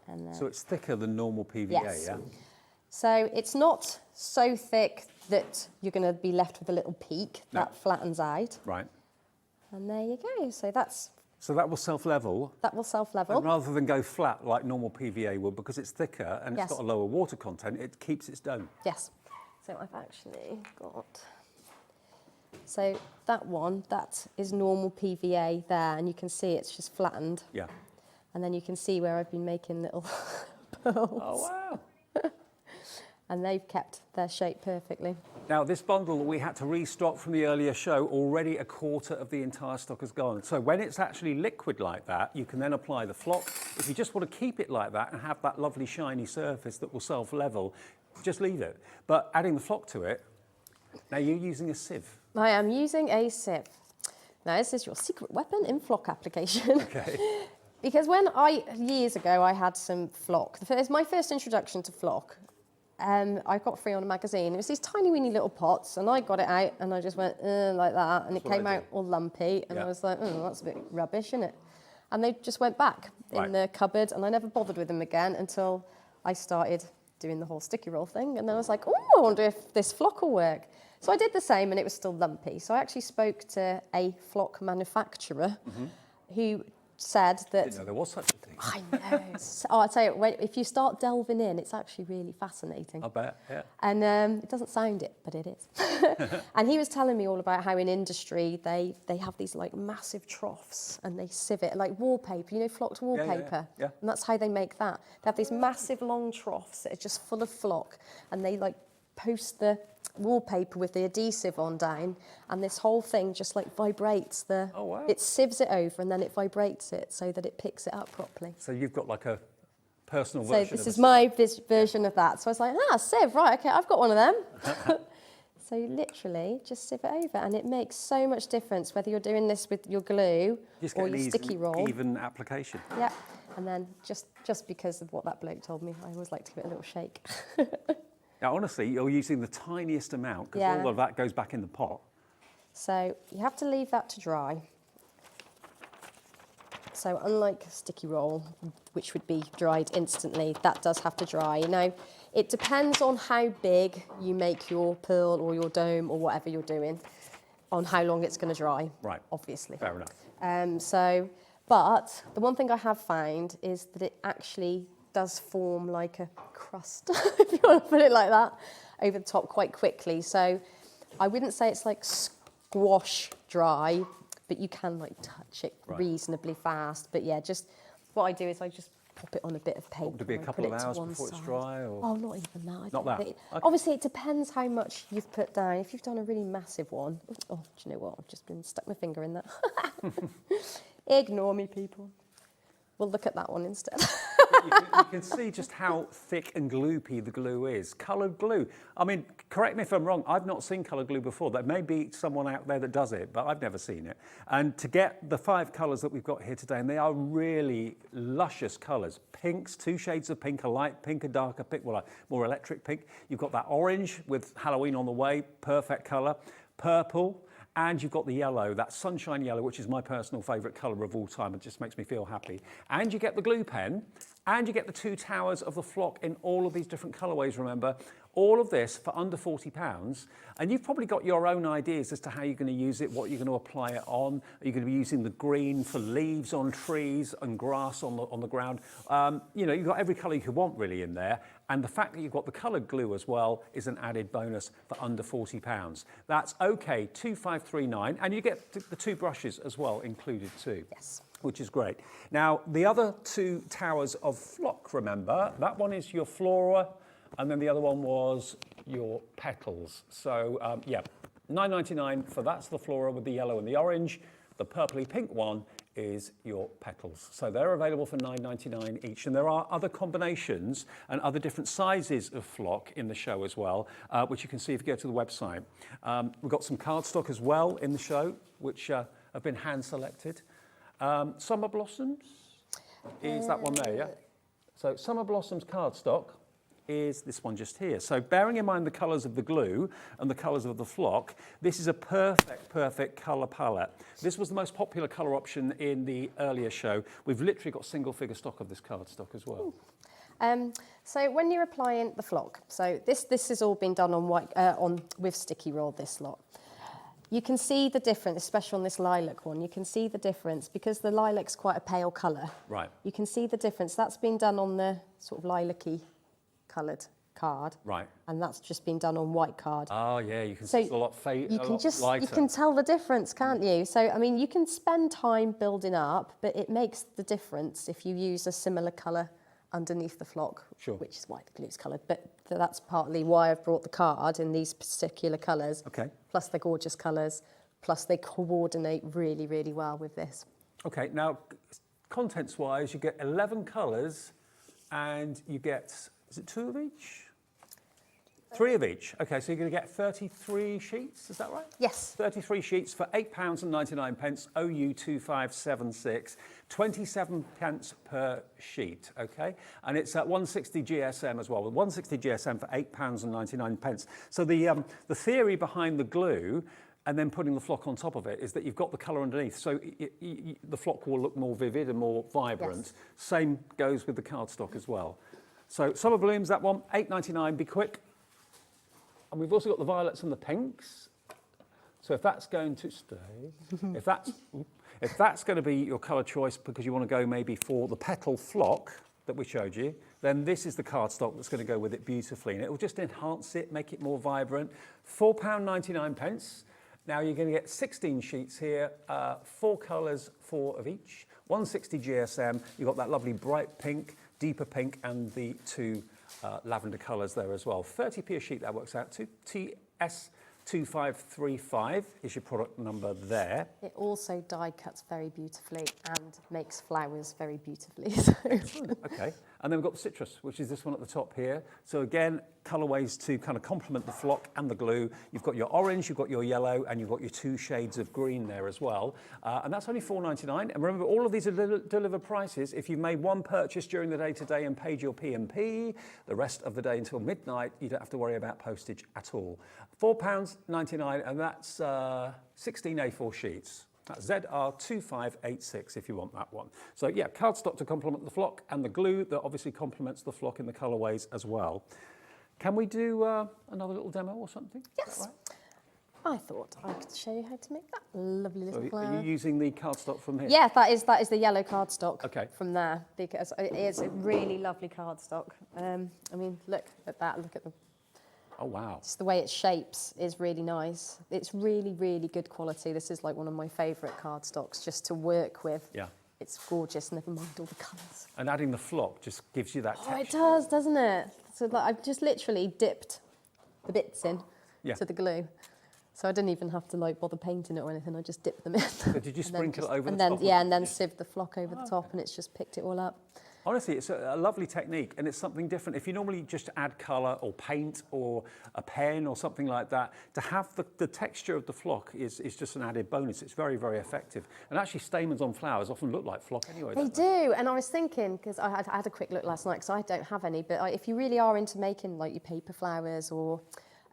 [SPEAKER 8] And then,
[SPEAKER 1] so it's thicker than normal PVA, yeah?
[SPEAKER 8] So it's not so thick that you're going to be left with a little peak. No. That flattens out.
[SPEAKER 1] Right.
[SPEAKER 8] And there you go. So that's...
[SPEAKER 1] So that will self-level?
[SPEAKER 8] That will self-level.
[SPEAKER 1] And rather than go flat like normal PVA would, because it's thicker and it's got a lower water content, it keeps its dome.
[SPEAKER 8] Yes. So I've actually got... So that one, that is normal PVA there, and you can see it's just flattened.
[SPEAKER 1] Yeah.
[SPEAKER 8] And then you can see where I've been making little pearls.
[SPEAKER 1] Oh, wow.
[SPEAKER 8] And they've kept their shape perfectly.
[SPEAKER 1] Now, this bundle that we had to restock from the earlier show, already a quarter of the entire stock has gone. So when it's actually liquid like that, you can then apply the flock. If you just want to keep it like that and have that lovely shiny surface that will self-level, just leave it. But adding the flock to it, now you're using a sieve. I
[SPEAKER 8] am using a sieve. Now, this is your secret weapon in flock application.
[SPEAKER 1] Okay.
[SPEAKER 8] Because years ago, I had some flock. It was my first introduction to flock. I got free on a magazine. It was these tiny weeny little pots, and I got it out, and I just went like that, and it came out all lumpy, and I was like, oh, that's a bit rubbish, isn't it? And they just went back in the cupboard, and I never bothered with them again until I started doing the whole sticky roll thing, and then I was like, oh, I wonder if this flock will work. So I did the same, and it was still lumpy. So I actually spoke to a flock manufacturer who said that...
[SPEAKER 1] I didn't know there was such a thing.
[SPEAKER 8] I know. I'll tell you, if you start delving in, it's actually really fascinating.
[SPEAKER 1] I bet, yeah.
[SPEAKER 8] And it doesn't sound it, but it is. And he was telling me all about how in industry, they have these like massive troughs and they sieve it, like wallpaper, you know, flocked wallpaper.
[SPEAKER 1] Yeah.
[SPEAKER 8] And that's how they make that. They have these massive long troughs that are just full of flock, and they like post the wallpaper with the adhesive on down, and this whole thing just like vibrates it sieves it over, and then it vibrates it so that it picks it up properly.
[SPEAKER 1] So you've got like a personal version.
[SPEAKER 8] So this is my version of that. So I was like, sieve, right, okay, I've got one of them. So you literally just sieve it over, and it makes so much difference whether you're doing this with your glue or your sticky roll.
[SPEAKER 1] Even application.
[SPEAKER 8] Yeah, and then just because of what that bloke told me, I always like to give it a little shake.
[SPEAKER 1] Now, honestly, you're using the tiniest amount because all of that goes back in the pot.
[SPEAKER 8] So you have to leave that to dry. So unlike sticky roll, which would be dried instantly, that does have to dry. Now, it depends on how big you make your pearl or your dome or whatever you're doing, on how long it's going to dry, obviously.
[SPEAKER 1] Fair enough.
[SPEAKER 8] But the one thing I have found is that it actually does form like a crust, if you want to put it like that, over the top quite quickly. So I wouldn't say it's like squash dry, but you can like touch it reasonably fast. But yeah, just what I do is I just pop it on a bit of paper.
[SPEAKER 1] What, to be a couple of hours before it's dry? Or?
[SPEAKER 8] Oh, not even that.
[SPEAKER 1] Not that?
[SPEAKER 8] Okay. Obviously, it depends how much you've put down. If you've done a really massive one, oh, do you know what? I've just been stuck my finger in that. Ignore me, people. We'll look at that one instead.
[SPEAKER 1] You can see just how thick and gloopy the glue is. Coloured glue. I mean, correct me if I'm wrong, I've not seen coloured glue before. There may be someone out there that does it, but I've never seen it. And to get the 5 colours that we've got here today, and they are really luscious colours. Pinks, 2 shades of pink, a light pink, a darker pink, well, a more electric pink. You've got that orange with Halloween on the way, perfect colour. Purple. And you've got the yellow, that sunshine yellow, which is my personal favourite colour of all time. It just makes me feel happy. And you get the glue pen, and you get the 2 towers of the flock in all of these different colourways, remember. All of this for under £40. And you've probably got your own ideas as to how you're going to use it, what you're going to apply it on. Are you going to be using the green for leaves on trees and grass on the ground? You know, you've got every colour you could want really in there. And the fact that you've got the coloured glue as well is an added bonus for under £40. That's okay, 2539, and you get the 2 brushes as well included too.
[SPEAKER 8] Yes.
[SPEAKER 1] Which is great. Now, the other 2 towers of flock, remember, that one is your flora, and then the other one was your petals. So, yeah, $9.99 for that's the flora with the yellow and the orange. The purpley pink one is your petals. So they're available for $9.99 each. And there are other combinations and other different sizes of flock in the show as well, which you can see if you go to the website. We've got some cardstock as well in the show, which have been hand selected. Summer Blossoms is that one there, yeah? So Summer Blossoms cardstock is this one just here. So bearing in mind the colours of the glue and the colours of the flock, this is a perfect colour palette. This was the most popular colour option in the earlier show. We've literally got single figure stock of this cardstock as well.
[SPEAKER 8] So when you're applying the flock, so this has all been done on white with sticky roll, this lot. You can see the difference, especially on this lilac one. You can see the difference because the lilac's quite a pale colour.
[SPEAKER 1] Right.
[SPEAKER 8] You can see the difference. That's been done on the sort of lilac-y coloured card.
[SPEAKER 1] Right.
[SPEAKER 8] And that's just been done on white card.
[SPEAKER 1] Oh yeah, you can see it's a lot lighter.
[SPEAKER 8] You can tell the difference, can't you? So I mean, you can spend time building up, but it makes the difference if you use a similar colour underneath the flock, which is why the glue's coloured. But that's partly why I've brought the card in these particular colours.
[SPEAKER 1] Okay.
[SPEAKER 8] Plus they're gorgeous colours. Plus they coordinate really, really well with this.
[SPEAKER 1] Okay, now contents-wise, you get 11 colours, and you get, is it 2 of each? 3 of each. Okay, so you're going to get 33 sheets, is that right?
[SPEAKER 8] Yes.
[SPEAKER 1] 33 sheets for £8.99, OU 2576, 27 pence per sheet, okay? And it's at 160 GSM as well, with 160 GSM for £8.99. So the theory behind the glue and then putting the flock on top of it is that you've got the colour underneath, so the flock will look more vivid and more vibrant. Yes. Same goes with the cardstock as well. So Summer Blooms, that one, £8.99, be quick. And we've also got the violets and the pinks. So if that's going to stay, if that's going to be your colour choice because you want to go maybe for the petal flock that we showed you, then this is the cardstock that's going to go with it beautifully. And it will just enhance it, make it more vibrant. £4.99. Now you're going to get 16 sheets here, 4 colours, 4 of each. 160 GSM, you've got that lovely bright pink, deeper pink, and the 2 lavender colours there as well. 30p a sheet, that works out to. TS2535 is your product number there.
[SPEAKER 8] It also die cuts very beautifully and makes flowers very beautifully.
[SPEAKER 1] Okay, and then we've got the citrus, which is this one at the top here. So again, colourways to kind of complement the flock and the glue. You've got your orange, you've got your yellow, and you've got your 2 shades of green there as well. And that's only $4.99. And remember, all of these are delivered prices. If you've made one purchase during the day today and paid your P&P, the rest of the day until midnight, you don't have to worry about postage at all. £4.99, and that's 16 A4 sheets. That's ZR2586 if you want that one. So yeah, cardstock to complement the flock, and the glue that obviously complements the flock in the colourways as well. Can we do another little demo or something?
[SPEAKER 8] Yes.
[SPEAKER 1] Is that right?
[SPEAKER 8] I thought I could show you how to make that lovely little flower.
[SPEAKER 1] Are you using the cardstock from here?
[SPEAKER 8] Yeah, that is the yellow cardstock
[SPEAKER 1] okay.
[SPEAKER 8] from there, because it is a really lovely cardstock. I mean, look at that, look at the
[SPEAKER 1] Oh, wow.
[SPEAKER 8] Just the way it shapes is really nice. It's really, really good quality. This is like one of my favourite cardstocks just to work with.
[SPEAKER 1] Yeah.
[SPEAKER 8] It's gorgeous, never mind all the colours.
[SPEAKER 1] And adding the flock just gives you that texture.
[SPEAKER 8] Oh, it does, doesn't it? So like, I've just literally dipped the bits in to the glue. So I didn't even have to like bother painting it or anything. I just dipped them in.
[SPEAKER 1] So did you sprinkle it over the top?
[SPEAKER 8] Yeah, and then sieved the flock over the top, and it's just picked it all up.
[SPEAKER 1] Honestly, it's a lovely technique, and it's something different. If you normally just add colour or paint or a pen or something like that, to have the texture of the flock is just an added bonus. It's very, very effective. And actually, stamens on flowers often look like flock anyway.
[SPEAKER 8] They do, and I was thinking, because I had a quick look last night, because I don't have any, but if you really are into making like your paper flowers or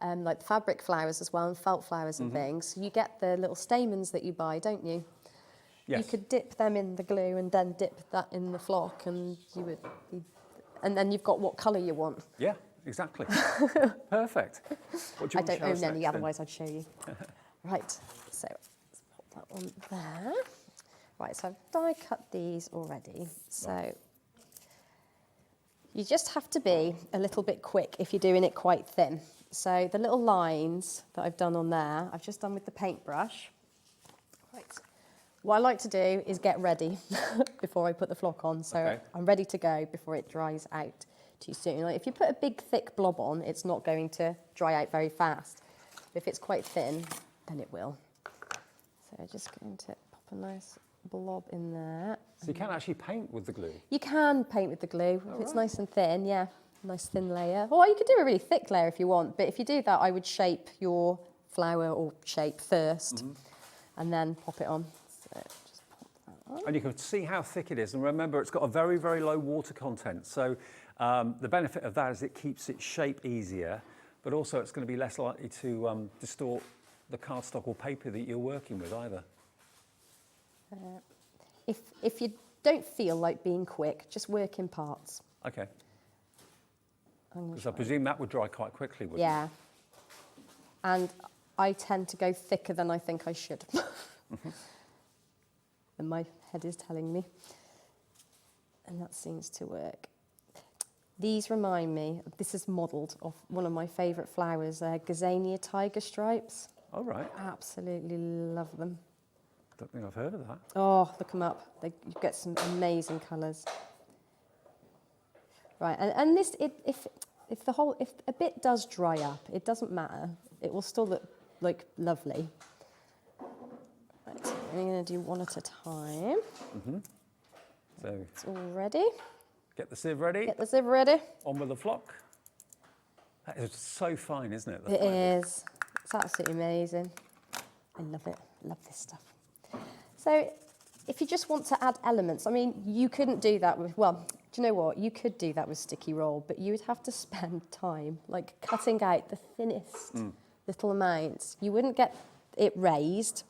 [SPEAKER 8] like fabric flowers as well, and felt flowers and things, you get the little stamens that you buy, don't you?
[SPEAKER 1] Yes.
[SPEAKER 8] You could dip them in the glue and then dip that in the flock, and you would be, and then you've got what colour you want.
[SPEAKER 1] Yeah, exactly. Perfect. What do you
[SPEAKER 8] I don't own any, otherwise I'd show you. Right, so let's pop that on there. Right, so I've die cut these already. So you just have to be a little bit quick if you're doing it quite thin. So the little lines that I've done on there, I've just done with the paintbrush. Right. What I like to do is get ready before I put the flock on, so I'm ready to go before it dries out too soon. Like if you put a big thick blob on, it's not going to dry out very fast. If it's quite thin, then it will. So I'm just going to pop a nice blob in there.
[SPEAKER 1] So you can actually paint with the glue?
[SPEAKER 8] You can paint with the glue if it's nice and thin, yeah. Nice thin layer. Or you could do a really thick layer if you want, but if you do that, I would shape your flower or shape first and then pop it on. So just pop that on.
[SPEAKER 1] And you can see how thick it is. And remember, it's got a very, very low water content. So the benefit of that is it keeps its shape easier, but also it's going to be less likely to distort the cardstock or paper that you're working with either.
[SPEAKER 8] If you don't feel like being quick, just work in parts.
[SPEAKER 1] Okay. Because I presume that would dry quite quickly, wouldn't it?
[SPEAKER 8] Yeah. And I tend to go thicker than I think I should. And my head is telling me. And that seems to work. These remind me, this is modelled off one of my favourite flowers, Gazania tiger stripes.
[SPEAKER 1] Oh, right.
[SPEAKER 8] Absolutely love them.
[SPEAKER 1] Don't think I've heard of that.
[SPEAKER 8] Oh, look them up. You get some amazing colours. Right, and this, if a bit does dry up, it doesn't matter. It will still look like lovely. Right, so I'm going to do one at a time.
[SPEAKER 1] So
[SPEAKER 8] it's all ready.
[SPEAKER 1] Get the sieve ready.
[SPEAKER 8] Get the sieve ready.
[SPEAKER 1] On with the flock. That is so fine, isn't it?
[SPEAKER 8] It is. It's absolutely amazing. I love it. Love this stuff. So if you just want to add elements, I mean, you couldn't do that with, well, do you know what? You could do that with sticky roll, but you would have to spend time, like cutting out the thinnest little amounts. You wouldn't get it raised,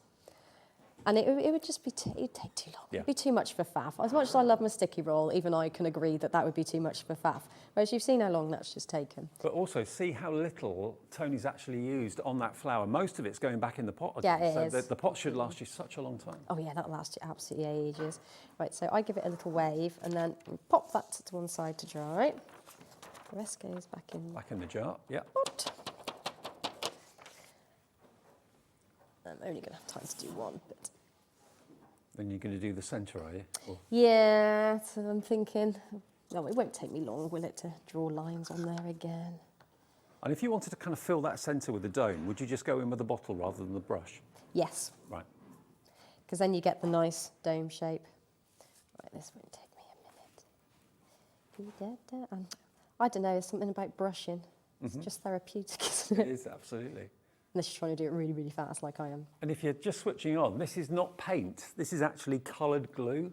[SPEAKER 8] and it would just be, it'd take too long.
[SPEAKER 1] Yeah.
[SPEAKER 8] It'd be too much for faff. As much as I love my sticky roll, even I can agree that that would be too much for faff. Whereas you've seen how long that's just taken.
[SPEAKER 1] But also see how little Toni's actually used on that flower. Most of it's going back in the pot.
[SPEAKER 8] Yeah,
[SPEAKER 1] again.
[SPEAKER 8] it
[SPEAKER 1] So
[SPEAKER 8] is.
[SPEAKER 1] the pot should last you such a long time.
[SPEAKER 8] Oh yeah, that'll last you absolutely ages. Right, so I give it a little wave and then pop that to one side to dry. The rest goes back in.
[SPEAKER 1] Back in the jar, yeah.
[SPEAKER 8] Pot. I'm only going to have time to do one, but...
[SPEAKER 1] Then you're going to do the centre, are you? Or...
[SPEAKER 8] Yeah, so I'm thinking, no, it won't take me long, will it, to draw lines on there again?
[SPEAKER 1] And if you wanted to kind of fill that centre with a dome, would you just go in with a bottle rather than the brush?
[SPEAKER 8] Yes.
[SPEAKER 1] Right.
[SPEAKER 8] Because then you get the nice dome shape. Right, this won't take me a minute. I don't know, there's something about brushing. It's just therapeutic, isn't it?
[SPEAKER 1] It is, absolutely.
[SPEAKER 8] Unless you're trying to do it really, really fast like I am.
[SPEAKER 1] And if you're just switching on, this is not paint. This is actually coloured glue.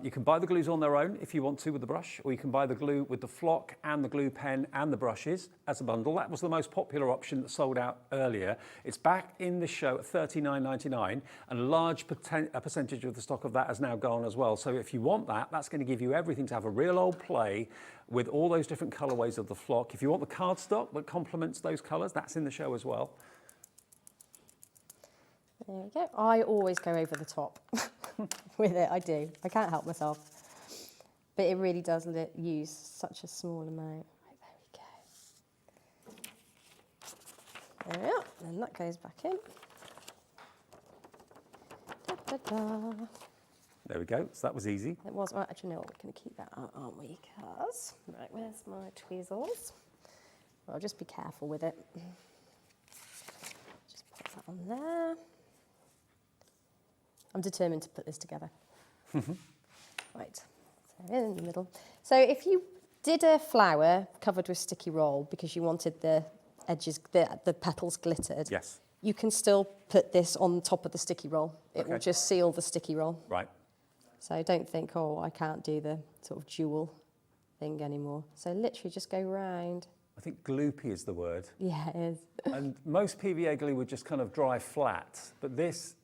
[SPEAKER 1] You can buy the glues on their own if you want to with the brush, or you can buy the glue with the flock and the glue pen and the brushes as a bundle. That was the most popular option that sold out earlier. It's back in the show at $39.99, and a large percentage of the stock of that has now gone as well. So if you want that, that's going to give you everything to have a real old play with all those different colourways of the flock. If you want the cardstock that complements those colours, that's in the show as well.
[SPEAKER 8] There we go. I always go over the top with it, I do. I can't help myself. But it really does use such a small amount. Right, there we go. There we are, and that goes back in. Da, da, da.
[SPEAKER 1] There we go. So that was easy.
[SPEAKER 8] It was, well, actually, no, we're going to keep that out, aren't we? Because, right, where's my tweezers? Well, just be careful with it. Just put that on there. I'm determined to put this together. Right, so in the middle. So if you did a flower covered with sticky roll because you wanted the edges, the petals glittered,
[SPEAKER 1] yes,
[SPEAKER 8] you can still put this on top of the sticky roll. It
[SPEAKER 1] Okay.
[SPEAKER 8] will just seal the sticky roll.
[SPEAKER 1] Right.
[SPEAKER 8] So don't think, oh, I can't do the sort of jewel thing anymore. So literally just go round.
[SPEAKER 1] I think gloopy is the word.
[SPEAKER 8] Yeah, it is.
[SPEAKER 1] And most PVA glue would just kind of dry flat, but this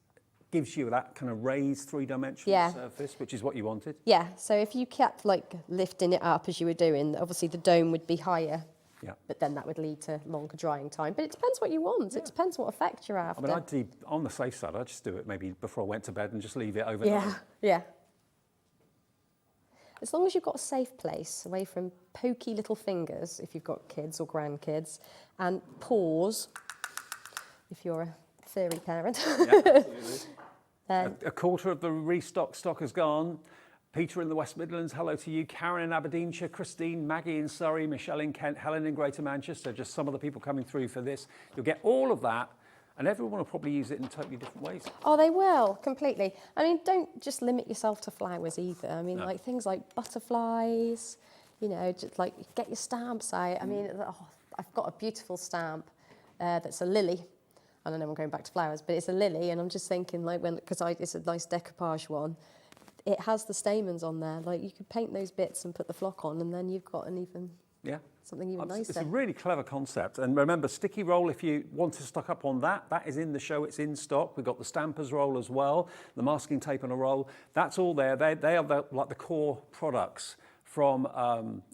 [SPEAKER 1] gives you that kind of raised three-dimensional surface, which is what you wanted.
[SPEAKER 8] Yeah, so if you kept like lifting it up as you were doing, obviously the dome would be higher.
[SPEAKER 1] Yeah.
[SPEAKER 8] But then that would lead to longer drying time. But it depends what you want. Yeah. It depends what effect you're after.
[SPEAKER 1] I mean, I'd do, on the safe side, I'd just do it maybe before I went to bed and just leave it overnight.
[SPEAKER 8] Yeah, yeah. As long as you've got a safe place away from pokey little fingers, if you've got kids or grandkids, and paws, if you're a furry parent.
[SPEAKER 1] Yeah, absolutely. A quarter of the restock stock has gone. Peter in the West Midlands, hello to you. Karen in Aberdeenshire, Christine, Maggie in Surrey, Michelle in Kent, Helen in Greater Manchester, just some of the people coming through for this. You'll get all of that, and everyone will probably use it in totally different ways.
[SPEAKER 8] Oh, they will, completely. I mean, don't just limit yourself to flowers either. I mean,
[SPEAKER 1] No.
[SPEAKER 8] like things like butterflies, you know, just like get your stamps out. I mean, I've got a beautiful stamp that's a lily. I don't know, I'm going back to flowers, but it's a lily, and I'm just thinking, like, because it's a nice decoupage one, it has the stamens on there. Like, you could paint those bits and put the flock on, and then you've got an even, something even nicer.
[SPEAKER 1] It's a really clever concept. And remember, sticky roll, if you want to stock up on that, that is in the show, it's in stock. We've got the stampers roll as well, the masking tape on a roll. That's all there. They are like the core products from,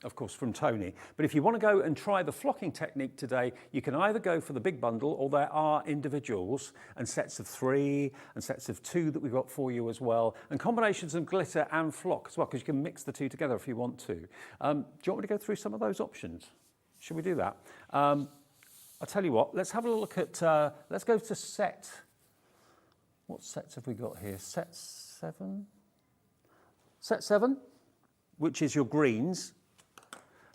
[SPEAKER 1] of course, from Toni. But if you want to go and try the flocking technique today, you can either go for the big bundle, or there are individuals and sets of 3 and sets of 2 that we've got for you as well, and combinations of glitter and flock as well, because you can mix the two together if you want to. Do you want me to go through some of those options? Should we do that? I'll tell you what, let's have a look at, let's go to set, what sets have we got here? Set 7? Set 7? Which is your greens.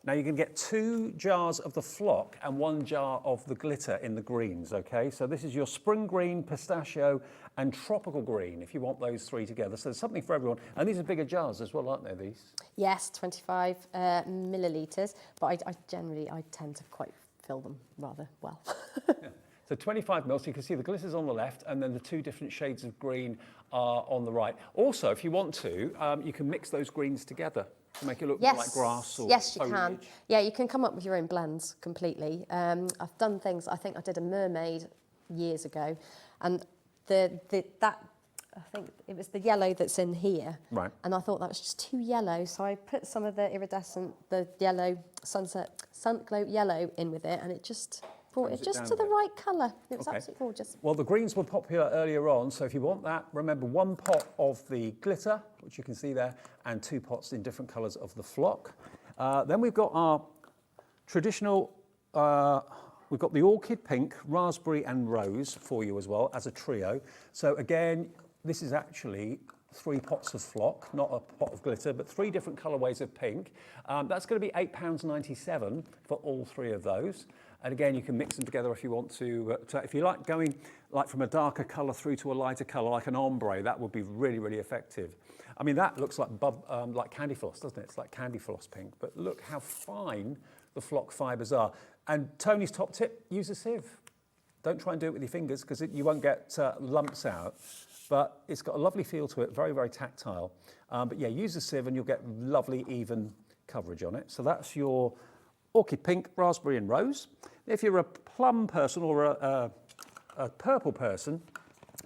[SPEAKER 1] Now you can get 2 jars of the flock and 1 jar of the glitter in the greens, okay? So this is your spring green, pistachio, and tropical green, if you want those 3 together. So there's something for everyone. And these are bigger jars as well, aren't they, these?
[SPEAKER 8] Yes, 25 millilitres, but I generally tend to quite fill them rather well.
[SPEAKER 1] Yeah. So 25 mils, so you can see the glitter's on the left, and then the 2 different shades of green are on the right. Also, if you want to, you can mix those greens together to make it look like grass or
[SPEAKER 8] Yes, you
[SPEAKER 1] foliage.
[SPEAKER 8] can. Yeah, you can come up with your own blends completely. I've done things, I think I did a mermaid years ago, and I think it was the yellow that's in here.
[SPEAKER 1] Right.
[SPEAKER 8] And I thought that was just too yellow, so I put some of the iridescent, the yellow, sun glow yellow in with it, and it just brought it just to the right colour. It was absolutely gorgeous.
[SPEAKER 1] Well, the greens were popular earlier on, so if you want that, remember 1 pot of the glitter, which you can see there, and 2 pots in different colours of the flock. Then we've got our traditional, we've got the orchid pink, raspberry and rose for you as well as a trio. So again, this is actually 3 pots of flock, not a pot of glitter, but 3 different colourways of pink. That's going to be £8.97 for all 3 of those. And again, you can mix them together if you want to if you like going like from a darker colour through to a lighter colour, like an ombre, that would be really, really effective. I mean, that looks like candy floss, doesn't it? It's like candy floss pink, but look how fine the flock fibres are. And Toni's top tip, use a sieve. Don't try and do it with your fingers, because you won't get lumps out. But it's got a lovely feel to it, very, very tactile. But yeah, use a sieve and you'll get lovely, even coverage on it. So that's your orchid pink, raspberry and rose. If you're a plum person or a purple person,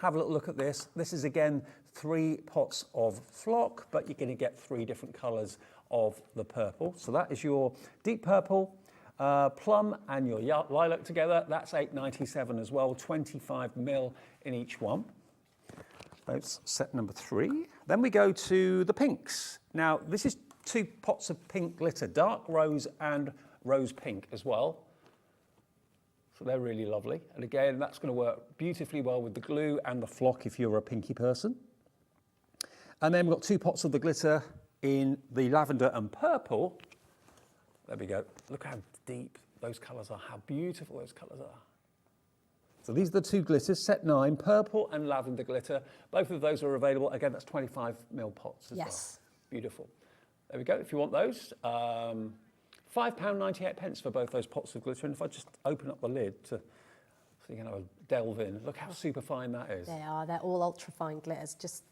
[SPEAKER 1] have a little look at this. This is, again, 3 pots of flock, but you're going to get 3 different colours of the purple. So that is your deep purple, plum and your lilac together. That's £8.97 as well, 25 mil in each one. That's set number 3. Then we go to the pinks. Now, this is 2 pots of pink glitter, dark rose and rose pink as well. So they're really lovely. And again, that's going to work beautifully well with the glue and the flock if you're a pinky person. And then we've got 2 pots of the glitter in the lavender and purple. There we go. Look how deep those colours are, how beautiful those colours are. So these are the 2 glitters, set 9, purple and lavender glitter. Both of those are available. Again, that's 25ml pots as well. Beautiful. There we go. If you want those, £5.98 for both those pots of glitter. And if I just open up the lid so you can have a delve in, look how super fine that is.
[SPEAKER 8] They are. They're all ultra fine glitters. Just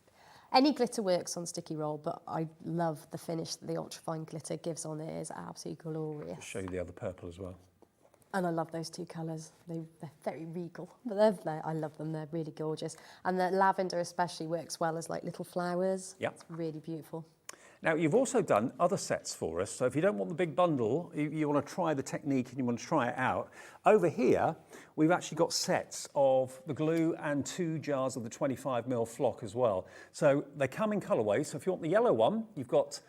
[SPEAKER 8] any glitter works on sticky roll, but I love the finish that the ultra fine glitter gives on it. It's absolutely glorious.
[SPEAKER 1] I'll show you the other purple as well.
[SPEAKER 8] And I love those 2 colours. They're very regal, but I love them. They're really gorgeous. And the lavender especially works well as like little flowers.
[SPEAKER 1] Yep.
[SPEAKER 8] It's really beautiful.
[SPEAKER 1] Now, you've also done other sets for us. So if you don't want the big bundle, you want to try the technique and you want to try it out. Over here, we've actually got sets of the glue and 2 jars of the 25ml flock as well. So they come in colourways. So if you want the yellow one, you've got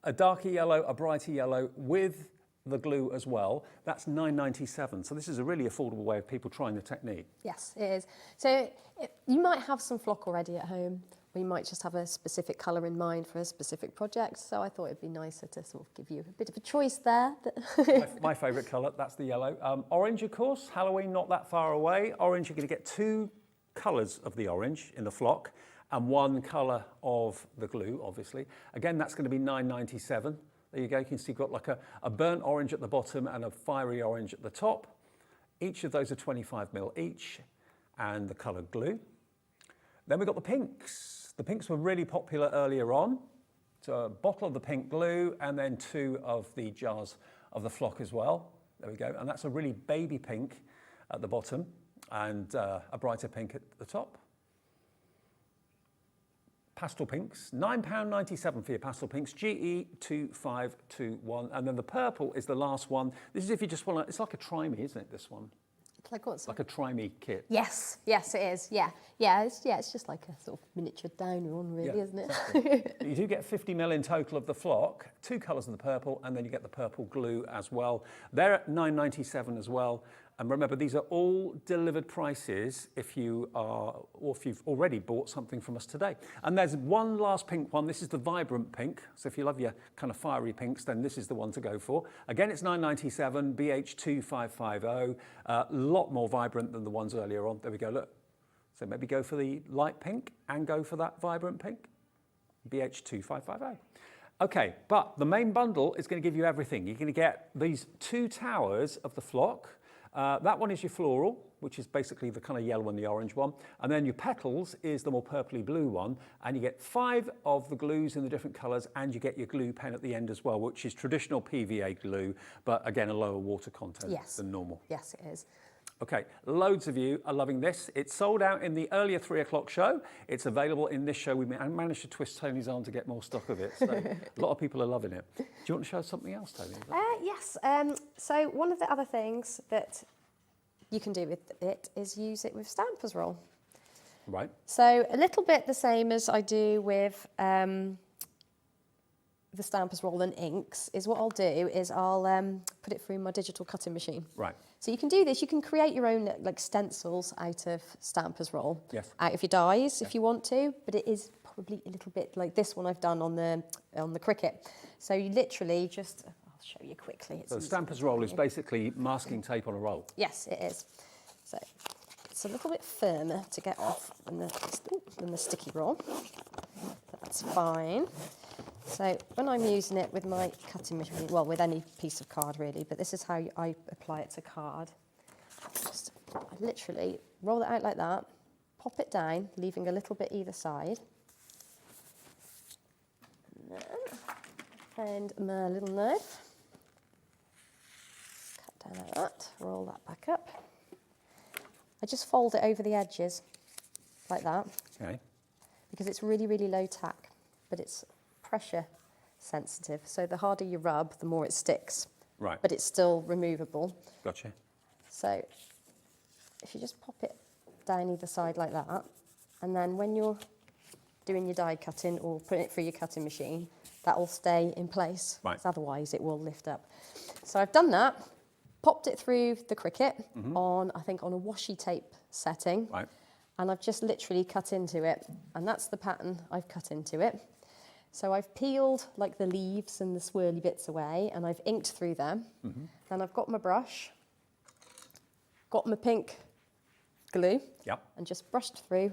[SPEAKER 1] a darker yellow, a brighter yellow with the glue as well. That's £9.97. So this is a really affordable way of people trying the technique.
[SPEAKER 8] Yes, it is. So you might have some flock already at home, or you might just have a specific colour in mind for a specific project. So I thought it'd be nicer to sort of give you a bit of a choice there.
[SPEAKER 1] My favourite colour, that's the yellow. Orange, of course, Halloween not that far away. Orange, you're going to get 2 colours of the orange in the flock and 1 colour of the glue, obviously. Again, that's going to be £9.97. There you go, you can see you've got like a burnt orange at the bottom and a fiery orange at the top. Each of those are 25ml each, and the colour glue. Then we've got the pinks. The pinks were really popular earlier on. So a bottle of the pink glue and then 2 of the jars of the flock as well. There we go, and that's a really baby pink at the bottom and a brighter pink at the top. Pastel pinks, £9.97 for your pastel pinks, GE2521. And then the purple is the last one. This is if you just want to, it's like a try-me, isn't it, this one?
[SPEAKER 8] It's like what's
[SPEAKER 1] like a try-me kit.
[SPEAKER 8] Yes, it is. Yeah, it's just like a sort of miniature downer one, really, isn't it?
[SPEAKER 1] Exactly. You do get 50ml in total of the flock, 2 colours of the purple, and then you get the purple glue as well. They're at £9.97 as well. And remember, these are all delivered prices if you are, or if you've already bought something from us today. And there's one last pink one. This is the vibrant pink. So if you love your kind of fiery pinks, then this is the one to go for. Again, it's £9.97, BH2550. A lot more vibrant than the ones earlier on. There we go, look. So maybe go for the light pink and go for that vibrant pink, BH2550. Okay, but the main bundle is going to give you everything. You're going to get these 2 towers of the flock. That one is your floral, which is basically the kind of yellow and the orange one. And then your petals is the more purpley blue one. And you get 5 of the glues in the different colours, and you get your glue pen at the end as well, which is traditional PVA glue, but again, a lower water content than normal.
[SPEAKER 8] Yes, it is.
[SPEAKER 1] Okay, loads of you are loving this. It's sold out in the earlier 3 o'clock show. It's available in this show. We managed to twist Tony's arm to get more stock of it. So a lot of people are loving it. Do you want to show us something else, Tony?
[SPEAKER 8] Yes. So one of the other things that you can do with it is use it with Stampers Roll.
[SPEAKER 1] Right.
[SPEAKER 8] So a little bit the same as I do with the Stampers Roll and inks is what I'll do is I'll put it through my digital cutting machine.
[SPEAKER 1] Right.
[SPEAKER 8] So you can do this. You can create your own like stencils out of Stampers Roll.
[SPEAKER 1] Yes.
[SPEAKER 8] Out of your dies if you want to, but it is probably a little bit like this one I've done on the Cricut. So you literally just, I'll show you quickly.
[SPEAKER 1] So the Stampers Roll is basically masking tape on a roll.
[SPEAKER 8] Yes, it is. So it's a little bit firmer to get off than the sticky roll. But that's fine. So when I'm using it with my cutting machine, well, with any piece of card really, but this is how I apply it to card. I literally roll it out like that, pop it down, leaving a little bit either side. And my little knife. Cut down like that, roll that back up. I just fold it over the edges, like that.
[SPEAKER 1] Okay.
[SPEAKER 8] Because it's really, really low tack, but it's pressure sensitive. So the harder you rub, the more it sticks.
[SPEAKER 1] Right.
[SPEAKER 8] But it's still removable.
[SPEAKER 1] Gotcha.
[SPEAKER 8] So if you just pop it down either side like that, and then when you're doing your die cutting or putting it through your cutting machine, that will stay in place.
[SPEAKER 1] Right.
[SPEAKER 8] Otherwise it will lift up. So I've done that, popped it through the Cricut on, I think, on a washi tape setting.
[SPEAKER 1] Right.
[SPEAKER 8] And I've just literally cut into it. And that's the pattern I've cut into it. So I've peeled like the leaves and the swirly bits away, and I've inked through them. Then I've got my brush, got my pink glue, and just brushed through,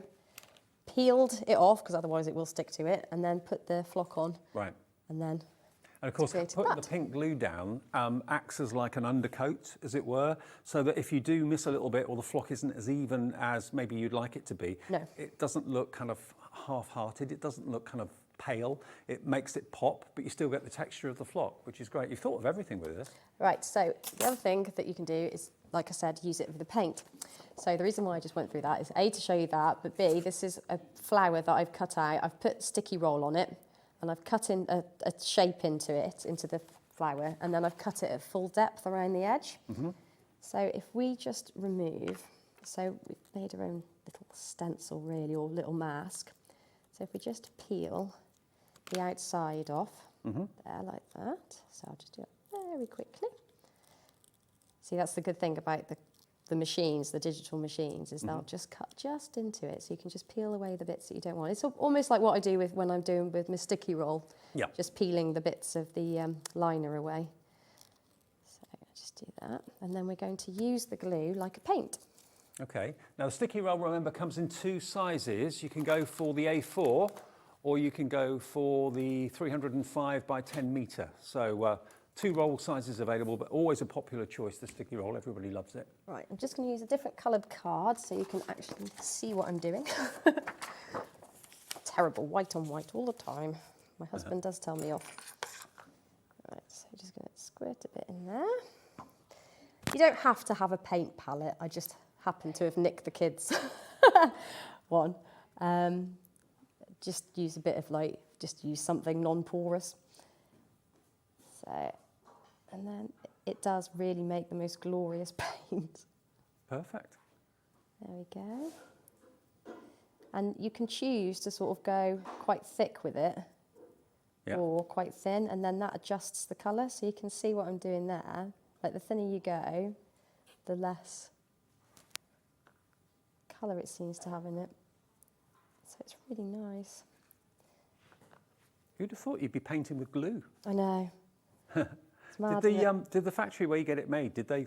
[SPEAKER 8] peeled it off, because otherwise it will stick to it, and then put the flock on.
[SPEAKER 1] Right.
[SPEAKER 8] And then
[SPEAKER 1] And of course, putting the pink glue down acts as like an undercoat, as it were, so that if you do miss a little bit or the flock isn't as even as maybe you'd like it to be, it doesn't look kind of half-hearted, it doesn't look kind of pale, it makes it pop, but you still get the texture of the flock, which is great. You've thought of everything with this.
[SPEAKER 8] Right, so the other thing that you can do is, like I said, use it with the paint. So the reason why I just went through that is A, to show you that, but B, this is a flower that I've cut out. I've put sticky roll on it, and I've cut in a shape into it, into the flower, and then I've cut it at full depth around the edge. So if we just remove, so we've made our own little stencil really, or little mask. So if we just peel the outside off, there like that. So I'll just do it very quickly. See, that's the good thing about the machines, the digital machines, is they'll just cut just into it, so you can just peel away the bits that you don't want. It's almost like what I do when I'm doing with my sticky roll, just peeling the bits of the liner away. So I'll just do that, and then we're going to use the glue like a paint.
[SPEAKER 1] Okay, now the sticky roll, remember, comes in two sizes. You can go for the A4, or you can go for the 305 by 10 metre. So two roll sizes available, but always a popular choice, the sticky roll. Everybody loves it.
[SPEAKER 8] Right, I'm just going to use a different coloured card so you can actually see what I'm doing. Terrible, white on white all the time. My husband does tell me off. Right, so just going to squirt a bit in there. You don't have to have a paint palette. I just happen to have nicked the kids' one. Just use a bit of just use something non-porous. So, and then it does really make the most glorious paint.
[SPEAKER 1] Perfect.
[SPEAKER 8] There we go. And you can choose to sort of go quite thick with it or quite thin, and then that adjusts the colour. So you can see what I'm doing there. Like the thinner you go, the less colour it seems to have in it. So it's really nice.
[SPEAKER 1] Who'd have thought you'd be painting with glue?
[SPEAKER 8] I know. It's mad,
[SPEAKER 1] did the factory where you get it made, did they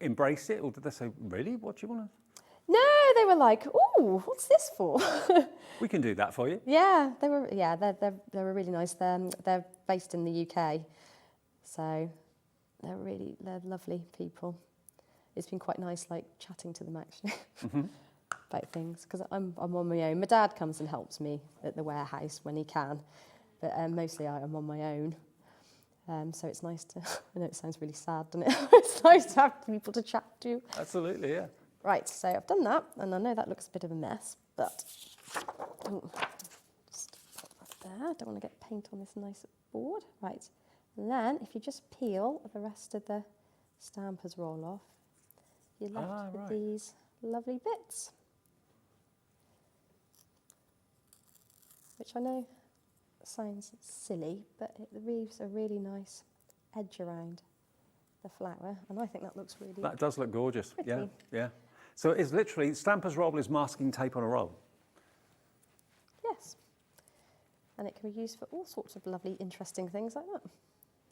[SPEAKER 1] embrace it, or did they say, really, what do you want to?
[SPEAKER 8] No, they were like, "Ooh, what's this for?"
[SPEAKER 1] We can do that for you.
[SPEAKER 8] Yeah, they were. Yeah, they were really nice. They're based in the UK, so they're lovely people. It's been quite nice, like chatting to them actually about things, because I'm on my own. My dad comes and helps me at the warehouse when he can, but mostly I'm on my own. So it's nice to. I know it sounds really sad, doesn't it? It's nice to have people to chat to.
[SPEAKER 1] Absolutely, yeah.
[SPEAKER 8] Right, so I've done that, and I know that looks a bit of a mess, but just put that there. I don't want to get paint on this nice board. Right, and then if you just peel the rest of the stampers roll off, you're left with these lovely bits, which I know sounds silly, but it leaves a really nice edge around the flower, and I think that looks really
[SPEAKER 1] That does look gorgeous.
[SPEAKER 8] pretty.
[SPEAKER 1] Yeah, yeah. So it's literally, Stamper's Roll is masking tape on a roll.
[SPEAKER 8] Yes. And it can be used for all sorts of lovely, interesting things like that.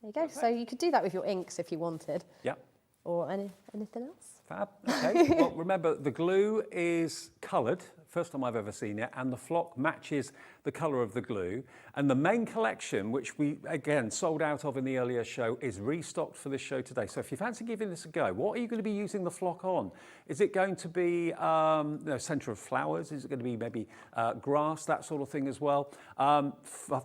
[SPEAKER 8] There you go. Okay. So you could do that with your inks if you wanted.
[SPEAKER 1] Yeah.
[SPEAKER 8] Or anything else.
[SPEAKER 1] Fab. Okay. Well, remember, the glue is coloured. First time I've ever seen it. And the flock matches the colour of the glue. And the main collection, which we, again, sold out of in the earlier show, is restocked for this show today. So if you fancy giving this a go, what are you going to be using the flock on? Is it going to be centre of flowers? Is it going to be maybe grass, that sort of thing as well?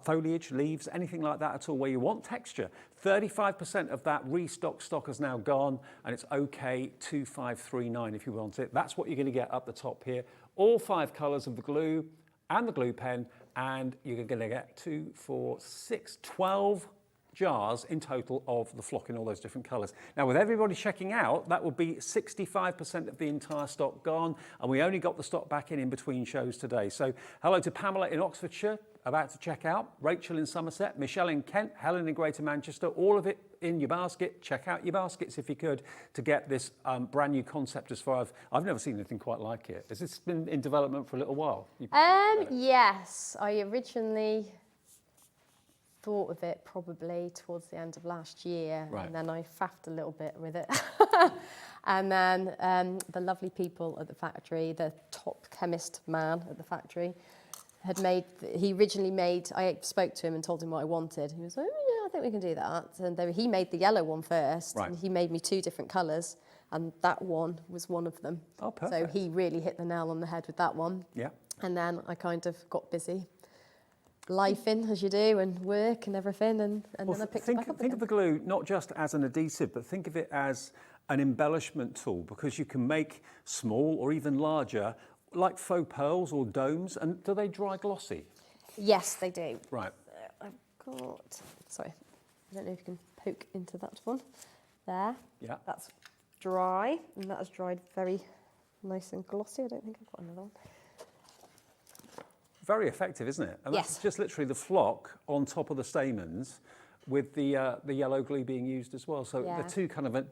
[SPEAKER 1] Foliage, leaves, anything like that at all where you want texture? 35% of that restock stock has now gone, and it's OK 2539 if you want it. That's what you're going to get up the top here. All 5 colours of the glue and the glue pen, and you're going to get 2, 4, 6, 12 jars in total of the flock in all those different colours. Now, with everybody checking out, that would be 65% of the entire stock gone, and we only got the stock back in between shows today. So hello to Pamela in Oxfordshire, about to check out, Rachel in Somerset, Michelle in Kent, Helen in Greater Manchester, all of it in your basket. Check out your baskets if you could to get this brand new concept as far as I've never seen anything quite like it. Has this been in development for a little while?
[SPEAKER 8] Yes, I originally thought of it probably towards the end of last year,
[SPEAKER 1] right.
[SPEAKER 8] And then I faffed a little bit with it. And then the lovely people at the factory, the top chemist man at the factory, he originally made, I spoke to him and told him what I wanted. He was like, oh, yeah, I think we can do that. And he made the yellow one first,
[SPEAKER 1] right.
[SPEAKER 8] And he made me 2 different colours, and that one was one of them.
[SPEAKER 1] Oh, perfect.
[SPEAKER 8] So he really hit the nail on the head with that one.
[SPEAKER 1] Yeah.
[SPEAKER 8] And then I kind of got busy. Life in, as you do, and work and everything, and then I picked it back up
[SPEAKER 1] Think of the glue not just as an adhesive, but think of it as an embellishment tool, because you can make small or even larger, like faux pearls or domes. And do they dry glossy?
[SPEAKER 8] Yes, they do.
[SPEAKER 1] Right.
[SPEAKER 8] I've got, sorry, I don't know if you can poke into that one. There.
[SPEAKER 1] Yeah.
[SPEAKER 8] That's dry, and that has dried very nice and glossy. I don't think I've got another one.
[SPEAKER 1] Very effective, isn't it? And
[SPEAKER 8] yes.
[SPEAKER 1] That's just literally the flock on top of the stamens with the yellow glue being used as well. So
[SPEAKER 8] Yeah.
[SPEAKER 1] the two kind of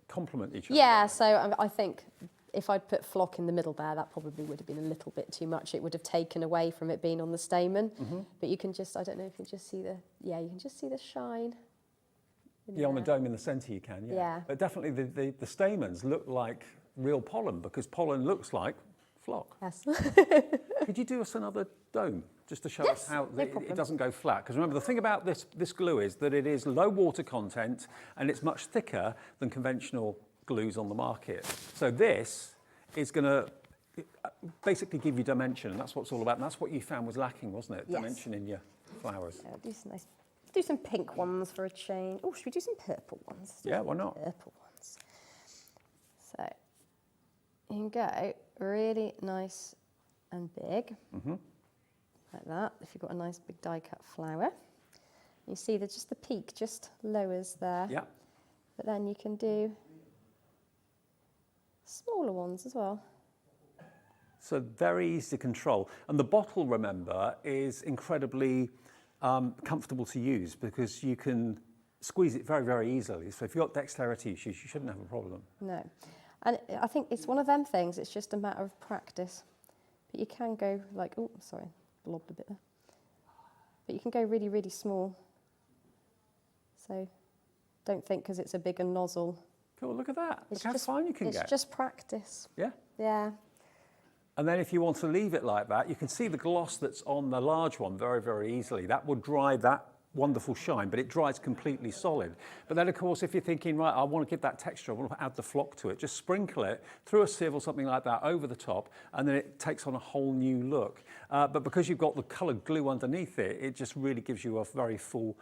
[SPEAKER 1] complement each other.
[SPEAKER 8] Yeah, so I think if I'd put flock in the middle there, that probably would have been a little bit too much. It would have taken away from it being on the stamen.
[SPEAKER 1] Mm-hmm.
[SPEAKER 8] But you can just, I don't know if you can just see the, yeah, you can just see the shine.
[SPEAKER 1] Yeah, on the dome in the centre you can, yeah.
[SPEAKER 8] Yeah.
[SPEAKER 1] But definitely the stamens look like real pollen, because pollen looks like flock.
[SPEAKER 8] Yes.
[SPEAKER 1] Could you do us another dome, just to show
[SPEAKER 8] Yes,
[SPEAKER 1] us how
[SPEAKER 8] no
[SPEAKER 1] it
[SPEAKER 8] problem.
[SPEAKER 1] doesn't go flat? Because remember, the thing about this glue is that it is low water content and it's much thicker than conventional glues on the market. So this is going to basically give you dimension, and that's what it's all about. And that's what you found was lacking, wasn't it?
[SPEAKER 8] Yes.
[SPEAKER 1] Dimension in your flowers.
[SPEAKER 8] Yeah, do some pink ones for a change. Oh, should we do some purple ones?
[SPEAKER 1] Yeah, why not?
[SPEAKER 8] Purple ones. So you can go really nice and big, like that, if you've got a nice big die-cut flower. You see that just the peak just lowers there.
[SPEAKER 1] Yeah.
[SPEAKER 8] But then you can do smaller ones as well.
[SPEAKER 1] So very easy to control. And the bottle, remember, is incredibly comfortable to use, because you can squeeze it very, very easily. So if you've got dexterity issues, you shouldn't have a problem.
[SPEAKER 8] No. And I think it's one of them things, it's just a matter of practice. But you can go like, oh, sorry, blobbed a bit there. But you can go really, really small. So don't think because it's a bigger nozzle.
[SPEAKER 1] Cool, look at that.
[SPEAKER 8] It's
[SPEAKER 1] look how fine you can get.
[SPEAKER 8] It's just practice.
[SPEAKER 1] Yeah.
[SPEAKER 8] Yeah.
[SPEAKER 1] And then if you want to leave it like that, you can see the gloss that's on the large one very, very easily. That will dry that wonderful shine, but it dries completely solid. But then, of course, if you're thinking, right, I want to give that texture, I want to add the flock to it, just sprinkle it through a sieve or something like that over the top, and then it takes on a whole new look. But because you've got the coloured glue underneath it, it just really gives you a very full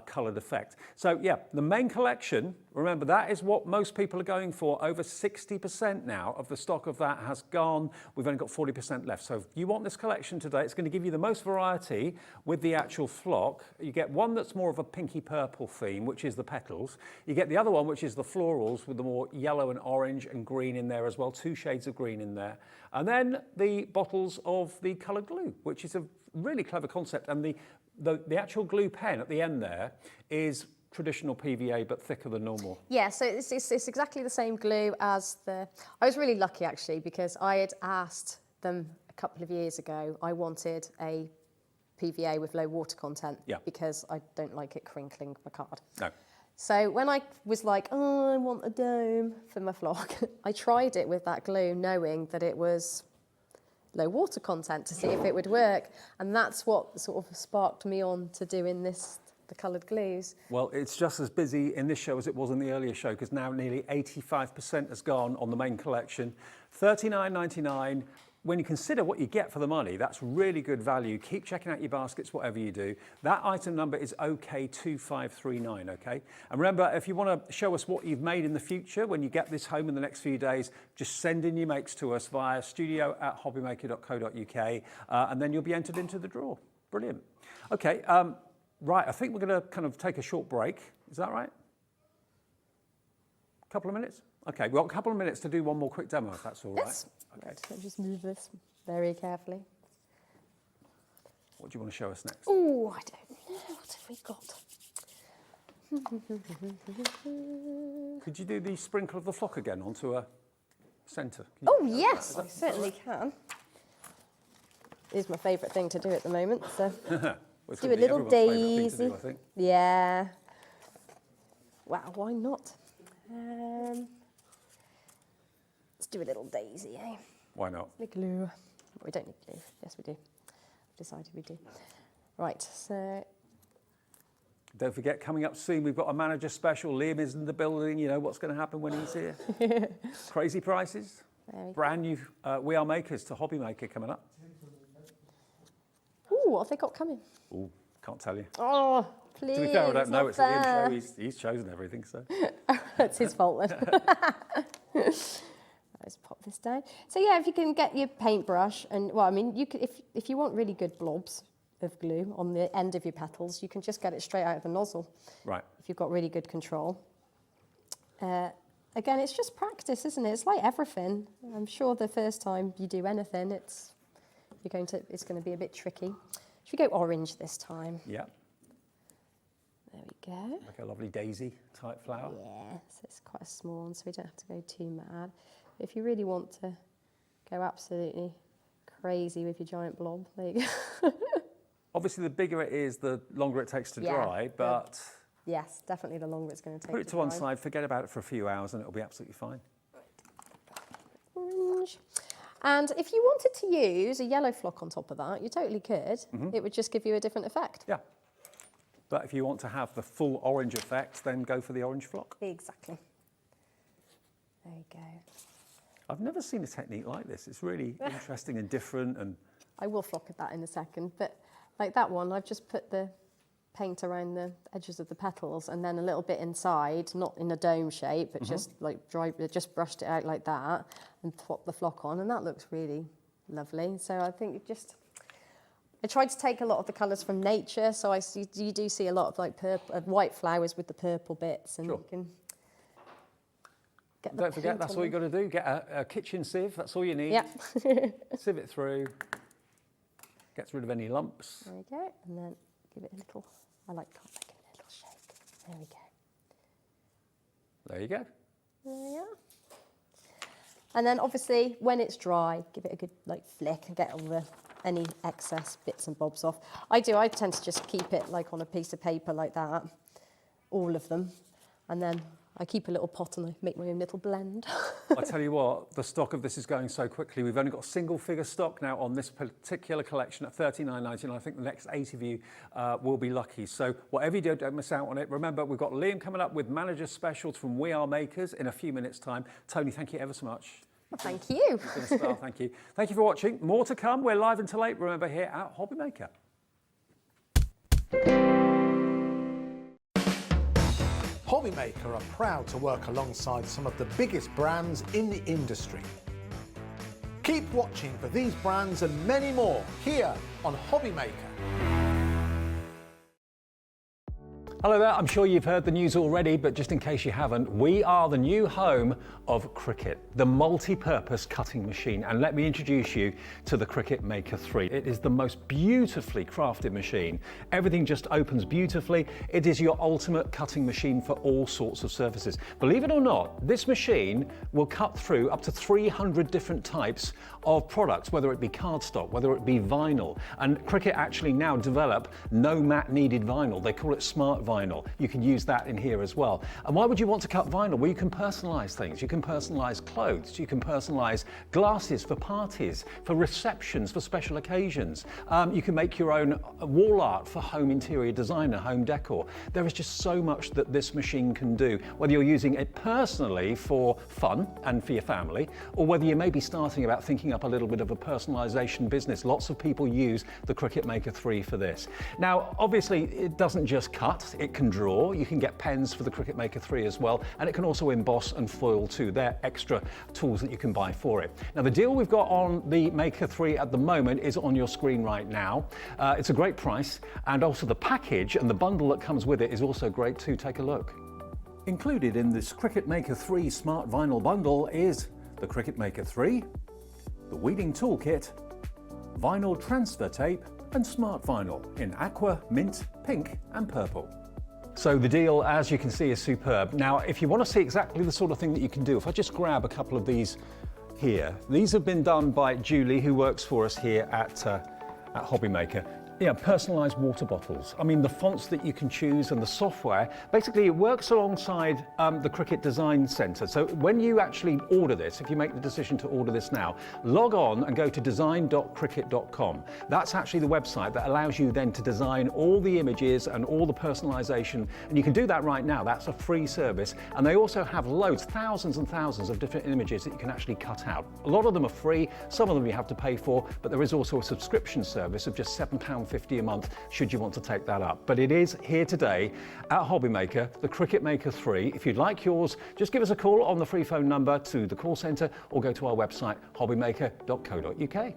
[SPEAKER 1] coloured effect. So, yeah, the main collection, remember, that is what most people are going for. Over 60% now of the stock of that has gone. We've only got 40% left. So if you want this collection today, it's going to give you the most variety with the actual flock. You get one that's more of a pinky purple theme, which is the petals. You get the other one, which is the florals, with the more yellow and orange and green in there as well, 2 shades of green in there. And then the bottles of the coloured glue, which is a really clever concept. And the actual glue pen at the end there is traditional PVA, but thicker than normal.
[SPEAKER 8] Yeah, so it's exactly the same glue as the... I was really lucky, actually, because I had asked them a couple of years ago, I wanted a PVA with low water content, because I don't like it crinkling my card.
[SPEAKER 1] No.
[SPEAKER 8] So when I was like, oh, I want a dome for my flock, I tried it with that glue knowing that it was low water content to see if it would work. And that's what sort of sparked me on to doing the coloured glues.
[SPEAKER 1] Well, it's just as busy in this show as it was in the earlier show, because now nearly 85% has gone on the main collection. $39.99. When you consider what you get for the money, that's really good value. Keep checking out your baskets, whatever you do. That item number is OK2539, okay? And remember, if you want to show us what you've made in the future, when you get this home in the next few days, just send in your makes to us via studio@hobbymaker.co.uk, and then you'll be entered into the draw. Brilliant. Okay, right, I think we're going to kind of take a short break. Is that right? A couple of minutes? Okay, we've got a couple of minutes to do one more quick demo, if that's all right.
[SPEAKER 8] Yes.
[SPEAKER 1] Okay.
[SPEAKER 8] Right, I'll just move this very carefully.
[SPEAKER 1] What do you want to show us next?
[SPEAKER 8] Oh, I don't know. What have we got?
[SPEAKER 1] Could you do the sprinkle of the flock again onto a centre?
[SPEAKER 8] Oh yes, I certainly can. It's my favourite thing to do at the moment. So let's do a little daisy.
[SPEAKER 1] I think.
[SPEAKER 8] Yeah. Wow, why not? Let's do a little daisy, eh?
[SPEAKER 1] Why not?
[SPEAKER 8] The glue. We don't need glue. Yes, we do. I've decided we do. Right, so.
[SPEAKER 1] Don't forget, coming up soon, we've got a manager special. Liam is in the building. You know what's going to happen when he's here. Crazy prices. Brand new We Are Makers to Hobby Maker coming up.
[SPEAKER 8] Ooh, what have they got coming?
[SPEAKER 1] Ooh, can't tell you.
[SPEAKER 8] Oh, please.
[SPEAKER 1] To be fair, I don't know. It's at the intro. He's chosen everything, so.
[SPEAKER 8] That's his fault then. Let's pop this down. So yeah, if you can get your paintbrush and, well, I mean, you could, if you want really good blobs of glue on the end of your petals, you can just get it straight out of the nozzle. Right. If you've got really good control. Again, it's just practice, isn't it? It's like everything. I'm sure the first time you do anything, it's going to be a bit tricky. Should we go orange this time?
[SPEAKER 1] Yeah.
[SPEAKER 8] There we go.
[SPEAKER 1] Like a lovely daisy type flower.
[SPEAKER 8] Yeah, so it's quite a small one, so we don't have to go too mad. If you really want to go absolutely crazy with your giant blob, there you go.
[SPEAKER 1] Obviously, the bigger it is, the longer it takes to dry, but...
[SPEAKER 8] Yes, definitely the longer it's going to take.
[SPEAKER 1] Put it to one side, forget about it for a few hours, and it'll be absolutely fine.
[SPEAKER 8] Orange. And if you wanted to use a yellow flock on top of that, you totally could. It would just give you a different effect.
[SPEAKER 1] Yeah. But if you want to have the full orange effect, then go for the orange flock.
[SPEAKER 8] Exactly. There you go.
[SPEAKER 1] I've never seen a technique like this. It's really interesting and different. And
[SPEAKER 8] I will flock at that in a second, but like that one, I've just put the paint around the edges of the petals and then a little bit inside, not in a dome shape, but just like just brushed it out like that and pop the flock on, and that looks really lovely. So I think I tried to take a lot of the colours from nature, so you do see a lot of like purple, white flowers with the purple bits, and you can get the
[SPEAKER 1] don't forget,
[SPEAKER 8] paint
[SPEAKER 1] that's
[SPEAKER 8] on
[SPEAKER 1] all you
[SPEAKER 8] them.
[SPEAKER 1] got to do. Get a kitchen sieve, that's all you need.
[SPEAKER 8] Yeah.
[SPEAKER 1] Sieve it through, gets rid of any lumps.
[SPEAKER 8] There we go, and then give it a little, I like giving it a little shake. There we go.
[SPEAKER 1] There you go.
[SPEAKER 8] There we are. And then obviously when it's dry, give it a good like flick and get all any excess bits and bobs off. I tend to just keep it like on a piece of paper like that, all of them. And then I keep a little pot and I make my own little blend.
[SPEAKER 1] I tell you what, the stock of this is going so quickly. We've only got single figure stock now on this particular collection at $39.99. I think the next 8 of you will be lucky. So whatever you do, don't miss out on it. Remember, we've got Liam coming up with manager specials from We Are Makers in a few minutes' time. Toni, thank you ever so much.
[SPEAKER 8] Well, thank you.
[SPEAKER 1] You've been a star, thank you. Thank you for watching. More to come. We're live until 8, remember, here at Hobby Maker.
[SPEAKER 7] Hobby Maker are proud to work alongside some of the biggest brands in the industry. Keep watching for these brands and many more here on Hobby Maker.
[SPEAKER 1] Hello there, I'm sure you've heard the news already, but just in case you haven't, we are the new home of Cricut, the multi-purpose cutting machine. And let me introduce you to the Cricut Maker 3. It is the most beautifully crafted machine. Everything just opens beautifully. It is your ultimate cutting machine for all sorts of surfaces. Believe it or not, this machine will cut through up to 300 different types of products, whether it be cardstock, whether it be vinyl. And Cricut actually now develop no mat needed vinyl. They call it smart vinyl. You can use that in here as well. And why would you want to cut vinyl? Well, you can personalize things. You can personalize clothes. You can personalize glasses for parties, for receptions, for special occasions. You can make your own wall art for home interior design and home decor. There is just so much that this machine can do, whether you're using it personally for fun and for your family, or whether you may be starting about thinking up a little bit of a personalization business. Lots of people use the Cricut Maker 3 for this. Now, obviously, it doesn't just cut. It can draw. You can get pens for the Cricut Maker 3 as well, and it can also emboss and foil too. They're extra tools that you can buy for it. Now, the deal we've got on the Maker 3 at the moment is on your screen right now. It's a great price, and also the package and the bundle that comes with it is also great too. Take a look. Included in this Cricut Maker 3 Smart Vinyl Bundle is the Cricut Maker 3, the Weeding Toolkit, vinyl transfer tape, and smart vinyl in aqua, mint, pink and purple. So the deal, as you can see, is superb. Now, if you want to see exactly the sort of thing that you can do, if I just grab a couple of these here, these have been done by Julie, who works for us here at Hobbymaker. Yeah, personalised water bottles. I mean, the fonts that you can choose and the software, basically it works alongside the Cricut Design Centre. So when you actually order this, if you make the decision to order this now, log on and go to design.cricut.com. That's actually the website that allows you then to design all the images and all the personalisation. And you can do that right now. That's a free service. And they also have loads, thousands and thousands of different images that you can actually cut out. A lot of them are free, some of them you have to pay for, but there is also a subscription service of just £7.50 a month should you want to take that up. But it is here today at Hobbymaker, the Cricut Maker 3. If you'd like yours, just give us a call on the free phone number to the call centre or go to our website hobbymaker.co.uk.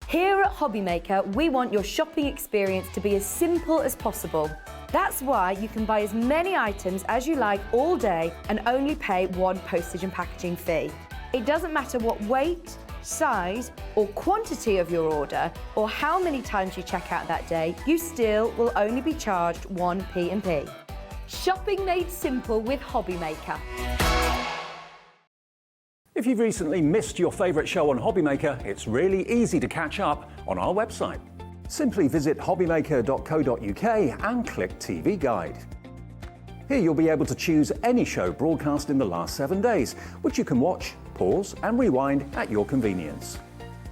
[SPEAKER 5] Here at Hobbymaker, we want your shopping experience to be as simple as possible. That's why you can buy as many items as you like all day and only pay one postage and packaging fee. It doesn't matter what weight, size or quantity of your order or how many times you check out that day, you still will only be charged one P&P. Shopping made simple with Hobbymaker.
[SPEAKER 1] If you've recently missed your favourite show on Hobbymaker, it's really easy to catch up on our website. Simply visit hobbymaker.co.uk and click TV Guide. Here you'll be able to choose any show broadcast in the last 7 days, which you can watch, pause and rewind at your convenience.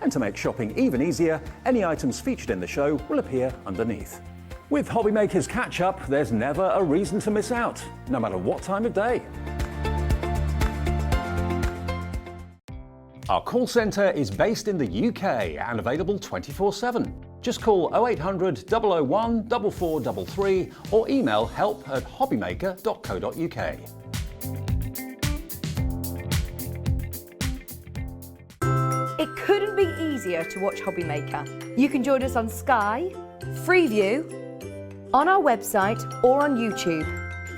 [SPEAKER 1] And to make shopping even easier, any items featured in the show will appear underneath. With Hobbymaker's Catch-Up, there's never a reason to miss out, no matter what time of day. Our call centre is based in the UK and available 24/7. Just call 0800 001 4433 or email help@hobbymaker.co.uk.
[SPEAKER 5] It couldn't be easier to watch Hobbymaker. You can join us on Sky, Freeview, on our website or on YouTube,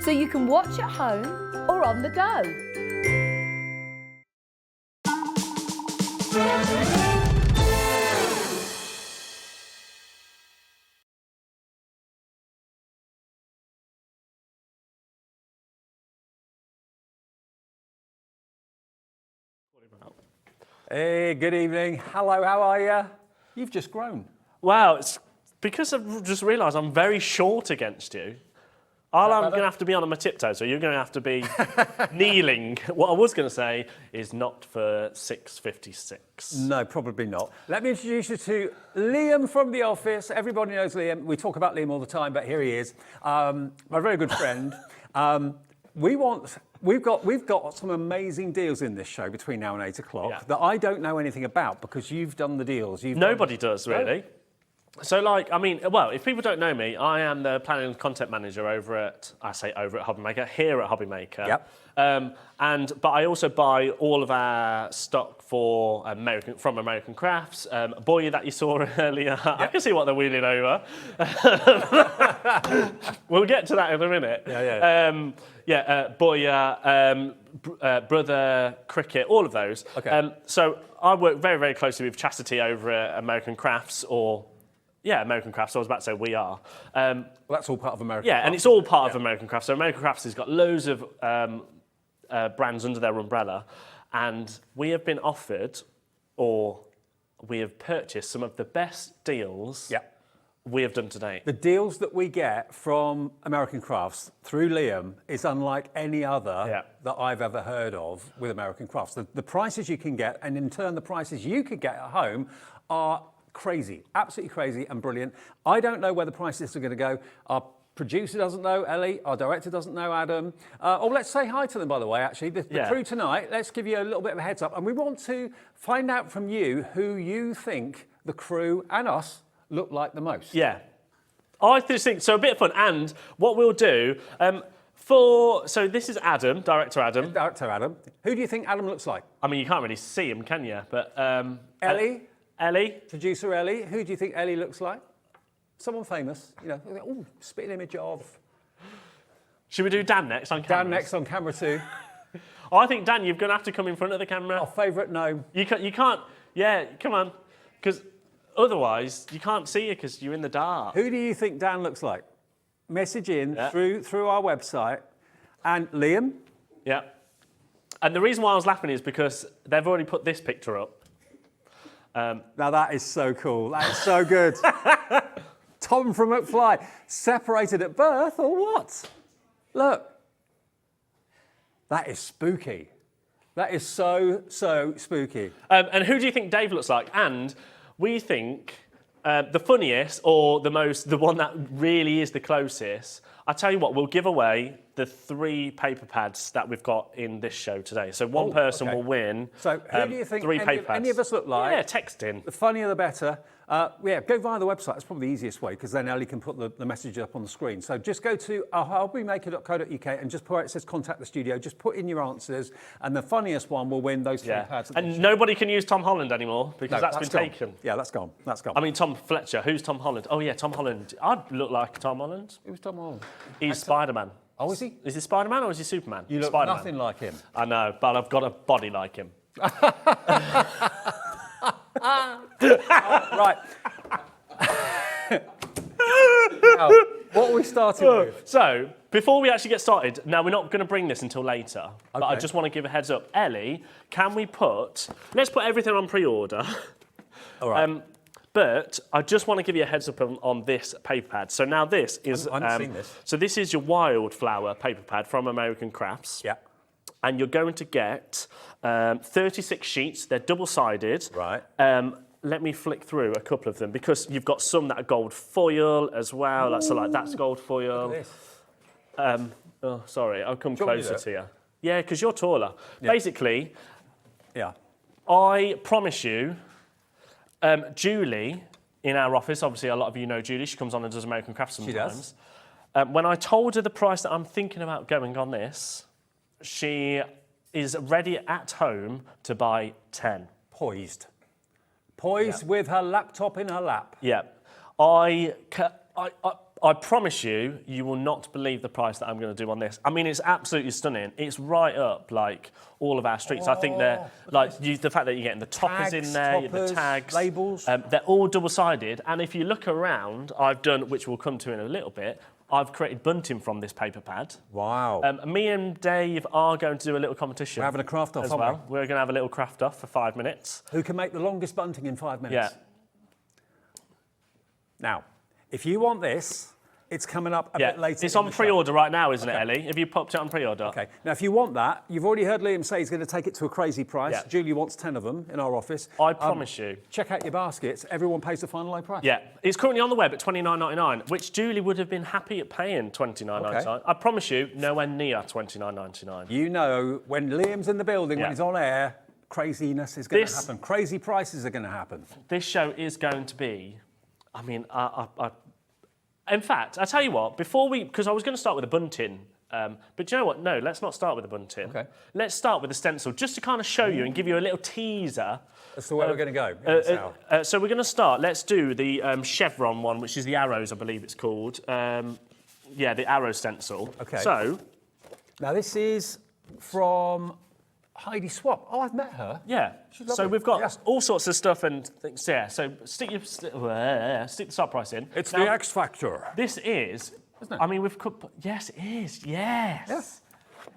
[SPEAKER 5] so you can watch at home or on the go.
[SPEAKER 1] Hey, good evening. Hello, how are you? You've just grown.
[SPEAKER 9] Wow, it's because I've just realised I'm very short against you. I'm going to have to be on my tiptoes, so you're going to have to be kneeling. What I was going to say is not for 6:56.
[SPEAKER 1] No, probably not. Let me introduce you to Liam from the office. Everybody knows Liam. We talk about Liam all the time, but here he is. My very good friend. We've got some amazing deals in this show between now and 8 o'clock that I don't know anything about because you've done the deals.
[SPEAKER 9] Nobody does, really. So, if people don't know me, I am the planning and content manager over at Hobbymaker, here at Hobbymaker.
[SPEAKER 1] Yep.
[SPEAKER 9] But I also buy all of our stock from American Crafts. BOYA that you saw earlier, yep. I can see what they're wheeling over. We'll get to that in a minute. BOYA, Brother, Cricut, all of those.
[SPEAKER 1] Okay.
[SPEAKER 9] So I work very, very closely with Chastity over at American Crafts, American Crafts. I was about to say we are.
[SPEAKER 1] Well, that's all part of American Crafts.
[SPEAKER 9] And it's all part of American Crafts. So American Crafts has got loads of brands under their umbrella, and we have been offered, or we have purchased some of the best deals we have done to date.
[SPEAKER 1] The deals that we get from American Crafts through Liam is unlike any other that I've ever heard of with American Crafts. The prices you can get, and in turn the prices you could get at home, are crazy, absolutely crazy and brilliant. I don't know where the prices are going to go. Our producer doesn't know, Ellie. Our director doesn't know, Adam. Let's say hi to them, by the way, actually. The crew tonight, let's give you a little bit of a heads up. And we want to find out from you who you think the crew and us look like the most.
[SPEAKER 9] Yeah. I just think, so a bit of fun. And what we'll do, so this is Adam, Director Adam.
[SPEAKER 1] Director Adam. Who do you think Adam looks like?
[SPEAKER 9] I mean, you can't really see him, can you? But
[SPEAKER 1] Ellie. Producer Ellie. Who do you think Ellie looks like? Someone famous. Spitting image of.
[SPEAKER 9] Should we do Dan next on camera?
[SPEAKER 1] Dan next on camera too.
[SPEAKER 9] I think, Dan, you're going to have to come in front of the camera.
[SPEAKER 1] Our favourite gnome.
[SPEAKER 9] You can't. Yeah, come on. Because Otherwise, you can't see you because you're in the dark.
[SPEAKER 1] Who do you think Dan looks like? Message in through our website. And Liam?
[SPEAKER 9] Yeah. And the reason why I was laughing is because they've already put this picture up.
[SPEAKER 1] Now that is so cool. That is so good. Tom from McFly, separated at birth or what? Look. That is spooky. That is so spooky.
[SPEAKER 9] And who do you think Dave looks like? And we think the funniest or the one that really is the closest, I tell you what, we'll give away the 3 paper pads that we've got in this show today. So one person will win.
[SPEAKER 1] So who do you think
[SPEAKER 9] 3 paper pads.
[SPEAKER 1] any of us look like?
[SPEAKER 9] Yeah, text in.
[SPEAKER 1] The funnier the better. Go via the website. It's probably the easiest way because then Ellie can put the message up on the screen. So just go to hobbymaker.co.uk and just put where it says contact the studio. Just put in your answers and the funniest one will win those 3 pads.
[SPEAKER 9] And nobody can use Tom Holland anymore because that's been taken.
[SPEAKER 1] Yeah, that's gone. That's gone.
[SPEAKER 9] I mean, Tom Fletcher. Who's Tom Holland? Oh, yeah, Tom Holland. I'd look like Tom Holland.
[SPEAKER 1] Who's Tom Holland?
[SPEAKER 9] He's Spider-Man.
[SPEAKER 1] Oh, is he?
[SPEAKER 9] Is he Spider-Man or is he Superman?
[SPEAKER 1] You look
[SPEAKER 9] Spider-Man.
[SPEAKER 1] nothing like him.
[SPEAKER 9] I know, but I've got a body like him.
[SPEAKER 1] Right. Now, what are we starting with?
[SPEAKER 9] So, before we actually get started, now we're not going to bring this until later, but I just want to give a heads up. Ellie, let's put everything on pre-order.
[SPEAKER 1] All right.
[SPEAKER 9] But I just want to give you a heads up on this paper pad. So now this is...
[SPEAKER 1] I haven't seen this.
[SPEAKER 9] So this is your wildflower paper pad from American Crafts.
[SPEAKER 1] Yeah.
[SPEAKER 9] And you're going to get 36 sheets. They're double-sided.
[SPEAKER 1] Right.
[SPEAKER 9] Let me flick through a couple of them because you've got some that are gold foil as well. That's gold foil.
[SPEAKER 1] Look at this.
[SPEAKER 9] Oh, sorry, I'll come closer to you. Yeah, because you're taller.
[SPEAKER 1] Yeah.
[SPEAKER 9] Basically,
[SPEAKER 1] yeah.
[SPEAKER 9] I promise you, Julie in our office, obviously a lot of you know Julie, she comes on and does American Crafts sometimes.
[SPEAKER 1] She does.
[SPEAKER 9] When I told her the price that I'm thinking about going on this, she is ready at home to buy 10.
[SPEAKER 1] Poised with her laptop in her lap.
[SPEAKER 9] Yeah. I promise you, you will not believe the price that I'm going to do on this. I mean, it's absolutely stunning. It's right up, like, all of our streets. I think they're, like, the fact that you're getting the toppers in there, the tags.
[SPEAKER 1] Labels.
[SPEAKER 9] They're all double-sided. And if you look around, I've done, which we'll come to in a little bit, I've created bunting from this paper pad.
[SPEAKER 1] Wow.
[SPEAKER 9] Me and Dave are going to do a little competition.
[SPEAKER 1] We're having a craft off
[SPEAKER 9] as well. We're going to have a little craft off for 5 minutes.
[SPEAKER 1] Who can make the longest bunting in 5 minutes?
[SPEAKER 9] Yeah.
[SPEAKER 1] Now, if you want this, it's coming up a bit later.
[SPEAKER 9] It's on pre-order right now, isn't it, Ellie? Have you popped it on pre-order?
[SPEAKER 1] Okay. Now, if you want that, you've already heard Liam say he's going to take it to a crazy price.
[SPEAKER 9] Yeah.
[SPEAKER 1] Julie wants 10 of them in our office.
[SPEAKER 9] I promise you.
[SPEAKER 1] Check out your baskets. Everyone pays the final low price.
[SPEAKER 9] Yeah. It's currently on the web at $29.99, which Julie would have been happy at paying $29.99.
[SPEAKER 1] Okay.
[SPEAKER 9] I promise you, nowhere near $29.99.
[SPEAKER 1] You know, when Liam's in the building, when he's on air, craziness is going to happen. Crazy prices are going to happen.
[SPEAKER 9] This show is going to be, I mean, in fact, I tell you what, because I was going to start with a bunting, but do you know what? No, let's not start with a bunting.
[SPEAKER 1] Okay.
[SPEAKER 9] Let's start with a stencil, just to kind of show you and give you a little teaser.
[SPEAKER 1] As to where we're going to go.
[SPEAKER 9] So we're going to start. Let's do the chevron one, which is the arrows, I believe it's called. Yeah, the arrow stencil.
[SPEAKER 1] Okay.
[SPEAKER 9] So.
[SPEAKER 1] Now, this is from Heidi Swap. Oh, I've met her.
[SPEAKER 9] Yeah. So we've got all sorts of stuff and things. Yeah. So stick the start price in.
[SPEAKER 1] It's now, the X Factor.
[SPEAKER 9] This is.
[SPEAKER 1] Isn't it?
[SPEAKER 9] I mean, yes, it is. Yes. Yes.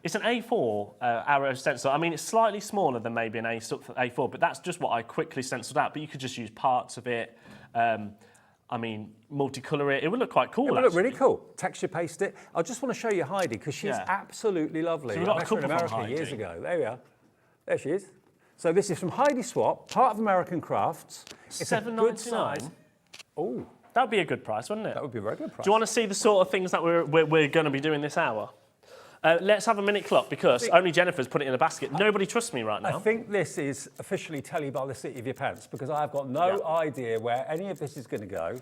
[SPEAKER 9] It's an A4 arrow stencil. I mean, it's slightly smaller than maybe an A4, but that's just what I quickly stenciled out. But you could just use parts of it. I mean, multicolour it. It would look quite cool.
[SPEAKER 1] It would look really cool. Texture paste it. I just want to show you Heidi because she's absolutely lovely.
[SPEAKER 9] So we got
[SPEAKER 1] I
[SPEAKER 9] a couple
[SPEAKER 1] met her in America
[SPEAKER 9] from Heidi.
[SPEAKER 1] years ago. There we are. There she is. So this is from Heidi Swap, part of American Crafts. It's
[SPEAKER 9] $7.99.
[SPEAKER 1] Oh,
[SPEAKER 9] that would be a good price, wouldn't it?
[SPEAKER 1] That would be a very good price.
[SPEAKER 9] Do you want to see the sort of things that we're going to be doing this hour? Let's have a minute clock because only Jennifer's put it in a basket. Nobody trusts me right now.
[SPEAKER 1] I think this is officially tell you by the seat of your pants because I've got no idea where any of this is going to go.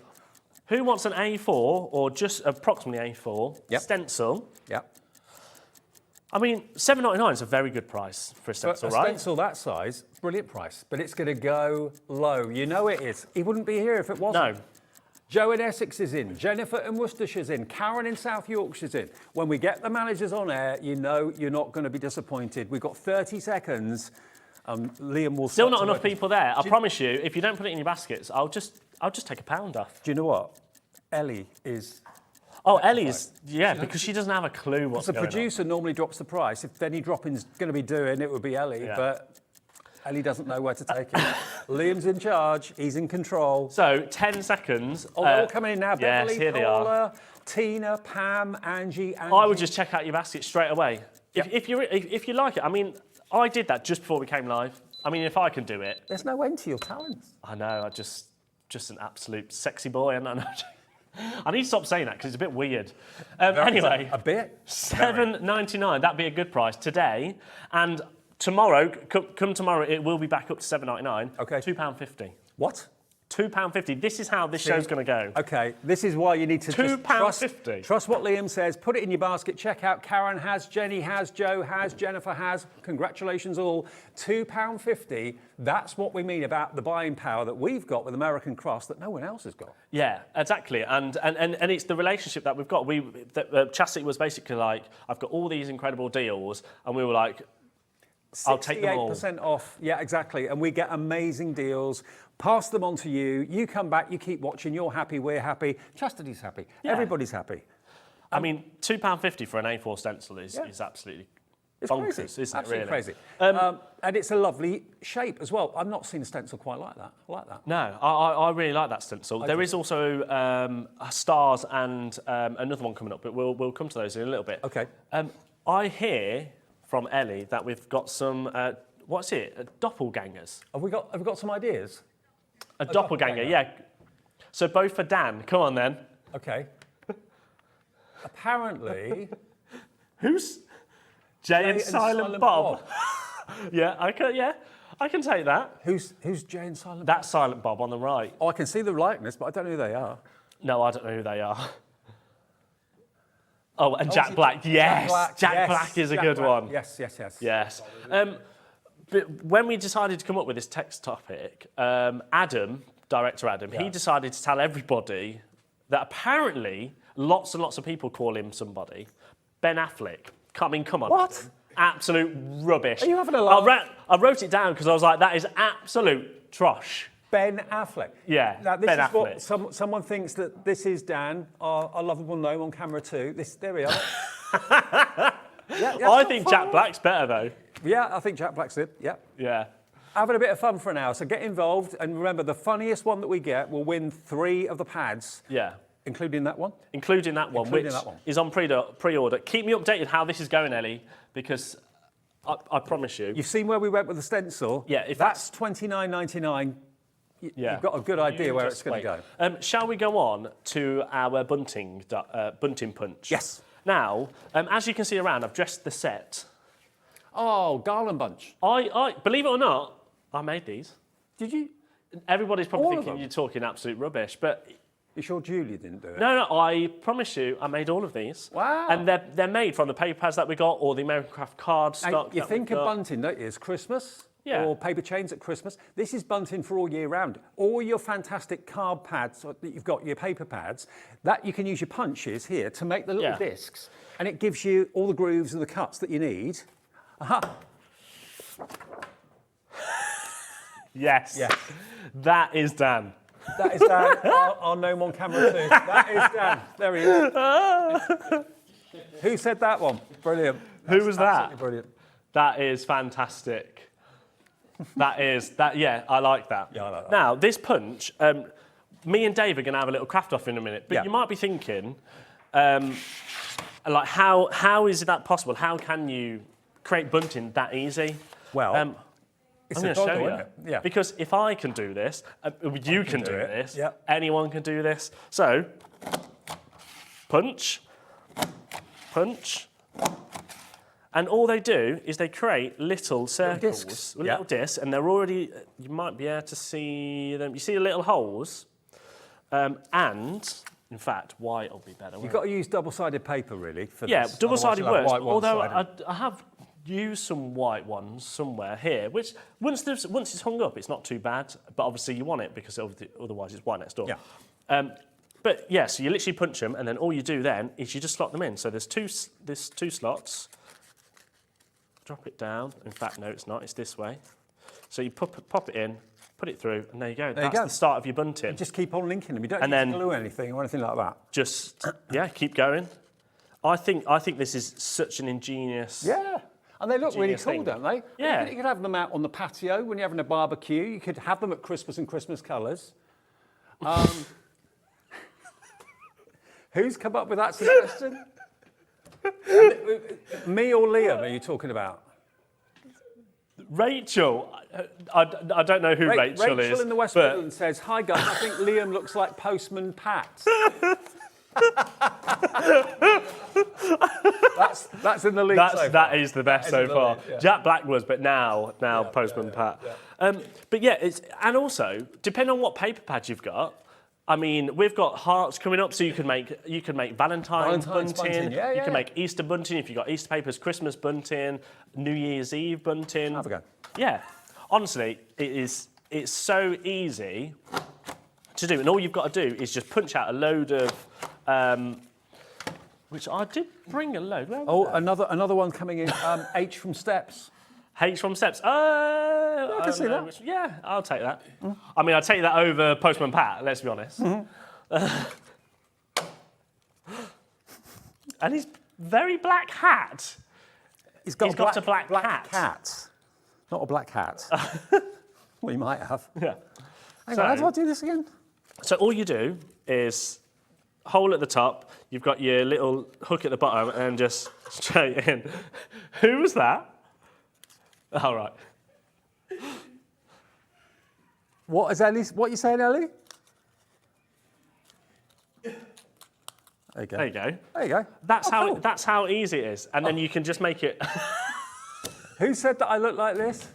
[SPEAKER 9] Who wants an A4 or just approximately A4 stencil?
[SPEAKER 1] Yep.
[SPEAKER 9] I mean, $7.99 is a very good price for a stencil,
[SPEAKER 1] right?
[SPEAKER 9] A
[SPEAKER 1] stencil that size, brilliant price, but it's going to go low. You know it is. He wouldn't be here if it wasn't.
[SPEAKER 9] No.
[SPEAKER 1] Joe in Essex is in, Jennifer in Worcestershire's in, Karen in South Yorkshire's in. When we get the managers on air, you know you're not going to be disappointed. We've got 30 seconds. Liam will
[SPEAKER 9] Still
[SPEAKER 1] start
[SPEAKER 9] not
[SPEAKER 1] to
[SPEAKER 9] enough
[SPEAKER 1] work-
[SPEAKER 9] people there. I promise you, if you don't put it in your baskets, I'll just take a pound off.
[SPEAKER 1] Do you know what? Ellie is...
[SPEAKER 9] Oh, Ellie's, yeah, because she doesn't have a clue what's
[SPEAKER 1] The
[SPEAKER 9] going
[SPEAKER 1] producer normally drops the price. If any dropping's going to be doing, it would be Ellie,
[SPEAKER 9] Yeah.
[SPEAKER 1] but Ellie doesn't know where to take it. Liam's in charge. He's in control.
[SPEAKER 9] on. So, 10 seconds.
[SPEAKER 1] Oh, they're all coming in now.
[SPEAKER 9] Yes,
[SPEAKER 1] Beverly,
[SPEAKER 9] here they are.
[SPEAKER 1] Paula, Tina, Pam, Angie.
[SPEAKER 9] I would just check out your basket straight away.
[SPEAKER 1] Yep.
[SPEAKER 9] If you like it, I mean, I did that just before we came live. I mean, if I can do it.
[SPEAKER 1] There's no end to your talents.
[SPEAKER 9] I know, just an absolute sexy boy. And I need to stop saying that because it's a bit weird. Anyway,
[SPEAKER 1] A bit.
[SPEAKER 9] $7.99. That'd be a good price today. And tomorrow, come tomorrow, it will be back up to $7.99.
[SPEAKER 1] Okay.
[SPEAKER 9] £2.50.
[SPEAKER 1] What?
[SPEAKER 9] £2.50. This is how this show's going to go.
[SPEAKER 1] Okay, this is why you need to just
[SPEAKER 9] £2.50.
[SPEAKER 1] trust what Liam says. Put it in your basket. Check out Karen has, Jenny has, Joe has, Jennifer has. Congratulations all. £2.50. That's what we mean about the buying power that we've got with American Cross that no one else has got.
[SPEAKER 9] Yeah, exactly. And it's the relationship that we've got. Chastity was basically like, I've got all these incredible deals, and we were like, I'll take them all.
[SPEAKER 1] 68% off. Yeah, exactly. And we get amazing deals. Pass them on to you. You come back, you keep watching. You're happy, we're happy. Chastity's happy.
[SPEAKER 9] Yeah.
[SPEAKER 1] Everybody's happy.
[SPEAKER 9] I mean, £2.50 for an A4 stencil is absolutely bonkers,
[SPEAKER 1] crazy.
[SPEAKER 9] isn't
[SPEAKER 1] Absolutely
[SPEAKER 9] it, really?
[SPEAKER 1] crazy. And it's a lovely shape as well. I've not seen a stencil quite like that. I like that.
[SPEAKER 9] No, I really like that stencil. There is also stars and another one coming up, but we'll come to those in a little bit.
[SPEAKER 1] Okay.
[SPEAKER 9] I hear from Ellie that we've got some, what's it, doppelgangers.
[SPEAKER 1] Have we got some ideas?
[SPEAKER 9] A doppelganger, yeah. So both for Dan. Come on, then.
[SPEAKER 1] Okay. Apparently...
[SPEAKER 9] Who's... Jay and Silent Bob. Yeah, I can take that.
[SPEAKER 1] Who's Jay and Silent Bob?
[SPEAKER 9] That's Silent Bob on the right.
[SPEAKER 1] Oh, I can see the likeness, but I don't know who they are.
[SPEAKER 9] No, I don't know who they are. Oh, and Jack Black. Yes, Jack Black is a good one.
[SPEAKER 1] Yes.
[SPEAKER 9] Yes. But when we decided to come up with this text topic, director Adam, he decided to tell everybody that apparently lots and lots of people call him somebody. Ben Affleck. Come on.
[SPEAKER 1] What?
[SPEAKER 9] Adam. Absolute rubbish.
[SPEAKER 1] Are you having a laugh?
[SPEAKER 9] I wrote it down because I was like, that is absolute trosh.
[SPEAKER 1] Ben Affleck.
[SPEAKER 9] Yeah,
[SPEAKER 1] Now, this
[SPEAKER 9] Ben
[SPEAKER 1] is
[SPEAKER 9] Affleck.
[SPEAKER 1] what someone thinks that this is Dan, our lovable gnome on camera too. There we are.
[SPEAKER 9] I think Jack Black's better though.
[SPEAKER 1] Yeah, I think Jack Black's it. Yeah.
[SPEAKER 9] Yeah.
[SPEAKER 1] Having a bit of fun for an hour, so get involved. And remember, the funniest one that we get will win 3 of the pads.
[SPEAKER 9] Yeah.
[SPEAKER 1] Including that one?
[SPEAKER 9] Including that one, which is on pre-order. Keep me updated how this is going, Ellie, because I promise you.
[SPEAKER 1] You've seen where we went with the stencil.
[SPEAKER 9] Yeah, if
[SPEAKER 1] that's $29.99. You've got a good idea where it's going to
[SPEAKER 9] go. Shall we go on to our bunting punch?
[SPEAKER 1] Yes.
[SPEAKER 9] Now, as you can see around, I've dressed the set.
[SPEAKER 1] Oh, garland bunch.
[SPEAKER 9] I believe it or not, I made these.
[SPEAKER 1] Did you?
[SPEAKER 9] Everybody's probably thinking you're talking absolute rubbish, but...
[SPEAKER 1] You sure Julie didn't do it?
[SPEAKER 9] No, I promise you, I made all of these.
[SPEAKER 1] Wow.
[SPEAKER 9] And they're made from the paper pads that we got or the American Craft card stock.
[SPEAKER 1] You think of bunting, don't you? It's Christmas.
[SPEAKER 9] Yeah.
[SPEAKER 1] Or paper chains at Christmas. This is bunting for all year round. All your fantastic card pads that you've got, your paper pads, that you can use your punches here to make the little discs. And it gives you all the grooves and the cuts that you need. Aha.
[SPEAKER 9] Yes. That is Dan.
[SPEAKER 1] That is Dan, our gnome on camera too. That is Dan. There he is. Who said that one? Brilliant.
[SPEAKER 9] Who was that?
[SPEAKER 1] Brilliant.
[SPEAKER 9] That is fantastic. Yeah, I like that.
[SPEAKER 1] Yeah, I like that.
[SPEAKER 9] Now, this punch, me and Dave are going to have a little craft off in a minute, but you might be thinking, like, how is that possible? How can you create bunting that easy?
[SPEAKER 1] Well,
[SPEAKER 9] I'm going to show you.
[SPEAKER 1] Yeah.
[SPEAKER 9] Because if I can do this, you can do this, anyone can do this. So, punch, and all they do is they create little circles, little discs, and they're already, you might be able to see them. You see the little holes, and in fact, white will be better.
[SPEAKER 1] You've got to use double-sided paper, really, for this.
[SPEAKER 9] Yeah, double-sided works, although
[SPEAKER 1] one-sided.
[SPEAKER 9] I have used some white ones somewhere here, which once it's hung up, it's not too bad, but obviously you want it because otherwise it's white next door.
[SPEAKER 1] Yeah.
[SPEAKER 9] But yeah, so you literally punch them, and then all you do then is you just slot them in. So there's two slots. Drop it down. In fact, no, it's not. It's this way. So you pop it in, put it through, and there you go. That's
[SPEAKER 1] go.
[SPEAKER 9] the start of your bunting.
[SPEAKER 1] Just keep on linking them. You don't
[SPEAKER 9] And
[SPEAKER 1] need
[SPEAKER 9] then-
[SPEAKER 1] to glue anything or anything like that.
[SPEAKER 9] Just, yeah, keep going. I think this is such an ingenious...
[SPEAKER 1] Yeah. And they look really
[SPEAKER 9] Genius
[SPEAKER 1] cool,
[SPEAKER 9] thing.
[SPEAKER 1] don't they?
[SPEAKER 9] Yeah.
[SPEAKER 1] You could have them out on the patio when you're having a barbecue. You could have them at Christmas and Christmas colours. Who's come up with that suggestion? Me or Liam are you talking about?
[SPEAKER 9] Rachel. I don't know who Rachel is.
[SPEAKER 1] Rachel in the West
[SPEAKER 9] but
[SPEAKER 1] Midlands says, "Hi guys, I think Liam looks like Postman Pat." that's in the league.
[SPEAKER 9] That is the best so far.
[SPEAKER 1] league, yeah.
[SPEAKER 9] Jack Black was, but now Postman Pat.
[SPEAKER 1] Yeah.
[SPEAKER 9] But yeah, and also depending on what paper pad you've got. I mean, we've got hearts coming up, so you can make Valentine's bunting.
[SPEAKER 1] Yeah,
[SPEAKER 9] you can make Easter bunting if you've got Easter papers, Christmas bunting, New Year's Eve bunting.
[SPEAKER 1] Have a go.
[SPEAKER 9] Yeah, honestly, it's so easy to do, and all you've got to do is just punch out a load of. Which I did bring a load. Where was that?
[SPEAKER 1] another one coming in. H from Steps.
[SPEAKER 9] H from Steps.
[SPEAKER 1] I can see that.
[SPEAKER 9] Yeah, I'll take that. I mean, I'll take that over Postman Pat, let's be honest. And his very black hat.
[SPEAKER 1] He's got
[SPEAKER 9] a black
[SPEAKER 1] cat. Not a black hat. Well, you might have.
[SPEAKER 9] Yeah.
[SPEAKER 1] Hang on, how do I do this again?
[SPEAKER 9] So all you do is hole at the top, you've got your little hook at the bottom, and just straight in. Who was that? All right.
[SPEAKER 1] What are you saying, Ellie? There you go.
[SPEAKER 9] There you go.
[SPEAKER 1] There you go.
[SPEAKER 9] That's how easy it is, and then you can just make it.
[SPEAKER 1] Who said that I look like this?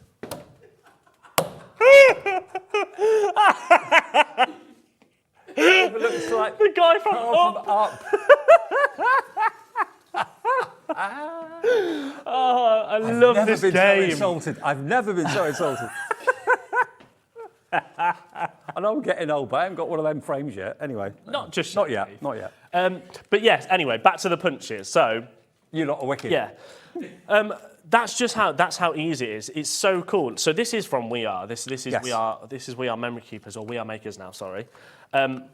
[SPEAKER 1] It looks like
[SPEAKER 9] the guy from
[SPEAKER 1] Up.
[SPEAKER 9] Oh, I love this game.
[SPEAKER 1] I've never been so insulted. I know I'm getting old, but I haven't got one of them frames yet. Anyway.
[SPEAKER 9] Not
[SPEAKER 1] yet.
[SPEAKER 9] But yes, anyway, back to the punches. So
[SPEAKER 1] you lot are wicked.
[SPEAKER 9] Yeah. That's how easy it is. It's so cool. So this is from We Are. This is
[SPEAKER 1] Yes.
[SPEAKER 9] We Are Memory Keepers, or We Are Makers now, sorry. And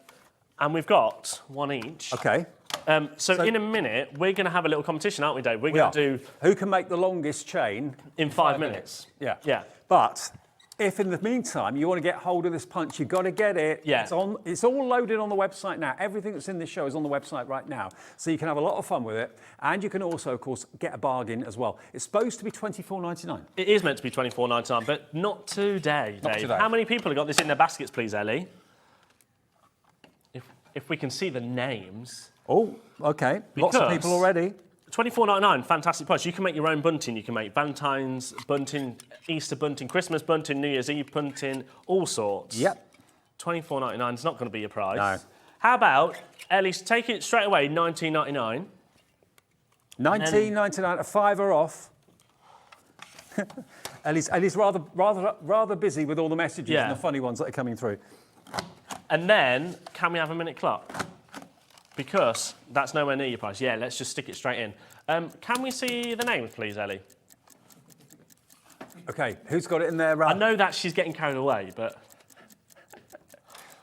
[SPEAKER 9] we've got one each.
[SPEAKER 1] Okay.
[SPEAKER 9] So in a minute, we're going to have a little competition, aren't we, Dave? We're
[SPEAKER 1] We
[SPEAKER 9] going
[SPEAKER 1] are.
[SPEAKER 9] to do
[SPEAKER 1] Who can make the longest chain
[SPEAKER 9] in 5 minutes.
[SPEAKER 1] Yeah.
[SPEAKER 9] Yeah.
[SPEAKER 1] But if in the meantime you want to get hold of this punch, you've got to get it.
[SPEAKER 9] Yeah.
[SPEAKER 1] It's all loaded on the website now. Everything that's in this show is on the website right now. So you can have a lot of fun with it. And you can also, of course, get a bargain as well. It's supposed to be $24.99.
[SPEAKER 9] It is meant to be $24.99, but not today, Dave.
[SPEAKER 1] Not today.
[SPEAKER 9] How many people have got this in their baskets, please, Ellie? If we can see the names.
[SPEAKER 1] Oh, okay. Lots of people already.
[SPEAKER 9] $24.99, fantastic price. You can make your own bunting. You can make Valentine's bunting, Easter bunting, Christmas bunting, New Year's Eve bunting, all sorts.
[SPEAKER 1] Yep.
[SPEAKER 9] $24.99 is not going to be your price.
[SPEAKER 1] No.
[SPEAKER 9] How about, Ellie, take it straight away, $19.99.
[SPEAKER 1] $19.99, a fiver off. Ellie's rather busy with all the messages and the funny ones that are coming through.
[SPEAKER 9] And then, can we have a minute clock? Because that's nowhere near your price. Yeah, let's just stick it straight in. Can we see the names, please, Ellie?
[SPEAKER 1] Okay, who's got it in there?
[SPEAKER 9] I know that she's getting carried away, but...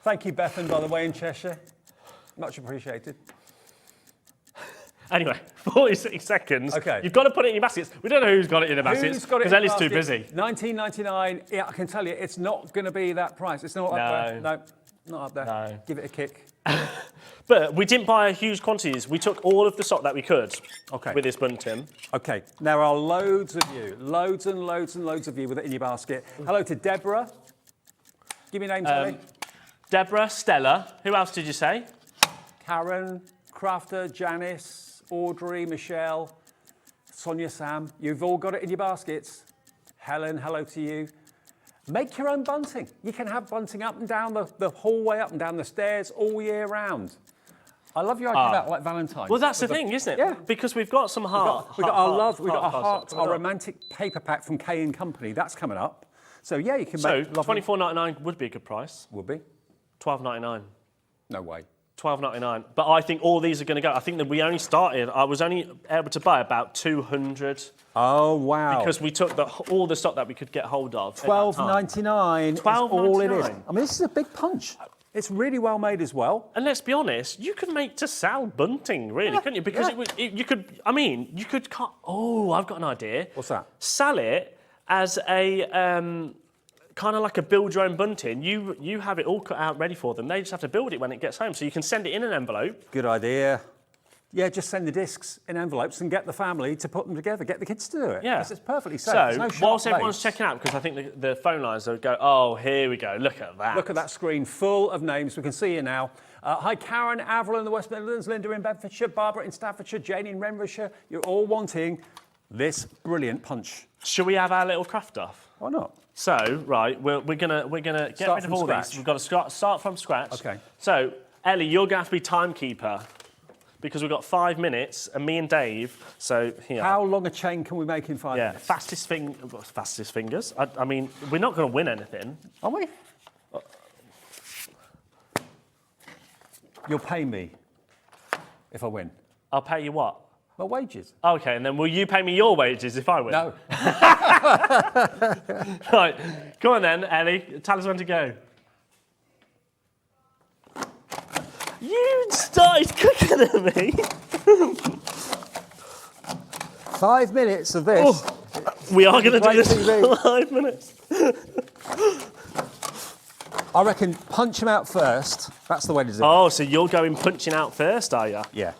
[SPEAKER 1] Thank you, Bethan, by the way, in Cheshire. Much appreciated.
[SPEAKER 9] Anyway, 46 seconds.
[SPEAKER 1] Okay.
[SPEAKER 9] You've got to put it in your baskets. We don't know who's got it in the baskets because Ellie's too busy.
[SPEAKER 1] $19.99. Yeah, I can tell you, it's not going to be that price. It's not up there. No, not up there.
[SPEAKER 9] No.
[SPEAKER 1] Give it a kick.
[SPEAKER 9] But we didn't buy huge quantities. We took all of the stock that we could
[SPEAKER 1] Okay.
[SPEAKER 9] with this bunting.
[SPEAKER 1] Okay, there are loads of you. Loads and loads and loads of you with it in your basket. Hello to Deborah. Give me names, Ellie.
[SPEAKER 9] Deborah, Stella. Who else did you say?
[SPEAKER 1] Karen, Crafter, Janice, Audrey, Michelle, Sonia, Sam. You've all got it in your baskets. Helen, hello to you. Make your own bunting. You can have bunting up and down the hallway, up and down the stairs all year round. I love your idea about like Valentine's.
[SPEAKER 9] Well, that's the thing, isn't it?
[SPEAKER 1] Yeah.
[SPEAKER 9] Because we've got some heart.
[SPEAKER 1] We've got our heart, our romantic paper pack from K & Company. That's coming up. So yeah, you can make.
[SPEAKER 9] So $24.99 would be a good price.
[SPEAKER 1] Would be.
[SPEAKER 9] $12.99.
[SPEAKER 1] No way.
[SPEAKER 9] £12.99. But I think all these are going to go. I think that we only started, I was only able to buy about 200.
[SPEAKER 1] Oh, wow.
[SPEAKER 9] Because we took all the stock that we could get hold of.
[SPEAKER 1] £12.99 is all it is.
[SPEAKER 9] £12.99.
[SPEAKER 1] I mean, this is a big punch. It's really well made as well.
[SPEAKER 9] And let's be honest, you could make to sell bunting, really, couldn't you? Because you could, I mean, you could cut, oh, I've got an idea.
[SPEAKER 1] What's that?
[SPEAKER 9] Sell it as a, kind of like a build your own bunting. You have it all cut out ready for them. They just have to build it when it gets home. So you can send it in an envelope.
[SPEAKER 1] Good idea. Yeah, just send the discs in envelopes and get the family to put them together. Get the kids to do it.
[SPEAKER 9] Yeah.
[SPEAKER 1] It's perfectly safe.
[SPEAKER 9] So,
[SPEAKER 1] There's no sharp
[SPEAKER 9] whilst everyone's
[SPEAKER 1] blades.
[SPEAKER 9] checking out, because I think the phone lines will go, oh, here we go, look at that.
[SPEAKER 1] Look at that screen full of names. We can see you now. Hi, Karen, Avril in the West Midlands, Linda in Bedfordshire, Barbara in Staffordshire, Janie in Renfrewshire. You're all wanting this brilliant punch.
[SPEAKER 9] Shall we have our little craft off?
[SPEAKER 1] Why not?
[SPEAKER 9] So, right, we're gonna get
[SPEAKER 1] Start
[SPEAKER 9] rid of
[SPEAKER 1] from
[SPEAKER 9] all
[SPEAKER 1] scratch.
[SPEAKER 9] these. We've got to start from scratch.
[SPEAKER 1] Okay.
[SPEAKER 9] So, Ellie, you're going to have to be timekeeper because we've got 5 minutes, and me and Dave. So here.
[SPEAKER 1] How long a chain can we make in 5
[SPEAKER 9] Yeah,
[SPEAKER 1] minutes?
[SPEAKER 9] fastest fingers. I mean, we're not going to win anything.
[SPEAKER 1] Are we? You'll pay me if I win.
[SPEAKER 9] I'll pay you what?
[SPEAKER 1] My wages.
[SPEAKER 9] Okay, and then will you pay me your wages if I win?
[SPEAKER 1] No.
[SPEAKER 9] Right, come on then, Ellie. Tell us when to go. You started cooking at me.
[SPEAKER 1] 5 minutes of this.
[SPEAKER 9] Oh, we are going to do
[SPEAKER 1] Great
[SPEAKER 9] this
[SPEAKER 1] TV.
[SPEAKER 9] for 5 minutes.
[SPEAKER 1] I reckon punch them out first. That's the way to do it.
[SPEAKER 9] Oh, so you're going punching out first, are you?
[SPEAKER 1] Yeah.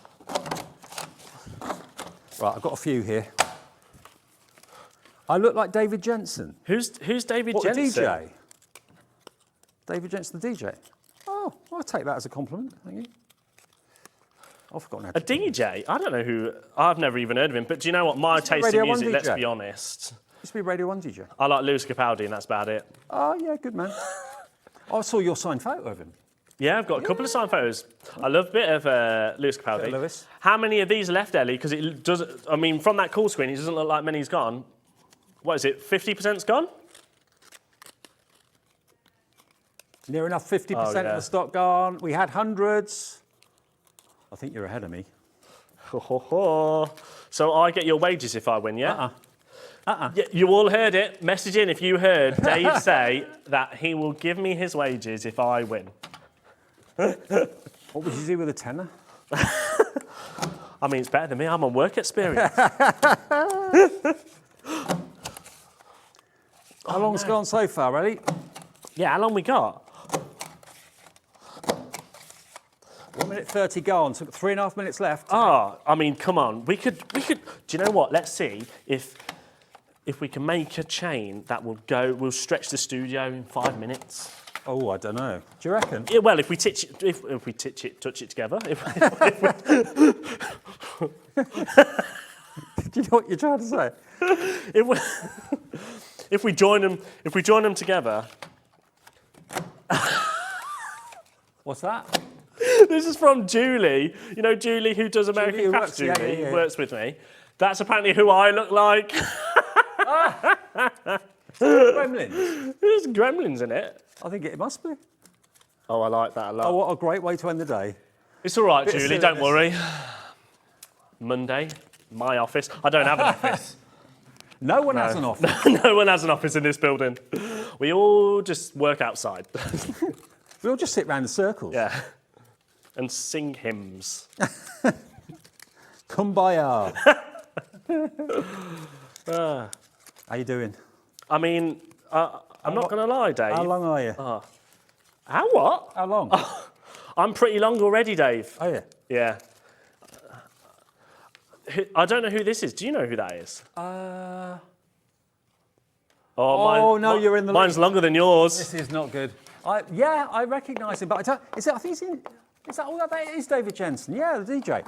[SPEAKER 1] Right, I've got a few here. I look like David Jensen.
[SPEAKER 9] Who's David
[SPEAKER 1] What,
[SPEAKER 9] Jensen?
[SPEAKER 1] the DJ? David Jensen, the DJ. Oh, I'll take that as a compliment. Thank you. I've forgotten how to...
[SPEAKER 9] A DJ? I don't know who. I've never even heard of him. But do you know what? My taste in
[SPEAKER 1] Radio 1
[SPEAKER 9] music, let's
[SPEAKER 1] DJ.
[SPEAKER 9] be honest.
[SPEAKER 1] Used to be Radio 1 DJ.
[SPEAKER 9] I like Lewis Capaldi, and that's about it.
[SPEAKER 1] Oh, yeah, good man. I saw your signed photo of him.
[SPEAKER 9] Yeah, I've got a couple of signed photos. I love a bit of Lewis Capaldi.
[SPEAKER 1] Bit of Lewis.
[SPEAKER 9] How many of these are left, Ellie? Because it does. I mean, from that call screen, it doesn't look like many's gone. What is it? 50%'s gone?
[SPEAKER 1] Near enough 50% of the stock gone. We had hundreds. I think you're ahead of me.
[SPEAKER 9] So I get your wages if I win, yeah? Yeah, you all heard it. Message in if you heard Dave say that he will give me his wages if I win.
[SPEAKER 1] What would you do with a tenner?
[SPEAKER 9] I mean, it's better than me. I'm on work experience.
[SPEAKER 1] How long's gone so far, Ellie?
[SPEAKER 9] Yeah, how long we got?
[SPEAKER 1] 1 minute 30 gone. So 3.5 minutes left.
[SPEAKER 9] Oh, I mean, come on. We could. Do you know what? Let's see if we can make a chain that will go. We'll stretch the studio in 5 minutes.
[SPEAKER 1] Oh, I don't know. Do you reckon?
[SPEAKER 9] Yeah, well, if we touch it together.
[SPEAKER 1] Do you know what you're trying to say?
[SPEAKER 9] If we join them together.
[SPEAKER 1] What's that?
[SPEAKER 9] This is from Julie. You know Julie who does American
[SPEAKER 1] who
[SPEAKER 9] Crafts?
[SPEAKER 1] works-
[SPEAKER 9] Julie
[SPEAKER 1] yeah, yeah.
[SPEAKER 9] works with me. That's apparently who I look like.
[SPEAKER 1] Gremlins.
[SPEAKER 9] There's gremlins in it.
[SPEAKER 1] I think it must be.
[SPEAKER 9] Oh, I like that a lot.
[SPEAKER 1] Oh, what a great way to end the day.
[SPEAKER 9] It's all right,
[SPEAKER 1] Bit of
[SPEAKER 9] Julie, don't
[SPEAKER 1] silliness.
[SPEAKER 9] worry. Monday, my office. I don't have an office.
[SPEAKER 1] No one has an office.
[SPEAKER 9] No one has an office in this building. We all just work outside.
[SPEAKER 1] We all just sit round in circles.
[SPEAKER 9] Yeah. And sing hymns.
[SPEAKER 1] Kumbaya. How you doing?
[SPEAKER 9] I mean, I'm not going to lie, Dave.
[SPEAKER 1] How long are you?
[SPEAKER 9] How what?
[SPEAKER 1] How long?
[SPEAKER 9] I'm pretty long already, Dave.
[SPEAKER 1] Oh, yeah.
[SPEAKER 9] Yeah. I don't know who this is. Do you know who that is?
[SPEAKER 1] You're in the
[SPEAKER 9] Mine's
[SPEAKER 1] lead.
[SPEAKER 9] longer than yours.
[SPEAKER 1] This is not good. I recognise him, but I think he's in... Is that all that is David Jensen? Yeah, the DJ.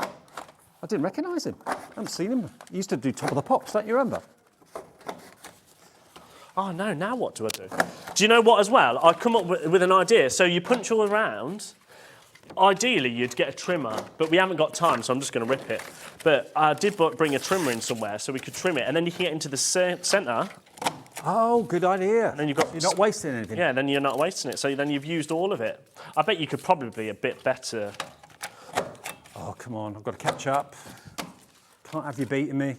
[SPEAKER 1] I didn't recognise him. I haven't seen him. He used to do Top of the Pops, don't you remember?
[SPEAKER 9] Oh, no, now what do I do? Do you know what as well? I come up with an idea. So you punch all around. Ideally, you'd get a trimmer, but we haven't got time, so I'm just going to rip it. But I did bring a trimmer in somewhere so we could trim it, and then you can get into the centre.
[SPEAKER 1] Oh, good idea.
[SPEAKER 9] And then you're
[SPEAKER 1] not wasting anything.
[SPEAKER 9] Yeah, then you're not wasting it. So then you've used all of it. I bet you could probably be a bit better
[SPEAKER 1] Oh, come on, I've got to catch up. Can't have you beating me.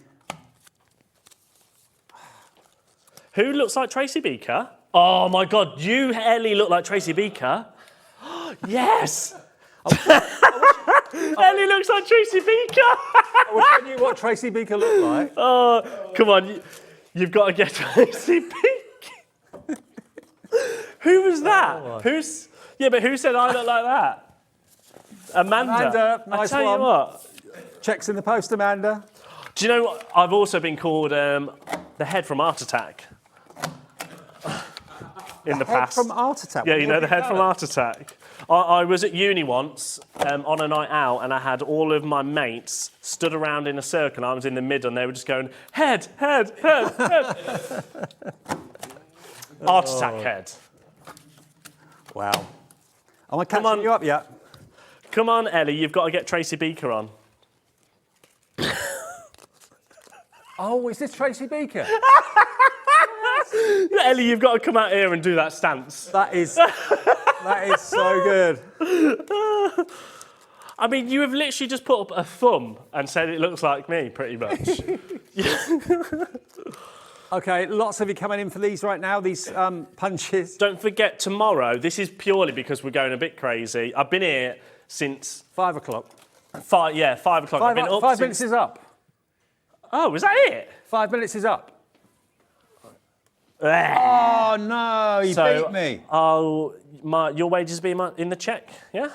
[SPEAKER 9] Who looks like Tracy Beaker? Oh my God, you, Ellie, look like Tracy Beaker. Yes! Ellie looks like Tracy Beaker.
[SPEAKER 1] I was telling you what Tracy Beaker looked like.
[SPEAKER 9] Oh, come on, you've got to get Tracy Beaker. Who was that?
[SPEAKER 1] Oh,
[SPEAKER 9] Yeah, but who said I look like that? Amanda.
[SPEAKER 1] Nice
[SPEAKER 9] I tell
[SPEAKER 1] one.
[SPEAKER 9] you what.
[SPEAKER 1] Checks in the post, Amanda.
[SPEAKER 9] Do you know what? I've also been called the head from Art Attack. In the past.
[SPEAKER 1] Head from Art Attack?
[SPEAKER 9] Yeah, you know the head from Art Attack. I was at uni once on a night out, and I had all of my mates stood around in a circle. I was in the middle, and they were just going, head, head, head, head. Art Attack head.
[SPEAKER 1] Wow. Am I catching you up yet?
[SPEAKER 9] Come on, Ellie, you've got to get Tracy Beaker on.
[SPEAKER 1] Oh, is this Tracy Beaker?
[SPEAKER 9] Ellie, you've got to come out here and do that stance.
[SPEAKER 1] That is so good.
[SPEAKER 9] I mean, you have literally just put up a thumb and said it looks like me, pretty much.
[SPEAKER 1] Okay, lots of you coming in for these right now, these punches.
[SPEAKER 9] Don't forget, tomorrow, this is purely because we're going a bit crazy. I've been here since...
[SPEAKER 1] 5 o'clock.
[SPEAKER 9] 5 o'clock. I've been up
[SPEAKER 1] 5
[SPEAKER 9] since...
[SPEAKER 1] minutes is up.
[SPEAKER 9] Oh, is that it?
[SPEAKER 1] 5 minutes is up. Oh, no, you beat me.
[SPEAKER 9] Oh, your wages be in the check, yeah?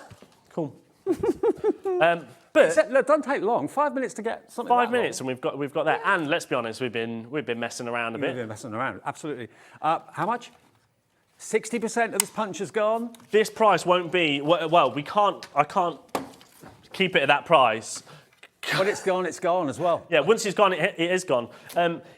[SPEAKER 9] Cool. But
[SPEAKER 1] Look, don't take long. 5 minutes to get something.
[SPEAKER 9] 5 minutes, and we've got that. And let's be honest, we've been messing around a bit.
[SPEAKER 1] We've been messing around, absolutely. How much? 60% of this punch is gone.
[SPEAKER 9] This price won't be well. I can't keep it at that price.
[SPEAKER 1] When it's gone as well.
[SPEAKER 9] Yeah, once it's gone, it is gone.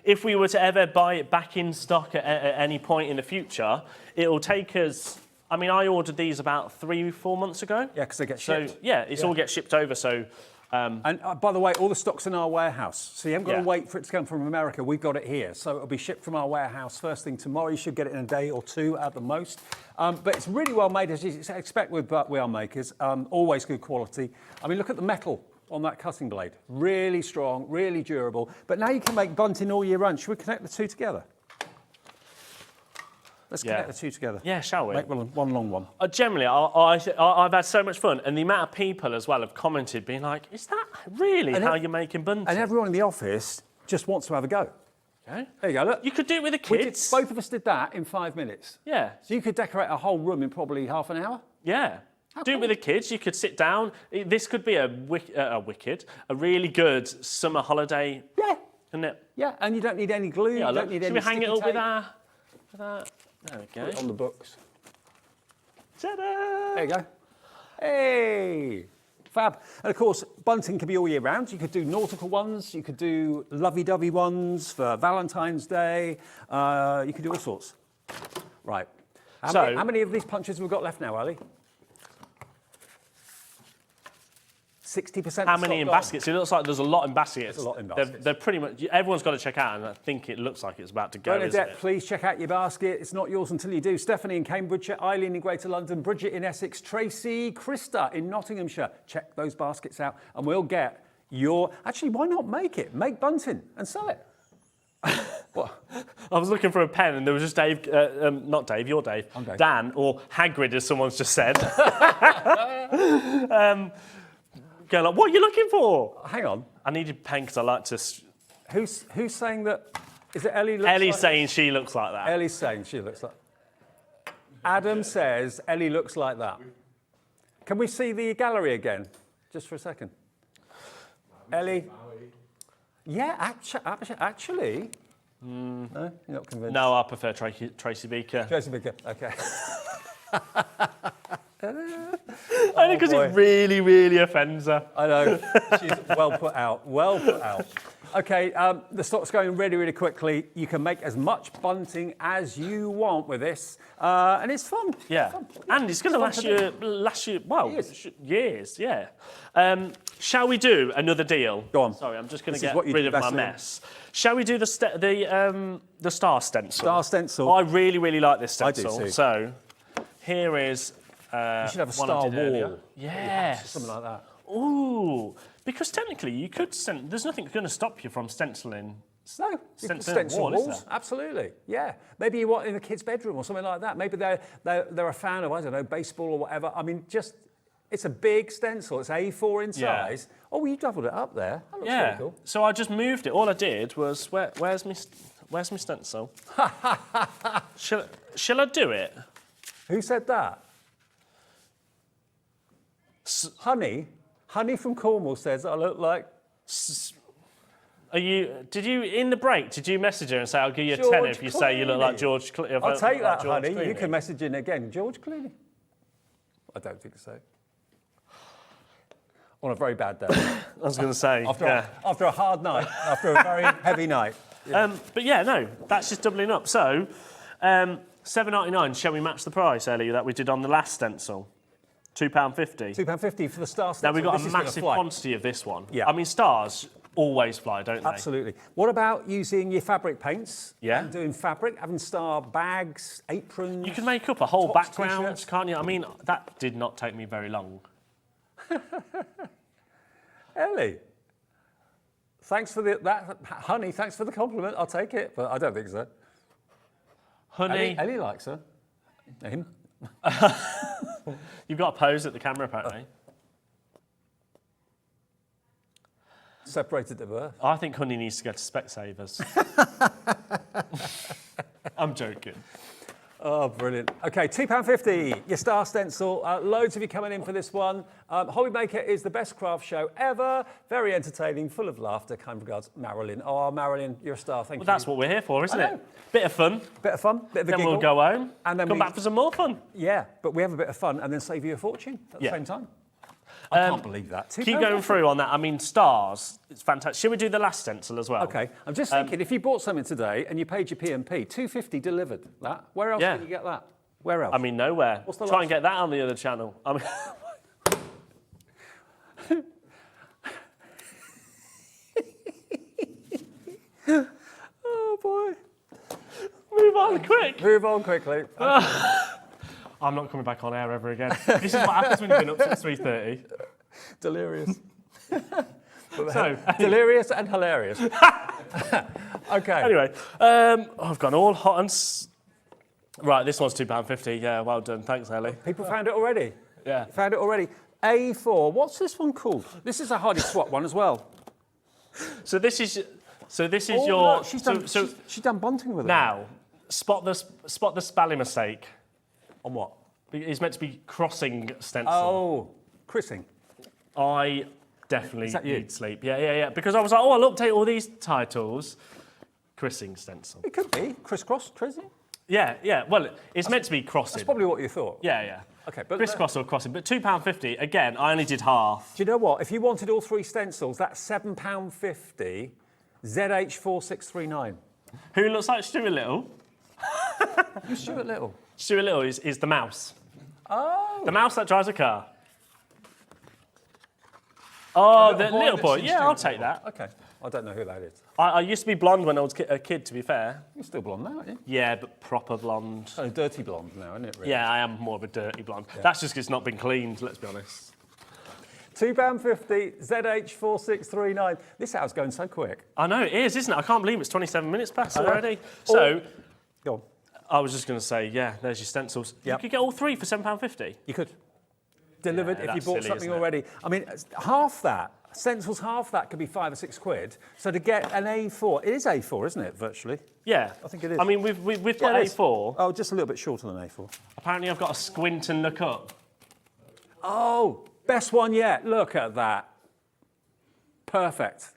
[SPEAKER 9] If we were to ever buy it back in stock at any point in the future, it'll take us. I mean, I ordered these about 3-4 months ago.
[SPEAKER 1] Yeah, because they get shipped.
[SPEAKER 9] So yeah, all gets shipped over. So.
[SPEAKER 1] And by the way, all the stock's in our warehouse, so you haven't got to wait for it to come from America. We've got it here, so it'll be shipped from our warehouse first thing tomorrow. You should get it in a day or two at the most. But it's really well made, as you expect with wheel makers. Always good quality. I mean, look at the metal on that cutting blade. Really strong, really durable. But now you can make bunting all year round. Should we connect the two together? Let's connect the two together.
[SPEAKER 9] Yeah, shall we?
[SPEAKER 1] Make one long one.
[SPEAKER 9] Generally, I've had so much fun, and the amount of people as well have commented, being like, "Is that really how you're making bunting?"
[SPEAKER 1] And everyone in the office just wants to have a go.
[SPEAKER 9] Okay.
[SPEAKER 1] There you go. Look,
[SPEAKER 9] you could do it with the kids.
[SPEAKER 1] Both of us did that in 5 minutes.
[SPEAKER 9] Yeah.
[SPEAKER 1] So you could decorate a whole room in probably half an hour.
[SPEAKER 9] Yeah. Do it with the kids. You could sit down. This could be a really good summer holiday.
[SPEAKER 1] Yeah.
[SPEAKER 9] Isn't it?
[SPEAKER 1] Yeah, and you don't need any glue.
[SPEAKER 9] Yeah,
[SPEAKER 1] you don't need
[SPEAKER 9] should
[SPEAKER 1] any
[SPEAKER 9] we hang it
[SPEAKER 1] sticky
[SPEAKER 9] up with
[SPEAKER 1] tape.
[SPEAKER 9] our? There we go.
[SPEAKER 1] Put it on the books.
[SPEAKER 9] Ta-da!
[SPEAKER 1] There you go. Hey, fab. And of course, bunting can be all year round. You could do nautical ones. You could do lovey-dovey ones for Valentine's Day. You could do all sorts. Right. How many of these punches have we got left now, Ali? 60%.
[SPEAKER 9] How many in baskets? It looks like there's a lot in baskets.
[SPEAKER 1] There's a lot in baskets.
[SPEAKER 9] They're pretty much. Everyone's got to check out, and I think it looks like it's about to go.
[SPEAKER 1] Bernadette, please check out your basket. It's not yours until you do. Stephanie in Cambridgeshire, Eileen in Greater London, Bridget in Essex, Tracy, Krista in Nottinghamshire. Check those baskets out, and we'll get your. Actually, why not make it? Make bunting and sell it.
[SPEAKER 9] What? I was looking for a pen, and there was just Dave. Not Dave. You're Dave.
[SPEAKER 1] I'm Dave.
[SPEAKER 9] Dan or Hagrid, as someone's just said. Going like, what are you looking for?
[SPEAKER 1] Hang on.
[SPEAKER 9] I needed a pen because I like to.
[SPEAKER 1] Who's saying that? Is it Ellie?
[SPEAKER 9] Ellie's saying she looks like that.
[SPEAKER 1] Ellie's saying she looks like. Adam says Ellie looks like that. Can we see the gallery again, just for a second? Ellie. Yeah, actually. No, you're not convinced.
[SPEAKER 9] No, I prefer Tracy Beaker.
[SPEAKER 1] Tracy Beaker. Okay.
[SPEAKER 9] Only because it really, really offends her.
[SPEAKER 1] I know. She's well put out. Well put out. Okay, the stock's going really, really quickly. You can make as much bunting as you want with this, and it's fun.
[SPEAKER 9] Yeah,
[SPEAKER 1] it's fun.
[SPEAKER 9] And it's going to last you, well, years. Yeah. Shall we do another deal?
[SPEAKER 1] Go on.
[SPEAKER 9] Sorry, I'm just going to
[SPEAKER 1] This is
[SPEAKER 9] get
[SPEAKER 1] what you
[SPEAKER 9] rid
[SPEAKER 1] do
[SPEAKER 9] of
[SPEAKER 1] best
[SPEAKER 9] my
[SPEAKER 1] in.
[SPEAKER 9] mess. Shall we do the star stencil?
[SPEAKER 1] Star stencil.
[SPEAKER 9] I really, really like this stencil.
[SPEAKER 1] I do too.
[SPEAKER 9] So here is.
[SPEAKER 1] You should have a
[SPEAKER 9] one I
[SPEAKER 1] star
[SPEAKER 9] did earlier.
[SPEAKER 1] wall.
[SPEAKER 9] Yes.
[SPEAKER 1] Something like that.
[SPEAKER 9] Ooh, because technically you could there's nothing going to stop you from stenciling.
[SPEAKER 1] No, you can stencil walls. Absolutely, yeah. Maybe you want in the kids' bedroom or something like that. Maybe they're a fan of, I don't know, baseball or whatever. I mean, it's a big stencil. It's A4 in size. Yeah. Oh, well, you doubled it up there. That looks really cool.
[SPEAKER 9] So I just moved it. All I did was where's my stencil? Shall I do it?
[SPEAKER 1] Who said that? Honey from Cornwall says I look like.
[SPEAKER 9] Did you in the break? Did you message her and say I'll give you a tenner if you say you look like George Clooney?
[SPEAKER 1] I'll take that, honey. Clooney. You can message in again, George Clooney. I don't think so. On a very bad day.
[SPEAKER 9] I was going to say
[SPEAKER 1] after a hard night, after a very heavy night.
[SPEAKER 9] Yeah. But yeah, no, that's just doubling up. So, $7.99. Shall we match the price, Ellie, that we did on the last stencil? £2.50.
[SPEAKER 1] £2.50 for the star stencil.
[SPEAKER 9] Now we've got a massive quantity of this one.
[SPEAKER 1] Yeah.
[SPEAKER 9] I mean, stars always fly, don't they?
[SPEAKER 1] Absolutely. What about using your fabric paints?
[SPEAKER 9] Yeah.
[SPEAKER 1] And doing fabric, having star bags, aprons.
[SPEAKER 9] You can make up a whole background, can't you? I mean, that did not take me very long.
[SPEAKER 1] Ellie, thanks for honey, thanks for the compliment. I'll take it, but I don't think so.
[SPEAKER 9] Honey.
[SPEAKER 1] Ellie likes her. Him.
[SPEAKER 9] You've got a pose at the camera, apparently.
[SPEAKER 1] Separated at birth.
[SPEAKER 9] I think Honey needs to go to Specsavers. I'm joking.
[SPEAKER 1] Oh, brilliant. Okay, £2.50, your star stencil. Loads of you coming in for this one. Hobbymaker is the best craft show ever. Very entertaining, full of laughter. Kind regards, Marilyn. Oh, Marilyn, you're a star. Thank you.
[SPEAKER 9] Well, that's what we're here for, isn't it? Bit of fun.
[SPEAKER 1] Bit of fun, bit of a
[SPEAKER 9] then
[SPEAKER 1] giggle.
[SPEAKER 9] We'll go home and then come back for some more fun.
[SPEAKER 1] Yeah, but we have a bit of fun and then save you a fortune at the same time. I can't believe that.
[SPEAKER 9] Keep going through on that. I mean, stars, it's fantastic. Should we do the last stencil as well?
[SPEAKER 1] Okay. I'm just thinking, if you bought something today and you paid your P&P, $2.50 delivered. That. Where else can you get that? Where else?
[SPEAKER 9] I mean, nowhere. Try and get that on the other channel. I mean...
[SPEAKER 1] Oh, boy.
[SPEAKER 9] Move on quick.
[SPEAKER 1] Move on quickly.
[SPEAKER 9] I'm not coming back on air ever again. This is what happens when you've been up since 3:30.
[SPEAKER 1] Delirious.
[SPEAKER 9] So,
[SPEAKER 1] delirious and hilarious. Okay.
[SPEAKER 9] Anyway, I've gone all hot and... Right, this one's £2.50. Yeah, well done. Thanks, Ellie.
[SPEAKER 1] People found it already?
[SPEAKER 9] Yeah.
[SPEAKER 1] Found it already. A4. What's this one called? This is a hardy swap one as well.
[SPEAKER 9] So this is your...
[SPEAKER 1] Look, she's done bunting with it.
[SPEAKER 9] Now, spot the spelling mistake.
[SPEAKER 1] On what?
[SPEAKER 9] It's meant to be crossing stencil.
[SPEAKER 1] Oh, Chrissing.
[SPEAKER 9] I definitely need sleep. Yeah. Because I was like, I'll update all these titles. Chrissing stencil.
[SPEAKER 1] It could be. Crisscross, Chrissing?
[SPEAKER 9] Yeah. Well, it's meant to be crossing.
[SPEAKER 1] That's probably what you thought.
[SPEAKER 9] Yeah.
[SPEAKER 1] Okay, but
[SPEAKER 9] crisscross or crossing. But £2.50, again, I only did half.
[SPEAKER 1] Do you know what? If you wanted all three stencils, that's £7.50, ZH4639.
[SPEAKER 9] Who looks like Stuart Little?
[SPEAKER 1] Who's Stuart Little?
[SPEAKER 9] Stuart Little is the mouse.
[SPEAKER 1] Oh.
[SPEAKER 9] The mouse that drives a car. Oh, the little boy. Yeah, I'll take that.
[SPEAKER 1] Okay. I don't know who that is.
[SPEAKER 9] I used to be blonde when I was a kid, to be fair.
[SPEAKER 1] You're still blonde now, aren't you?
[SPEAKER 9] Yeah, but proper blonde.
[SPEAKER 1] Oh, dirty blonde now, isn't it, really?
[SPEAKER 9] Yeah, I am more of a dirty blonde. Yeah. That's just because it's not been cleaned, let's be honest.
[SPEAKER 1] £2.50, ZH4639. This hour's going so quick.
[SPEAKER 9] I know, it is, isn't it? I can't believe it's 27 minutes past already. So,
[SPEAKER 1] go on.
[SPEAKER 9] I was just going to say, yeah, there's your stencils. Yep. You could get all three for £7.50.
[SPEAKER 1] You could. Delivered if you bought something already. I mean, half that, stencils, half that could be £5 or £6. So to get an A4, it is A4, isn't it, virtually?
[SPEAKER 9] Yeah.
[SPEAKER 1] I think it is.
[SPEAKER 9] I mean, we've got A4.
[SPEAKER 1] Oh, just a little bit shorter than A4.
[SPEAKER 9] Apparently I've got to squint and look up.
[SPEAKER 1] Oh, best one yet. Look at that. Perfect.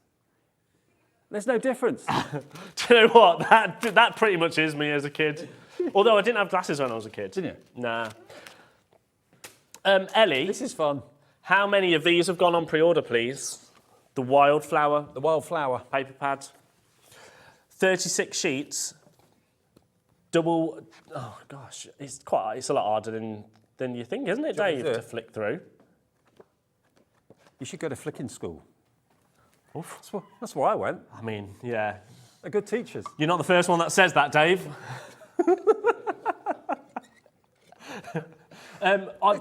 [SPEAKER 1] There's no difference.
[SPEAKER 9] Do you know what? That pretty much is me as a kid. Although I didn't have glasses when I was a kid.
[SPEAKER 1] Didn't you?
[SPEAKER 9] Nah. Ellie.
[SPEAKER 1] This is fun.
[SPEAKER 9] How many of these have gone on pre-order, please? The wildflower.
[SPEAKER 1] The wildflower.
[SPEAKER 9] Paper pad. 36 sheets. Double... Oh, gosh. It's a lot harder than you think, isn't it, Dave, to flick through?
[SPEAKER 1] You should go to flicking school. Oof. That's where I went.
[SPEAKER 9] I mean, yeah.
[SPEAKER 1] They're good teachers.
[SPEAKER 9] You're not the first one that says that, Dave.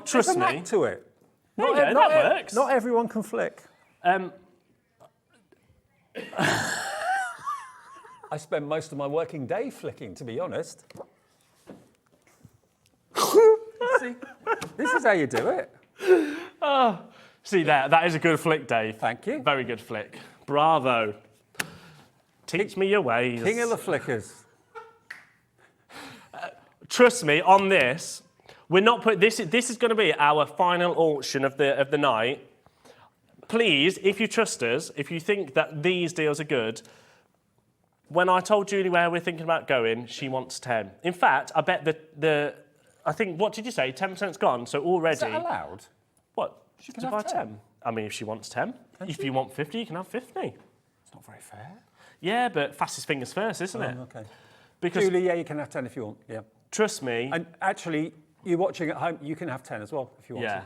[SPEAKER 9] Trust
[SPEAKER 1] There's a
[SPEAKER 9] me.
[SPEAKER 1] knack to it.
[SPEAKER 9] There you go, that works.
[SPEAKER 1] Not everyone can flick. I spend most of my working day flicking, to be honest. See, this is how you do it.
[SPEAKER 9] Oh, see there, that is a good flick, Dave.
[SPEAKER 1] Thank you.
[SPEAKER 9] Very good flick. Bravo. Teach me your ways.
[SPEAKER 1] King of the flickers.
[SPEAKER 9] Trust me, on this, we're not putting this. This is going to be our final auction of the night. Please, if you trust us, if you think that these deals are good, when I told Julie where we're thinking about going, she wants 10. In fact, I bet I think, what did you say? 10%'s gone. So already.
[SPEAKER 1] Is that allowed?
[SPEAKER 9] What?
[SPEAKER 1] She can
[SPEAKER 9] to
[SPEAKER 1] have
[SPEAKER 9] buy
[SPEAKER 1] 10.
[SPEAKER 9] I mean, if she wants 10. If you want 50, you can have 50.
[SPEAKER 1] It's not very fair.
[SPEAKER 9] Yeah, but fastest fingers first, isn't it?
[SPEAKER 1] Okay.
[SPEAKER 9] Because
[SPEAKER 1] Julie, yeah, you can have 10 if you want. Yeah.
[SPEAKER 9] trust me.
[SPEAKER 1] And actually, you're watching at home, you can have 10 as well if you want to.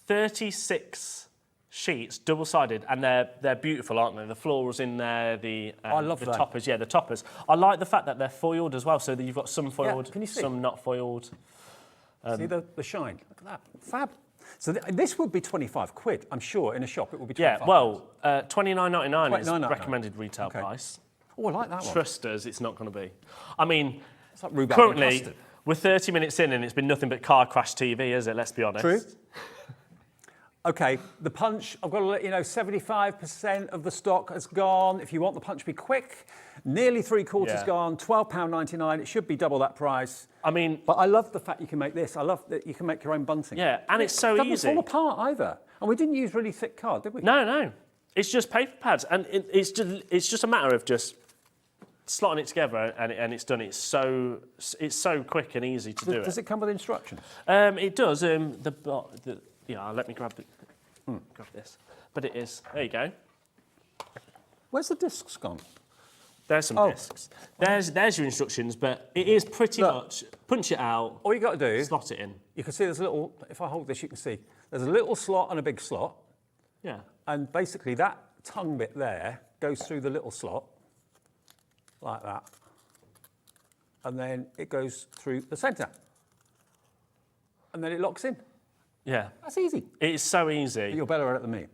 [SPEAKER 9] 36 sheets, double-sided, and they're beautiful, aren't they? The florals in there,
[SPEAKER 1] I love
[SPEAKER 9] the
[SPEAKER 1] that.
[SPEAKER 9] toppers. Yeah, the toppers. I like the fact that they're foiled as well, so that you've got some foiled,
[SPEAKER 1] can you see?
[SPEAKER 9] some not foiled.
[SPEAKER 1] See the shine? Look at that. Fab. So this would be 25 quid, I'm sure. In a shop, it would be 25
[SPEAKER 9] Yeah, well, $29.99 is
[SPEAKER 1] $29.99.
[SPEAKER 9] recommended retail
[SPEAKER 1] Okay.
[SPEAKER 9] price.
[SPEAKER 1] Oh, I like that one.
[SPEAKER 9] Trust us, it's not going to be. I mean,
[SPEAKER 1] It's like rhubarb and
[SPEAKER 9] currently,
[SPEAKER 1] custard.
[SPEAKER 9] we're 30 minutes in and it's been nothing but car crash TV, is it? Let's be honest.
[SPEAKER 1] True. Okay, the punch, I've got to let you know, 75% of the stock has gone. If you want the punch to be quick, nearly three-quarters
[SPEAKER 9] Yeah.
[SPEAKER 1] gone, £12.99. It should be double that price.
[SPEAKER 9] I mean...
[SPEAKER 1] But I love the fact you can make this. I love that you can make your own bunting.
[SPEAKER 9] Yeah, and it's so
[SPEAKER 1] It
[SPEAKER 9] easy.
[SPEAKER 1] doesn't fall apart either. And we didn't use really thick card, did we?
[SPEAKER 9] No. It's just paper pads, and it's just a matter of just slotting it together, and it's done. It's so quick and easy to do it.
[SPEAKER 1] Does it come with instructions?
[SPEAKER 9] It does. Let me grab this. But it is. There you go.
[SPEAKER 1] Where's the discs gone?
[SPEAKER 9] There's some discs. There's your instructions, but it is pretty much punch it out.
[SPEAKER 1] All you got to do,
[SPEAKER 9] slot it in.
[SPEAKER 1] You can see there's a little. If I hold this, you can see there's a little slot and a big slot.
[SPEAKER 9] Yeah.
[SPEAKER 1] And basically that tongue bit there goes through the little slot, like that. And then it goes through the centre. And then it locks in.
[SPEAKER 9] Yeah.
[SPEAKER 1] That's easy.
[SPEAKER 9] It's so easy.
[SPEAKER 1] But you're better at it than me.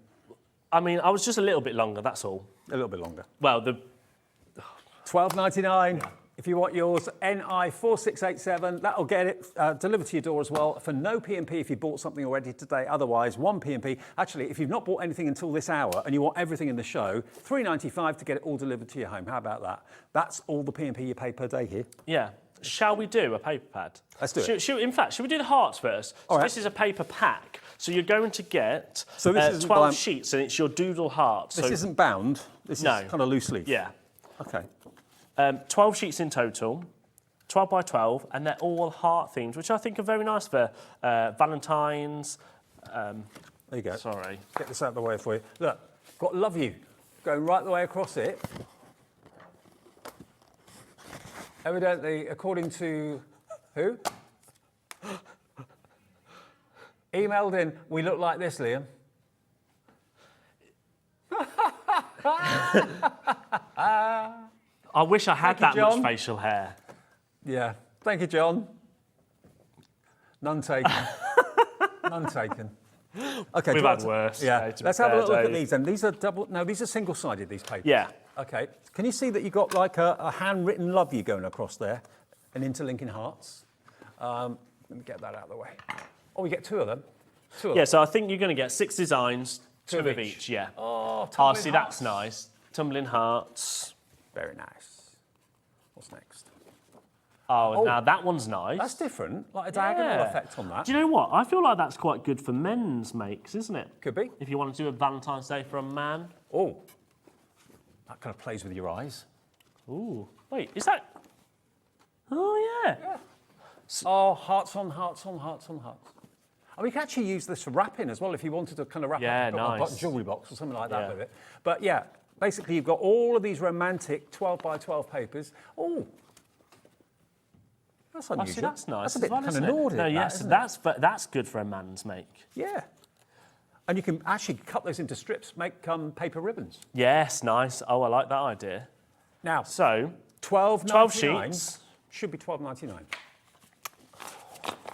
[SPEAKER 9] I mean, I was just a little bit longer, that's all.
[SPEAKER 1] A little bit longer.
[SPEAKER 9] Well, the...
[SPEAKER 1] $12.99. Yeah. If you want yours, NI4687, that'll get it delivered to your door as well for no P&P if you bought something already today. Otherwise, one P&P. Actually, if you've not bought anything until this hour and you want everything in the show, $3.95 to get it all delivered to your home. How about that? That's all the P&P you pay per day here.
[SPEAKER 9] Yeah. Shall we do a paper pad?
[SPEAKER 1] Let's do it.
[SPEAKER 9] In fact, should we do the hearts first? So this is a paper pack. So you're going to get 12 sheets and it's your doodle heart.
[SPEAKER 1] This isn't bound. This is kind of loose leaf.
[SPEAKER 9] Yeah.
[SPEAKER 1] Okay.
[SPEAKER 9] 12 sheets in total, 12 by 12, and they're all heart themes, which I think are very nice for Valentine's.
[SPEAKER 1] There you go.
[SPEAKER 9] Sorry.
[SPEAKER 1] Get this out of the way for you. Look, got love you going right the way across it. Evidently, according to who? Emailed in, we look like this, Liam.
[SPEAKER 9] I wish I had that much facial hair.
[SPEAKER 1] Yeah. Thank you, John. None taken. None taken. Okay.
[SPEAKER 9] We've had worse.
[SPEAKER 1] Yeah. Let's have a look at these then. These are these are single-sided, these papers.
[SPEAKER 9] Yeah.
[SPEAKER 1] Okay. Can you see that you've got like a handwritten love you going across there and interlinking hearts? Let me get that out of the way. Oh, we get two of them.
[SPEAKER 9] Yeah, so I think you're going to get 6 designs, two of each, yeah.
[SPEAKER 1] Oh,
[SPEAKER 9] see, that's nice. Tumbling hearts.
[SPEAKER 1] Very nice. What's next?
[SPEAKER 9] Oh, now that one's nice.
[SPEAKER 1] That's different, like a diagonal effect on that.
[SPEAKER 9] Do you know what? I feel like that's quite good for men's makes, isn't it?
[SPEAKER 1] Could be.
[SPEAKER 9] If you want to do a Valentine's Day for a man.
[SPEAKER 1] Oh, that kind of plays with your eyes.
[SPEAKER 9] Ooh, wait, is that... Oh, yeah.
[SPEAKER 1] Oh, hearts on hearts on hearts on hearts. And we can actually use this for wrapping as well if you wanted to kind of wrap up a jewellery box or something like that with it. But yeah, basically you've got all of these romantic 12 by 12 papers. That's unusual.
[SPEAKER 9] See, that's nice.
[SPEAKER 1] That's a bit kind of Nordic.
[SPEAKER 9] No, yes, that's good for a man's make.
[SPEAKER 1] Yeah. And you can actually cut those into strips, make paper ribbons.
[SPEAKER 9] Yes, nice. Oh, I like that idea.
[SPEAKER 1] Now,
[SPEAKER 9] so
[SPEAKER 1] $12.99
[SPEAKER 9] sheets
[SPEAKER 1] should be $12.99.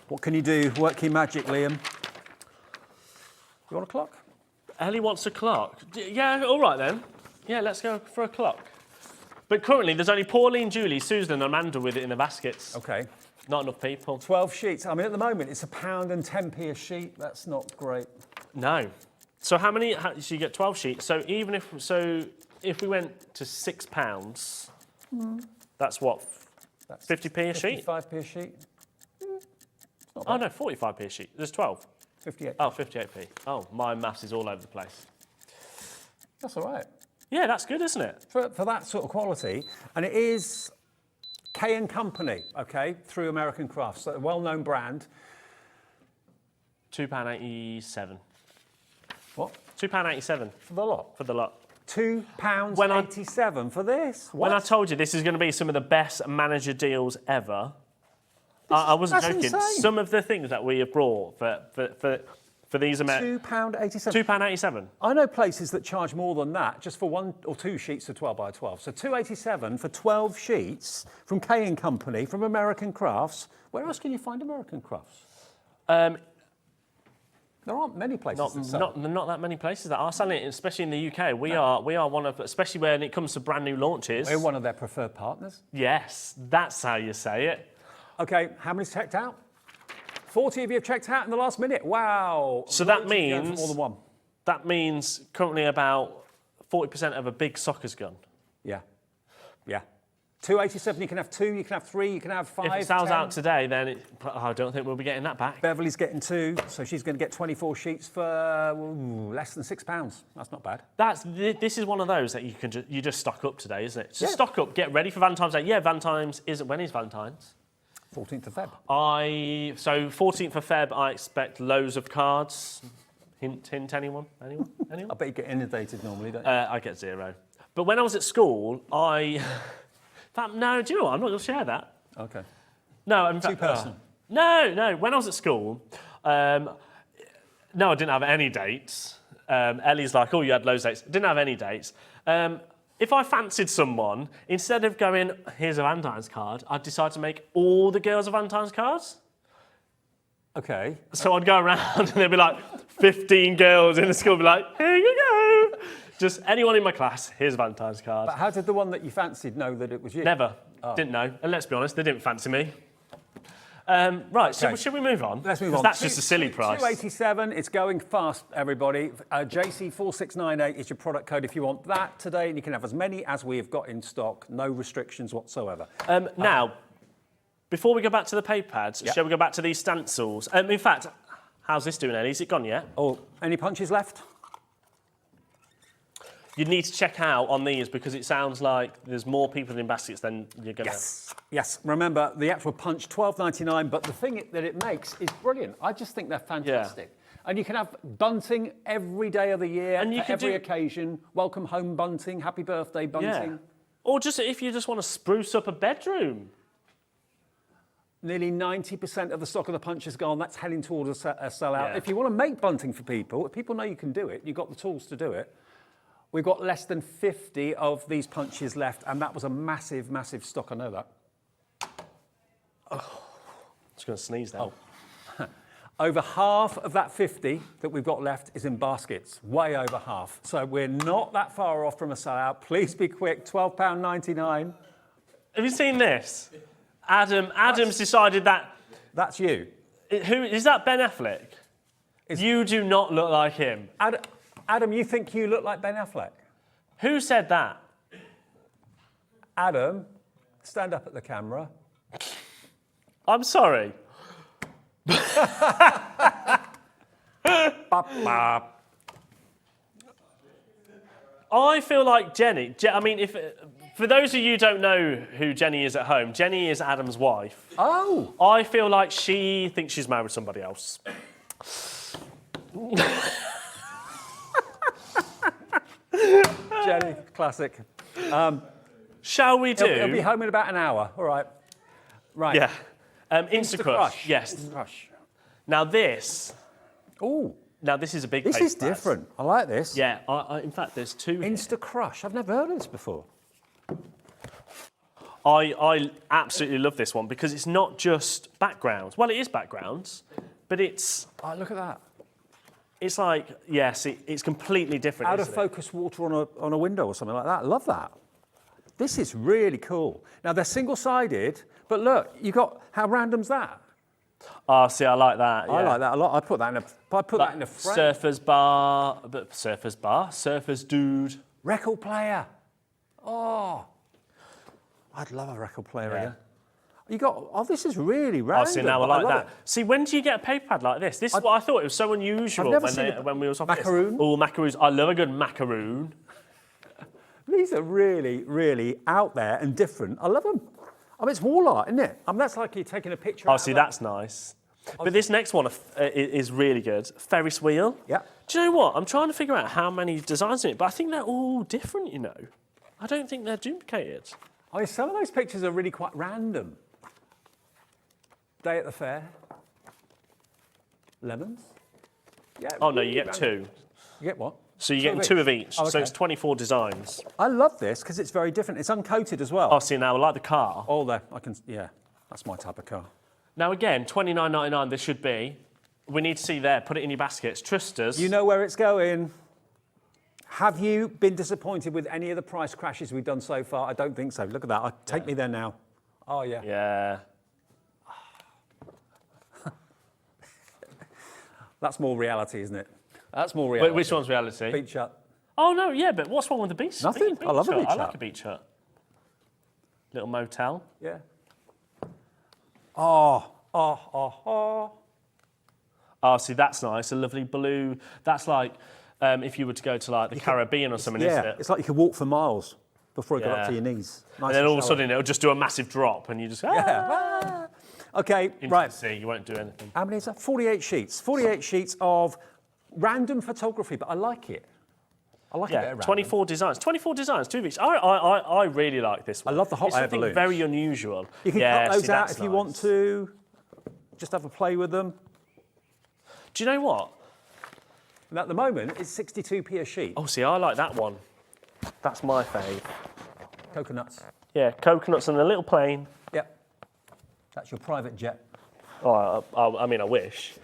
[SPEAKER 1] What can you do? Work your magic, Liam. You want a clock?
[SPEAKER 9] Ellie wants a clock. Yeah, all right then. Yeah, let's go for a clock. But currently, there's only Pauline, Julie, Susan and Amanda with it in the baskets.
[SPEAKER 1] Okay.
[SPEAKER 9] Not enough people.
[SPEAKER 1] 12 sheets. I mean, at the moment, it's £1.10 a sheet. That's not great.
[SPEAKER 9] No. So how many? So you get 12 sheets. So even if we went to £6, that's what? That's 50p a sheet.
[SPEAKER 1] 55p a sheet.
[SPEAKER 9] Oh no, 45p a sheet. There's 12.
[SPEAKER 1] 58.
[SPEAKER 9] Oh, 58p. Oh, my maths is all over the place.
[SPEAKER 1] That's all right.
[SPEAKER 9] Yeah, that's good, isn't it?
[SPEAKER 1] For that sort of quality, and it is K & Company, okay, through American Crafts, so a well-known brand.
[SPEAKER 9] £2.87.
[SPEAKER 1] What?
[SPEAKER 9] £2.87
[SPEAKER 1] For the lot?
[SPEAKER 9] for the lot.
[SPEAKER 1] £2.87 for this? What?
[SPEAKER 9] When I told you this is going to be some of the best manager deals ever, I wasn't
[SPEAKER 1] that's
[SPEAKER 9] joking.
[SPEAKER 1] insane.
[SPEAKER 9] Some of the things that we have brought for these
[SPEAKER 1] £2.87.
[SPEAKER 9] £2.87.
[SPEAKER 1] I know places that charge more than that just for 1 or 2 sheets of 12 by 12. So £2.87 for 12 sheets from K & Company, from American Crafts. Where else can you find American Crafts? There aren't many places that sell.
[SPEAKER 9] Not that many places that are selling it, especially in the UK. We are one of, especially when it comes to brand new launches.
[SPEAKER 1] We're one of their preferred partners.
[SPEAKER 9] Yes, that's how you say it.
[SPEAKER 1] Okay, how many's checked out? 40 of you have checked out in the last minute. Wow.
[SPEAKER 9] So that
[SPEAKER 1] Loads of you going for
[SPEAKER 9] means
[SPEAKER 1] more than one.
[SPEAKER 9] That means currently about 40% of a big soccer's gone.
[SPEAKER 1] Yeah. Yeah. 287, you can have 2, you can have 3, you can have 5.
[SPEAKER 9] If it sells
[SPEAKER 1] 10.
[SPEAKER 9] out today, then I don't think we'll be getting that back.
[SPEAKER 1] Beverly's getting 2, so she's going to get 24 sheets for less than £6. That's not bad.
[SPEAKER 9] This is one of those that you just stock up today, isn't it? Just stock up, get ready for Valentine's Day. Yeah, Valentine's isn't. When is Valentine's?
[SPEAKER 1] 14th of Feb.
[SPEAKER 9] So 14th of Feb, I expect loads of cards. Hint, anyone? Anyone?
[SPEAKER 1] I bet you get inundated normally, don't you?
[SPEAKER 9] I get 0. But when I was at school, no, do you know what? I'm not going to share that.
[SPEAKER 1] Okay.
[SPEAKER 9] No, in
[SPEAKER 1] Too
[SPEAKER 9] fact,
[SPEAKER 1] personal.
[SPEAKER 9] No. When I was at school, no, I didn't have any dates. Ellie's like, oh, you had loads of dates. Didn't have any dates. If I fancied someone, instead of going, here's a Valentine's card, I'd decide to make all the girls a Valentine's cards.
[SPEAKER 1] Okay.
[SPEAKER 9] So I'd go around and there'd be like 15 girls in the school, be like, here you go. Just anyone in my class, here's a Valentine's card.
[SPEAKER 1] But how did the one that you fancied know that it was you?
[SPEAKER 9] Never. Didn't know. And let's be honest, they didn't fancy me. Right,
[SPEAKER 1] Okay.
[SPEAKER 9] should we move on?
[SPEAKER 1] Let's move on.
[SPEAKER 9] That's just a silly price.
[SPEAKER 1] 287, it's going fast, everybody. JC4698 is your product code if you want that today, and you can have as many as we have got in stock, no restrictions whatsoever.
[SPEAKER 9] Now, before we go back to the paper pads, shall we go back to these stencils? In fact, how's this doing, Ellie? Is it gone yet?
[SPEAKER 1] Oh, any punches left?
[SPEAKER 9] You need to check out on these because it sounds like there's more people in baskets than you're going to...
[SPEAKER 1] Yes. Remember, the actual punch, $12.99, but the thing that it makes is brilliant. I just think they're fantastic. Yeah. And you can have bunting every day of the year, and for every occasion. Welcome home bunting, happy birthday bunting.
[SPEAKER 9] Yeah. Or just if you just want to spruce up a bedroom.
[SPEAKER 1] Nearly 90% of the stock of the punch is gone. That's heading towards a sellout.
[SPEAKER 9] Yeah.
[SPEAKER 1] If you want to make bunting for people, if people know you can do it, you've got the tools to do it. We've got less than 50 of these punches left, and that was a massive, massive stock. I know that.
[SPEAKER 9] Oh, just going to sneeze now.
[SPEAKER 1] Oh. Over half of that 50 that we've got left is in baskets, way over half. So we're not that far off from a sellout. Please be quick, £12.99.
[SPEAKER 9] Have you seen this? Adam's decided that...
[SPEAKER 1] That's you.
[SPEAKER 9] Who is that? Ben Affleck? You do not look like him.
[SPEAKER 1] Adam, you think you look like Ben Affleck?
[SPEAKER 9] Who said that?
[SPEAKER 1] Adam, stand up at the camera.
[SPEAKER 9] I'm sorry. I feel like Jenny. I mean, for those of you who don't know who Jenny is at home, Jenny is Adam's wife.
[SPEAKER 1] Oh.
[SPEAKER 9] I feel like she thinks she's married somebody else.
[SPEAKER 1] Jenny, classic.
[SPEAKER 9] Shall we do?
[SPEAKER 1] It'll be home in about an hour. All right. Right.
[SPEAKER 9] Yeah. Instacrush. Yes.
[SPEAKER 1] Instacrush.
[SPEAKER 9] Now this.
[SPEAKER 1] Ooh.
[SPEAKER 9] Now this is a big.
[SPEAKER 1] This is different. I like this.
[SPEAKER 9] Yeah. In fact, there's 2.
[SPEAKER 1] Instacrush. I've never heard of this before.
[SPEAKER 9] I absolutely love this one because it's not just backgrounds. Well, it is backgrounds, but it's.
[SPEAKER 1] Oh, look at that.
[SPEAKER 9] It's like, yes, it's completely different.
[SPEAKER 1] Out of focus water on a window or something like that. I love that. This is really cool. Now they're single-sided, but look, you got, how random's that?
[SPEAKER 9] Oh, see, I like that.
[SPEAKER 1] I like that a lot. I put that in a frame.
[SPEAKER 9] Surfer's dude.
[SPEAKER 1] Record player. Oh, I'd love a record player again. You got, oh, this is really random.
[SPEAKER 9] Oh, see, now I like that.
[SPEAKER 1] It.
[SPEAKER 9] See, when do you get a paper pad like this? This is what I thought. It was so unusual when we were talking
[SPEAKER 1] macaroon.
[SPEAKER 9] Oh, macaroons. I love a good macaroon.
[SPEAKER 1] These are really, really out there and different. I love them. I mean, it's wall art, isn't it? I mean, that's like you're taking a picture.
[SPEAKER 9] Oh, see, that's nice. But this next one is really good. Ferris wheel.
[SPEAKER 1] Yeah.
[SPEAKER 9] Do you know what? I'm trying to figure out how many designs in it, but I think they're all different, you know. I don't think they're duplicated.
[SPEAKER 1] I mean, some of those pictures are really quite random. Day at the fair. Lemons. Yeah.
[SPEAKER 9] Oh, no, you get two.
[SPEAKER 1] You get what?
[SPEAKER 9] So you're getting two of each.
[SPEAKER 1] Oh, okay.
[SPEAKER 9] So it's 24 designs.
[SPEAKER 1] I love this because it's very different. It's uncoated as well.
[SPEAKER 9] Oh, see, now I like the car.
[SPEAKER 1] Oh, there. Yeah, that's my type of car.
[SPEAKER 9] Now, again, $29.99 this should be. We need to see there. Put it in your baskets. Trust us.
[SPEAKER 1] You know where it's going. Have you been disappointed with any of the price crashes we've done so far? I don't think so. Look at that. Take me there now. Oh, yeah.
[SPEAKER 9] Yeah.
[SPEAKER 1] That's more reality, isn't it? That's more reality.
[SPEAKER 9] Wait, which one's reality?
[SPEAKER 1] Beach hut.
[SPEAKER 9] Oh, no, yeah, but what's wrong with the beach?
[SPEAKER 1] Nothing. I love a beach hut.
[SPEAKER 9] I like a beach hut. Little motel.
[SPEAKER 1] Yeah. Oh,
[SPEAKER 9] see, that's nice. A lovely blue. That's like if you were to go to like the Caribbean or something, isn't it?
[SPEAKER 1] It's like you could walk for miles before it got up to your knees. Nice
[SPEAKER 9] and then all of a sudden it'll just do a massive drop and you just go,
[SPEAKER 1] yeah. Okay, right.
[SPEAKER 9] See, you won't do anything.
[SPEAKER 1] How many is that? 48 sheets. 48 sheets of random photography, but I like it. I like it.
[SPEAKER 9] Yeah, 24 designs. 24 designs, two of each. I really like this one.
[SPEAKER 1] I love the hot air balloons.
[SPEAKER 9] It's very unusual.
[SPEAKER 1] You can cut those out if you want to. Just have a play with them.
[SPEAKER 9] Do you know what?
[SPEAKER 1] And at the moment, it's 62p a sheet.
[SPEAKER 9] Oh, see, I like that one. That's my fave.
[SPEAKER 1] Coconuts.
[SPEAKER 9] Yeah, coconuts and a little plane.
[SPEAKER 1] Yep. That's your private jet.
[SPEAKER 9] Oh, I mean, I wish.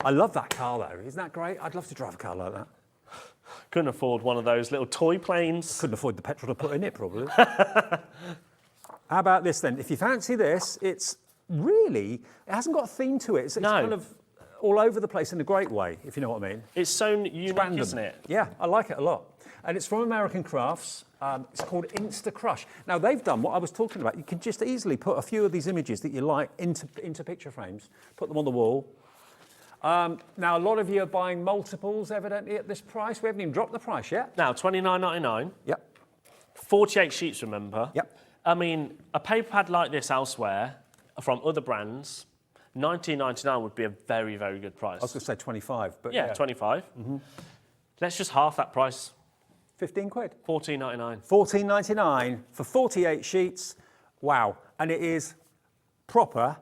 [SPEAKER 1] I love that car, though. Isn't that great? I'd love to drive a car like that.
[SPEAKER 9] Couldn't afford one of those little toy planes.
[SPEAKER 1] Couldn't afford the petrol to put in it, probably. How about this, then? If you fancy this, it's really... It hasn't got a theme to it. It's kind of all over the place in a great way, if you know what I mean.
[SPEAKER 9] It's so unique, isn't it?
[SPEAKER 1] Yeah, I like it a lot. And it's from American Crafts. It's called Insta Crush. Now, they've done what I was talking about. You can just easily put a few of these images that you like into picture frames, put them on the wall. Now, a lot of you are buying multiples, evidently, at this price. We haven't even dropped the price yet.
[SPEAKER 9] Now, $29.99.
[SPEAKER 1] Yep.
[SPEAKER 9] 48 sheets, remember?
[SPEAKER 1] Yep.
[SPEAKER 9] I mean, a paper pad like this elsewhere, from other brands, $19.99 would be a very, very good price.
[SPEAKER 1] I was going to say 25, but
[SPEAKER 9] yeah. 25. Mm-hmm. Let's just half that price.
[SPEAKER 1] 15 quid.
[SPEAKER 9] $14.99.
[SPEAKER 1] $14.99 for 48 sheets. Wow. And it is proper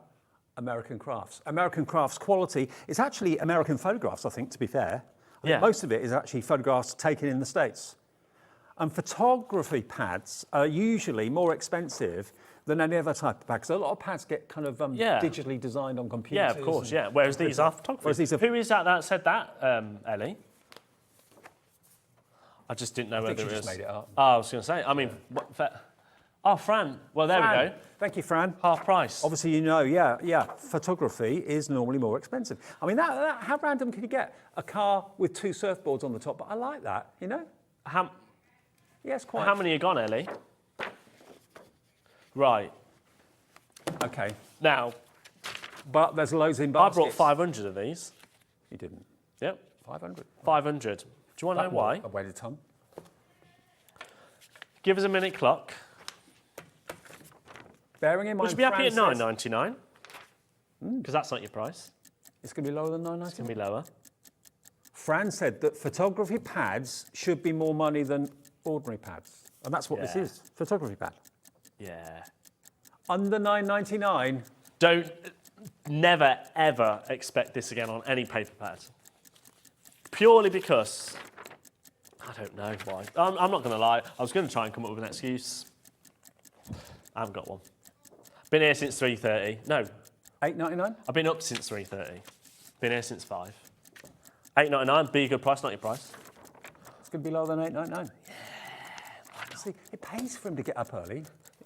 [SPEAKER 1] American Crafts. American Crafts quality. It's actually American photographs, I think, to be fair. I think most of it is actually photographs taken in the States. And photography pads are usually more expensive than any other type of pad, because a lot of pads get kind of digitally designed on computers.
[SPEAKER 9] Yeah, of course, yeah. Whereas these are photography. Who is that said that, Ellie? I just didn't know whether it was...
[SPEAKER 1] just made it up.
[SPEAKER 9] Oh, I was going to say, I mean... Fran. Well, there we go.
[SPEAKER 1] Thank you, Fran.
[SPEAKER 9] Half price.
[SPEAKER 1] Obviously, you know, yeah. Photography is normally more expensive. I mean, how random can you get? A car with 2 surfboards on the top, but I like that, you know? Yes, quite.
[SPEAKER 9] How many are gone, Ellie? Right.
[SPEAKER 1] Okay.
[SPEAKER 9] Now...
[SPEAKER 1] But there's loads in baskets.
[SPEAKER 9] I brought 500 of these.
[SPEAKER 1] You didn't?
[SPEAKER 9] Yep.
[SPEAKER 1] 500?
[SPEAKER 9] 500. Do you want to know why?
[SPEAKER 1] I waited a ton.
[SPEAKER 9] Give us a minute clock.
[SPEAKER 1] Bearing in mind,
[SPEAKER 9] would you be happy at $9.99? Because that's not your price.
[SPEAKER 1] It's going to be lower than $9.99?
[SPEAKER 9] It's going to be lower.
[SPEAKER 1] Fran said that photography pads should be more money than ordinary pads. And that's what this is, photography pad.
[SPEAKER 9] Yeah.
[SPEAKER 1] Under $9.99.
[SPEAKER 9] Never, ever expect this again on any paper pad. Purely because, I don't know why. I'm not going to lie. I was going to try and come up with an excuse. I haven't got one. Been here since 3:30. No.
[SPEAKER 1] $8.99?
[SPEAKER 9] I've been up since 3:30. Been here since 5. £8.99, be a good price, not your price.
[SPEAKER 1] It's going to be lower than £8.99. Yeah. See, it pays for him to get up early.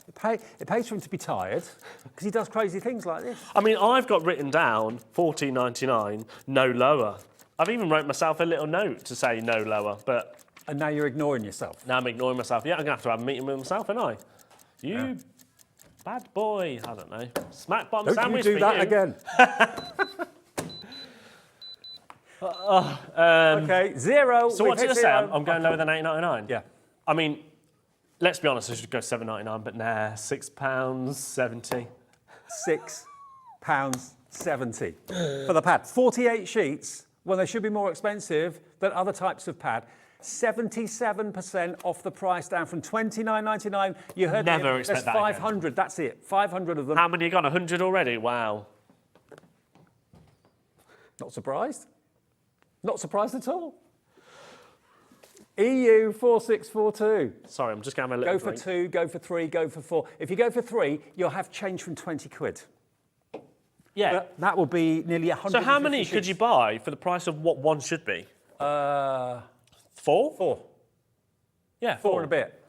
[SPEAKER 1] It pays for him to be tired because he does crazy things like this.
[SPEAKER 9] I mean, I've got written down £14.99, no lower. I've even wrote myself a little note to say no lower, but...
[SPEAKER 1] And now you're ignoring yourself.
[SPEAKER 9] Now I'm ignoring myself. Yeah, I'm going to have a meeting with myself, aren't I? You bad boy. I don't know. Smack bottom sandwich for you.
[SPEAKER 1] Don't you do that again. OK, zero.
[SPEAKER 9] So what did I say? I'm going lower than £8.99?
[SPEAKER 1] Yeah.
[SPEAKER 9] I mean, let's be honest, I should go £7.99, but nah, £6.70.
[SPEAKER 1] £6.70 for the pad. 48 sheets, when they should be more expensive than other types of pad. 77% off the price, down from $29.99. You heard me.
[SPEAKER 9] Never expect that.
[SPEAKER 1] 500. Again. That's it. 500 of them.
[SPEAKER 9] How many you got? 100 already? Wow.
[SPEAKER 1] Not surprised. Not surprised at all. EU 4642.
[SPEAKER 9] Sorry, I'm just going to have a little
[SPEAKER 1] Go for 2, go for 3, go for 4. If you go for 3, you'll have change from 20 quid.
[SPEAKER 9] Yeah.
[SPEAKER 1] But that will be nearly 100.
[SPEAKER 9] So how many could you buy for the price of what one should be? 4?
[SPEAKER 1] 4.
[SPEAKER 9] Yeah,
[SPEAKER 1] 4 and a bit.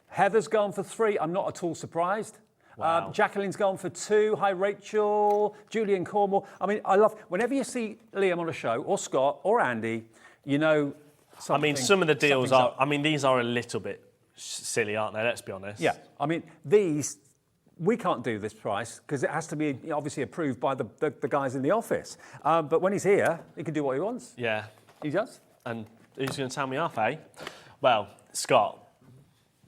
[SPEAKER 1] Heather's gone for 3. I'm not at all surprised.
[SPEAKER 9] Wow.
[SPEAKER 1] Jacqueline's gone for 2. Hi, Rachel. Julian Cornwall. I mean, I love... Whenever you see Liam on a show, or Scott, or Andy, you know something...
[SPEAKER 9] I mean, some of the deals are... I mean, these are a little bit silly, aren't they? Let's be honest.
[SPEAKER 1] Yeah. I mean, these... We can't do this price because it has to be obviously approved by the guys in the office. But when he's here, he can do what he wants.
[SPEAKER 9] Yeah.
[SPEAKER 1] He does.
[SPEAKER 9] And who's going to tell me off, eh? Well, Scott.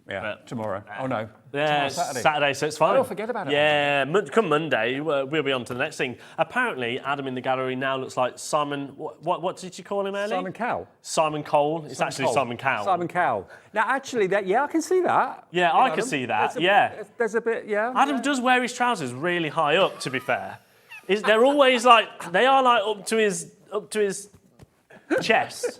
[SPEAKER 1] Yeah, tomorrow. Oh, no.
[SPEAKER 9] Yeah, Saturday, so it's fine.
[SPEAKER 1] I'll forget about it.
[SPEAKER 9] Yeah, come Monday, we'll be on to the next thing. Apparently, Adam in the gallery now looks like Simon... What did you call him, Ellie?
[SPEAKER 1] Simon Cowell.
[SPEAKER 9] Simon Cole. It's actually
[SPEAKER 1] Cole.
[SPEAKER 9] Simon Cowell.
[SPEAKER 1] Simon Cowell. Now, actually, I can see that.
[SPEAKER 9] Yeah, I can see that,
[SPEAKER 1] There's a bit, yeah.
[SPEAKER 9] Adam does wear his trousers really high up, to be fair. They're always like... They are like up to his chest.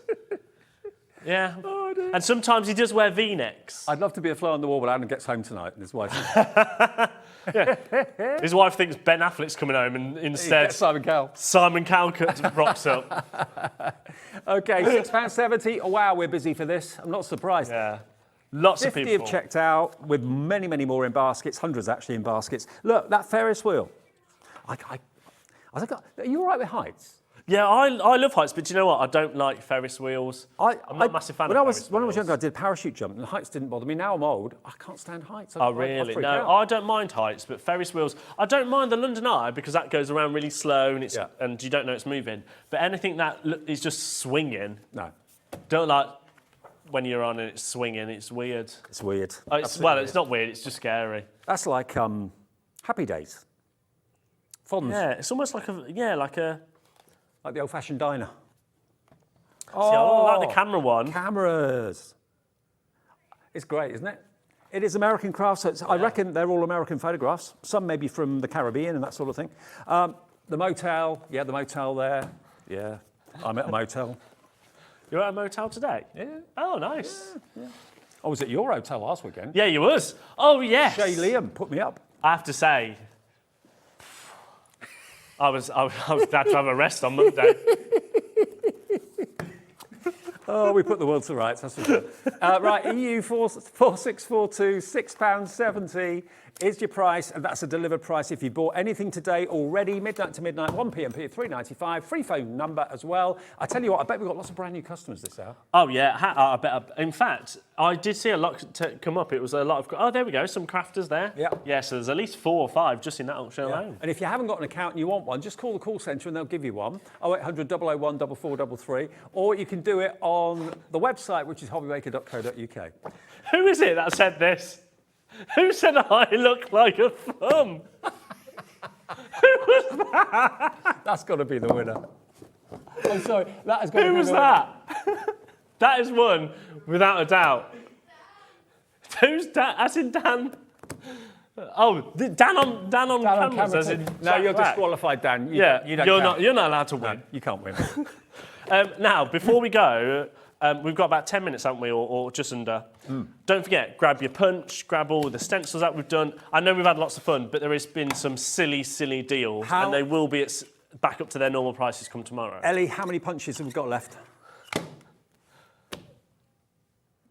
[SPEAKER 9] Yeah.
[SPEAKER 1] Oh, dear.
[SPEAKER 9] And sometimes he does wear V-necks.
[SPEAKER 1] I'd love to be a fly on the wall when Adam gets home tonight and his wife...
[SPEAKER 9] His wife thinks Ben Affleck's coming home and instead...
[SPEAKER 1] Simon Cowell.
[SPEAKER 9] Simon Cowell rocks up.
[SPEAKER 1] OK, £6.70. Oh, wow, we're busy for this. I'm not surprised.
[SPEAKER 9] Yeah. Lots of
[SPEAKER 1] 50
[SPEAKER 9] people.
[SPEAKER 1] have checked out, with many, many more in baskets, hundreds actually in baskets. Look, that Ferris wheel. Are you all right with heights?
[SPEAKER 9] Yeah, I love heights, but do you know what? I don't like Ferris wheels. I'm not a massive fan of Ferris wheels.
[SPEAKER 1] When I was younger, I did a parachute jump, and heights didn't bother me. Now I'm old, I can't stand heights.
[SPEAKER 9] Oh, really? No, I don't mind heights, but Ferris wheels... I don't mind the London Eye because that goes around really slow and you don't know it's moving. But anything that is just swinging...
[SPEAKER 1] No.
[SPEAKER 9] Don't like when you're on and it's swinging. It's weird.
[SPEAKER 1] It's weird.
[SPEAKER 9] It's not weird. It's just scary.
[SPEAKER 1] That's like Happy Days. Fonz.
[SPEAKER 9] Yeah, it's almost like
[SPEAKER 1] Like the old-fashioned diner.
[SPEAKER 9] See, I like the camera one.
[SPEAKER 1] Cameras. It's great, isn't it? It is American craft, so I reckon they're all American photographs. Some maybe from the Caribbean and that sort of thing. The motel, the motel there. Yeah, I'm at a motel.
[SPEAKER 9] You're at a motel today?
[SPEAKER 1] Yeah.
[SPEAKER 9] Oh, nice.
[SPEAKER 1] Yeah. I was at your hotel last weekend.
[SPEAKER 9] Yeah, you was. Oh, yes.
[SPEAKER 1] Shay Liam put me up.
[SPEAKER 9] I have to say, I was glad to have a rest on Monday.
[SPEAKER 1] Oh, we put the world to rights, that's for sure. Right, EU 4642, £6.70 is your price, and that's a delivered price if you bought anything today already, midnight to midnight, 1 p.m. £3.95, free phone number as well. I tell you what, I bet we've got lots of brand new customers this hour.
[SPEAKER 9] Oh, yeah, I bet. In fact, I did see a lot come up. It was a lot of... Oh, there we go, some crafters there.
[SPEAKER 1] Yeah.
[SPEAKER 9] Yeah, so there's at least 4 or 5 just in that auction alone.
[SPEAKER 1] And if you haven't got an account and you want one, just call the call centre and they'll give you one, 0800 001 4433, or you can do it on the website, which is hobbymaker.co.uk.
[SPEAKER 9] Who is it that said this? Who said I look like a thumb? Who was that?
[SPEAKER 1] That's got to be the winner. I'm sorry, that has got to be the winner.
[SPEAKER 9] Who was that? That is one, without a doubt. Who's Dan? As in Dan? Oh, Dan on cameras, as in
[SPEAKER 1] No, you're disqualified, Dan.
[SPEAKER 9] You're not allowed to win.
[SPEAKER 1] No, you can't win.
[SPEAKER 9] Now, before we go, we've got about 10 minutes, haven't we, or just under. Don't forget, grab your punch, grab all the stencils that we've done. I know we've had lots of fun, but there has been some silly, silly deals, and they will be at back up to their normal prices come tomorrow.
[SPEAKER 1] Ellie, how many punches have we got left?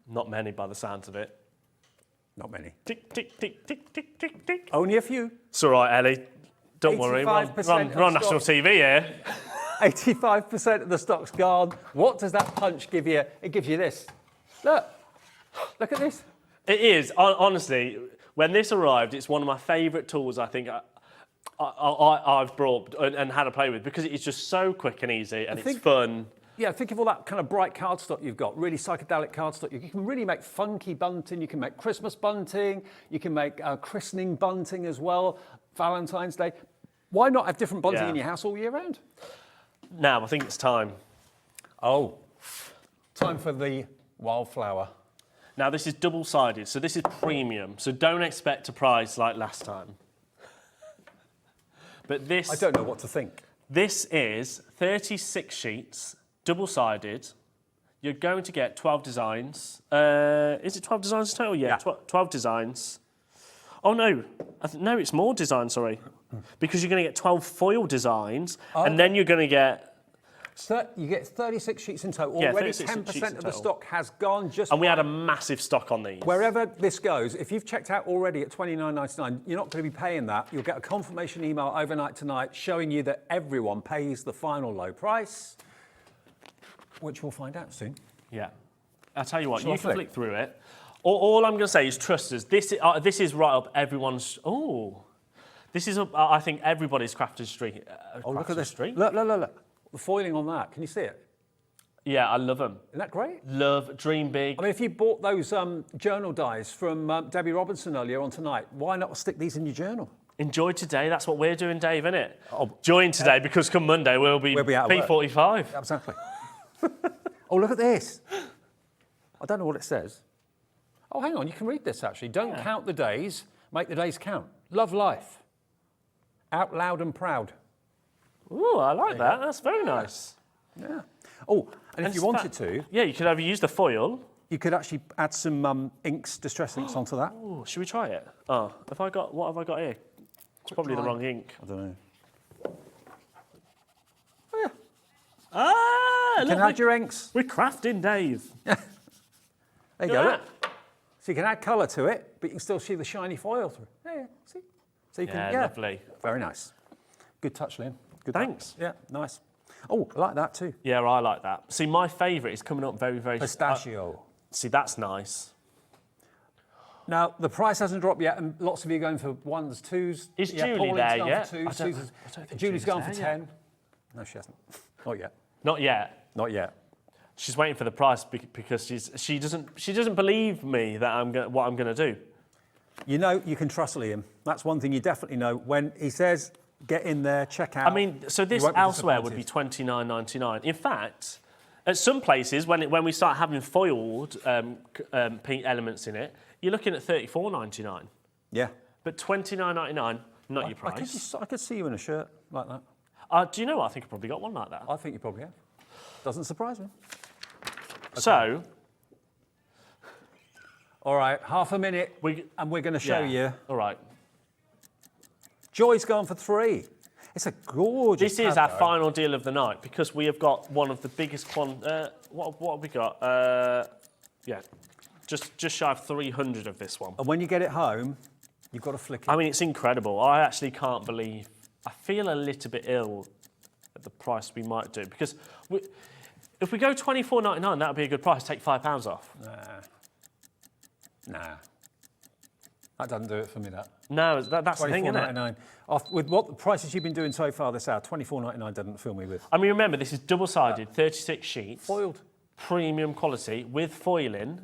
[SPEAKER 9] Not many by the sounds of it.
[SPEAKER 1] Not many.
[SPEAKER 9] Tick, tick, tick, tick, tick, tick, tick.
[SPEAKER 1] Only a few.
[SPEAKER 9] It's all right, Ellie. Don't worry, we're on national TV here.
[SPEAKER 1] 85% of the stock's gone. What does that punch give you? It gives you this. Look at this.
[SPEAKER 9] It is, honestly, when this arrived, it's one of my favourite tools I think I've brought and had to play with because it is just so quick and easy and it's fun.
[SPEAKER 1] Yeah, think of all that kind of bright cardstock you've got, really psychedelic cardstock. You can really make funky bunting, you can make Christmas bunting, you can make christening bunting as well, Valentine's Day. Why not have different bunting in your house all year round?
[SPEAKER 9] Now, I think it's time.
[SPEAKER 1] Oh, time for the wildflower.
[SPEAKER 9] Now, this is double-sided, so this is premium, so don't expect a price like last time. But this...
[SPEAKER 1] I don't know what to think.
[SPEAKER 9] This is 36 sheets, double-sided. You're going to get 12 designs. Is it 12 designs in total? Yeah, 12 designs. Oh, no. No, it's more designs, sorry. Because you're going to get 12 foil designs, and then you're going to get...
[SPEAKER 1] You get 36 sheets in total.
[SPEAKER 9] Yeah,
[SPEAKER 1] already 10% of the stock has gone.
[SPEAKER 9] And we had a massive stock on these.
[SPEAKER 1] Wherever this goes, if you've checked out already at $29.99, you're not going to be paying that. You'll get a confirmation email overnight tonight showing you that everyone pays the final low price, which we'll find out soon.
[SPEAKER 9] Yeah. I'll tell you what, you can flick through it. All I'm going to say is trust us. This is right up everyone's... Oh. This is, I think, everybody's crafted street.
[SPEAKER 1] Look at this. Look. The foiling on that, can you see it?
[SPEAKER 9] Yeah, I love them.
[SPEAKER 1] Isn't that great?
[SPEAKER 9] Love, dream big.
[SPEAKER 1] I mean, if you bought those journal dies from Debbie Robinson earlier on tonight, why not stick these in your journal?
[SPEAKER 9] Enjoy today, that's what we're doing, Dave, isn't it? Join today, because come Monday we'll be out P45.
[SPEAKER 1] Exactly. Oh, look at this. I don't know what it says. Oh, hang on, you can read this, actually. Don't count the days, make the days count. Love life. Out loud and proud.
[SPEAKER 9] Ooh, I like that. That's very nice.
[SPEAKER 1] Yeah. Oh, and if you wanted to...
[SPEAKER 9] Yeah, you could either use the foil...
[SPEAKER 1] You could actually add some inks, distress inks onto that.
[SPEAKER 9] Oh, should we try it? Oh, what have I got here? It's probably the wrong ink.
[SPEAKER 1] I don't know.
[SPEAKER 9] Oh, yeah. Ah,
[SPEAKER 1] you can add your inks.
[SPEAKER 9] We're crafting, Dave.
[SPEAKER 1] There you go. Look. So you can add colour to it, but you can still see the shiny foil through. Yeah, see? So you can,
[SPEAKER 9] lovely.
[SPEAKER 1] Very nice. Good touch, Liam. Good.
[SPEAKER 9] Thanks.
[SPEAKER 1] Yeah, nice. Oh, I like that too.
[SPEAKER 9] Yeah, I like that. See, my favourite is coming up very, very...
[SPEAKER 1] Pistachio.
[SPEAKER 9] See, that's nice.
[SPEAKER 1] Now, the price hasn't dropped yet, and lots of you are going for ones, twos.
[SPEAKER 9] Is Julie there yet?
[SPEAKER 1] For twos. I don't think Julie's gone for 10. No, she hasn't. Not yet.
[SPEAKER 9] Not yet?
[SPEAKER 1] Not yet.
[SPEAKER 9] She's waiting for the price because she doesn't believe me that what I'm going to do.
[SPEAKER 1] You know, you can trust Liam. That's one thing you definitely know. When he says... Get in there, check out.
[SPEAKER 9] I mean, so this elsewhere would be $29.99. In fact, at some places, when we start having foiled pink elements in it, you're looking at $34.99.
[SPEAKER 1] Yeah.
[SPEAKER 9] But $29.99, not your price.
[SPEAKER 1] I could see you in a shirt like that.
[SPEAKER 9] Do you know what? I think I probably got one like that.
[SPEAKER 1] I think you probably have. Doesn't surprise me. Okay.
[SPEAKER 9] So...
[SPEAKER 1] All right, half a minute, and we're going to show you.
[SPEAKER 9] All right.
[SPEAKER 1] Joy's gone for 3. It's a gorgeous.
[SPEAKER 9] This is our final deal of the night because we have got one of the biggest what have we got? Yeah, just shy of 300 of this one.
[SPEAKER 1] And when you get it home, you've got to flick it.
[SPEAKER 9] I mean, it's incredible. I actually can't believe. I feel a little bit ill at the price we might do because if we go $24.99, that would be a good price. Take £5 off.
[SPEAKER 1] Nah. That doesn't do it for me, that.
[SPEAKER 9] No, that's the thing, isn't it?
[SPEAKER 1] $24.99. With what the prices you've been doing so far this hour, $24.99 doesn't fill me with.
[SPEAKER 9] I mean, remember, this is double-sided, 36 sheets.
[SPEAKER 1] Foiled.
[SPEAKER 9] Premium quality with foiling.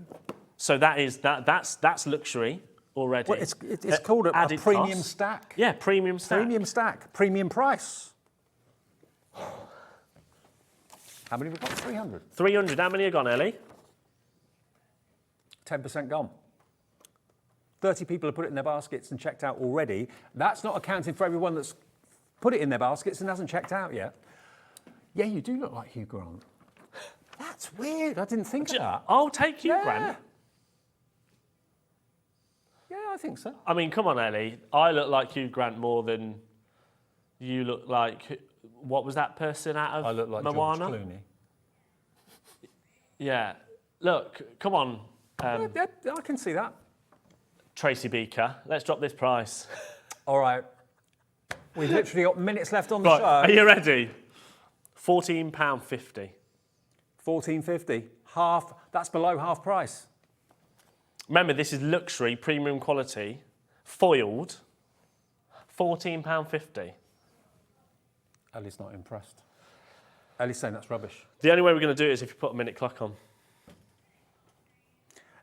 [SPEAKER 9] So that's luxury already.
[SPEAKER 1] Well, it's called a premium stack.
[SPEAKER 9] Yeah, premium stack.
[SPEAKER 1] Premium stack. Premium price. How many have we got? 300.
[SPEAKER 9] 300. How many are gone, Ellie?
[SPEAKER 1] 10% gone. 30 people have put it in their baskets and checked out already. That's not accounting for everyone that's put it in their baskets and hasn't checked out yet. Yeah, you do look like Hugh Grant. That's weird. I didn't think of that.
[SPEAKER 9] I'll take Hugh Grant.
[SPEAKER 1] Yeah, I think so.
[SPEAKER 9] I mean, come on, Ellie. I look like Hugh Grant more than you look like what was that person out of
[SPEAKER 1] I look like
[SPEAKER 9] Moana?
[SPEAKER 1] George Clooney.
[SPEAKER 9] Yeah. Look, come on.
[SPEAKER 1] Yeah, I can see that.
[SPEAKER 9] Tracy Beaker, let's drop this price.
[SPEAKER 1] All right. We've literally got minutes left on the
[SPEAKER 9] Right,
[SPEAKER 1] show.
[SPEAKER 9] are you ready? £14.50.
[SPEAKER 1] $14.50. Half. That's below half price.
[SPEAKER 9] Remember, this is luxury, premium quality, foiled. £14.50.
[SPEAKER 1] Ellie's not impressed. Ellie's saying that's rubbish.
[SPEAKER 9] The only way we're going to do it is if you put a minute clock on.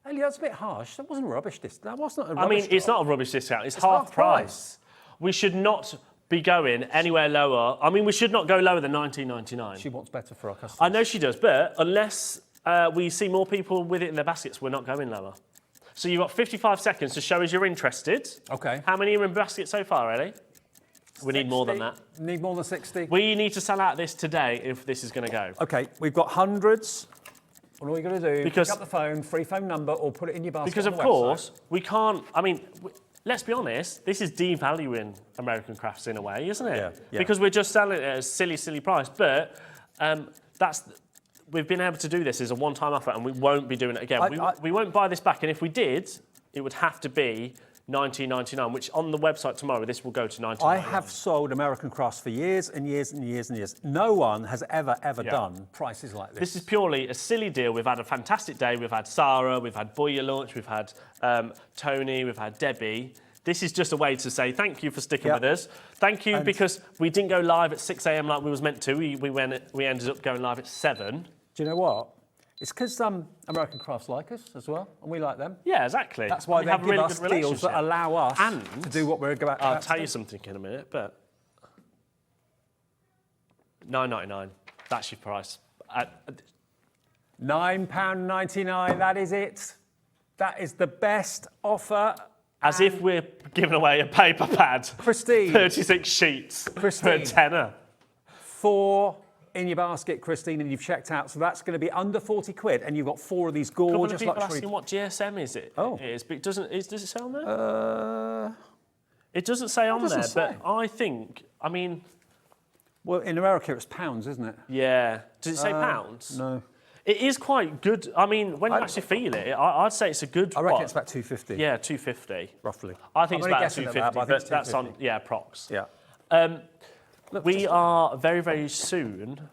[SPEAKER 1] Ellie, that's a bit harsh. That wasn't rubbish. That wasn't a rubbish
[SPEAKER 9] I mean, it's
[SPEAKER 1] drop.
[SPEAKER 9] not a rubbish discount. It's half price. We should not be going anywhere lower. I mean, we should not go lower than $19.99.
[SPEAKER 1] She wants better for our customers.
[SPEAKER 9] I know she does, but unless we see more people with it in their baskets, we're not going lower. So you've got 55 seconds to show us you're interested.
[SPEAKER 1] Okay.
[SPEAKER 9] How many are in basket so far, Ellie? We need more than that.
[SPEAKER 1] Need more than 60?
[SPEAKER 9] We need to sell out this today if this is going to go.
[SPEAKER 1] Okay, we've got hundreds. What are we going to do?
[SPEAKER 9] Because-
[SPEAKER 1] Pick up the phone, free phone number, or put it in your basket
[SPEAKER 9] Because,
[SPEAKER 1] on
[SPEAKER 9] of
[SPEAKER 1] the
[SPEAKER 9] course,
[SPEAKER 1] website.
[SPEAKER 9] we can't... I mean, let's be honest, this is devaluing American crafts in a way, isn't it?
[SPEAKER 1] Yeah.
[SPEAKER 9] Because we're just selling it at a silly, silly price. But we've been able to do this as a one-time offer, and we won't be doing it again. We won't buy this back, and if we did, it would have to be $19.99, which on the website tomorrow, this will go to $19.99.
[SPEAKER 1] I have sold American crafts for years and years and years and years. No one has ever done prices like this.
[SPEAKER 9] This is purely a silly deal. We've had a fantastic day. We've had Sara, we've had BOYA launch, we've had Toni, we've had Debbie. This is just a way to say thank you for sticking with us. Thank you because we didn't go live at 6 a.m. like we was meant to. We ended up going live at 7.
[SPEAKER 1] Do you know what? It's because American crafts like us as well, and we like them.
[SPEAKER 9] Yeah, exactly.
[SPEAKER 1] That's why
[SPEAKER 9] we
[SPEAKER 1] they
[SPEAKER 9] have a
[SPEAKER 1] give
[SPEAKER 9] really
[SPEAKER 1] us
[SPEAKER 9] good
[SPEAKER 1] deals that
[SPEAKER 9] relationship.
[SPEAKER 1] allow us
[SPEAKER 9] And
[SPEAKER 1] to do what we're about.
[SPEAKER 9] I'll tell you something in a minute, but $9.99. That's your price.
[SPEAKER 1] £9.99. That is it. That is the best offer.
[SPEAKER 9] As if we're giving away a paper pad.
[SPEAKER 1] Christine.
[SPEAKER 9] 36 sheets for a tenner.
[SPEAKER 1] 4 in your basket, Christine, and you've checked out. So that's going to be under 40 quid, and you've got 4 of these gorgeous
[SPEAKER 9] Couple of people
[SPEAKER 1] luxury.
[SPEAKER 9] asking what GSM is it?
[SPEAKER 1] Oh.
[SPEAKER 9] It is, but does it say on there? It doesn't say on there, but I think, I mean...
[SPEAKER 1] Well, in America, it's pounds, isn't it?
[SPEAKER 9] Yeah. Does it say pounds?
[SPEAKER 1] No.
[SPEAKER 9] It is quite good. I mean, when you actually feel it, I'd say it's a good...
[SPEAKER 1] I reckon it's about 250.
[SPEAKER 9] Yeah, 250.
[SPEAKER 1] Roughly.
[SPEAKER 9] I think
[SPEAKER 1] I'm
[SPEAKER 9] it's
[SPEAKER 1] only
[SPEAKER 9] about
[SPEAKER 1] guessing at
[SPEAKER 9] 250,
[SPEAKER 1] that, but I think it's
[SPEAKER 9] that's on,
[SPEAKER 1] 250.
[SPEAKER 9] yeah, prox.
[SPEAKER 1] Yeah.
[SPEAKER 9] Look, we are very, very soon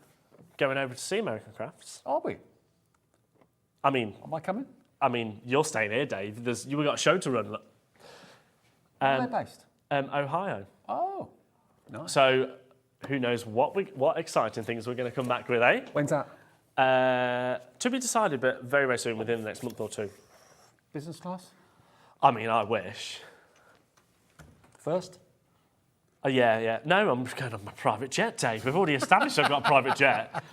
[SPEAKER 9] going over to see American Crafts.
[SPEAKER 1] Are we?
[SPEAKER 9] I mean...
[SPEAKER 1] Am I coming?
[SPEAKER 9] I mean, you're staying here, Dave. You've got a show to run. Look.
[SPEAKER 1] Where are they based?
[SPEAKER 9] Ohio.
[SPEAKER 1] Oh, nice.
[SPEAKER 9] So, who knows what exciting things we're going to come back with, eh?
[SPEAKER 1] When's that?
[SPEAKER 9] To be decided, but very, very soon, within the next month or two.
[SPEAKER 1] Business class?
[SPEAKER 9] I mean, I wish.
[SPEAKER 1] First?
[SPEAKER 9] Yeah. No, I'm going on my private jet, Dave. We've already established I've got a private jet.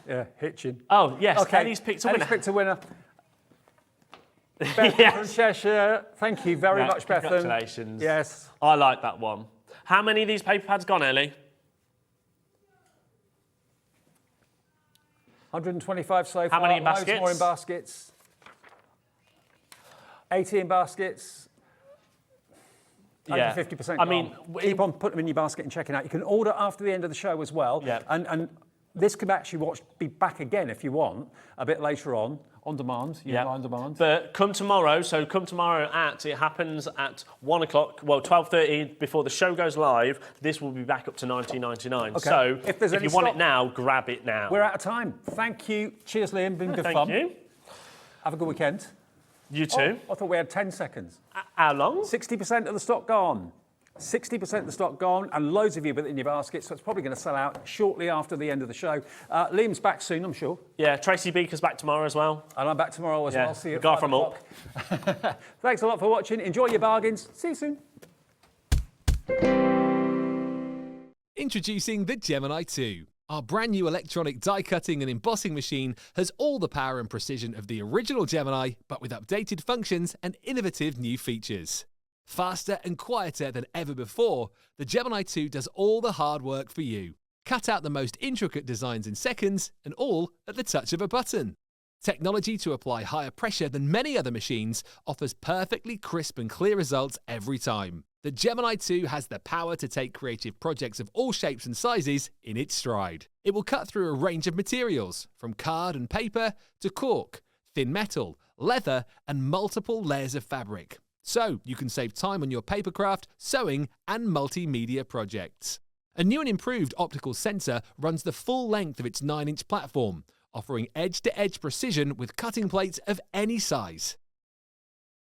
[SPEAKER 1] Yeah, hitching.
[SPEAKER 9] Oh, yes.
[SPEAKER 1] Okay.
[SPEAKER 9] Ellie's picked a winner.
[SPEAKER 1] Ellie's picked a winner. Bethan from Cheshire. Thank you very much, Bethan.
[SPEAKER 9] Congratulations.
[SPEAKER 1] Yes.
[SPEAKER 9] I like that one. How many of these paper pads gone, Ellie?
[SPEAKER 1] 125 so far.
[SPEAKER 9] How many in
[SPEAKER 1] Loads
[SPEAKER 9] baskets?
[SPEAKER 1] more in baskets. 80 in baskets.
[SPEAKER 9] Yeah.
[SPEAKER 1] Over 50%
[SPEAKER 9] I mean,
[SPEAKER 1] keep on putting them in your basket and checking out. You can order after the end of the show as well.
[SPEAKER 9] Yeah.
[SPEAKER 1] And this can actually be back again if you want, a bit later on demand.
[SPEAKER 9] Yeah.
[SPEAKER 1] On demand.
[SPEAKER 9] But come tomorrow, it happens at 1 o'clock, well, 12:30 before the show goes live. This will be back up to $19.99.
[SPEAKER 1] Okay.
[SPEAKER 9] So if you want
[SPEAKER 1] stock,
[SPEAKER 9] it now, grab it now.
[SPEAKER 1] We're out of time. Thank you. Cheers, Liam. Been good fun.
[SPEAKER 9] Thank you.
[SPEAKER 1] Have a good weekend.
[SPEAKER 9] You too.
[SPEAKER 1] Oh, I thought we had 10 seconds.
[SPEAKER 9] How long?
[SPEAKER 1] 60% of the stock gone. 60% of the stock gone, and loads of you in your basket, so it's probably going to sell out shortly after the end of the show. Liam's back soon, I'm sure.
[SPEAKER 9] Yeah, Tracy Beaker's back tomorrow as well.
[SPEAKER 1] And I'm back tomorrow as well. See you
[SPEAKER 9] the
[SPEAKER 1] at
[SPEAKER 9] guy
[SPEAKER 1] 5
[SPEAKER 9] from
[SPEAKER 1] o'clock. Thanks a lot for watching. Enjoy your bargains. See you soon.
[SPEAKER 6] Introducing the Gemini 2. Our brand new electronic die cutting and embossing machine has all the power and precision of the original Gemini, but with updated functions and innovative new features. Faster and quieter than ever before, the Gemini 2 does all the hard work for you. Cut out the most intricate designs in seconds, and all at the touch of a button. Technology to apply higher pressure than many other machines offers perfectly crisp and clear results every time. The Gemini 2 has the power to take creative projects of all shapes and sizes in its stride. It will cut through a range of materials, from card and paper to cork, thin metal, leather, and multiple layers of fabric. So you can save time on your papercraft, sewing, and multimedia projects. A new and improved optical sensor runs the full length of its 9-inch platform, offering edge-to-edge precision with cutting plates of any size.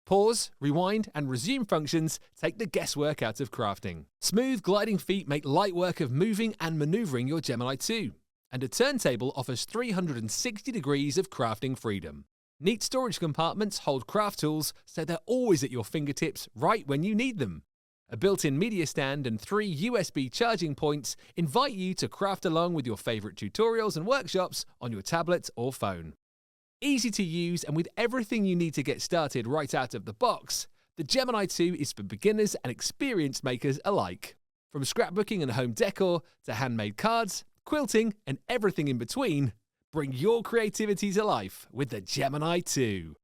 [SPEAKER 6] Pause, rewind, and resume functions take the guesswork out of crafting. Smooth gliding feet make light work of moving and maneuvering your Gemini 2. And a turntable offers 360 degrees of crafting freedom. Neat storage compartments hold craft tools so they're always at your fingertips right when you need them. A built-in media stand and 3 USB charging points invite you to craft along with your favourite tutorials and workshops on your tablet or phone. Easy to use and with everything you need to get started right out of the box, the Gemini 2 is for beginners and experienced makers alike. From scrapbooking and home decor to handmade cards, quilting and everything in between, bring your creativity to life with the Gemini 2.